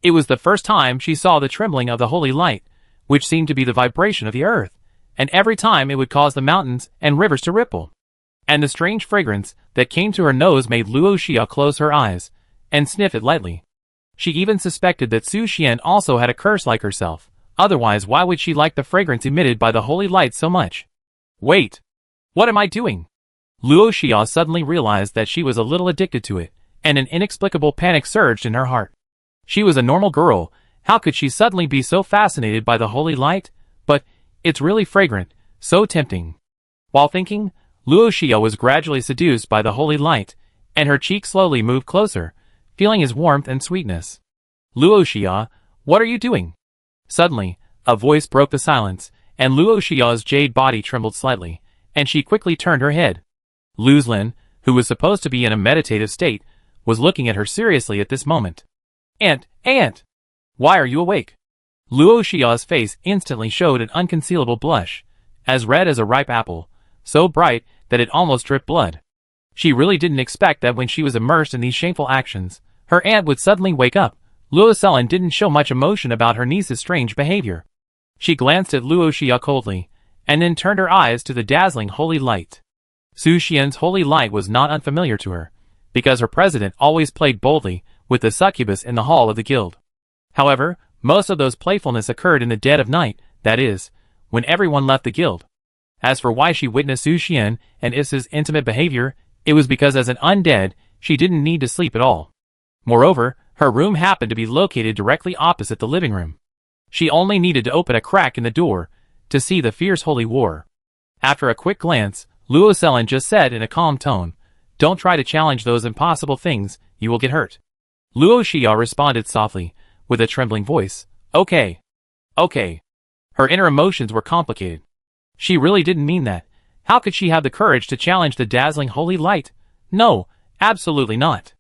It was the first time she saw the trembling of the holy light, which seemed to be the vibration of the earth, and every time it would cause the mountains and rivers to ripple. And the strange fragrance that came to her nose made Luo Xia close her eyes and sniff it lightly. She even suspected that Su Xian also had a curse like herself, otherwise why would she like the fragrance emitted by the holy light so much? Wait! What am I doing? Luo Xia suddenly realized that she was a little addicted to it, and an inexplicable panic surged in her heart. She was a normal girl, how could she suddenly be so fascinated by the holy light? But it's really fragrant, so tempting. While thinking, Luo Xia was gradually seduced by the holy light, and her cheek slowly moved closer, feeling his warmth and sweetness. Luo Xia, what are you doing? Suddenly, a voice broke the silence, and Luo Xia's jade body trembled slightly, and she quickly turned her head. Luzlin, who was supposed to be in a meditative state, was looking at her seriously at this moment. Aunt! Why are you awake? Luo Xia's face instantly showed an unconcealable blush, as red as a ripe apple, so bright that it almost dripped blood. She really didn't expect that when she was immersed in these shameful actions, her aunt would suddenly wake up. Luo Selen didn't show much emotion about her niece's strange behavior. She glanced at Luo Xia coldly, and then turned her eyes to the dazzling holy light. Su Xian's holy light was not unfamiliar to her, because her president always played boldly with the succubus in the hall of the guild. However, most of those playfulness occurred in the dead of night, that is, when everyone left the guild. As for why she witnessed Su Xian and Issa's intimate behavior, it was because as an undead, she didn't need to sleep at all. Moreover, her room happened to be located directly opposite the living room. She only needed to open a crack in the door to see the fierce holy war. After a quick glance, Luo Selen just said in a calm tone, "Don't try to challenge those impossible things, you will get hurt." Luo Xia responded softly, with a trembling voice, Okay. Her inner emotions were complicated. She really didn't mean that. How could she have the courage to challenge the dazzling holy light? No, absolutely not.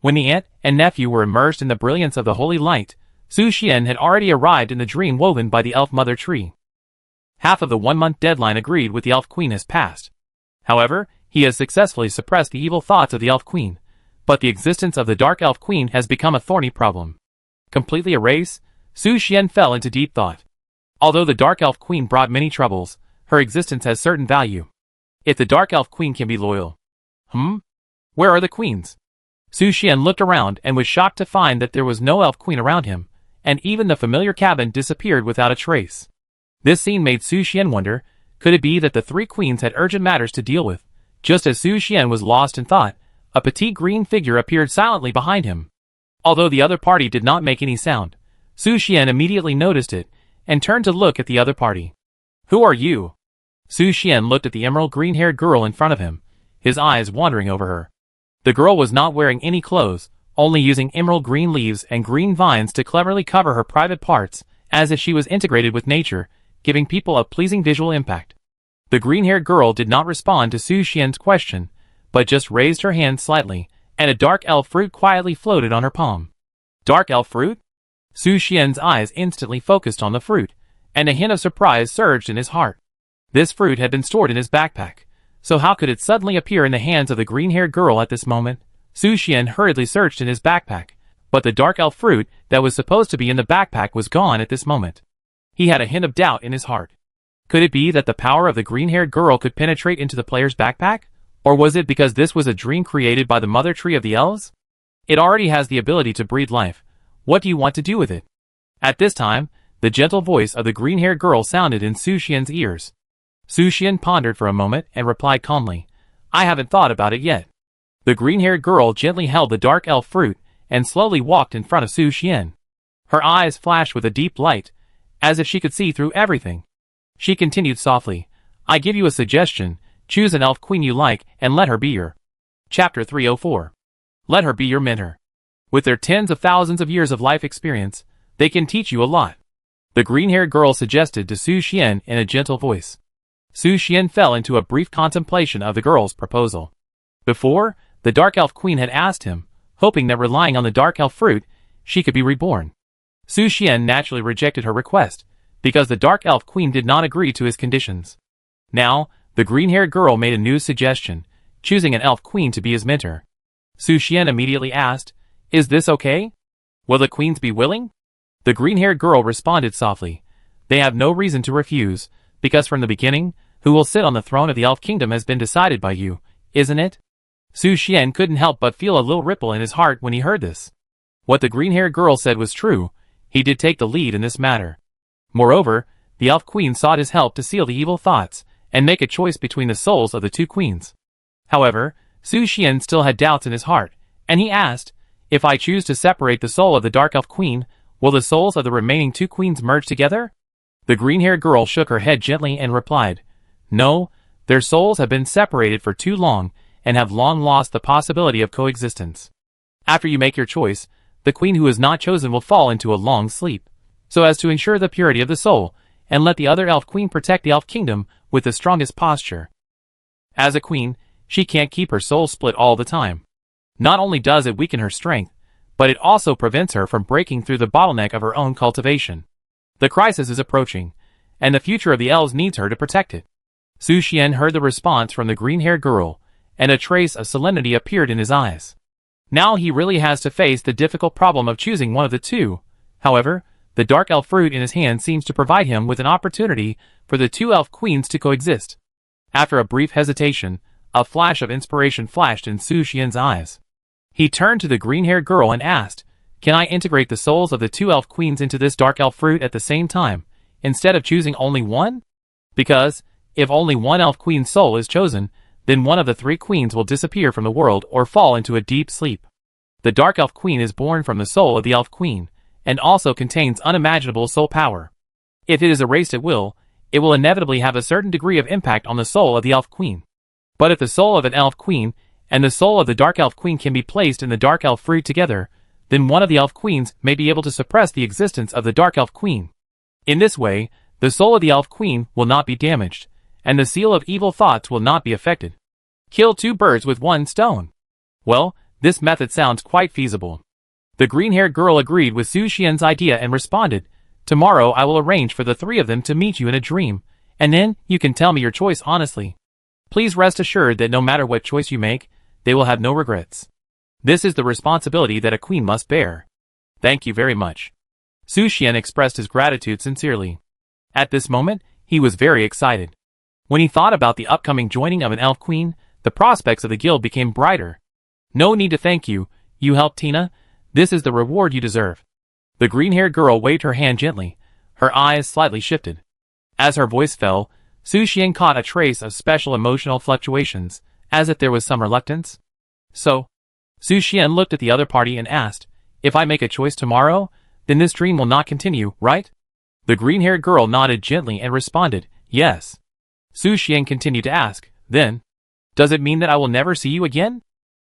When the aunt and nephew were immersed in the brilliance of the holy light, Su Xian had already arrived in the dream woven by the elf mother tree. Half of the 1-month deadline agreed with the elf queen has passed. However, he has successfully suppressed the evil thoughts of the elf queen, but the existence of the dark elf queen has become a thorny problem. Completely erased, Su Xian fell into deep thought. Although the dark elf queen brought many troubles, her existence has certain value. If the dark elf queen can be loyal. Where are the queens? Su Xian looked around and was shocked to find that there was no elf queen around him, and even the familiar cabin disappeared without a trace. This scene made Su Xian wonder, could it be that the 3 queens had urgent matters to deal with? Just as Su Xian was lost in thought, a petite green figure appeared silently behind him. Although the other party did not make any sound, Su Xian immediately noticed it, and turned to look at the other party. Who are you? Su Xian looked at the emerald green-haired girl in front of him, his eyes wandering over her. The girl was not wearing any clothes, only using emerald green leaves and green vines to cleverly cover her private parts, as if she was integrated with nature, giving people a pleasing visual impact. The green-haired girl did not respond to Su Xian's question, but just raised her hand slightly, and a dark elf fruit quietly floated on her palm. Dark elf fruit? Su Xian's eyes instantly focused on the fruit, and a hint of surprise surged in his heart. This fruit had been stored in his backpack, so how could it suddenly appear in the hands of the green-haired girl at this moment? Su Xian hurriedly searched in his backpack, but the dark elf fruit that was supposed to be in the backpack was gone at this moment. He had a hint of doubt in his heart. Could it be that the power of the green-haired girl could penetrate into the player's backpack? Or was it because this was a dream created by the mother tree of the elves? It already has the ability to breathe life. What do you want to do with it? At this time, the gentle voice of the green-haired girl sounded in Su Xian's ears. Su Xian pondered for a moment and replied calmly, I haven't thought about it yet. The green-haired girl gently held the dark elf fruit and slowly walked in front of Su Xian. Her eyes flashed with a deep light, as if she could see through everything. She continued softly, I give you a suggestion, choose an elf queen you like and let her be your. Chapter 304. Let her be your mentor. With their tens of thousands of years of life experience, they can teach you a lot. The green-haired girl suggested to Su Xian in a gentle voice. Su Xian fell into a brief contemplation of the girl's proposal. Before, the dark elf queen had asked him, hoping that relying on the dark elf fruit, she could be reborn. Su Xian naturally rejected her request, because the dark elf queen did not agree to his conditions. Now, the green-haired girl made a new suggestion, choosing an elf queen to be his mentor. Su Xian immediately asked, Is this okay? Will the queens be willing? The green-haired girl responded softly, They have no reason to refuse, because from the beginning, who will sit on the throne of the elf kingdom has been decided by you, isn't it? Su Xian couldn't help but feel a little ripple in his heart when he heard this. What the green-haired girl said was true, he did take the lead in this matter. Moreover, the elf queen sought his help to seal the evil thoughts and make a choice between the souls of the two queens. However, Su Xian still had doubts in his heart, and he asked, If I choose to separate the soul of the dark elf queen, will the souls of the remaining two queens merge together? The green-haired girl shook her head gently and replied, No, their souls have been separated for too long and have long lost the possibility of coexistence. After you make your choice, the queen who is not chosen will fall into a long sleep, so as to ensure the purity of the soul, and let the other elf queen protect the elf kingdom with the strongest posture. As a queen, she can't keep her soul split all the time. Not only does it weaken her strength, but it also prevents her from breaking through the bottleneck of her own cultivation. The crisis is approaching, and the future of the elves needs her to protect it. Su Xian heard the response from the green-haired girl, and a trace of solemnity appeared in his eyes. Now he really has to face the difficult problem of choosing one of the two. However, the dark elf fruit in his hand seems to provide him with an opportunity for the two elf queens to coexist. After a brief hesitation, a flash of inspiration flashed in Su Xian's eyes. He turned to the green-haired girl and asked, Can I integrate the souls of the two elf queens into this dark elf fruit at the same time, instead of choosing only one? Because, if only one elf queen's soul is chosen, then one of the three queens will disappear from the world or fall into a deep sleep. The dark elf queen is born from the soul of the elf queen, and also contains unimaginable soul power. If it is erased at will, it will inevitably have a certain degree of impact on the soul of the elf queen. But if the soul of an elf queen and the soul of the dark elf queen can be placed in the dark elf fruit together, then one of the elf queens may be able to suppress the existence of the dark elf queen. In this way, the soul of the elf queen will not be damaged, and the seal of evil thoughts will not be affected. Kill two birds with one stone. Well, this method sounds quite feasible. The green-haired girl agreed with Su Xian's idea and responded, Tomorrow I will arrange for the three of them to meet you in a dream, and then you can tell me your choice honestly. Please rest assured that no matter what choice you make, they will have no regrets. This is the responsibility that a queen must bear. Thank you very much. Su Xian expressed his gratitude sincerely. At this moment, he was very excited. When he thought about the upcoming joining of an elf queen, the prospects of the guild became brighter. No need to thank you, you helped Tina. This is the reward you deserve. The green-haired girl waved her hand gently. Her eyes slightly shifted. As her voice fell, Su Xian caught a trace of special emotional fluctuations, as if there was some reluctance. So, Su Xian looked at the other party and asked, If I make a choice tomorrow, then this dream will not continue, right? The green-haired girl nodded gently and responded, Yes. Su Xian continued to ask, Then, does it mean that I will never see you again?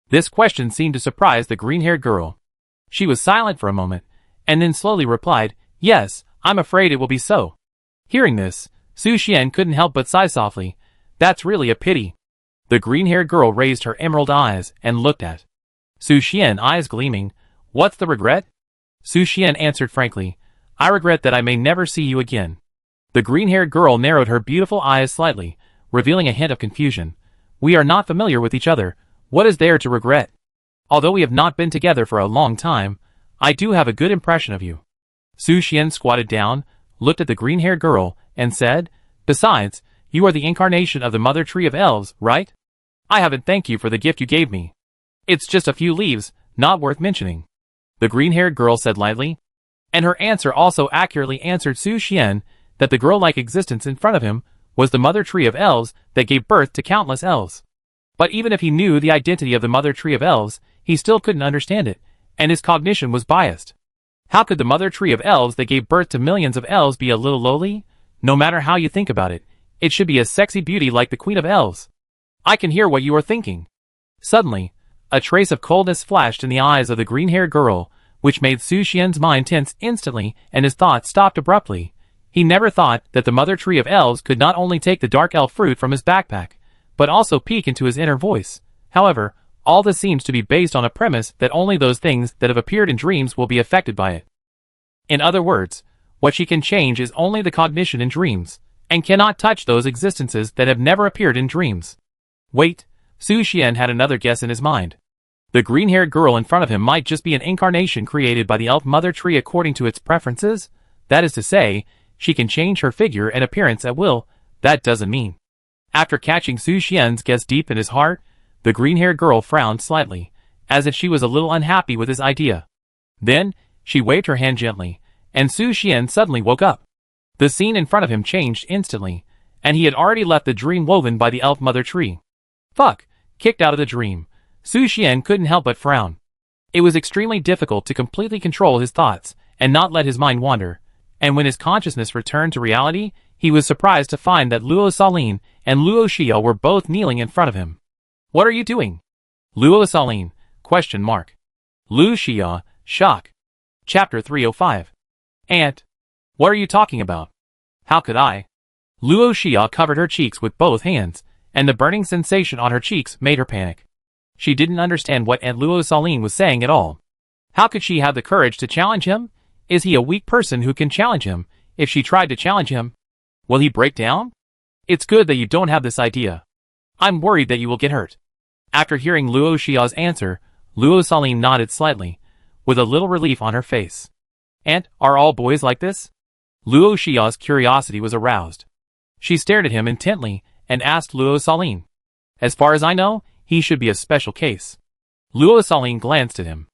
This question seemed to surprise the green-haired girl. She was silent for a moment, and then slowly replied, Yes, I'm afraid it will be so. Hearing this, Su Xian couldn't help but sigh softly. That's really a pity. The green-haired girl raised her emerald eyes and looked at Su Xian, eyes gleaming. What's the regret? Su Xian answered frankly, I regret that I may never see you again. The green-haired girl narrowed her beautiful eyes slightly, revealing a hint of confusion. We are not familiar with each other. What is there to regret? Although we have not been together for a long time, I do have a good impression of you. Su Xian squatted down, looked at the green-haired girl, and said, Besides, you are the incarnation of the mother tree of elves, right? I haven't thanked you for the gift you gave me. It's just a few leaves, not worth mentioning. The green-haired girl said lightly. And her answer also accurately answered Su Xian that the girl-like existence in front of him was the mother tree of elves that gave birth to countless elves. But even if he knew the identity of the mother tree of elves, he still couldn't understand it, and his cognition was biased. How could the mother tree of elves that gave birth to millions of elves be a little lowly? No matter how you think about it, it should be a sexy beauty like the queen of elves. I can hear what you are thinking. Suddenly, a trace of coldness flashed in the eyes of the green-haired girl, which made Su Xian's mind tense instantly, and his thoughts stopped abruptly. He never thought that the mother tree of elves could not only take the dark elf fruit from his backpack, but also peek into his inner voice. However, all this seems to be based on a premise that only those things that have appeared in dreams will be affected by it. In other words, what she can change is only the cognition in dreams, and cannot touch those existences that have never appeared in dreams. Wait, Su Xian had another guess in his mind. The green-haired girl in front of him might just be an incarnation created by the elf mother tree according to its preferences. That is to say, she can change her figure and appearance at will. That doesn't mean. After catching Su Xian's guess deep in his heart, the green-haired girl frowned slightly, as if she was a little unhappy with his idea. Then, she waved her hand gently, and Su Xian suddenly woke up. The scene in front of him changed instantly, and he had already left the dream woven by the elf mother tree. Fuck! Kicked out of the dream, Su Xian couldn't help but frown. It was extremely difficult to completely control his thoughts and not let his mind wander, and when his consciousness returned to reality, he was surprised to find that Luo Salin and Luo Xia were both kneeling in front of him. What are you doing? Luo Salin, ? Luo Xia, shock. Chapter 305. Aunt. What are you talking about? How could I? Luo Xia covered her cheeks with both hands, and the burning sensation on her cheeks made her panic. She didn't understand what Aunt Luo Salin was saying at all. How could she have the courage to challenge him? Is he a weak person who can challenge him? If she tried to challenge him, will he break down? It's good that you don't have this idea. I'm worried that you will get hurt. After hearing Luo Xia's answer, Luo Salin nodded slightly, with a little relief on her face. Aunt, are all boys like this? Luo Xia's curiosity was aroused. She stared at him intently and asked Luo Salin. As far as I know, he should be a special case. Luo Salin glanced at him.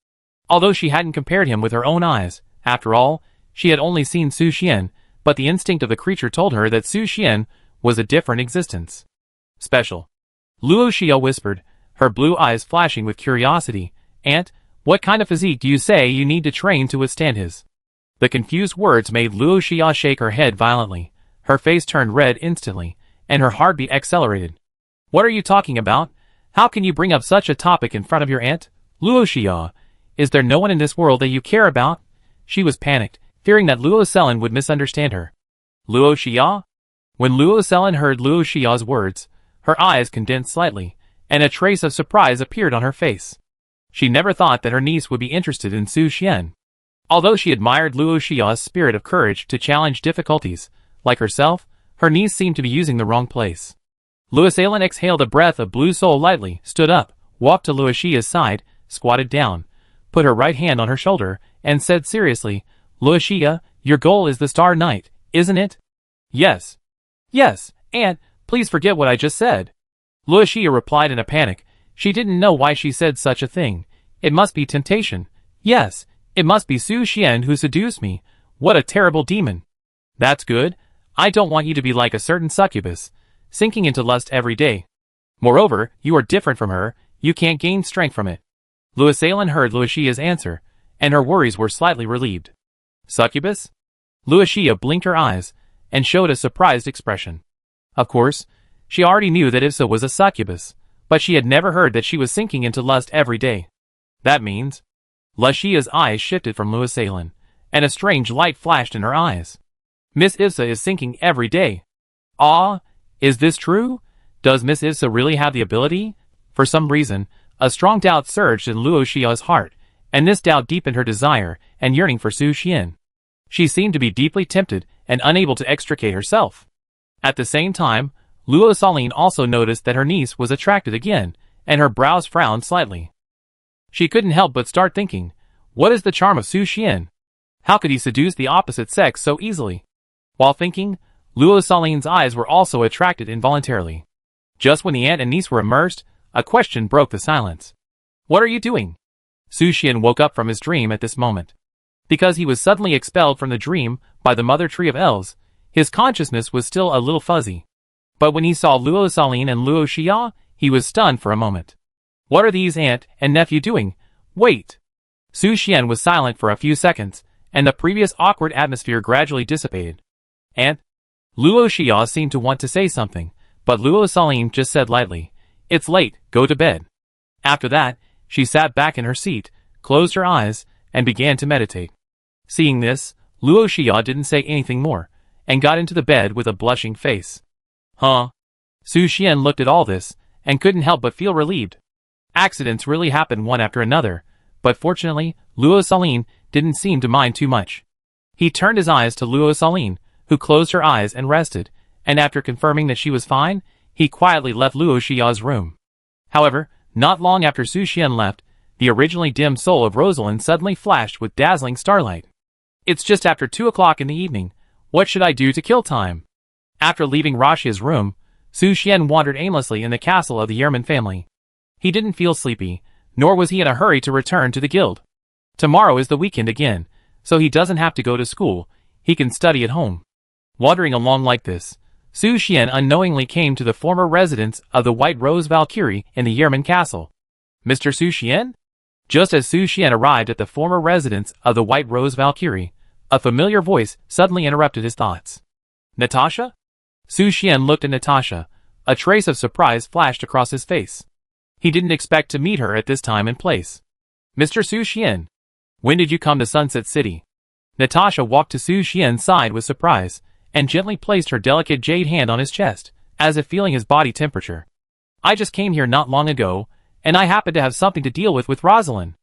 Although she hadn't compared him with her own eyes, after all, she had only seen Su Xian, but the instinct of the creature told her that Su Xian was a different existence. Special. Luo Xia whispered, her blue eyes flashing with curiosity. Aunt, what kind of physique do you say you need to train to withstand his? The confused words made Luo Xia shake her head violently. Her face turned red instantly, and her heartbeat accelerated. What are you talking about? How can you bring up such a topic in front of your aunt? Luo Xia, is there no one in this world that you care about? She was panicked, fearing that Luo Salin would misunderstand her. Luo Xia? When Luo Salin heard Luo Xia's words, her eyes condensed slightly, and a trace of surprise appeared on her face. She never thought that her niece would be interested in Su Xian. Although she admired Luo Xia's spirit of courage to challenge difficulties, like herself, her niece seemed to be using the wrong place. Luo Salin exhaled a breath of blue soul lightly, stood up, walked to Luo Xia's side, squatted down, put her right hand on her shoulder, and said seriously, Luo Xia, your goal is the Star Knight, isn't it? Yes. Yes, Aunt, please forget what I just said. Luo Xia replied in a panic. She didn't know why she said such a thing. It must be temptation. Yes, it must be Su Xian who seduced me. What a terrible demon. That's good. I don't want you to be like a certain succubus, sinking into lust every day. Moreover, you are different from her, you can't gain strength from it. Luo Salin heard Luo Xia's answer, and her worries were slightly relieved. Succubus? Luo Xia blinked her eyes, and showed a surprised expression. Of course, she already knew that Ipsa was a succubus, but she had never heard that she was sinking into lust every day. That means... Luo Xia's eyes shifted from Luo Salin, and a strange light flashed in her eyes. Miss Ipsa is sinking every day. Ah, is this true? Does Miss Ipsa really have the ability? For some reason, a strong doubt surged in Luo Xia's heart, and this doubt deepened her desire and yearning for Su Xian. She seemed to be deeply tempted and unable to extricate herself. At the same time, Luo Saline also noticed that her niece was attracted again, and her brows frowned slightly. She couldn't help but start thinking, what is the charm of Su Xian? How could he seduce the opposite sex so easily? While thinking, Luo Saline's eyes were also attracted involuntarily. Just when the aunt and niece were immersed, a question broke the silence. What are you doing? Su Xian woke up from his dream at this moment. Because he was suddenly expelled from the dream by the mother tree of elves, his consciousness was still a little fuzzy. But when he saw Luo Saline and Luo Xia, he was stunned for a moment. What are these aunt and nephew doing? Wait! Su Xian was silent for a few seconds, and the previous awkward atmosphere gradually dissipated. Aunt? Luo Xia seemed to want to say something, but Luo Saline just said lightly, "It's late, go to bed." After that, she sat back in her seat, closed her eyes, and began to meditate. Seeing this, Luo Xia didn't say anything more, and got into the bed with a blushing face. Huh? Su Xian looked at all this, and couldn't help but feel relieved. Accidents really happened one after another, but fortunately, Luo Saline didn't seem to mind too much. He turned his eyes to Luo Saline, who closed her eyes and rested, and after confirming that she was fine, he quietly left Luo Xia's room. However, not long after Su Xian left, the originally dim soul of Rosalind suddenly flashed with dazzling starlight. It's just after 2 o'clock in the evening. What should I do to kill time? After leaving Rashia's room, Su Xian wandered aimlessly in the castle of the Yerman family. He didn't feel sleepy, nor was he in a hurry to return to the guild. Tomorrow is the weekend again, so he doesn't have to go to school, he can study at home. Wandering along like this, Su Xian unknowingly came to the former residence of the White Rose Valkyrie in the Yerman castle. Mr. Su Xian? Just as Su Xian arrived at the former residence of the White Rose Valkyrie, a familiar voice suddenly interrupted his thoughts. Natasha? Su Xian looked at Natasha. A trace of surprise flashed across his face. He didn't expect to meet her at this time and place. Mr. Su Xian, when did you come to Sunset City? Natasha walked to Su Xian's side with surprise, and gently placed her delicate jade hand on his chest, as if feeling his body temperature. I just came here not long ago, and I happen to have something to deal with Rosalind.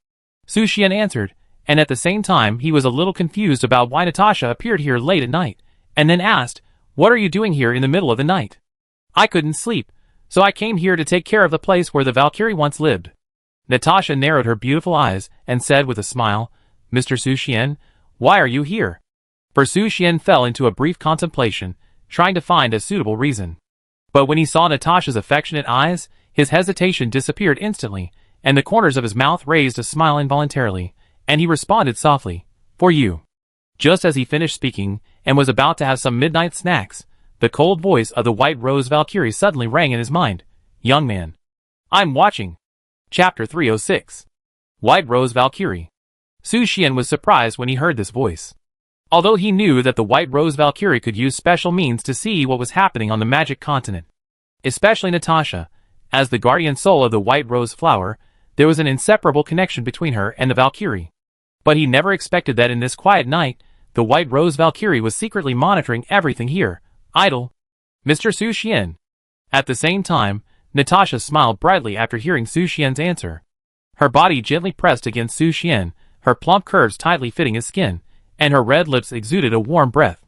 Su Xian answered, and at the same time he was a little confused about why Natasha appeared here late at night, and then asked, what are you doing here in the middle of the night? I couldn't sleep, so I came here to take care of the place where the Valkyrie once lived. Natasha narrowed her beautiful eyes and said with a smile, Mr. Su Xian, why are you here? For Su Xian fell into a brief contemplation, trying to find a suitable reason. But when he saw Natasha's affectionate eyes, his hesitation disappeared instantly, and the corners of his mouth raised a smile involuntarily, and he responded softly, for you. Just as he finished speaking, and was about to have some midnight snacks, the cold voice of the White Rose Valkyrie suddenly rang in his mind. Young man. I'm watching. Chapter 306. White Rose Valkyrie. Su Xian was surprised when he heard this voice. Although he knew that the White Rose Valkyrie could use special means to see what was happening on the magic continent. Especially Natasha, as the guardian soul of the White Rose Flower, there was an inseparable connection between her and the Valkyrie. But he never expected that in this quiet night, the White Rose Valkyrie was secretly monitoring everything here. Idle. Mr. Su Xian. At the same time, Natasha smiled brightly after hearing Su Xian's answer. Her body gently pressed against Su Xian, her plump curves tightly fitting his skin, and her red lips exuded a warm breath.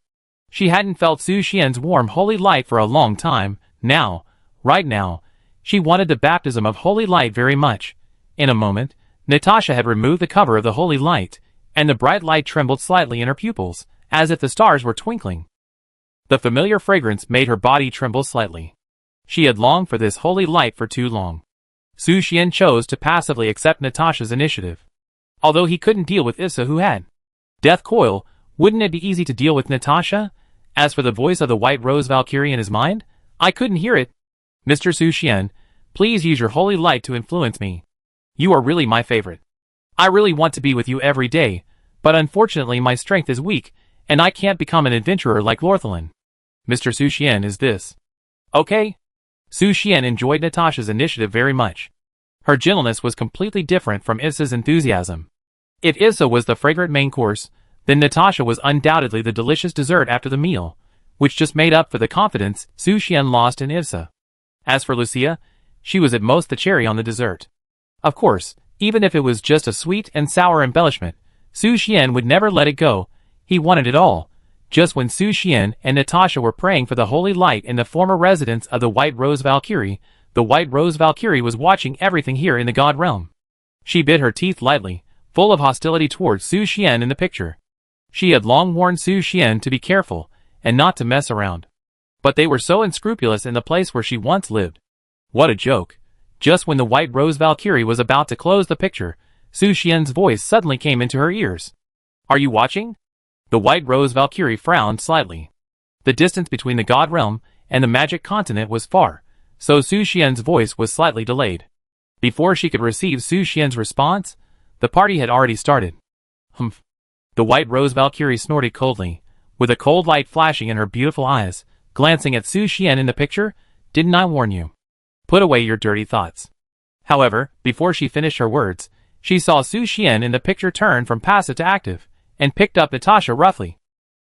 She hadn't felt Su Xian's warm holy light for a long time. Now, right now, she wanted the baptism of holy light very much. In a moment, Natasha had removed the cover of the holy light, and the bright light trembled slightly in her pupils, as if the stars were twinkling. The familiar fragrance made her body tremble slightly. She had longed for this holy light for too long. Su Xian chose to passively accept Natasha's initiative. Although he couldn't deal with Issa who had Death Coil, wouldn't it be easy to deal with Natasha? As for the voice of the White Rose Valkyrie in his mind, I couldn't hear it. Mr. Su Xian, please use your holy light to influence me. You are really my favorite. I really want to be with you every day, but unfortunately my strength is weak, and I can't become an adventurer like Lorthalin. Mr. Su Xian, is this okay? Su Xian enjoyed Natasha's initiative very much. Her gentleness was completely different from Issa's enthusiasm. If Issa was the fragrant main course, then Natasha was undoubtedly the delicious dessert after the meal, which just made up for the confidence Su Xian lost in Issa. As for Lucia, she was at most the cherry on the dessert. Of course, Even if it was just a sweet and sour embellishment, Su Xian would never let it go. He wanted it all. Just when Su Xian and Natasha were praying for the holy light in the former residence of the White Rose Valkyrie, the White Rose Valkyrie was watching everything here in the God realm. She bit her teeth lightly, full of hostility towards Su Xian in the picture. She had long warned Su Xian to be careful, and not to mess around. But they were so unscrupulous in the place where she once lived. What a joke. Just when the White Rose Valkyrie was about to close the picture, Su Xian's voice suddenly came into her ears. Are you watching? The White Rose Valkyrie frowned slightly. The distance between the God realm and the magic continent was far, so Su Xian's voice was slightly delayed. Before she could receive Su Xian's response, the party had already started. Humph. The White Rose Valkyrie snorted coldly, with a cold light flashing in her beautiful eyes, glancing at Su Xian in the picture. Didn't I warn you? Put away your dirty thoughts. However, before she finished her words, she saw Su Xian in the picture turn from passive to active, and picked up Natasha roughly.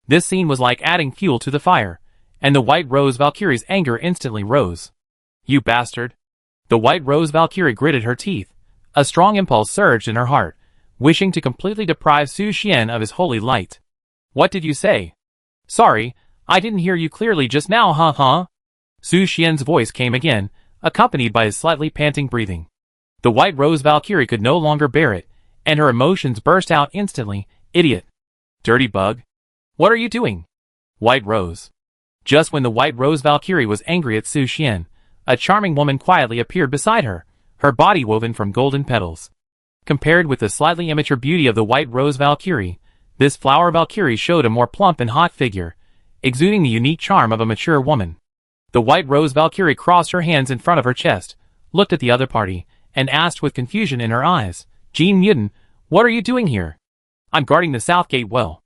This scene was like adding fuel to the fire, and the White Rose Valkyrie's anger instantly rose. You bastard! The White Rose Valkyrie gritted her teeth. A strong impulse surged in her heart, wishing to completely deprive Su Xian of his holy light. What did you say? Sorry, I didn't hear you clearly just now, huh? Su Xian's voice came again, accompanied by his slightly panting breathing. The White Rose Valkyrie could no longer bear it, and her emotions burst out instantly. Idiot! Dirty bug! What are you doing? White Rose. Just when the White Rose Valkyrie was angry at Su Xian, a charming woman quietly appeared beside her, her body woven from golden petals. Compared with the slightly immature beauty of the White Rose Valkyrie, this flower Valkyrie showed a more plump and hot figure, exuding the unique charm of a mature woman. The White Rose Valkyrie crossed her hands in front of her chest, looked at the other party, and asked with confusion in her eyes, Jean Muden, what are you doing here? I'm guarding the South Gate well.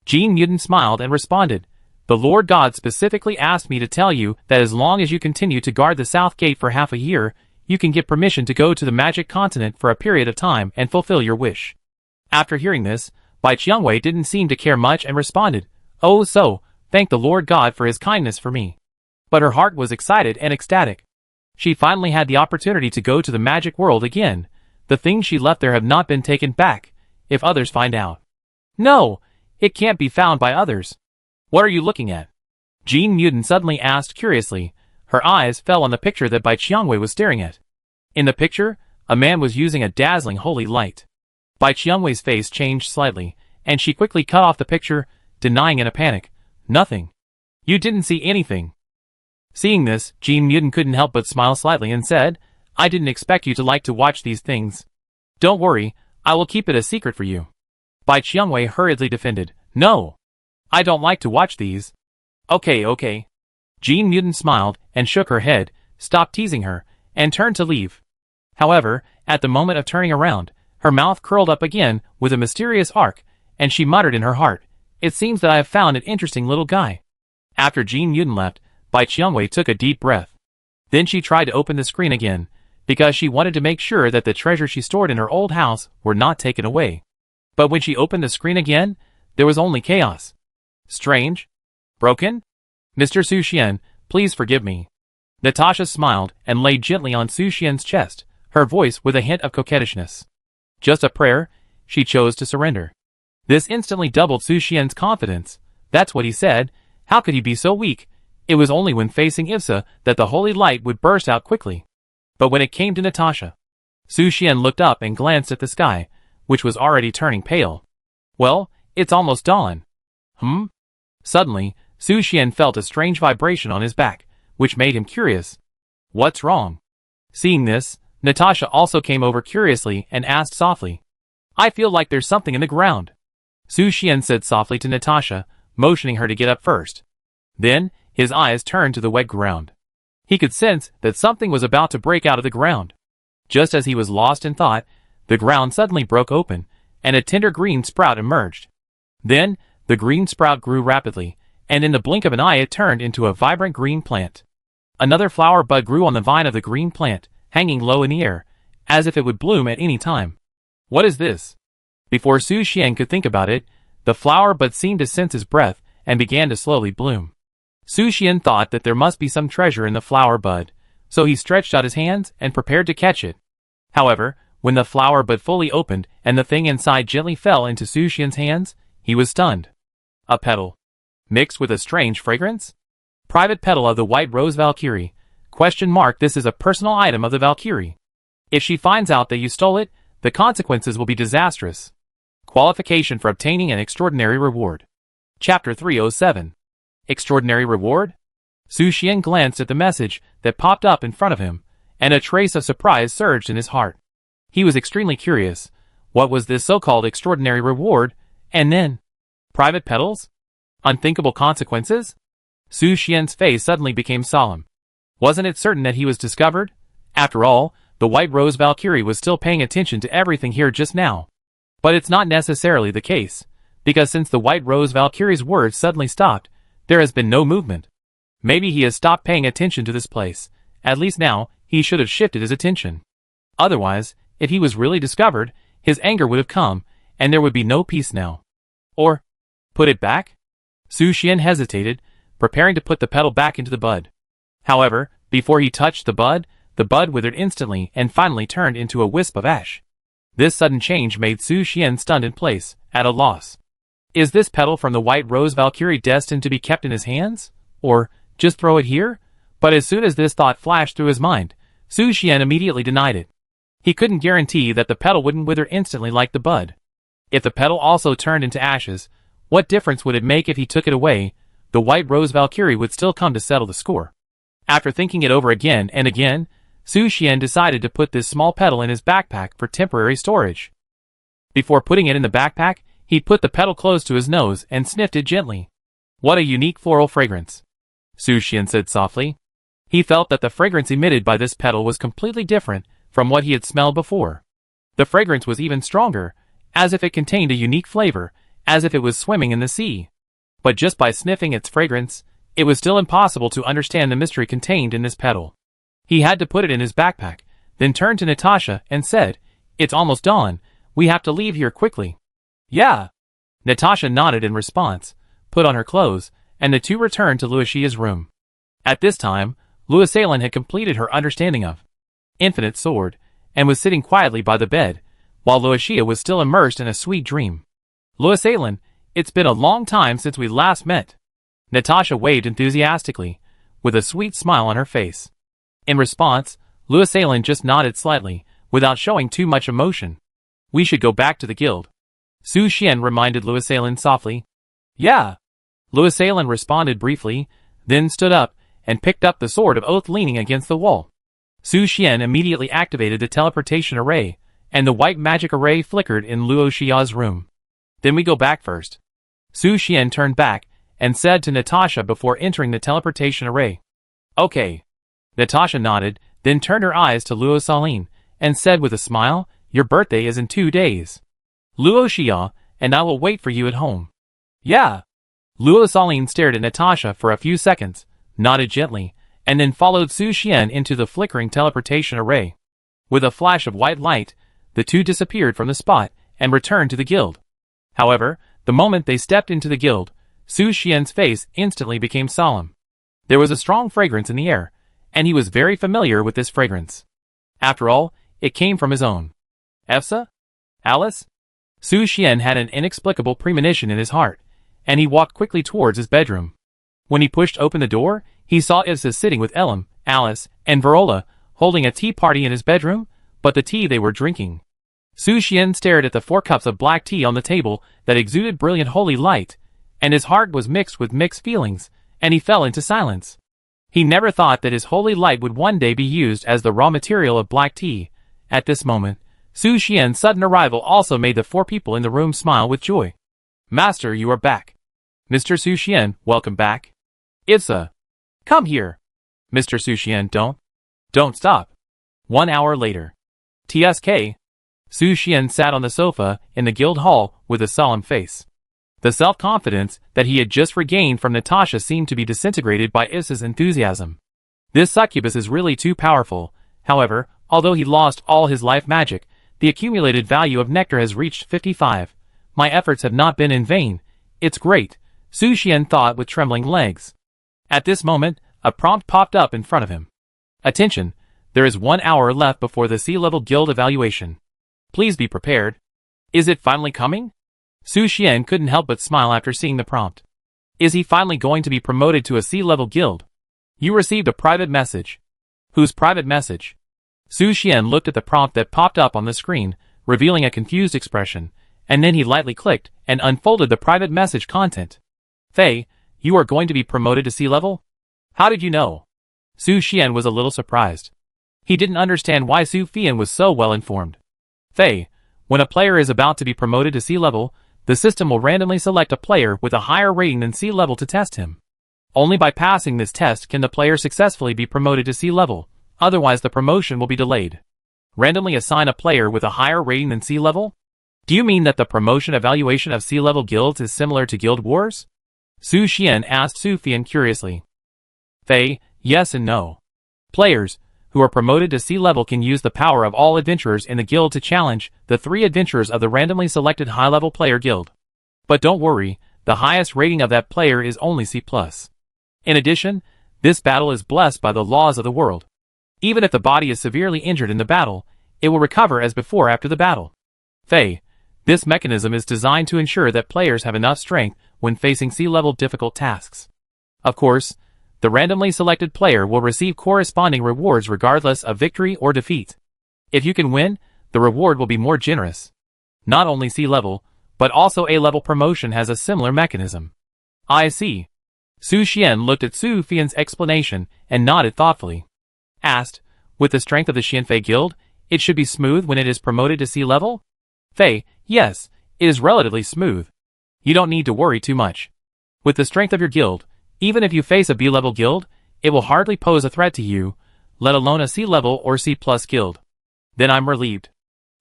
Jean Muden smiled and responded, the Lord God specifically asked me to tell you that as long as you continue to guard the South Gate for half a year, you can get permission to go to the Magic Continent for a period of time and fulfill your wish. After hearing this, Bai Qiangwei didn't seem to care much and responded, oh so, thank the Lord God for his kindness for me. But her heart was excited and ecstatic. She finally had the opportunity to go to the magic world again. The things she left there have not been taken back, if others find out. No, it can't be found by others. What are you looking at? Jean Muden suddenly asked curiously. Her eyes fell on the picture that Bai Qiangwei was staring at. In the picture, a man was using a dazzling holy light. Bai Qiangwei's face changed slightly, and she quickly cut off the picture, denying in a panic, nothing. You didn't see anything. Seeing this, Jean Muden couldn't help but smile slightly and said, I didn't expect you to like to watch these things. Don't worry, I will keep it a secret for you. Bai Qiangwei hurriedly defended, no. I don't like to watch these. Okay. Jean Muden smiled and shook her head, stopped teasing her, and turned to leave. However, at the moment of turning around, her mouth curled up again with a mysterious arc, and she muttered in her heart, it seems that I have found an interesting little guy. After Jean Muden left, Bai Qiangwei took a deep breath. Then she tried to open the screen again, because she wanted to make sure that the treasure she stored in her old house were not taken away. But when she opened the screen again, there was only chaos. Strange? Broken? Mr. Su Xian, please forgive me. Natasha smiled and laid gently on Su Xian's chest, her voice with a hint of coquettishness. Just a prayer, she chose to surrender. This instantly doubled Su Xian's confidence. That's what he said. How could he be so weak? It was only when facing Ipsa that the holy light would burst out quickly. But when it came to Natasha, Su Xian looked up and glanced at the sky, which was already turning pale. Well, it's almost dawn. Suddenly, Su Xian felt a strange vibration on his back, which made him curious. What's wrong? Seeing this, Natasha also came over curiously and asked softly. I feel like there's something in the ground. Su Xian said softly to Natasha, motioning her to get up first. Then, his eyes turned to the wet ground. He could sense that something was about to break out of the ground. Just as he was lost in thought, the ground suddenly broke open, and a tender green sprout emerged. Then, the green sprout grew rapidly, and in the blink of an eye it turned into a vibrant green plant. Another flower bud grew on the vine of the green plant, hanging low in the air, as if it would bloom at any time. What is this? Before Su Xian could think about it, the flower bud seemed to sense his breath and began to slowly bloom. Su Xian thought that there must be some treasure in the flower bud, so he stretched out his hands and prepared to catch it. However, When the flower but fully opened and the thing inside gently fell into Su Xian's hands, he was stunned. A petal. Mixed with a strange fragrance? Private petal of the White Rose Valkyrie. This is a personal item of the Valkyrie. If she finds out that you stole it, the consequences will be disastrous. Qualification for obtaining an extraordinary reward. Chapter 307. Extraordinary reward? Su Xian glanced at the message that popped up in front of him, and a trace of surprise surged in his heart. He was extremely curious. What was this so-called extraordinary reward? And then, private petals? Unthinkable consequences? Su Xian's face suddenly became solemn. Wasn't it certain that he was discovered? After all, the White Rose Valkyrie was still paying attention to everything here just now. But it's not necessarily the case, because since the White Rose Valkyrie's words suddenly stopped, there has been no movement. Maybe he has stopped paying attention to this place. At least now, he should have shifted his attention. Otherwise, if he was really discovered, his anger would have come, and there would be no peace now. Or, put it back? Su Xian hesitated, preparing to put the petal back into the bud. However, before he touched the bud withered instantly and finally turned into a wisp of ash. This sudden change made Su Xian stunned in place, at a loss. Is this petal from the White Rose Valkyrie destined to be kept in his hands? Or, just throw it here? But as soon as this thought flashed through his mind, Su Xian immediately denied it. He couldn't guarantee that the petal wouldn't wither instantly like the bud. If the petal also turned into ashes, what difference would it make if he took it away? The White Rose Valkyrie would still come to settle the score. After thinking it over again and again, Su Xian decided to put this small petal in his backpack for temporary storage. Before putting it in the backpack, he put the petal close to his nose and sniffed it gently. What a unique floral fragrance, Su Xian said softly. He felt that the fragrance emitted by this petal was completely different from what he had smelled before. The fragrance was even stronger, as if it contained a unique flavor, as if it was swimming in the sea. But just by sniffing its fragrance, it was still impossible to understand the mystery contained in this petal. He had to put it in his backpack, then turned to Natasha and said, "It's almost dawn, we have to leave here quickly." "Yeah." Natasha nodded in response, put on her clothes, and the two returned to Luoxia's room. At this time, Luoxian had completed her understanding of Infinite Sword, and was sitting quietly by the bed, while Luoxia was still immersed in a sweet dream. "Luoxian, it's been a long time since we last met." Natasha waved enthusiastically, with a sweet smile on her face. In response, Luoxian just nodded slightly, without showing too much emotion. "We should go back to the guild," Su Xian reminded Luoxian softly. "Yeah." Luoxian responded briefly, then stood up, and picked up the Sword of Oath leaning against the wall. Su Xian immediately activated the teleportation array, and the white magic array flickered in Luoxia's room. "Then we go back first." Su Xian turned back, and said to Natasha before entering the teleportation array. "Okay." Natasha nodded, then turned her eyes to Luoxian, and said with a smile, "Your birthday is in 2 days. Luoxia, and I will wait for you at home." "Yeah." Luoxian stared at Natasha for a few seconds, nodded gently, and then followed Su Xian into the flickering teleportation array. With a flash of white light, the two disappeared from the spot, and returned to the guild. However, the moment they stepped into the guild, Su Xian's face instantly became solemn. There was a strong fragrance in the air, and he was very familiar with this fragrance. After all, it came from his own Efsa? Alice? Su Xian had an inexplicable premonition in his heart, and he walked quickly towards his bedroom. When he pushed open the door, he saw Efsa sitting with Elam, Alice, and Verola, holding a tea party in his bedroom, but the tea they were drinking. Su Xian stared at the 4 cups of black tea on the table that exuded brilliant holy light, and his heart was mixed with mixed feelings, and he fell into silence. He never thought that his holy light would one day be used as the raw material of black tea. At this moment, Su Xian's sudden arrival also made the 4 people in the room smile with joy. "Master, you are back." "Mr. Su Xian, welcome back." "Efsa, come here." "Mr. Su Xian, don't stop." 1 hour later. TSK. Su Xian sat on the sofa in the guild hall with a solemn face. The self-confidence that he had just regained from Natasha seemed to be disintegrated by Efsa's enthusiasm. This succubus is really too powerful. However, although he lost all his life magic, the accumulated value of nectar has reached 55. My efforts have not been in vain. It's great, Su Xian thought with trembling legs. At this moment, a prompt popped up in front of him. "Attention, there is 1 hour left before the C-level guild evaluation. Please be prepared. Is it finally coming? Su Xian couldn't help but smile after seeing the prompt. Is he finally going to be promoted to a C-level guild? You received a private message. Whose private message? Su Xian looked at the prompt that popped up on the screen, revealing a confused expression, and then he lightly clicked and unfolded the private message content. Fei, you are going to be promoted to C-level? How did you know? Su Xian was a little surprised. He didn't understand why Su Fian was so well informed. Fei, when a player is about to be promoted to C-level, the system will randomly select a player with a higher rating than C-level to test him. Only by passing this test can the player successfully be promoted to C-level, otherwise the promotion will be delayed. Randomly assign a player with a higher rating than C-level? Do you mean that the promotion evaluation of C-level guilds is similar to Guild Wars? Su Xian asked Su Fian curiously. Fei, yes and no. Players who are promoted to C-level can use the power of all adventurers in the guild to challenge the 3 adventurers of the randomly selected high-level player guild. But don't worry, the highest rating of that player is only C+. In addition, this battle is blessed by the laws of the world. Even if the body is severely injured in the battle, it will recover as before after the battle. Fei, this mechanism is designed to ensure that players have enough strength when facing C-level difficult tasks. Of course, the randomly selected player will receive corresponding rewards regardless of victory or defeat. If you can win, the reward will be more generous. Not only C-level, but also A-level promotion has a similar mechanism. I see. Su Xian looked at Su Fian's explanation and nodded thoughtfully. Asked, with the strength of the Xianfei Guild, it should be smooth when it is promoted to C-level? Fei, yes, it is relatively smooth. You don't need to worry too much. With the strength of your guild, even if you face a B-level guild, it will hardly pose a threat to you, let alone a C-level or C+ guild. Then I'm relieved.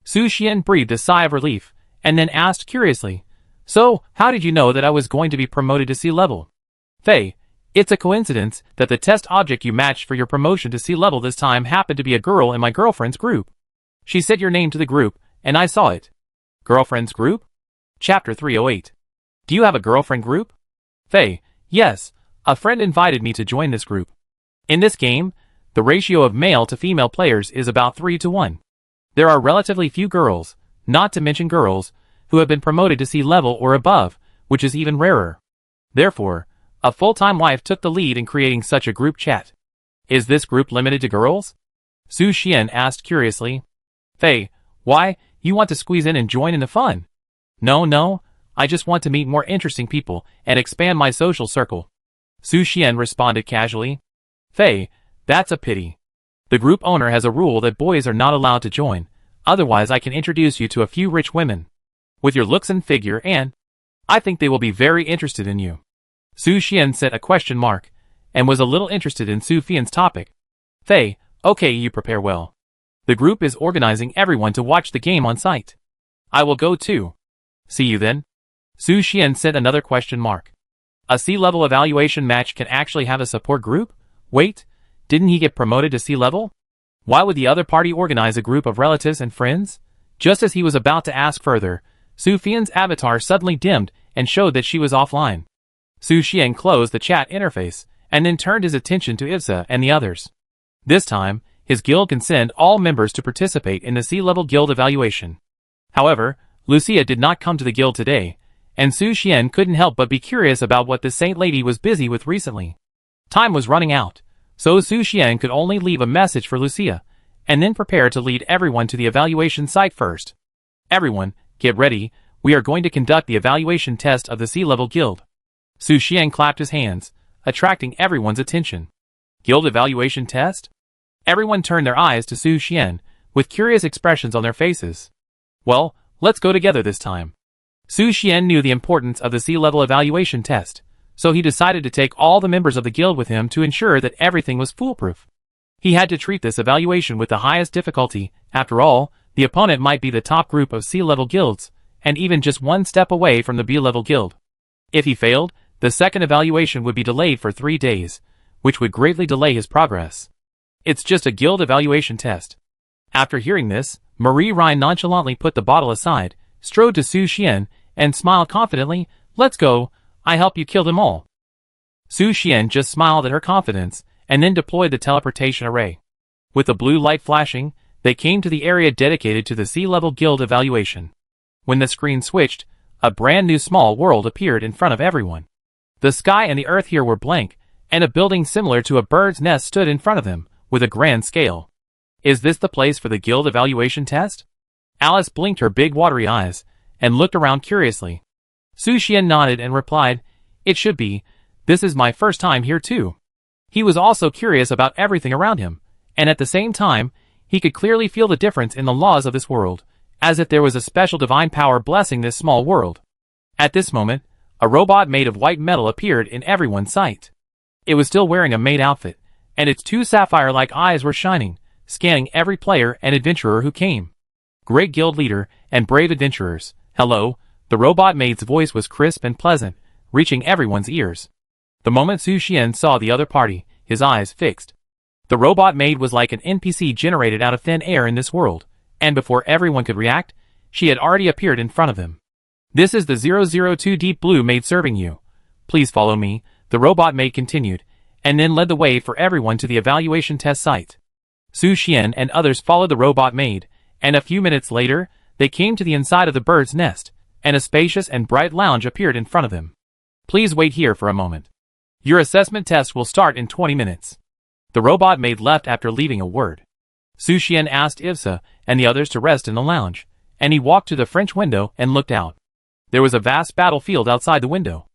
Su Xian breathed a sigh of relief, and then asked curiously, So, how did you know that I was going to be promoted to C-level? Fei, it's a coincidence that the test object you matched for your promotion to C-level this time happened to be a girl in my girlfriend's group. She said your name to the group, and I saw it. Girlfriend's group? Chapter 308. Do you have a girlfriend group? Fei, yes. A friend invited me to join this group. In this game, the ratio of male to female players is about 3-to-1. There are relatively few girls, not to mention girls, who have been promoted to C-level or above, which is even rarer. Therefore, a full-time wife took the lead in creating such a group chat. Is this group limited to girls? Su Xian asked curiously. Fei, why, you want to squeeze in and join in the fun? No, I just want to meet more interesting people and expand my social circle. Su Xian responded casually. Fei, that's a pity. The group owner has a rule that boys are not allowed to join, otherwise I can introduce you to a few rich women. With your looks and figure and I think they will be very interested in you. Su Xian set a question mark, and was a little interested in Su Fian's topic. Fei, okay, you prepare well. The group is organizing everyone to watch the game on site. I will go too. See you then. Su Xian set another question mark. A C-level evaluation match can actually have a support group? Wait, didn't he get promoted to C-level? Why would the other party organize a group of relatives and friends? Just as he was about to ask further, Su Fian's avatar suddenly dimmed and showed that she was offline. Su Xian closed the chat interface, and then turned his attention to Ibsa and the others. This time, his guild can send all members to participate in the C-level guild evaluation. However, Lucia did not come to the guild today, and Su Xian couldn't help but be curious about what this saint lady was busy with recently. Time was running out, so Su Xian could only leave a message for Lucia, and then prepare to lead everyone to the evaluation site first. Everyone, get ready, we are going to conduct the evaluation test of the C-level guild. Su Xian clapped his hands, attracting everyone's attention. Guild evaluation test? Everyone turned their eyes to Su Xian, with curious expressions on their faces. Well, let's go together this time. Su Xian knew the importance of the C-level evaluation test, so he decided to take all the members of the guild with him to ensure that everything was foolproof. He had to treat this evaluation with the highest difficulty. After all, the opponent might be the top group of C-level guilds, and even just one step away from the B-level guild. If he failed, the second evaluation would be delayed for 3 days, which would greatly delay his progress. It's just a guild evaluation test. After hearing this, Marie Rhine nonchalantly put the bottle aside, strode to Su Xian, and smiled confidently. Let's go, I help you kill them all. Su Xian just smiled at her confidence, and then deployed the teleportation array. With the blue light flashing, They came to the area dedicated to the sea-level guild evaluation. When the screen switched, a brand new small world appeared in front of everyone. The sky and the earth here were blank, and a building similar to a bird's nest stood in front of them, with a grand scale. Is this the place for the guild evaluation test? Alice blinked her big watery eyes, and looked around curiously. Su Xian nodded and replied, "It should be. This is my first time here too." He was also curious about everything around him, and at the same time, he could clearly feel the difference in the laws of this world, as if there was a special divine power blessing this small world. At this moment, a robot made of white metal appeared in everyone's sight. It was still wearing a maid outfit, and its two sapphire-like eyes were shining, scanning every player and adventurer who came. "Great guild leader and brave adventurers, hello." The robot maid's voice was crisp and pleasant, reaching everyone's ears. The moment Su Xian saw the other party, his eyes fixed. The robot maid was like an NPC generated out of thin air in this world, and before everyone could react, she had already appeared in front of them. "This is the 002 Deep Blue maid serving you. Please follow me," the robot maid continued, and then led the way for everyone to the evaluation test site. Su Xian and others followed the robot maid, and a few minutes later, they came to the inside of the bird's nest, and a spacious and bright lounge appeared in front of them. "Please wait here for a moment. Your assessment test will start in 20 minutes. The robot maid left after leaving a word. Su Xian asked Ivsa and the others to rest in the lounge, and he walked to the French window and looked out. There was a vast battlefield outside the window.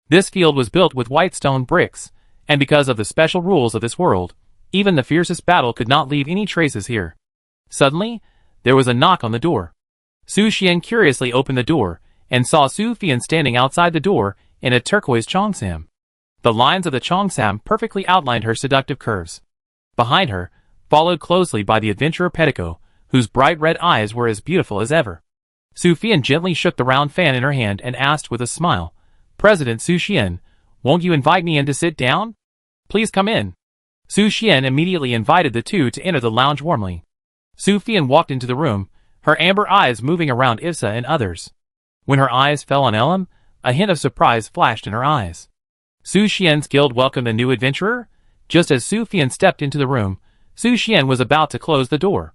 This field was built with white stone bricks, and because of the special rules of this world, even the fiercest battle could not leave any traces here. Suddenly, there was a knock on the door. Su Xian curiously opened the door, and saw Su Fian standing outside the door in a turquoise cheongsam. The lines of the cheongsam perfectly outlined her seductive curves. Behind her, followed closely by the adventurer Pettico, whose bright red eyes were as beautiful as ever. Su Fian gently shook the round fan in her hand and asked with a smile, "President Su Xian, won't you invite me in to sit down? Please come in." Su Xian immediately invited the two to enter the lounge warmly. Su Fian walked into the room, her amber eyes moving around Ivsa and others. When her eyes fell on Elam, a hint of surprise flashed in her eyes. Su Xian's guild welcomed the new adventurer. Just as Su Fian stepped into the room, Su Xian was about to close the door.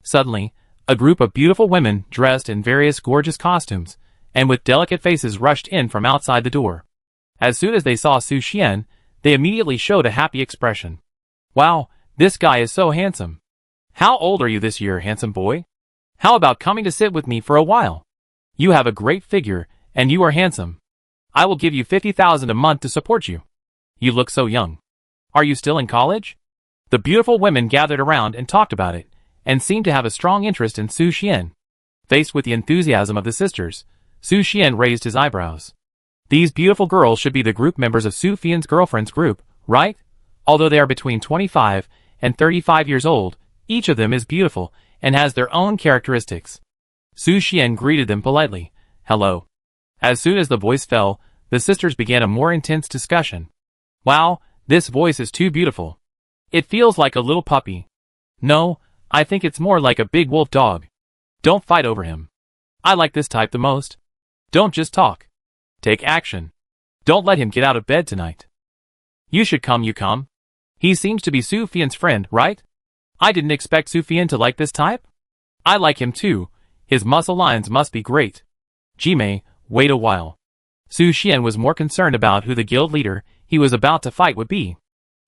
Suddenly, a group of beautiful women dressed in various gorgeous costumes, and with delicate faces rushed in from outside the door. As soon as they saw Su Xian, they immediately showed a happy expression. "Wow, this guy is so handsome. How old are you this year, handsome boy? How about coming to sit with me for a while? You have a great figure, and you are handsome. I will give you 50,000 a month to support you. You look so young. Are you still in college?" The beautiful women gathered around and talked about it, and seemed to have a strong interest in Su Xian. Faced with the enthusiasm of the sisters, Su Xian raised his eyebrows. These beautiful girls should be the group members of Su Fian's girlfriend's group, right? Although they are between 25 and 35 years old, each of them is beautiful and has their own characteristics. Su Xian greeted them politely. "Hello." As soon as the voice fell, the sisters began a more intense discussion. "Wow, this voice is too beautiful. It feels like a little puppy. No, I think it's more like a big wolf dog. Don't fight over him. I like this type the most. Don't just talk. Take action. Don't let him get out of bed tonight. You should come, you come. He seems to be Su Fian's friend, right? I didn't expect Su Fian to like this type. I like him too. His muscle lines must be great. Jimei, wait a while." Su Xian was more concerned about who the guild leader he was about to fight would be.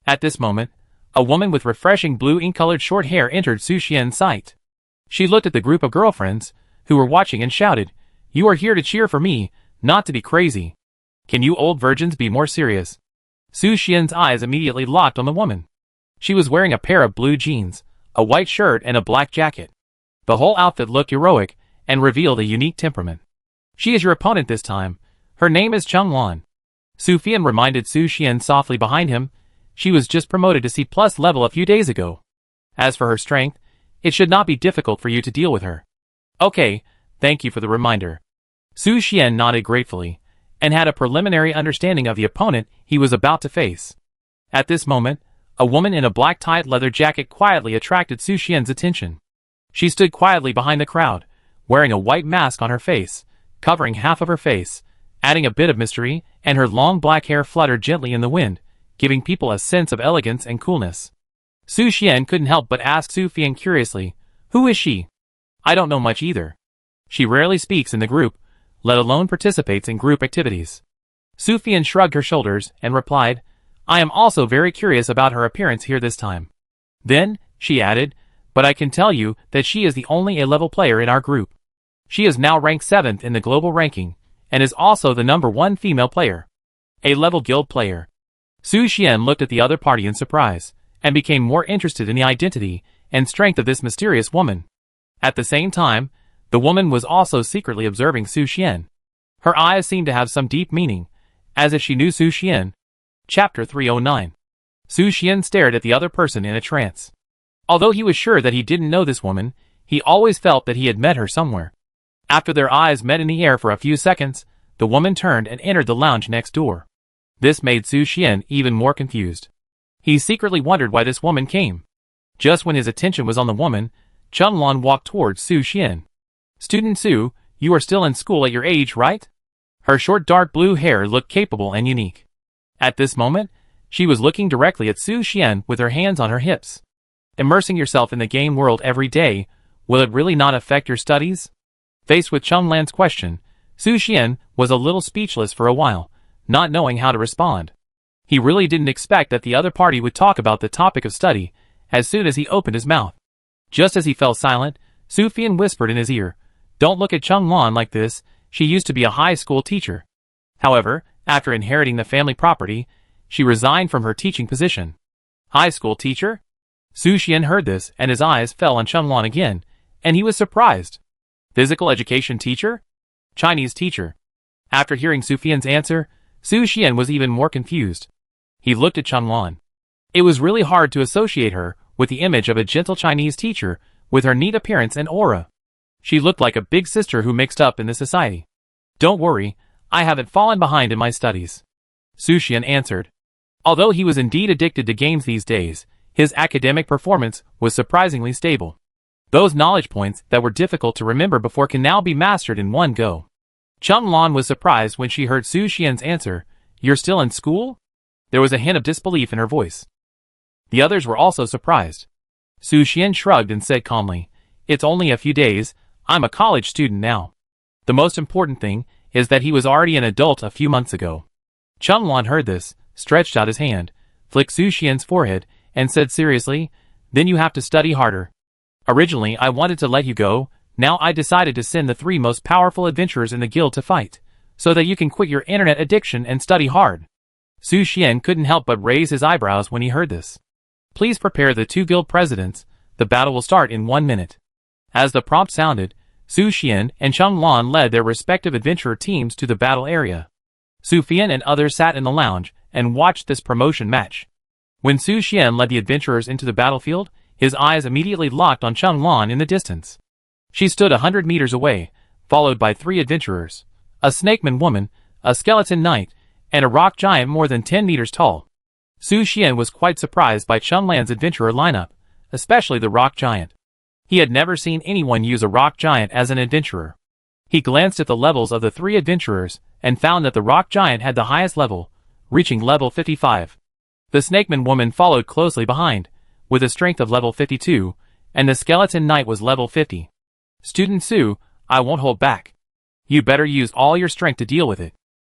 At this moment, a woman with refreshing blue ink-colored short hair entered Su Xian's sight. She looked at the group of girlfriends, who were watching, and shouted, "You are here to cheer for me, not to be crazy. Can you old virgins be more serious?" Su Xian's eyes immediately locked on the woman. She was wearing a pair of blue jeans, a white shirt and a black jacket. The whole outfit looked heroic, and revealed a unique temperament. "She is your opponent this time. Her name is Cheng Wan." Su Fian reminded Su Xian softly behind him. She was just promoted to C+ level a few days ago. As for her strength, it should not be difficult for you to deal with her. "Okay, thank you for the reminder." Su Xian nodded gratefully, and had a preliminary understanding of the opponent he was about to face. At this moment, a woman in a black tight leather jacket quietly attracted Su Xian's attention. She stood quietly behind the crowd, wearing a white mask on her face, covering half of her face, adding a bit of mystery, and her long black hair fluttered gently in the wind, giving people a sense of elegance and coolness. Su Xian couldn't help but ask Su Fian curiously, Who is she? I don't know much either. She rarely speaks in the group, let alone participates in group activities. Sufian shrugged her shoulders and replied, I am also very curious about her appearance here this time. Then, she added, but I can tell you that she is the only A-level player in our group. She is now ranked 7th in the global ranking, and is also the #1 female player. A-level guild player. Su Xian looked at the other party in surprise, and became more interested in the identity and strength of this mysterious woman. At the same time, the woman was also secretly observing Su Xian. Her eyes seemed to have some deep meaning, as if she knew Su Xian. Chapter 309. Su Xian stared at the other person in a trance. Although he was sure that he didn't know this woman, he always felt that he had met her somewhere. After their eyes met in the air for a few seconds, the woman turned and entered the lounge next door. This made Su Xian even more confused. He secretly wondered why this woman came. Just when his attention was on the woman, Chunlan walked towards Su Xian. Student Su, you are still in school at your age, right? Her short dark blue hair looked capable and unique. At this moment, she was looking directly at Su Xian with her hands on her hips. Immersing yourself in the game world every day, will it really not affect your studies? Faced with Chunlan's question, Su Xian was a little speechless for a while, not knowing how to respond. He really didn't expect that the other party would talk about the topic of study as soon as he opened his mouth. Just as he fell silent, Sufian whispered in his ear, Don't look at Chunlan like this, she used to be a high school teacher. However, after inheriting the family property, she resigned from her teaching position. High school teacher? Su Xian heard this and his eyes fell on Chunlan again, and he was surprised. Physical education teacher? Chinese teacher. After hearing Sufian's answer, Su Xian was even more confused. He looked at Chunlan. It was really hard to associate her with the image of a gentle Chinese teacher with her neat appearance and aura. She looked like a big sister who mixed up in the society. Don't worry, I haven't fallen behind in my studies. Su Xian answered. Although he was indeed addicted to games these days, his academic performance was surprisingly stable. Those knowledge points that were difficult to remember before can now be mastered in one go. Chunlan was surprised when she heard Su Xian's answer, You're still in school? There was a hint of disbelief in her voice. The others were also surprised. Su Xian shrugged and said calmly, It's only a few days, I'm a college student now. The most important thing is that he was already an adult a few months ago. Chunlan heard this, stretched out his hand, flicked Su Xian's forehead, and said seriously, Then you have to study harder. Originally I wanted to let you go, now I decided to send the 3 most powerful adventurers in the guild to fight, so that you can quit your internet addiction and study hard. Su Xian couldn't help but raise his eyebrows when he heard this. Please prepare the 2 guild presidents, the battle will start in 1 minute. As the prompt sounded, Su Xian and Chunlan led their respective adventurer teams to the battle area. Sufian and others sat in the lounge and watched this promotion match. When Su Xian led the adventurers into the battlefield, his eyes immediately locked on Chunlan in the distance. She stood 100 meters away, followed by 3 adventurers, a snakeman woman, a skeleton knight, and a rock giant more than 10 meters tall. Su Xian was quite surprised by Chunlan's adventurer lineup, especially the rock giant. He had never seen anyone use a rock giant as an adventurer. He glanced at the levels of the 3 adventurers and found that the rock giant had the highest level, reaching level 55. The snakeman woman followed closely behind, with a strength of level 52, and the skeleton knight was level 50. Student Su, I won't hold back. You better use all your strength to deal with it.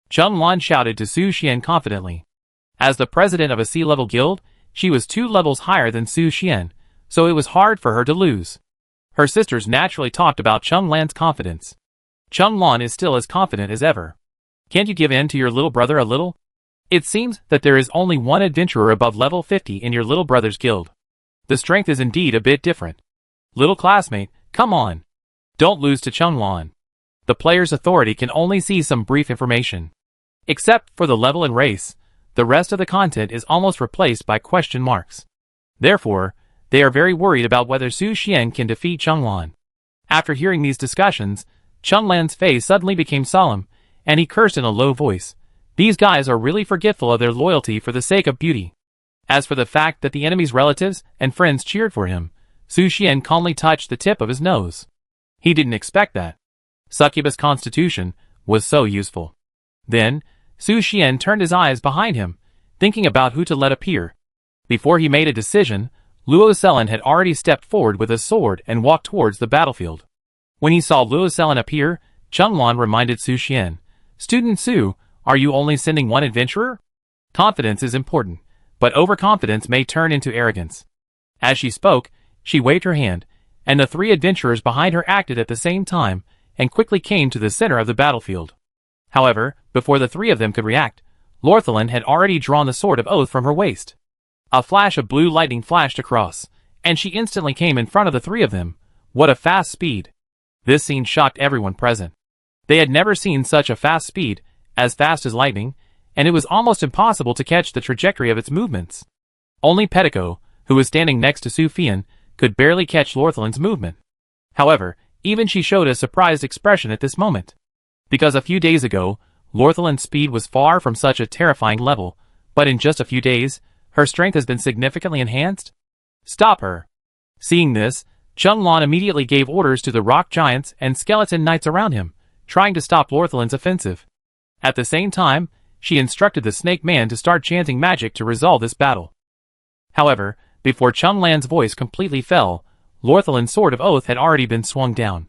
Chunlan shouted to Su Xian confidently. As the president of a C-level guild, she was 2 levels higher than Su Xian, so it was hard for her to lose. Her sisters naturally talked about Chunlan's confidence. Chunlan is still as confident as ever. Can't you give in to your little brother a little? It seems that there is only 1 adventurer above level 50 in your little brother's guild. The strength is indeed a bit different. Little classmate, come on. Don't lose to Chunlan. The player's authority can only see some brief information. Except for the level and race, the rest of the content is almost replaced by question marks. Therefore, they are very worried about whether Su Xian can defeat Chunlan. After hearing these discussions, Chunlan's face suddenly became solemn, and he cursed in a low voice. These guys are really forgetful of their loyalty for the sake of beauty. As for the fact that the enemy's relatives and friends cheered for him, Su Xian calmly touched the tip of his nose. He didn't expect that. Succubus constitution was so useful. Then, Su Xian turned his eyes behind him, thinking about who to let appear. Before he made a decision, Luo Selen had already stepped forward with his sword and walked towards the battlefield. When he saw Luo Selen appear, Chenglan reminded Su Xian, "Student Su, are you only sending one adventurer? Confidence is important, but overconfidence may turn into arrogance." As she spoke, she waved her hand, and the 3 adventurers behind her acted at the same time and quickly came to the center of the battlefield. However, before the 3 of them could react, Lorthelin had already drawn the Sword of Oath from her waist. A flash of blue lightning flashed across, and she instantly came in front of the 3 of them. What a fast speed! This scene shocked everyone present. They had never seen such a fast speed, as fast as lightning, and it was almost impossible to catch the trajectory of its movements. Only Petico, who was standing next to Su Fian, could barely catch Lorthelin's movement. However, even she showed a surprised expression at this moment. Because a few days ago, Lorthelin's speed was far from such a terrifying level, but in just a few days, her strength has been significantly enhanced. Stop her! Seeing this, Chenglan immediately gave orders to the rock giants and skeleton knights around him, trying to stop Lorthelin's offensive. At the same time, she instructed the Snake Man to start chanting magic to resolve this battle. However, before Chenglan's voice completely fell, Lorthelin's Sword of Oath had already been swung down.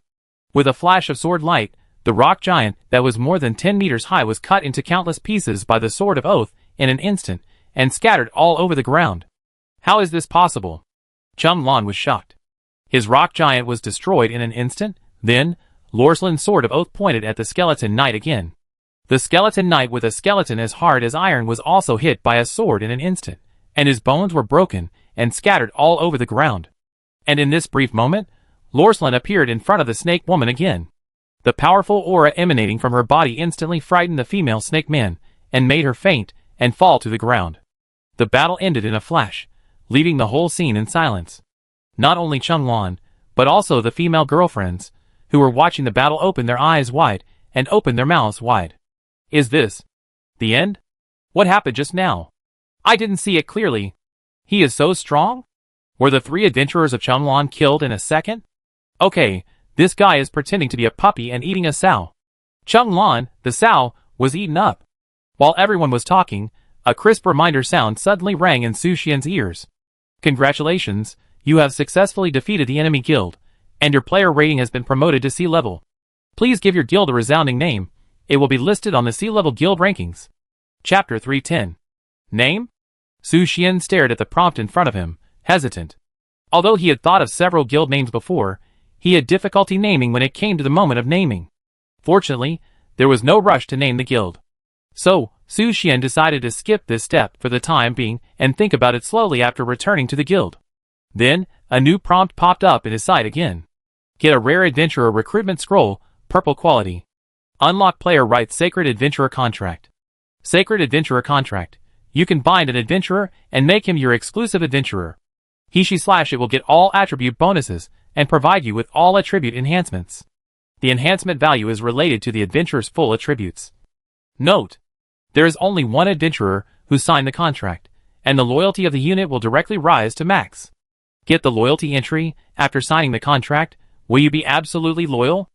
With a flash of sword light, the rock giant that was more than 10 meters high was cut into countless pieces by the Sword of Oath in an instant, and scattered all over the ground. How is this possible? Chenglan was shocked. His rock giant was destroyed in an instant. Then, Lorthelin's Sword of Oath pointed at the skeleton knight again. The skeleton knight with a skeleton as hard as iron was also hit by a sword in an instant, and his bones were broken and scattered all over the ground. And in this brief moment, Lorthelin appeared in front of the snake woman again. The powerful aura emanating from her body instantly frightened the female snake man, and made her faint and fall to the ground. The battle ended in a flash, leaving the whole scene in silence. Not only Chenglan, but also the female girlfriends, who were watching the battle opened their eyes wide and opened their mouths wide. Is this the end? What happened just now? I didn't see it clearly. He is so strong? Were the 3 adventurers of Chenglan killed in a second? Okay, this guy is pretending to be a puppy and eating a sow. Chenglan, the sow, was eaten up. While everyone was talking, a crisp reminder sound suddenly rang in Su Xian's ears. Congratulations, you have successfully defeated the enemy guild, and your player rating has been promoted to C level. Please give your guild a resounding name. It will be listed on the C level guild rankings. Chapter 310. Name? Su Xian stared at the prompt in front of him, hesitant. Although he had thought of several guild names before, he had difficulty naming when it came to the moment of naming. Fortunately, there was no rush to name the guild. So, Su Xian decided to skip this step for the time being and think about it slowly after returning to the guild. Then, a new prompt popped up in his sight again. Get a rare adventurer recruitment scroll, purple quality. Unlock player writes Sacred Adventurer Contract. Sacred Adventurer Contract. You can bind an adventurer and make him your exclusive adventurer. He/it will get all attribute bonuses and provide you with all attribute enhancements. The enhancement value is related to the adventurer's full attributes. Note: there is only one adventurer who signed the contract, and the loyalty of the unit will directly rise to max. Get the loyalty entry after signing the contract. Will you be absolutely loyal?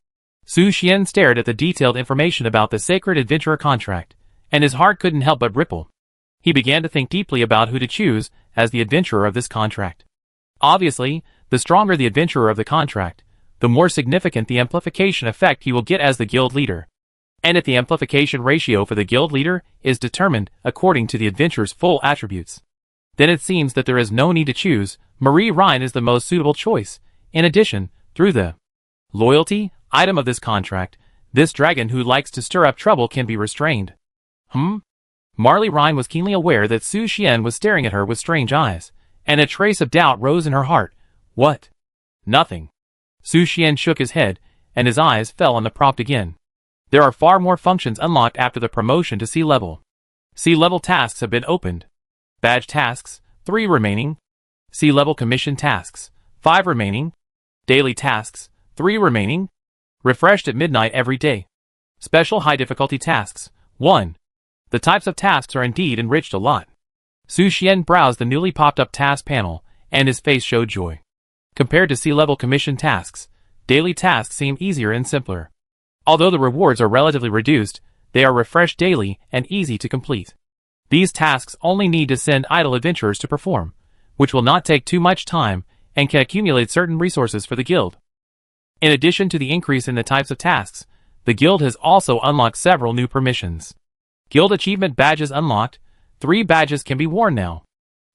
Su Xian stared at the detailed information about the Sacred Adventurer Contract, and his heart couldn't help but ripple. He began to think deeply about who to choose as the adventurer of this contract. Obviously, the stronger the adventurer of the contract, the more significant the amplification effect he will get as the guild leader. And if the amplification ratio for the guild leader is determined according to the adventurer's full attributes, then it seems that there is no need to choose. Marie Rhine is the most suitable choice. In addition, through the loyalty item of this contract, this dragon who likes to stir up trouble can be restrained. Marley Rhine was keenly aware that Su Xian was staring at her with strange eyes, and a trace of doubt rose in her heart. What? Nothing. Su Xian shook his head, and his eyes fell on the prompt again. There are far more functions unlocked after the promotion to C level. C level tasks have been opened. Badge tasks, 3 remaining. C level commission tasks, 5 remaining. Daily tasks, 3 remaining. Refreshed at midnight every day. Special high difficulty tasks, 1. The types of tasks are indeed enriched a lot. Su Xian browsed the newly popped up task panel, and his face showed joy. Compared to C-level commission tasks, daily tasks seem easier and simpler. Although the rewards are relatively reduced, they are refreshed daily and easy to complete. These tasks only need to send idle adventurers to perform, which will not take too much time and can accumulate certain resources for the guild. In addition to the increase in the types of tasks, the guild has also unlocked several new permissions. Guild achievement badges unlocked. 3 badges can be worn now.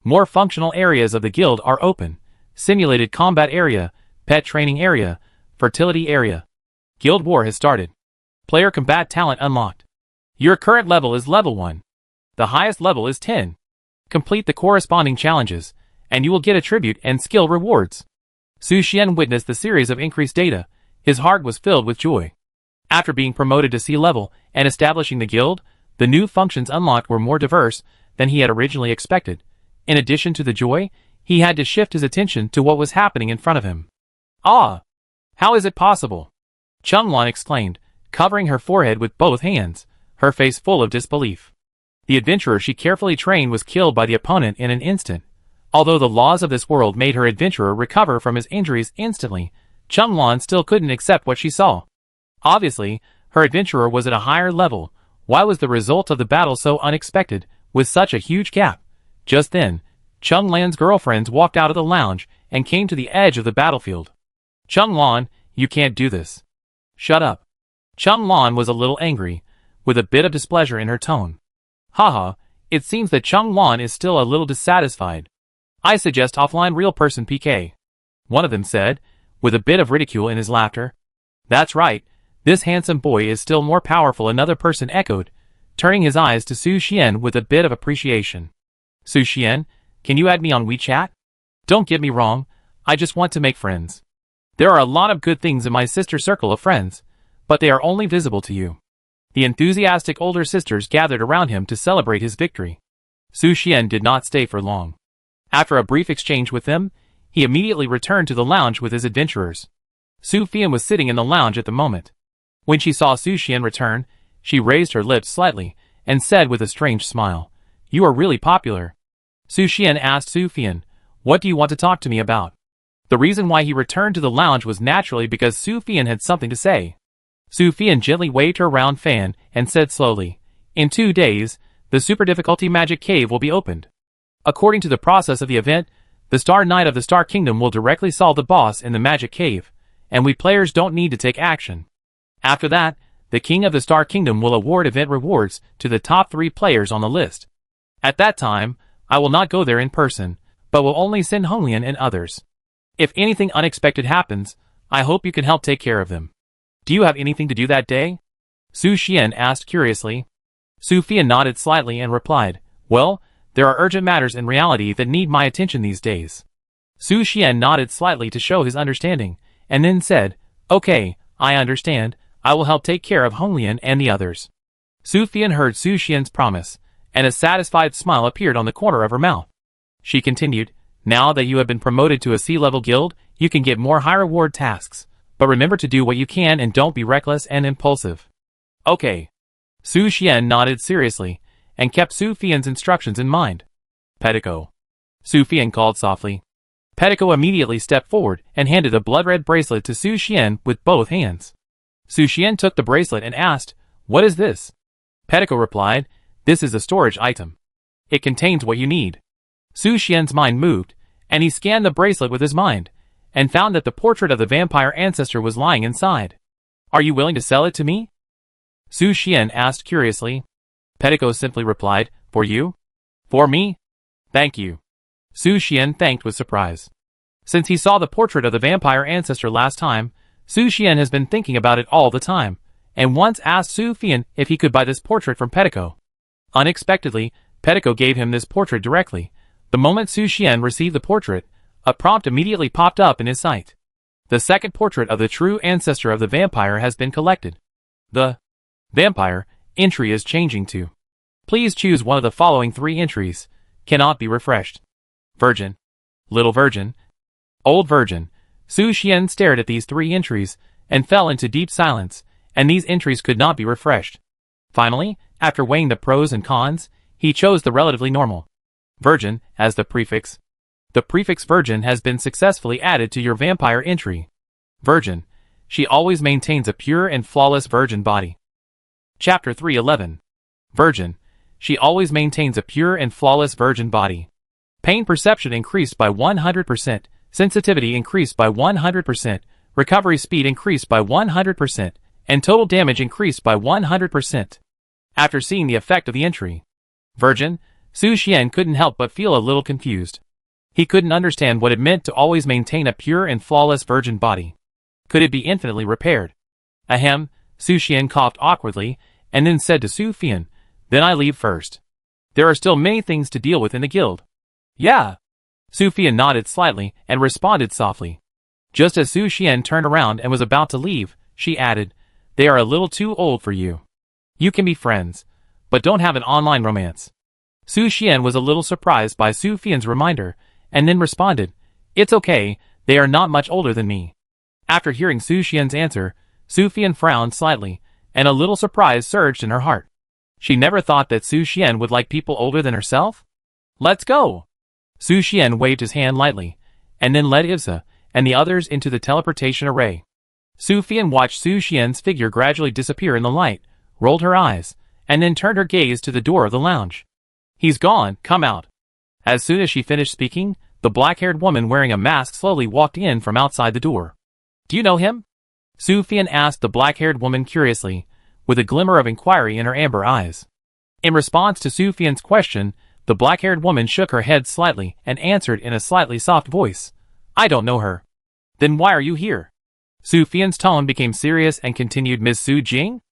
More functional areas of the guild are open. Simulated combat area, pet training area, fertility area. Guild war has started. Player combat talent unlocked. Your current level is level 1. The highest level is 10. Complete the corresponding challenges, and you will get attribute and skill rewards. Su Xian witnessed the series of increased data. His heart was filled with joy. After being promoted to C level and establishing the guild, the new functions unlocked were more diverse than he had originally expected. In addition to the joy, he had to shift his attention to what was happening in front of him. Ah! How is it possible? Changlan exclaimed, covering her forehead with both hands, her face full of disbelief. The adventurer she carefully trained was killed by the opponent in an instant. Although the laws of this world made her adventurer recover from his injuries instantly, Changlan still couldn't accept what she saw. Obviously, her adventurer was at a higher level. Why was the result of the battle so unexpected, with such a huge gap? Just then, Changlan's girlfriends walked out of the lounge and came to the edge of the battlefield. Changlan, you can't do this. Shut up. Changlan was a little angry, with a bit of displeasure in her tone. Haha, it seems that Changlan is still a little dissatisfied. I suggest offline real person PK. One of them said, with a bit of ridicule in his laughter. That's right, this handsome boy is still more powerful, another person echoed, turning his eyes to Su Xian with a bit of appreciation. Su Xian, can you add me on WeChat? Don't get me wrong, I just want to make friends. There are a lot of good things in my sister circle of friends, but they are only visible to you. The enthusiastic older sisters gathered around him to celebrate his victory. Su Xian did not stay for long. After a brief exchange with them, he immediately returned to the lounge with his adventurers. Su Fian was sitting in the lounge at the moment. When she saw Su Xian return, she raised her lips slightly and said with a strange smile, "You are really popular." Su Xian asked Su Fian, "What do you want to talk to me about?" The reason why he returned to the lounge was naturally because Su Fian had something to say. Su Fian gently waved her round fan and said slowly, "In 2 days, the super difficulty magic cave will be opened. According to the process of the event, the Star Knight of the Star Kingdom will directly solve the boss in the magic cave, and we players don't need to take action. After that, the King of the Star Kingdom will award event rewards to the top 3 players on the list. At that time, I will not go there in person, but will only send Honglian and others. If anything unexpected happens, I hope you can help take care of them. Do you have anything to do that day?" Su Xian asked curiously. Su Fian nodded slightly and replied, "Well, there are urgent matters in reality that need my attention these days." Su Xian nodded slightly to show his understanding, and then said, "Okay, I understand. I will help take care of Honglian and the others." Su Fian heard Su Xian's promise, and a satisfied smile appeared on the corner of her mouth. She continued, "Now that you have been promoted to a C-level guild, you can get more high-reward tasks, but remember to do what you can and don't be reckless and impulsive." "Okay." Su Xian nodded seriously, and kept Su Fian's instructions in mind. "Petico." Su Fian called softly. Petico immediately stepped forward and handed a blood-red bracelet to Su Xian with both hands. Su Xian took the bracelet and asked, "What is this?" Petico replied, "This is a storage item. It contains what you need." Su Xian's mind moved, and he scanned the bracelet with his mind, and found that the portrait of the vampire ancestor was lying inside. "Are you willing to sell it to me?" Su Xian asked curiously. Petico simply replied, "For you?" "For me? Thank you." Su Xian thanked with surprise. Since he saw the portrait of the vampire ancestor last time, Su Xian has been thinking about it all the time, and once asked Su Fian if he could buy this portrait from Petico. Unexpectedly, Petico gave him this portrait directly. The moment Su Xian received the portrait, a prompt immediately popped up in his sight. The second portrait of the true ancestor of the vampire has been collected. The vampire entry is changing to. Please choose one of the following 3 entries. Cannot be refreshed. Virgin. Little Virgin. Old Virgin. Su Xian stared at these 3 entries and fell into deep silence, and these entries could not be refreshed. Finally, after weighing the pros and cons, he chose the relatively normal Virgin as the prefix. The prefix Virgin has been successfully added to your vampire entry. Virgin. She always maintains a pure and flawless virgin body. Chapter 311. Virgin. She always maintains a pure and flawless virgin body. Pain perception increased by 100%, sensitivity increased by 100%, recovery speed increased by 100%, and total damage increased by 100%. After seeing the effect of the entry, Virgin, Su Xian couldn't help but feel a little confused. He couldn't understand what it meant to always maintain a pure and flawless virgin body. Could it be infinitely repaired? Ahem, Su Xian coughed awkwardly, and then said to Su Fian, "Then I leave first. There are still many things to deal with in the guild." "Yeah." Su Fian nodded slightly and responded softly. Just as Su Xian turned around and was about to leave, she added, "They are a little too old for you. You can be friends, but don't have an online romance." Su Xian was a little surprised by Su Fian's reminder, and then responded, "It's okay, they are not much older than me." After hearing Su Xian's answer, Su Fian frowned slightly, and a little surprise surged in her heart. She never thought that Su Xian would like people older than herself. "Let's go!" Su Xian waved his hand lightly, and then led Ivsa and the others into the teleportation array. Su Fian watched Su Xian's figure gradually disappear in the light, rolled her eyes, and then turned her gaze to the door of the lounge. "He's gone, come out." As soon as she finished speaking, the black-haired woman wearing a mask slowly walked in from outside the door. "Do you know him?" Su Fian asked the black-haired woman curiously, with a glimmer of inquiry in her amber eyes. In response to Su Fian's question, the black-haired woman shook her head slightly and answered in a slightly soft voice, "I don't know her." "Then why are you here?" Su Fian's tone became serious and continued, "Ms. Su Jing?"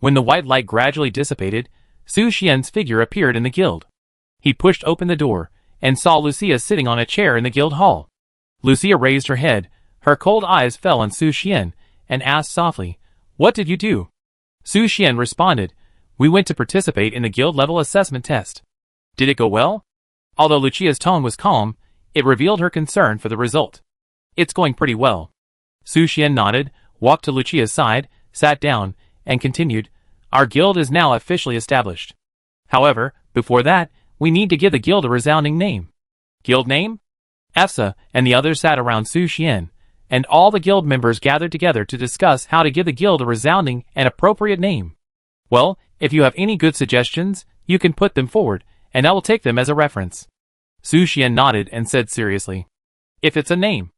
When the white light gradually dissipated, Su Xian's figure appeared in the guild. He pushed open the door, and saw Lucia sitting on a chair in the guild hall. Lucia raised her head, her cold eyes fell on Su Xian, and asked softly, "What did you do?" Su Xian responded, "We went to participate in the guild level assessment test." "Did it go well?" Although Lucia's tone was calm, it revealed her concern for the result. "It's going pretty well." Su Xian nodded, walked to Lucia's side, sat down, and continued, "Our guild is now officially established. However, before that, we need to give the guild a resounding name." "Guild name?" Efsa and the others sat around Su Xian, and all the guild members gathered together to discuss how to give the guild a resounding and appropriate name. "Well, if you have any good suggestions, you can put them forward, and I will take them as a reference." Su Xian nodded and said seriously, "If it's a name."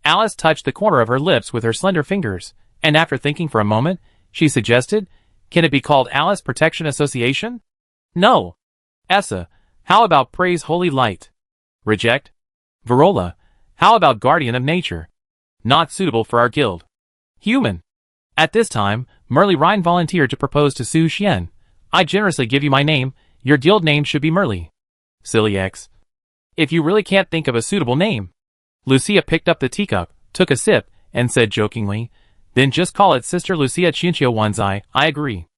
Alice touched the corner of her lips with her slender fingers, and after thinking for a moment, she suggested, "Can it be called Alice Protection Association?" "No." "Essa, how about Praise Holy Light?" "Reject." "Varola, how about Guardian of Nature?" "Not suitable for our guild." "Human." At this time, Merly Rhine volunteered to propose to Su Xian, "I generously give you my name, your guild name should be Merly." "Silly X. If you really can't think of a suitable name." Lucia picked up the teacup, took a sip, and said jokingly, "Then just call it Sister Lucia Chinchio Wanzai, I agree."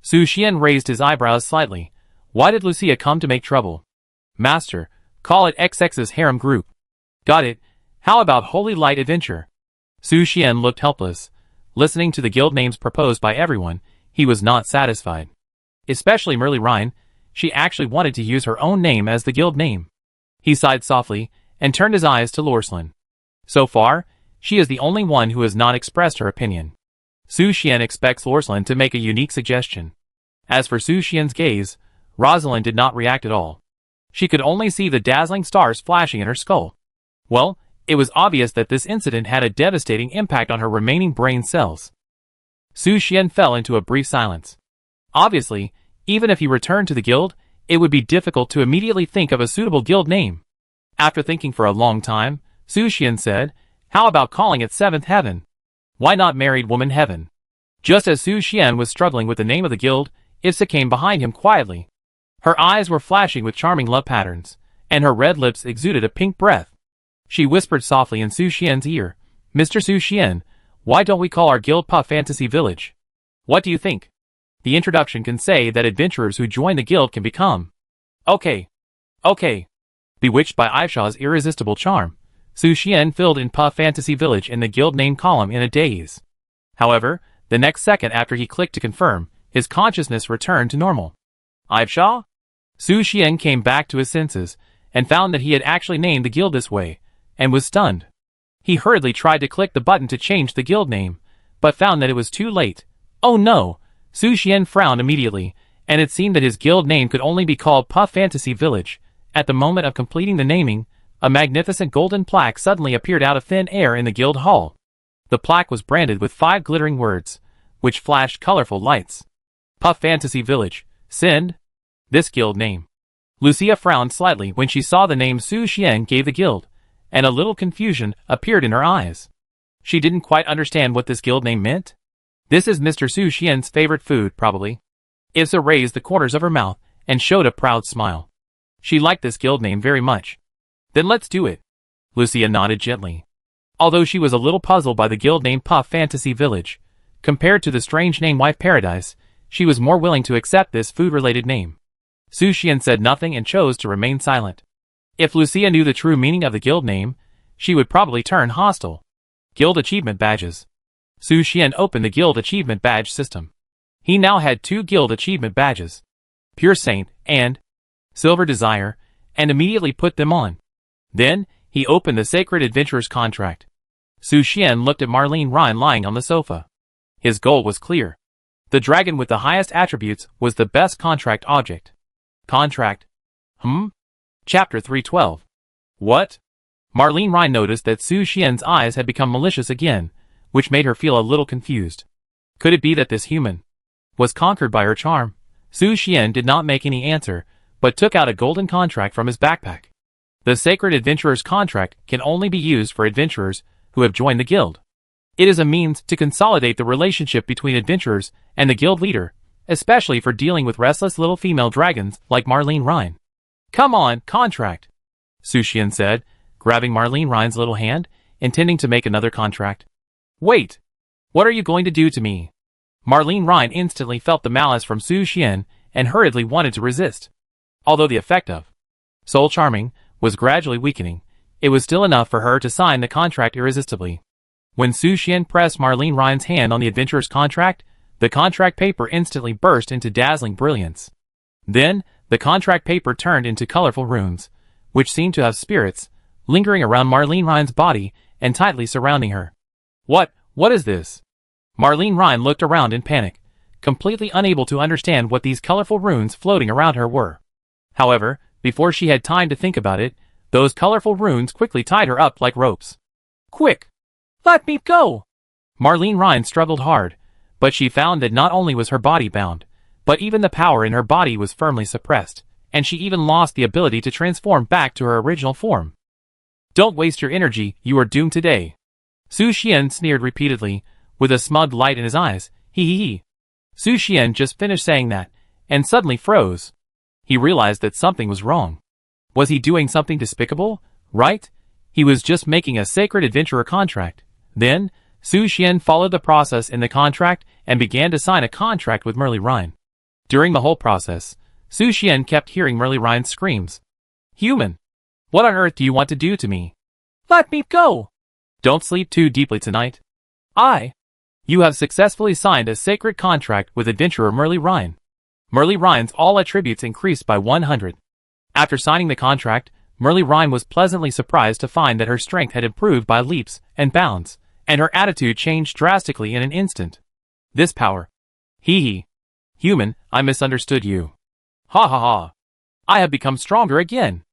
Su Xian raised his eyebrows slightly. Why did Lucia come to make trouble? "Master, call it XX's harem group." "Got it. How about Holy Light Adventure?" Su Xian looked helpless. Listening to the guild names proposed by everyone, he was not satisfied. Especially Merly Rhine, she actually wanted to use her own name as the guild name. He sighed softly, and turned his eyes to Lorslan. So far, she is the only one who has not expressed her opinion. Su Xian expects Lorslan to make a unique suggestion. As for Su Xian's gaze, Rosalind did not react at all. She could only see the dazzling stars flashing in her skull. Well, it was obvious that this incident had a devastating impact on her remaining brain cells. Su Xian fell into a brief silence. Obviously, even if he returned to the guild, it would be difficult to immediately think of a suitable guild name. After thinking for a long time, Su Xian said, "How about calling it Seventh Heaven? Why not Married Woman Heaven?" Just as Su Xian was struggling with the name of the guild, Ivsa came behind him quietly. Her eyes were flashing with charming love patterns, and her red lips exuded a pink breath. She whispered softly in Su Xian's ear, "Mr. Su Xian, why don't we call our guild Puff Fantasy Village? What do you think? The introduction can say that adventurers who join the guild can become." "Okay. Okay." Bewitched by Aishaw's irresistible charm, Su Xian filled in Puff Fantasy Village in the guild name column in a daze. However, the next second after he clicked to confirm, his consciousness returned to normal. "Aishaw?" Su Xian came back to his senses, and found that he had actually named the guild this way, and was stunned. He hurriedly tried to click the button to change the guild name, but found that it was too late. Oh no! Su Xian frowned immediately, and it seemed that his guild name could only be called Puff Fantasy Village, At the moment of completing the naming, a magnificent golden plaque suddenly appeared out of thin air in the guild hall. The plaque was branded with 5 glittering words, which flashed colorful lights. Puff Fantasy Village. Send. This guild name. Lucia frowned slightly when she saw the name Su Xian gave the guild, and a little confusion appeared in her eyes. She didn't quite understand what this guild name meant. This is Mr. Su Xian's favorite food, probably. Issa raised the corners of her mouth and showed a proud smile. She liked this guild name very much. Then let's do it. Lucia nodded gently. Although she was a little puzzled by the guild name Puff Fantasy Village, compared to the strange name Wife Paradise, she was more willing to accept this food-related name. Su Xian said nothing and chose to remain silent. If Lucia knew the true meaning of the guild name, she would probably turn hostile. Guild Achievement Badges. Su Xian opened the Guild Achievement Badge system. He now had 2 Guild Achievement Badges, Pure Saint and Silver Desire, and immediately put them on. Then, he opened the Sacred Adventurer's Contract. Su Xian looked at Marlene Ryan lying on the sofa. His goal was clear. The dragon with the highest attributes was the best contract object. Contract. Chapter 312. What? Marlene Ryan noticed that Su Xian's eyes had become malicious again, which made her feel a little confused. Could it be that this human was conquered by her charm? Su Xian did not make any answer, but took out a golden contract from his backpack. The Sacred Adventurer's Contract can only be used for adventurers who have joined the guild. It is a means to consolidate the relationship between adventurers and the guild leader, especially for dealing with restless little female dragons like Marlene Ryan. Come on, contract, Su Xian said, grabbing Marlene Ryan's little hand, intending to make another contract. Wait! What are you going to do to me? Marlene Ryan instantly felt the malice from Su Xian and hurriedly wanted to resist. Although the effect of Soul Charming was gradually weakening, it was still enough for her to sign the contract irresistibly. When Su Xian pressed Marlene Ryan's hand on the adventurer's contract, the contract paper instantly burst into dazzling brilliance. Then, the contract paper turned into colorful runes, which seemed to have spirits, lingering around Marlene Ryan's body and tightly surrounding her. What is this? Marlene Ryan looked around in panic, completely unable to understand what these colorful runes floating around her were. However, before she had time to think about it, those colorful runes quickly tied her up like ropes. Quick! Let me go! Marlene Ryan struggled hard, but she found that not only was her body bound, but even the power in her body was firmly suppressed, and she even lost the ability to transform back to her original form. Don't waste your energy, you are doomed today. Su Xian sneered repeatedly, with a smug light in his eyes. He. Su Xian just finished saying that, and suddenly froze. He realized that something was wrong. Was he doing something despicable? Right? He was just making a Sacred Adventurer contract. Then, Su Xian followed the process in the contract and began to sign a contract with Marlene Ryan. During the whole process, Su Xian kept hearing Marlene Ryan's screams. Human! What on earth do you want to do to me? Let me go! Don't sleep too deeply tonight. You have successfully signed a sacred contract with adventurer Marlene Ryan. Marlene Ryan's all attributes increased by 100. After signing the contract, Marlene Ryan was pleasantly surprised to find that her strength had improved by leaps and bounds, and her attitude changed drastically in an instant. This power. Human, I misunderstood you. Ha. I have become stronger again.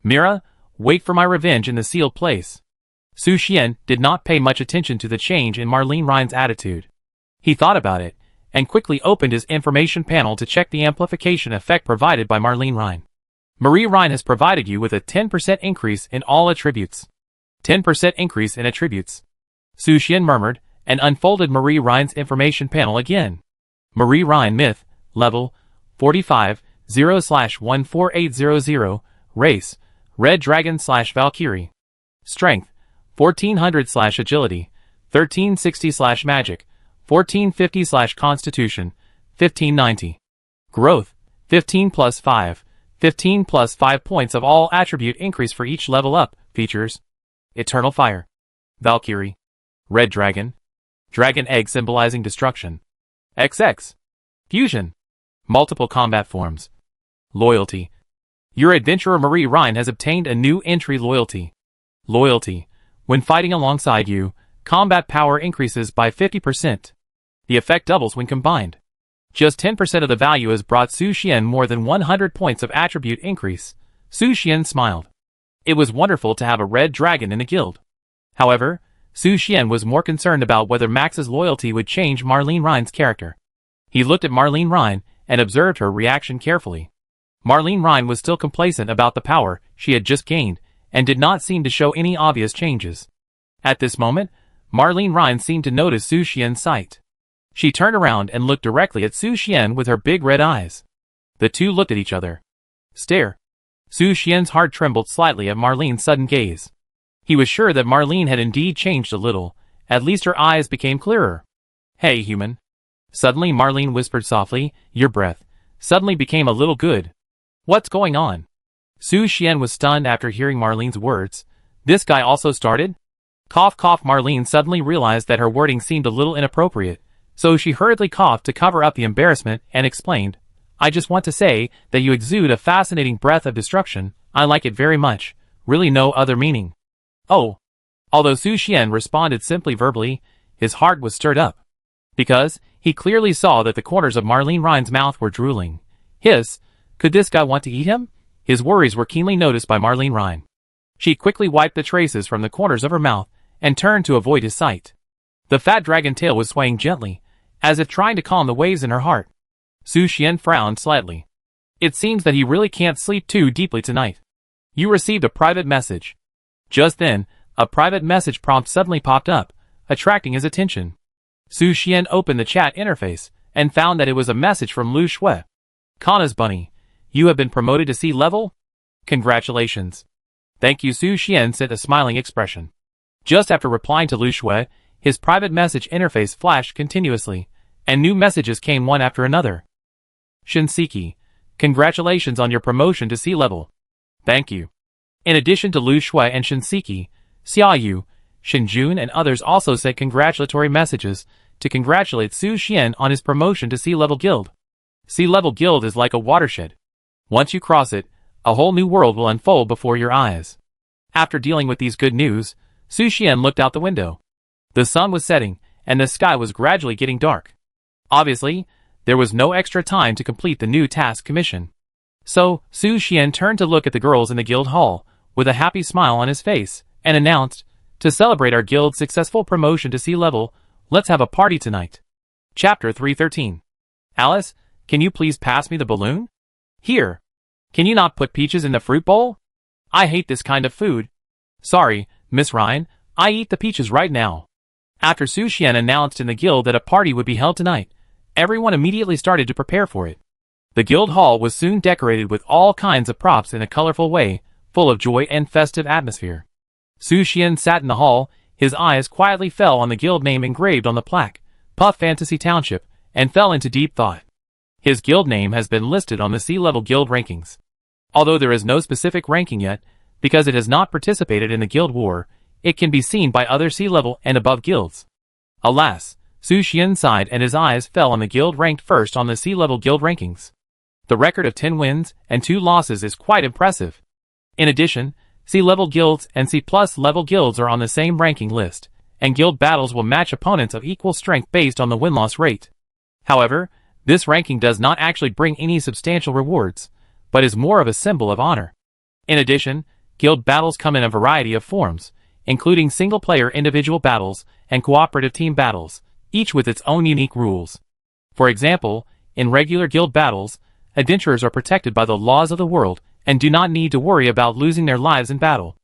Mira, wait for my revenge in the sealed place. Su Xian did not pay much attention to the change in Marlene Ryan's attitude. He thought about it, and quickly opened his information panel to check the amplification effect provided by Marlene Ryan. Marlene Ryan has provided you with a 10% increase in all attributes. 10% increase in attributes. Su Xian murmured, and unfolded Marlene Ryan's information panel again. Marlene Ryan Myth, Level, 45, 0/14800, Race, Red Dragon/Valkyrie. Strength, 1400/Agility, 1360/Magic, 1450/Constitution, 1590. Growth, 15 plus 5, 15 plus 5 points of all attribute increase for each level up. Features: Eternal Fire, Valkyrie, Red Dragon, Dragon Egg symbolizing destruction, XX, Fusion, Multiple combat forms, Loyalty. Your adventurer Marlene Ryan has obtained a new entry Loyalty. Loyalty. When fighting alongside you, combat power increases by 50%. The effect doubles when combined. Just 10% of the value has brought Su Xian more than 100 points of attribute increase, Su Xian smiled. It was wonderful to have a red dragon in a guild. However, Su Xian was more concerned about whether Max's loyalty would change Marlene Rhine's character. He looked at Marlene Rhine and observed her reaction carefully. Marlene Rhine was still complacent about the power she had just gained and did not seem to show any obvious changes. At this moment, Marlene Rhine seemed to notice Su Xian's sight. She turned around and looked directly at Su Xian with her big red eyes. The two looked at each other. Stare. Su Xian's heart trembled slightly at Marlene's sudden gaze. He was sure that Marlene had indeed changed a little, at least her eyes became clearer. Hey, human. Suddenly Marlene whispered softly, your breath suddenly became a little good. What's going on? Su Xian was stunned after hearing Marlene's words. This guy also started? Cough cough. Marlene suddenly realized that her wording seemed a little inappropriate, so she hurriedly coughed to cover up the embarrassment and explained, I just want to say that you exude a fascinating breath of destruction. I like it very much. Really no other meaning. Oh. Although Su Xian responded simply verbally, his heart was stirred up. Because he clearly saw that the corners of Marlene Rhine's mouth were drooling. Hiss, could this guy want to eat him? His worries were keenly noticed by Marlene Rhine. She quickly wiped the traces from the corners of her mouth and turned to avoid his sight. The fat dragon tail was swaying gently, as if trying to calm the waves in her heart. Su Xian frowned slightly. It seems that he really can't sleep too deeply tonight. You received a private message. Just then, a private message prompt suddenly popped up, attracting his attention. Su Xian opened the chat interface and found that it was a message from Lu Shui. Kana's bunny, you have been promoted to sea level? Congratulations. Thank you. Su Xian sent a smiling expression. Just after replying to Lu Shui, his private message interface flashed continuously, and new messages came one after another. Shinseki, congratulations on your promotion to sea level. Thank you. In addition to Lu Shui and Shinseki, Xiaoyu, Shinjun and others also sent congratulatory messages to congratulate Su Xian on his promotion to Sea Level Guild. Sea Level Guild is like a watershed. Once you cross it, a whole new world will unfold before your eyes. After dealing with these good news, Su Xian looked out the window. The sun was setting, and the sky was gradually getting dark. Obviously, there was no extra time to complete the new task commission. So, Su Xian turned to look at the girls in the guild hall, with a happy smile on his face, and announced, to celebrate our guild's successful promotion to sea level, let's have a party tonight. Chapter 313. Alice, can you please pass me the balloon? Here. Can you not put peaches in the fruit bowl? I hate this kind of food. Sorry, Miss Rhine, I eat the peaches right now. After Su Xian announced in the guild that a party would be held tonight, everyone immediately started to prepare for it. The guild hall was soon decorated with all kinds of props in a colorful way, full of joy and festive atmosphere. Su Xian sat in the hall, his eyes quietly fell on the guild name engraved on the plaque, Puff Fantasy Township, and fell into deep thought. His guild name has been listed on the Sea Level Guild rankings. Although there is no specific ranking yet, because it has not participated in the guild war, it can be seen by other sea level and above guilds. Alas, Su Xian sighed and his eyes fell on the guild ranked first on the Sea Level Guild rankings. The record of 10 wins and 2 losses is quite impressive. In addition, Sea Level Guilds and C+ level guilds are on the same ranking list, and guild battles will match opponents of equal strength based on the win-loss rate. However, this ranking does not actually bring any substantial rewards, but is more of a symbol of honor. In addition, guild battles come in a variety of forms, including single-player individual battles and cooperative team battles, each with its own unique rules. For example, in regular guild battles, adventurers are protected by the laws of the world and do not need to worry about losing their lives in battle.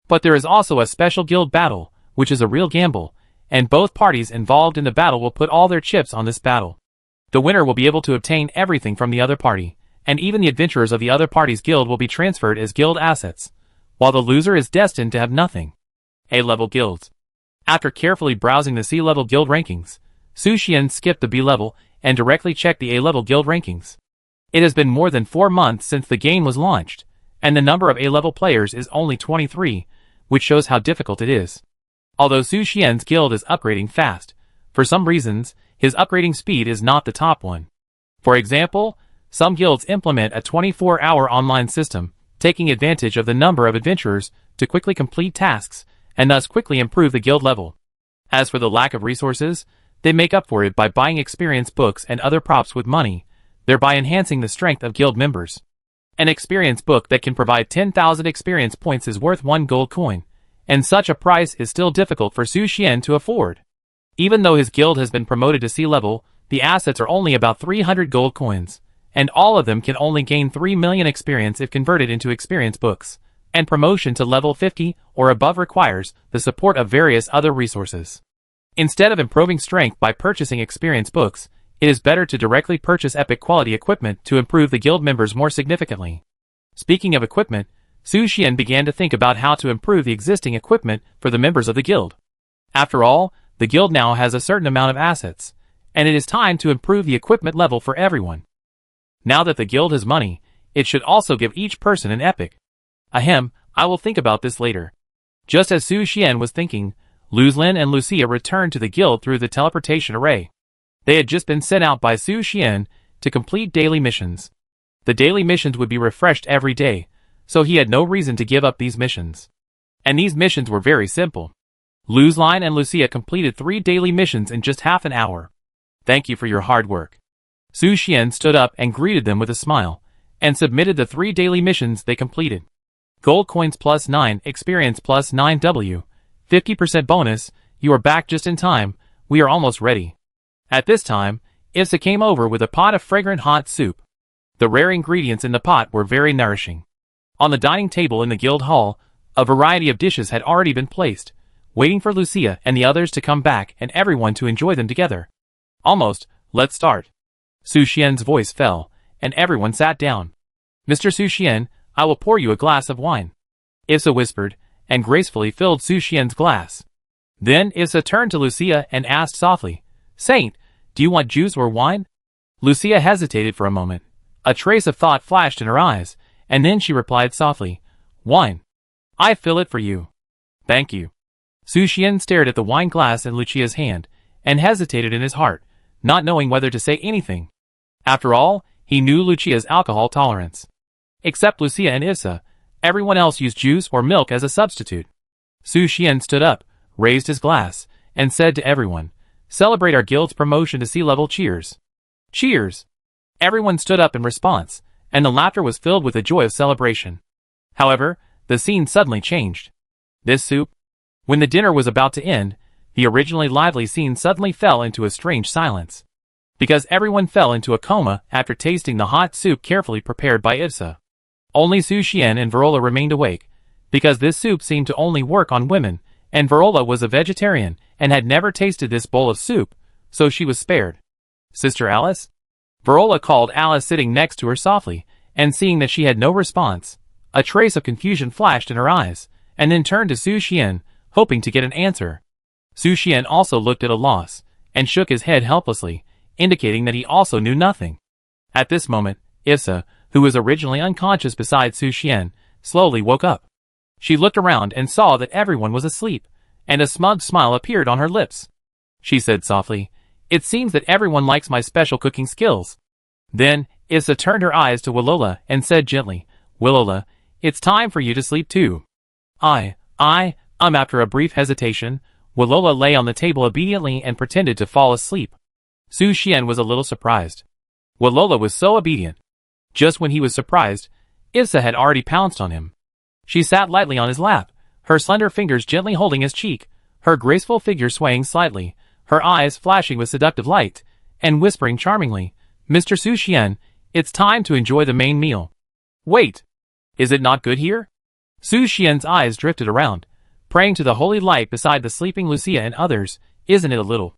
But there is also a special guild battle, which is a real gamble, and both parties involved in the battle will put all their chips on this battle. The winner will be able to obtain everything from the other party, and even the adventurers of the other party's guild will be transferred as guild assets, while the loser is destined to have nothing. A-level guilds. After carefully browsing the C-level guild rankings, Su Xian skipped the B-level and directly checked the A-level guild rankings. It has been more than 4 months since the game was launched, and the number of A-level players is only 23, which shows how difficult it is. Although Su Xian's guild is upgrading fast, for some reasons, his upgrading speed is not the top one. For example, some guilds implement a 24-hour online system, taking advantage of the number of adventurers to quickly complete tasks, and thus quickly improve the guild level. As for the lack of resources, they make up for it by buying experience books and other props with money, thereby enhancing the strength of guild members. An experience book that can provide 10,000 experience points is worth 1 gold coin, and such a price is still difficult for Su Xian to afford. Even though his guild has been promoted to sea level, the assets are only about 300 gold coins, and all of them can only gain 3 million experience if converted into experience books, and promotion to level 50 or above requires the support of various other resources. Instead of improving strength by purchasing experience books, it is better to directly purchase epic quality equipment to improve the guild members more significantly. Speaking of equipment, Su Xian began to think about how to improve the existing equipment for the members of the guild. After all, the guild now has a certain amount of assets, and it is time to improve the equipment level for everyone. Now that the guild has money, it should also give each person an epic. Ahem, I will think about this later. Just as Su Xian was thinking, Luzlin and Lucia returned to the guild through the teleportation array. They had just been sent out by Su Xian to complete daily missions. The daily missions would be refreshed every day, so he had no reason to give up these missions. And these missions were very simple. Luzlin and Lucia completed 3 daily missions in just half an hour. Thank you for your hard work. Su Xian stood up and greeted them with a smile, and submitted the 3 daily missions they completed. Gold coins plus 9, experience plus 9W, 50% bonus, you are back just in time, we are almost ready. At this time, Issa came over with a pot of fragrant hot soup. The rare ingredients in the pot were very nourishing. On the dining table in the guild hall, a variety of dishes had already been placed, waiting for Lucia and the others to come back and everyone to enjoy them together. Almost, let's start. Su Xian's voice fell, and everyone sat down. Mr. Su Xian, I will pour you a glass of wine. Issa whispered, and gracefully filled Su Xian's glass. Then Issa turned to Lucia and asked softly, Saint, do you want juice or wine? Lucia hesitated for a moment. A trace of thought flashed in her eyes, and then she replied softly, Wine. I fill it for you. Thank you. Su Xian stared at the wine glass in Lucia's hand, and hesitated in his heart, not knowing whether to say anything. After all, he knew Lucia's alcohol tolerance. Except Lucia and Issa, everyone else used juice or milk as a substitute. Su Xian stood up, raised his glass, and said to everyone, Celebrate our guild's promotion to sea level, cheers. Cheers. Everyone stood up in response, and the laughter was filled with the joy of celebration. However, the scene suddenly changed. This soup? When the dinner was about to end, the originally lively scene suddenly fell into a strange silence. Because everyone fell into a coma after tasting the hot soup carefully prepared by Issa. Only Su Xian and Verola remained awake, because this soup seemed to only work on women, and Verola was a vegetarian and had never tasted this bowl of soup, so she was spared. Sister Alice? Verola called Alice sitting next to her softly, and seeing that she had no response, a trace of confusion flashed in her eyes, and then turned to Su Xian, hoping to get an answer. Su Xian also looked at a loss, and shook his head helplessly, indicating that he also knew nothing. At this moment, Issa, who was originally unconscious beside Su Xian, slowly woke up. She looked around and saw that everyone was asleep, and a smug smile appeared on her lips. She said softly, It seems that everyone likes my special cooking skills. Then, Issa turned her eyes to Willola and said gently, Willola, it's time for you to sleep too. After a brief hesitation, Willola lay on the table obediently and pretended to fall asleep. Su Xian was a little surprised. Willola was so obedient. Just when he was surprised, Issa had already pounced on him. She sat lightly on his lap, her slender fingers gently holding his cheek, her graceful figure swaying slightly, her eyes flashing with seductive light, and whispering charmingly, Mr. Su Xian, it's time to enjoy the main meal. Wait! Is it not good here? Su Xian's eyes drifted around, praying to the holy light beside the sleeping Lucia and others, isn't it a little?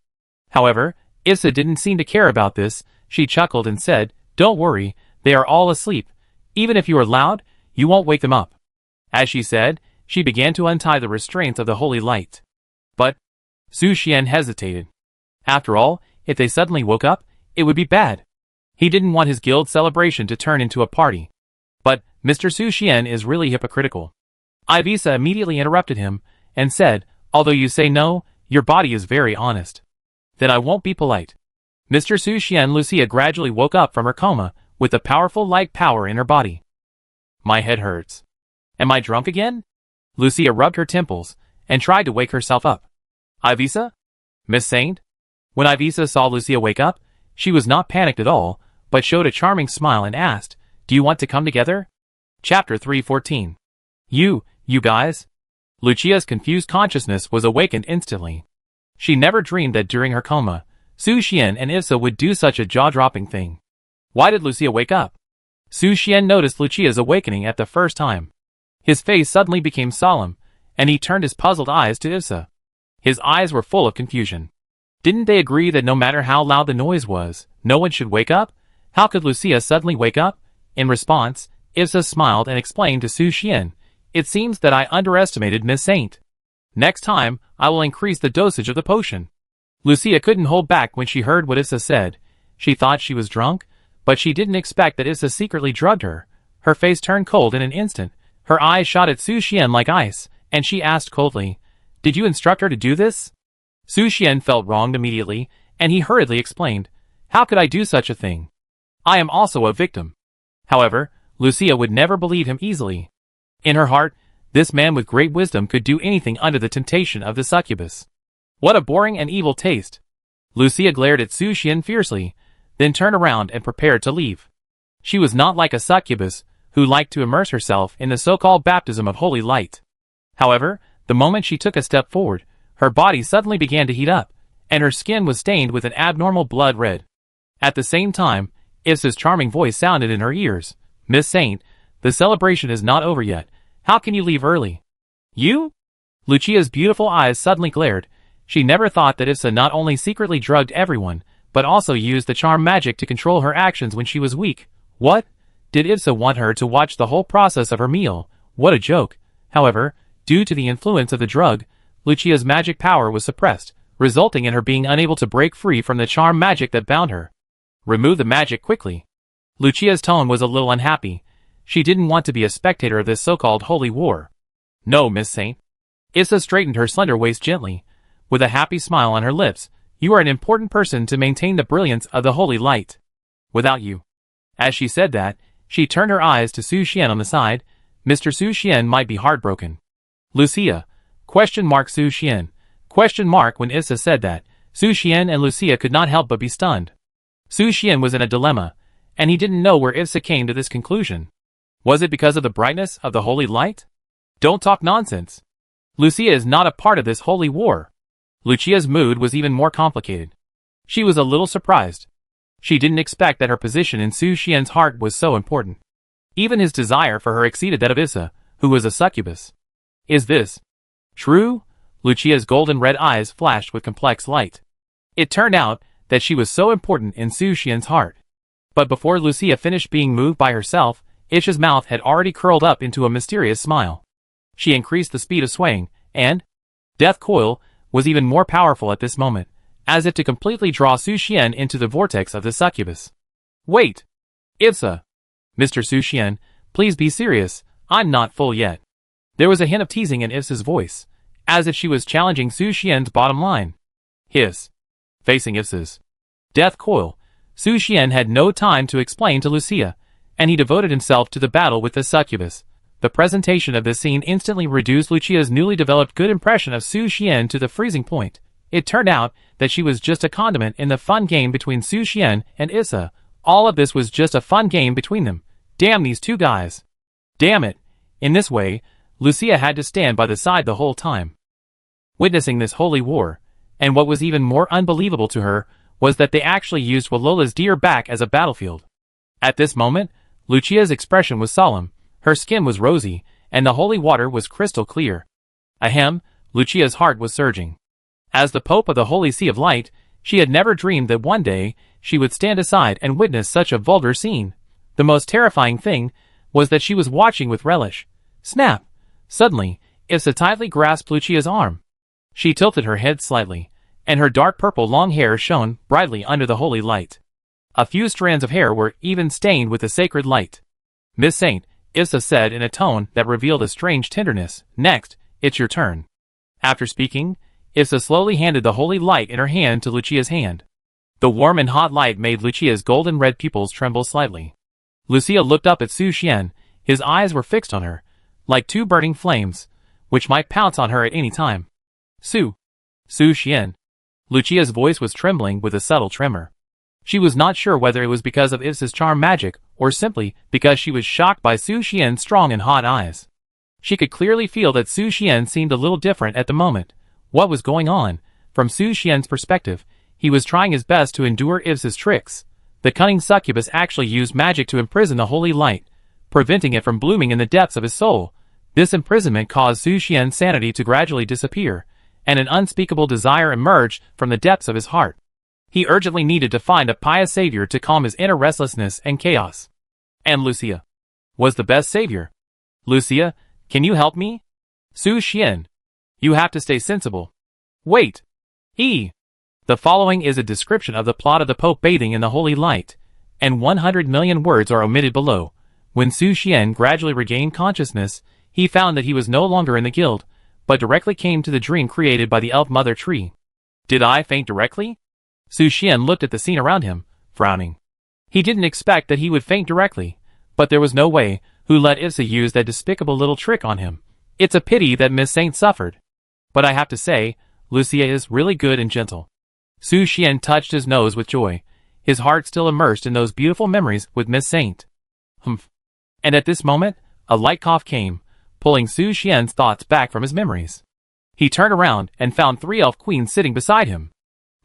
However, Issa didn't seem to care about this. She chuckled and said, Don't worry, they are all asleep. Even if you are loud, you won't wake them up. As she said, she began to untie the restraints of the holy light. But Su Xian hesitated. After all, if they suddenly woke up, it would be bad. He didn't want his guild celebration to turn into a party. But Mr. Su Xian is really hypocritical. Ivisa immediately interrupted him, and said, Although you say no, your body is very honest. Then I won't be polite. Mr. Su Xian Lucia gradually woke up from her coma, with the powerful light power in her body. My head hurts. Am I drunk again? Lucia rubbed her temples, and tried to wake herself up. Ivisa? Miss Saint? When Ivisa saw Lucia wake up, she was not panicked at all, but showed a charming smile and asked, Do Do you want to come together? Chapter 314. You guys? Lucia's confused consciousness was awakened instantly. She never dreamed that during her coma, Su Xian and Issa would do such a jaw-dropping thing. Why did Lucia wake up? Su Xian noticed Lucia's awakening at the first time. His face suddenly became solemn, and he turned his puzzled eyes to Issa. His eyes were full of confusion. Didn't they agree that no matter how loud the noise was, no one should wake up? How could Lucia suddenly wake up? In response, Issa smiled and explained to Su Xian, "It seems that I underestimated Miss Saint. Next time, I will increase the dosage of the potion." Lucia couldn't hold back when she heard what Issa said. She thought she was drunk, but she didn't expect that Issa secretly drugged her. Her face turned cold in an instant. Her eyes shot at Su Xian like ice, and she asked coldly, "Did you instruct her to do this?" Su Xian felt wronged immediately, and he hurriedly explained, "How could I do such a thing? I am also a victim." However, Lucia would never believe him easily. In her heart, this man with great wisdom could do anything under the temptation of the succubus. What a boring and evil taste! Lucia glared at Su Xian fiercely, then turned around and prepared to leave. She was not like a succubus, who liked to immerse herself in the so-called baptism of holy light. However, the moment she took a step forward, her body suddenly began to heat up, and her skin was stained with an abnormal blood red. At the same time, Issa's charming voice sounded in her ears. "Miss Saint, the celebration is not over yet. How can you leave early?" "You?" Lucia's beautiful eyes suddenly glared. She never thought that Issa not only secretly drugged everyone, but also used the charm magic to control her actions when she was weak. What? Did Issa want her to watch the whole process of her meal? What a joke. However, due to the influence of the drug, Lucia's magic power was suppressed, resulting in her being unable to break free from the charm magic that bound her. "Remove the magic quickly." Lucia's tone was a little unhappy. She didn't want to be a spectator of this so-called holy war. "No, Miss Saint." Issa straightened her slender waist gently. With a happy smile on her lips, "You are an important person to maintain the brilliance of the holy light. Without you." As she said that, she turned her eyes to Su Xian on the side. Mr. Su Xian might be heartbroken. "Lucia?" Su Xian. When Issa said that, Su Xian and Lucia could not help but be stunned. Su Xian was in a dilemma, and he didn't know where Issa came to this conclusion. Was it because of the brightness of the holy light? Don't talk nonsense. Lucia is not a part of this holy war. Lucia's mood was even more complicated. She was a little surprised. She didn't expect that her position in Su Xian's heart was so important. Even his desire for her exceeded that of Issa, who was a succubus. Is this true? Lucia's golden red eyes flashed with complex light. It turned out that she was so important in Su Xian's heart. But before Lucia finished being moved by herself, Issa's mouth had already curled up into a mysterious smile. She increased the speed of swaying, and Death Coil was even more powerful at this moment, as if to completely draw Su Xian into the vortex of the succubus. "Wait! Issa! Mr. Su Xian, please be serious, I'm not full yet." There was a hint of teasing in Issa's voice, as if she was challenging Su Xian's bottom line. Hiss. Facing Issa's death coil, Su Xian had no time to explain to Lucia, and he devoted himself to the battle with the succubus. The presentation of this scene instantly reduced Lucia's newly developed good impression of Su Xian to the freezing point. It turned out that she was just a condiment in the fun game between Su Xian and Issa. All of this was just a fun game between them. Damn these two guys. Damn it. In this way, Lucia had to stand by the side the whole time, witnessing this holy war, and what was even more unbelievable to her was that they actually used Walola's dear back as a battlefield. At this moment, Lucia's expression was solemn, her skin was rosy, and the holy water was crystal clear. Ahem, Lucia's heart was surging. As the Pope of the Holy Sea of Light, she had never dreamed that one day she would stand aside and witness such a vulgar scene. The most terrifying thing was that she was watching with relish. Snap! Suddenly, Issa tightly grasped Lucia's arm. She tilted her head slightly, and her dark purple long hair shone brightly under the holy light. A few strands of hair were even stained with the sacred light. "Miss Saint," Issa said in a tone that revealed a strange tenderness, "next, it's your turn." After speaking, Issa slowly handed the holy light in her hand to Lucia's hand. The warm and hot light made Lucia's golden red pupils tremble slightly. Lucia looked up at Su Xian. His eyes were fixed on her, like two burning flames, which might pounce on her at any time. Su Xian. Lucia's voice was trembling with a subtle tremor. She was not sure whether it was because of Ivsa's charm magic, or simply because she was shocked by Su Xian's strong and hot eyes. She could clearly feel that Su Xian seemed a little different at the moment. What was going on? From Su Xian's perspective, he was trying his best to endure Ivsa's tricks. The cunning succubus actually used magic to imprison the holy light, preventing it from blooming in the depths of his soul. This imprisonment caused Su Xian's sanity to gradually disappear, and an unspeakable desire emerged from the depths of his heart. He urgently needed to find a pious savior to calm his inner restlessness and chaos. And Lucia was the best savior. Lucia, can you help me? Su Xian. You have to stay sensible. Wait. The following is a description of the plot of the Pope bathing in the holy light, and 100 million words are omitted below. When Su Xian gradually regained consciousness, he found that he was no longer in the guild, but directly came to the dream created by the elf mother tree. Did I faint directly? Su Xian looked at the scene around him, frowning. He didn't expect that he would faint directly, but there was no way. Who let Ivsa use that despicable little trick on him? It's a pity that Miss Saint suffered. But I have to say, Lucia is really good and gentle. Su Xian touched his nose with joy, his heart still immersed in those beautiful memories with Miss Saint. Humph. And at this moment, a light cough came, pulling Su Xian's thoughts back from his memories. He turned around and found 3 elf queens sitting beside him.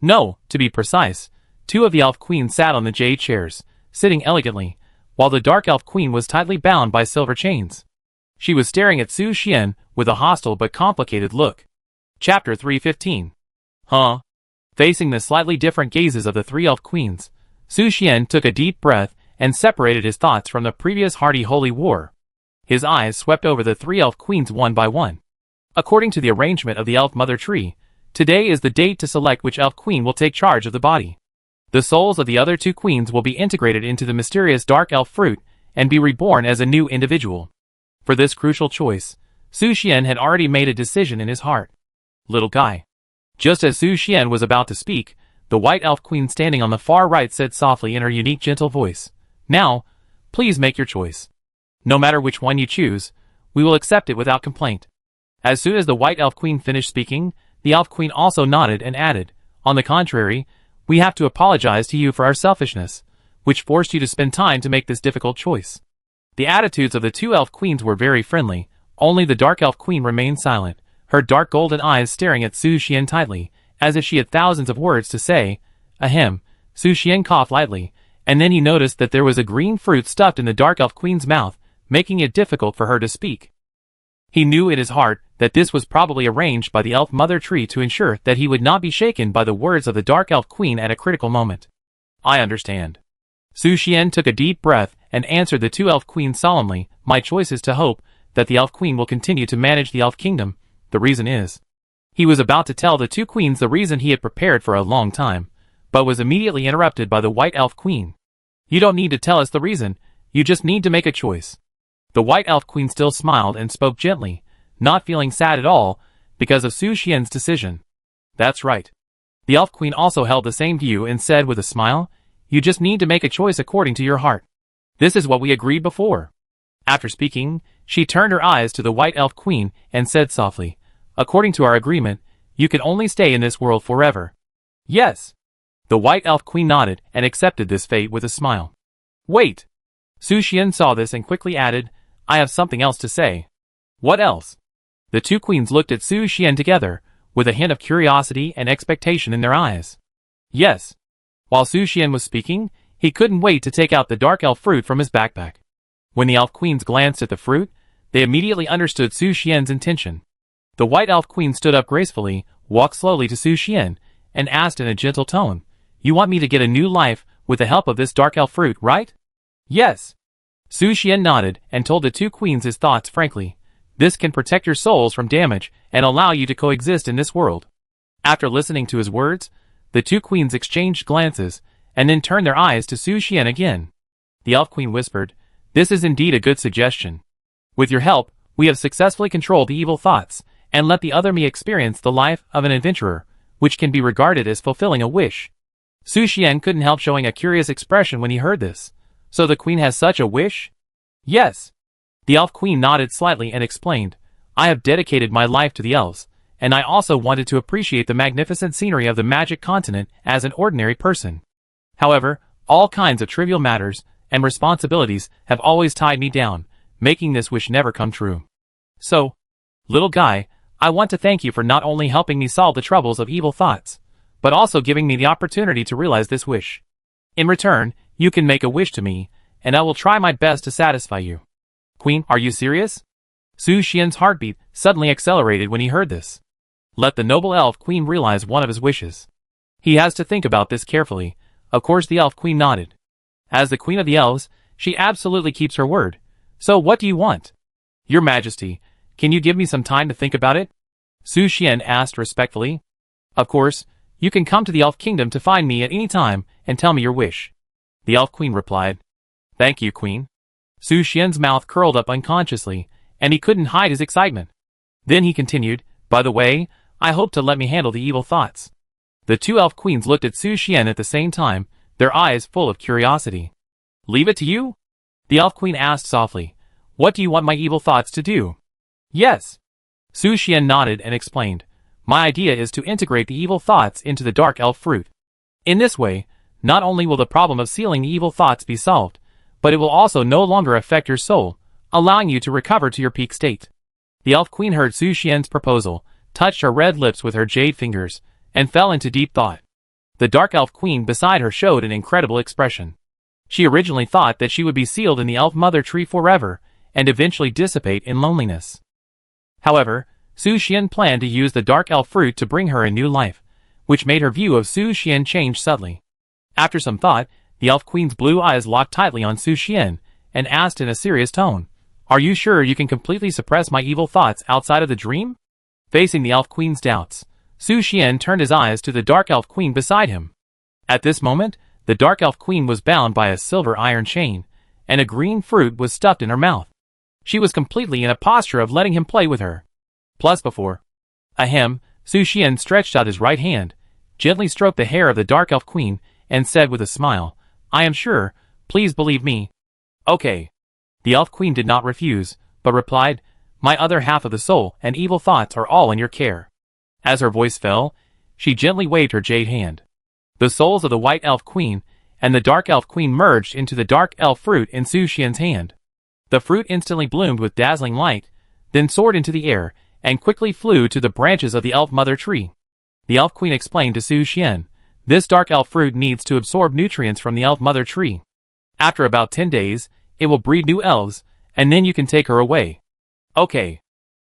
No, to be precise, 2 of the elf queens sat on the jade chairs, sitting elegantly, while the dark elf queen was tightly bound by silver chains. She was staring at Su Xian with a hostile but complicated look. Chapter 315. Huh? Facing the slightly different gazes of the 3 elf queens, Su Xian took a deep breath and separated his thoughts from the previous hearty holy war. His eyes swept over the 3 elf queens one by one. According to the arrangement of the elf mother tree, today is the date to select which elf queen will take charge of the body. The souls of the other 2 queens will be integrated into the mysterious dark elf fruit and be reborn as a new individual. For this crucial choice, Su Xian had already made a decision in his heart. Little guy. Just as Su Xian was about to speak, the white elf queen standing on the far right said softly in her unique gentle voice, "Now, please make your choice. No matter which one you choose, we will accept it without complaint." As soon as the white elf queen finished speaking, the elf queen also nodded and added, "On the contrary, we have to apologize to you for our selfishness, which forced you to spend time to make this difficult choice." The attitudes of the 2 elf queens were very friendly. Only the dark elf queen remained silent, her dark golden eyes staring at Su Xian tightly, as if she had thousands of words to say. Ahem. Su Xian coughed lightly, and then he noticed that there was a green fruit stuffed in the dark elf queen's mouth, making it difficult for her to speak. He knew in his heart that this was probably arranged by the elf mother tree to ensure that he would not be shaken by the words of the dark elf queen at a critical moment. I understand. Su Xian took a deep breath and answered the 2 elf queens solemnly, "My choice is to hope that the elf queen will continue to manage the elf kingdom. The reason is..." He was about to tell the 2 queens the reason he had prepared for a long time, but was immediately interrupted by the white elf queen. "You don't need to tell us the reason, you just need to make a choice." The white elf queen still smiled and spoke gently, not feeling sad at all because of Su Xian's decision. "That's right." The elf queen also held the same view and said with a smile, "You just need to make a choice according to your heart. This is what we agreed before." After speaking, she turned her eyes to the white elf queen and said softly, "According to our agreement, you can only stay in this world forever." "Yes." The white elf queen nodded and accepted this fate with a smile. "Wait." Su Xian saw this and quickly added, "I have something else to say." "What else?" The 2 queens looked at Su Xian together, with a hint of curiosity and expectation in their eyes. "Yes." While Su Xian was speaking, he couldn't wait to take out the dark elf fruit from his backpack. When the elf queens glanced at the fruit, they immediately understood Su Xian's intention. The white elf queen stood up gracefully, walked slowly to Su Xian, and asked in a gentle tone, "You want me to get a new life with the help of this dark elf fruit, right?" "Yes." Su Xian nodded and told the 2 queens his thoughts frankly. "This can protect your souls from damage and allow you to coexist in this world." After listening to his words, the 2 queens exchanged glances, and then turned their eyes to Su Xian again. The elf queen whispered, "This is indeed a good suggestion. With your help, we have successfully controlled the evil thoughts, and let the other me experience the life of an adventurer, which can be regarded as fulfilling a wish." Su Xian couldn't help showing a curious expression when he heard this. "So the queen has such a wish?" "Yes." The elf queen nodded slightly and explained, "I have dedicated my life to the elves, and I also wanted to appreciate the magnificent scenery of the magic continent as an ordinary person. However, all kinds of trivial matters and responsibilities have always tied me down, making this wish never come true. So, little guy, I want to thank you for not only helping me solve the troubles of evil thoughts, but also giving me the opportunity to realize this wish. In return, you can make a wish to me, and I will try my best to satisfy you. Queen, are you serious? Su Xian's heartbeat suddenly accelerated when he heard this. Let the noble elf queen realize one of his wishes. He has to think about this carefully. Of course the elf queen nodded. As the queen of the elves, she absolutely keeps her word. So what do you want? Your Majesty, can you give me some time to think about it? Su Xian asked respectfully. Of course, you can come to the elf kingdom to find me at any time and tell me your wish. The elf queen replied. Thank you, queen. Su Xian's mouth curled up unconsciously, and he couldn't hide his excitement. Then he continued, by the way, I hope to let me handle the evil thoughts. The two elf queens looked at Su Xian at the same time, their eyes full of curiosity. Leave it to you? The elf queen asked softly. What do you want my evil thoughts to do? Yes. Su Xian nodded and explained. My idea is to integrate the evil thoughts into the dark elf fruit. In this way, not only will the problem of sealing the evil thoughts be solved, but it will also no longer affect your soul, allowing you to recover to your peak state. The elf queen heard Su Xian's proposal, touched her red lips with her jade fingers, and fell into deep thought. The dark elf queen beside her showed an incredible expression. She originally thought that she would be sealed in the elf mother tree forever, and eventually dissipate in loneliness. However, Su Xian planned to use the dark elf fruit to bring her a new life, which made her view of Su Xian change subtly. After some thought, the elf queen's blue eyes locked tightly on Su Xian, and asked in a serious tone, Are you sure you can completely suppress my evil thoughts outside of the dream? Facing the elf queen's doubts, Su Xian turned his eyes to the dark elf queen beside him. At this moment, the dark elf queen was bound by a silver iron chain, and a green fruit was stuffed in her mouth. She was completely in a posture of letting him play with her. Plus before. Ahem, Su Xian stretched out his right hand, gently stroked the hair of the dark elf queen, and said with a smile, I am sure, please believe me. Okay. The elf queen did not refuse, but replied, My other half of the soul and evil thoughts are all in your care. As her voice fell, she gently waved her jade hand. The souls of the white elf queen and the dark elf queen merged into the dark elf fruit in Su Xian's hand. The fruit instantly bloomed with dazzling light, then soared into the air, and quickly flew to the branches of the elf mother tree. The elf queen explained to Su Xian, This dark elf fruit needs to absorb nutrients from the elf mother tree. After about 10 days, it will breed new elves, and then you can take her away. Okay.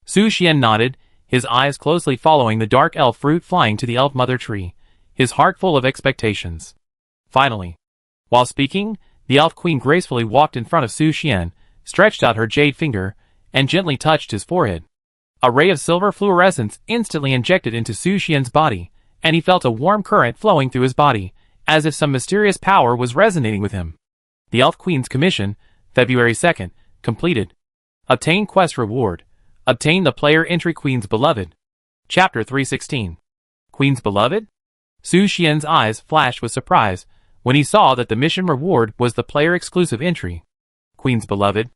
Su Xian nodded, his eyes closely following the dark elf fruit flying to the elf mother tree, his heart full of expectations. Finally, while speaking, the elf queen gracefully walked in front of Su Xian, stretched out her jade finger, and gently touched his forehead. A ray of silver fluorescence instantly injected into Su Xian's body, and he felt a warm current flowing through his body, as if some mysterious power was resonating with him. The Elf Queen's commission, February 2nd, completed. Obtain quest reward. Obtain the player entry Queen's Beloved. Chapter 316. Queen's Beloved? Su Xian's eyes flashed with surprise when he saw that the mission reward was the player-exclusive entry. Queen's Beloved.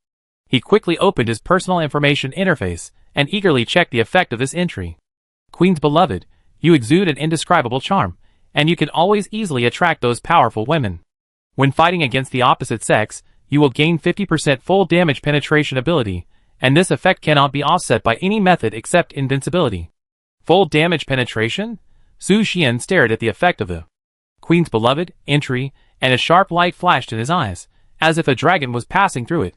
He quickly opened his personal information interface and eagerly checked the effect of this entry. Queen's Beloved, you exude an indescribable charm, and you can always easily attract those powerful women. When fighting against the opposite sex, you will gain 50% full damage penetration ability, and this effect cannot be offset by any method except invincibility. Full damage penetration? Su Xian stared at the effect of the Queen's Beloved entry, and a sharp light flashed in his eyes, as if a dragon was passing through it.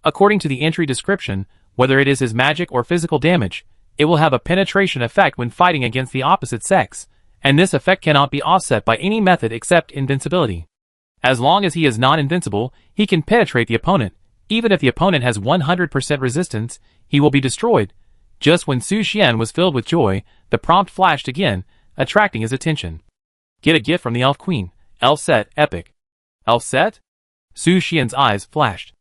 According to the entry description, whether it is his magic or physical damage, it will have a penetration effect when fighting against the opposite sex, and this effect cannot be offset by any method except invincibility. As long as he is non-invincible, he can penetrate the opponent. Even if the opponent has 100% resistance, he will be destroyed. Just when Su Xian was filled with joy, the prompt flashed again, attracting his attention. Get a gift from the Elf Queen. Elf Set Epic. Elf Set? Su Xian's eyes flashed.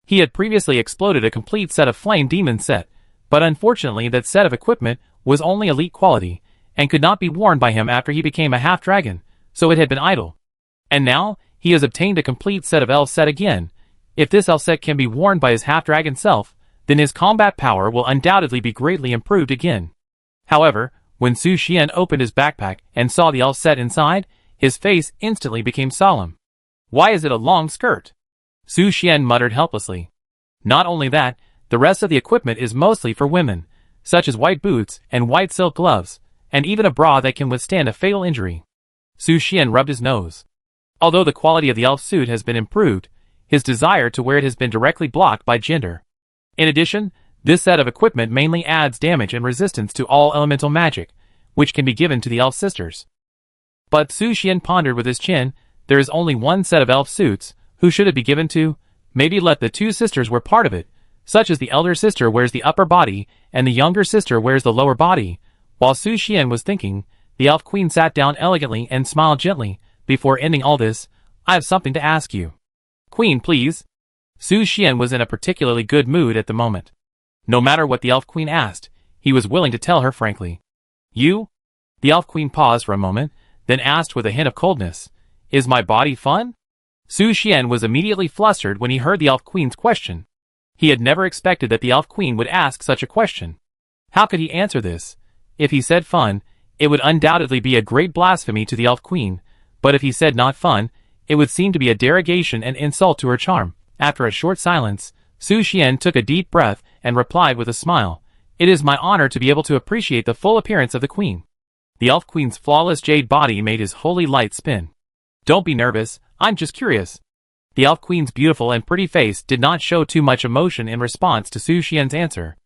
He had previously exploded a complete set of Flame Demon set, but unfortunately that set of equipment was only elite quality, and could not be worn by him after he became a half-dragon, so it had been idle. And now, he has obtained a complete set of Elf Set again. If this Elf Set can be worn by his half-dragon self, then his combat power will undoubtedly be greatly improved again. However, when Su Xian opened his backpack and saw the Elf Set inside, his face instantly became solemn. Why is it a long skirt? Su Xian muttered helplessly. Not only that, the rest of the equipment is mostly for women, such as white boots and white silk gloves, and even a bra that can withstand a fatal injury. Su Xian rubbed his nose. Although the quality of the elf suit has been improved, his desire to wear it has been directly blocked by gender. In addition, this set of equipment mainly adds damage and resistance to all elemental magic, which can be given to the elf sisters. But Su Xian pondered with his chin, there is only one set of elf suits, who should it be given to? Maybe let the two sisters wear part of it, such as the elder sister wears the upper body and the younger sister wears the lower body. While Su Xian was thinking, the elf queen sat down elegantly and smiled gently. Before ending all this, I have something to ask you. Queen, please. Su Xian was in a particularly good mood at the moment. No matter what the elf queen asked, he was willing to tell her frankly. You? The elf queen paused for a moment, then asked with a hint of coldness, is my body fun? Su Xian was immediately flustered when he heard the elf queen's question. He had never expected that the elf queen would ask such a question. How could he answer this? If he said fun, it would undoubtedly be a great blasphemy to the elf queen, but if he said not fun, it would seem to be a derogation and insult to her charm. After a short silence, Su Xian took a deep breath and replied with a smile, it is my honor to be able to appreciate the full appearance of the queen. The elf queen's flawless jade body made his holy light spin. Don't be nervous, I'm just curious. The elf queen's beautiful and pretty face did not show too much emotion in response to Su Xian's answer.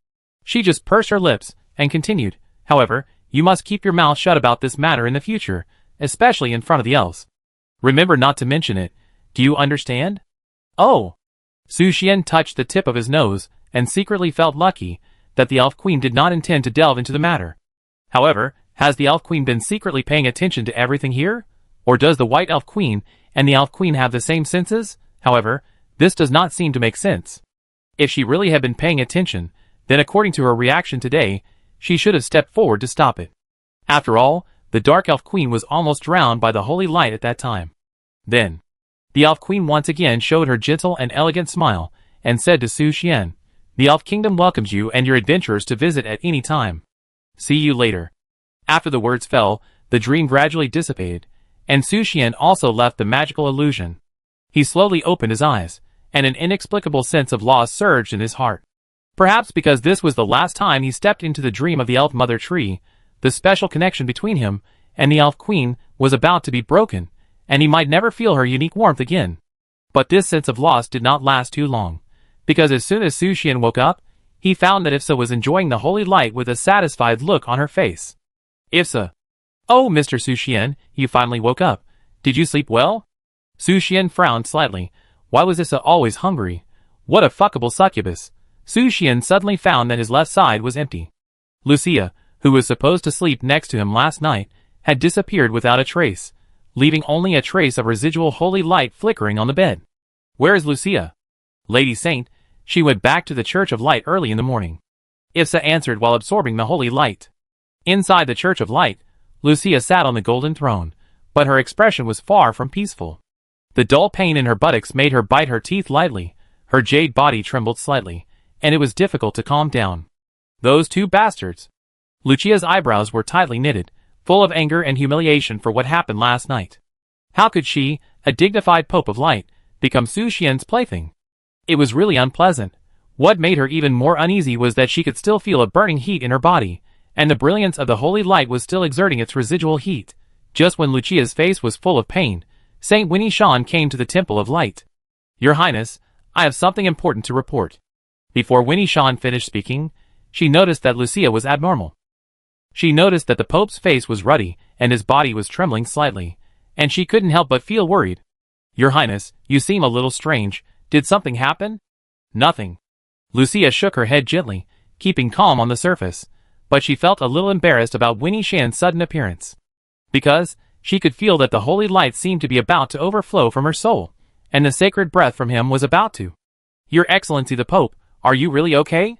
She just pursed her lips and continued, however, you must keep your mouth shut about this matter in the future, especially in front of the elves. Remember not to mention it, do you understand? Oh! Su Xian touched the tip of his nose and secretly felt lucky that the elf queen did not intend to delve into the matter. However, has the elf queen been secretly paying attention to everything here? Or does the white elf queen and the elf queen have the same senses? However, this does not seem to make sense. If she really had been paying attention, then according to her reaction today, she should have stepped forward to stop it. After all, the dark elf queen was almost drowned by the holy light at that time. Then, the elf queen once again showed her gentle and elegant smile, and said to Su Xian, the elf kingdom welcomes you and your adventurers to visit at any time. See you later. After the words fell, the dream gradually dissipated, and Su Xian also left the magical illusion. He slowly opened his eyes, and an inexplicable sense of loss surged in his heart. Perhaps because this was the last time he stepped into the dream of the elf mother tree, the special connection between him and the elf queen was about to be broken, and he might never feel her unique warmth again. But this sense of loss did not last too long, because as soon as Su Xian woke up, he found that Ifsa was enjoying the holy light with a satisfied look on her face. Ifsa. Oh, Mr. Su Xian, you finally woke up. Did you sleep well? Su Xian frowned slightly. Why was Ifsa always hungry? What a fuckable succubus. Su Xian suddenly found that his left side was empty. Lucia, who was supposed to sleep next to him last night, had disappeared without a trace, leaving only a trace of residual holy light flickering on the bed. Where is Lucia? Lady Saint, she went back to the Church of Light early in the morning. Ifsa answered while absorbing the holy light. Inside the Church of Light, Lucia sat on the golden throne, but her expression was far from peaceful. The dull pain in her buttocks made her bite her teeth lightly, her jade body trembled slightly, and it was difficult to calm down. Those two bastards! Lucia's eyebrows were tightly knitted, full of anger and humiliation for what happened last night. How could she, a dignified Pope of Light, become Su Xian's plaything? It was really unpleasant. What made her even more uneasy was that she could still feel a burning heat in her body, and the brilliance of the holy light was still exerting its residual heat. Just when Lucia's face was full of pain, Saint Winnie Shan came to the Temple of Light. Your Highness, I have something important to report. Before Winnie Shan finished speaking, she noticed that Lucia was abnormal. She noticed that the Pope's face was ruddy and his body was trembling slightly, and she couldn't help but feel worried. Your Highness, you seem a little strange. Did something happen? Nothing. Lucia shook her head gently, keeping calm on the surface, but she felt a little embarrassed about Winnie Shan's sudden appearance. Because she could feel that the holy light seemed to be about to overflow from her soul, and the sacred breath from him was about to. Your Excellency the Pope, are you really okay?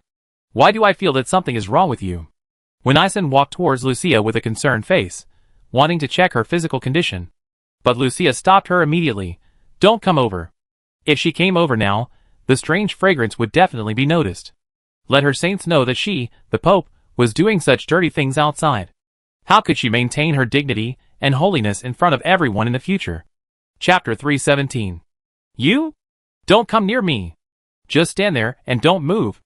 Why do I feel that something is wrong with you? Wenison walked towards Lucia with a concerned face, wanting to check her physical condition. But Lucia stopped her immediately. Don't come over. If she came over now, the strange fragrance would definitely be noticed. Let her saints know that she, the Pope, was doing such dirty things outside. How could she maintain her dignity and holiness in front of everyone in the future. Chapter 317. You? Don't come near me. Just stand there and don't move.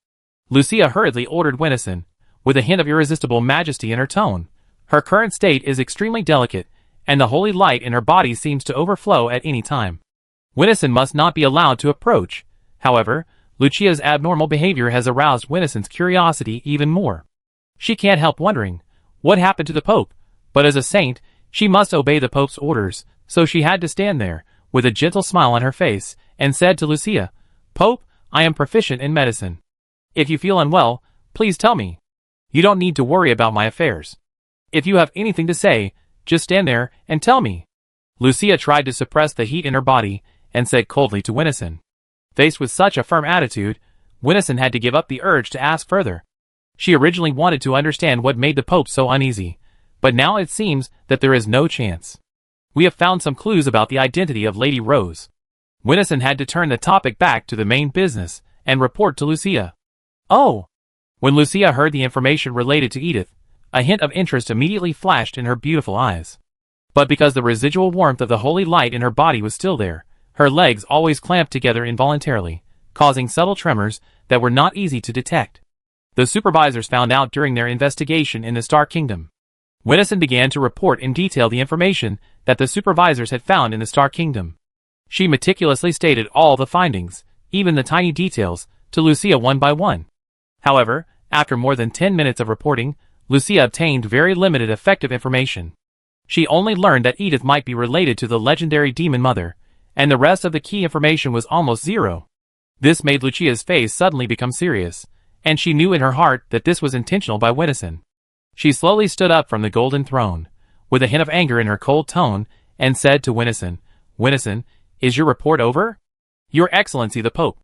Lucia hurriedly ordered Winnison, with a hint of irresistible majesty in her tone. Her current state is extremely delicate, and the holy light in her body seems to overflow at any time. Winnison must not be allowed to approach. However, Lucia's abnormal behavior has aroused Winnison's curiosity even more. She can't help wondering, what happened to the Pope? But as a saint, she must obey the Pope's orders, so she had to stand there, with a gentle smile on her face, and said to Lucia, "Pope, I am proficient in medicine. If you feel unwell, please tell me. You don't need to worry about my affairs. If you have anything to say, just stand there and tell me." Lucia tried to suppress the heat in her body, and said coldly to Winnison. Faced with such a firm attitude, Winnison had to give up the urge to ask further. She originally wanted to understand what made the Pope so uneasy, but now it seems that there is no chance. We have found some clues about the identity of Lady Rose. Winnison had to turn the topic back to the main business, and report to Lucia. Oh! When Lucia heard the information related to Edith, a hint of interest immediately flashed in her beautiful eyes. But because the residual warmth of the holy light in her body was still there, her legs always clamped together involuntarily, causing subtle tremors that were not easy to detect. The supervisors found out during their investigation in the Star Kingdom. Winnison began to report in detail the information that the supervisors had found in the Star Kingdom. She meticulously stated all the findings, even the tiny details, to Lucia one by one. However, after more than 10 minutes of reporting, Lucia obtained very limited effective information. She only learned that Edith might be related to the legendary Demon Mother, and the rest of the key information was almost zero. This made Lucia's face suddenly become serious, and she knew in her heart that this was intentional by Winnison. She slowly stood up from the golden throne, with a hint of anger in her cold tone, and said to Winnison, "Winnison, is your report over?" "Your Excellency the Pope."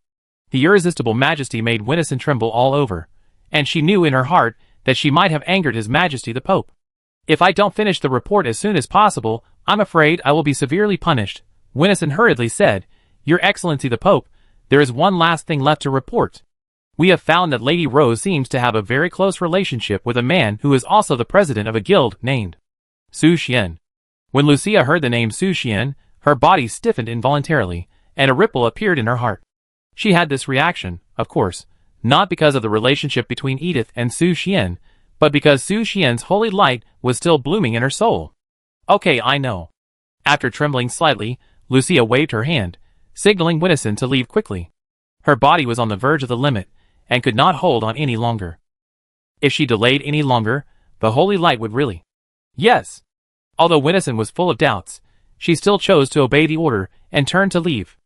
The irresistible majesty made Winnison tremble all over, and she knew in her heart that she might have angered His Majesty the Pope. "If I don't finish the report as soon as possible, I'm afraid I will be severely punished," Winnison hurriedly said. "Your Excellency the Pope, there is one last thing left to report. We have found that Lady Rose seems to have a very close relationship with a man who is also the president of a guild named Su Xian." When Lucia heard the name Su Xian, her body stiffened involuntarily, and a ripple appeared in her heart. She had this reaction, of course, not because of the relationship between Edith and Su Xian, but because Su Xian's holy light was still blooming in her soul. "Okay, I know." After trembling slightly, Lucia waved her hand, signaling Winnison to leave quickly. Her body was on the verge of the limit, and could not hold on any longer. If she delayed any longer, the holy light would really. Yes. Although Winnison was full of doubts, she still chose to obey the order and turned to leave.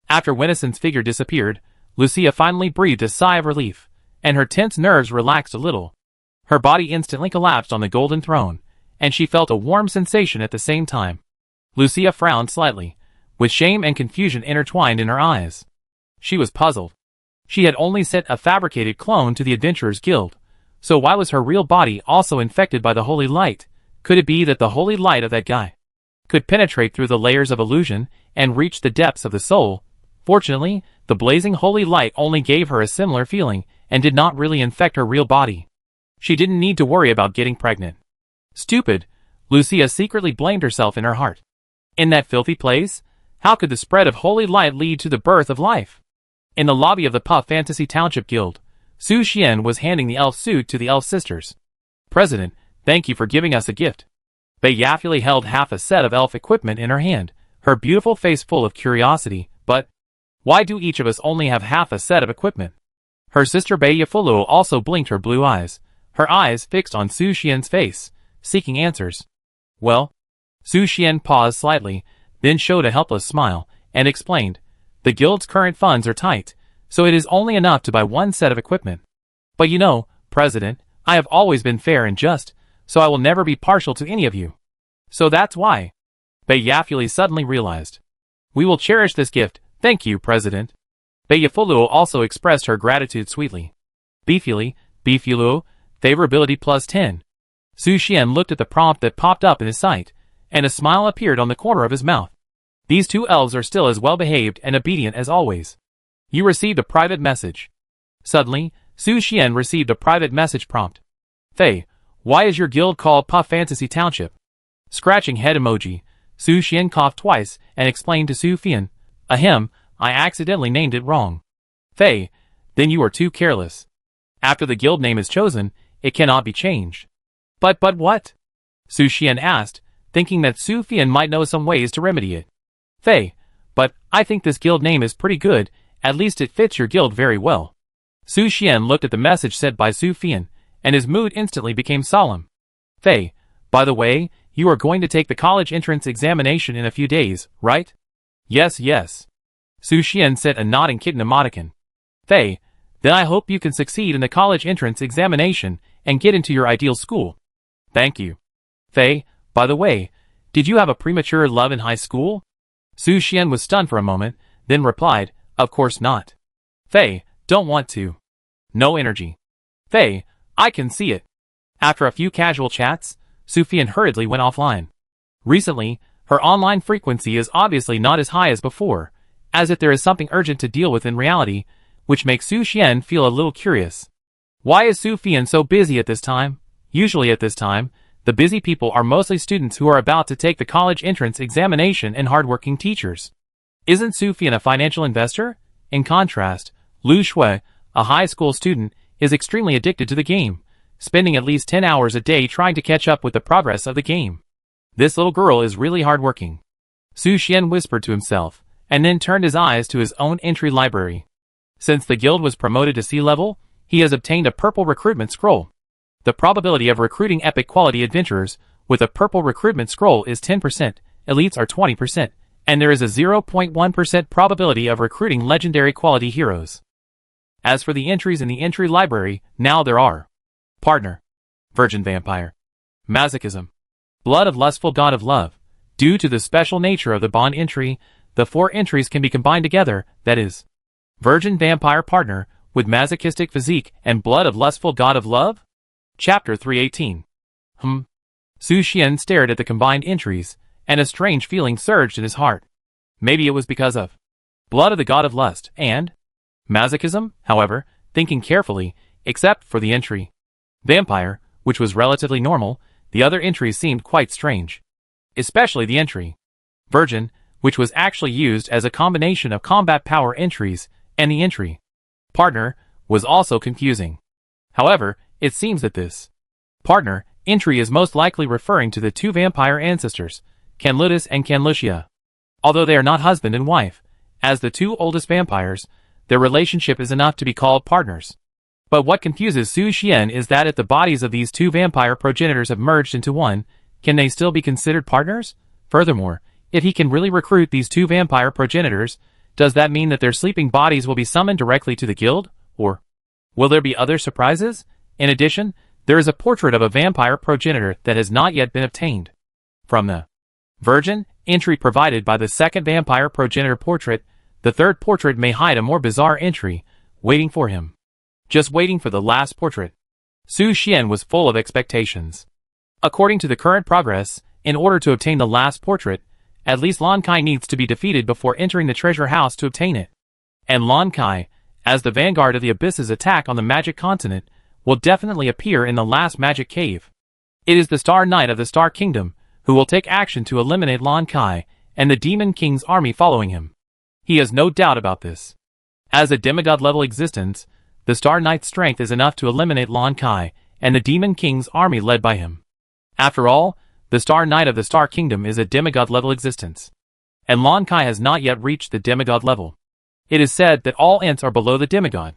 After Winnison's figure disappeared, Lucia finally breathed a sigh of relief, and her tense nerves relaxed a little. Her body instantly collapsed on the golden throne, and she felt a warm sensation at the same time. Lucia frowned slightly, with shame and confusion intertwined in her eyes. She was puzzled. She had only sent a fabricated clone to the Adventurers Guild, so why was her real body also infected by the holy light? Could it be that the holy light of that guy could penetrate through the layers of illusion and reach the depths of the soul? Fortunately, the blazing holy light only gave her a similar feeling and did not really infect her real body. She didn't need to worry about getting pregnant. Stupid, Lucia secretly blamed herself in her heart. In that filthy place, how could the spread of holy light lead to the birth of life? In the lobby of the Puff Fantasy Township Guild, Su Xian was handing the elf suit to the elf sisters. "President, thank you for giving us a gift." Bayafuli held half a set of elf equipment in her hand, her beautiful face full of curiosity. "But why do each of us only have half a set of equipment?" Her sister Bayafulu also blinked her blue eyes, her eyes fixed on Su Xian's face, seeking answers. "Well," Su Xian paused slightly, then showed a helpless smile, and explained, "The guild's current funds are tight, so it is only enough to buy one set of equipment. But you know, President, I have always been fair and just, so I will never be partial to any of you. So that's why." Bayafuli suddenly realized. "We will cherish this gift, thank you, President." Bayafulu also expressed her gratitude sweetly. Bifuli, favorability plus 10. Su Xian looked at the prompt that popped up in his sight, and a smile appeared on the corner of his mouth. These two elves are still as well behaved and obedient as always. You received a private message. Suddenly, Su Xian received a private message prompt. "Fei, why is your guild called Puff Fantasy Township?" Scratching head emoji. Su Xian coughed twice and explained to Su Fian, Ahem, I accidentally named it wrong. Fei, then you are too careless. After the guild name is chosen, it cannot be changed. But what? Su Xian asked, thinking that Su Fian might know some ways to remedy it. Fei, but I think this guild name is pretty good, at least it fits your guild very well. Su Xian looked at the message sent by Su Fian, and his mood instantly became solemn. Fei, by the way, you are going to take the college entrance examination in a few days, right? Yes. Su Xian sent a nodding kitten emoticon. Fei, then I hope you can succeed in the college entrance examination and get into your ideal school. Thank you. Fei, by the way, did you have a premature love in high school? Su Xian was stunned for a moment, then replied, Of course not. Fei, don't want to. No energy. Fei, I can see it. After a few casual chats, Su Fian hurriedly went offline. Recently, her online frequency is obviously not as high as before, as if there is something urgent to deal with in reality, which makes Su Xian feel a little curious. Why is Su Fian so busy at this time? Usually at this time, the busy people are mostly students who are about to take the college entrance examination and hardworking teachers. Isn't Su Fian a financial investor? In contrast, Lu Shui, a high school student, is extremely addicted to the game, spending at least 10 hours a day trying to catch up with the progress of the game. This little girl is really hardworking. Su Xian whispered to himself, and then turned his eyes to his own entry library. Since the guild was promoted to C-level, he has obtained a purple recruitment scroll. The probability of recruiting epic quality adventurers with a purple recruitment scroll is 10%, elites are 20%, and there is a 0.1% probability of recruiting legendary quality heroes. As for the entries in the entry library, now there are Partner, Virgin Vampire, Masochism, Blood of Lustful God of Love. Due to the special nature of the bond entry, the 4 entries can be combined together, that is, Virgin Vampire Partner, with Masochistic Physique and Blood of Lustful God of Love? Chapter 318. Su Xian stared at the combined entries, and a strange feeling surged in his heart. Maybe it was because of Blood of the God of Lust and Masochism, however, thinking carefully, except for the entry Vampire, which was relatively normal, the other entries seemed quite strange. Especially the entry Virgin, which was actually used as a combination of combat power entries, and the entry Partner was also confusing. However, it seems that this Partner entry is most likely referring to the 2 vampire ancestors, Canlutus and Canlucia. Although they are not husband and wife, as the 2 oldest vampires, their relationship is enough to be called partners. But what confuses Su Xian is that if the bodies of these 2 vampire progenitors have merged into one, can they still be considered partners? Furthermore, if he can really recruit these 2 vampire progenitors, does that mean that their sleeping bodies will be summoned directly to the guild? Or will there be other surprises? In addition, there is a portrait of a vampire progenitor that has not yet been obtained. From the Virgin entry provided by the 2nd vampire progenitor portrait, the 3rd portrait may hide a more bizarre entry, waiting for him. Just waiting for the last portrait. Su Xian was full of expectations. According to the current progress, in order to obtain the last portrait, at least Lan Kai needs to be defeated before entering the treasure house to obtain it. And Lan Kai, as the vanguard of the Abyss's attack on the magic continent, will definitely appear in the last magic cave. It is the Star Knight of the Star Kingdom, who will take action to eliminate Lan Kai, and the Demon King's army following him. He has no doubt about this. As a demigod-level existence, the Star Knight's strength is enough to eliminate Lan Kai, and the Demon King's army led by him. After all, the Star Knight of the Star Kingdom is a demigod-level existence. And Lan Kai has not yet reached the demigod level. It is said that all Ents are below the demigod.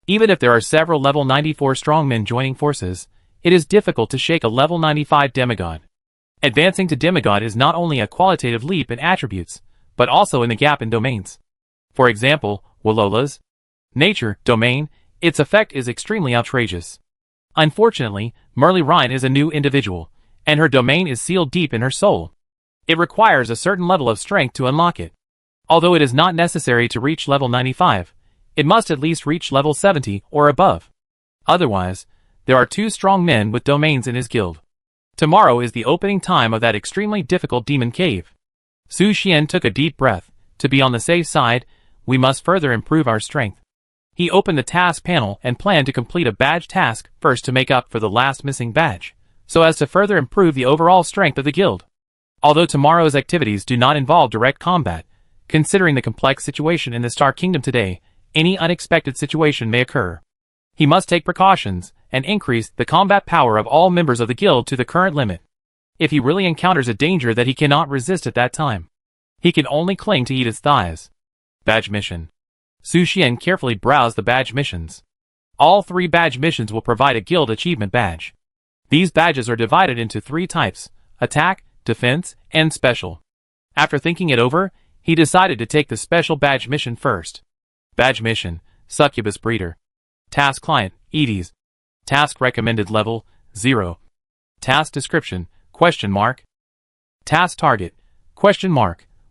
Even if there are several level 94 strongmen joining forces, it is difficult to shake a level 95 demigod. Advancing to demigod is not only a qualitative leap in attributes, but also in the gap in domains. For example, Walola's nature domain, its effect is extremely outrageous. Unfortunately, Merle Rhine is a new individual, and her domain is sealed deep in her soul. It requires a certain level of strength to unlock it. Although it is not necessary to reach level 95, it must at least reach level 70 or above. Otherwise, there are 2 strong men with domains in his guild. Tomorrow is the opening time of that extremely difficult demon cave. Su Xian took a deep breath. To be on the safe side, we must further improve our strength. He opened the task panel and planned to complete a badge task first to make up for the last missing badge, so as to further improve the overall strength of the guild. Although tomorrow's activities do not involve direct combat, considering the complex situation in the Star Kingdom today, any unexpected situation may occur. He must take precautions and increase the combat power of all members of the guild to the current limit. If he really encounters a danger that he cannot resist at that time, he can only cling to Edith's thighs. Badge mission. Su Xian carefully browsed the badge missions. All 3 badge missions will provide a guild achievement badge. These badges are divided into 3 types: attack, defense, and special. After thinking it over, he decided to take the special badge mission first. Badge mission, Succubus Breeder. Task client, Edis. Task recommended level, 0. Task description, ? Task target, ?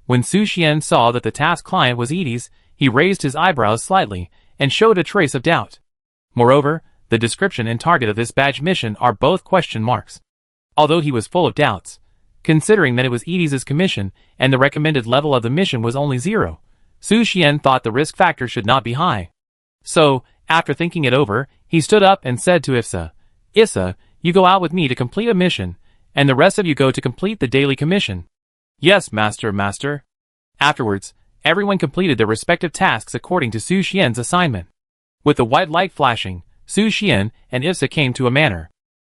When Su Xian saw that the task client was Edis, he raised his eyebrows slightly and showed a trace of doubt. Moreover, the description and target of this badge mission are both ? Although he was full of doubts, considering that it was Edis' commission and the recommended level of the mission was only 0, Su Xian thought the risk factor should not be high. So, after thinking it over, he stood up and said to Ifsa, "Issa, you go out with me to complete a mission, and the rest of you go to complete the daily commission." "Yes, master." Afterwards, everyone completed their respective tasks according to Su Xian's assignment. With the white light flashing, Su Xian and Ifsa came to a manor.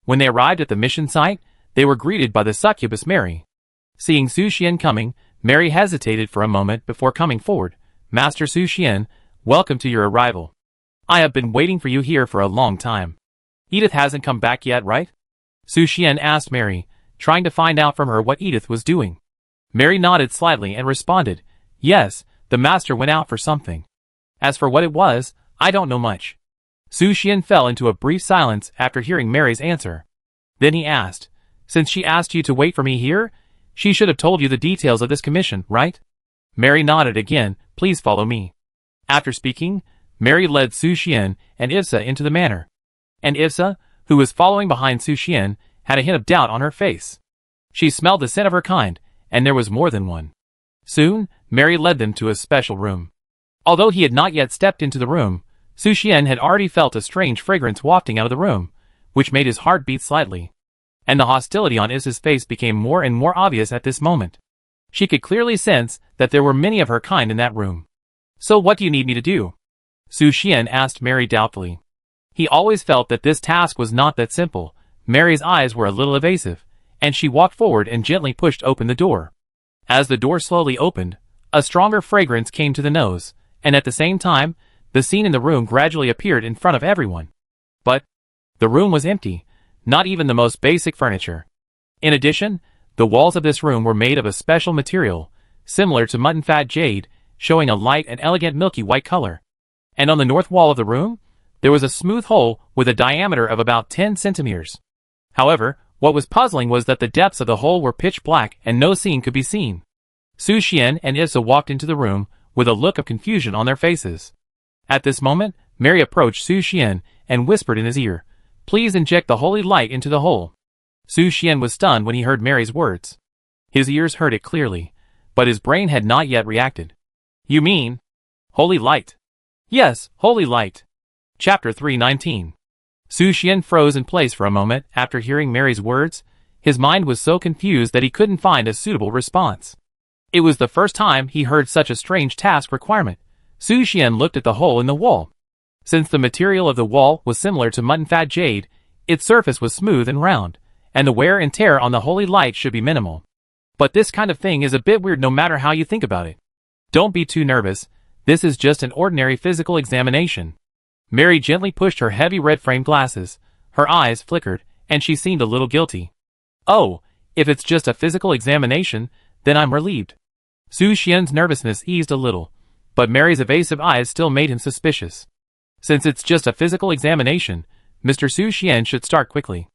When they arrived at the mission site, they were greeted by the succubus Mary. Seeing Su Xian coming, Mary hesitated for a moment before coming forward. "Master Su Xian, welcome to your arrival. I have been waiting for you here for a long time. Edith hasn't come back yet, right?" Su Xian asked Mary, trying to find out from her what Edith was doing. Mary nodded slightly and responded, "Yes, the master went out for something. As for what it was, I don't know much." Su Xian fell into a brief silence after hearing Mary's answer. Then he asked, "Since she asked you to wait for me here, she should have told you the details of this commission, right?" Mary nodded again. "Please follow me." After speaking, Mary led Su Xian and Ifsa into the manor. And Ifsa, who was following behind Su Xian, had a hint of doubt on her face. She smelled the scent of her kind, and there was more than one. Soon, Mary led them to a special room. Although he had not yet stepped into the room, Su Xian had already felt a strange fragrance wafting out of the room, which made his heart beat slightly. And the hostility on Ifsa's face became more and more obvious at this moment. She could clearly sense that there were many of her kind in that room. "So what do you need me to do?" Su Xian asked Mary doubtfully. He always felt that this task was not that simple. Mary's eyes were a little evasive, and she walked forward and gently pushed open the door. As the door slowly opened, a stronger fragrance came to the nose, and at the same time, the scene in the room gradually appeared in front of everyone. But the room was empty, not even the most basic furniture. In addition, the walls of this room were made of a special material, similar to mutton fat jade, showing a light and elegant milky white color. And on the north wall of the room, there was a smooth hole with a diameter of about 10 centimeters. However, what was puzzling was that the depths of the hole were pitch black and no scene could be seen. Su Xian and Ifsa walked into the room with a look of confusion on their faces. At this moment, Mary approached Su Xian and whispered in his ear, "Please inject the holy light into the hole." Su Xian was stunned when he heard Mary's words. His ears heard it clearly, but his brain had not yet reacted. "You mean holy light?" "Yes, holy light." Chapter 319. Su Xian froze in place for a moment after hearing Mary's words. His mind was so confused that he couldn't find a suitable response. It was the first time he heard such a strange task requirement. Su Xian looked at the hole in the wall. Since the material of the wall was similar to mutton fat jade, its surface was smooth and round, and the wear and tear on the holy light should be minimal. But this kind of thing is a bit weird no matter how you think about it. Don't be too nervous. This is just an ordinary physical examination. Mary gently pushed her heavy red-framed glasses. Her eyes flickered, and she seemed a little guilty. "Oh, if it's just a physical examination, then I'm relieved." Su Xian's nervousness eased a little, but Mary's evasive eyes still made him suspicious. "Since it's just a physical examination, Mr. Su Xian should start quickly,"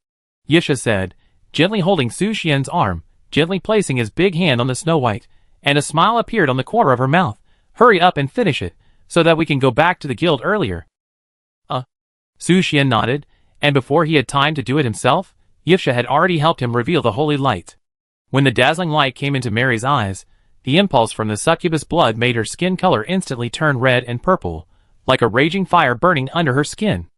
Yisha said, gently holding Su Xian's arm, gently placing his big hand on the Snow White, and a smile appeared on the corner of her mouth. "Hurry up and finish it, so that we can go back to the guild earlier." Su Xian nodded, and before he had time to do it himself, Yisha had already helped him reveal the holy light. When the dazzling light came into Mary's eyes, the impulse from the succubus blood made her skin color instantly turn red and purple, like a raging fire burning under her skin.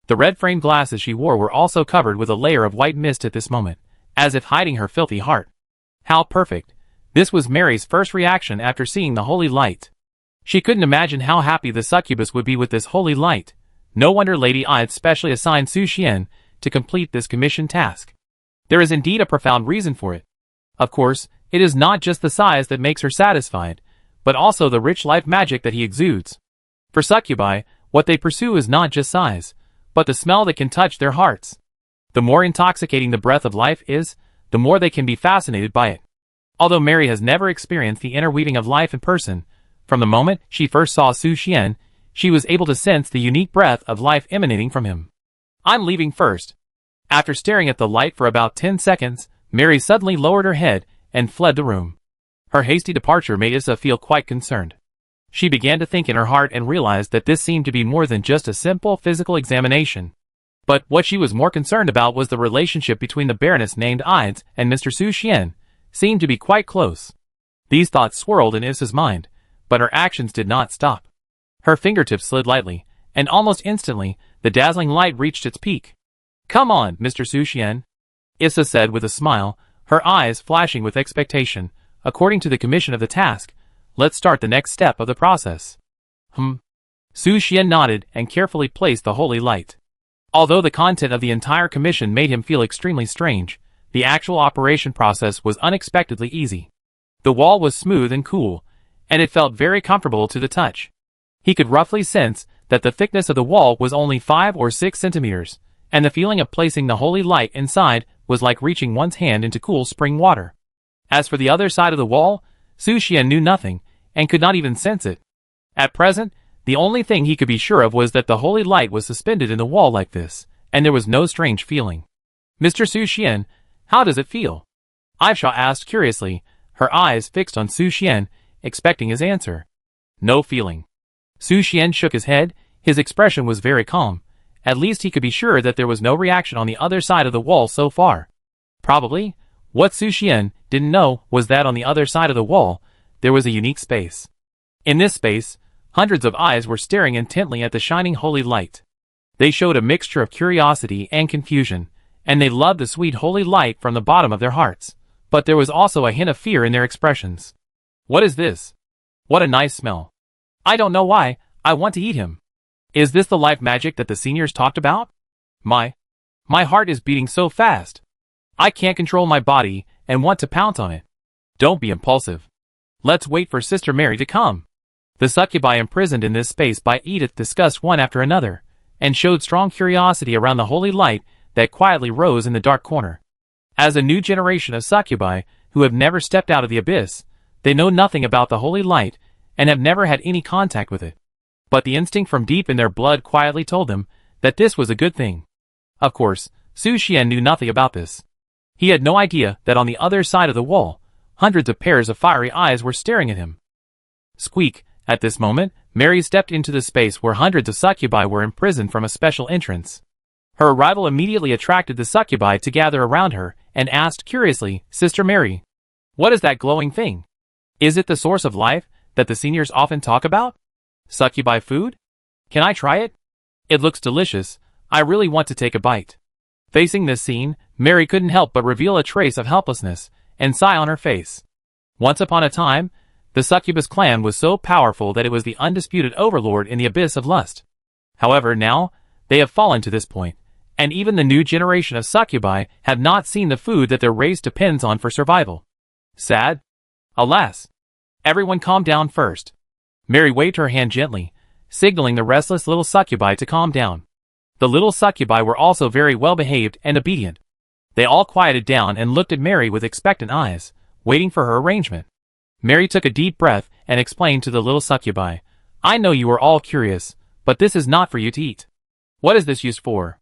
The red-framed glasses she wore were also covered with a layer of white mist at this moment, as if hiding her filthy heart. How perfect. This was Mary's first reaction after seeing the holy light. She couldn't imagine how happy the succubus would be with this holy light. No wonder Lady Ide specially assigned Su Xian to complete this commissioned task. There is indeed a profound reason for it. Of course, it is not just the size that makes her satisfied, but also the rich life magic that he exudes. For succubi, what they pursue is not just size, but the smell that can touch their hearts. The more intoxicating the breath of life is, the more they can be fascinated by it. Although Mary has never experienced the interweaving of life in person, from the moment she first saw Su Xian, she was able to sense the unique breath of life emanating from him. I'm leaving first. After staring at the light for about 10 seconds, Mary suddenly lowered her head and fled the room. Her hasty departure made Issa feel quite concerned. She began to think in her heart and realized that this seemed to be more than just a simple physical examination. But what she was more concerned about was the relationship between the Baroness named Ides and Mr. Su Xian, seemed to be quite close. These thoughts swirled in Issa's mind, but her actions did not stop. Her fingertips slid lightly, and almost instantly, the dazzling light reached its peak. Come on, Mr. Su Xian, Issa said with a smile, her eyes flashing with expectation. According to the commission of the task, let's start the next step of the process. Su Xian nodded and carefully placed the holy light. Although the content of the entire commission made him feel extremely strange, the actual operation process was unexpectedly easy. The wall was smooth and cool, and it felt very comfortable to the touch. He could roughly sense that the thickness of the wall was only 5 or 6 centimeters, and the feeling of placing the holy light inside was like reaching one's hand into cool spring water. As for the other side of the wall, Su Xian knew nothing, and could not even sense it. At present, the only thing he could be sure of was that the holy light was suspended in the wall like this, and there was no strange feeling. Mr. Su Xian, how does it feel? Aisha asked curiously, her eyes fixed on Su Xian, expecting his answer. No feeling. Su Xian shook his head, his expression was very calm. At least he could be sure that there was no reaction on the other side of the wall so far. Probably, what Su Xian didn't know was that on the other side of the wall, there was a unique space. In this space, hundreds of eyes were staring intently at the shining holy light. They showed a mixture of curiosity and confusion, and they loved the sweet holy light from the bottom of their hearts. But there was also a hint of fear in their expressions. What is this? What a nice smell. I don't know why, I want to eat him. Is this the life magic that the seniors talked about? My heart is beating so fast. I can't control my body and want to pounce on it. Don't be impulsive. Let's wait for Sister Mary to come. The succubi imprisoned in this space by Edith discussed one after another, and showed strong curiosity around the holy light that quietly rose in the dark corner. As a new generation of succubi who have never stepped out of the abyss, they know nothing about the holy light and have never had any contact with it. But the instinct from deep in their blood quietly told them that this was a good thing. Of course, Su Xian knew nothing about this. He had no idea that on the other side of the wall, hundreds of pairs of fiery eyes were staring at him. Squeak! At this moment, Mary stepped into the space where hundreds of succubi were imprisoned from a special entrance. Her arrival immediately attracted the succubi to gather around her and asked curiously, Sister Mary, what is that glowing thing? Is it the source of life that the seniors often talk about? Succubi food? Can I try it? It looks delicious. I really want to take a bite. Facing this scene, Mary couldn't help but reveal a trace of helplessness and sigh on her face. Once upon a time, the succubus clan was so powerful that it was the undisputed overlord in the abyss of lust. However, now, they have fallen to this point, and even the new generation of succubi have not seen the food that their race depends on for survival. Sad? Alas. Everyone calm down first. Mary waved her hand gently, signaling the restless little succubi to calm down. The little succubi were also very well behaved and obedient. They all quieted down and looked at Mary with expectant eyes, waiting for her arrangement. Mary took a deep breath and explained to the little succubi, I know you are all curious, but this is not for you to eat. What is this used for?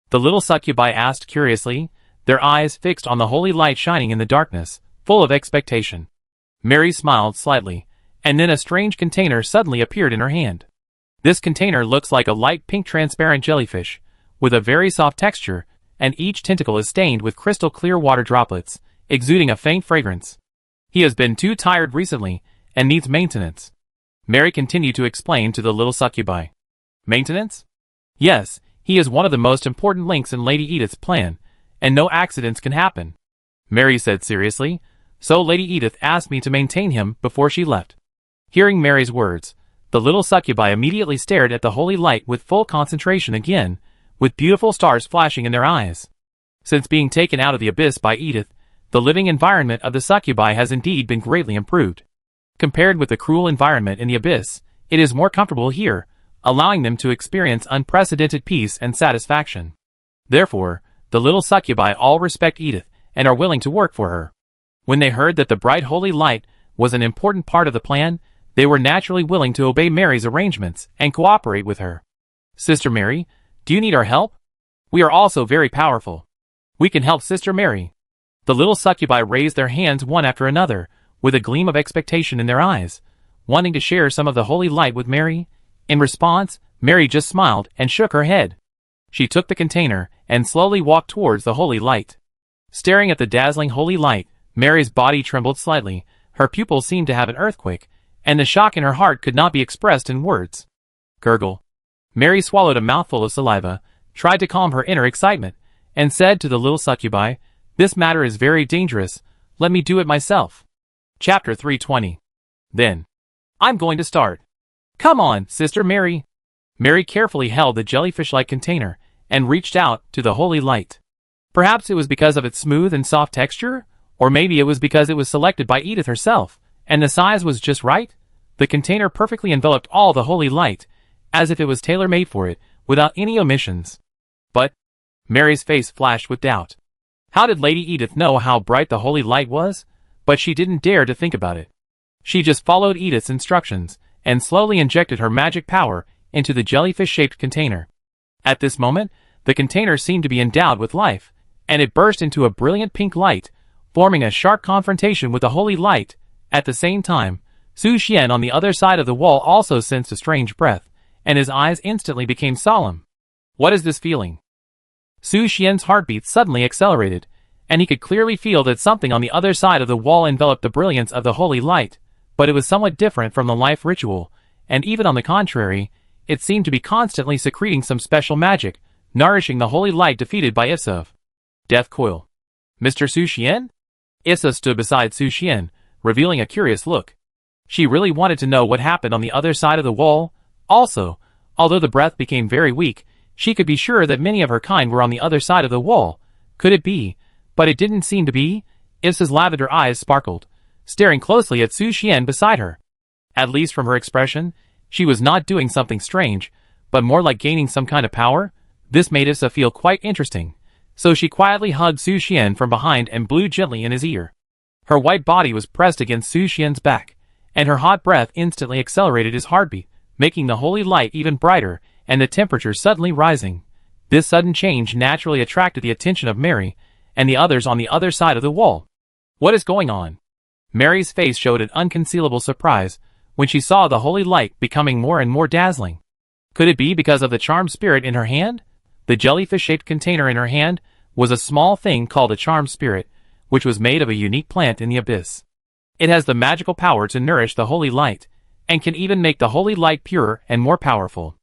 The little succubi asked curiously, their eyes fixed on the holy light shining in the darkness, full of expectation. Mary smiled slightly, and then a strange container suddenly appeared in her hand. This container looks like a light pink transparent jellyfish, with a very soft texture, and each tentacle is stained with crystal clear water droplets, exuding a faint fragrance. He has been too tired recently, and needs maintenance. Mary continued to explain to the little succubi. Maintenance? Yes, he is one of the most important links in Lady Edith's plan, and no accidents can happen. Mary said seriously, So Lady Edith asked me to maintain him before she left. Hearing Mary's words, the little succubi immediately stared at the holy light with full concentration again, with beautiful stars flashing in their eyes. Since being taken out of the abyss by Edith, the living environment of the succubi has indeed been greatly improved. Compared with the cruel environment in the abyss, it is more comfortable here, allowing them to experience unprecedented peace and satisfaction. Therefore, the little succubi all respect Edith and are willing to work for her. When they heard that the bright holy light was an important part of the plan, they were naturally willing to obey Mary's arrangements and cooperate with her. Sister Mary, do you need our help? We are also very powerful. We can help Sister Mary. The little succubi raised their hands one after another, with a gleam of expectation in their eyes, wanting to share some of the holy light with Mary. In response, Mary just smiled and shook her head. She took the container and slowly walked towards the holy light. Staring at the dazzling holy light, Mary's body trembled slightly, her pupils seemed to have an earthquake, and the shock in her heart could not be expressed in words. Gurgle. Mary swallowed a mouthful of saliva, tried to calm her inner excitement, and said to the little succubi, "This matter is very dangerous, let me do it myself." Chapter 320. Then. I'm going to start. Come on, Sister Mary. Mary carefully held the jellyfish-like container and reached out to the holy light. Perhaps it was because of its smooth and soft texture, or maybe it was because it was selected by Edith herself, and the size was just right. The container perfectly enveloped all the holy light, as if it was tailor-made for it, without any omissions. But Mary's face flashed with doubt. How did Lady Edith know how bright the holy light was? But she didn't dare to think about it. She just followed Edith's instructions, and slowly injected her magic power into the jellyfish-shaped container. At this moment, the container seemed to be endowed with life, and it burst into a brilliant pink light, forming a sharp confrontation with the holy light. At the same time, Su Xian on the other side of the wall also sensed a strange breath, and his eyes instantly became solemn. What is this feeling? Su Xian's heartbeat suddenly accelerated, and he could clearly feel that something on the other side of the wall enveloped the brilliance of the holy light, but it was somewhat different from the life ritual, and even on the contrary, it seemed to be constantly secreting some special magic, nourishing the holy light defeated by Issa. Death Coil. Mr. Su Xian? Issa stood beside Su Xian, revealing a curious look. She really wanted to know what happened on the other side of the wall. Also, although the breath became very weak, she could be sure that many of her kind were on the other side of the wall. Could it be? But it didn't seem to be. Issa's lavender eyes sparkled, staring closely at Su Xian beside her. At least from her expression, she was not doing something strange, but more like gaining some kind of power. This made Issa feel quite interesting, so she quietly hugged Su Xian from behind and blew gently in his ear. Her white body was pressed against Su Xian's back, and her hot breath instantly accelerated his heartbeat, making the holy light even brighter and the temperature suddenly rising. This sudden change naturally attracted the attention of Mary and the others on the other side of the wall. What is going on? Mary's face showed an unconcealable surprise when she saw the holy light becoming more and more dazzling. Could it be because of the charmed spirit in her hand? The jellyfish-shaped container in her hand was a small thing called a charmed spirit, which was made of a unique plant in the abyss. It has the magical power to nourish the holy light, and can even make the holy light purer and more powerful.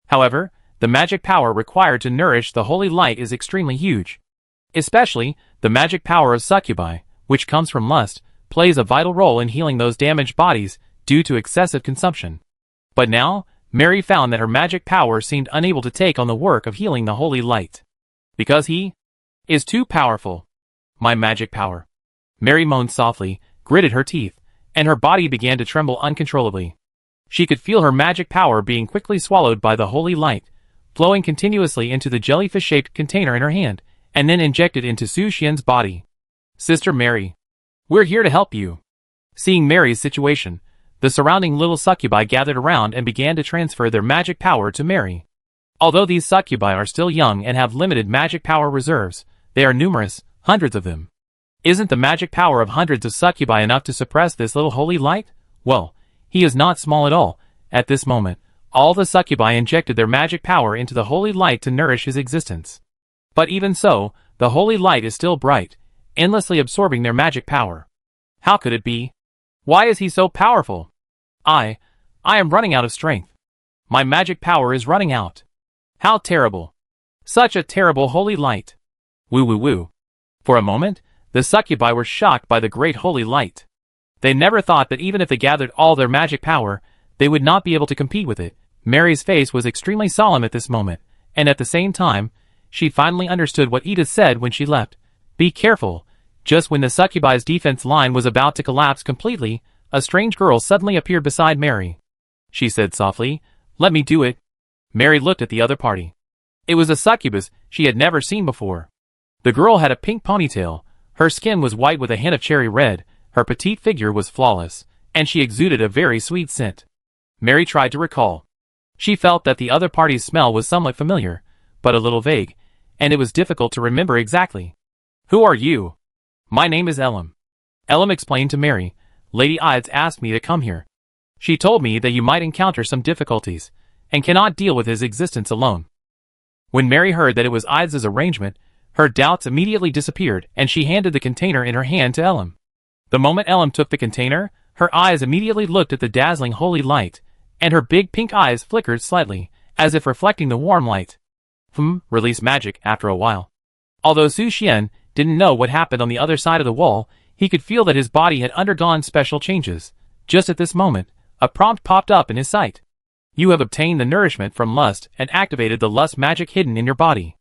However, the magic power required to nourish the holy light is extremely huge. Especially, the magic power of succubi, which comes from lust, plays a vital role in healing those damaged bodies due to excessive consumption. But now, Mary found that her magic power seemed unable to take on the work of healing the holy light. Because he is too powerful. My magic power. Mary moaned softly, gritted her teeth, and her body began to tremble uncontrollably. She could feel her magic power being quickly swallowed by the holy light, flowing continuously into the jellyfish-shaped container in her hand, and then injected into Su Xian's body. Sister Mary. We're here to help you. Seeing Mary's situation, the surrounding little succubi gathered around and began to transfer their magic power to Mary. Although these succubi are still young and have limited magic power reserves, they are numerous, hundreds of them. Isn't the magic power of hundreds of succubi enough to suppress this little holy light? Well, he is not small at all. At this moment, all the succubi injected their magic power into the holy light to nourish his existence. But even so, the holy light is still bright, endlessly absorbing their magic power. How could it be? Why is he so powerful? I am running out of strength. My magic power is running out. How terrible. Such a terrible holy light. Woo woo woo. For a moment, The succubi were shocked by the great holy light. They never thought that even if they gathered all their magic power, they would not be able to compete with it. Mary's face was extremely solemn at this moment, and at the same time, she finally understood what Edith said when she left. Be careful. Just when the succubi's defense line was about to collapse completely, a strange girl suddenly appeared beside Mary. She said softly, "Let me do it." Mary looked at the other party. It was a succubus she had never seen before. The girl had a pink ponytail, her skin was white with a hint of cherry red, her petite figure was flawless, and she exuded a very sweet scent. Mary tried to recall. She felt that the other party's smell was somewhat familiar, but a little vague, and it was difficult to remember exactly. "Who are you?" "My name is Elam." Elam explained to Mary, "Lady Ides asked me to come here. She told me that you might encounter some difficulties, and cannot deal with his existence alone." When Mary heard that it was Ides's arrangement, her doubts immediately disappeared, and she handed the container in her hand to Elam. The moment Elam took the container, her eyes immediately looked at the dazzling holy light, and her big pink eyes flickered slightly, as if reflecting the warm light. Release magic after a while. Although Su Xian didn't know what happened on the other side of the wall, he could feel that his body had undergone special changes. Just at this moment, a prompt popped up in his sight. You have obtained the nourishment from lust and activated the lust magic hidden in your body.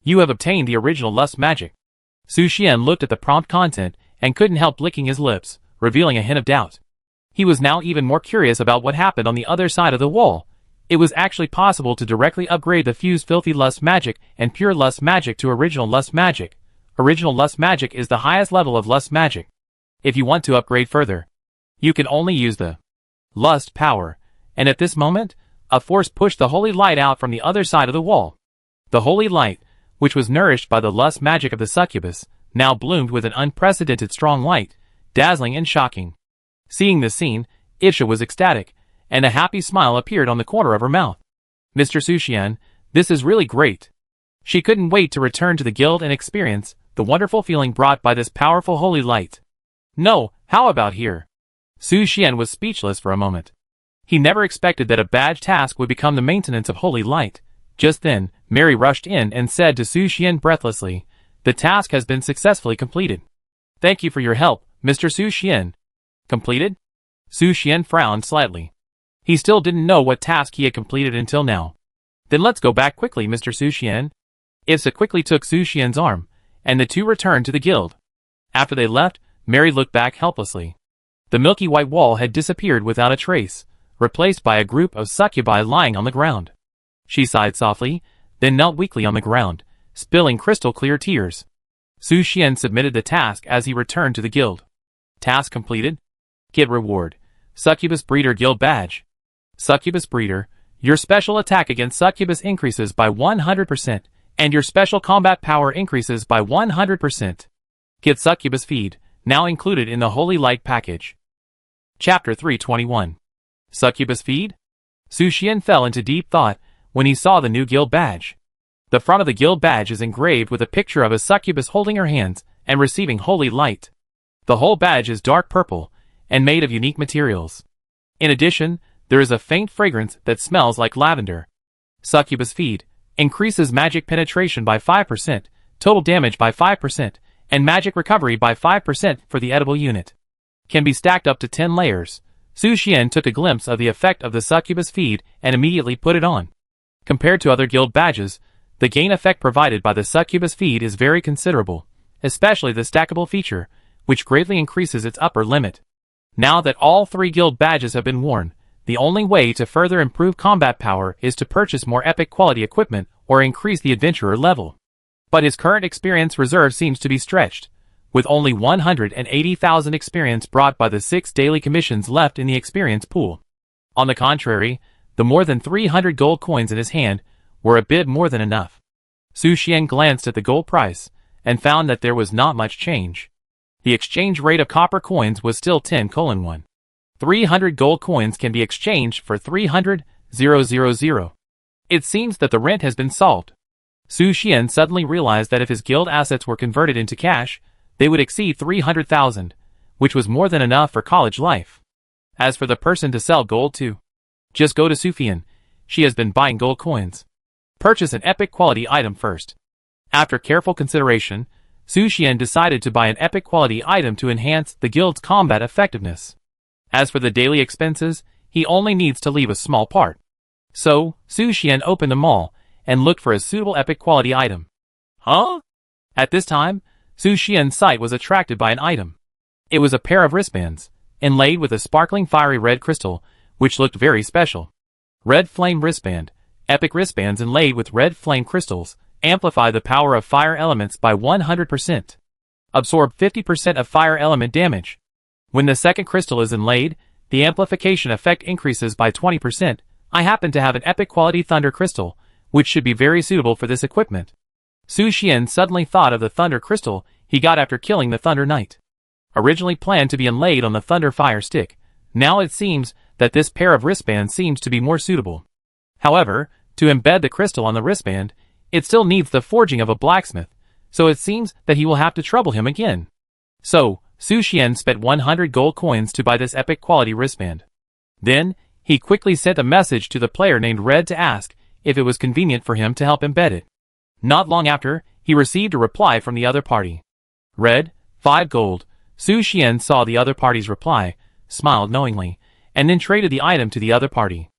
You have obtained the original lust magic. Su Xian looked at the prompt content and couldn't help licking his lips, revealing a hint of doubt. He was now even more curious about what happened on the other side of the wall. It was actually possible to directly upgrade the fused filthy lust magic and pure lust magic to original lust magic. Original lust magic is the highest level of lust magic. If you want to upgrade further, you can only use the lust power, and at this moment, a force pushed the holy light out from the other side of the wall. The holy light, which was nourished by the lust magic of the succubus, now bloomed with an unprecedented strong light, dazzling and shocking. Seeing this scene, Isha was ecstatic, and a happy smile appeared on the corner of her mouth. "Mr. Su Xian, this is really great." She couldn't wait to return to the guild and experience the wonderful feeling brought by this powerful holy light. "No, how about here?" Su Xian was speechless for a moment. He never expected that a badge task would become the maintenance of holy light. Just then, Mary rushed in and said to Su Xian breathlessly, "The task has been successfully completed. Thank you for your help, Mr. Su Xian." "Completed?" Su Xian frowned slightly. He still didn't know what task he had completed until now. "Then let's go back quickly, Mr. Su Xian." Ifsa quickly took Su Xian's arm, and the two returned to the guild. After they left, Mary looked back helplessly. The milky white wall had disappeared without a trace, replaced by a group of succubi lying on the ground. She sighed softly, then knelt weakly on the ground, spilling crystal-clear tears. Su Xian submitted the task as he returned to the guild. Task completed. Get reward. Succubus Breeder Guild Badge. Succubus Breeder, your special attack against succubus increases by 100%, and your special combat power increases by 100%. Get Succubus Feed, now included in the Holy Light package. Chapter 321. Succubus Feed? Su Xian fell into deep thought when he saw the new guild badge. The front of the guild badge is engraved with a picture of a succubus holding her hands and receiving holy light. The whole badge is dark purple and made of unique materials. In addition, there is a faint fragrance that smells like lavender. Succubus Feed increases magic penetration by 5%, total damage by 5%, and magic recovery by 5% for the edible unit. Can be stacked up to 10 layers. Su Xian took a glimpse of the effect of the Succubus Feed and immediately put it on. Compared to other guild badges, the gain effect provided by the Succubus Feed is very considerable, especially the stackable feature, which greatly increases its upper limit. Now that all 3 guild badges have been worn, the only way to further improve combat power is to purchase more epic quality equipment or increase the adventurer level. But his current experience reserve seems to be stretched, with only 180,000 experience brought by the 6 daily commissions left in the experience pool. On the contrary, the more than 300 gold coins in his hand were a bit more than enough. Su Xian glanced at the gold price and found that there was not much change. The exchange rate of copper coins was still 10:1. 300 gold coins can be exchanged for 300,000. It seems that the rent has been solved. Su Xian suddenly realized that if his guild assets were converted into cash, they would exceed 300,000, which was more than enough for college life. As for the person to sell gold to, just go to Sufian. She has been buying gold coins. Purchase an epic quality item first. After careful consideration, Su Xian decided to buy an epic quality item to enhance the guild's combat effectiveness. As for the daily expenses, he only needs to leave a small part. So, Su Xian opened the mall and looked for a suitable epic quality item. Huh? At this time, Su Xian's sight was attracted by an item. It was a pair of wristbands, inlaid with a sparkling fiery red crystal, which looked very special. Red Flame Wristband. Epic wristbands inlaid with red flame crystals amplify the power of fire elements by 100%. Absorb 50% of fire element damage. When the second crystal is inlaid, the amplification effect increases by 20%. I happen to have an epic quality thunder crystal, which should be very suitable for this equipment. Su Xian suddenly thought of the thunder crystal he got after killing the Thunder Knight. Originally planned to be inlaid on the Thunder Fire Stick, now it seems that this pair of wristbands seems to be more suitable. However, to embed the crystal on the wristband, it still needs the forging of a blacksmith, so it seems that he will have to trouble him again. So, Su Xian spent 100 gold coins to buy this epic quality wristband. Then, he quickly sent a message to the player named Red to ask if it was convenient for him to help embed it. Not long after, he received a reply from the other party. Red, 5 gold. Su Xian saw the other party's reply, smiled knowingly, and then traded the item to the other party.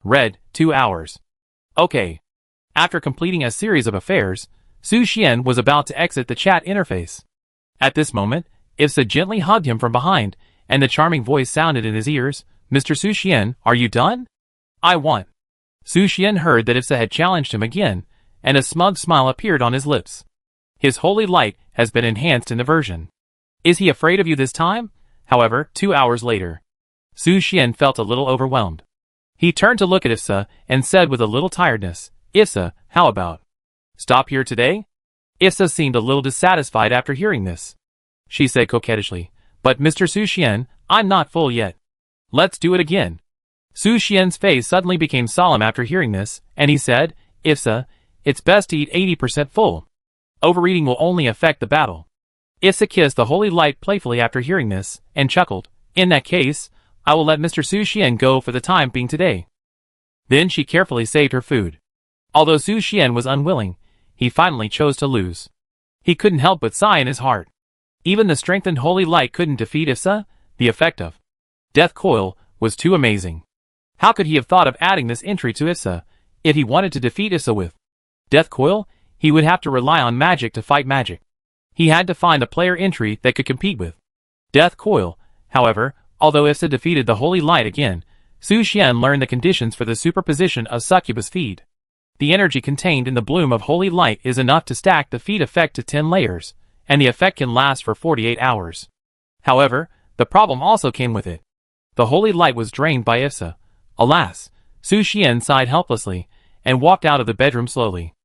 Red, 2 hours. Okay. After completing a series of affairs, Su Xian was about to exit the chat interface. At this moment, Ifsa gently hugged him from behind, and the charming voice sounded in his ears, "Mr. Su Xian, are you done?" "I won." Su Xian heard that Ifsa had challenged him again, and a smug smile appeared on his lips. His holy light has been enhanced in the version. Is he afraid of you this time? However, 2 hours later, Su Xian felt a little overwhelmed. He turned to look at Ifsa and said with a little tiredness, "Ifsa, how about stop here today?" Ifsa seemed a little dissatisfied after hearing this. She said coquettishly, "But Mr. Su Xian, I'm not full yet. Let's do it again." Su Xian's face suddenly became solemn after hearing this, and he said, "Ifsa, it's best to eat 80% full. Overeating will only affect the battle." Ifsa kissed the holy light playfully after hearing this, and chuckled, "In that case, I will let Mr. Su Xian go for the time being today." Then she carefully saved her food. Although Su Xian was unwilling, he finally chose to lose. He couldn't help but sigh in his heart. Even the strengthened holy light couldn't defeat Ifsa. The effect of Death Coil was too amazing. How could he have thought of adding this entry to Ifsa? If he wanted to defeat Ifsa with Death Coil, he would have to rely on magic to fight magic. He had to find a player entry that could compete with Death Coil. However, although Ifsa defeated the holy light again, Su Xian learned the conditions for the superposition of Succubus feed. The energy contained in the bloom of holy light is enough to stack the feed effect to 10 layers, and the effect can last for 48 hours. However, the problem also came with it. The holy light was drained by Ifsa. Alas, Su Xian sighed helplessly, and walked out of the bedroom slowly.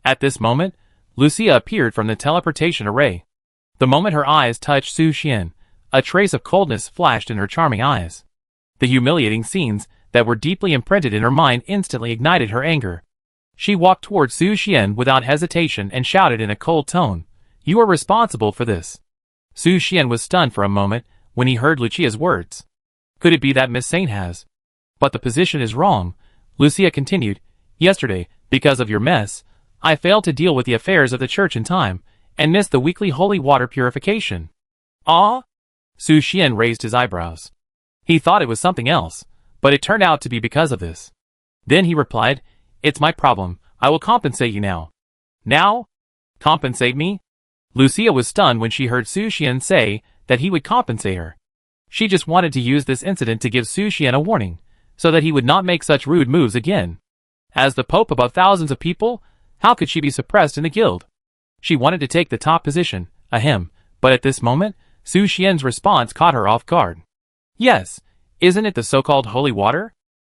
At this moment, Lucia appeared from the teleportation array. The moment her eyes touched Su Xian, a trace of coldness flashed in her charming eyes. The humiliating scenes that were deeply imprinted in her mind instantly ignited her anger. She walked towards Su Xian without hesitation and shouted in a cold tone, "You are responsible for this." Su Xian was stunned for a moment when he heard Lucia's words. Could it be that Miss Saint has? But the position is wrong. Lucia continued, "Yesterday, because of your mess, I failed to deal with the affairs of the church in time, and missed the weekly holy water purification." "Ah?" Su Xian raised his eyebrows. He thought it was something else, but it turned out to be because of this. Then he replied, "It's my problem. I will compensate you now." "Now? Compensate me?" Lucia was stunned when she heard Su Xian say that he would compensate her. She just wanted to use this incident to give Su Xian a warning, so that he would not make such rude moves again. As the Pope above thousands of people, how could she be suppressed in the guild? She wanted to take the top position, ahem, but at this moment, Su Xian's response caught her off guard. "Yes, isn't it the so-called holy water?"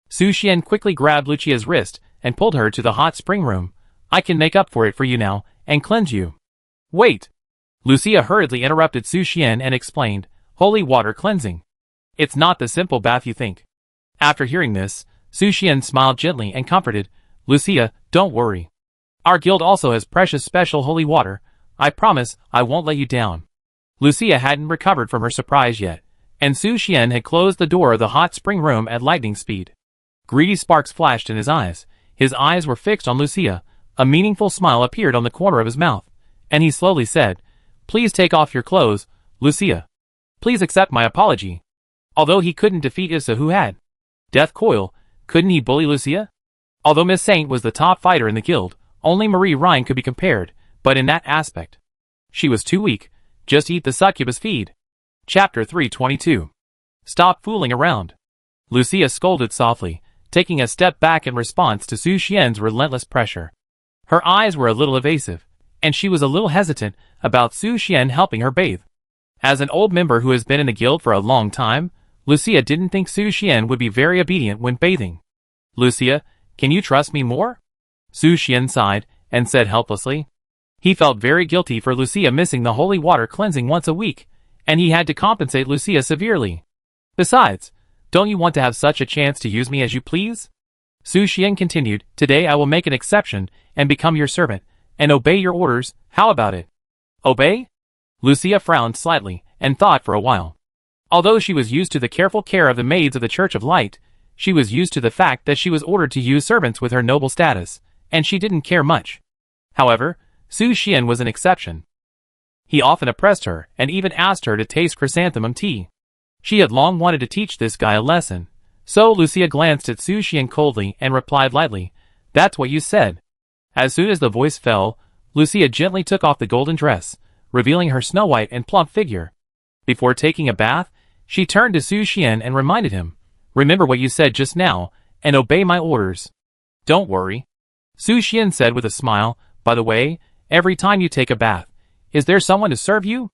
Su Xian quickly grabbed Lucia's wrist and pulled her to the hot spring room. "I can make up for it for you now, and cleanse you." "Wait!" Lucia hurriedly interrupted Su Xian and explained, "Holy water cleansing. It's not the simple bath you think." After hearing this, Su Xian smiled gently and comforted, "Lucia, don't worry. Our guild also has precious special holy water. I promise I won't let you down." Lucia hadn't recovered from her surprise yet, and Su Xian had closed the door of the hot spring room at lightning speed. Greedy sparks flashed in his eyes. His eyes were fixed on Lucia. A meaningful smile appeared on the corner of his mouth, and he slowly said, Please take off your clothes, Lucia. Please accept my apology. Although he couldn't defeat Issa who had Death Coil, couldn't he bully Lucia? Although Miss Saint was the top fighter in the guild, only Marie Rhine could be compared, but in that aspect, she was too weak. Just eat the succubus feed. Chapter 322. Stop fooling around. Lucia scolded softly, taking a step back in response to Su Xian's relentless pressure. Her eyes were a little evasive, and she was a little hesitant about Su Xian helping her bathe. As an old member who has been in the guild for a long time, Lucia didn't think Su Xian would be very obedient when bathing. Lucia, can you trust me more? Su Xian sighed and said helplessly. He felt very guilty for Lucia missing the holy water cleansing once a week, and he had to compensate Lucia severely. Besides, don't you want to have such a chance to use me as you please? Su Xian continued, today I will make an exception and become your servant, and obey your orders. How about it? Obey? Lucia frowned slightly and thought for a while. Although she was used to the careful care of the maids of the Church of Light, she was used to the fact that she was ordered to use servants with her noble status, and she didn't care much. However, Su Xian was an exception. He often oppressed her and even asked her to taste chrysanthemum tea. She had long wanted to teach this guy a lesson, so Lucia glanced at Su Xian coldly and replied lightly, that's what you said. As soon as the voice fell, Lucia gently took off the golden dress, revealing her snow-white and plump figure. Before taking a bath, she turned to Su Xian and reminded him, remember what you said just now, and obey my orders. Don't worry. Su Xian said with a smile, by the way, every time you take a bath, is there someone to serve you?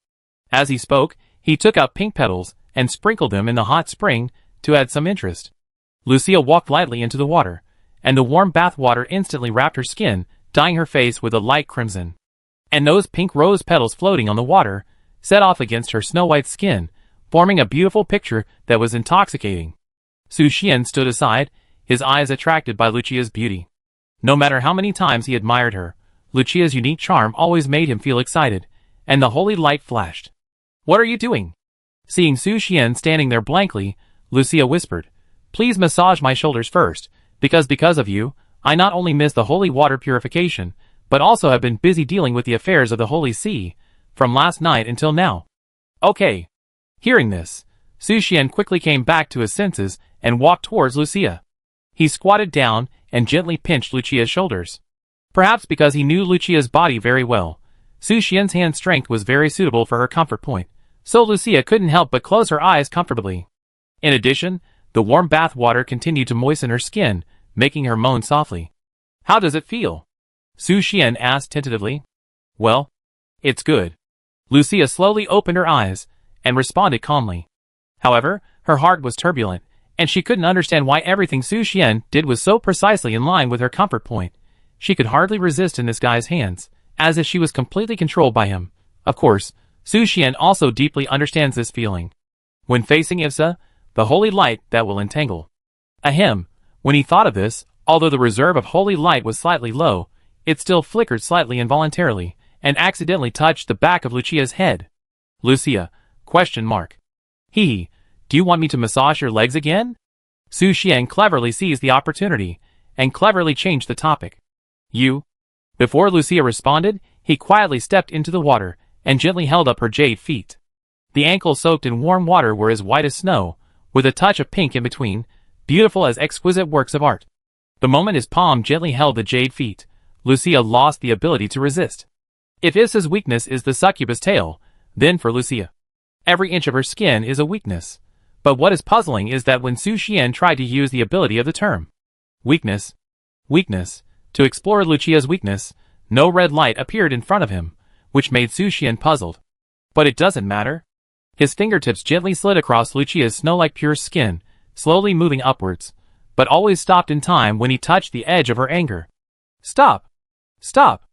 As he spoke, he took out pink petals and sprinkled them in the hot spring to add some interest. Lucia walked lightly into the water, and the warm bath water instantly wrapped her skin, dyeing her face with a light crimson. And those pink rose petals floating on the water set off against her snow-white skin, forming a beautiful picture that was intoxicating. Su Xian stood aside, his eyes attracted by Lucia's beauty. No matter how many times he admired her, Lucia's unique charm always made him feel excited, and the holy light flashed. What are you doing? Seeing Su Xian standing there blankly, Lucia whispered, please massage my shoulders first, because of you, I not only missed the holy water purification, but also have been busy dealing with the affairs of the Holy See, from last night until now. Okay. Hearing this, Su Xian quickly came back to his senses and walked towards Lucia. He squatted down and gently pinched Lucia's shoulders. Perhaps because he knew Lucia's body very well, Su Xian's hand strength was very suitable for her comfort point, so Lucia couldn't help but close her eyes comfortably. In addition, the warm bath water continued to moisten her skin, making her moan softly. How does it feel? Su Xian asked tentatively. Well, it's good. Lucia slowly opened her eyes and responded calmly. However, her heart was turbulent, and she couldn't understand why everything Su Xian did was so precisely in line with her comfort point. She could hardly resist in this guy's hands, as if she was completely controlled by him. Of course, Su Xian also deeply understands this feeling. When facing Issa, the holy light that will entangle. Ahem, when he thought of this, although the reserve of holy light was slightly low, it still flickered slightly involuntarily, and accidentally touched the back of Lucia's head. Lucia, ? Hee, do you want me to massage your legs again? Su Xian cleverly seized the opportunity, and cleverly changed the topic. You? Before Lucia responded, he quietly stepped into the water, and gently held up her jade feet. The ankles soaked in warm water were as white as snow, with a touch of pink in between, beautiful as exquisite works of art. The moment his palm gently held the jade feet, Lucia lost the ability to resist. If Issa's weakness is the succubus tail, then for Lucia, every inch of her skin is a weakness. But what is puzzling is that when Su Xian tried to use the ability of the term weakness, to explore Lucia's weakness, no red light appeared in front of him, which made Su Xian puzzled. But it doesn't matter. His fingertips gently slid across Lucia's snow-like pure skin, slowly moving upwards, but always stopped in time when he touched the edge of her anger. Stop! Stop!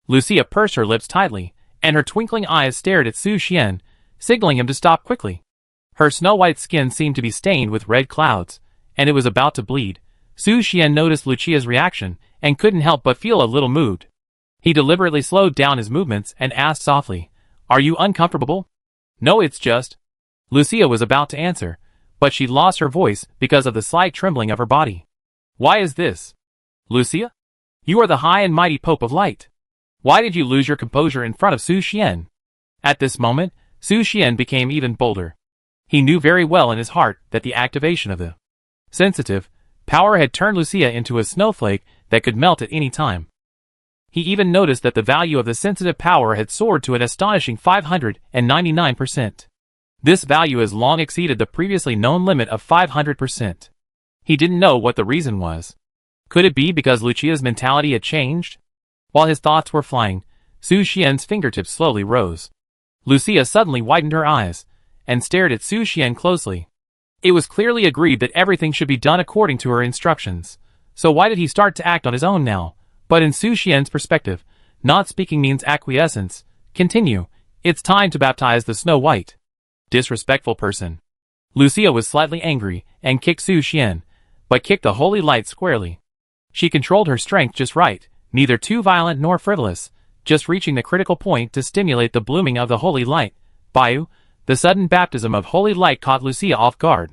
Lucia pursed her lips tightly, and her twinkling eyes stared at Su Xian, signaling him to stop quickly. Her snow-white skin seemed to be stained with red clouds, and it was about to bleed. Su Xian noticed Lucia's reaction, and couldn't help but feel a little moved. He deliberately slowed down his movements and asked softly, Are you uncomfortable? No, it's just... Lucia was about to answer, but she lost her voice because of the slight trembling of her body. Why is this? Lucia? You are the high and mighty Pope of Light. Why did you lose your composure in front of Su Xian? At this moment, Su Xian became even bolder. He knew very well in his heart that the activation of the sensitive power had turned Lucia into a snowflake that could melt at any time. He even noticed that the value of the sensitive power had soared to an astonishing 599%. This value has long exceeded the previously known limit of 500%. He didn't know what the reason was. Could it be because Lucia's mentality had changed? While his thoughts were flying, Su Xian's fingertips slowly rose. Lucia suddenly widened her eyes and stared at Su Xian closely. It was clearly agreed that everything should be done according to her instructions. So why did he start to act on his own now? But in Su Xian's perspective, not speaking means acquiescence. Continue. It's time to baptize the Snow White. Disrespectful person. Lucia was slightly angry and kicked Su Xian, but kicked the holy light squarely. She controlled her strength just right, neither too violent nor frivolous, just reaching the critical point to stimulate the blooming of the holy light. Bayu, the sudden baptism of holy light caught Lucia off guard.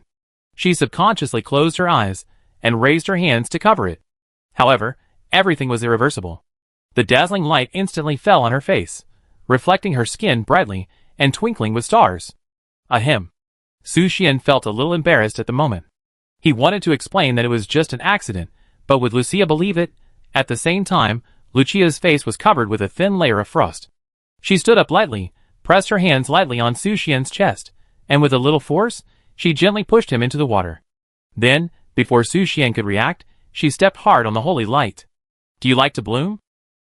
She subconsciously closed her eyes and raised her hands to cover it. However, everything was irreversible. The dazzling light instantly fell on her face, reflecting her skin brightly and twinkling with stars. Ahem. Su Xian felt a little embarrassed at the moment. He wanted to explain that it was just an accident, but would Lucia believe it? At the same time, Lucia's face was covered with a thin layer of frost. She stood up lightly, pressed her hands lightly on Su Xian's chest, and with a little force, she gently pushed him into the water. Then, before Su Xian could react, she stepped hard on the holy light. Do you like to bloom?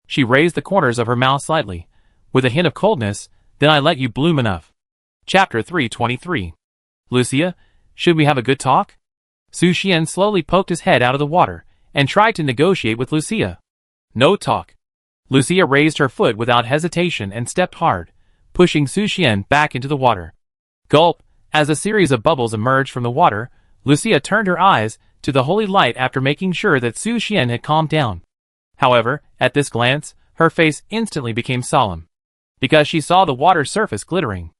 She raised the corners of her mouth slightly, with a hint of coldness. Then I let you bloom enough. Chapter 323. Lucia, should we have a good talk? Su Xian slowly poked his head out of the water, and tried to negotiate with Lucia. No talk. Lucia raised her foot without hesitation and stepped hard, pushing Su Xian back into the water. Gulp. As a series of bubbles emerged from the water, Lucia turned her eyes to the holy light after making sure that Su Xian had calmed down. However, at this glance, her face instantly became solemn, because she saw the water's surface glittering.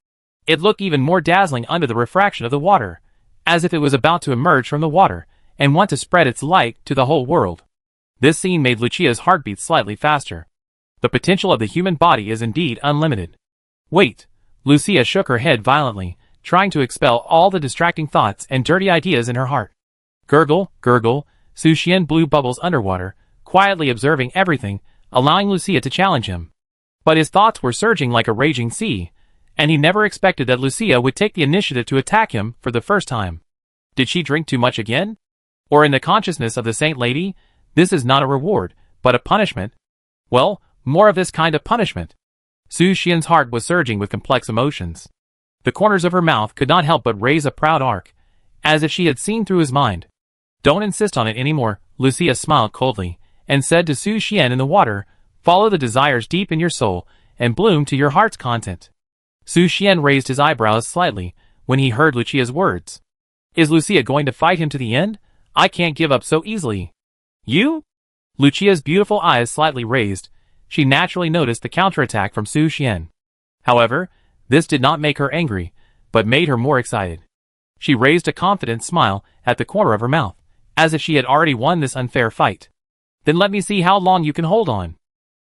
It looked even more dazzling under the refraction of the water, as if it was about to emerge from the water and want to spread its light to the whole world. This scene made Lucia's heartbeat slightly faster. The potential of the human body is indeed unlimited. Wait. Lucia shook her head violently, trying to expel all the distracting thoughts and dirty ideas in her heart. Gurgle, gurgle. Su Xian blew bubbles underwater, quietly observing everything, allowing Lucia to challenge him. But his thoughts were surging like a raging sea, and he never expected that Lucia would take the initiative to attack him for the first time. Did she drink too much again? Or in the consciousness of the Saint Lady, this is not a reward, but a punishment? Well, more of this kind of punishment. Su Xian's heart was surging with complex emotions. The corners of her mouth could not help but raise a proud arc, as if she had seen through his mind. Don't insist on it anymore, Lucia smiled coldly, and said to Su Xian in the water, follow the desires deep in your soul, and bloom to your heart's content. Su Xian raised his eyebrows slightly when he heard Lucia's words. Is Lucia going to fight him to the end? I can't give up so easily. You? Lucia's beautiful eyes slightly raised. She naturally noticed the counterattack from Su Xian. However, this did not make her angry, but made her more excited. She raised a confident smile at the corner of her mouth, as if she had already won this unfair fight. Then let me see how long you can hold on.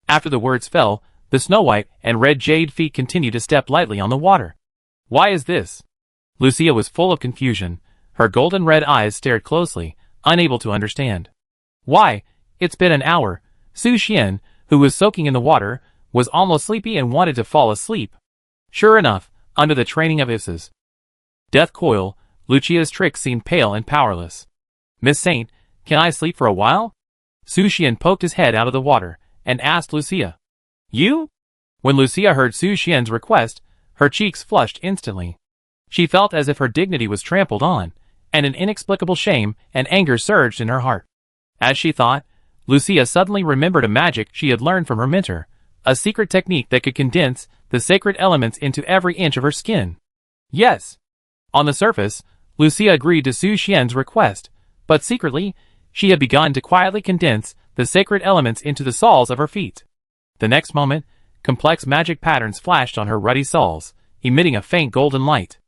After the words fell, the Snow White and red jade feet continued to step lightly on the water. Why is this? Lucia was full of confusion. Her golden red eyes stared closely, unable to understand. Why, it's been an hour. Su Xian, who was soaking in the water, was almost sleepy and wanted to fall asleep. Sure enough, under the training of Issa's death coil, Lucia's trick seemed pale and powerless. Miss Saint, can I sleep for a while? Su Xian poked his head out of the water and asked Lucia. You? When Lucia heard Su Xian's request, her cheeks flushed instantly. She felt as if her dignity was trampled on, and an inexplicable shame and anger surged in her heart. As she thought, Lucia suddenly remembered a magic she had learned from her mentor, a secret technique that could condense the sacred elements into every inch of her skin. Yes. On the surface, Lucia agreed to Su Xian's request, but secretly, she had begun to quietly condense the sacred elements into the soles of her feet. The next moment, complex magic patterns flashed on her ruddy soles, emitting a faint golden light.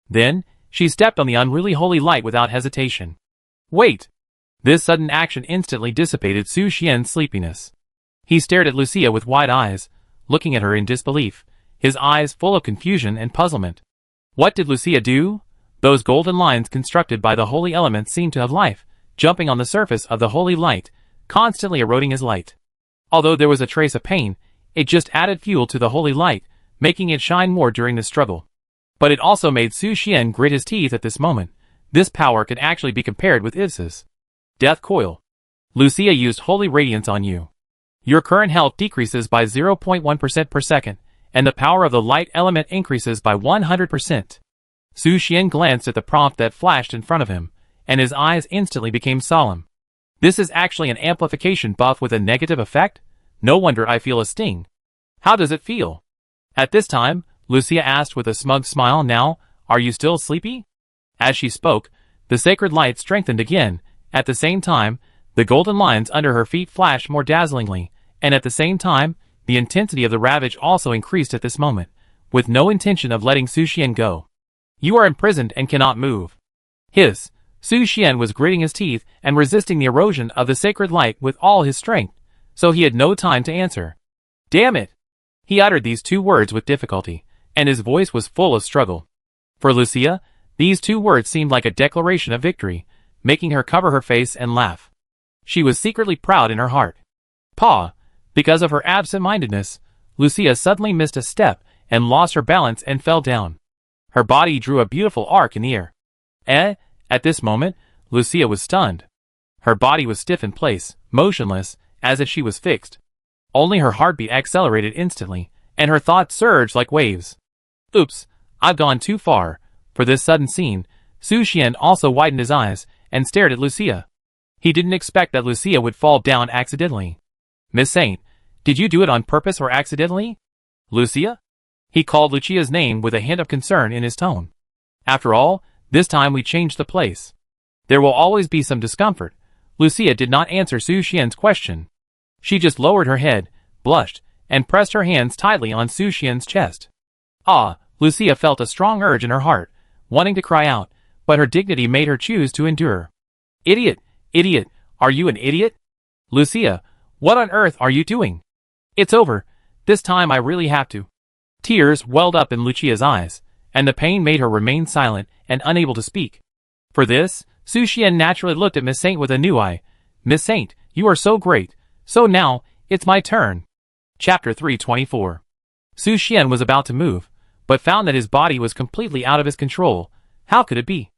Then, she stepped on the unruly holy light without hesitation. Wait! This sudden action instantly dissipated Su Xian's sleepiness. He stared at Lucia with wide eyes, looking at her in disbelief, his eyes full of confusion and puzzlement. What did Lucia do? Those golden lines constructed by the holy elements seemed to have life, jumping on the surface of the holy light, constantly eroding his light. Although there was a trace of pain, it just added fuel to the holy light, making it shine more during the struggle. But it also made Su Xian grit his teeth at this moment. This power could actually be compared with Ivsa's death coil. Lucia used holy radiance on you. Your current health decreases by 0.1% per second, and the power of the light element increases by 100%. Su Xian glanced at the prompt that flashed in front of him, and his eyes instantly became solemn. This is actually an amplification buff with a negative effect? No wonder I feel a sting. How does it feel? At this time, Lucia asked with a smug smile. Now, are you still sleepy? As she spoke, the sacred light strengthened again. At the same time, the golden lines under her feet flashed more dazzlingly, and at the same time, the intensity of the ravage also increased at this moment, with no intention of letting Su Xian go. You are imprisoned and cannot move. Hiss. Su Xian was gritting his teeth and resisting the erosion of the sacred light with all his strength, so he had no time to answer. Damn it! He uttered these two words with difficulty, and his voice was full of struggle. For Lucia, these two words seemed like a declaration of victory, making her cover her face and laugh. She was secretly proud in her heart. Paw! Because of her absent-mindedness, Lucia suddenly missed a step and lost her balance and fell down. Her body drew a beautiful arc in the air. At this moment, Lucia was stunned. Her body was stiff in place, motionless, as if she was fixed. Only her heartbeat accelerated instantly, and her thoughts surged like waves. Oops, I've gone too far. For this sudden scene, Su Xian also widened his eyes and stared at Lucia. He didn't expect that Lucia would fall down accidentally. Miss Saint, did you do it on purpose or accidentally? Lucia? He called Lucia's name with a hint of concern in his tone. After all, this time we changed the place. There will always be some discomfort. Lucia did not answer Su Xian's question. She just lowered her head, blushed, and pressed her hands tightly on Su Xian's chest. Lucia felt a strong urge in her heart, wanting to cry out, but her dignity made her choose to endure. Idiot! Idiot! Are you an idiot? Lucia, what on earth are you doing? It's over. This time I really have to. Tears welled up in Lucia's eyes, and the pain made her remain silent and unable to speak. For this, Su Xian naturally looked at Miss Saint with a new eye. Miss Saint, you are so great. So now, it's my turn. Chapter 324. Su Xian was about to move, but found that his body was completely out of his control. How could it be?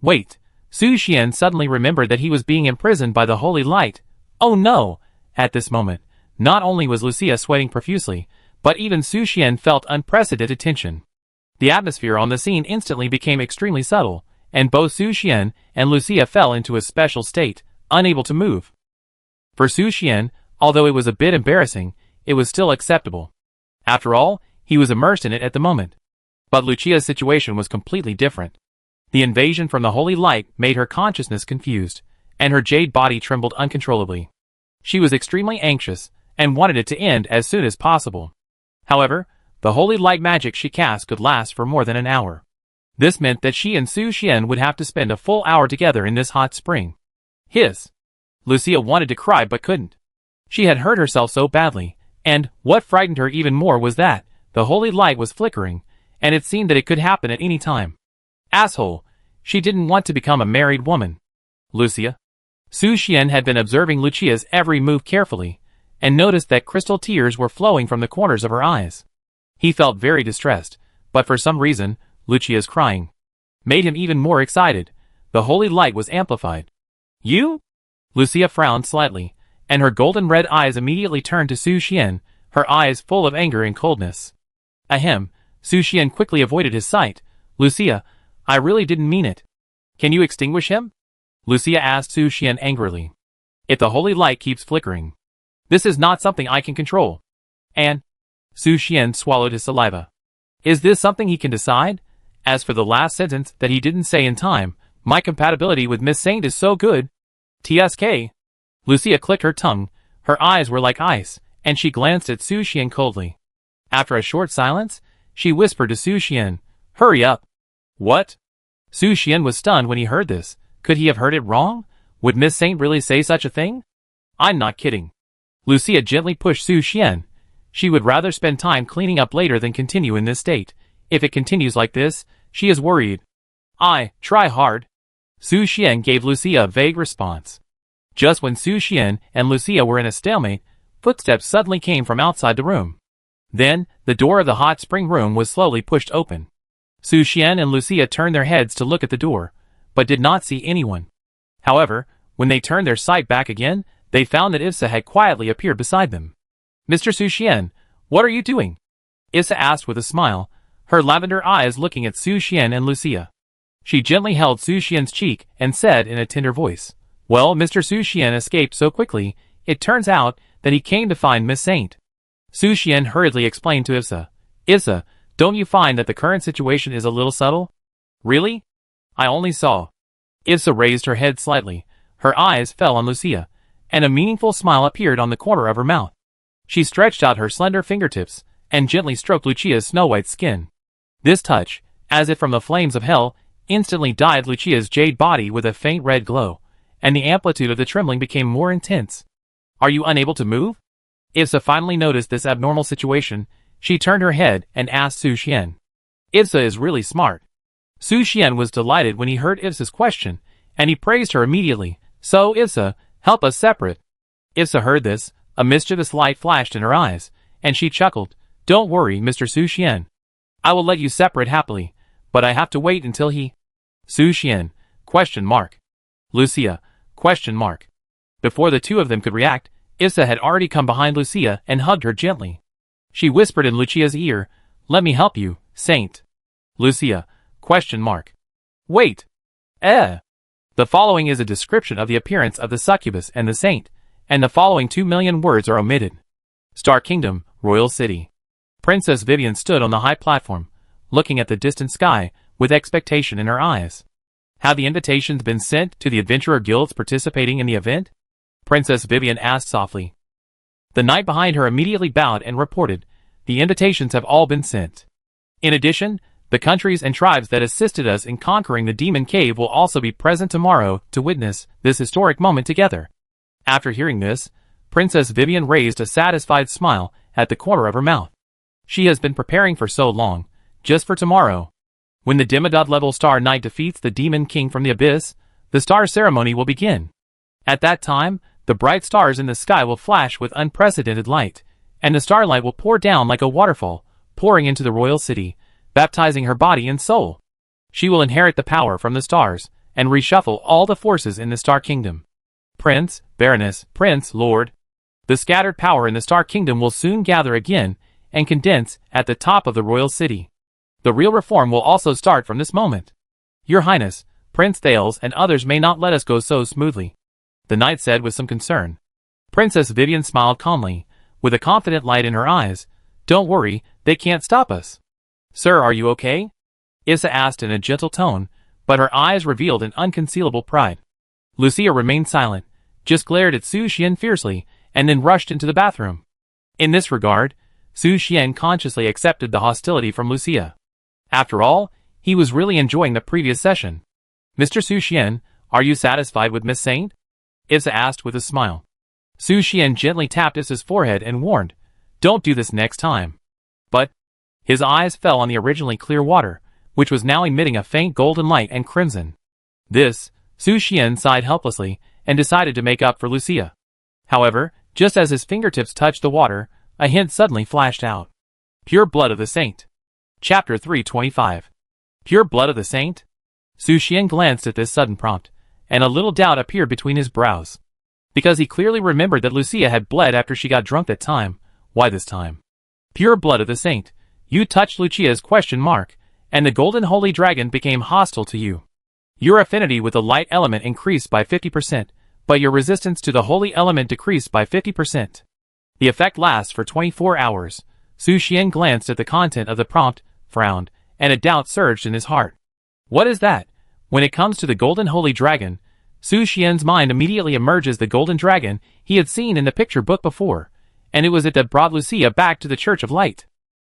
Wait. Su Xian suddenly remembered that he was being imprisoned by the holy light. Oh no! At this moment, not only was Lucia sweating profusely, but even Su Xian felt unprecedented tension. The atmosphere on the scene instantly became extremely subtle, and both Su Xian and Lucia fell into a special state, unable to move. For Su Xian, although it was a bit embarrassing, it was still acceptable. After all, he was immersed in it at the moment. But Lucia's situation was completely different. The invasion from the holy light made her consciousness confused, and her jade body trembled uncontrollably. She was extremely anxious, and wanted it to end as soon as possible. However, the holy light magic she cast could last for more than an hour. This meant that she and Su Xian would have to spend a full hour together in this hot spring. Hiss! Lucia wanted to cry but couldn't. She had hurt herself so badly, and what frightened her even more was that the holy light was flickering, and it seemed that it could happen at any time. Asshole! She didn't want to become a married woman. Lucia? Su Xian had been observing Lucia's every move carefully, and noticed that crystal tears were flowing from the corners of her eyes. He felt very distressed, but for some reason, Lucia's crying made him even more excited. The holy light was amplified. You? Lucia frowned slightly, and her golden red eyes immediately turned to Su Xian, her eyes full of anger and coldness. Ahem, Su Xian quickly avoided his sight. Lucia, I really didn't mean it. Can you extinguish him? Lucia asked Su Xian angrily. If the holy light keeps flickering, this is not something I can control. And Su Xian swallowed his saliva. Is this something he can decide? As for the last sentence that he didn't say in time, my compatibility with Miss Saint is so good. TSK. Lucia clicked her tongue. Her eyes were like ice, and she glanced at Su Xian coldly. After a short silence, she whispered to Su Xian, Hurry up. What? Su Xian was stunned when he heard this. Could he have heard it wrong? Would Miss Saint really say such a thing? I'm not kidding. Lucia gently pushed Su Xian. She would rather spend time cleaning up later than continue in this state. If it continues like this, she is worried. I try hard. Su Xian gave Lucia a vague response. Just when Su Xian and Lucia were in a stalemate, footsteps suddenly came from outside the room. Then, the door of the hot spring room was slowly pushed open. Su Xian and Lucia turned their heads to look at the door, but did not see anyone. However, when they turned their sight back again, they found that Issa had quietly appeared beside them. Mr. Su Xian, what are you doing? Issa asked with a smile, her lavender eyes looking at Su Xian and Lucia. She gently held Su Xian's cheek and said in a tender voice, Well, Mr. Su Xian escaped so quickly, it turns out that he came to find Miss Saint. Su Xian hurriedly explained to Issa, Issa, don't you find that the current situation is a little subtle? Really? I only saw. Issa raised her head slightly, her eyes fell on Lucia, and a meaningful smile appeared on the corner of her mouth. She stretched out her slender fingertips and gently stroked Lucia's snow-white skin. This touch, as if from the flames of hell, instantly dyed Lucia's jade body with a faint red glow, and the amplitude of the trembling became more intense. Are you unable to move? Issa finally noticed this abnormal situation. She turned her head and asked Su Xian. Issa is really smart. Su Xian was delighted when he heard Issa's question, and he praised her immediately. So, Issa, help us separate. Issa heard this, a mischievous light flashed in her eyes, and she chuckled. Don't worry, Mr. Su Xian. I will let you separate happily, but I have to wait until he... Su Xian, ? Lucia, ? Before the two of them could react, Issa had already come behind Lucia and hugged her gently. She whispered in Lucia's ear, Let me help you, Saint. Lucia, ? Wait. The following is a description of the appearance of the succubus and the saint, and the following 2 million words are omitted. Star Kingdom, Royal City. Princess Vivian stood on the high platform, looking at the distant sky, with expectation in her eyes. Have the invitations been sent to the adventurer guilds participating in the event? Princess Vivian asked softly. The knight behind her immediately bowed and reported, The invitations have all been sent. In addition, the countries and tribes that assisted us in conquering the demon cave will also be present tomorrow to witness this historic moment together. After hearing this, Princess Vivian raised a satisfied smile at the corner of her mouth. She has been preparing for so long, just for tomorrow. When the demigod-level Star Knight defeats the Demon King from the Abyss, the star ceremony will begin. At that time, the bright stars in the sky will flash with unprecedented light, and the starlight will pour down like a waterfall, pouring into the royal city, baptizing her body and soul. She will inherit the power from the stars, and reshuffle all the forces in the Star Kingdom. Prince, Baroness, Prince, Lord. The scattered power in the Star Kingdom will soon gather again, and condense at the top of the royal city. The real reform will also start from this moment. Your Highness, Prince Thales and others may not let us go so smoothly, the knight said with some concern. Princess Vivian smiled calmly, with a confident light in her eyes. Don't worry, they can't stop us. Sir, are you okay? Issa asked in a gentle tone, but her eyes revealed an unconcealable pride. Lucia remained silent, just glared at Su Xian fiercely, and then rushed into the bathroom. In this regard, Su Xian consciously accepted the hostility from Lucia. After all, he was really enjoying the previous session. Mr. Su Xian, are you satisfied with Miss Saint? Issa asked with a smile. Su Xian gently tapped Issa's forehead and warned, Don't do this next time. But his eyes fell on the originally clear water, which was now emitting a faint golden light and crimson. This, Su Xian sighed helplessly, and decided to make up for Lucia. However, just as his fingertips touched the water, a hint suddenly flashed out. Pure blood of the saint. Chapter 325. Pure blood of the saint? Su Xian glanced at this sudden prompt, and a little doubt appeared between his brows. Because he clearly remembered that Lucia had bled after she got drunk that time. Why this time? Pure blood of the saint. You touched Lucia's ? And the golden holy dragon became hostile to you. Your affinity with the light element increased by 50%, but your resistance to the holy element decreased by 50%. The effect lasts for 24 hours. Su Xian glanced at the content of the prompt, frowned, and a doubt surged in his heart. What is that? When it comes to the golden holy dragon, Su Xian's mind immediately emerges the golden dragon he had seen in the picture book before, and it was it that brought Lucia back to the Church of Light.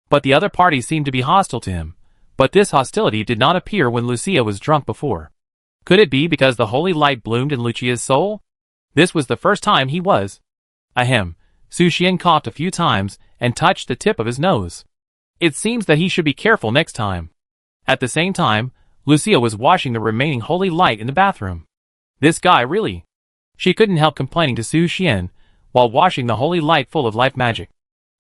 But the other party seemed to be hostile to him, but this hostility did not appear when Lucia was drunk before. Could it be because the holy light bloomed in Lucia's soul? This was the first time he was. Ahem. Su Xian coughed a few times and touched the tip of his nose. It seems that he should be careful next time. At the same time, Lucia was washing the remaining holy light in the bathroom. This guy really. She couldn't help complaining to Su Xian while washing the holy light full of life magic.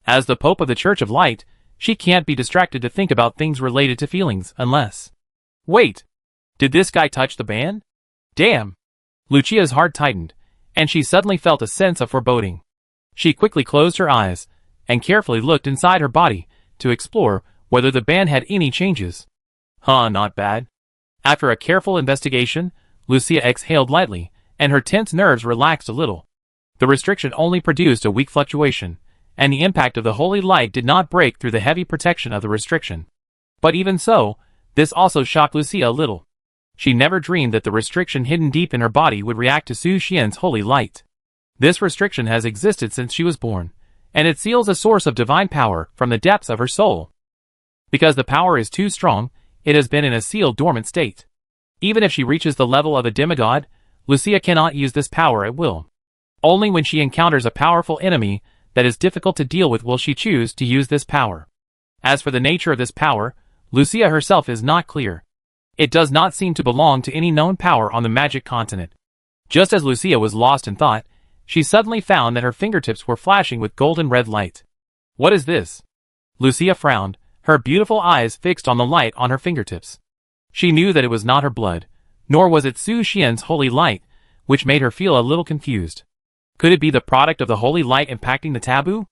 As the Pope of the Church of Light, she can't be distracted to think about things related to feelings unless... Wait! Did this guy touch the band? Damn! Lucia's heart tightened, and she suddenly felt a sense of foreboding. She quickly closed her eyes and carefully looked inside her body to explore whether the band had any changes. Not bad. After a careful investigation, Lucia exhaled lightly, and her tense nerves relaxed a little. The restriction only produced a weak fluctuation, and the impact of the holy light did not break through the heavy protection of the restriction. But even so, this also shocked Lucia a little. She never dreamed that the restriction hidden deep in her body would react to Su Xian's holy light. This restriction has existed since she was born, and it seals a source of divine power from the depths of her soul. Because the power is too strong, it has been in a sealed dormant state. Even if she reaches the level of a demigod, Lucia cannot use this power at will. Only when she encounters a powerful enemy that is difficult to deal with will she choose to use this power. As for the nature of this power, Lucia herself is not clear. It does not seem to belong to any known power on the magic continent. Just as Lucia was lost in thought, she suddenly found that her fingertips were flashing with golden red light. What is this? Lucia frowned, her beautiful eyes fixed on the light on her fingertips. She knew that it was not her blood, nor was it Su Xian's holy light, which made her feel a little confused. Could it be the product of the holy light impacting the taboo?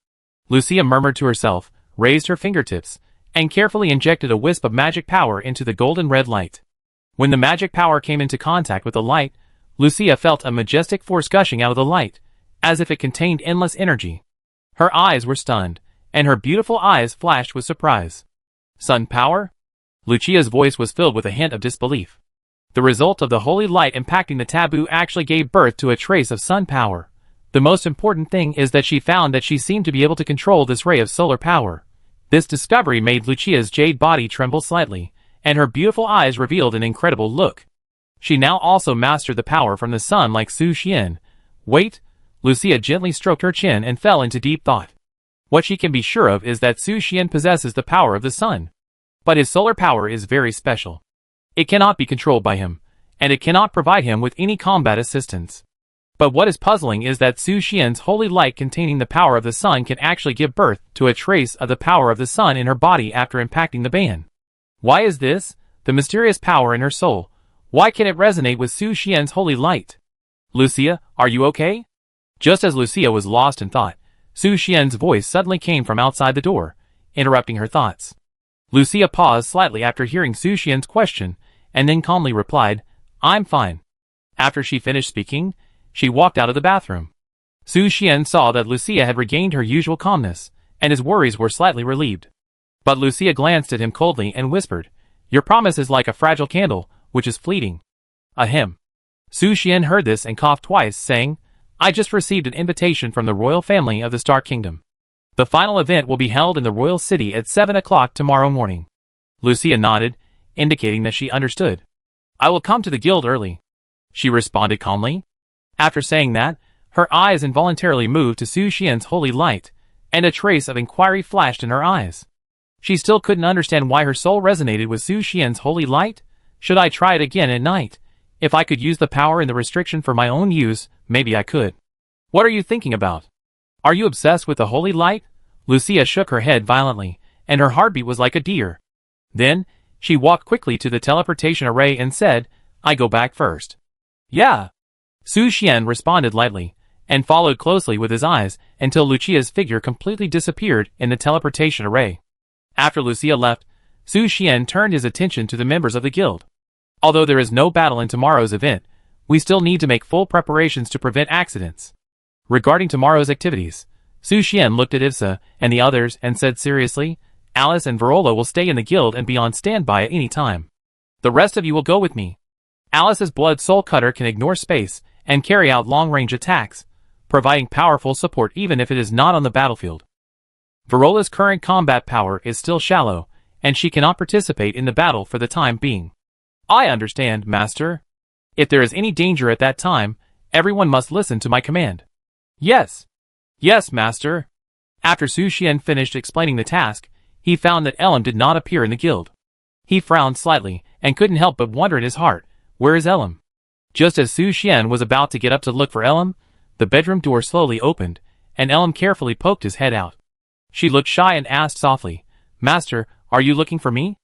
Lucia murmured to herself, raised her fingertips, and carefully injected a wisp of magic power into the golden red light. When the magic power came into contact with the light, Lucia felt a majestic force gushing out of the light, as if it contained endless energy. Her eyes were stunned, and her beautiful eyes flashed with surprise. Sun power? Lucia's voice was filled with a hint of disbelief. The result of the holy light impacting the taboo actually gave birth to a trace of sun power. The most important thing is that she found that she seemed to be able to control this ray of solar power. This discovery made Lucia's jade body tremble slightly, and her beautiful eyes revealed an incredible look. She now also mastered the power from the sun like Su Xian. Wait, Lucia gently stroked her chin and fell into deep thought. What she can be sure of is that Su Xian possesses the power of the sun. But his solar power is very special. It cannot be controlled by him, and it cannot provide him with any combat assistance. But what is puzzling is that Su Xian's holy light containing the power of the sun can actually give birth to a trace of the power of the sun in her body after impacting the band. Why is this? The mysterious power in her soul. Why can it resonate with Su Xian's holy light? Lucia, are you okay? Just as Lucia was lost in thought, Su Xian's voice suddenly came from outside the door, interrupting her thoughts. Lucia paused slightly after hearing Su Xian's question, and then calmly replied, I'm fine. After she finished speaking, she walked out of the bathroom. Su Xian saw that Lucia had regained her usual calmness, and his worries were slightly relieved. But Lucia glanced at him coldly and whispered, Your promise is like a fragile candle, which is fleeting. Ahem. Su Xian heard this and coughed twice, saying, I just received an invitation from the royal family of the Star Kingdom. The final event will be held in the royal city at 7 o'clock tomorrow morning. Lucia nodded, indicating that she understood. I will come to the guild early, she responded calmly. After saying that, her eyes involuntarily moved to Su Xian's holy light, and a trace of inquiry flashed in her eyes. She still couldn't understand why her soul resonated with Su Xian's holy light. Should I try it again at night? If I could use the power and the restriction for my own use, maybe I could. What are you thinking about? Are you obsessed with the holy light? Lucia shook her head violently, and her heartbeat was like a deer. Then, she walked quickly to the teleportation array and said, I go back first. Yeah. Su Xian responded lightly, and followed closely with his eyes until Lucia's figure completely disappeared in the teleportation array. After Lucia left, Su Xian turned his attention to the members of the guild. Although there is no battle in tomorrow's event, we still need to make full preparations to prevent accidents. Regarding tomorrow's activities, Su Xian looked at Ivsa and the others and said seriously, Alice and Verola will stay in the guild and be on standby at any time. The rest of you will go with me. Alice's blood soul cutter can ignore space and carry out long-range attacks, providing powerful support even if it is not on the battlefield. Verola's current combat power is still shallow, and she cannot participate in the battle for the time being. I understand, Master. If there is any danger at that time, everyone must listen to my command. Yes. Yes, Master. After Su Xian finished explaining the task, he found that Elam did not appear in the guild. He frowned slightly, and couldn't help but wonder in his heart, where is Elam? Just as Su Xian was about to get up to look for Elam, the bedroom door slowly opened, and Elam carefully poked his head out. She looked shy and asked softly, Master, are you looking for me?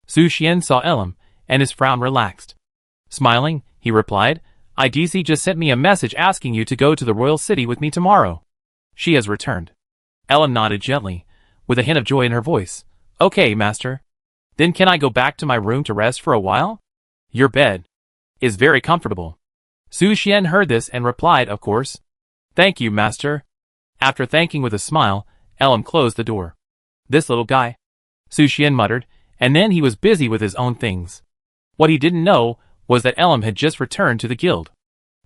Su Xian saw Elam, and his frown relaxed. Smiling, he replied, IDC just sent me a message asking you to go to the royal city with me tomorrow. She has returned. Elam nodded gently, with a hint of joy in her voice. Okay, master. Then can I go back to my room to rest for a while? Your bed is very comfortable. Su Xian heard this and replied, of course. Thank you, master. After thanking with a smile, Elam closed the door. This little guy, Su Xian muttered, and then he was busy with his own things. What he didn't know was that Elam had just returned to the guild.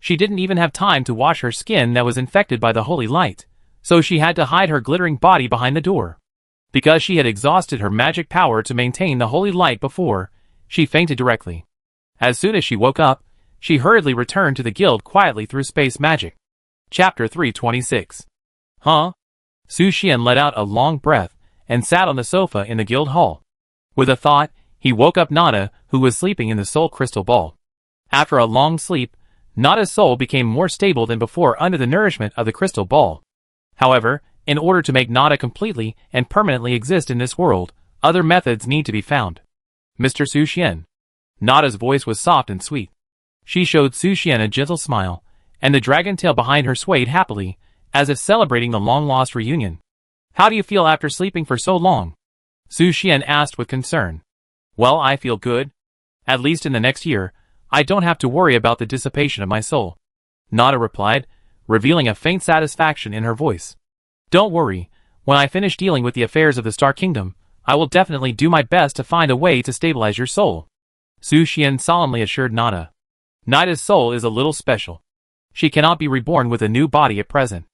She didn't even have time to wash her skin that was infected by the holy light, so she had to hide her glittering body behind the door. Because she had exhausted her magic power to maintain the holy light before, she fainted directly. As soon as she woke up, she hurriedly returned to the guild quietly through space magic. Chapter 326. Huh? Su Xian let out a long breath and sat on the sofa in the guild hall. With a thought, he woke up Nada, who was sleeping in the soul crystal ball. After a long sleep, Nada's soul became more stable than before under the nourishment of the crystal ball. However, in order to make Nada completely and permanently exist in this world, other methods need to be found. Mr. Su Xian. Nada's voice was soft and sweet. She showed Su Xian a gentle smile, and the dragon tail behind her swayed happily, as if celebrating the long-lost reunion. How do you feel after sleeping for so long? Su Xian asked with concern. Well, I feel good. At least in the next year, I don't have to worry about the dissipation of my soul. Nada replied, revealing a faint satisfaction in her voice. Don't worry, when I finish dealing with the affairs of the Star Kingdom, I will definitely do my best to find a way to stabilize your soul. Su Xian solemnly assured Nada. Nada's soul is a little special. She cannot be reborn with a new body at present.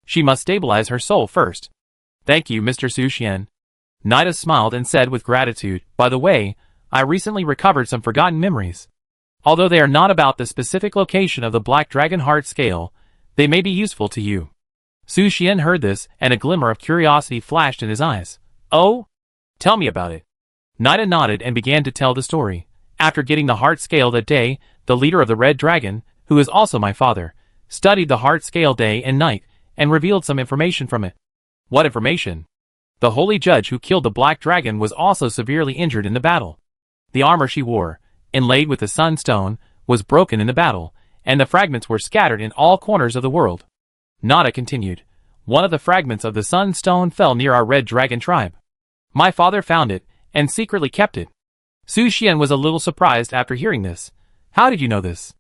She must stabilize her soul first. Thank you, Mr. Su Xian. Nada smiled and said with gratitude, by the way, I recently recovered some forgotten memories. Although they are not about the specific location of the Black Dragon Heart Scale, they may be useful to you. Su Xian heard this, and a glimmer of curiosity flashed in his eyes. Oh? Tell me about it. Nada nodded and began to tell the story. After getting the heart scale that day, the leader of the Red Dragon, who is also my father, studied the heart scale day and night, and revealed some information from it. What information? The holy judge who killed the Black Dragon was also severely injured in the battle. The armor she wore, inlaid with the sunstone, was broken in the battle, and the fragments were scattered in all corners of the world. Nada continued. One of the fragments of the sunstone fell near our Red Dragon tribe. My father found it, and secretly kept it. Su Xian was a little surprised after hearing this. How did you know this?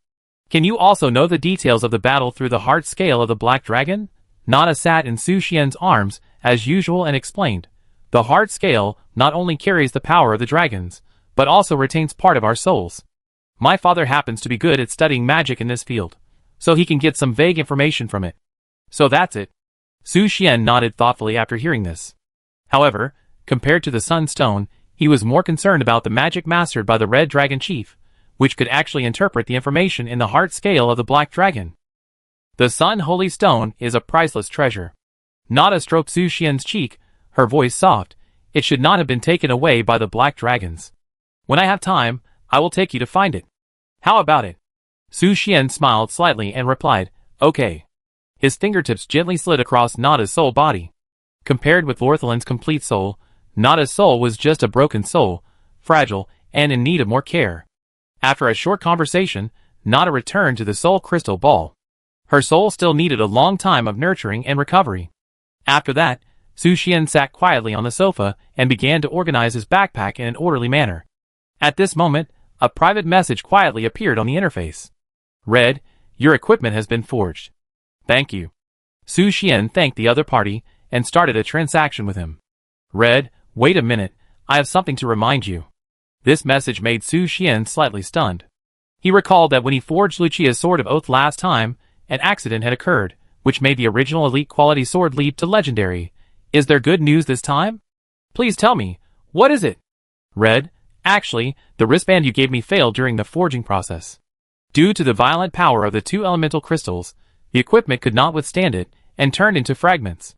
Can you also know the details of the battle through the heart scale of the Black Dragon? Nada sat in Su Xian's arms, as usual, and explained. The heart scale not only carries the power of the dragons, but also retains part of our souls. My father happens to be good at studying magic in this field, so he can get some vague information from it. So that's it. Su Xian nodded thoughtfully after hearing this. However, compared to the Sunstone, he was more concerned about the magic mastered by the Red Dragon Chief, which could actually interpret the information in the heart scale of the Black Dragon. The Sun Holy Stone is a priceless treasure. Nada stroked Su Xian's cheek, her voice soft. It should not have been taken away by the Black Dragons. When I have time, I will take you to find it. How about it? Su Xian smiled slightly and replied, okay. His fingertips gently slid across Nada's soul body. Compared with Lorthalin's complete soul, Nada's soul was just a broken soul, fragile, and in need of more care. After a short conversation, Nada returned to the soul crystal ball. Her soul still needed a long time of nurturing and recovery. After that, Su Xian sat quietly on the sofa and began to organize his backpack in an orderly manner. At this moment, a private message quietly appeared on the interface. Red, your equipment has been forged. Thank you. Su Xian thanked the other party and started a transaction with him. Red, wait a minute, I have something to remind you. This message made Su Xian slightly stunned. He recalled that when he forged Lucia's Sword of Oath last time, an accident had occurred, which made the original elite quality sword leap to legendary. Is there good news this time? Please tell me, what is it? Red, actually, the wristband you gave me failed during the forging process. Due to the violent power of the two elemental crystals, the equipment could not withstand it, and turned into fragments.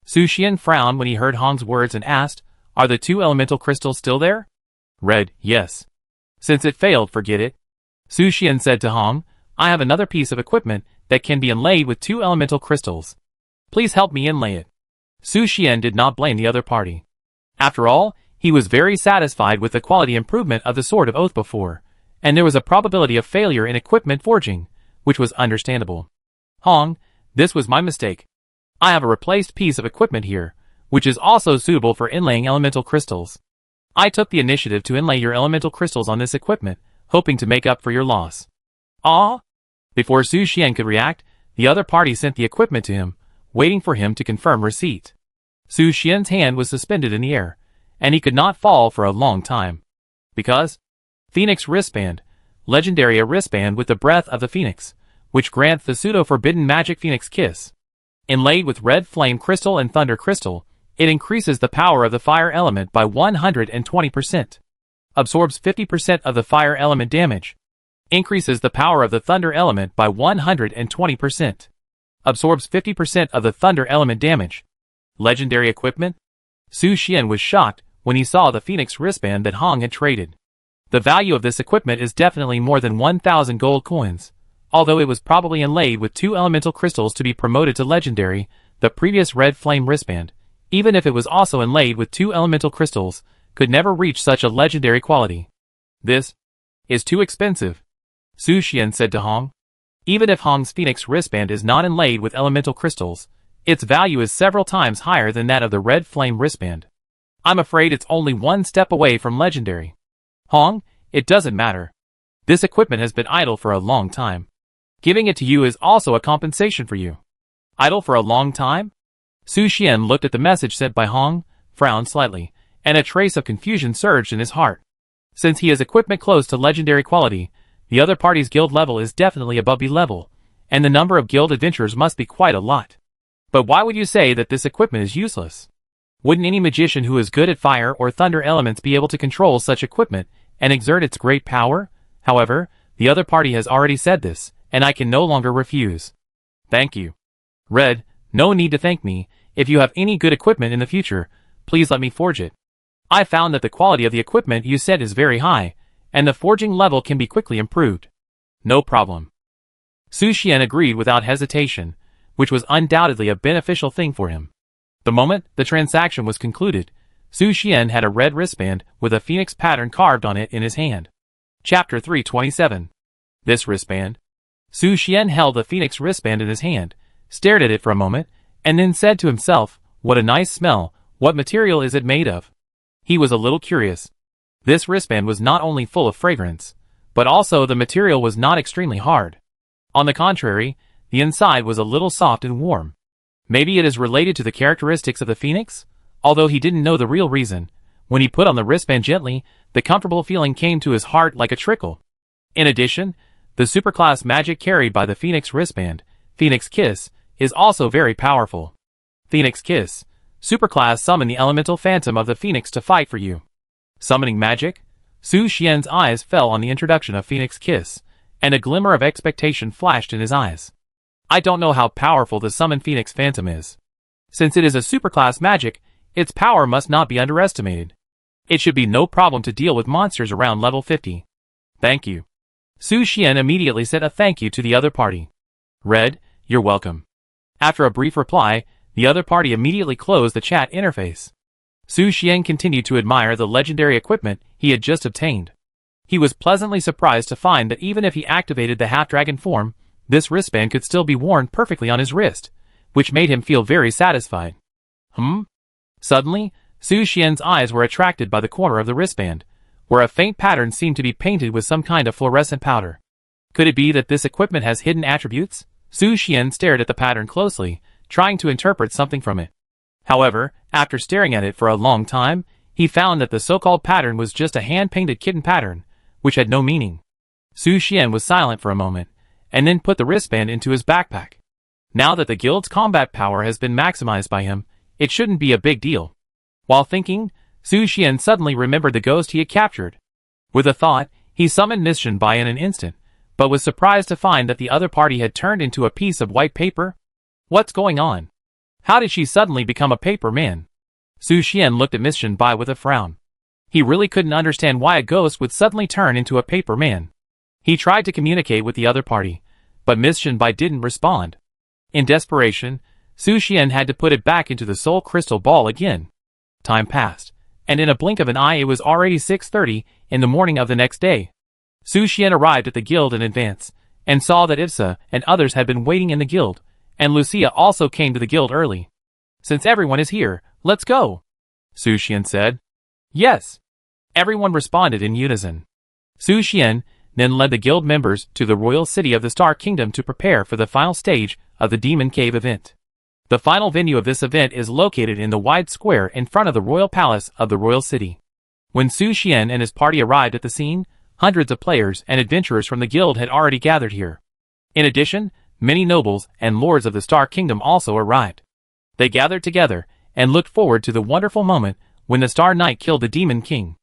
Su Xian frowned when he heard Hong's words and asked, "Are the two elemental crystals still there?" Red, yes. Since it failed, forget it. Su Xian said to Hong, "I have another piece of equipment that can be inlaid with two elemental crystals. Please help me inlay it." Su Xian did not blame the other party. After all, he was very satisfied with the quality improvement of the Sword of Oath before, and there was a probability of failure in equipment forging, which was understandable. "Hong, this was my mistake. I have a replaced piece of equipment here, which is also suitable for inlaying elemental crystals. I took the initiative to inlay your elemental crystals on this equipment, hoping to make up for your loss." "Ah?" Before Su Xian could react, the other party sent the equipment to him, waiting for him to confirm receipt. Su Xian's hand was suspended in the air, and he could not fall for a long time. Because Phoenix Wristband, legendary a wristband with the breath of the Phoenix, which grants the pseudo-forbidden magic Phoenix Kiss. Inlaid with red flame crystal and thunder crystal, it increases the power of the fire element by 120%. Absorbs 50% of the fire element damage. Increases the power of the thunder element by 120%. Absorbs 50% of the thunder element damage. Legendary equipment? Su Xian was shocked when he saw the Phoenix wristband that Hong had traded. The value of this equipment is definitely more than 1,000 gold coins. Although it was probably inlaid with two elemental crystals to be promoted to legendary, the previous red flame wristband, even if it was also inlaid with two elemental crystals, could never reach such a legendary quality. "This is too expensive," Su Xian said to Hong. Even if Hong's Phoenix wristband is not inlaid with elemental crystals, its value is several times higher than that of the red flame wristband. "I'm afraid it's only one step away from legendary." "Hong, it doesn't matter. This equipment has been idle for a long time. Giving it to you is also a compensation for you." "Idle for a long time?" Su Xian looked at the message sent by Hong, frowned slightly, and a trace of confusion surged in his heart. Since he has equipment close to legendary quality, the other party's guild level is definitely above B level, and the number of guild adventurers must be quite a lot. But why would you say that this equipment is useless? Wouldn't any magician who is good at fire or thunder elements be able to control such equipment and exert its great power? However, the other party has already said this, and I can no longer refuse. "Thank you. Red, no need to thank me. If you have any good equipment in the future, please let me forge it. I found that the quality of the equipment you sent is very high, and the forging level can be quickly improved." "No problem." Su Xian agreed without hesitation, which was undoubtedly a beneficial thing for him. The moment the transaction was concluded, Su Xian had a red wristband with a phoenix pattern carved on it in his hand. Chapter 327. This wristband. Su Xian held the phoenix wristband in his hand, stared at it for a moment, and then said to himself, "What a nice smell, what material is it made of?" He was a little curious. This wristband was not only full of fragrance, but also the material was not extremely hard. On the contrary, the inside was a little soft and warm. Maybe it is related to the characteristics of the phoenix? Although he didn't know the real reason, when he put on the wristband gently, the comfortable feeling came to his heart like a trickle. In addition, the superclass magic carried by the Phoenix wristband, Phoenix Kiss, is also very powerful. Phoenix Kiss. Superclass summon the elemental phantom of the Phoenix to fight for you. Summoning magic? Su Xian's eyes fell on the introduction of Phoenix Kiss, and a glimmer of expectation flashed in his eyes. I don't know how powerful the summoned Phoenix Phantom is. Since it is a superclass magic, its power must not be underestimated. It should be no problem to deal with monsters around level 50. Thank you. Su Xian immediately said a thank you to the other party. Red, you're welcome. After a brief reply, the other party immediately closed the chat interface. Su Xian continued to admire the legendary equipment he had just obtained. He was pleasantly surprised to find that even if he activated the half-dragon form, this wristband could still be worn perfectly on his wrist, which made him feel very satisfied. Suddenly, Su Xian's eyes were attracted by the corner of the wristband, where a faint pattern seemed to be painted with some kind of fluorescent powder. Could it be that this equipment has hidden attributes? Su Xian stared at the pattern closely, trying to interpret something from it. However, after staring at it for a long time, he found that the so-called pattern was just a hand-painted kitten pattern, which had no meaning. Su Xian was silent for a moment, and then put the wristband into his backpack. Now that the guild's combat power has been maximized by him, it shouldn't be a big deal. While thinking, Su Xian suddenly remembered the ghost he had captured. With a thought, he summoned Nishan Bai in an instant, but was surprised to find that the other party had turned into a piece of white paper. What's going on? How did she suddenly become a paper man? Su Xian looked at Miss Shenbai with a frown. He really couldn't understand why a ghost would suddenly turn into a paper man. He tried to communicate with the other party, but Miss Shenbai didn't respond. In desperation, Su Xian had to put it back into the soul crystal ball again. Time passed, and in a blink of an eye it was already 6:30 in the morning of the next day. Su Xian arrived at the guild in advance, and saw that Ipsa and others had been waiting in the guild, and Lucia also came to the guild early. Since everyone is here, let's go, Su Xian said. Yes. Everyone responded in unison. Su Xian then led the guild members to the royal city of the Star Kingdom to prepare for the final stage of the Demon Cave event. The final venue of this event is located in the wide square in front of the royal palace of the royal city. When Su Xian and his party arrived at the scene, hundreds of players and adventurers from the guild had already gathered here. In addition, many nobles and lords of the Star Kingdom also arrived. They gathered together and looked forward to the wonderful moment when the Star Knight killed the Demon King.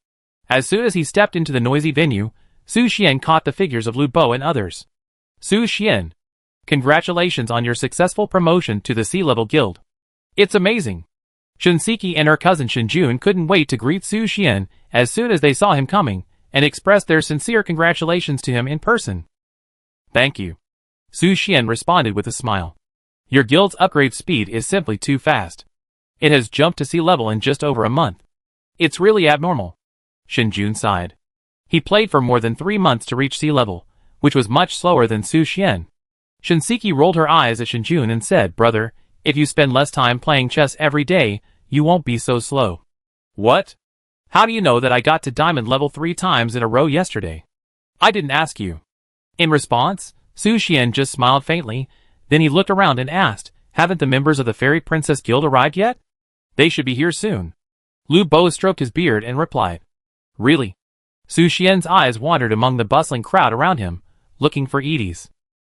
As soon as he stepped into the noisy venue, Su Xian caught the figures of Lu Bo and others. Su Xian, congratulations on your successful promotion to the Sea-Level Guild. It's amazing. Shunsiki and her cousin Shinjun couldn't wait to greet Su Xian as soon as they saw him coming, and expressed their sincere congratulations to him in person. Thank you. Su Xian responded with a smile. Your guild's upgrade speed is simply too fast. It has jumped to sea level in just over a month. It's really abnormal. Shinjun sighed. He played for more than 3 months to reach sea level, which was much slower than Su Xian. Shunsiki rolled her eyes at Shinjun and said, Brother, if you spend less time playing chess every day, you won't be so slow. What? How do you know that I got to diamond level 3 times in a row yesterday? I didn't ask you. In response, Su Xian just smiled faintly, then he looked around and asked, haven't the members of the Fairy Princess Guild arrived yet? They should be here soon. Lu Bo stroked his beard and replied. Really? Su Xian's eyes wandered among the bustling crowd around him, looking for Edie's.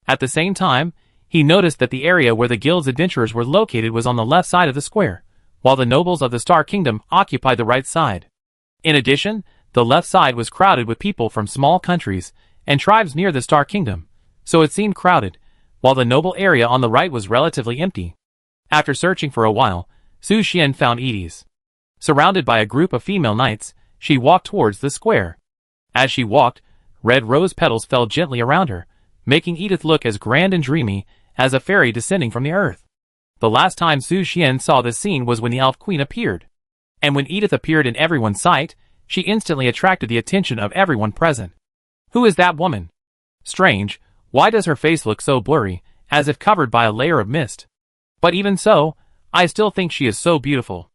At the same time, he noticed that the area where the guild's adventurers were located was on the left side of the square, while the nobles of the Star Kingdom occupied the right side. In addition, the left side was crowded with people from small countries and tribes near the Star Kingdom, so it seemed crowded, while the noble area on the right was relatively empty. After searching for a while, Su Xian found Edie's. Surrounded by a group of female knights, she walked towards the square. As she walked, red rose petals fell gently around her, making Edith look as grand and dreamy as a fairy descending from the earth. The last time Su Xian saw this scene was when the Elf Queen appeared. And when Edith appeared in everyone's sight, she instantly attracted the attention of everyone present. Who is that woman? Strange, why does her face look so blurry, as if covered by a layer of mist? But even so, I still think she is so beautiful.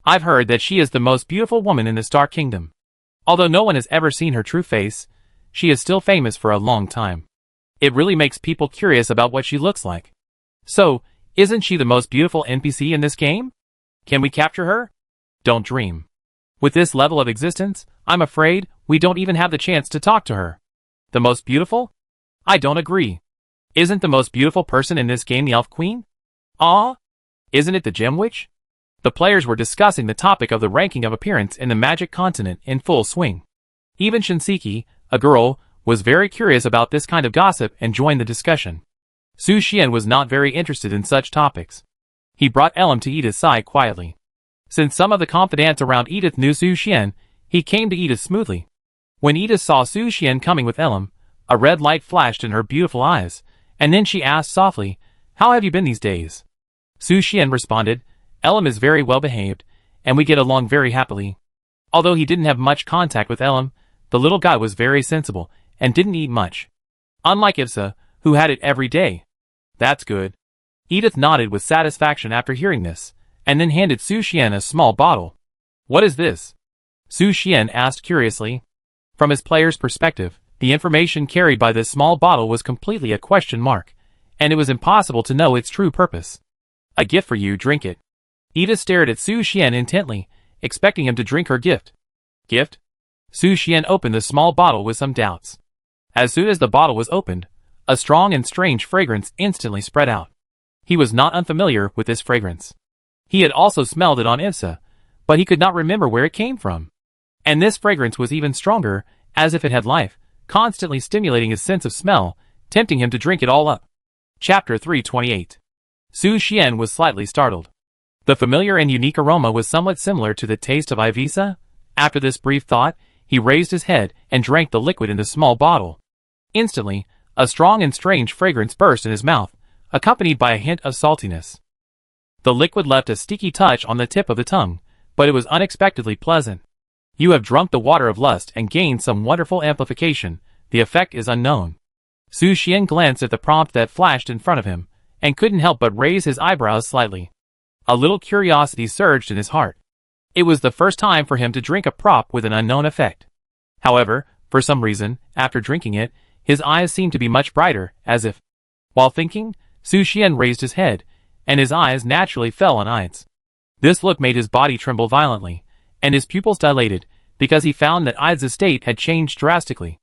I've heard that she is the most beautiful woman in the Star Kingdom. Although no one has ever seen her true face, she is still famous for a long time. It really makes people curious about what she looks like. So, isn't she the most beautiful NPC in this game? Can we capture her? Don't dream. With this level of existence, I'm afraid we don't even have the chance to talk to her. The most beautiful? I don't agree. Isn't the most beautiful person in this game the Elf Queen? Ah? Isn't it the Gem Witch? The players were discussing the topic of the ranking of appearance in the Magic Continent in full swing. Even Shinseki, a girl, was very curious about this kind of gossip and joined the discussion. Su Xian was not very interested in such topics. He brought Elam to Edith's side quietly. Since some of the confidants around Edith knew Su Xian, he came to Edith smoothly. When Edith saw Su Xian coming with Elam, a red light flashed in her beautiful eyes, and then she asked softly, How have you been these days? Su Xian responded, Elam is very well behaved, and we get along very happily. Although he didn't have much contact with Elam, the little guy was very sensible and didn't eat much. Unlike Ipsa, who had it every day. That's good. Edith nodded with satisfaction after hearing this, and then handed Su Xian a small bottle. What is this? Su Xian asked curiously. From his player's perspective, the information carried by this small bottle was completely a question mark, and it was impossible to know its true purpose. A gift for you, drink it. Edith stared at Su Xian intently, expecting him to drink her gift. Gift? Su Xian opened the small bottle with some doubts. As soon as the bottle was opened, a strong and strange fragrance instantly spread out. He was not unfamiliar with this fragrance. He had also smelled it on Ipsa, but he could not remember where it came from. And this fragrance was even stronger, as if it had life, constantly stimulating his sense of smell, tempting him to drink it all up. Chapter 328. Su Xian was slightly startled. The familiar and unique aroma was somewhat similar to the taste of Ivisa. After this brief thought, he raised his head and drank the liquid in the small bottle. Instantly, a strong and strange fragrance burst in his mouth, accompanied by a hint of saltiness. The liquid left a sticky touch on the tip of the tongue, but it was unexpectedly pleasant. You have drunk the water of lust and gained some wonderful amplification. The effect is unknown. Su Xian glanced at the prompt that flashed in front of him, and couldn't help but raise his eyebrows slightly. A little curiosity surged in his heart. It was the first time for him to drink a prop with an unknown effect. However, for some reason, after drinking it, his eyes seemed to be much brighter, as if. While thinking, Su Xian raised his head, and his eyes naturally fell on Ides. This look made his body tremble violently, and his pupils dilated, because he found that Ides' state had changed drastically.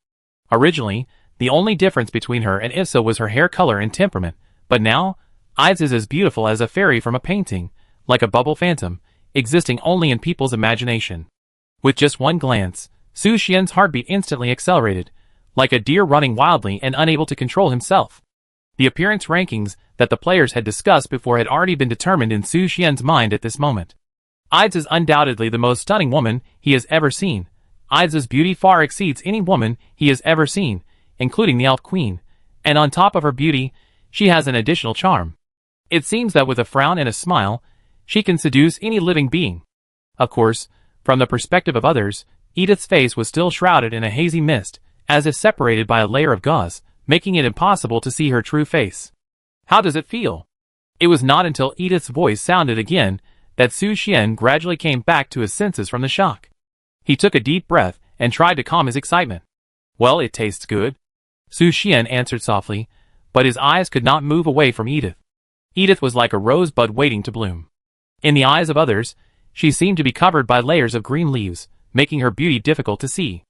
Originally, the only difference between her and Issa was her hair color and temperament, but now, Ides is as beautiful as a fairy from a painting, like a bubble phantom, existing only in people's imagination. With just one glance, Su Xian's heartbeat instantly accelerated, like a deer running wildly and unable to control himself. The appearance rankings that the players had discussed before had already been determined in Su Xian's mind at this moment. Ides is undoubtedly the most stunning woman he has ever seen. Ides' beauty far exceeds any woman he has ever seen, including the Elf Queen, and on top of her beauty, she has an additional charm. It seems that with a frown and a smile, she can seduce any living being. Of course, from the perspective of others, Edith's face was still shrouded in a hazy mist, as if separated by a layer of gauze, making it impossible to see her true face. How does it feel? It was not until Edith's voice sounded again that Su Xian gradually came back to his senses from the shock. He took a deep breath and tried to calm his excitement. Well, it tastes good, Su Xian answered softly, but his eyes could not move away from Edith. Edith was like a rosebud waiting to bloom. In the eyes of others, she seemed to be covered by layers of green leaves, making her beauty difficult to see.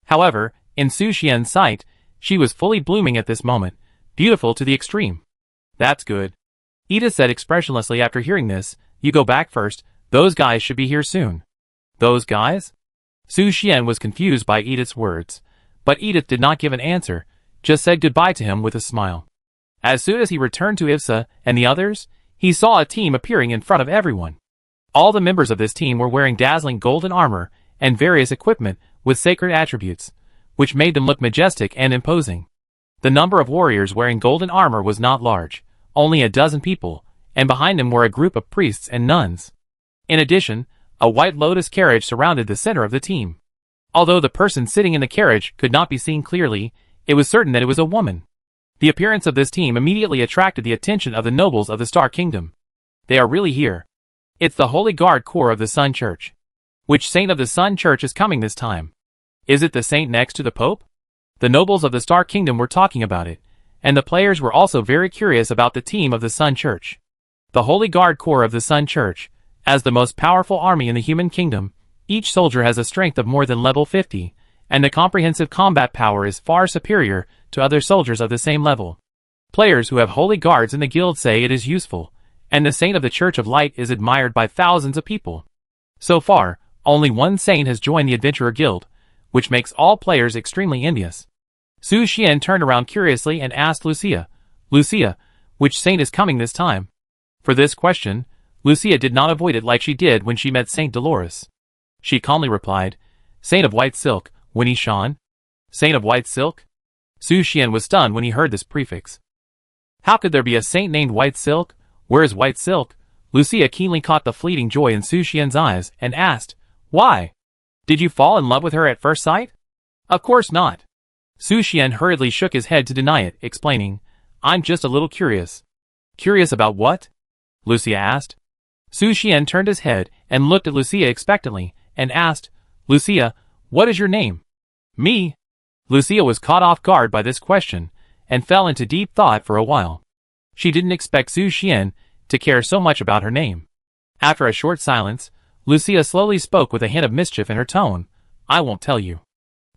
However, in Su Xian's sight, she was fully blooming at this moment, beautiful to the extreme. That's good, Edith said expressionlessly after hearing this. You go back first, those guys should be here soon. Those guys? Su Xian was confused by Edith's words, but Edith did not give an answer, just said goodbye to him with a smile. As soon as he returned to Ivsa and the others, he saw a team appearing in front of everyone. All the members of this team were wearing dazzling golden armor and various equipment with sacred attributes, which made them look majestic and imposing. The number of warriors wearing golden armor was not large, only a dozen people, and behind them were a group of priests and nuns. In addition, a white lotus carriage surrounded the center of the team. Although the person sitting in the carriage could not be seen clearly, it was certain that it was a woman. The appearance of this team immediately attracted the attention of the nobles of the Star Kingdom. They are really here. It's the Holy Guard Corps of the Sun Church. Which saint of the Sun Church is coming this time? Is it the saint next to the Pope? The nobles of the Star Kingdom were talking about it, and the players were also very curious about the team of the Sun Church. The Holy Guard Corps of the Sun Church, as the most powerful army in the human kingdom, each soldier has a strength of more than level 50, and the comprehensive combat power is far superior to other soldiers of the same level. Players who have holy guards in the guild say it is useful, and the saint of the Church of Light is admired by thousands of people. So far, only one saint has joined the Adventurer Guild, which makes all players extremely envious. Su Xian turned around curiously and asked Lucia, Lucia, which saint is coming this time? For this question, Lucia did not avoid it like she did when she met Saint Dolores. She calmly replied, Saint of White Silk, Winnie Shan? Saint of White Silk? Su Xian was stunned when he heard this prefix. How could there be a saint named White Silk? Where is White Silk? Lucia keenly caught the fleeting joy in Su Xian's eyes and asked, Why? Did you fall in love with her at first sight? Of course not. Su Xian hurriedly shook his head to deny it, explaining, I'm just a little curious. Curious about what? Lucia asked. Su Xian turned his head and looked at Lucia expectantly, and asked, Lucia, what is your name? Me? Lucia was caught off guard by this question, and fell into deep thought for a while. She didn't expect Su Xian to care so much about her name. After a short silence, Lucia slowly spoke with a hint of mischief in her tone, I won't tell you.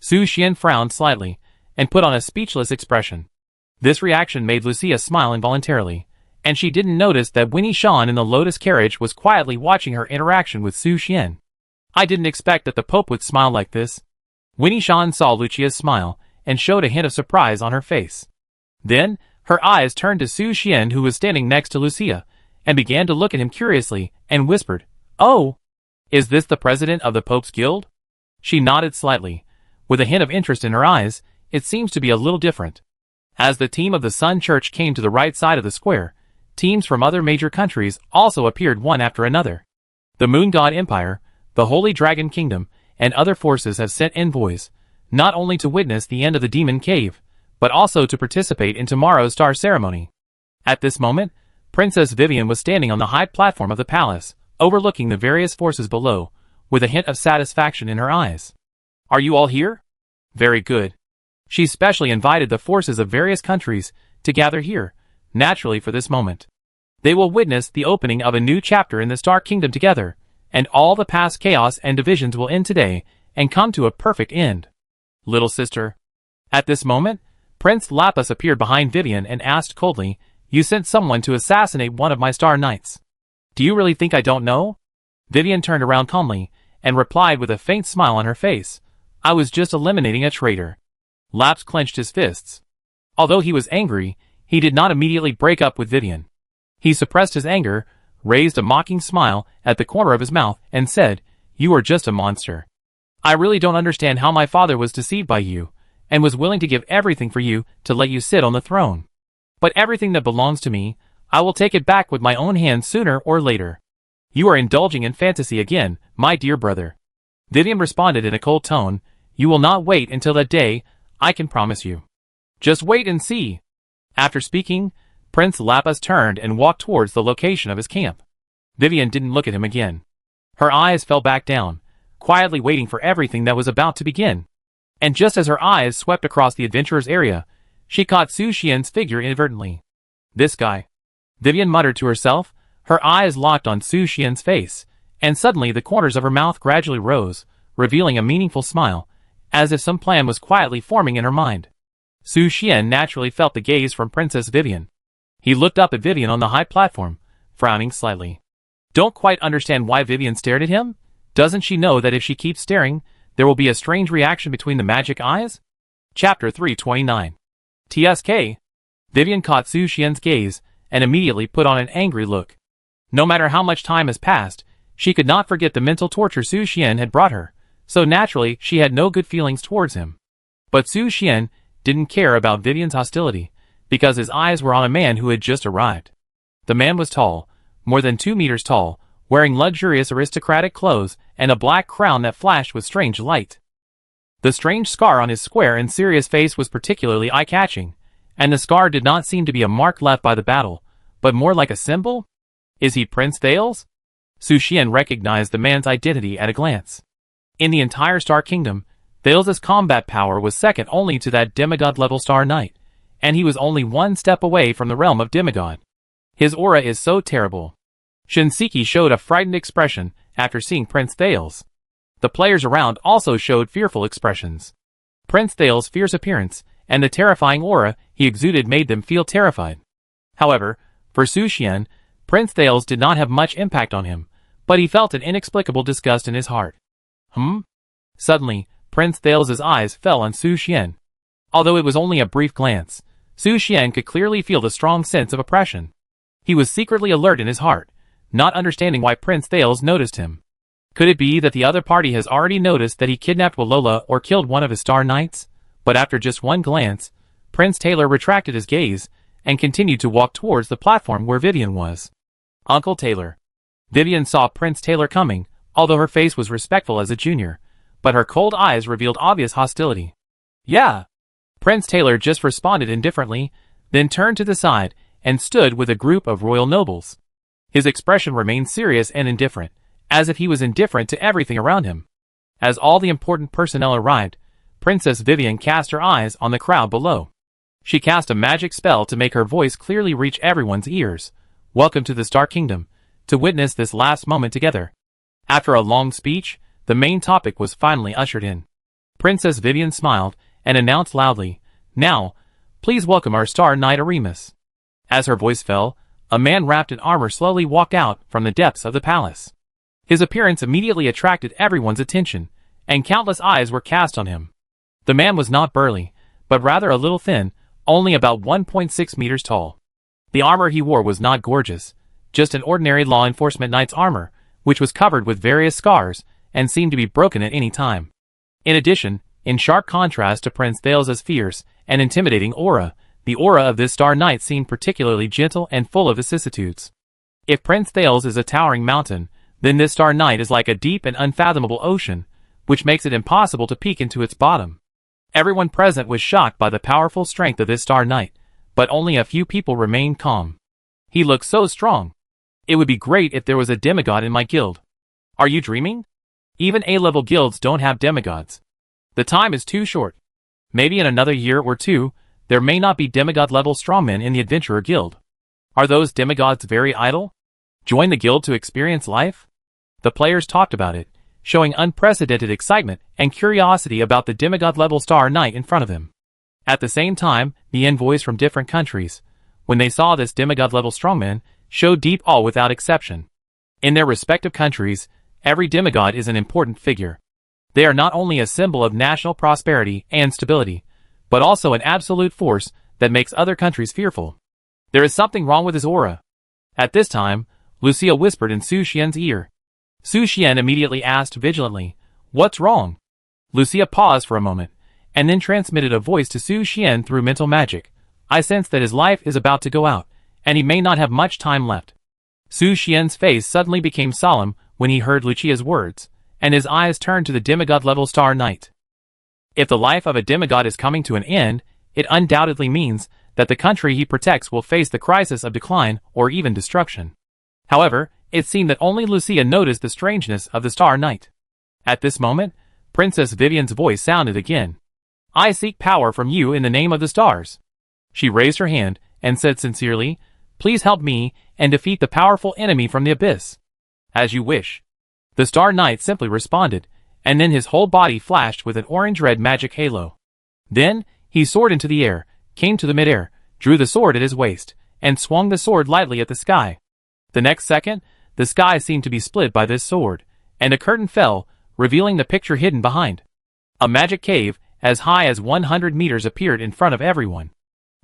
Su Xian frowned slightly, and put on a speechless expression. This reaction made Lucia smile involuntarily, and she didn't notice that Winnie Shan in the Lotus carriage was quietly watching her interaction with Su Xian. I didn't expect that the Pope would smile like this. Winnie Shan saw Lucia's smile, and showed a hint of surprise on her face. Then, Her eyes turned to Su Xian, who was standing next to Lucia, and began to look at him curiously, and whispered, "Oh, is this the president of the Pope's Guild?" She nodded slightly. With a hint of interest in her eyes, it seems to be a little different. As the team of the Sun Church came to the right side of the square, teams from other major countries also appeared one after another. The Moon God Empire, the Holy Dragon Kingdom, and other forces have sent envoys, not only to witness the end of the Demon Cave, but also to participate in tomorrow's star ceremony. At this moment, Princess Vivian was standing on the high platform of the palace, overlooking the various forces below, with a hint of satisfaction in her eyes. "Are you all here? Very good." She specially invited the forces of various countries to gather here, naturally for this moment. They will witness the opening of a new chapter in the Star Kingdom together, and all the past chaos and divisions will end today and come to a perfect end. Little sister. At this moment, Prince Lapis appeared behind Vivian and asked coldly, "You sent someone to assassinate one of my Star Knights. Do you really think I don't know?" Vivian turned around calmly and replied with a faint smile on her face, "I was just eliminating a traitor." Laps clenched his fists. Although he was angry, he did not immediately break up with Vivian. He suppressed his anger, raised a mocking smile at the corner of his mouth, and said, "You are just a monster. I really don't understand how my father was deceived by you, and was willing to give everything for you to let you sit on the throne. But everything that belongs to me, I will take it back with my own hands sooner or later. You are indulging in fantasy again, my dear brother." Vivian responded in a cold tone, "You will not wait until that day, I can promise you. Just wait and see." After speaking, Prince Lapis turned and walked towards the location of his camp. Vivian didn't look at him again. Her eyes fell back down, quietly waiting for everything that was about to begin. And just as her eyes swept across the adventurer's area, she caught Su Xian's figure inadvertently. "This guy," Vivian muttered to herself, her eyes locked on Su Xian's face, and suddenly the corners of her mouth gradually rose, revealing a meaningful smile, as if some plan was quietly forming in her mind. Su Xian naturally felt the gaze from Princess Vivian. He looked up at Vivian on the high platform, frowning slightly. Don't quite understand why Vivian stared at him? Doesn't she know that if she keeps staring, there will be a strange reaction between the magic eyes? Chapter 329. TSK. Vivian caught Su Xian's gaze, and immediately put on an angry look. No matter how much time has passed, she could not forget the mental torture Su Xian had brought her, so naturally she had no good feelings towards him. But Su Xian didn't care about Vivian's hostility, because his eyes were on a man who had just arrived. The man was tall, more than 2 meters tall, wearing luxurious aristocratic clothes and a black crown that flashed with strange light. The strange scar on his square and serious face was particularly eye-catching, and the scar did not seem to be a mark left by the battle, but more like a symbol. Is he Prince Thales? Su Xian recognized the man's identity at a glance. In the entire Star Kingdom, Thales' combat power was second only to that demigod-level Star Knight, and he was only one step away from the realm of demigod. His aura is so terrible. Shinseki showed a frightened expression after seeing Prince Thales. The players around also showed fearful expressions. Prince Thales' fierce appearance and the terrifying aura he exuded made them feel terrified. However, for Su Xian, Prince Thales did not have much impact on him, but he felt an inexplicable disgust in his heart. Suddenly, Prince Thales' eyes fell on Su Xian. Although it was only a brief glance, Su Xian could clearly feel the strong sense of oppression. He was secretly alert in his heart, not understanding why Prince Thales noticed him. Could it be that the other party has already noticed that he kidnapped Walola or killed one of his Star Knights? But after just one glance, Prince Taylor retracted his gaze and continued to walk towards the platform where Vivian was. Uncle Taylor. Vivian saw Prince Taylor coming, although her face was respectful as a junior, but her cold eyes revealed obvious hostility. Yeah. Prince Taylor just responded indifferently, then turned to the side and stood with a group of royal nobles. His expression remained serious and indifferent, as if he was indifferent to everything around him. As all the important personnel arrived, Princess Vivian cast her eyes on the crowd below. She cast a magic spell to make her voice clearly reach everyone's ears. Welcome to the Star Kingdom, to witness this last moment together. After a long speech, the main topic was finally ushered in. Princess Vivian smiled and announced loudly, "Now, please welcome our Star Knight Aremus." As her voice fell, a man wrapped in armor slowly walked out from the depths of the palace. His appearance immediately attracted everyone's attention, and countless eyes were cast on him. The man was not burly, but rather a little thin, only about 1.6 meters tall. The armor he wore was not gorgeous, just an ordinary law enforcement knight's armor, which was covered with various scars and seemed to be broken at any time. In addition, in sharp contrast to Prince Thales' fierce and intimidating aura, the aura of this Star Knight seemed particularly gentle and full of vicissitudes. If Prince Thales is a towering mountain, then this Star Knight is like a deep and unfathomable ocean, which makes it impossible to peek into its bottom. Everyone present was shocked by the powerful strength of this Star Knight, but only a few people remained calm. He looked so strong. It would be great if there was a demigod in my guild. Are you dreaming? Even A-level guilds don't have demigods. The time is too short. Maybe in another year or two, there may not be demigod-level strongmen in the Adventurer Guild. Are those demigods very idle? Join the guild to experience life? The players talked about it, showing unprecedented excitement and curiosity about the demigod-level Star Knight in front of them. At the same time, the envoys from different countries, when they saw this demigod-level strongman, showed deep awe without exception. In their respective countries, every demigod is an important figure. They are not only a symbol of national prosperity and stability, but also an absolute force that makes other countries fearful. There is something wrong with his aura. At this time, Lucia whispered in Su Xian's ear. Su Xian immediately asked vigilantly, "What's wrong?" Lucia paused for a moment, and then transmitted a voice to Su Xian through mental magic. "I sense that his life is about to go out, and he may not have much time left." Su Xian's face suddenly became solemn when he heard Lucia's words, and his eyes turned to the demigod-level Star Knight. If the life of a demigod is coming to an end, it undoubtedly means that the country he protects will face the crisis of decline or even destruction. However, it seemed that only Lucia noticed the strangeness of the Star Knight. At this moment, Princess Vivian's voice sounded again. "I seek power from you in the name of the stars." She raised her hand and said sincerely, "Please help me and defeat the powerful enemy from the abyss." "As you wish." The Star Knight simply responded, and then his whole body flashed with an orange-red magic halo. Then, he soared into the air, came to the midair, drew the sword at his waist, and swung the sword lightly at the sky. The next second, the sky seemed to be split by this sword, and a curtain fell, revealing the picture hidden behind. A magic cave, as high as 100 meters, appeared in front of everyone.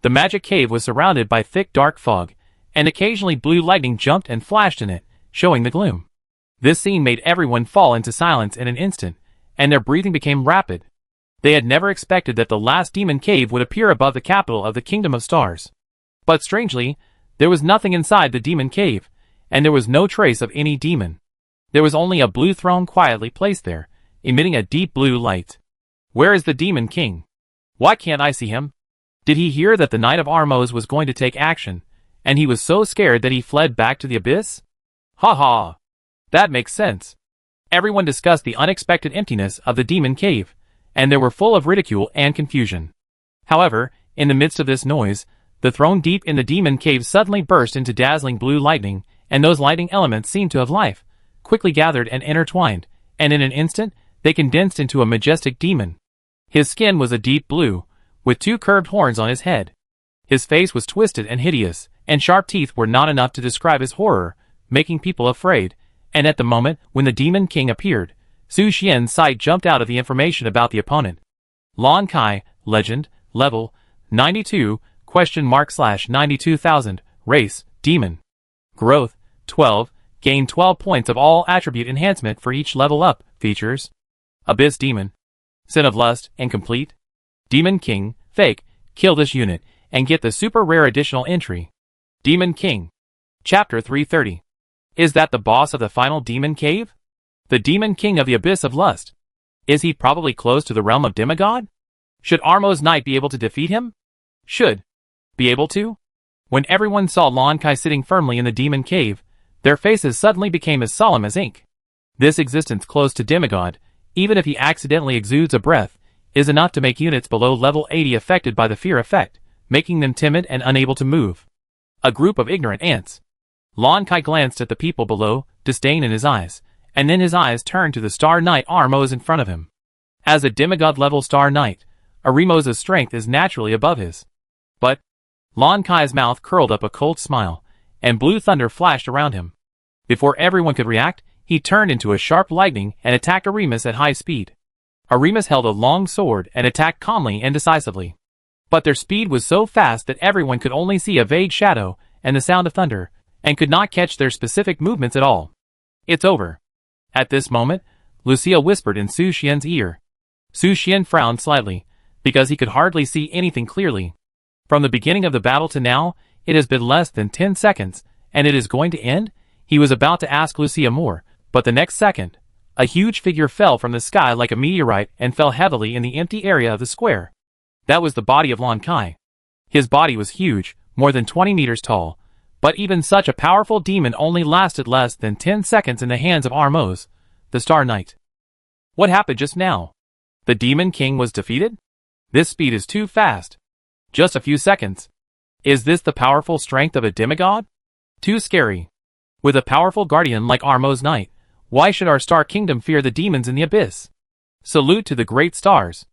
The magic cave was surrounded by thick dark fog, and occasionally blue lightning jumped and flashed in it, showing the gloom. This scene made everyone fall into silence in an instant, and their breathing became rapid. They had never expected that the last demon cave would appear above the capital of the Kingdom of Stars. But strangely, there was nothing inside the demon cave, and there was no trace of any demon. There was only a blue throne quietly placed there, emitting a deep blue light. Where is the Demon King? Why can't I see him? Did he hear that the Knight of Armos was going to take action, and he was so scared that he fled back to the abyss? Ha ha! That makes sense. Everyone discussed the unexpected emptiness of the demon cave, and they were full of ridicule and confusion. However, in the midst of this noise, the throne deep in the demon cave suddenly burst into dazzling blue lightning, and those lightning elements seemed to have life, quickly gathered and intertwined, and in an instant, they condensed into a majestic demon. His skin was a deep blue, with two curved horns on his head. His face was twisted and hideous, and sharp teeth were not enough to describe his horror, making people afraid, and at the moment when the Demon King appeared, Su Xian's sight jumped out of the information about the opponent. Lon Kai, Legend, Level, 92, !92,000, Race, Demon. Growth, 12, gain 12 points of all attribute enhancement for each level up. Features: Abyss Demon, Sin of Lust, Incomplete. Demon King, Fake, kill this unit, and get the super rare additional entry. Demon King. Chapter 330. Is that the boss of the final demon cave? The Demon King of the Abyss of Lust. Is he probably close to the realm of demigod? Should Armos Knight be able to defeat him? Should be able to? When everyone saw Lon Kai sitting firmly in the demon cave, their faces suddenly became as solemn as ink. This existence close to demigod, even if he accidentally exudes a breath, is enough to make units below level 80 affected by the fear effect, making them timid and unable to move. A group of ignorant ants. Lon Kai glanced at the people below, disdain in his eyes, and then his eyes turned to the Star Knight Armos in front of him. As a demigod-level Star Knight, Arimos' strength is naturally above his. But Lon Kai's mouth curled up a cold smile, and blue thunder flashed around him. Before everyone could react, he turned into a sharp lightning and attacked Arimus at high speed. Arimus held a long sword and attacked calmly and decisively. But their speed was so fast that everyone could only see a vague shadow and the sound of thunder, and could not catch their specific movements at all. It's over. At this moment, Lucia whispered in Su Xian's ear. Su Xian frowned slightly, because he could hardly see anything clearly. From the beginning of the battle to now, it has been less than 10 seconds, and it is going to end? He was about to ask Lucia more, but the next second, a huge figure fell from the sky like a meteorite and fell heavily in the empty area of the square. That was the body of Lan Kai. His body was huge, more than 20 meters tall, but even such a powerful demon only lasted less than 10 seconds in the hands of Armos, the Star Knight. What happened just now? The Demon King was defeated? This speed is too fast. Just a few seconds. Is this the powerful strength of a demigod? Too scary. With a powerful guardian like Armos Knight, why should our Star Kingdom fear the demons in the abyss? Salute to the great stars.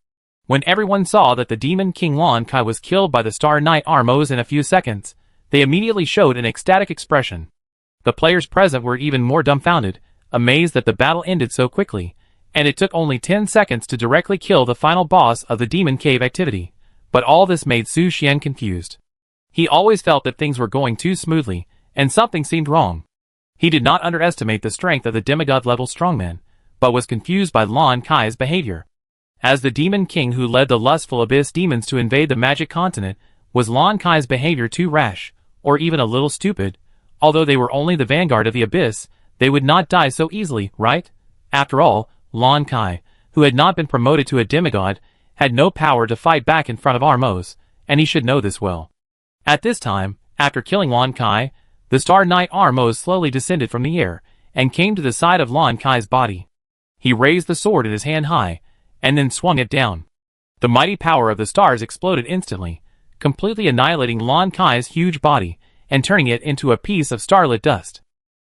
When everyone saw that the Demon King Lan Kai was killed by the Star Knight Armos in a few seconds, they immediately showed an ecstatic expression. The players present were even more dumbfounded, amazed that the battle ended so quickly, and it took only 10 seconds to directly kill the final boss of the Demon Cave activity. But all this made Su Xian confused. He always felt that things were going too smoothly, and something seemed wrong. He did not underestimate the strength of the demigod-level strongman, but was confused by Lan Kai's behavior. As the Demon King who led the lustful abyss demons to invade the magic continent, was Lan Kai's behavior too rash, or even a little stupid? Although they were only the vanguard of the abyss, they would not die so easily, right? After all, Lan Kai, who had not been promoted to a demigod, had no power to fight back in front of Armos, and he should know this well. At this time, after killing Lan Kai, the Star Knight Armos slowly descended from the air, and came to the side of Lan Kai's body. He raised the sword in his hand high, and then swung it down. The mighty power of the stars exploded instantly, completely annihilating Lan Kai's huge body, and turning it into a piece of starlit dust.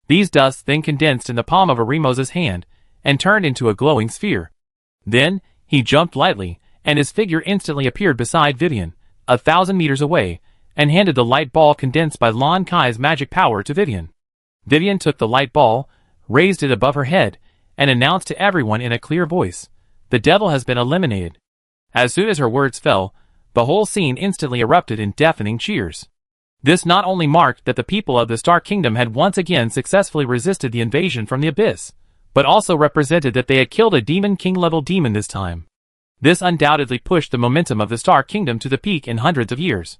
These dusts then condensed in the palm of Armos's hand, and turned into a glowing sphere. Then, he jumped lightly, and his figure instantly appeared beside Vivian, 1,000 meters away, and handed the light ball condensed by Lan Kai's magic power to Vivian. Vivian took the light ball, raised it above her head, and announced to everyone in a clear voice, "The devil has been eliminated." As soon as her words fell, the whole scene instantly erupted in deafening cheers. This not only marked that the people of the Star Kingdom had once again successfully resisted the invasion from the abyss, but also represented that they had killed a Demon King-level demon this time. This undoubtedly pushed the momentum of the Star Kingdom to the peak in hundreds of years.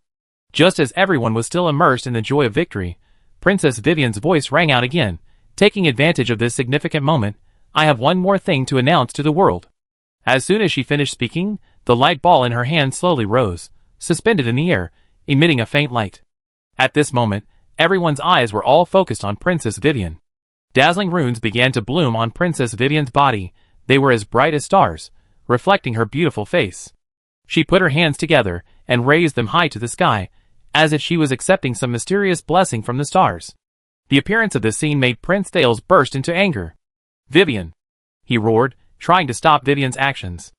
Just as everyone was still immersed in the joy of victory, Princess Vivian's voice rang out again, taking advantage of this significant moment. "I have one more thing to announce to the world." As soon as she finished speaking, the light ball in her hand slowly rose, suspended in the air, emitting a faint light. At this moment, everyone's eyes were all focused on Princess Vivian. Dazzling runes began to bloom on Princess Vivian's body. They were as bright as stars, reflecting her beautiful face. She put her hands together and raised them high to the sky, as if she was accepting some mysterious blessing from the stars. The appearance of this scene made Prince Thales burst into anger. "Vivian!" he roared, trying to stop Vivian's actions.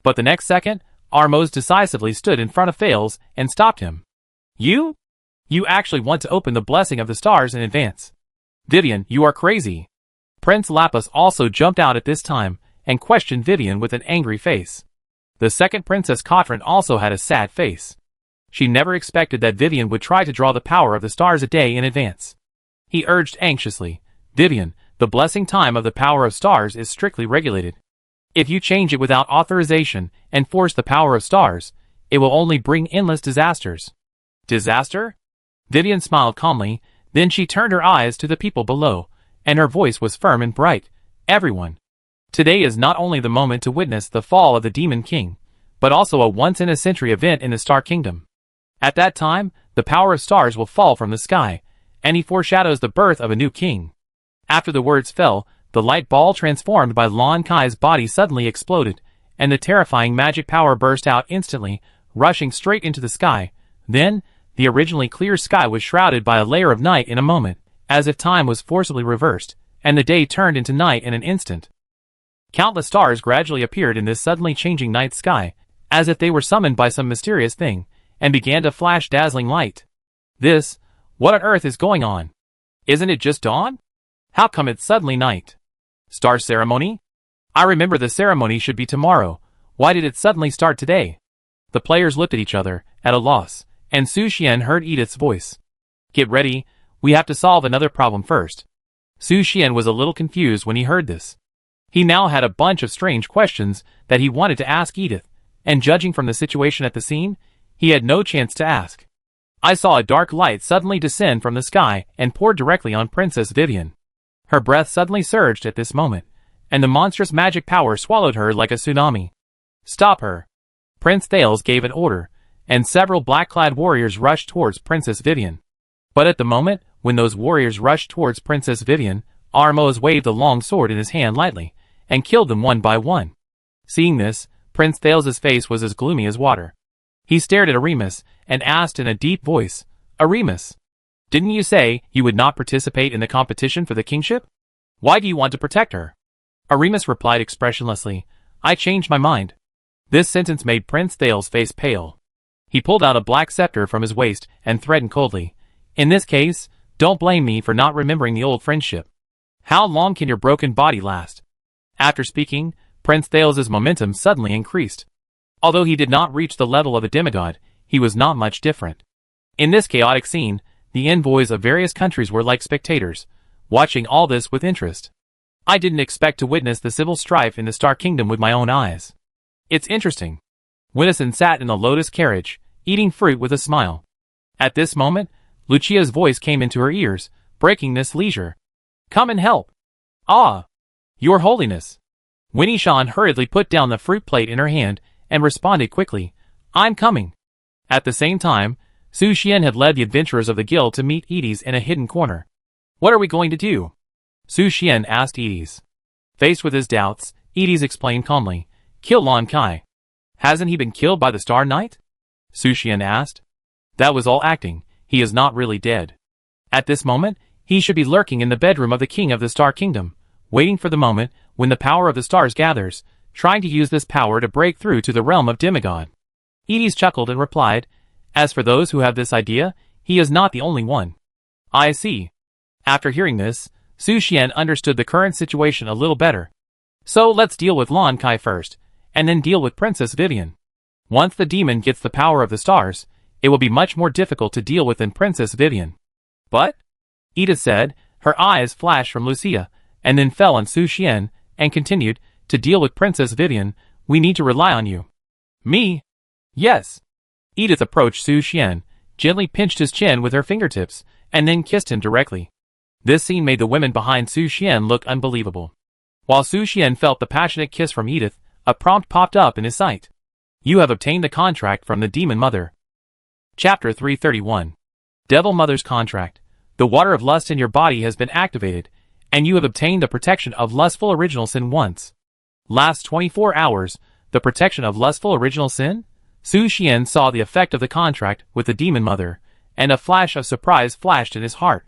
But the next second, Armos decisively stood in front of Thales and stopped him. "You? You actually want to open the blessing of the stars in advance? Vivian, you are crazy." Prince Lapis also jumped out at this time, and questioned Vivian with an angry face. The second Princess Katrin also had a sad face. She never expected that Vivian would try to draw the power of the stars a day in advance. He urged anxiously, "Vivian, the blessing time of the power of stars is strictly regulated. If you change it without authorization and force the power of stars, it will only bring endless disasters." "Disaster?" Vivian smiled calmly, then she turned her eyes to the people below, and her voice was firm and bright. "Everyone, today is not only the moment to witness the fall of the Demon King, but also a once-in-a-century event in the Star Kingdom. At that time, the power of stars will fall from the sky, and he foreshadows the birth of a new king." After the words fell, the light ball transformed by Lan Kai's body suddenly exploded, and the terrifying magic power burst out instantly, rushing straight into the sky. Then, the originally clear sky was shrouded by a layer of night in a moment, as if time was forcibly reversed, and the day turned into night in an instant. Countless stars gradually appeared in this suddenly changing night sky, as if they were summoned by some mysterious thing, and began to flash dazzling light. What on earth is going on? Isn't it just dawn? How come it's suddenly night? Star ceremony? I remember the ceremony should be tomorrow. Why did it suddenly start today? The players looked at each other, at a loss, and Su Xian heard Edith's voice. Get ready, we have to solve another problem first. Su Xian was a little confused when he heard this. He now had a bunch of strange questions that he wanted to ask Edith, and judging from the situation at the scene, he had no chance to ask. I saw a dark light suddenly descend from the sky and pour directly on Princess Vivian. Her breath suddenly surged at this moment, and the monstrous magic power swallowed her like a tsunami. Stop her! Prince Thales gave an order, and several black-clad warriors rushed towards Princess Vivian. But at the moment, when those warriors rushed towards Princess Vivian, Armos waved a long sword in his hand lightly, and killed them one by one. Seeing this, Prince Thales's face was as gloomy as water. He stared at Aramis, and asked in a deep voice, Aramis, didn't you say you would not participate in the competition for the kingship? Why do you want to protect her? Aramis replied expressionlessly, I changed my mind. This sentence made Prince Thales' face pale. He pulled out a black scepter from his waist and threatened coldly, in this case, don't blame me for not remembering the old friendship. How long can your broken body last? After speaking, Prince Thales' momentum suddenly increased. Although he did not reach the level of a demigod, he was not much different. In this chaotic scene, the envoys of various countries were like spectators, watching all this with interest. I didn't expect to witness the civil strife in the Star Kingdom with my own eyes. It's interesting. Winnison sat in the lotus carriage, eating fruit with a smile. At this moment, Lucia's voice came into her ears, breaking this leisure. Come and help. Ah! Your Holiness. Winnie Shan hurriedly put down the fruit plate in her hand and responded quickly, I'm coming. At the same time, Su Xian had led the adventurers of the guild to meet Edis in a hidden corner. What are we going to do? Su Xian asked Edis. Faced with his doubts, Edis explained calmly, kill Lan Kai. Hasn't he been killed by the Star Knight? Su Xian asked. That was all acting, he is not really dead. At this moment, he should be lurking in the bedroom of the King of the Star Kingdom, waiting for the moment when the power of the stars gathers, trying to use this power to break through to the realm of demigod. Edis chuckled and replied, as for those who have this idea, he is not the only one. I see. After hearing this, Su Xian understood the current situation a little better. So let's deal with Lan Kai first, and then deal with Princess Vivian. Once the demon gets the power of the stars, it will be much more difficult to deal with than Princess Vivian. But? Edith said, her eyes flashed from Lucia, and then fell on Su Xian, and continued, to deal with Princess Vivian, we need to rely on you. Me? Yes. Edith approached Su Xian, gently pinched his chin with her fingertips, and then kissed him directly. This scene made the women behind Su Xian look unbelievable. While Su Xian felt the passionate kiss from Edith, a prompt popped up in his sight. You have obtained the contract from the Demon Mother. Chapter 331. Devil Mother's Contract. The water of lust in your body has been activated, and you have obtained the protection of lustful original sin once. Last 24 hours, the protection of lustful original sin? Su Xian saw the effect of the contract with the Demon Mother, and a flash of surprise flashed in his heart.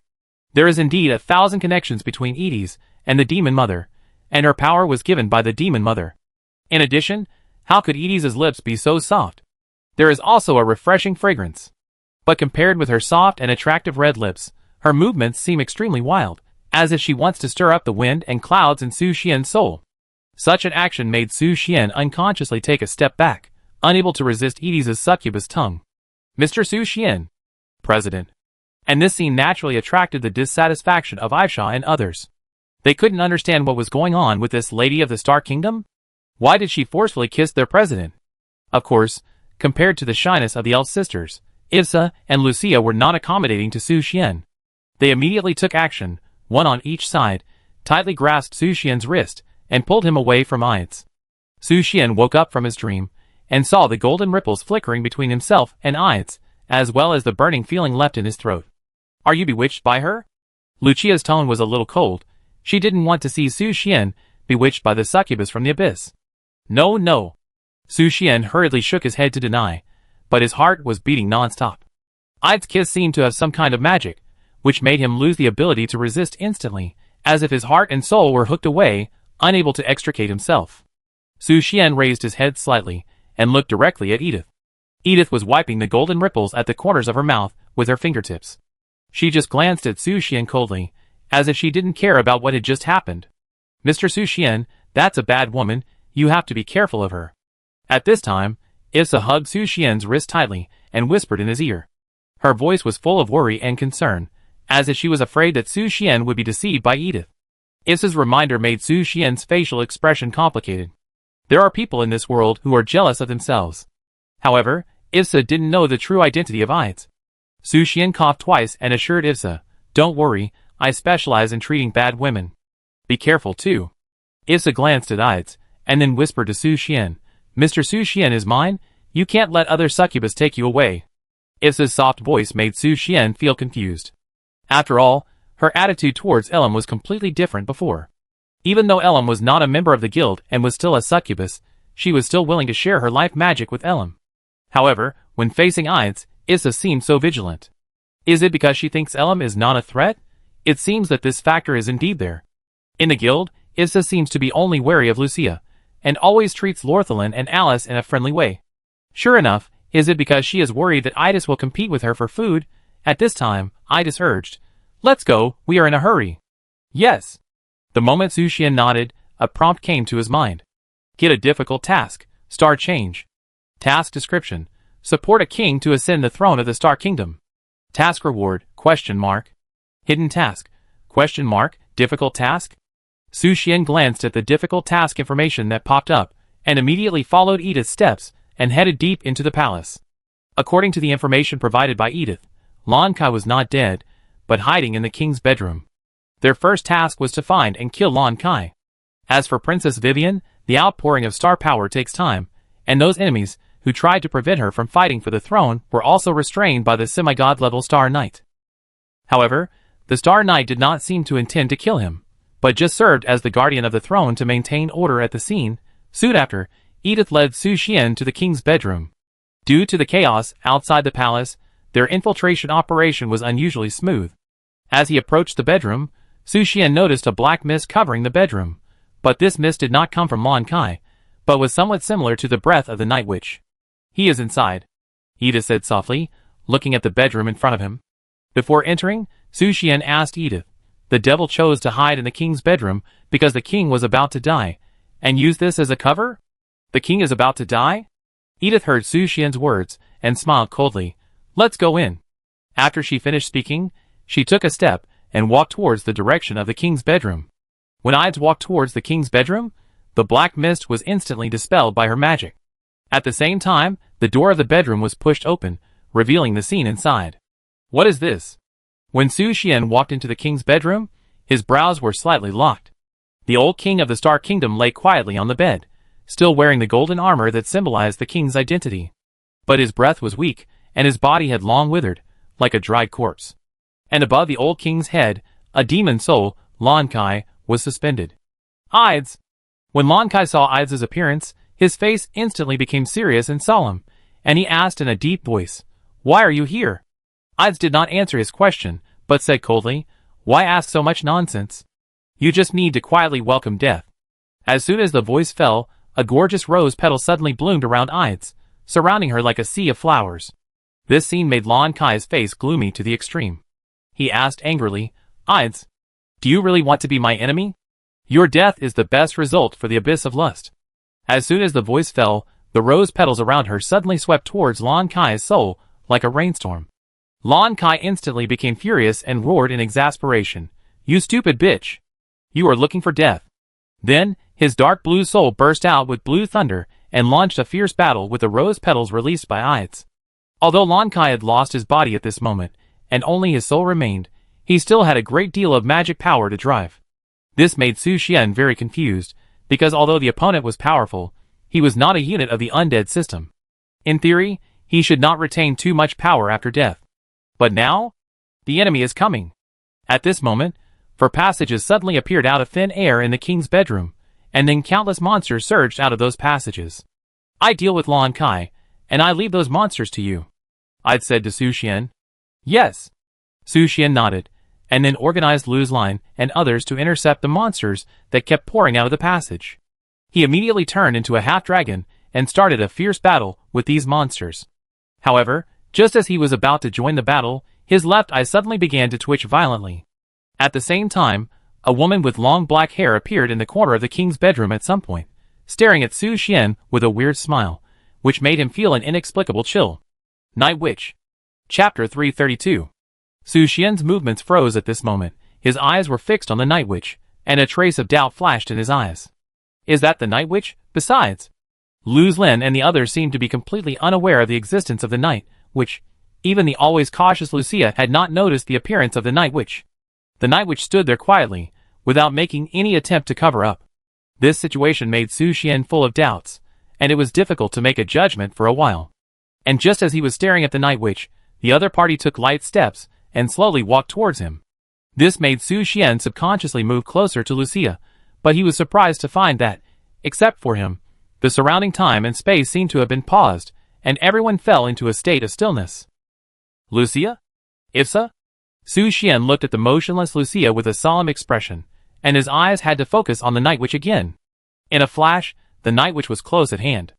There is indeed 1,000 connections between Edis and the Demon Mother, and her power was given by the Demon Mother. In addition, how could Edis' lips be so soft? There is also a refreshing fragrance. But compared with her soft and attractive red lips, her movements seem extremely wild, as if she wants to stir up the wind and clouds in Su Xian's soul. Such an action made Su Xian unconsciously take a step back, unable to resist Edis' succubus tongue. Mr. Su Xian. President. And this scene naturally attracted the dissatisfaction of Aisha and others. They couldn't understand what was going on with this lady of the Star Kingdom. Why did she forcefully kiss their president? Of course, compared to the shyness of the elf sisters, Ivsa and Lucia were not accommodating to Su Xian. They immediately took action, one on each side, tightly grasped Su Xian's wrist, and pulled him away from Aids. Su Xian woke up from his dream, and saw the golden ripples flickering between himself and Aids, as well as the burning feeling left in his throat. Are you bewitched by her? Lucia's tone was a little cold. She didn't want to see Su Xian bewitched by the succubus from the abyss. No, no. Su Xian hurriedly shook his head to deny, but his heart was beating non-stop. Aids' kiss seemed to have some kind of magic, which made him lose the ability to resist instantly, as if his heart and soul were hooked away, unable to extricate himself. Su Xian raised his head slightly, and looked directly at Edith. Edith was wiping the golden ripples at the corners of her mouth with her fingertips. She just glanced at Su Xian coldly, as if she didn't care about what had just happened. Mr. Su Xian, that's a bad woman, you have to be careful of her. At this time, Issa hugged Su Xian's wrist tightly and whispered in his ear. Her voice was full of worry and concern, as if she was afraid that Su Xian would be deceived by Edith. Issa's reminder made Su Xian's facial expression complicated. There are people in this world who are jealous of themselves. However, Issa didn't know the true identity of Ides. Su Xian coughed twice and assured Issa, "Don't worry, I specialize in treating bad women. Be careful too." Issa glanced at Ides, and then whispered to Su Xian, "Mr. Su Xian is mine, you can't let other succubus take you away." Issa's soft voice made Su Xian feel confused. After all, her attitude towards Elam was completely different before. Even though Elam was not a member of the guild and was still a succubus, she was still willing to share her life magic with Elam. However, when facing Ides, Issa seemed so vigilant. Is it because she thinks Elam is not a threat? It seems that this factor is indeed there. In the guild, Issa seems to be only wary of Lucia, and always treats Lorthelin and Alice in a friendly way. Sure enough, is it because she is worried that Idis will compete with her for food? At this time, Idis urged, "Let's go, we are in a hurry." "Yes." The moment Su Xian nodded, a prompt came to his mind. Get a difficult task, star change. Task description, support a king to ascend the throne of the Star Kingdom. Task reward, ? Hidden task, ? Difficult task? Su Xian glanced at the difficult task information that popped up, and immediately followed Edith's steps, and headed deep into the palace. According to the information provided by Edith, Lan Kai was not dead, but hiding in the king's bedroom. Their first task was to find and kill Lan Kai. As for Princess Vivian, the outpouring of star power takes time, and those enemies who tried to prevent her from fighting for the throne were also restrained by the semi-god level Star Knight. However, the Star Knight did not seem to intend to kill him, but just served as the guardian of the throne to maintain order at the scene. Soon after, Edith led Su Xian to the king's bedroom. Due to the chaos outside the palace, their infiltration operation was unusually smooth. As he approached the bedroom, Su Xian noticed a black mist covering the bedroom, but this mist did not come from Lan Kai, but was somewhat similar to the breath of the Night Witch. "He is inside," Edith said softly, looking at the bedroom in front of him. Before entering, Su Xian asked Edith, "The devil chose to hide in the king's bedroom because the king was about to die, and use this as a cover? The king is about to die?" Edith heard Su Xian's words, and smiled coldly. "Let's go in." After she finished speaking, she took a step, and walked towards the direction of the king's bedroom. When Ides walked towards the king's bedroom, the black mist was instantly dispelled by her magic. At the same time, the door of the bedroom was pushed open, revealing the scene inside. What is this? When Su Xian walked into the king's bedroom, his brows were slightly locked. The old king of the Star Kingdom lay quietly on the bed, still wearing the golden armor that symbolized the king's identity. But his breath was weak, and his body had long withered, like a dried corpse. And above the old king's head, a demon soul, Lan Kai, was suspended. Ides! When Lan Kai saw Ides' appearance, his face instantly became serious and solemn, and he asked in a deep voice, "Why are you here?" Ides did not answer his question, but said coldly, "Why ask so much nonsense? You just need to quietly welcome death." As soon as the voice fell, a gorgeous rose petal suddenly bloomed around Ides, surrounding her like a sea of flowers. This scene made Lan Kai's face gloomy to the extreme. He asked angrily, "Ides, do you really want to be my enemy? Your death is the best result for the abyss of lust." As soon as the voice fell, the rose petals around her suddenly swept towards Lan Kai's soul, like a rainstorm. Lan Kai instantly became furious and roared in exasperation, "You stupid bitch! You are looking for death." Then, his dark blue soul burst out with blue thunder, and launched a fierce battle with the rose petals released by Ides. Although Lan Kai had lost his body at this moment, and only his soul remained, he still had a great deal of magic power to drive. This made Su Xian very confused, because although the opponent was powerful, he was not a unit of the undead system. In theory, he should not retain too much power after death. But now? The enemy is coming. At this moment, four passages suddenly appeared out of thin air in the king's bedroom, and then countless monsters surged out of those passages. "I deal with Lan Kai, and I leave those monsters to you," I'd said to Su Xian. "Yes." Su Xian nodded, and then organized Lu's line and others to intercept the monsters that kept pouring out of the passage. He immediately turned into a half-dragon and started a fierce battle with these monsters. However, just as he was about to join the battle, his left eye suddenly began to twitch violently. At the same time, a woman with long black hair appeared in the corner of the king's bedroom at some point, staring at Su Xian with a weird smile, which made him feel an inexplicable chill. Night Witch. Chapter 332. Su Xian's movements froze at this moment. His eyes were fixed on the Night Witch, and a trace of doubt flashed in his eyes. Is that the Night Witch? Besides, Lu Zlin and the others seemed to be completely unaware of the existence of the Night Witch. Even the always cautious Lucia had not noticed the appearance of the Night Witch. The Night Witch stood there quietly, without making any attempt to cover up. This situation made Su Xian full of doubts, and it was difficult to make a judgment for a while. And just as he was staring at the Night Witch, the other party took light steps and slowly walked towards him. This made Su Xian subconsciously move closer to Lucia, but he was surprised to find that, except for him, the surrounding time and space seemed to have been paused, and everyone fell into a state of stillness. Lucia? Ifsa? Su Xian looked at the motionless Lucia with a solemn expression, and his eyes had to focus on the Night Witch again. In a flash, the Night Witch was close at hand.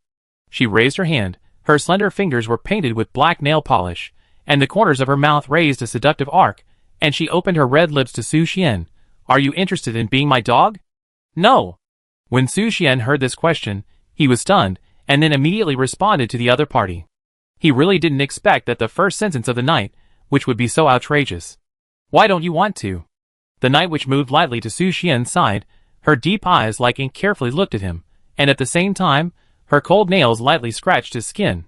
She raised her hand, her slender fingers were painted with black nail polish, and the corners of her mouth raised a seductive arc, and she opened her red lips to Su Xian. Are you interested in being my dog? No. When Su Xian heard this question, he was stunned, and then immediately responded to the other party. He really didn't expect that the first sentence of the Night Witch would be so outrageous. Why don't you want to? The Night Witch moved lightly to Su Xian's side, her deep eyes like ink carefully looked at him, and at the same time, her cold nails lightly scratched his skin.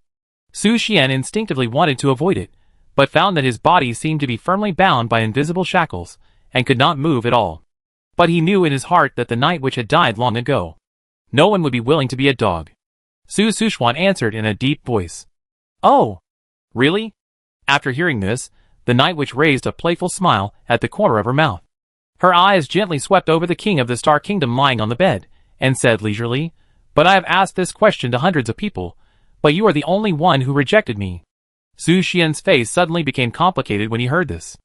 Su Xian instinctively wanted to avoid it, but found that his body seemed to be firmly bound by invisible shackles, and could not move at all. But he knew in his heart that the Night Witch had died long ago. No one would be willing to be a dog. Su Suchuan answered in a deep voice. Oh! Really? After hearing this, the Night Witch raised a playful smile at the corner of her mouth. Her eyes gently swept over the king of the Star Kingdom lying on the bed, and said leisurely, But I have asked this question to hundreds of people, but you are the only one who rejected me. Su Xian's face suddenly became complicated when he heard this.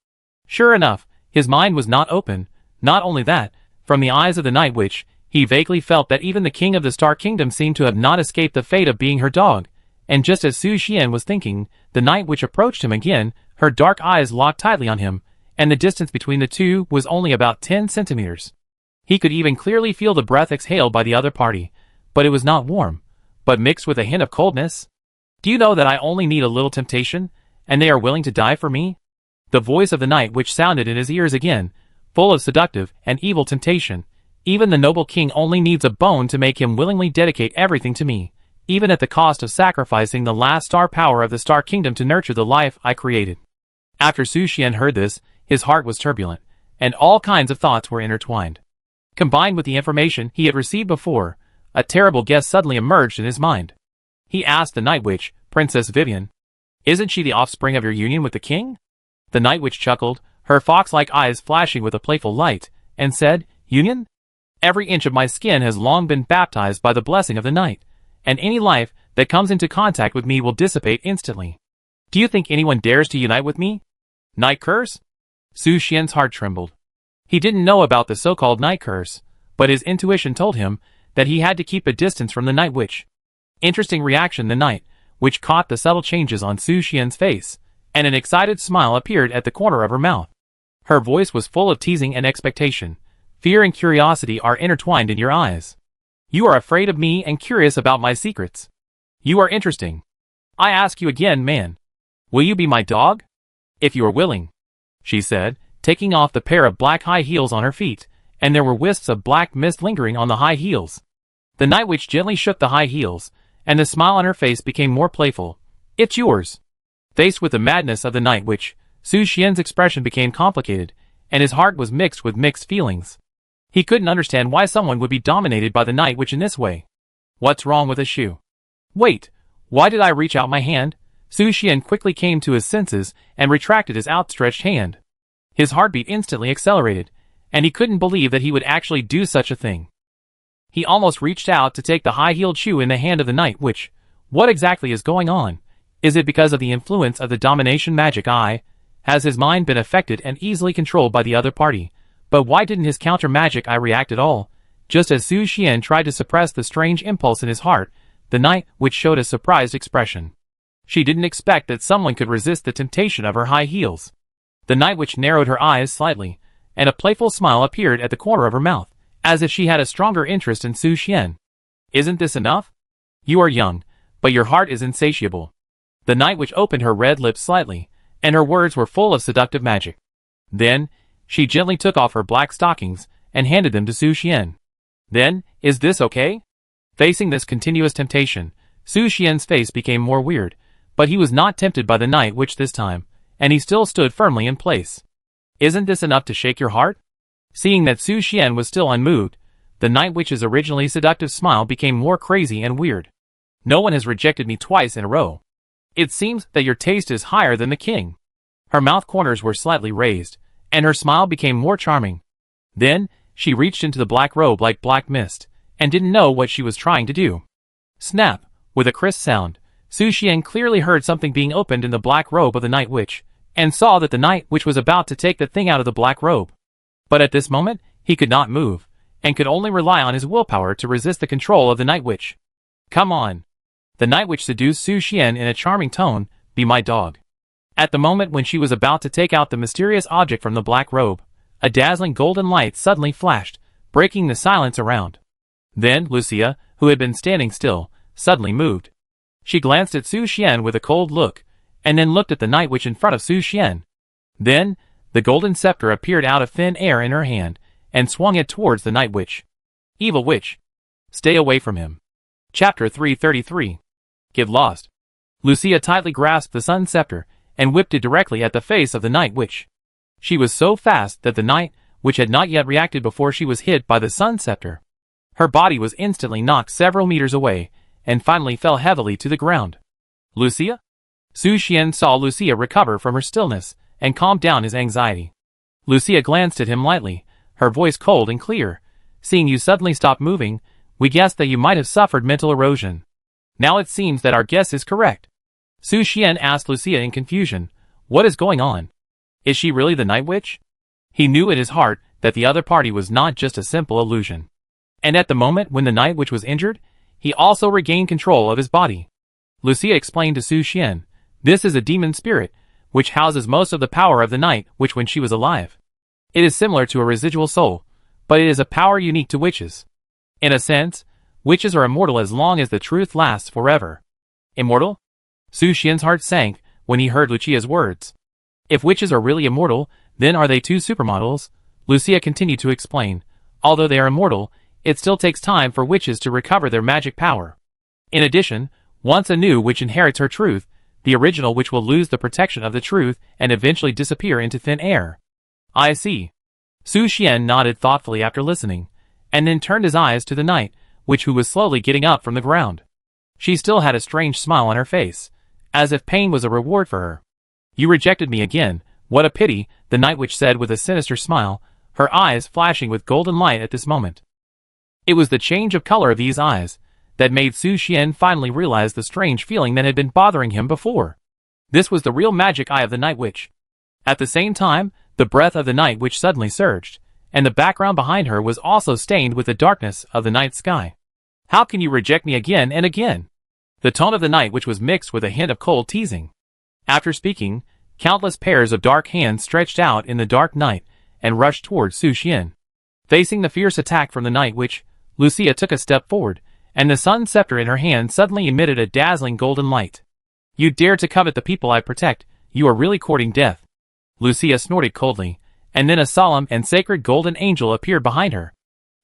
Sure enough, his mind was not open. Not only that, from the eyes of the Night Witch, he vaguely felt that even the king of the Star Kingdom seemed to have not escaped the fate of being her dog, and just as Su Xian was thinking, the Night Witch approached him again, her dark eyes locked tightly on him, and the distance between the two was only about 10 centimeters. He could even clearly feel the breath exhaled by the other party, but it was not warm, but mixed with a hint of coldness. Do you know that I only need a little temptation, and they are willing to die for me? The voice of the Night Witch sounded in his ears again, full of seductive and evil temptation. Even the noble king only needs a bone to make him willingly dedicate everything to me, even at the cost of sacrificing the last star power of the Star Kingdom to nurture the life I created. After Su Xian heard this, his heart was turbulent, and all kinds of thoughts were intertwined. Combined with the information he had received before, a terrible guess suddenly emerged in his mind. He asked the Night Witch, Princess Vivian, isn't she the offspring of your union with the king? The Night Witch chuckled, her fox-like eyes flashing with a playful light, and said, Union? Every inch of my skin has long been baptized by the blessing of the night, and any life that comes into contact with me will dissipate instantly. Do you think anyone dares to unite with me? Night curse? Su Xian's heart trembled. He didn't know about the so-called night curse, but his intuition told him that he had to keep a distance from the Night Witch. Interesting reaction. The Night Witch caught the subtle changes on Su Xian's face, and an excited smile appeared at the corner of her mouth. Her voice was full of teasing and expectation. Fear and curiosity are intertwined in your eyes. You are afraid of me and curious about my secrets. You are interesting. I ask you again, man. Will you be my dog? If you are willing, she said, taking off the pair of black high heels on her feet, and there were wisps of black mist lingering on the high heels. The Night Witch gently shook the high heels, and the smile on her face became more playful. It's yours. Faced with the madness of the Night Witch, Su Xian's expression became complicated, and his heart was mixed with mixed feelings. He couldn't understand why someone would be dominated by the Night Witch in this way. What's wrong with a shoe? Wait, why did I reach out my hand? Su Xian quickly came to his senses and retracted his outstretched hand. His heartbeat instantly accelerated, and he couldn't believe that he would actually do such a thing. He almost reached out to take the high-heeled shoe in the hand of the Night Witch. What exactly is going on? Is it because of the influence of the domination magic eye? Has his mind been affected and easily controlled by the other party? But why didn't his counter magic eye react at all? Just as Su Xian tried to suppress the strange impulse in his heart, the Night Witch showed a surprised expression. She didn't expect that someone could resist the temptation of her high heels. The Night Witch narrowed her eyes slightly, and a playful smile appeared at the corner of her mouth, as if she had a stronger interest in Su Xian. Isn't this enough? You are young, but your heart is insatiable." The Night Witch opened her red lips slightly, and her words were full of seductive magic. Then, she gently took off her black stockings and handed them to Su Xian. "Then, is this okay?" Facing this continuous temptation, Su Xian's face became more weird, but he was not tempted by the Night Witch this time, and he still stood firmly in place. "Isn't this enough to shake your heart?" Seeing that Su Xian was still unmoved, the Night Witch's originally seductive smile became more crazy and weird. "No one has rejected me twice in a row. It seems that your taste is higher than the king." Her mouth corners were slightly raised, and her smile became more charming. Then, she reached into the black robe like black mist, and didn't know what she was trying to do. Snap! With a crisp sound, Su Xian clearly heard something being opened in the black robe of the Night Witch, and saw that the Night Witch was about to take the thing out of the black robe. But at this moment, he could not move, and could only rely on his willpower to resist the control of the Night Witch. "Come on." The Night Witch seduced Su Xian in a charming tone, "Be my dog." At the moment when she was about to take out the mysterious object from the black robe, a dazzling golden light suddenly flashed, breaking the silence around. Then Lucia, who had been standing still, suddenly moved. She glanced at Su Xian with a cold look, and then looked at the Night Witch in front of Su Xian. Then, the golden scepter appeared out of thin air in her hand, and swung it towards the Night Witch. "Evil witch! Stay away from him." Chapter 333. Get lost. Lucia tightly grasped the sun scepter, and whipped it directly at the face of the Night Witch. She was so fast that the Night Witch had not yet reacted before she was hit by the sun scepter. Her body was instantly knocked several meters away, and finally fell heavily to the ground. "Lucia?" Su Xian saw Lucia recover from her stillness, and calmed down his anxiety. Lucia glanced at him lightly, her voice cold and clear. "Seeing you suddenly stop moving, we guessed that you might have suffered mental erosion. Now it seems that our guess is correct." Su Xian asked Lucia in confusion, "What is going on? Is she really the Night Witch?" He knew in his heart that the other party was not just a simple illusion. And at the moment when the Night Witch was injured, he also regained control of his body. Lucia explained to Su Xian, "This is a demon spirit, which houses most of the power of the Night Witch when she was alive. It is similar to a residual soul, but it is a power unique to witches. In a sense, witches are immortal as long as the truth lasts forever." "Immortal?" Su Xian's heart sank when he heard Lucia's words. "If witches are really immortal, then are they two supermodels?" Lucia continued to explain. "Although they are immortal, it still takes time for witches to recover their magic power. In addition, once a new witch inherits her truth, the original witch will lose the protection of the truth and eventually disappear into thin air." "I see." Su Xian nodded thoughtfully after listening, and then turned his eyes to the Night Witch, who was slowly getting up from the ground. She still had a strange smile on her face, as if pain was a reward for her. "You rejected me again, what a pity," the Night Witch said with a sinister smile, her eyes flashing with golden light at this moment. It was the change of color of these eyes that made Su Xian finally realize the strange feeling that had been bothering him before. This was the real magic eye of the Night Witch. At the same time, the breath of the Night Witch suddenly surged, and the background behind her was also stained with the darkness of the night sky. "How can you reject me again and again?" The tone of the Night Witch was mixed with a hint of cold teasing. After speaking, countless pairs of dark hands stretched out in the dark night and rushed towards Su Xian. Facing the fierce attack from the Night Witch, Lucia took a step forward, and the sun scepter in her hand suddenly emitted a dazzling golden light. "You dare to covet the people I protect, you are really courting death." Lucia snorted coldly, and then a solemn and sacred golden angel appeared behind her.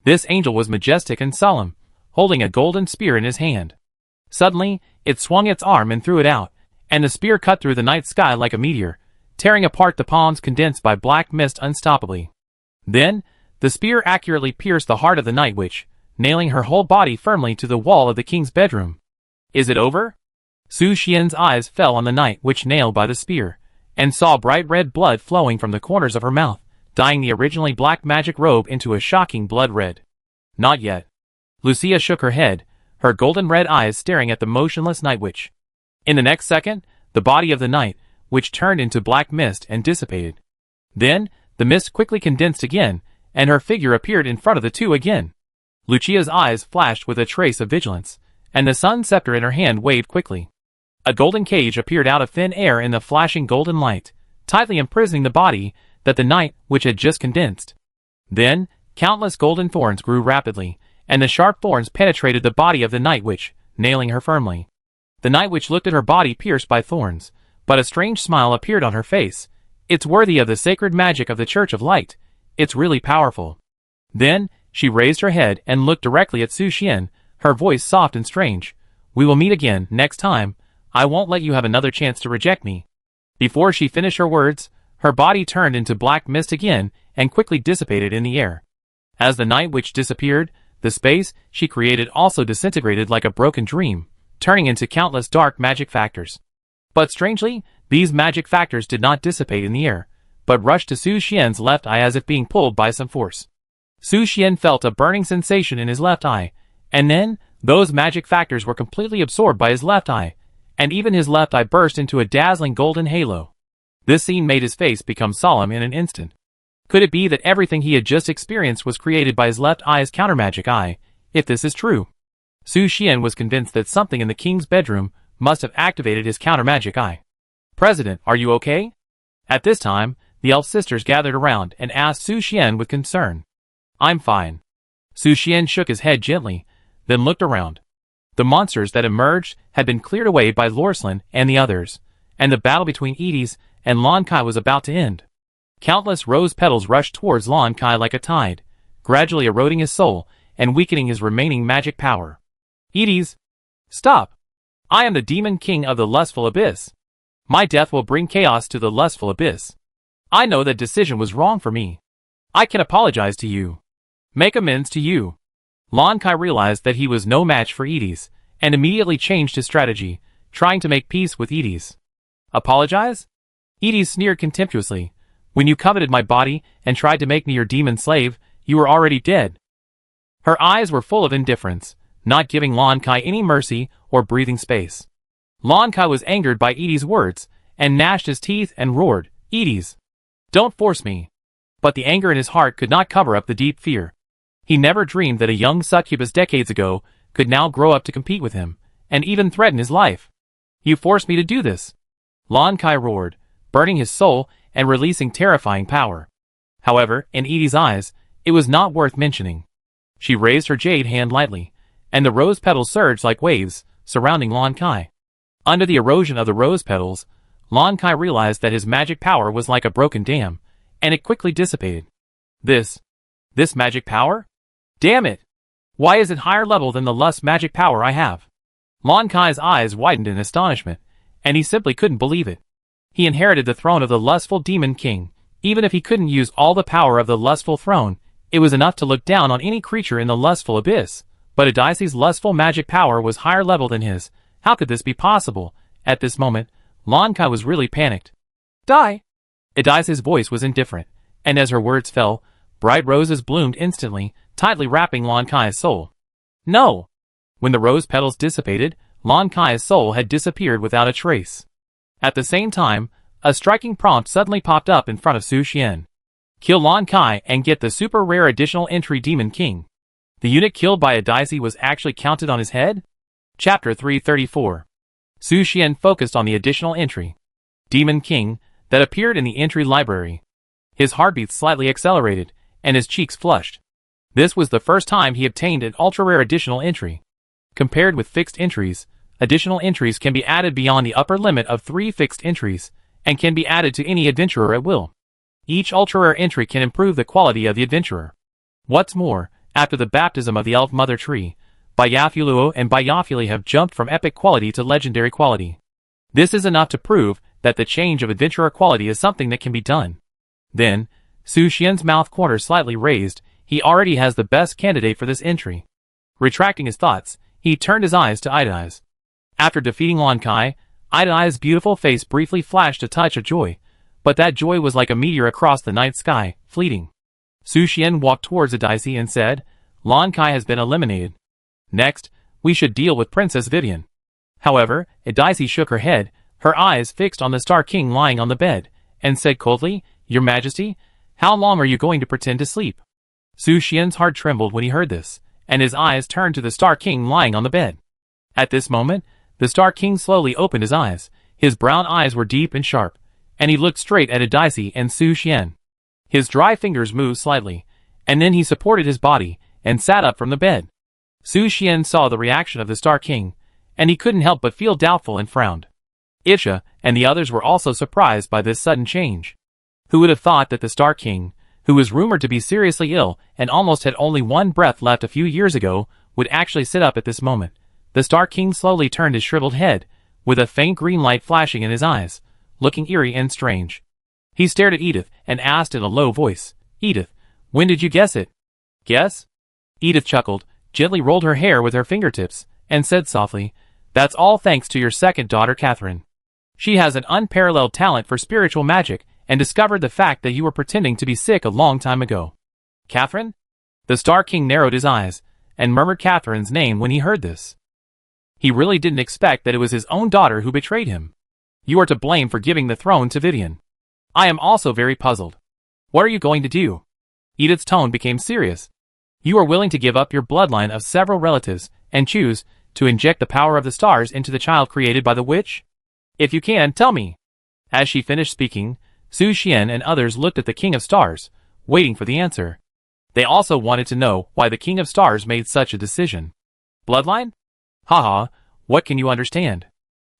This angel was majestic and solemn, holding a golden spear in his hand. Suddenly, it swung its arm and threw it out, and the spear cut through the night sky like a meteor, tearing apart the palms condensed by black mist unstoppably. Then, the spear accurately pierced the heart of the Night Witch, nailing her whole body firmly to the wall of the king's bedroom. "Is it over?" Su Xian's eyes fell on the Night Witch nailed by the spear, and saw bright red blood flowing from the corners of her mouth, dyeing the originally black magic robe into a shocking blood red. "Not yet." Lucia shook her head, her golden red eyes staring at the motionless Night Witch. In the next second, the body of the Night Witch turned into black mist and dissipated. Then, the mist quickly condensed again, and her figure appeared in front of the two again. Lucia's eyes flashed with a trace of vigilance, and the sun scepter in her hand waved quickly. A golden cage appeared out of thin air in the flashing golden light, tightly imprisoning the body that the Night Witch had just condensed. Then, countless golden thorns grew rapidly, and the sharp thorns penetrated the body of the Night Witch, nailing her firmly. The Night Witch looked at her body pierced by thorns, but a strange smile appeared on her face. It's worthy of the sacred magic of the Church of Light. It's really powerful. Then, she raised her head and looked directly at Su Xian, her voice soft and strange. We will meet again, next time. I won't let you have another chance to reject me. Before she finished her words, her body turned into black mist again and quickly dissipated in the air. As the Night Witch disappeared, the space she created also disintegrated like a broken dream, turning into countless dark magic factors. But strangely, these magic factors did not dissipate in the air, but rushed to Su Xian's left eye as if being pulled by some force. Su Xian felt a burning sensation in his left eye, and then, those magic factors were completely absorbed by his left eye, and even his left eye burst into a dazzling golden halo. This scene made his face become solemn in an instant. Could it be that everything he had just experienced was created by his left eye's countermagic eye? If this is true, Su Xian was convinced that something in the king's bedroom must have activated his countermagic eye. President, are you okay? At this time, the elf sisters gathered around and asked Su Xian with concern. I'm fine. Su Xian shook his head gently, then looked around. The monsters that emerged had been cleared away by Lorslin and the others, and the battle between Edis and Lon Kai was about to end. Countless rose petals rushed towards Lon Kai like a tide, gradually eroding his soul and weakening his remaining magic power. Edis! Stop! I am the Demon King of the Lustful Abyss. My death will bring chaos to the Lustful Abyss. I know that decision was wrong for me. I can apologize to you. Make amends to you. Lon Kai realized that he was no match for Edis, and immediately changed his strategy, trying to make peace with Edis. Apologize? Edis sneered contemptuously. When you coveted my body and tried to make me your demon slave, you were already dead. Her eyes were full of indifference, not giving Lon Kai any mercy or breathing space. Lon Kai was angered by Edis' words, and gnashed his teeth and roared, Edis! Don't force me. But the anger in his heart could not cover up the deep fear. He never dreamed that a young succubus decades ago could now grow up to compete with him, and even threaten his life. You forced me to do this. Lon Kai roared, burning his soul and releasing terrifying power. However, in Edie's eyes, it was not worth mentioning. She raised her jade hand lightly, and the rose petals surged like waves, surrounding Lon Kai. Under the erosion of the rose petals, Lon Kai realized that his magic power was like a broken dam, and it quickly dissipated. This magic power? Damn it! Why is it higher level than the lust magic power I have? Lon Kai's eyes widened in astonishment, and he simply couldn't believe it. He inherited the throne of the lustful demon king. Even if he couldn't use all the power of the lustful throne, it was enough to look down on any creature in the lustful abyss. But Edisi's lustful magic power was higher level than his. How could this be possible? At this moment, Lon Kai was really panicked. Die! Edisi's voice was indifferent, and as her words fell, bright roses bloomed instantly, tightly wrapping Lon Kai's soul. No! When the rose petals dissipated, Lon Kai's soul had disappeared without a trace. At the same time, a striking prompt suddenly popped up in front of Su Xian. Kill Lon Kai and get the super rare additional entry Demon King. The unit killed by Edisi was actually counted on his head? Chapter 334. Su Xian focused on the additional entry, Demon King, that appeared in the entry library. His heartbeat slightly accelerated, and his cheeks flushed. This was the first time he obtained an ultra-rare additional entry. Compared with fixed entries, additional entries can be added beyond the upper limit of 3 fixed entries, and can be added to any adventurer at will. Each ultra-rare entry can improve the quality of the adventurer. What's more, after the baptism of the Elf Mother Tree, Bayafuluo and Bayafuli have jumped from epic quality to legendary quality. This is enough to prove that the change of adventurer quality is something that can be done. Then, Su Xian's mouth corner slightly raised. He already has the best candidate for this entry. Retracting his thoughts, he turned his eyes to Edis. After defeating Lon Kai, Edis' beautiful face briefly flashed a touch of joy, but that joy was like a meteor across the night sky, fleeting. Su Xian walked towards Edisi and said, Lon Kai has been eliminated. Next, we should deal with Princess Vivian. However, Edisi shook her head, her eyes fixed on the Star King lying on the bed, and said coldly, Your Majesty, how long are you going to pretend to sleep? Su Xian's heart trembled when he heard this, and his eyes turned to the Star King lying on the bed. At this moment, the Star King slowly opened his eyes. His brown eyes were deep and sharp, and he looked straight at Edisi and Su Xian. His dry fingers moved slightly, and then he supported his body and sat up from the bed. Su Xian saw the reaction of the Star King, and he couldn't help but feel doubtful and frowned. Isha and the others were also surprised by this sudden change. Who would have thought that the Star King, who was rumored to be seriously ill and almost had only one breath left a few years ago, would actually sit up at this moment? The Star King slowly turned his shriveled head, with a faint green light flashing in his eyes, looking eerie and strange. He stared at Edith and asked in a low voice, "Edith, when did you guess it?" "Guess?" Edith chuckled, gently rolled her hair with her fingertips, and said softly, "That's all thanks to your second daughter Catherine. She has an unparalleled talent for spiritual magic and discovered the fact that you were pretending to be sick a long time ago." "Catherine?" The Star King narrowed his eyes, and murmured Catherine's name when he heard this. He really didn't expect that it was his own daughter who betrayed him. "You are to blame for giving the throne to Vivian. I am also very puzzled. What are you going to do?" Edith's tone became serious. "You are willing to give up your bloodline of several relatives and choose to inject the power of the stars into the child created by the witch? If you can, tell me." As she finished speaking, Su Xian and others looked at the King of Stars, waiting for the answer. They also wanted to know why the King of Stars made such a decision. "Bloodline? Haha, what can you understand?"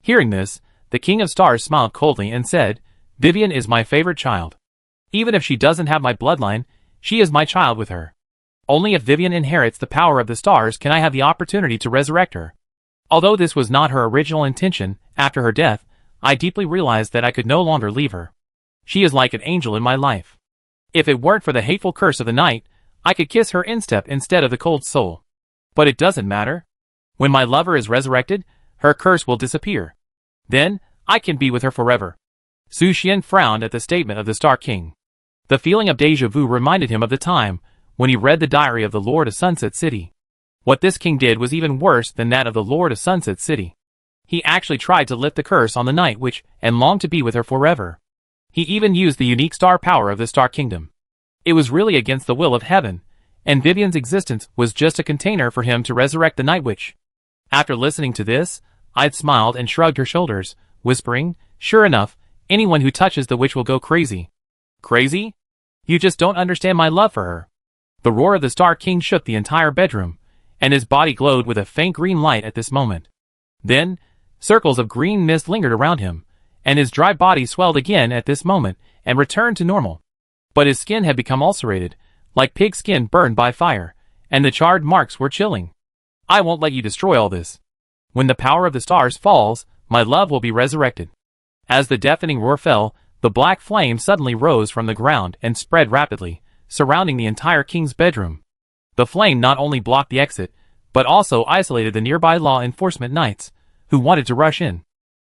Hearing this, the King of Stars smiled coldly and said, "Vivian is my favorite child. Even if she doesn't have my bloodline, she is my child with her. Only if Vivian inherits the power of the stars can I have the opportunity to resurrect her. Although this was not her original intention, after her death, I deeply realized that I could no longer leave her. She is like an angel in my life. If it weren't for the hateful curse of the night, I could kiss her instep instead of the cold soul. But it doesn't matter. When my lover is resurrected, her curse will disappear. Then, I can be with her forever." Su Xian frowned at the statement of the Star King. The feeling of déjà vu reminded him of the time when he read the diary of the Lord of Sunset City. What this king did was even worse than that of the Lord of Sunset City. He actually tried to lift the curse on the Night Witch and longed to be with her forever. He even used the unique star power of the Star Kingdom. It was really against the will of heaven, and Vivian's existence was just a container for him to resurrect the Night Witch. After listening to this, Ida smiled and shrugged her shoulders, whispering, "Sure enough, anyone who touches the witch will go crazy." "Crazy? You just don't understand my love for her." The roar of the Star King shook the entire bedroom, and his body glowed with a faint green light at this moment. Then, circles of green mist lingered around him, and his dry body swelled again at this moment and returned to normal. But his skin had become ulcerated, like pig skin burned by fire, and the charred marks were chilling. "I won't let you destroy all this. When the power of the stars falls, my love will be resurrected." As the deafening roar fell, the black flame suddenly rose from the ground and spread rapidly, surrounding the entire king's bedroom. The flame not only blocked the exit, but also isolated the nearby law enforcement knights, who wanted to rush in.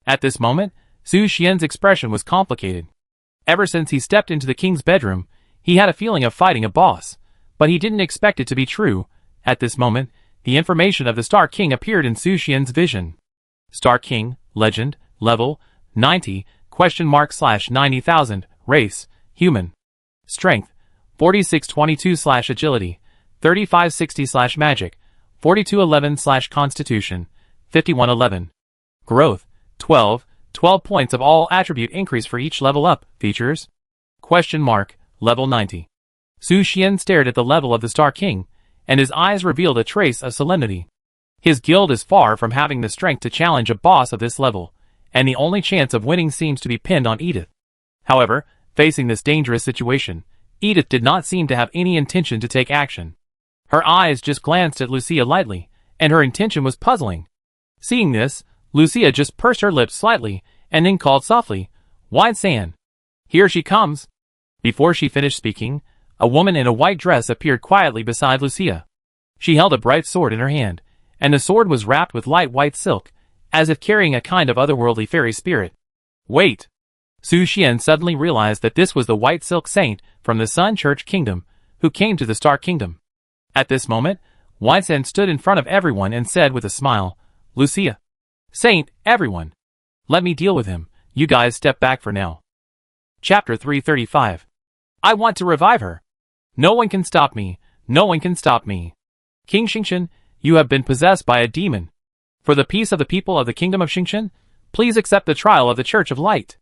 At this moment, Su Xian's expression was complicated. Ever since he stepped into the king's bedroom, he had a feeling of fighting a boss, but he didn't expect it to be true. At this moment, the information of the Star King appeared in Su Xian's vision. Star King, Legend, Level, 90, /90,000, Race, Human. Strength, 4622/Agility, 3560/Magic, 4211/Constitution, 5111. Growth, 12 points of all attribute increase for each level up. Features? Level 90. Su Xian stared at the level of the Star King, and his eyes revealed a trace of solemnity. His guild is far from having the strength to challenge a boss of this level, and the only chance of winning seems to be pinned on Edith. However, facing this dangerous situation, Edith did not seem to have any intention to take action. Her eyes just glanced at Lucia lightly, and her intention was puzzling. Seeing this, Lucia just pursed her lips slightly, and then called softly, "White San. Here she comes." Before she finished speaking, a woman in a white dress appeared quietly beside Lucia. She held a bright sword in her hand, and the sword was wrapped with light white silk, as if carrying a kind of otherworldly fairy spirit. "Wait!" Su Xian suddenly realized that this was the white silk saint from the Sun Church Kingdom, who came to the Star Kingdom. At this moment, White San stood in front of everyone and said with a smile, "Lucia. Saint, everyone. Let me deal with him. You guys step back for now." Chapter 335. I want to revive her. No one can stop me. No one can stop me. King Xingqian, you have been possessed by a demon. For the peace of the people of the kingdom of Xingqian, please accept the trial of the Church of Light.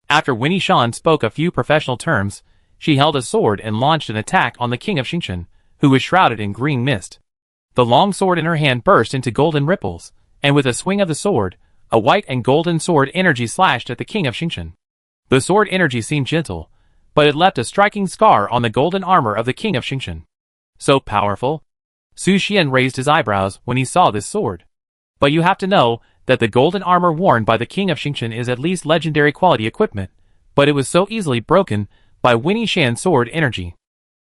After Winnie Shan spoke a few professional terms, she held a sword and launched an attack on the king of Xingqian, who was shrouded in green mist. The long sword in her hand burst into golden ripples, and with a swing of the sword, a white and golden sword energy slashed at the king of Xingchen. The sword energy seemed gentle, but it left a striking scar on the golden armor of the king of Xingchen. So powerful? Su Xian raised his eyebrows when he saw this sword. But you have to know that the golden armor worn by the king of Xingchen is at least legendary quality equipment, but it was so easily broken by Winnie Shan's sword energy.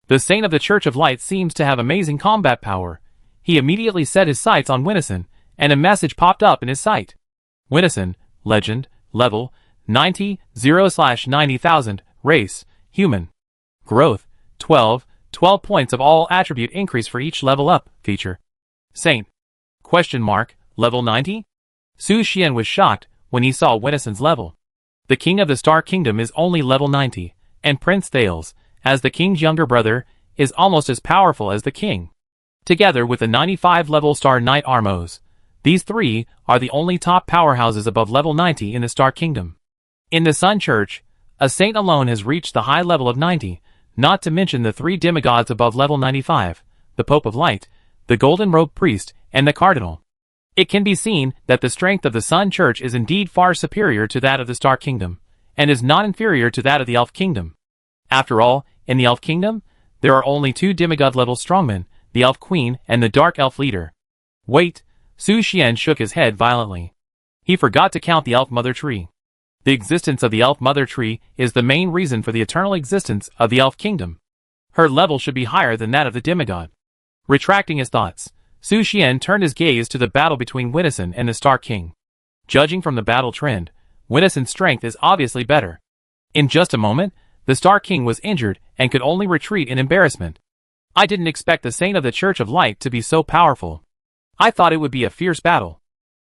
The Saint of the Church of Light seems to have amazing combat power. He immediately set his sights on Winnison, and a message popped up in his sight. Winnison, Legend, Level, 90, 0/90,000, Race, Human. Growth, 12 points of all attribute increase for each level up, feature. Saint. Question mark, level 90? Su Xian was shocked when he saw Winnison's level. The King of the Star Kingdom is only level 90, and Prince Thales, as the king's younger brother, is almost as powerful as the king. Together with the 95-level Star Knight Armos, these three are the only top powerhouses above level 90 in the Star Kingdom. In the Sun Church, a saint alone has reached the high level of 90, not to mention the three demigods above level 95, the Pope of Light, the Golden Robed Priest, and the Cardinal. It can be seen that the strength of the Sun Church is indeed far superior to that of the Star Kingdom, and is not inferior to that of the Elf Kingdom. After all, in the Elf Kingdom, there are only two demigod-level strongmen, the Elf Queen and the Dark Elf Leader. Wait, Su Xian shook his head violently. He forgot to count the Elf Mother Tree. The existence of the Elf Mother Tree is the main reason for the eternal existence of the Elf Kingdom. Her level should be higher than that of the demigod. Retracting his thoughts, Su Xian turned his gaze to the battle between Winnison and the Star King. Judging from the battle trend, Winnison's strength is obviously better. In just a moment, the Star King was injured and could only retreat in embarrassment. I didn't expect the Saint of the Church of Light to be so powerful. I thought it would be a fierce battle.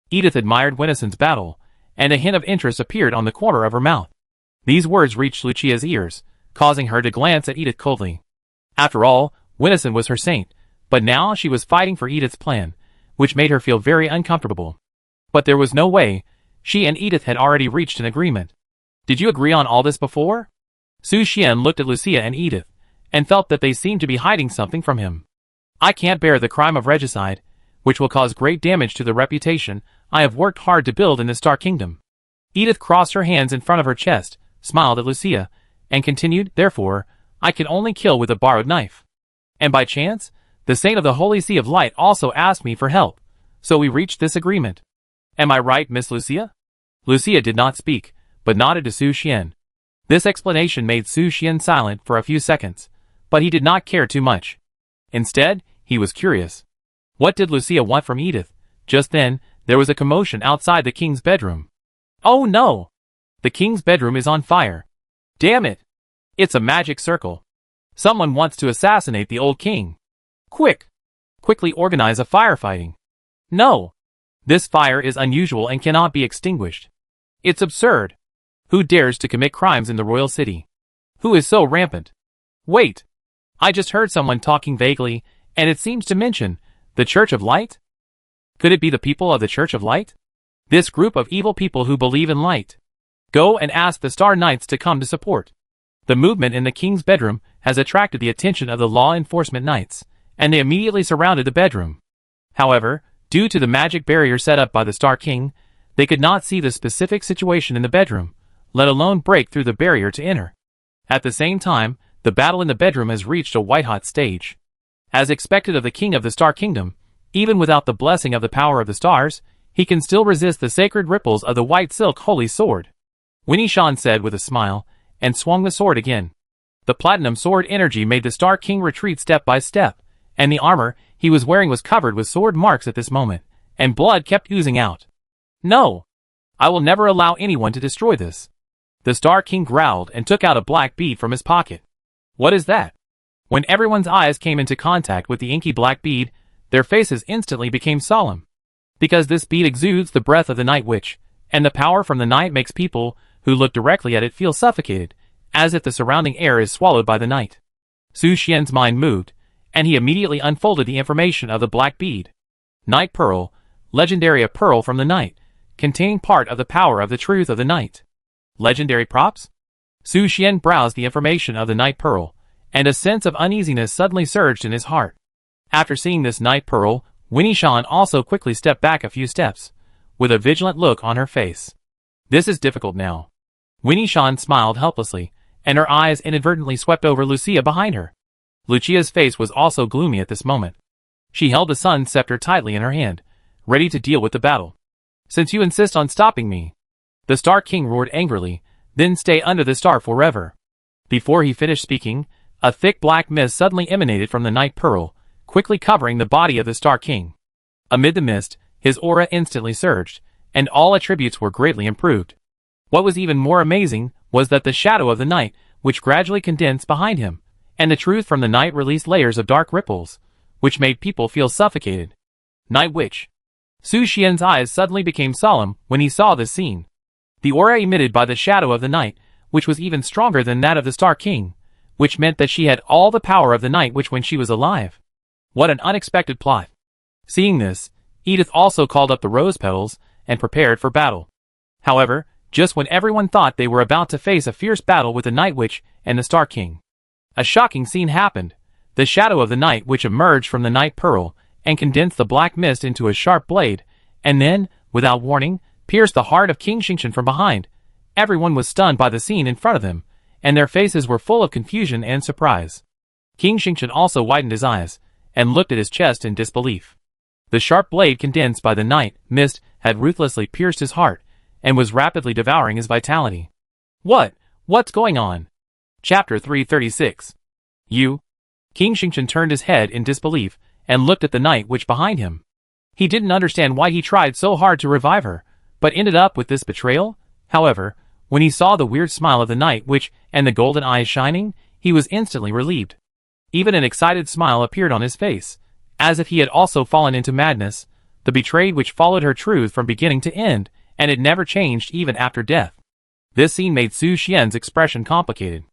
Edith admired Winnison's battle, and a hint of interest appeared on the corner of her mouth. These words reached Lucia's ears, causing her to glance at Edith coldly. After all, Winnison was her saint, but now she was fighting for Edith's plan, which made her feel very uncomfortable. But there was no way. She and Edith had already reached an agreement. Did you agree on all this before? Su Xian looked at Lucia and Edith, and felt that they seemed to be hiding something from him. I can't bear the crime of regicide, which will cause great damage to the reputation I have worked hard to build in the Star Kingdom. Edith crossed her hands in front of her chest, smiled at Lucia, and continued, therefore, I can only kill with a borrowed knife. And by chance, the Saint of the Holy Sea of Light also asked me for help, so we reached this agreement. Am I right, Miss Lucia? Lucia did not speak, but nodded to Su Xian. This explanation made Su Xian silent for a few seconds, but he did not care too much. Instead, he was curious. What did Lucia want from Edith? Just then, there was a commotion outside the king's bedroom. Oh no! The king's bedroom is on fire. Damn it! It's a magic circle. Someone wants to assassinate the old king. Quick! Quickly organize a firefighting. No! This fire is unusual and cannot be extinguished. It's absurd. Who dares to commit crimes in the royal city? Who is so rampant? Wait! I just heard someone talking vaguely, and it seems to mention the Church of Light? Could it be the people of the Church of Light? This group of evil people who believe in light. Go and ask the Star Knights to come to support. The movement in the king's bedroom has attracted the attention of the law enforcement knights, and they immediately surrounded the bedroom. However, due to the magic barrier set up by the Star King, they could not see the specific situation in the bedroom, let alone break through the barrier to enter. At the same time, the battle in the bedroom has reached a white-hot stage. As expected of the King of the Star Kingdom, even without the blessing of the power of the stars, he can still resist the sacred ripples of the white silk holy sword. Winnie Shan said with a smile, and swung the sword again. The platinum sword energy made the Star King retreat step by step, and the armor he was wearing was covered with sword marks at this moment, and blood kept oozing out. No! I will never allow anyone to destroy this. The Star King growled and took out a black bead from his pocket. What is that? When everyone's eyes came into contact with the inky black bead, their faces instantly became solemn. Because this bead exudes the breath of the Night Witch, and the power from the night makes people who look directly at it feel suffocated, as if the surrounding air is swallowed by the night. Su Xian's mind moved, and he immediately unfolded the information of the black bead. Night Pearl, legendary a pearl from the night, containing part of the power of the truth of the night. Legendary props? Su Xian browsed the information of the Night Pearl, and a sense of uneasiness suddenly surged in his heart. After seeing this Night Pearl, Winnie Shan also quickly stepped back a few steps, with a vigilant look on her face. This is difficult now. Winnie Shan smiled helplessly, and her eyes inadvertently swept over Lucia behind her. Lucia's face was also gloomy at this moment. She held the sun's scepter tightly in her hand, ready to deal with the battle. Since you insist on stopping me, the Star King roared angrily, then stay under the star forever. Before he finished speaking, a thick black mist suddenly emanated from the Night Pearl, quickly covering the body of the Star King. Amid the mist, his aura instantly surged, and all attributes were greatly improved. What was even more amazing was that the shadow of the night, which gradually condensed behind him, and the truth from the night released layers of dark ripples, which made people feel suffocated. Night Witch. Su Xian's eyes suddenly became solemn when he saw this scene. The aura emitted by the shadow of the night, which was even stronger than that of the Star King, which meant that she had all the power of the Night Witch when she was alive. What an unexpected plot. Seeing this, Edith also called up the rose petals and prepared for battle. However, just when everyone thought they were about to face a fierce battle with the Night Witch and the Star King, a shocking scene happened. The shadow of the Night Witch emerged from the Night Pearl and condensed the black mist into a sharp blade, and then, without warning, pierced the heart of King Xingqian from behind. Everyone was stunned by the scene in front of them, and their faces were full of confusion and surprise. King Xingqian also widened his eyes, and looked at his chest in disbelief. The sharp blade condensed by the night mist had ruthlessly pierced his heart, and was rapidly devouring his vitality. What's going on? Chapter 336. You? King Xingqian turned his head in disbelief, and looked at the Night Witch behind him. He didn't understand why he tried so hard to revive her, but ended up with this betrayal. However, when he saw the weird smile of the Night Witch and the golden eyes shining, he was instantly relieved. Even an excited smile appeared on his face, as if he had also fallen into madness. The betrayed witch followed her truth from beginning to end, and it never changed even after death. This scene made Su Xian's expression complicated.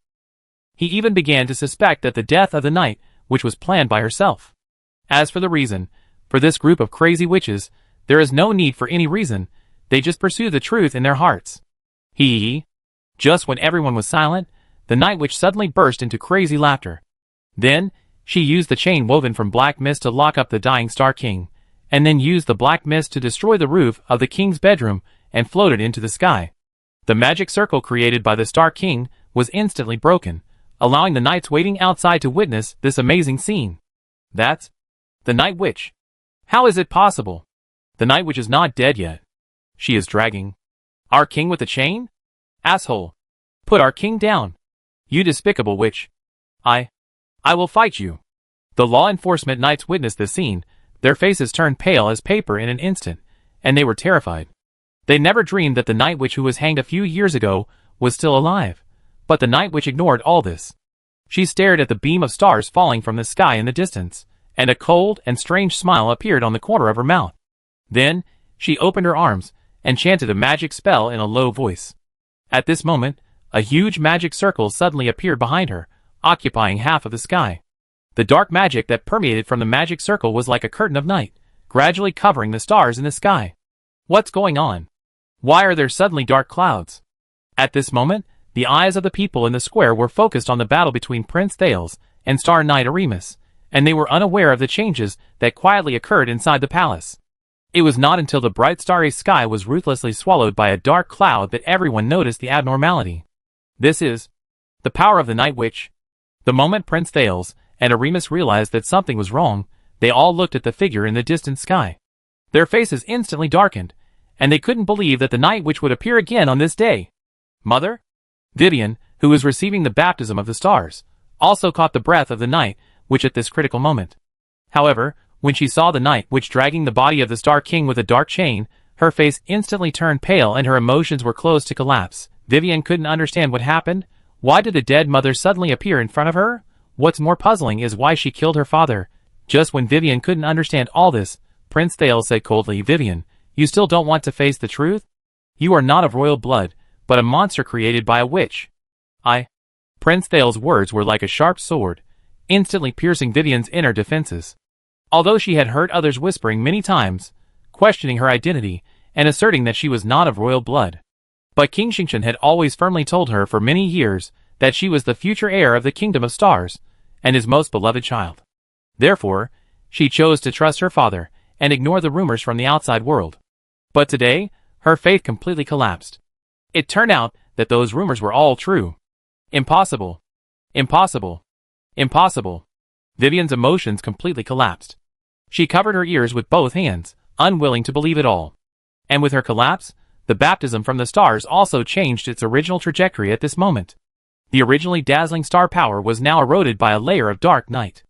He even began to suspect that the death of the Night Witch was planned by herself. As for the reason, for this group of crazy witches, there is no need for any reason, they just pursue the truth in their hearts. Just when everyone was silent, the Night Witch suddenly burst into crazy laughter. Then, she used the chain woven from black mist to lock up the dying Star King, and then used the black mist to destroy the roof of the king's bedroom and floated into the sky. The magic circle created by the Star King was instantly broken, allowing the knights waiting outside to witness this amazing scene. That's the Night Witch. How is it possible? The Night Witch is not dead yet. She is dragging our king with a chain? Asshole! Put our king down! You despicable witch! I will fight you! The law enforcement knights witnessed this scene. Their faces turned pale as paper in an instant, and they were terrified. They never dreamed that the Night Witch who was hanged a few years ago was still alive. But the Night Witch ignored all this. She stared at the beam of stars falling from the sky in the distance, and a cold and strange smile appeared on the corner of her mouth. Then, she opened her arms, and chanted a magic spell in a low voice. At this moment, a huge magic circle suddenly appeared behind her, occupying half of the sky. The dark magic that permeated from the magic circle was like a curtain of night, gradually covering the stars in the sky. What's going on? Why are there suddenly dark clouds? At this moment, the eyes of the people in the square were focused on the battle between Prince Thales and Star Knight Aramis, and they were unaware of the changes that quietly occurred inside the palace. It was not until the bright starry sky was ruthlessly swallowed by a dark cloud that everyone noticed the abnormality. This is the power of the Night Witch. The moment Prince Thales and Aramis realized that something was wrong, they all looked at the figure in the distant sky. Their faces instantly darkened, and they couldn't believe that the Night Witch would appear again on this day. Mother? Vivian, who was receiving the baptism of the stars, also caught the breath of the Night Witch at this critical moment. However, when she saw the Night Witch dragging the body of the Star King with a dark chain, her face instantly turned pale and her emotions were close to collapse. Vivian couldn't understand what happened. Why did the dead mother suddenly appear in front of her? What's more puzzling is why she killed her father. Just when Vivian couldn't understand all this, Prince Thales said coldly, "Vivian, you still don't want to face the truth? You are not of royal blood, but a monster created by a witch." Prince Thales' words were like a sharp sword, instantly piercing Vivian's inner defenses. Although she had heard others whispering many times, questioning her identity, and asserting that she was not of royal blood. But King Xingqian had always firmly told her for many years that she was the future heir of the Kingdom of Stars, and his most beloved child. Therefore, she chose to trust her father, and ignore the rumors from the outside world. But today, her faith completely collapsed. It turned out that those rumors were all true. Impossible. Impossible. Impossible. Vivian's emotions completely collapsed. She covered her ears with both hands, unwilling to believe it all. And with her collapse, the baptism from the stars also changed its original trajectory at this moment. The originally dazzling star power was now eroded by a layer of dark night.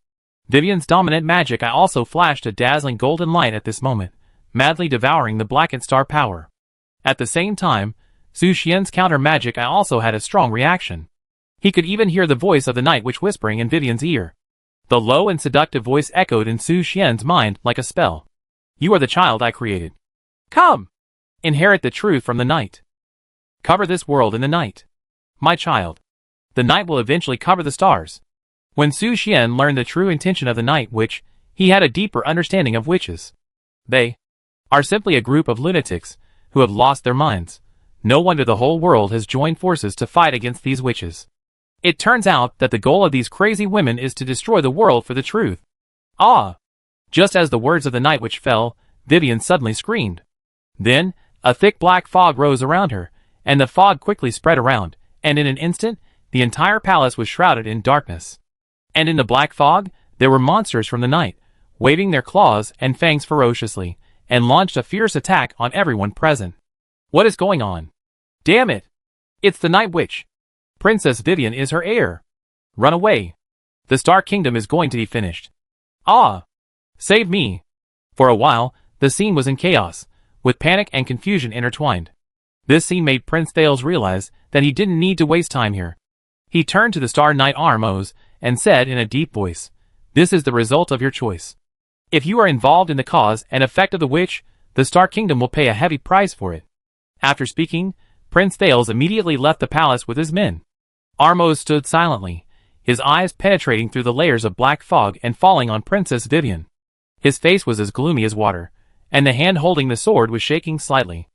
Vivian's dominant magic eye also flashed a dazzling golden light at this moment, madly devouring the blackened star power. At the same time, Su Xian's counter magic eye also had a strong reaction. He could even hear the voice of the night witch whispering in Vivian's ear. The low and seductive voice echoed in Su Xian's mind like a spell. You are the child I created. Come! Inherit the truth from the night. Cover this world in the night. My child. The night will eventually cover the stars. When Su Xian learned the true intention of the night witch, he had a deeper understanding of witches. They are simply a group of lunatics who have lost their minds. No wonder the whole world has joined forces to fight against these witches. It turns out that the goal of these crazy women is to destroy the world for the truth. Ah! Just as the words of the night witch fell, Vivian suddenly screamed. Then, a thick black fog rose around her, and the fog quickly spread around, and in an instant, the entire palace was shrouded in darkness. And in the black fog, there were monsters from the night, waving their claws and fangs ferociously, and launched a fierce attack on everyone present. What is going on? Damn it! It's the night witch! Princess Vivian is her heir. Run away. The Star Kingdom is going to be finished. Ah! Save me. For a while, the scene was in chaos, with panic and confusion intertwined. This scene made Prince Thales realize that he didn't need to waste time here. He turned to the Star Knight Armos and said in a deep voice, "This is the result of your choice. If you are involved in the cause and effect of the witch, the Star Kingdom will pay a heavy price for it." After speaking, Prince Thales immediately left the palace with his men. Armos stood silently, his eyes penetrating through the layers of black fog and falling on Princess Vivian. His face was as gloomy as water, and the hand holding the sword was shaking slightly.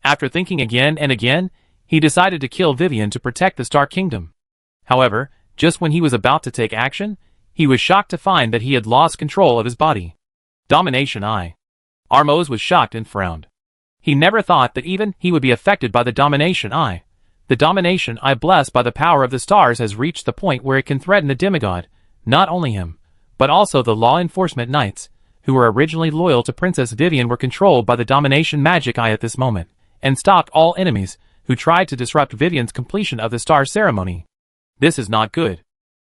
After thinking again and again, he decided to kill Vivian to protect the Star Kingdom. However, just when he was about to take action, he was shocked to find that he had lost control of his body. Domination Eye. Armos was shocked and frowned. He never thought that even he would be affected by the Domination Eye. The Domination Eye, blessed by the power of the stars, has reached the point where it can threaten the demigod, not only him, but also the law enforcement knights, who were originally loyal to Princess Vivian, were controlled by the Domination Magic Eye at this moment, and stopped all enemies who tried to disrupt Vivian's completion of the star ceremony. This is not good.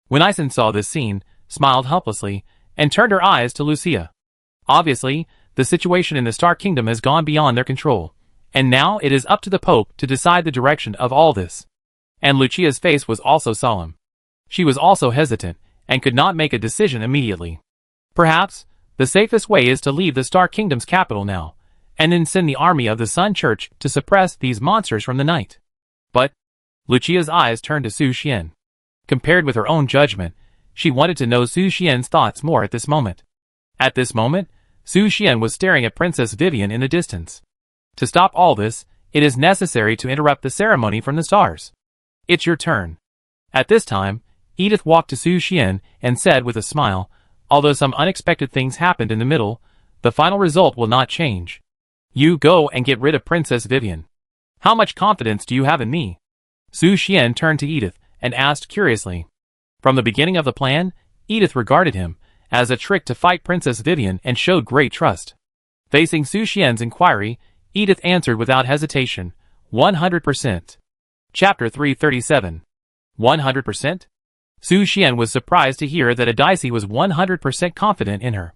When Ison saw this scene, smiled helplessly, and turned her eyes to Lucia. Obviously, the situation in the Star Kingdom has gone beyond their control, and now it is up to the Pope to decide the direction of all this. And Lucia's face was also solemn. She was also hesitant, and could not make a decision immediately. Perhaps, the safest way is to leave the Star Kingdom's capital now, and then send the army of the Sun Church to suppress these monsters from the night. But, Lucia's eyes turned to Su Xian. Compared with her own judgment, she wanted to know Su Xian's thoughts more at this moment. At this moment, Su Xian was staring at Princess Vivian in the distance. To stop all this, it is necessary to interrupt the ceremony from the stars. It's your turn. At this time, Edith walked to Su Xian and said with a smile, "Although some unexpected things happened in the middle, the final result will not change. You go and get rid of Princess Vivian. How much confidence do you have in me?" Su Xian turned to Edith and asked curiously. From the beginning of the plan, Edith regarded him as a trick to fight Princess Vivian and showed great trust. Facing Su Xian's inquiry, Edith answered without hesitation, 100%. Chapter 337. 100%? Su Xian was surprised to hear that Edice was 100% confident in her.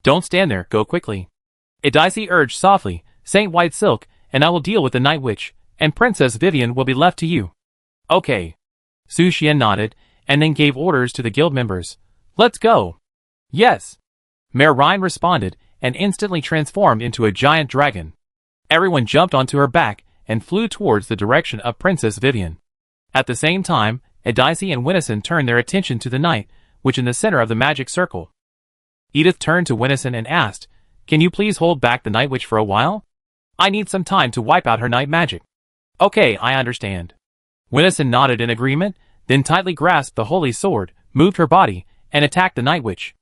"Don't stand there, go quickly." Edice urged softly, "Saint White Silk, and I will deal with the Night Witch, and Princess Vivian will be left to you." "Okay." Su Xian nodded, and then gave orders to the guild members. "Let's go." "Yes." Mare Rhine responded, and instantly transformed into a giant dragon. Everyone jumped onto her back, and flew towards the direction of Princess Vivian. At the same time, Edice and Winnison turned their attention to the night, which in the center of the magic circle. Edith turned to Winnison and asked, "Can you please hold back the Night Witch for a while? I need some time to wipe out her night magic." "Okay, I understand." Winnison nodded in agreement, then tightly grasped the holy sword, moved her body, and attacked the Night Witch.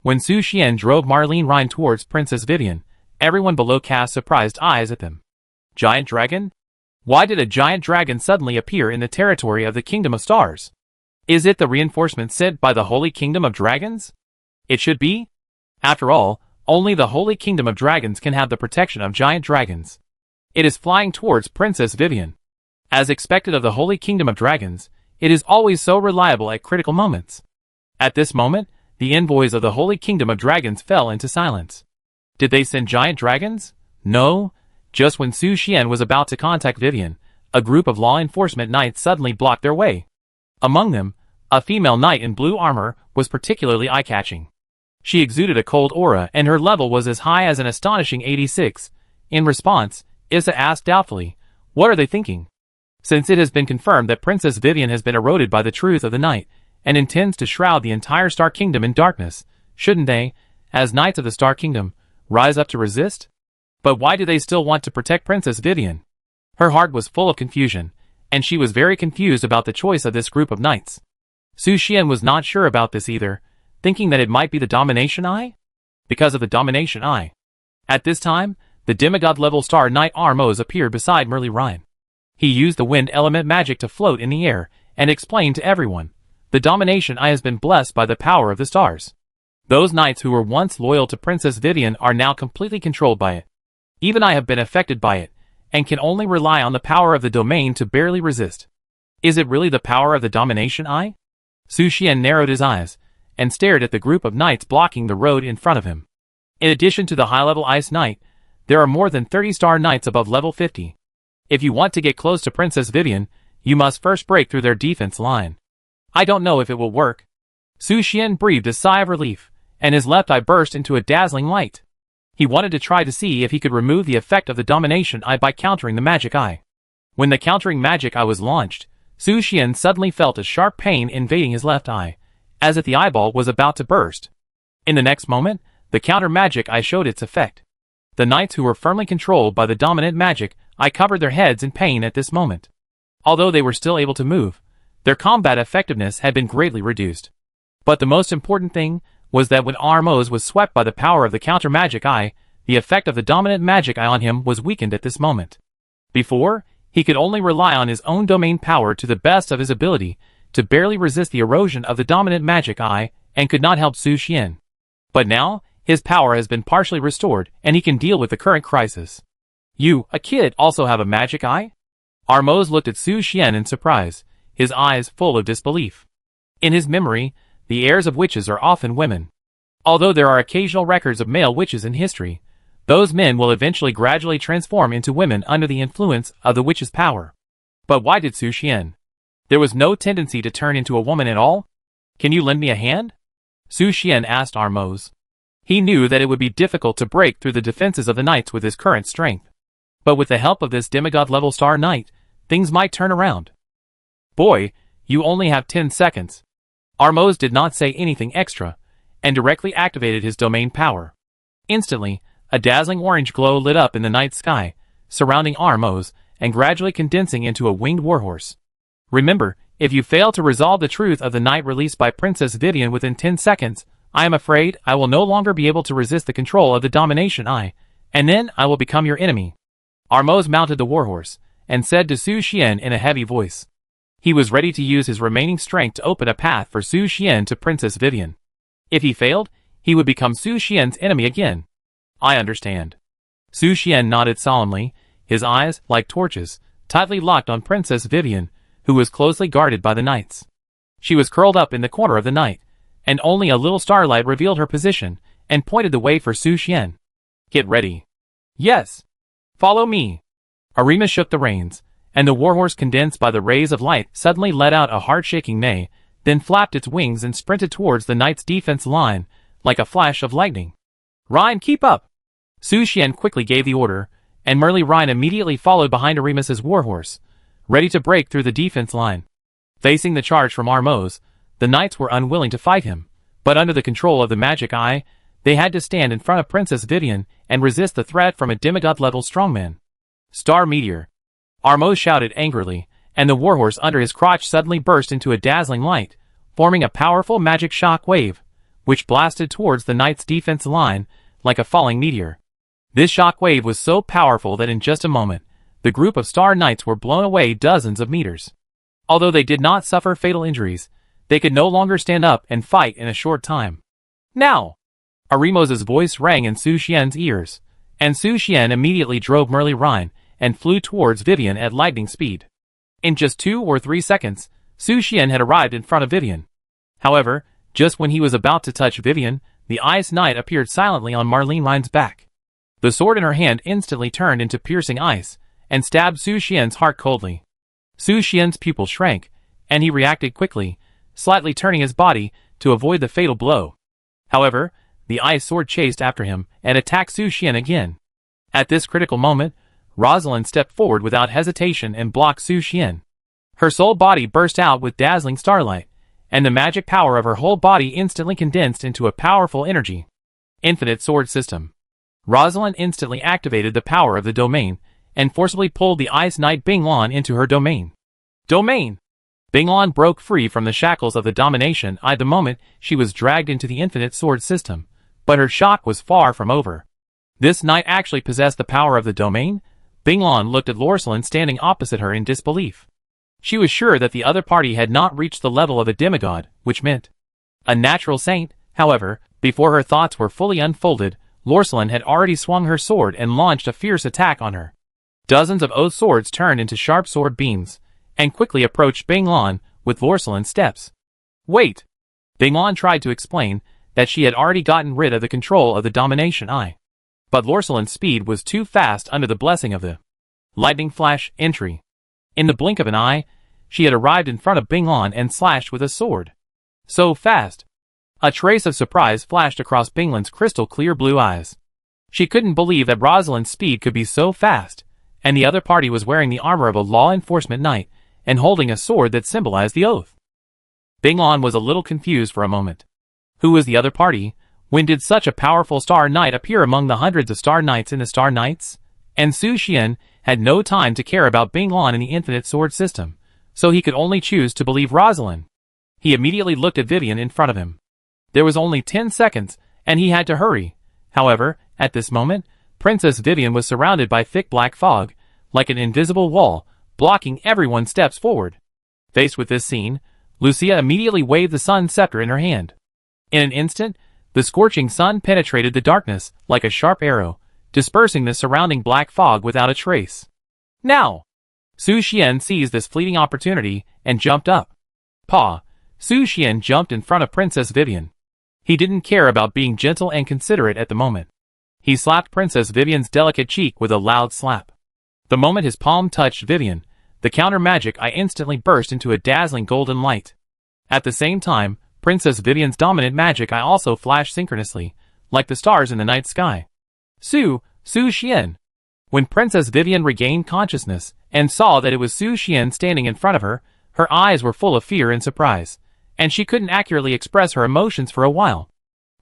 When Su Xian drove Marlene Rhine towards Princess Vivian, Everyone below cast surprised eyes at them. Giant dragon? Why did a giant dragon suddenly appear in the territory of the Kingdom of Stars? Is it the reinforcement sent by the Holy Kingdom of Dragons? It should be. After all, only the Holy Kingdom of Dragons can have the protection of giant dragons. It is flying towards Princess Vivian. As expected of the Holy Kingdom of Dragons, it is always so reliable at critical moments. At this moment, the envoys of the Holy Kingdom of Dragons fell into silence. Did they send giant dragons? No. Just when Su Xian was about to contact Vivian, a group of law enforcement knights suddenly blocked their way. Among them, a female knight in blue armor was particularly eye-catching. She exuded a cold aura and her level was as high as an astonishing 86. In response, Issa asked doubtfully, "What are they thinking?" Since it has been confirmed that Princess Vivian has been eroded by the truth of the night, and intends to shroud the entire Star Kingdom in darkness, shouldn't they, as Knights of the Star Kingdom, rise up to resist? But why do they still want to protect Princess Vivian? Her heart was full of confusion, and she was very confused about the choice of this group of knights. Su Xian was not sure about this either, thinking that it might be the Domination Eye? Because of the Domination Eye. At this time, the demigod-level Star Knight Armos appeared beside Merly Ryan. He used the wind element magic to float in the air, and explained to everyone, "The Domination Eye has been blessed by the power of the stars. Those knights who were once loyal to Princess Vivian are now completely controlled by it. Even I have been affected by it, and can only rely on the power of the domain to barely resist." Is it really the power of the Domination Eye? Su Xian narrowed his eyes, and stared at the group of knights blocking the road in front of him. In addition to the high-level Ice Knight, there are more than 30 Star Knights above level 50. If you want to get close to Princess Vivian, you must first break through their defense line. I don't know if it will work. Su Xian breathed a sigh of relief, and his left eye burst into a dazzling light. He wanted to try to see if he could remove the effect of the Domination Eye by countering the Magic Eye. When the countering Magic Eye was launched, Su Xian suddenly felt a sharp pain invading his left eye, as if the eyeball was about to burst. In the next moment, the counter Magic Eye showed its effect. The knights who were firmly controlled by the dominant Magic Eye covered their heads in pain at this moment. Although they were still able to move, their combat effectiveness had been greatly reduced. But the most important thing was that when Armos was swept by the power of the counter Magic Eye, the effect of the dominant Magic Eye on him was weakened at this moment. Before, he could only rely on his own domain power to the best of his ability to barely resist the erosion of the dominant Magic Eye and could not help Su Xian. But now, his power has been partially restored and he can deal with the current crisis. You, a kid, also have a Magic Eye? Armos looked at Su Xian in surprise, his eyes full of disbelief. In his memory, the heirs of witches are often women. Although there are occasional records of male witches in history, those men will eventually gradually transform into women under the influence of the witch's power. But why did Su Xian? There was no tendency to turn into a woman at all? Can you lend me a hand? Su Xian asked Armos. He knew that it would be difficult to break through the defenses of the knights with his current strength. But with the help of this demigod-level Star Knight, things might turn around. Boy, you only have 10 seconds. Armos did not say anything extra, and directly activated his domain power. Instantly, a dazzling orange glow lit up in the night sky, surrounding Armos, and gradually condensing into a winged warhorse. Remember, if you fail to resolve the truth of the night released by Princess Vivian within 10 seconds, I am afraid I will no longer be able to resist the control of the Domination Eye, and then I will become your enemy. Armos mounted the warhorse, and said to Su Xian in a heavy voice. He was ready to use his remaining strength to open a path for Su Xian to Princess Vivian. If he failed, he would become Su Xian's enemy again. I understand. Su Xian nodded solemnly, his eyes, like torches, tightly locked on Princess Vivian, who was closely guarded by the knights. She was curled up in the corner of the night, and only a little starlight revealed her position, and pointed the way for Su Xian. Get ready. Yes. Follow me. Arima shook the reins, and the warhorse, condensed by the rays of light, suddenly let out a heart-shaking neigh, then flapped its wings and sprinted towards the knight's defense line, like a flash of lightning. Ryan, keep up! Su Xian quickly gave the order, and Merly Ryan immediately followed behind Arimus's warhorse, ready to break through the defense line. Facing the charge from Armos, the knights were unwilling to fight him, but under the control of the Magic Eye, they had to stand in front of Princess Vivian and resist the threat from a demigod-level strongman. Star Meteor! Armos shouted angrily, and the warhorse under his crotch suddenly burst into a dazzling light, forming a powerful magic shock wave, which blasted towards the knight's defense line like a falling meteor. This shock wave was so powerful that in just a moment, the group of Star Knights were blown away dozens of meters. Although they did not suffer fatal injuries, they could no longer stand up and fight in a short time. Now! Arimos' voice rang in Su Xian's ears, and Su Xian immediately drove Merli Rhine and flew towards Vivian at lightning speed. In just 2 or 3 seconds, Su Xian had arrived in front of Vivian. However, just when he was about to touch Vivian, the Ice Knight appeared silently on Merli Rhine's back. The sword in her hand instantly turned into piercing ice, and stabbed Su Xian's heart coldly. Su Xian's pupil shrank, and he reacted quickly, slightly turning his body to avoid the fatal blow. However, the ice sword chased after him and attacked Su Xian again. At this critical moment, Rosalind stepped forward without hesitation and blocked Su Xian. Her soul body burst out with dazzling starlight, and the magic power of her whole body instantly condensed into a powerful energy. Infinite Sword System. Rosalind instantly activated the power of the domain, and forcibly pulled the Ice Knight Binglan into her domain. Domain! Binglan broke free from the shackles of the domination the moment she was dragged into the Infinite Sword System, but her shock was far from over. This knight actually possessed the power of the domain? Binglan looked at Rosalind standing opposite her in disbelief. She was sure that the other party had not reached the level of a demigod, which meant a natural saint. However, before her thoughts were fully unfolded, Rosalind had already swung her sword and launched a fierce attack on her. Dozens of oath swords turned into sharp sword beams, and quickly approached Binglan with Rosalind's steps. Wait! Binglan tried to explain that she had already gotten rid of the control of the domination eye. But Rosalind's speed was too fast under the blessing of the lightning flash entry. In the blink of an eye, she had arrived in front of Binglan and slashed with a sword. So fast! A trace of surprise flashed across Binglan's crystal-clear blue eyes. She couldn't believe that Rosalind's speed could be so fast, and the other party was wearing the armor of a law enforcement knight and holding a sword that symbolized the oath. Binglan was a little confused for a moment. Who was the other party? When did such a powerful Star Knight appear among the hundreds of Star Knights in the Star Knights? And Su Xian had no time to care about Binglan in the Infinite Sword System, so he could only choose to believe Rosalind. He immediately looked at Vivian in front of him. There was only 10 seconds, and he had to hurry. However, at this moment, Princess Vivian was surrounded by thick black fog, like an invisible wall, blocking everyone's steps forward. Faced with this scene, Lucia immediately waved the sun scepter in her hand. In an instant, the scorching sun penetrated the darkness like a sharp arrow, dispersing the surrounding black fog without a trace. Now! Su Xian seized this fleeting opportunity and jumped up. Pa! Su Xian jumped in front of Princess Vivian. He didn't care about being gentle and considerate at the moment. He slapped Princess Vivian's delicate cheek with a loud slap. The moment his palm touched Vivian, the counter-magic eye instantly burst into a dazzling golden light. At the same time, Princess Vivian's dominant magic eye also flashed synchronously, like the stars in the night sky. Su Xian! When Princess Vivian regained consciousness and saw that it was Su Xian standing in front of her, her eyes were full of fear and surprise, and she couldn't accurately express her emotions for a while.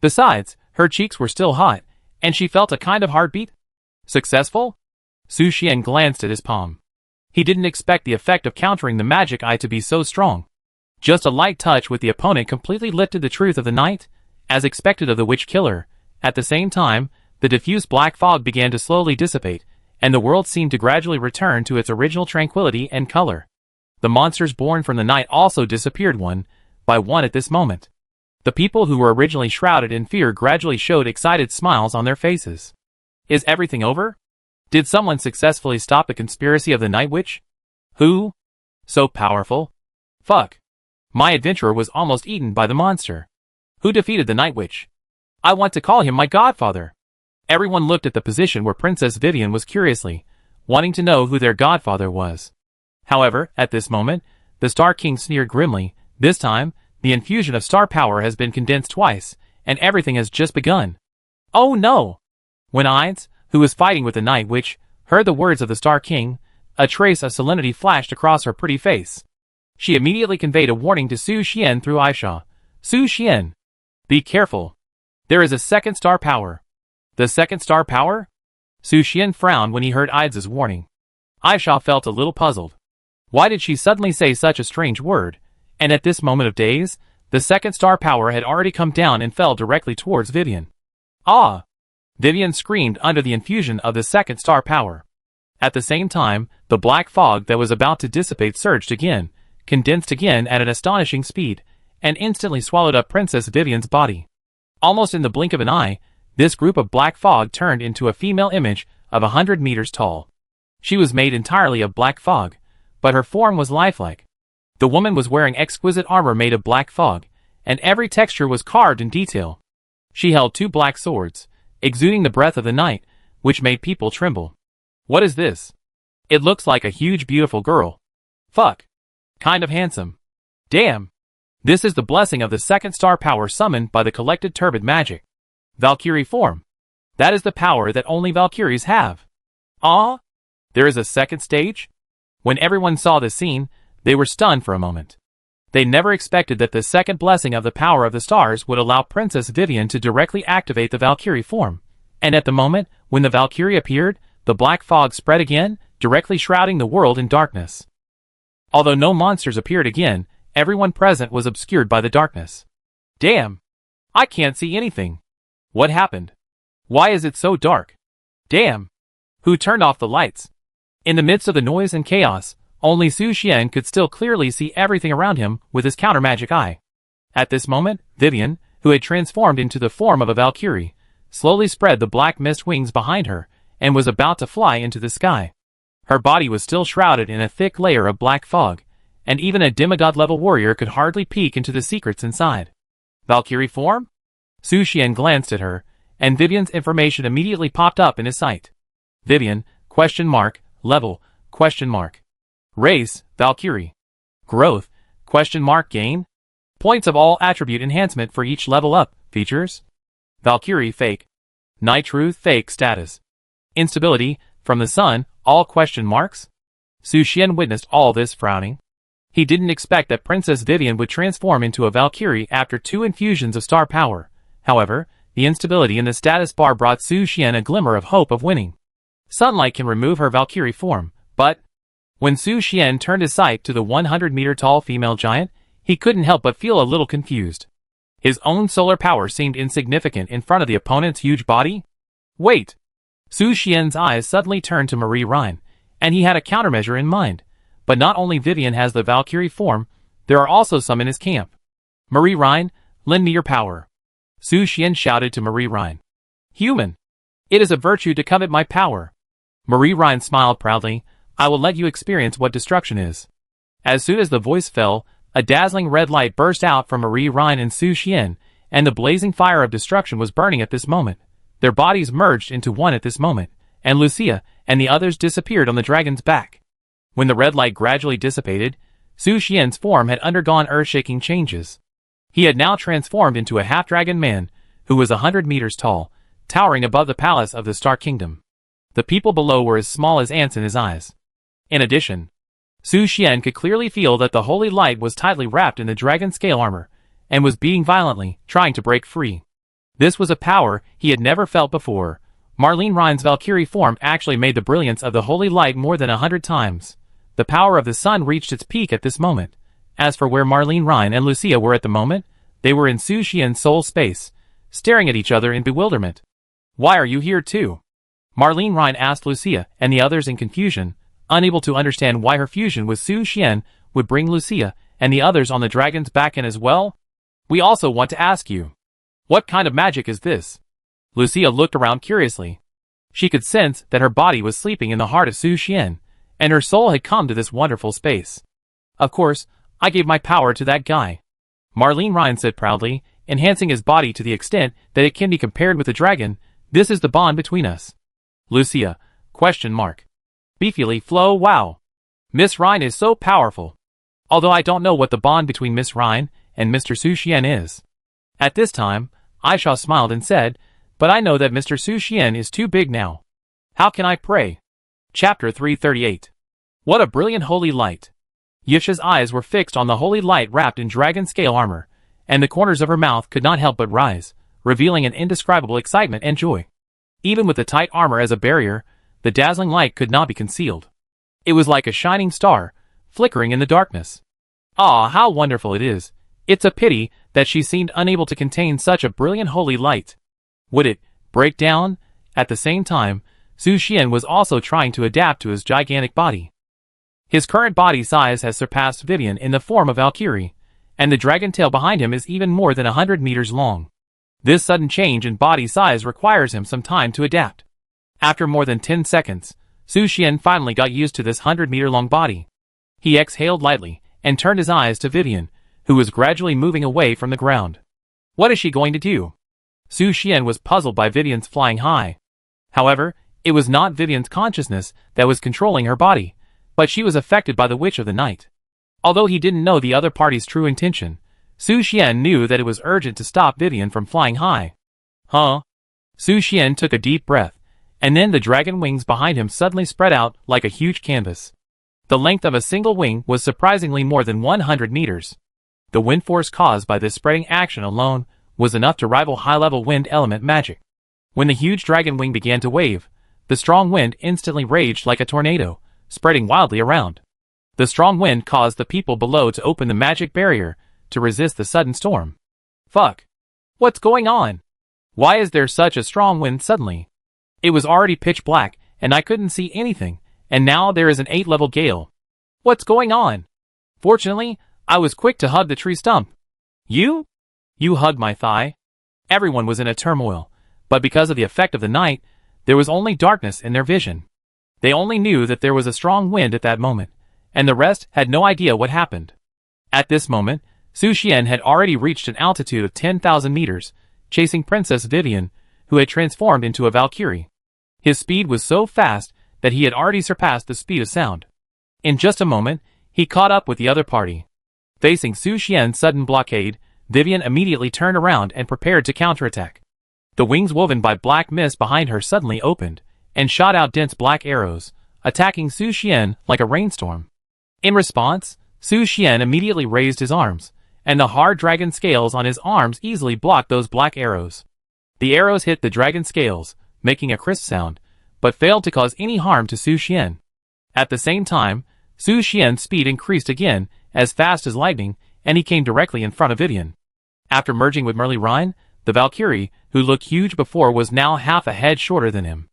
Besides, her cheeks were still hot, and she felt a kind of heartbeat. Successful? Su Xian glanced at his palm. He didn't expect the effect of countering the magic eye to be so strong. Just a light touch with the opponent completely lifted the truth of the night, as expected of the witch killer. At the same time, the diffuse black fog began to slowly dissipate, and the world seemed to gradually return to its original tranquility and color. The monsters born from the night also disappeared one by one at this moment. The people who were originally shrouded in fear gradually showed excited smiles on their faces. Is everything over? Did someone successfully stop the conspiracy of the Night Witch? Who? So powerful? Fuck. My adventurer was almost eaten by the monster. Who defeated the Night Witch? I want to call him my godfather. Everyone looked at the position where Princess Vivian was curiously, wanting to know who their godfather was. However, at this moment, the Star King sneered grimly. This time, the infusion of star power has been condensed twice, and everything has just begun. Oh no! When Ides, who was fighting with the Night Witch, heard the words of the Star King, a trace of solemnity flashed across her pretty face. She immediately conveyed a warning to Su Xian through Aisha. Su Xian! Be careful. There is a second star power. The second star power? Su Xian frowned when he heard Ides' warning. Aisha felt a little puzzled. Why did she suddenly say such a strange word? And at this moment of days, the second star power had already come down and fell directly towards Vivian. Ah! Vivian screamed under the infusion of the second star power. At the same time, the black fog that was about to dissipate surged again, condensed again at an astonishing speed, and instantly swallowed up Princess Vivian's body. Almost in the blink of an eye, this group of black fog turned into a female image of 100 meters tall. She was made entirely of black fog, but her form was lifelike. The woman was wearing exquisite armor made of black fog, and every texture was carved in detail. She held two black swords, exuding the breath of the night, which made people tremble. What is this? It looks like a huge beautiful girl. Fuck. Kind of handsome. Damn. This is the blessing of the second star power summoned by the collected turbid magic. Valkyrie form. That is the power that only Valkyries have. Ah? There is a second stage? When everyone saw this scene, they were stunned for a moment. They never expected that the second blessing of the power of the stars would allow Princess Vivian to directly activate the Valkyrie form. And at the moment when the Valkyrie appeared, the black fog spread again, directly shrouding the world in darkness. Although no monsters appeared again, everyone present was obscured by the darkness. Damn! I can't see anything. What happened? Why is it so dark? Damn! Who turned off the lights? In the midst of the noise and chaos, only Su Xian could still clearly see everything around him with his counter-magic eye. At this moment, Vivian, who had transformed into the form of a Valkyrie, slowly spread the black mist wings behind her, and was about to fly into the sky. Her body was still shrouded in a thick layer of black fog, and even a demigod-level warrior could hardly peek into the secrets inside. Valkyrie form? Su Xian glanced at her, and Vivian's information immediately popped up in his sight. Vivian, level, race, Valkyrie. Growth, gain. Points of all attribute enhancement for each level up, features. Valkyrie fake. Night truth fake status. Instability, from the sun, all ? Su Xian witnessed all this frowning. He didn't expect that Princess Vivian would transform into a Valkyrie after 2 infusions of star power. However, the instability in the status bar brought Su Xian a glimmer of hope of winning. Sunlight can remove her Valkyrie form, but when Su Xian turned his sight to the 100-meter-tall female giant, he couldn't help but feel a little confused. His own solar power seemed insignificant in front of the opponent's huge body. Wait! Su Xian's eyes suddenly turned to Marie Rhine, and he had a countermeasure in mind. But not only Vivian has the Valkyrie form, there are also some in his camp. Marie Rhine, lend me your power. Su Xian shouted to Marie Rhine. Human! It is a virtue to covet my power. Marie Rhine smiled proudly. I will let you experience what destruction is. As soon as the voice fell, a dazzling red light burst out from Marie Rhine and Su Xian, and the blazing fire of destruction was burning at this moment. Their bodies merged into one at this moment, and Lucia and the others disappeared on the dragon's back. When the red light gradually dissipated, Su Xian's form had undergone earth-shaking changes. He had now transformed into a half-dragon man, who was 100 meters tall, towering above the palace of the Star Kingdom. The people below were as small as ants in his eyes. In addition, Su Xian could clearly feel that the holy light was tightly wrapped in the dragon scale armor, and was beating violently, trying to break free. This was a power he had never felt before. Marlene Rhine's Valkyrie form actually made the brilliance of the holy light more than 100 times. The power of the sun reached its peak at this moment. As for where Marlene Rhine and Lucia were at the moment, they were in Su Xian's soul space, staring at each other in bewilderment. Why are you here too? Marlene Rhine asked Lucia and the others in confusion, unable to understand why her fusion with Su Xian would bring Lucia and the others on the dragon's back in as well. We also want to ask you. What kind of magic is this? Lucia looked around curiously. She could sense that her body was sleeping in the heart of Su Xian, and her soul had come to this wonderful space. Of course, I gave my power to that guy. Marlene Rhine said proudly, enhancing his body to the extent that it can be compared with the dragon. This is the bond between us. Lucia, ? Beefily flow wow. Miss Rhine is so powerful. Although I don't know what the bond between Miss Rhine and Mr. Su Xian is. At this time, Aisha smiled and said, but I know that Mr. Su Xian is too big now. How can I pray? Chapter 338. What a brilliant holy light. Yisha's eyes were fixed on the holy light wrapped in dragon scale armor, and the corners of her mouth could not help but rise, revealing an indescribable excitement and joy. Even with the tight armor as a barrier, the dazzling light could not be concealed. It was like a shining star, flickering in the darkness. Ah, how wonderful it is. It's a pity that she seemed unable to contain such a brilliant holy light. Would it break down? At the same time, Su Xian was also trying to adapt to his gigantic body. His current body size has surpassed Vivian in the form of Valkyrie, and the dragon tail behind him is even more than 100 meters long. This sudden change in body size requires him some time to adapt. After more than 10 seconds, Su Xian finally got used to this 100-meter-long body. He exhaled lightly and turned his eyes to Vivian, who was gradually moving away from the ground. What is she going to do? Su Xian was puzzled by Vivian's flying high. However, it was not Vivian's consciousness that was controlling her body, but she was affected by the Witch of the Night. Although he didn't know the other party's true intention, Su Xian knew that it was urgent to stop Vivian from flying high. Huh? Su Xian took a deep breath, and then the dragon wings behind him suddenly spread out like a huge canvas. The length of a single wing was surprisingly more than 100 meters. The wind force caused by this spreading action alone was enough to rival high-level wind element magic. When the huge dragon wing began to wave, the strong wind instantly raged like a tornado, spreading wildly around. The strong wind caused the people below to open the magic barrier to resist the sudden storm. Fuck! What's going on? Why is there such a strong wind suddenly? It was already pitch black, and I couldn't see anything, and now there is an 8-level gale. What's going on? Fortunately, I was quick to hug the tree stump. You? You hugged my thigh? Everyone was in a turmoil, but because of the effect of the night, there was only darkness in their vision. They only knew that there was a strong wind at that moment, and the rest had no idea what happened. At this moment, Su Xian had already reached an altitude of 10,000 meters, chasing Princess Vivian, who had transformed into a Valkyrie. His speed was so fast that he had already surpassed the speed of sound. In just a moment, he caught up with the other party. Facing Su Xian's sudden blockade, Vivian immediately turned around and prepared to counterattack. The wings woven by black mist behind her suddenly opened, and shot out dense black arrows, attacking Su Xian like a rainstorm. In response, Su Xian immediately raised his arms, and the hard dragon scales on his arms easily blocked those black arrows. The arrows hit the dragon scales, making a crisp sound, but failed to cause any harm to Su Xian. At the same time, Su Xian's speed increased again, as fast as lightning, and he came directly in front of Vivian. After merging with Marlene Rhine, the Valkyrie, who looked huge before, was now half a head shorter than him.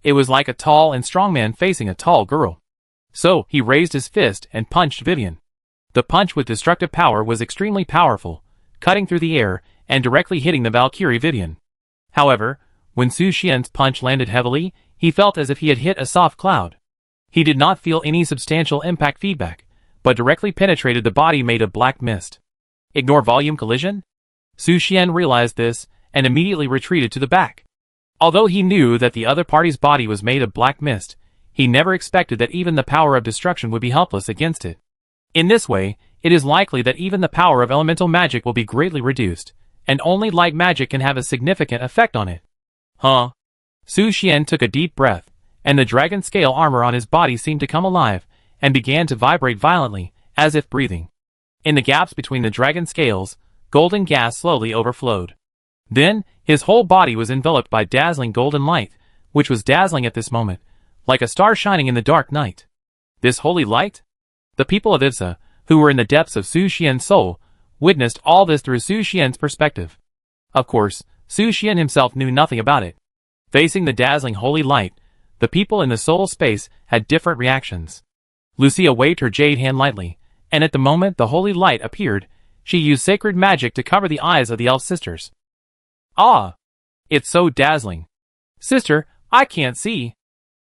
It was like a tall and strong man facing a tall girl. So, he raised his fist and punched Vivian. The punch with destructive power was extremely powerful, cutting through the air and directly hitting the Valkyrie Vivian. However, when Su Xian's punch landed heavily, he felt as if he had hit a soft cloud. He did not feel any substantial impact feedback, but directly penetrated the body made of black mist. Ignore volume collision? Su Xian realized this, and immediately retreated to the back. Although he knew that the other party's body was made of black mist, he never expected that even the power of destruction would be helpless against it. In this way, it is likely that even the power of elemental magic will be greatly reduced, and only light magic can have a significant effect on it. Huh? Su Xian took a deep breath, and the dragon scale armor on his body seemed to come alive, and began to vibrate violently, as if breathing. In the gaps between the dragon scales, golden gas slowly overflowed. Then, his whole body was enveloped by dazzling golden light, which was dazzling at this moment, like a star shining in the dark night. This holy light? The people of Ivsa, who were in the depths of Su Xian's soul, witnessed all this through Su Xian's perspective. Of course, Su Xian himself knew nothing about it. Facing the dazzling holy light, the people in the soul space had different reactions. Lucia waved her jade hand lightly, and at the moment the holy light appeared, she used sacred magic to cover the eyes of the elf sisters. Ah! It's so dazzling. Sister, I can't see.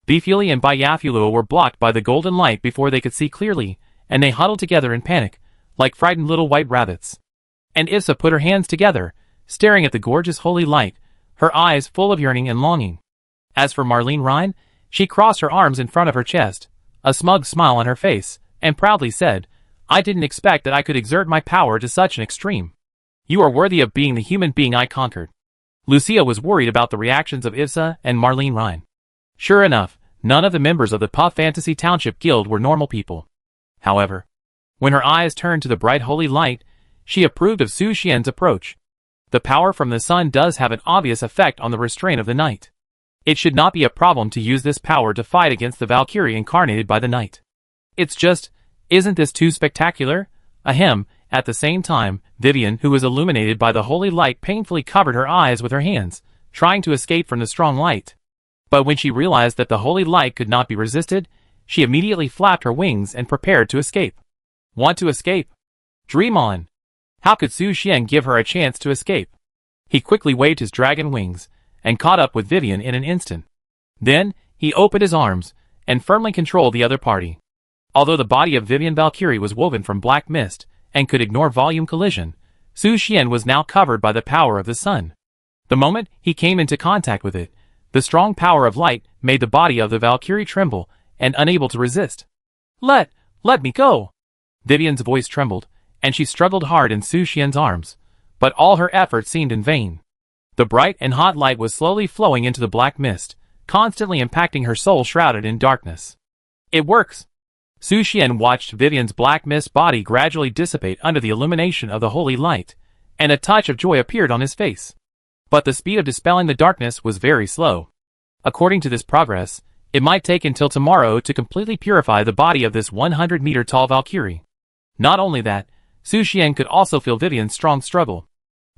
Bifuli and Bayafulua were blocked by the golden light before they could see clearly, and they huddled together in panic, like frightened little white rabbits. And Ivsa put her hands together, staring at the gorgeous holy light, her eyes full of yearning and longing. As for Marlene Rhine, she crossed her arms in front of her chest, a smug smile on her face, and proudly said, I didn't expect that I could exert my power to such an extreme. You are worthy of being the human being I conquered. Lucia was worried about the reactions of Ivsa and Marlene Rhine. Sure enough, none of the members of the Puff Fantasy Township Guild were normal people. However, when her eyes turned to the bright holy light, she approved of Su Xian's approach. The power from the sun does have an obvious effect on the restraint of the night. It should not be a problem to use this power to fight against the Valkyrie incarnated by the night. It's just, isn't this too spectacular? Ahem. At the same time, Vivian, who was illuminated by the holy light, painfully covered her eyes with her hands, trying to escape from the strong light. But when she realized that the holy light could not be resisted, she immediately flapped her wings and prepared to escape. Want to escape? Dream on! How could Su Xian give her a chance to escape? He quickly waved his dragon wings and caught up with Vivian in an instant. Then, he opened his arms and firmly controlled the other party. Although the body of Vivian Valkyrie was woven from black mist and could ignore volume collision, Su Xian was now covered by the power of the sun. The moment he came into contact with it, the strong power of light made the body of the Valkyrie tremble and unable to resist. Let me go! Vivian's voice trembled, and she struggled hard in Su Xian's arms, but all her efforts seemed in vain. The bright and hot light was slowly flowing into the black mist, constantly impacting her soul shrouded in darkness. It works! Su Xian watched Vivian's black mist body gradually dissipate under the illumination of the holy light, and a touch of joy appeared on his face. But the speed of dispelling the darkness was very slow. According to this progress, it might take until tomorrow to completely purify the body of this 100-meter-tall Valkyrie. Not only that, Su Xian could also feel Vivian's strong struggle.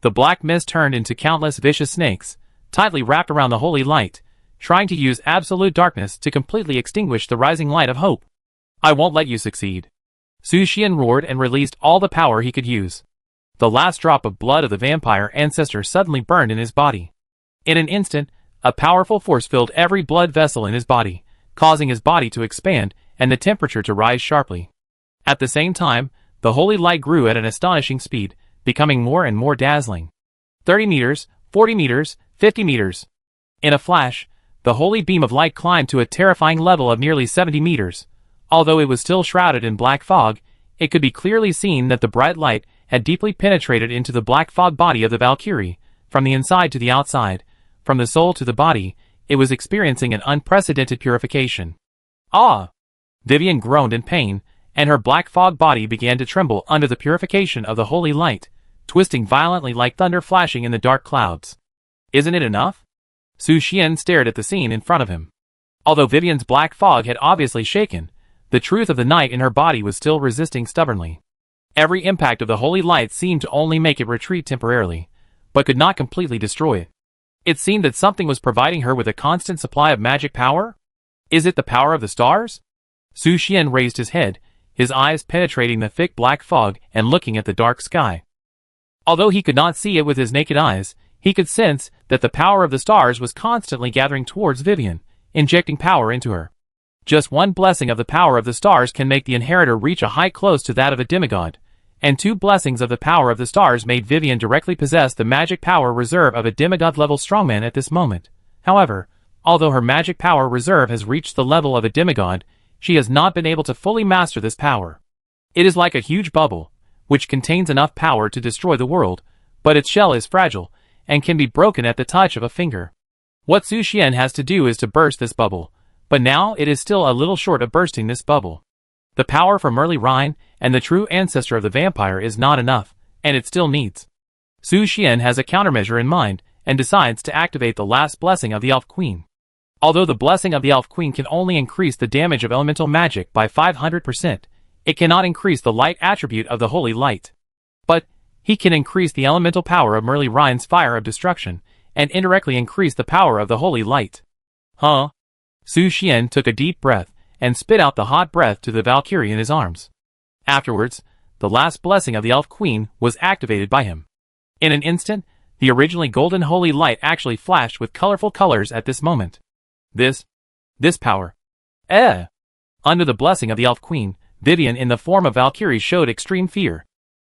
The black mist turned into countless vicious snakes, tightly wrapped around the holy light, trying to use absolute darkness to completely extinguish the rising light of hope. I won't let you succeed. Su Xian roared and released all the power he could use. The last drop of blood of the vampire ancestor suddenly burned in his body. In an instant, a powerful force filled every blood vessel in his body, causing his body to expand and the temperature to rise sharply. At the same time, the holy light grew at an astonishing speed, becoming more and more dazzling. 30 meters, 40 meters, 50 meters. In a flash, the holy beam of light climbed to a terrifying level of nearly 70 meters. Although it was still shrouded in black fog, it could be clearly seen that the bright light had deeply penetrated into the black fog body of the Valkyrie, from the inside to the outside, from the soul to the body. It was experiencing an unprecedented purification. Ah! Vivian groaned in pain, and her black fog body began to tremble under the purification of the holy light, twisting violently like thunder flashing in the dark clouds. Isn't it enough? Su Xian stared at the scene in front of him. Although Vivian's black fog had obviously shaken, the truth of the night in her body was still resisting stubbornly. Every impact of the holy light seemed to only make it retreat temporarily, but could not completely destroy it. It seemed that something was providing her with a constant supply of magic power? Is it the power of the stars? Su Xian raised his head, his eyes penetrating the thick black fog and looking at the dark sky. Although he could not see it with his naked eyes, he could sense that the power of the stars was constantly gathering towards Vivian, injecting power into her. Just one blessing of the power of the stars can make the inheritor reach a height close to that of a demigod, and 2 blessings of the power of the stars made Vivian directly possess the magic power reserve of a demigod-level strongman at this moment. However, although her magic power reserve has reached the level of a demigod, she has not been able to fully master this power. It is like a huge bubble, which contains enough power to destroy the world, but its shell is fragile, and can be broken at the touch of a finger. What Su Xian has to do is to burst this bubble, but now it is still a little short of bursting this bubble. The power from Merli Rhine and the true ancestor of the vampire is not enough, and it still needs. Su Xian has a countermeasure in mind, and decides to activate the last blessing of the Elf Queen. Although the blessing of the Elf Queen can only increase the damage of elemental magic by 500%, it cannot increase the light attribute of the holy light. But he can increase the elemental power of Merli Rhine's fire of destruction, and indirectly increase the power of the holy light. Huh? Su Xian took a deep breath, and spit out the hot breath to the Valkyrie in his arms. Afterwards, the last blessing of the Elf Queen was activated by him. In an instant, the originally golden holy light actually flashed with colorful colors at this moment. This power. Under the blessing of the Elf Queen, Vivian in the form of Valkyrie showed extreme fear.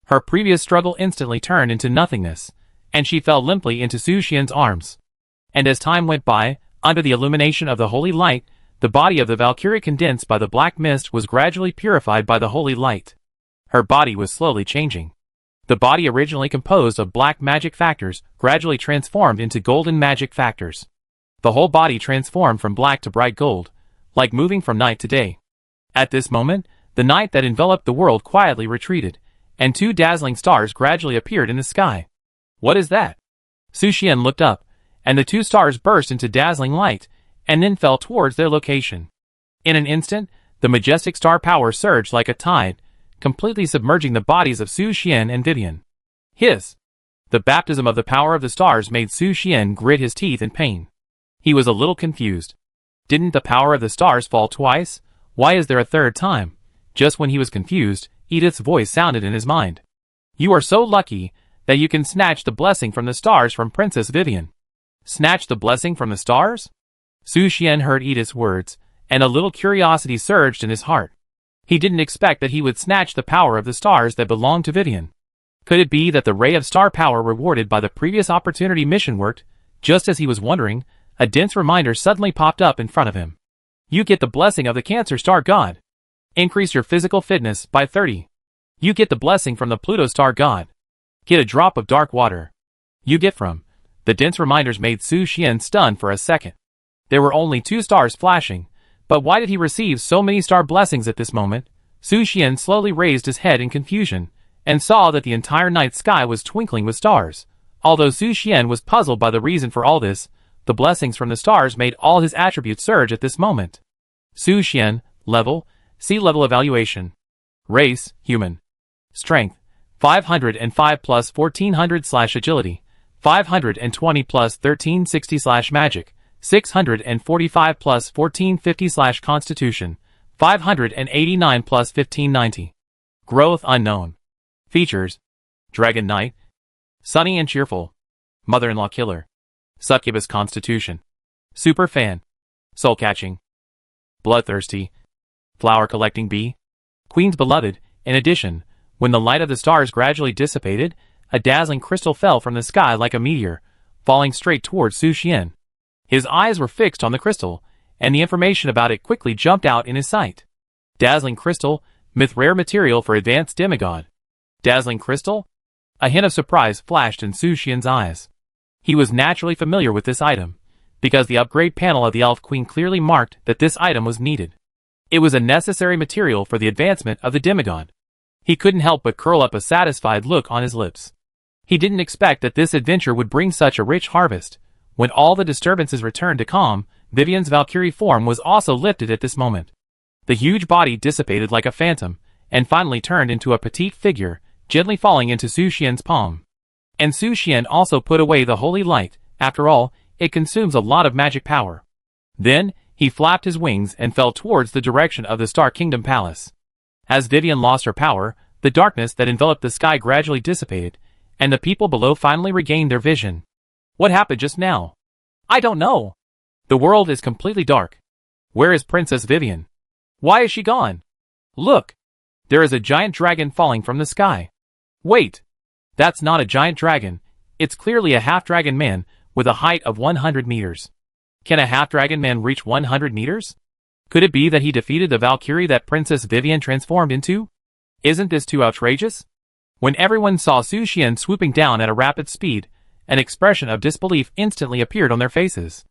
Her previous struggle instantly turned into nothingness, and she fell limply into Su Xian's arms. And as time went by, under the illumination of the holy light, the body of the Valkyrie condensed by the black mist was gradually purified by the holy light. Her body was slowly changing. The body originally composed of black magic factors gradually transformed into golden magic factors. The whole body transformed from black to bright gold, like moving from night to day. At this moment, the night that enveloped the world quietly retreated, and 2 dazzling stars gradually appeared in the sky. What is that? Su Xian looked up, and the 2 stars burst into dazzling light, and then fell towards their location. In an instant, the majestic star power surged like a tide, completely submerging the bodies of Su Xian and Vivian. Hiss! The baptism of the power of the stars made Su Xian grit his teeth in pain. He was a little confused. Didn't the power of the stars fall twice? Why is there a third time? Just when he was confused, Edith's voice sounded in his mind. You are so lucky that you can snatch the blessing from the stars from Princess Vivian. Snatch the blessing from the stars? Su Xian heard Edith's words, and a little curiosity surged in his heart. He didn't expect that he would snatch the power of the stars that belonged to Vivian. Could it be that the ray of star power rewarded by the previous opportunity mission worked? Just as he was wondering, a dense reminder suddenly popped up in front of him. You get the blessing of the Cancer Star God. Increase your physical fitness by 30. You get the blessing from the Pluto Star God. Get a drop of dark water. You get from. The dense reminders made Su Xian stunned for a second. There were only 2 stars flashing, but why did he receive so many star blessings at this moment? Su Xian slowly raised his head in confusion, and saw that the entire night sky was twinkling with stars. Although Su Xian was puzzled by the reason for all this, the blessings from the stars made all his attributes surge at this moment. Su Xian, level, sea level evaluation. Race, human. Strength, 505 plus 1400/agility, 520 plus 1360/magic, 645 plus 1450/constitution, 589 plus 1590. Growth unknown. Features: Dragon Knight, sunny and cheerful, mother-in-law killer, succubus constitution, super fan, soul catching, bloodthirsty, flower collecting bee, queen's beloved. In addition, when the light of the stars gradually dissipated, a dazzling crystal fell from the sky like a meteor, falling straight towards Su Xian. His eyes were fixed on the crystal, and the information about it quickly jumped out in his sight. Dazzling crystal, myth rare material for advanced demigod. Dazzling crystal? A hint of surprise flashed in Su Xian's eyes. He was naturally familiar with this item, because the upgrade panel of the Elf Queen clearly marked that this item was needed. It was a necessary material for the advancement of the demigod. He couldn't help but curl up a satisfied look on his lips. He didn't expect that this adventure would bring such a rich harvest. When all the disturbances returned to calm, Vivian's Valkyrie form was also lifted at this moment. The huge body dissipated like a phantom, and finally turned into a petite figure, gently falling into Su Xian's palm. And Su Xian also put away the holy light. After all, it consumes a lot of magic power. Then, he flapped his wings and fell towards the direction of the Star Kingdom Palace. As Vivian lost her power, the darkness that enveloped the sky gradually dissipated, and the people below finally regained their vision. What happened just now? I don't know. The world is completely dark. Where is Princess Vivian? Why is she gone? Look! There is a giant dragon falling from the sky. Wait! That's not a giant dragon. It's clearly a half-dragon man with a height of 100 meters. Can a half-dragon man reach 100 meters? Could it be that he defeated the Valkyrie that Princess Vivian transformed into? Isn't this too outrageous? When everyone saw Su Xian swooping down at a rapid speed, an expression of disbelief instantly appeared on their faces.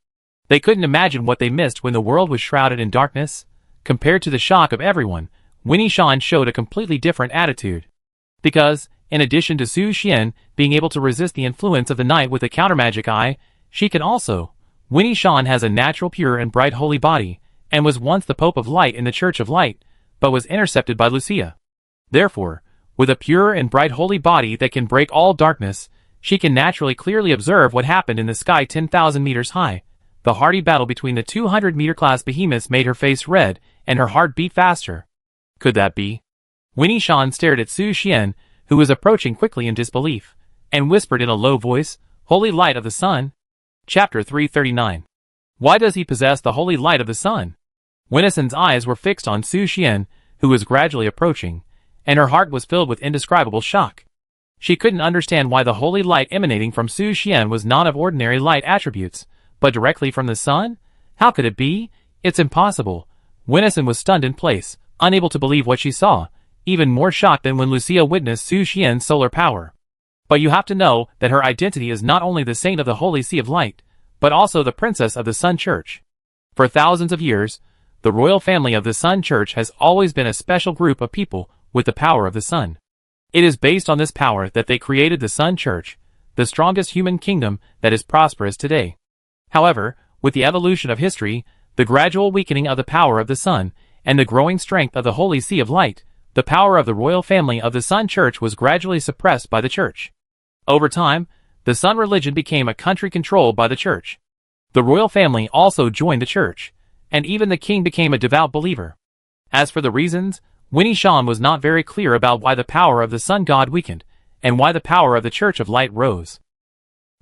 They couldn't imagine what they missed when the world was shrouded in darkness. Compared to the shock of everyone, Winnie Shan showed a completely different attitude. Because, in addition to Su Xian being able to resist the influence of the night with a countermagic eye, she can also. Winnie Shan has a natural pure and bright holy body, and was once the Pope of Light in the Church of Light, but was intercepted by Lucia. Therefore, with a pure and bright holy body that can break all darkness, she can naturally clearly observe what happened in the sky 10,000 meters high. The hearty battle between the 200-meter class behemoths made her face red, and her heart beat faster. Could that be? Winnie Shan stared at Su Xian, who was approaching quickly in disbelief, and whispered in a low voice, Holy Light of the Sun. Chapter 339. Why does he possess the holy light of the sun? Winnison's eyes were fixed on Su Xian, who was gradually approaching, and her heart was filled with indescribable shock. She couldn't understand why the holy light emanating from Su Xian was not of ordinary light attributes, but directly from the sun? How could it be? It's impossible. Winnison was stunned in place, unable to believe what she saw, even more shocked than when Lucia witnessed Su Xian's solar power. But you have to know that her identity is not only the saint of the Holy Sea of Light, but also the princess of the Sun Church. For thousands of years, the royal family of the Sun Church has always been a special group of people with the power of the sun. It is based on this power that they created the Sun Church, the strongest human kingdom that is prosperous today. However, with the evolution of history, the gradual weakening of the power of the sun, and the growing strength of the Holy Sea of Light, the power of the royal family of the Sun Church was gradually suppressed by the Church. Over time, the Sun religion became a country controlled by the Church. The royal family also joined the church, and even the king became a devout believer. As for the reasons, Winnie Shan was not very clear about why the power of the sun god weakened, and why the power of the Church of Light rose.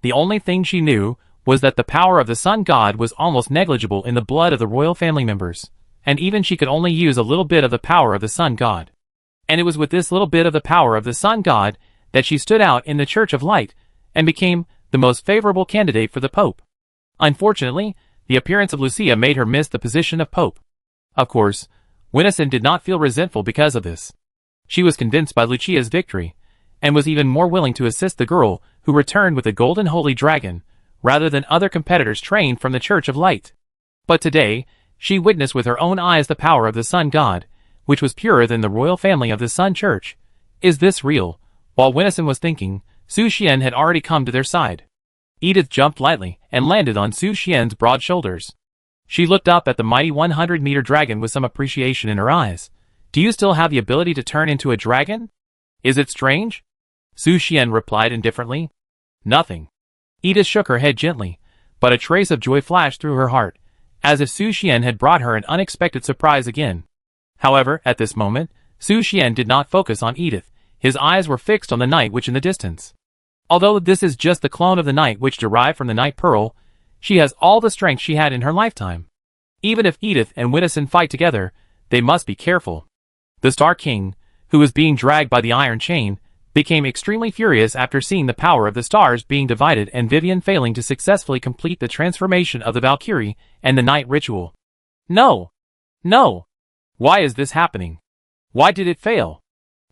The only thing she knew was that the power of the sun god was almost negligible in the blood of the royal family members, and even she could only use a little bit of the power of the sun god. And it was with this little bit of the power of the sun god that she stood out in the Church of Light, and became the most favorable candidate for the Pope. Unfortunately, the appearance of Lucia made her miss the position of Pope. Of course, Winnison did not feel resentful because of this. She was convinced by Lucia's victory, and was even more willing to assist the girl who returned with the golden holy dragon, rather than other competitors trained from the Church of Light. But today, she witnessed with her own eyes the power of the sun god, which was purer than the royal family of the Sun Church. Is this real? While Winnison was thinking, Su Xian had already come to their side. Edith jumped lightly and landed on Su Xian's broad shoulders. She looked up at the mighty 100-meter dragon with some appreciation in her eyes. Do you still have the ability to turn into a dragon? Is it strange? Su Xian replied indifferently. Nothing. Edith shook her head gently, but a trace of joy flashed through her heart, as if Su Xian had brought her an unexpected surprise again. However, at this moment, Su Xian did not focus on Edith. His eyes were fixed on the Night Witch in the distance. Although this is just the clone of the Night Witch derived from the Night Pearl, she has all the strength she had in her lifetime. Even if Edith and Winnison fight together, they must be careful. The Star King, who was being dragged by the iron chain, became extremely furious after seeing the power of the stars being divided and Vivian failing to successfully complete the transformation of the Valkyrie and the night ritual. No! No! Why is this happening? Why did it fail?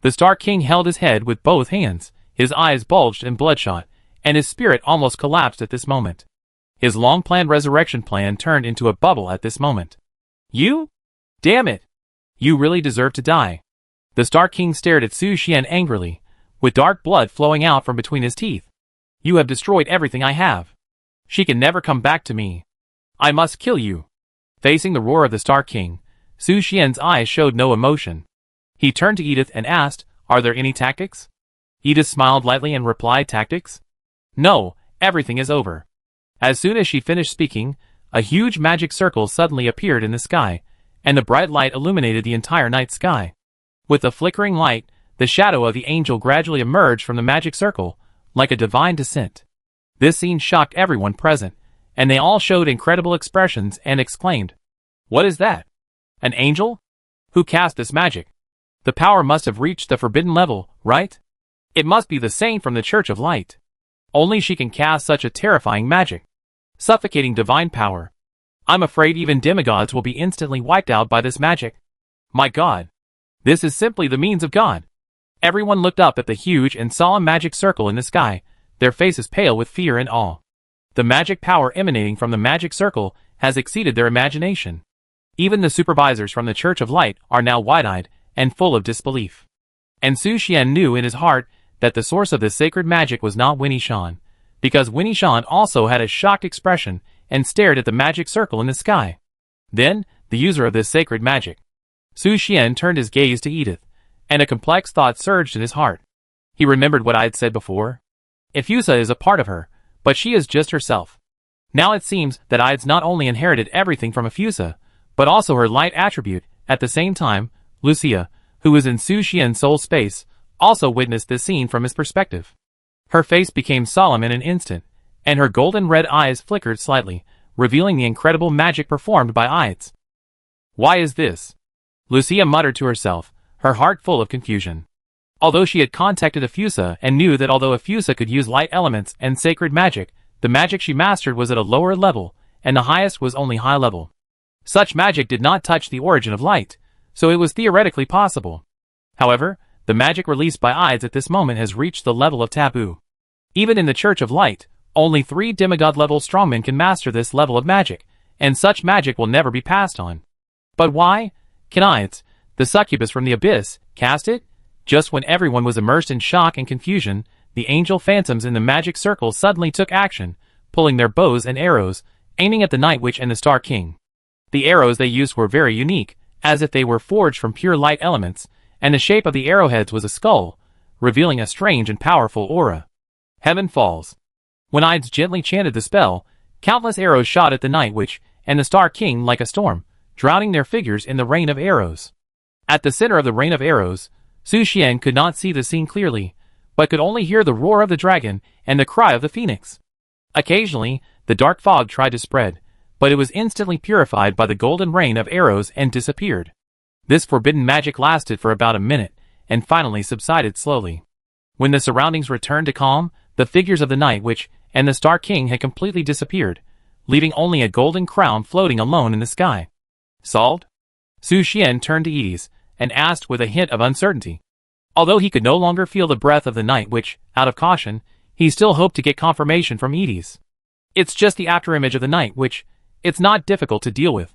The Star King held his head with both hands, his eyes bulged and bloodshot, and his spirit almost collapsed at this moment. His long-planned resurrection plan turned into a bubble at this moment. You? Damn it! You really deserve to die. The Star King stared at Su Xian angrily, with dark blood flowing out from between his teeth. You have destroyed everything I have. She can never come back to me. I must kill you. Facing the roar of the Star King, Su Xian's eyes showed no emotion. He turned to Edith and asked, "Are there any tactics?" Edith smiled lightly and replied, "Tactics? No, everything is over." As soon as she finished speaking, a huge magic circle suddenly appeared in the sky, and the bright light illuminated the entire night sky. With the flickering light, the shadow of the angel gradually emerged from the magic circle, like a divine descent. This scene shocked everyone present, and they all showed incredible expressions and exclaimed, "What is that? An angel? Who cast this magic? The power must have reached the forbidden level, right? It must be the saint from the Church of Light. Only she can cast such a terrifying magic. Suffocating divine power. I'm afraid even demigods will be instantly wiped out by this magic. My God. This is simply the means of God." Everyone looked up at the huge and solemn magic circle in the sky, their faces pale with fear and awe. The magic power emanating from the magic circle has exceeded their imagination. Even the supervisors from the Church of Light are now wide-eyed and full of disbelief. And Su Xian knew in his heart that the source of this sacred magic was not Winnie Shan, because Winnie Shan also had a shocked expression and stared at the magic circle in the sky. Then, the user of this sacred magic. Su Xian turned his gaze to Edith, and a complex thought surged in his heart. He remembered what I had said before. Efusa is a part of her, but she is just herself. Now it seems that I had not only inherited everything from Efusa, but also her light attribute. At the same time, Lucia, who was in Su Xian's soul space, also witnessed this scene from his perspective. Her face became solemn in an instant, and her golden red eyes flickered slightly, revealing the incredible magic performed by Ides. Why is this? Lucia muttered to herself, her heart full of confusion. Although she had contacted Efusa and knew that although Efusa could use light elements and sacred magic, the magic she mastered was at a lower level, and the highest was only high level. Such magic did not touch the origin of light, so it was theoretically possible. However, the magic released by Ides at this moment has reached the level of taboo. Even in the Church of Light, only 3 demigod-level strongmen can master this level of magic, and such magic will never be passed on. But why? Can Ides, the succubus from the abyss, cast it? Just when everyone was immersed in shock and confusion, the angel phantoms in the magic circle suddenly took action, pulling their bows and arrows, aiming at the Night Witch and the Star King. The arrows they used were very unique, as if they were forged from pure light elements, and the shape of the arrowheads was a skull, revealing a strange and powerful aura. Heaven falls. When Ides gently chanted the spell, Countless arrows shot at the Night Witch and the Star King like a storm, drowning their figures in the rain of arrows. At the center of the rain of arrows, Su Xian could not see the scene clearly, but could only hear the roar of the dragon and the cry of the phoenix. Occasionally, the dark fog tried to spread, but it was instantly purified by the golden rain of arrows and disappeared. This forbidden magic lasted for about a minute, and finally subsided slowly. When the surroundings returned to calm, the figures of the Night Witch and the Star King had completely disappeared, leaving only a golden crown floating alone in the sky. Solved? Su Xian turned to Edis, and asked with a hint of uncertainty. Although he could no longer feel the breath of the Night Witch, out of caution, he still hoped to get confirmation from Edis. It's just the afterimage of the Night Witch. It's not difficult to deal with.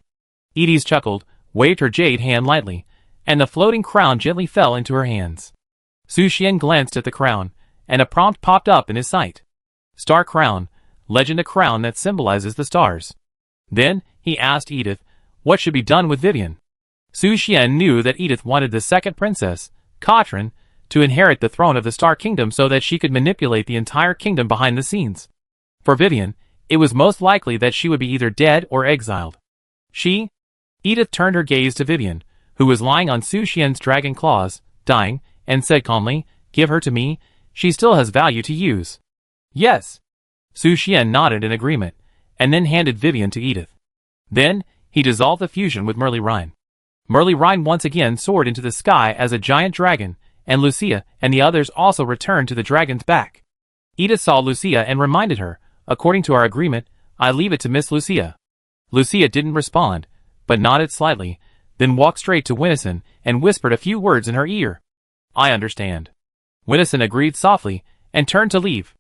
Edis chuckled, waved her jade hand lightly, and the floating crown gently fell into her hands. Su Xian glanced at the crown, and a prompt popped up in his sight. Star Crown, legend, a crown that symbolizes the stars. Then, he asked Edith, what should be done with Vivian? Su Xian knew that Edith wanted the second princess, Katrin, to inherit the throne of the Star Kingdom so that she could manipulate the entire kingdom behind the scenes. For Vivian, it was most likely that she would be either dead or exiled. Edith turned her gaze to Vivian, who was lying on Su Xian's dragon claws, dying, and said calmly, give her to me, she still has value to use. Yes. Su Xian nodded in agreement, and then handed Vivian to Edith. Then, he dissolved the fusion with Merly Rhine. Merly Rhine once again soared into the sky as a giant dragon, and Lucia and the others also returned to the dragon's back. Edith saw Lucia and reminded her, according to our agreement, I leave it to Miss Lucia. Lucia didn't respond, but nodded slightly, then walked straight to Winnison and whispered a few words in her ear. I understand. Winnison agreed softly and turned to leave.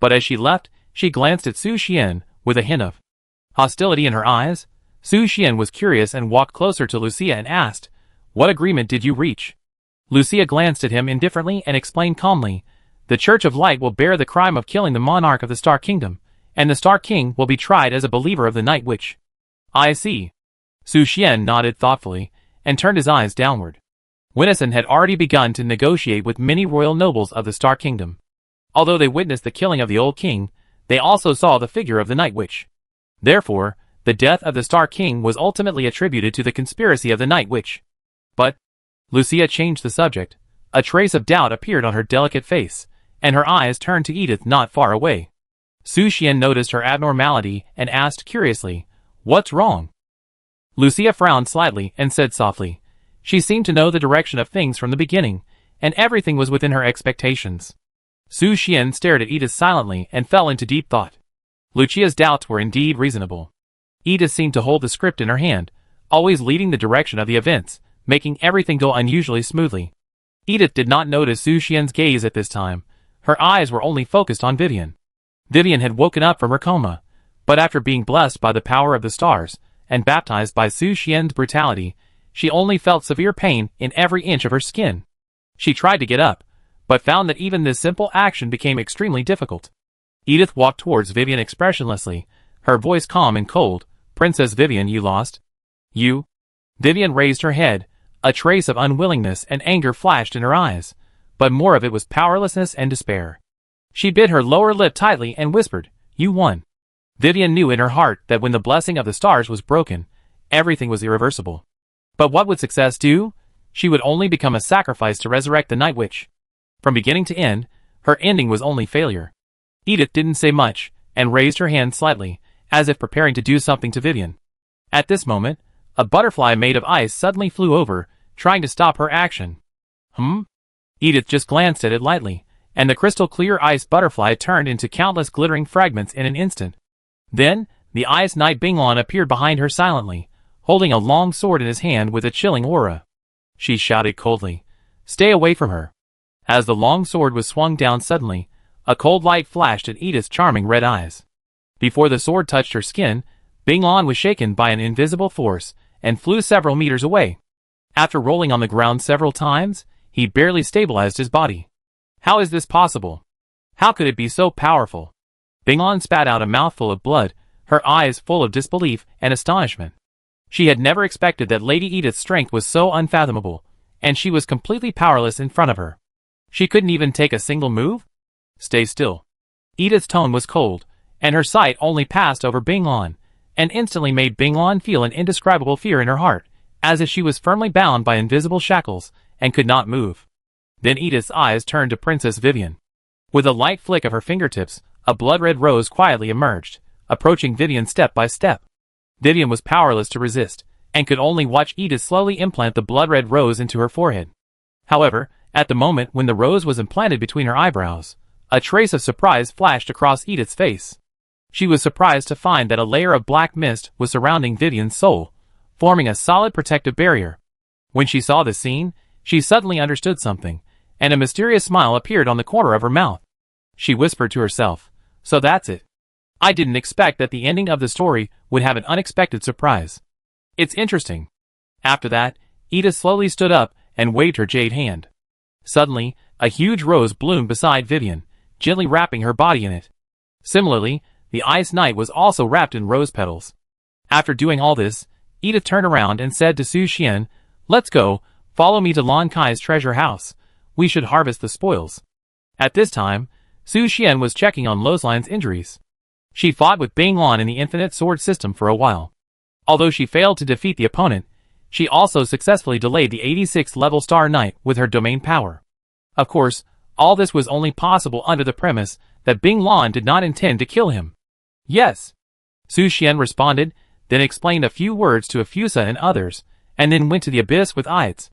But as she left, she glanced at Su Xian with a hint of hostility in her eyes. Su Xian was curious and walked closer to Lucia and asked, what agreement did you reach? Lucia glanced at him indifferently and explained calmly, the Church of Light will bear the crime of killing the monarch of the Star Kingdom, and the Star King will be tried as a believer of the Night Witch. I see. Su Xian nodded thoughtfully, and turned his eyes downward. Winnison had already begun to negotiate with many royal nobles of the Star Kingdom. Although they witnessed the killing of the old king, they also saw the figure of the Night Witch. Therefore, the death of the Star King was ultimately attributed to the conspiracy of the Night Witch. But, Lucia changed the subject. A trace of doubt appeared on her delicate face, and her eyes turned to Edith not far away. Su Xian noticed her abnormality and asked curiously, what's wrong? Lucia frowned slightly and said softly, she seemed to know the direction of things from the beginning, and everything was within her expectations. Su Xian stared at Edith silently and fell into deep thought. Lucia's doubts were indeed reasonable. Edith seemed to hold the script in her hand, always leading the direction of the events, making everything go unusually smoothly. Edith did not notice Su Xian's gaze at this time. Her eyes were only focused on Vivian. Vivian had woken up from her coma, but after being blessed by the power of the stars, and baptized by Su Xian's brutality, she only felt severe pain in every inch of her skin. She tried to get up, but found that even this simple action became extremely difficult. Edith walked towards Vivian expressionlessly, her voice calm and cold. Princess Vivian, you lost? You? Vivian raised her head. A trace of unwillingness and anger flashed in her eyes, but more of it was powerlessness and despair. She bit her lower lip tightly and whispered, you won. Vivian knew in her heart that when the blessing of the stars was broken, everything was irreversible. But what would success do? She would only become a sacrifice to resurrect the Night Witch. From beginning to end, her ending was only failure. Edith didn't say much, and raised her hand slightly, as if preparing to do something to Vivian. At this moment, a butterfly made of ice suddenly flew over, trying to stop her action. Edith just glanced at it lightly, and the crystal-clear ice butterfly turned into countless glittering fragments in an instant. Then, the Ice Knight Binglon appeared behind her silently, holding a long sword in his hand with a chilling aura. She shouted coldly, stay away from her. As the long sword was swung down suddenly, a cold light flashed in Edith's charming red eyes. Before the sword touched her skin, Binglon was shaken by an invisible force, and flew several meters away. After rolling on the ground several times, he barely stabilized his body. How is this possible? How could it be so powerful? Binglon spat out a mouthful of blood, her eyes full of disbelief and astonishment. She had never expected that Lady Edith's strength was so unfathomable, and she was completely powerless in front of her. She couldn't even take a single move? Stay still. Edith's tone was cold, and her sight only passed over Binglan, and instantly made Binglan feel an indescribable fear in her heart, as if she was firmly bound by invisible shackles, and could not move. Then Edith's eyes turned to Princess Vivian. With a light flick of her fingertips, a blood-red rose quietly emerged, approaching Vivian step by step. Vivian was powerless to resist, and could only watch Edith slowly implant the blood-red rose into her forehead. However, at the moment when the rose was implanted between her eyebrows, a trace of surprise flashed across Edith's face. She was surprised to find that a layer of black mist was surrounding Vivian's soul, forming a solid protective barrier. When she saw this scene, she suddenly understood something, and a mysterious smile appeared on the corner of her mouth. She whispered to herself, "So that's it. I didn't expect that the ending of the story would have an unexpected surprise. It's interesting." After that, Edith slowly stood up and waved her jade hand. Suddenly, a huge rose bloomed beside Vivian, gently wrapping her body in it. Similarly, the Ice Knight was also wrapped in rose petals. After doing all this, Edith turned around and said to Su Xian, "Let's go, follow me to Lan Kai's treasure house. We should harvest the spoils." At this time, Su Xian was checking on Losline's injuries. She fought with Bing Lan in the infinite sword system for a while. Although she failed to defeat the opponent, she also successfully delayed the 86th level Star Knight with her domain power. Of course, all this was only possible under the premise that Bing Lan did not intend to kill him. "Yes," Su Xian responded, then explained a few words to Afusa and others, and then went to the abyss with Ides.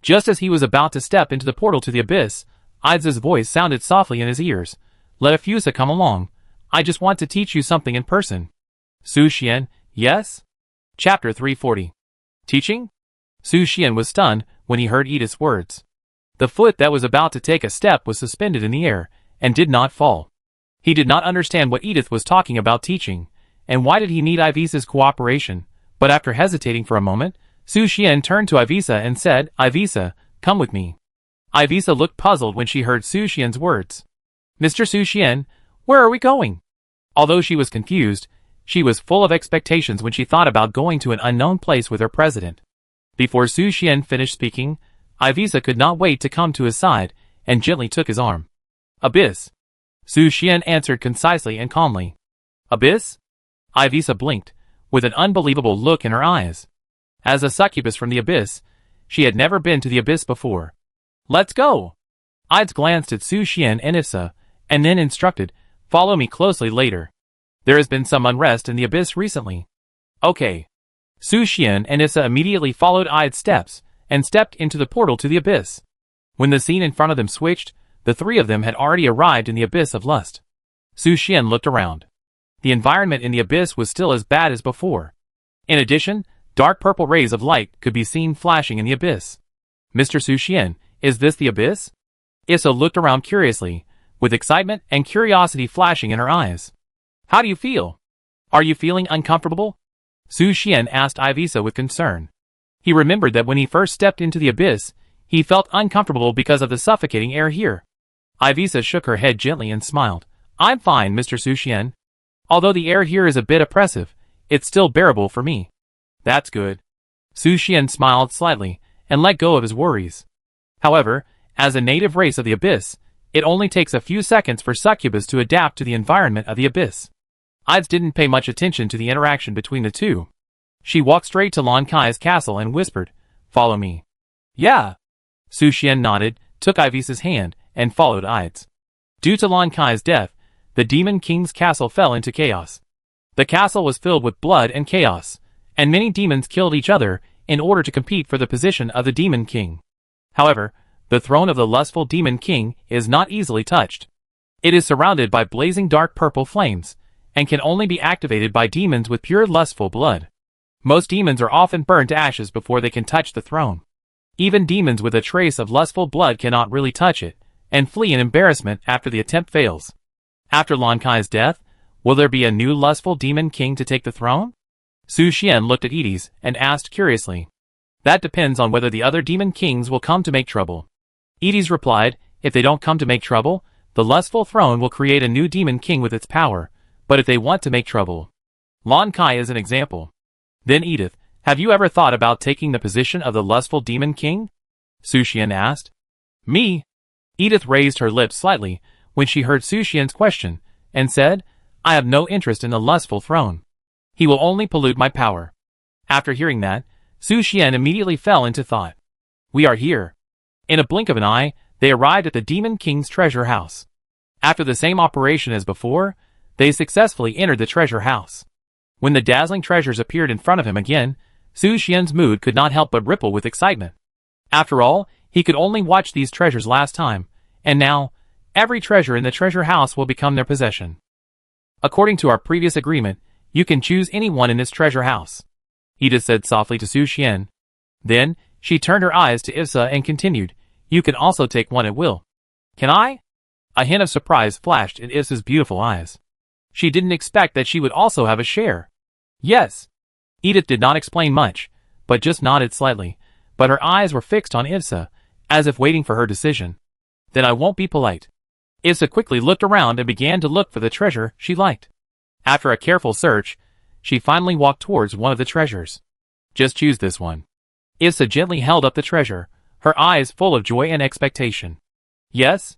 Just as he was about to step into the portal to the abyss, Ides's voice sounded softly in his ears. "Let Afusa come along. I just want to teach you something in person." Su Xian, "Yes?" Chapter 340. Teaching? Su Xian was stunned when he heard Edith's words. The foot that was about to take a step was suspended in the air, and did not fall. He did not understand what Edith was talking about teaching, and why did he need Ivisa's cooperation, but after hesitating for a moment, Su Xian turned to Ivisa and said, "Ivisa, come with me." Ivisa looked puzzled when she heard Su Xian's words. "Mr. Su Xian, where are we going?" Although she was confused, she was full of expectations when she thought about going to an unknown place with her president. Before Su Xian finished speaking, Ivisa could not wait to come to his side, and gently took his arm. "Abyss," Su Xian answered concisely and calmly. "Abyss?" Ivisa blinked, with an unbelievable look in her eyes. As a succubus from the abyss, she had never been to the abyss before. "Let's go!" Ides glanced at Su Xian and Issa, and then instructed, "Follow me closely later. There has been some unrest in the abyss recently." "Okay." Su Xian and Issa immediately followed Ides' steps, and stepped into the portal to the abyss. When the scene in front of them switched, the three of them had already arrived in the abyss of lust. Su Xian looked around. The environment in the abyss was still as bad as before. In addition, dark purple rays of light could be seen flashing in the abyss. "Mr. Su Xian, is this the abyss?" Issa looked around curiously, with excitement and curiosity flashing in her eyes. "How do you feel? Are you feeling uncomfortable?" Su Xian asked Ivisa with concern. He remembered that when he first stepped into the abyss, he felt uncomfortable because of the suffocating air here. Ivisa shook her head gently and smiled. "I'm fine, Mr. Su Xian. Although the air here is a bit oppressive, it's still bearable for me." "That's good." Su Xian smiled slightly, and let go of his worries. However, as a native race of the abyss, it only takes a few seconds for succubus to adapt to the environment of the abyss. Ides didn't pay much attention to the interaction between the two. She walked straight to Lan Kai's castle and whispered, "Follow me." "Yeah." Su Xian nodded, took Ivisa's hand, and followed Ides. Due to Lan Kai's death, the Demon King's castle fell into chaos. The castle was filled with blood and chaos, and many demons killed each other in order to compete for the position of the Demon King. However, the throne of the lustful Demon King is not easily touched. It is surrounded by blazing dark purple flames, and can only be activated by demons with pure lustful blood. Most demons are often burned to ashes before they can touch the throne. Even demons with a trace of lustful blood cannot really touch it, and flee in embarrassment after the attempt fails. After Lan Kai's death, will there be a new lustful Demon King to take the throne? Su Xian looked at Edis and asked curiously. "That depends on whether the other Demon Kings will come to make trouble." Edis replied, "If they don't come to make trouble, the lustful throne will create a new Demon King with its power, but if they want to make trouble." Lan Kai is an example. Then Edith, "Have you ever thought about taking the position of the lustful Demon King?" Su Xian asked. "Me?" Edith raised her lips slightly when she heard Su Xian's question, and said, I have no interest in the lustful throne. He will only pollute my power. After hearing that, Su Xian immediately fell into thought. We are here. In a blink of an eye, they arrived at the Demon King's treasure house. After the same operation as before, they successfully entered the treasure house. When the dazzling treasures appeared in front of him again, Su Xian's mood could not help but ripple with excitement. After all, he could only watch these treasures last time, and now, every treasure in the treasure house will become their possession. According to our previous agreement, you can choose anyone in this treasure house, Edith said softly to Su Xian. Then, she turned her eyes to Issa and continued, you can also take one at will. Can I? A hint of surprise flashed in Issa's beautiful eyes. She didn't expect that she would also have a share. Yes. Edith did not explain much, but just nodded slightly, but her eyes were fixed on Issa, as if waiting for her decision. Then I won't be polite. Issa quickly looked around and began to look for the treasure she liked. After a careful search, she finally walked towards one of the treasures. Just choose this one. Issa gently held up the treasure, her eyes full of joy and expectation. Yes?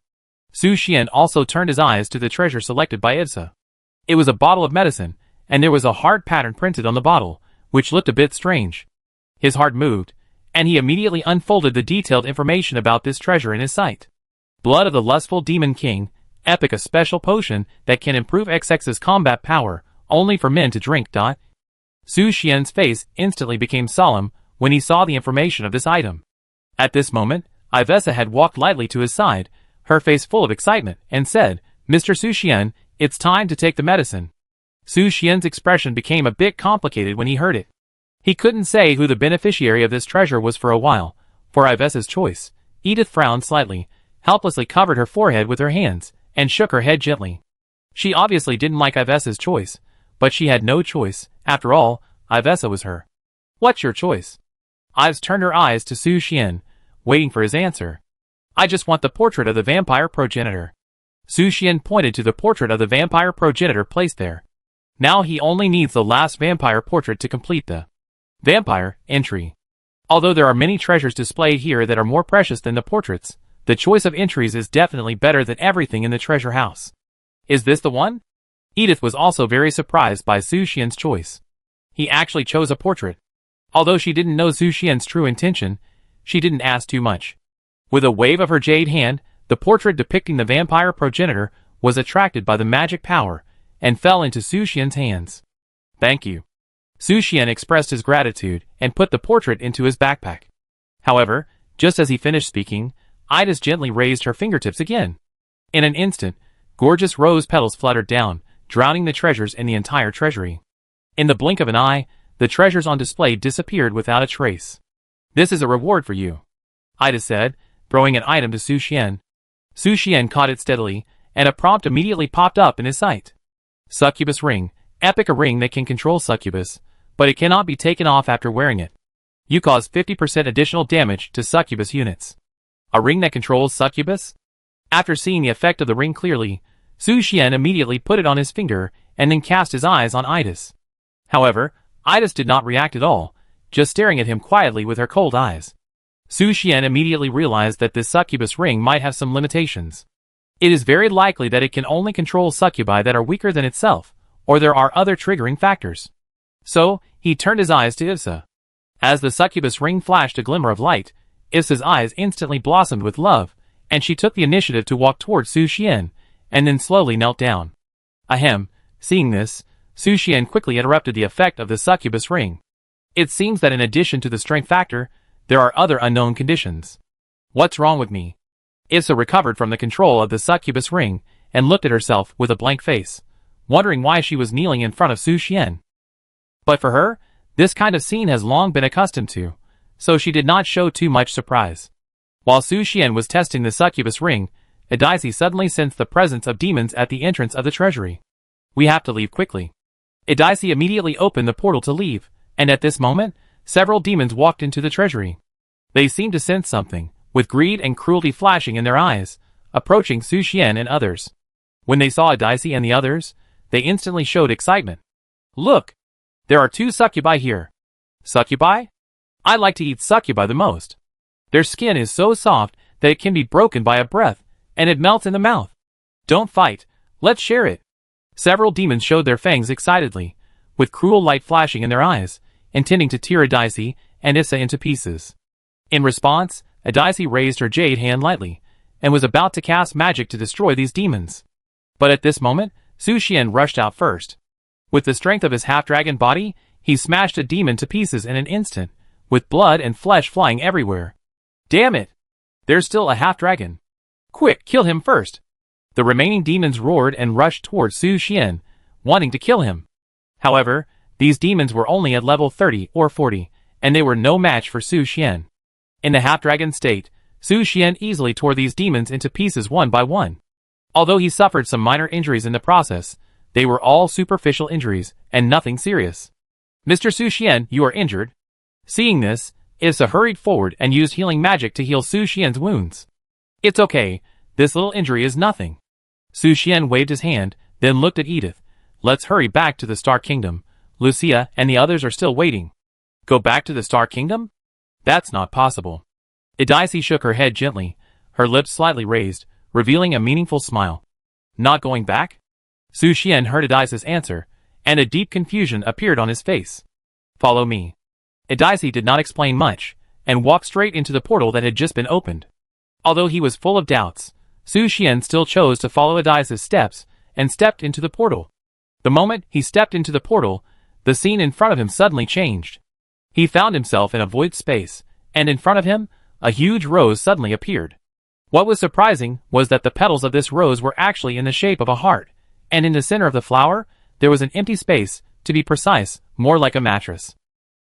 Su Xian also turned his eyes to the treasure selected by Issa. It was a bottle of medicine, and there was a heart pattern printed on the bottle, which looked a bit strange. His heart moved, and he immediately unfolded the detailed information about this treasure in his sight. Blood of the Lustful Demon King, epic, a special potion that can improve XX's combat power, only for men to drink. Su Xian's face instantly became solemn when he saw the information of this item. At this moment, Ivessa had walked lightly to his side, her face full of excitement, and said, Mr. Su Xian, it's time to take the medicine. Su Xian's expression became a bit complicated when he heard it. He couldn't say who the beneficiary of this treasure was for a while. For Ivessa's choice, Edith frowned slightly, helplessly covered her forehead with her hands, and shook her head gently. She obviously didn't like Ivessa's choice, but she had no choice. After all, Ivessa was her. What's your choice? Ives turned her eyes to Su Xian, waiting for his answer. I just want the portrait of the vampire progenitor. Su Xian pointed to the portrait of the vampire progenitor placed there. Now he only needs the last vampire portrait to complete the vampire entry. Although there are many treasures displayed here that are more precious than the portraits, the choice of entries is definitely better than everything in the treasure house. Is this the one? Edith was also very surprised by Su Xian's choice. He actually chose a portrait. Although she didn't know Su Xian's true intention, she didn't ask too much. With a wave of her jade hand, the portrait depicting the vampire progenitor was attracted by the magic power and fell into Su Xian's hands. Thank you. Su Xian expressed his gratitude and put the portrait into his backpack. However, just as he finished speaking, Idas gently raised her fingertips again. In an instant, gorgeous rose petals fluttered down, drowning the treasures in the entire treasury. In the blink of an eye, the treasures on display disappeared without a trace. This is a reward for you, Idas said, throwing an item to Su Xian. Su Xian caught it steadily, and a prompt immediately popped up in his sight. Succubus ring, epic, a ring that can control succubus, but it cannot be taken off after wearing it. You cause 50% additional damage to succubus units. A ring that controls succubus? After seeing the effect of the ring clearly, Su Xian immediately put it on his finger and then cast his eyes on Idas. However, Idas did not react at all, just staring at him quietly with her cold eyes. Su Xian immediately realized that this succubus ring might have some limitations. It is very likely that it can only control succubi that are weaker than itself, or there are other triggering factors. So, he turned his eyes to Issa. As the succubus ring flashed a glimmer of light, Issa's eyes instantly blossomed with love, and she took the initiative to walk towards Su Xian, and then slowly knelt down. Ahem, seeing this, Su Xian quickly interrupted the effect of the succubus ring. It seems that in addition to the strength factor, there are other unknown conditions. What's wrong with me? Issa recovered from the control of the succubus ring, and looked at herself with a blank face, wondering why she was kneeling in front of Su Xian. But for her, this kind of scene has long been accustomed to, so she did not show too much surprise. While Su Xian was testing the succubus ring, Edice suddenly sensed the presence of demons at the entrance of the treasury. We have to leave quickly. Edice immediately opened the portal to leave, and at this moment, several demons walked into the treasury. They seemed to sense something, with greed and cruelty flashing in their eyes, approaching Su Xian and others. When they saw Edice and the others, they instantly showed excitement. Look! There are 2 succubi here. Succubi? I like to eat succubi the most. Their skin is so soft that it can be broken by a breath, and it melts in the mouth. Don't fight, let's share it. Several demons showed their fangs excitedly, with cruel light flashing in their eyes, intending to tear Adaisi and Issa into pieces. In response, Adaisi raised her jade hand lightly, and was about to cast magic to destroy these demons. But at this moment, Su Xian rushed out first. With the strength of his half-dragon body, he smashed a demon to pieces in an instant, with blood and flesh flying everywhere. Damn it! There's still a half-dragon. Quick, kill him first! The remaining demons roared and rushed towards Su Xian, wanting to kill him. However, these demons were only at level 30 or 40, and they were no match for Su Xian. In the half-dragon state, Su Xian easily tore these demons into pieces one by one. Although he suffered some minor injuries in the process, they were all superficial injuries, and nothing serious. Mr. Su Xian, you are injured. Seeing this, Issa hurried forward and used healing magic to heal Su Xian's wounds. It's okay, this little injury is nothing. Su Xian waved his hand, then looked at Edith. Let's hurry back to the Star Kingdom. Lucia and the others are still waiting. Go back to the Star Kingdom? That's not possible. Adaisi shook her head gently, her lips slightly raised, revealing a meaningful smile. Not going back? Su Xian heard Adaisi's answer, and a deep confusion appeared on his face. Follow me. Adaisi did not explain much, and walked straight into the portal that had just been opened. Although he was full of doubts, Su Xian still chose to follow Adaisi's steps, and stepped into the portal. The moment he stepped into the portal, the scene in front of him suddenly changed. He found himself in a void space, and in front of him, a huge rose suddenly appeared. What was surprising was that the petals of this rose were actually in the shape of a heart, and in the center of the flower, there was an empty space, to be precise, more like a mattress.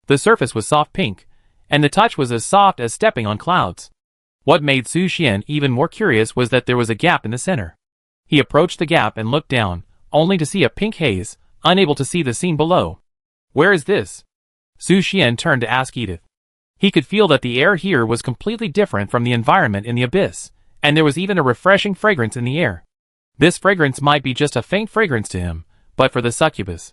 The surface was soft pink, and the touch was as soft as stepping on clouds. What made Su Xian even more curious was that there was a gap in the center. He approached the gap and looked down, only to see a pink haze, unable to see the scene below. Where is this? Su Xian turned to ask Edith. He could feel that the air here was completely different from the environment in the abyss, and there was even a refreshing fragrance in the air. This fragrance might be just a faint fragrance to him, but for the succubus.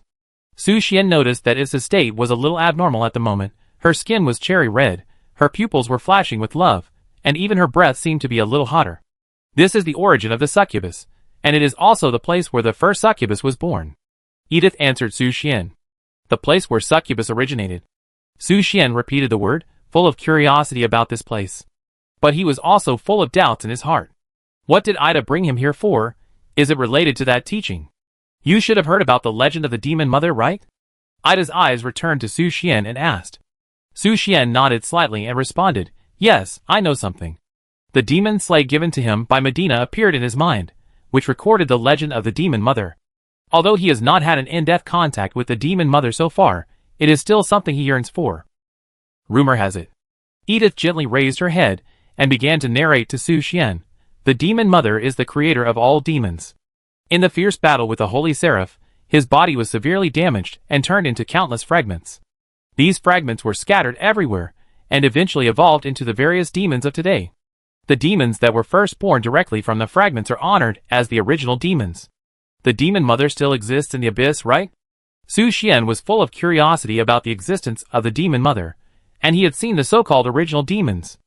Su Xian noticed that Issa's state was a little abnormal at the moment. Her skin was cherry red, her pupils were flashing with love, and even her breath seemed to be a little hotter. This is the origin of the succubus, and it is also the place where the first succubus was born. Edith answered Su Xian. The place where succubus originated. Su Xian repeated the word, full of curiosity about this place. But he was also full of doubts in his heart. What did Ida bring him here for? Is it related to that teaching? You should have heard about the legend of the demon mother, right? Ida's eyes returned to Su Xian and asked. Su Xian nodded slightly and responded, yes, I know something. The demon slay given to him by Medina appeared in his mind, which recorded the legend of the demon mother. Although he has not had an in-depth contact with the demon mother so far, it is still something he yearns for. Rumor has it. Edith gently raised her head and began to narrate to Su Xian. The demon mother is the creator of all demons. In the fierce battle with the holy seraph, his body was severely damaged and turned into countless fragments. These fragments were scattered everywhere, and eventually evolved into the various demons of today. The demons that were first born directly from the fragments are honored as the original demons. The demon mother still exists in the abyss, right? Su Xian was full of curiosity about the existence of the demon mother, and he had seen the so-called original demons.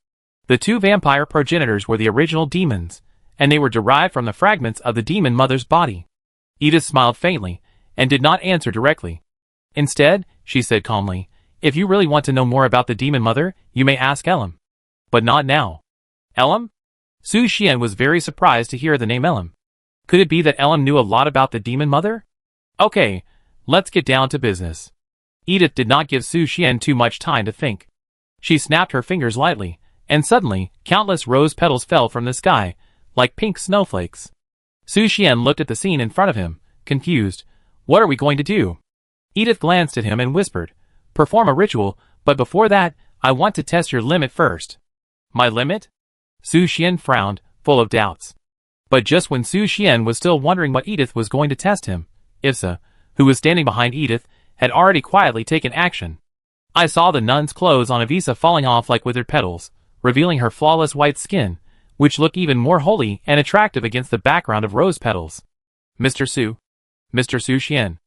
The two vampire progenitors were the original demons, and they were derived from the fragments of the demon mother's body. Edith smiled faintly, and did not answer directly. Instead, she said calmly, if you really want to know more about the demon mother, you may ask Elam. But not now. Elam? Su Xian was very surprised to hear the name Elam. Could it be that Elam knew a lot about the demon mother? Okay, let's get down to business. Edith did not give Su Xian too much time to think. She snapped her fingers lightly, and suddenly, countless rose petals fell from the sky, like pink snowflakes. Su Xian looked at the scene in front of him, confused. What are we going to do? Edith glanced at him and whispered, perform a ritual, but before that, I want to test your limit first. My limit? Su Xian frowned, full of doubts. But just when Su Xian was still wondering what Edith was going to test him, Issa, who was standing behind Edith, had already quietly taken action. I saw the nun's clothes on Avisa falling off like withered petals, revealing her flawless white skin, which looked even more holy and attractive against the background of rose petals. Mr. Su Xian.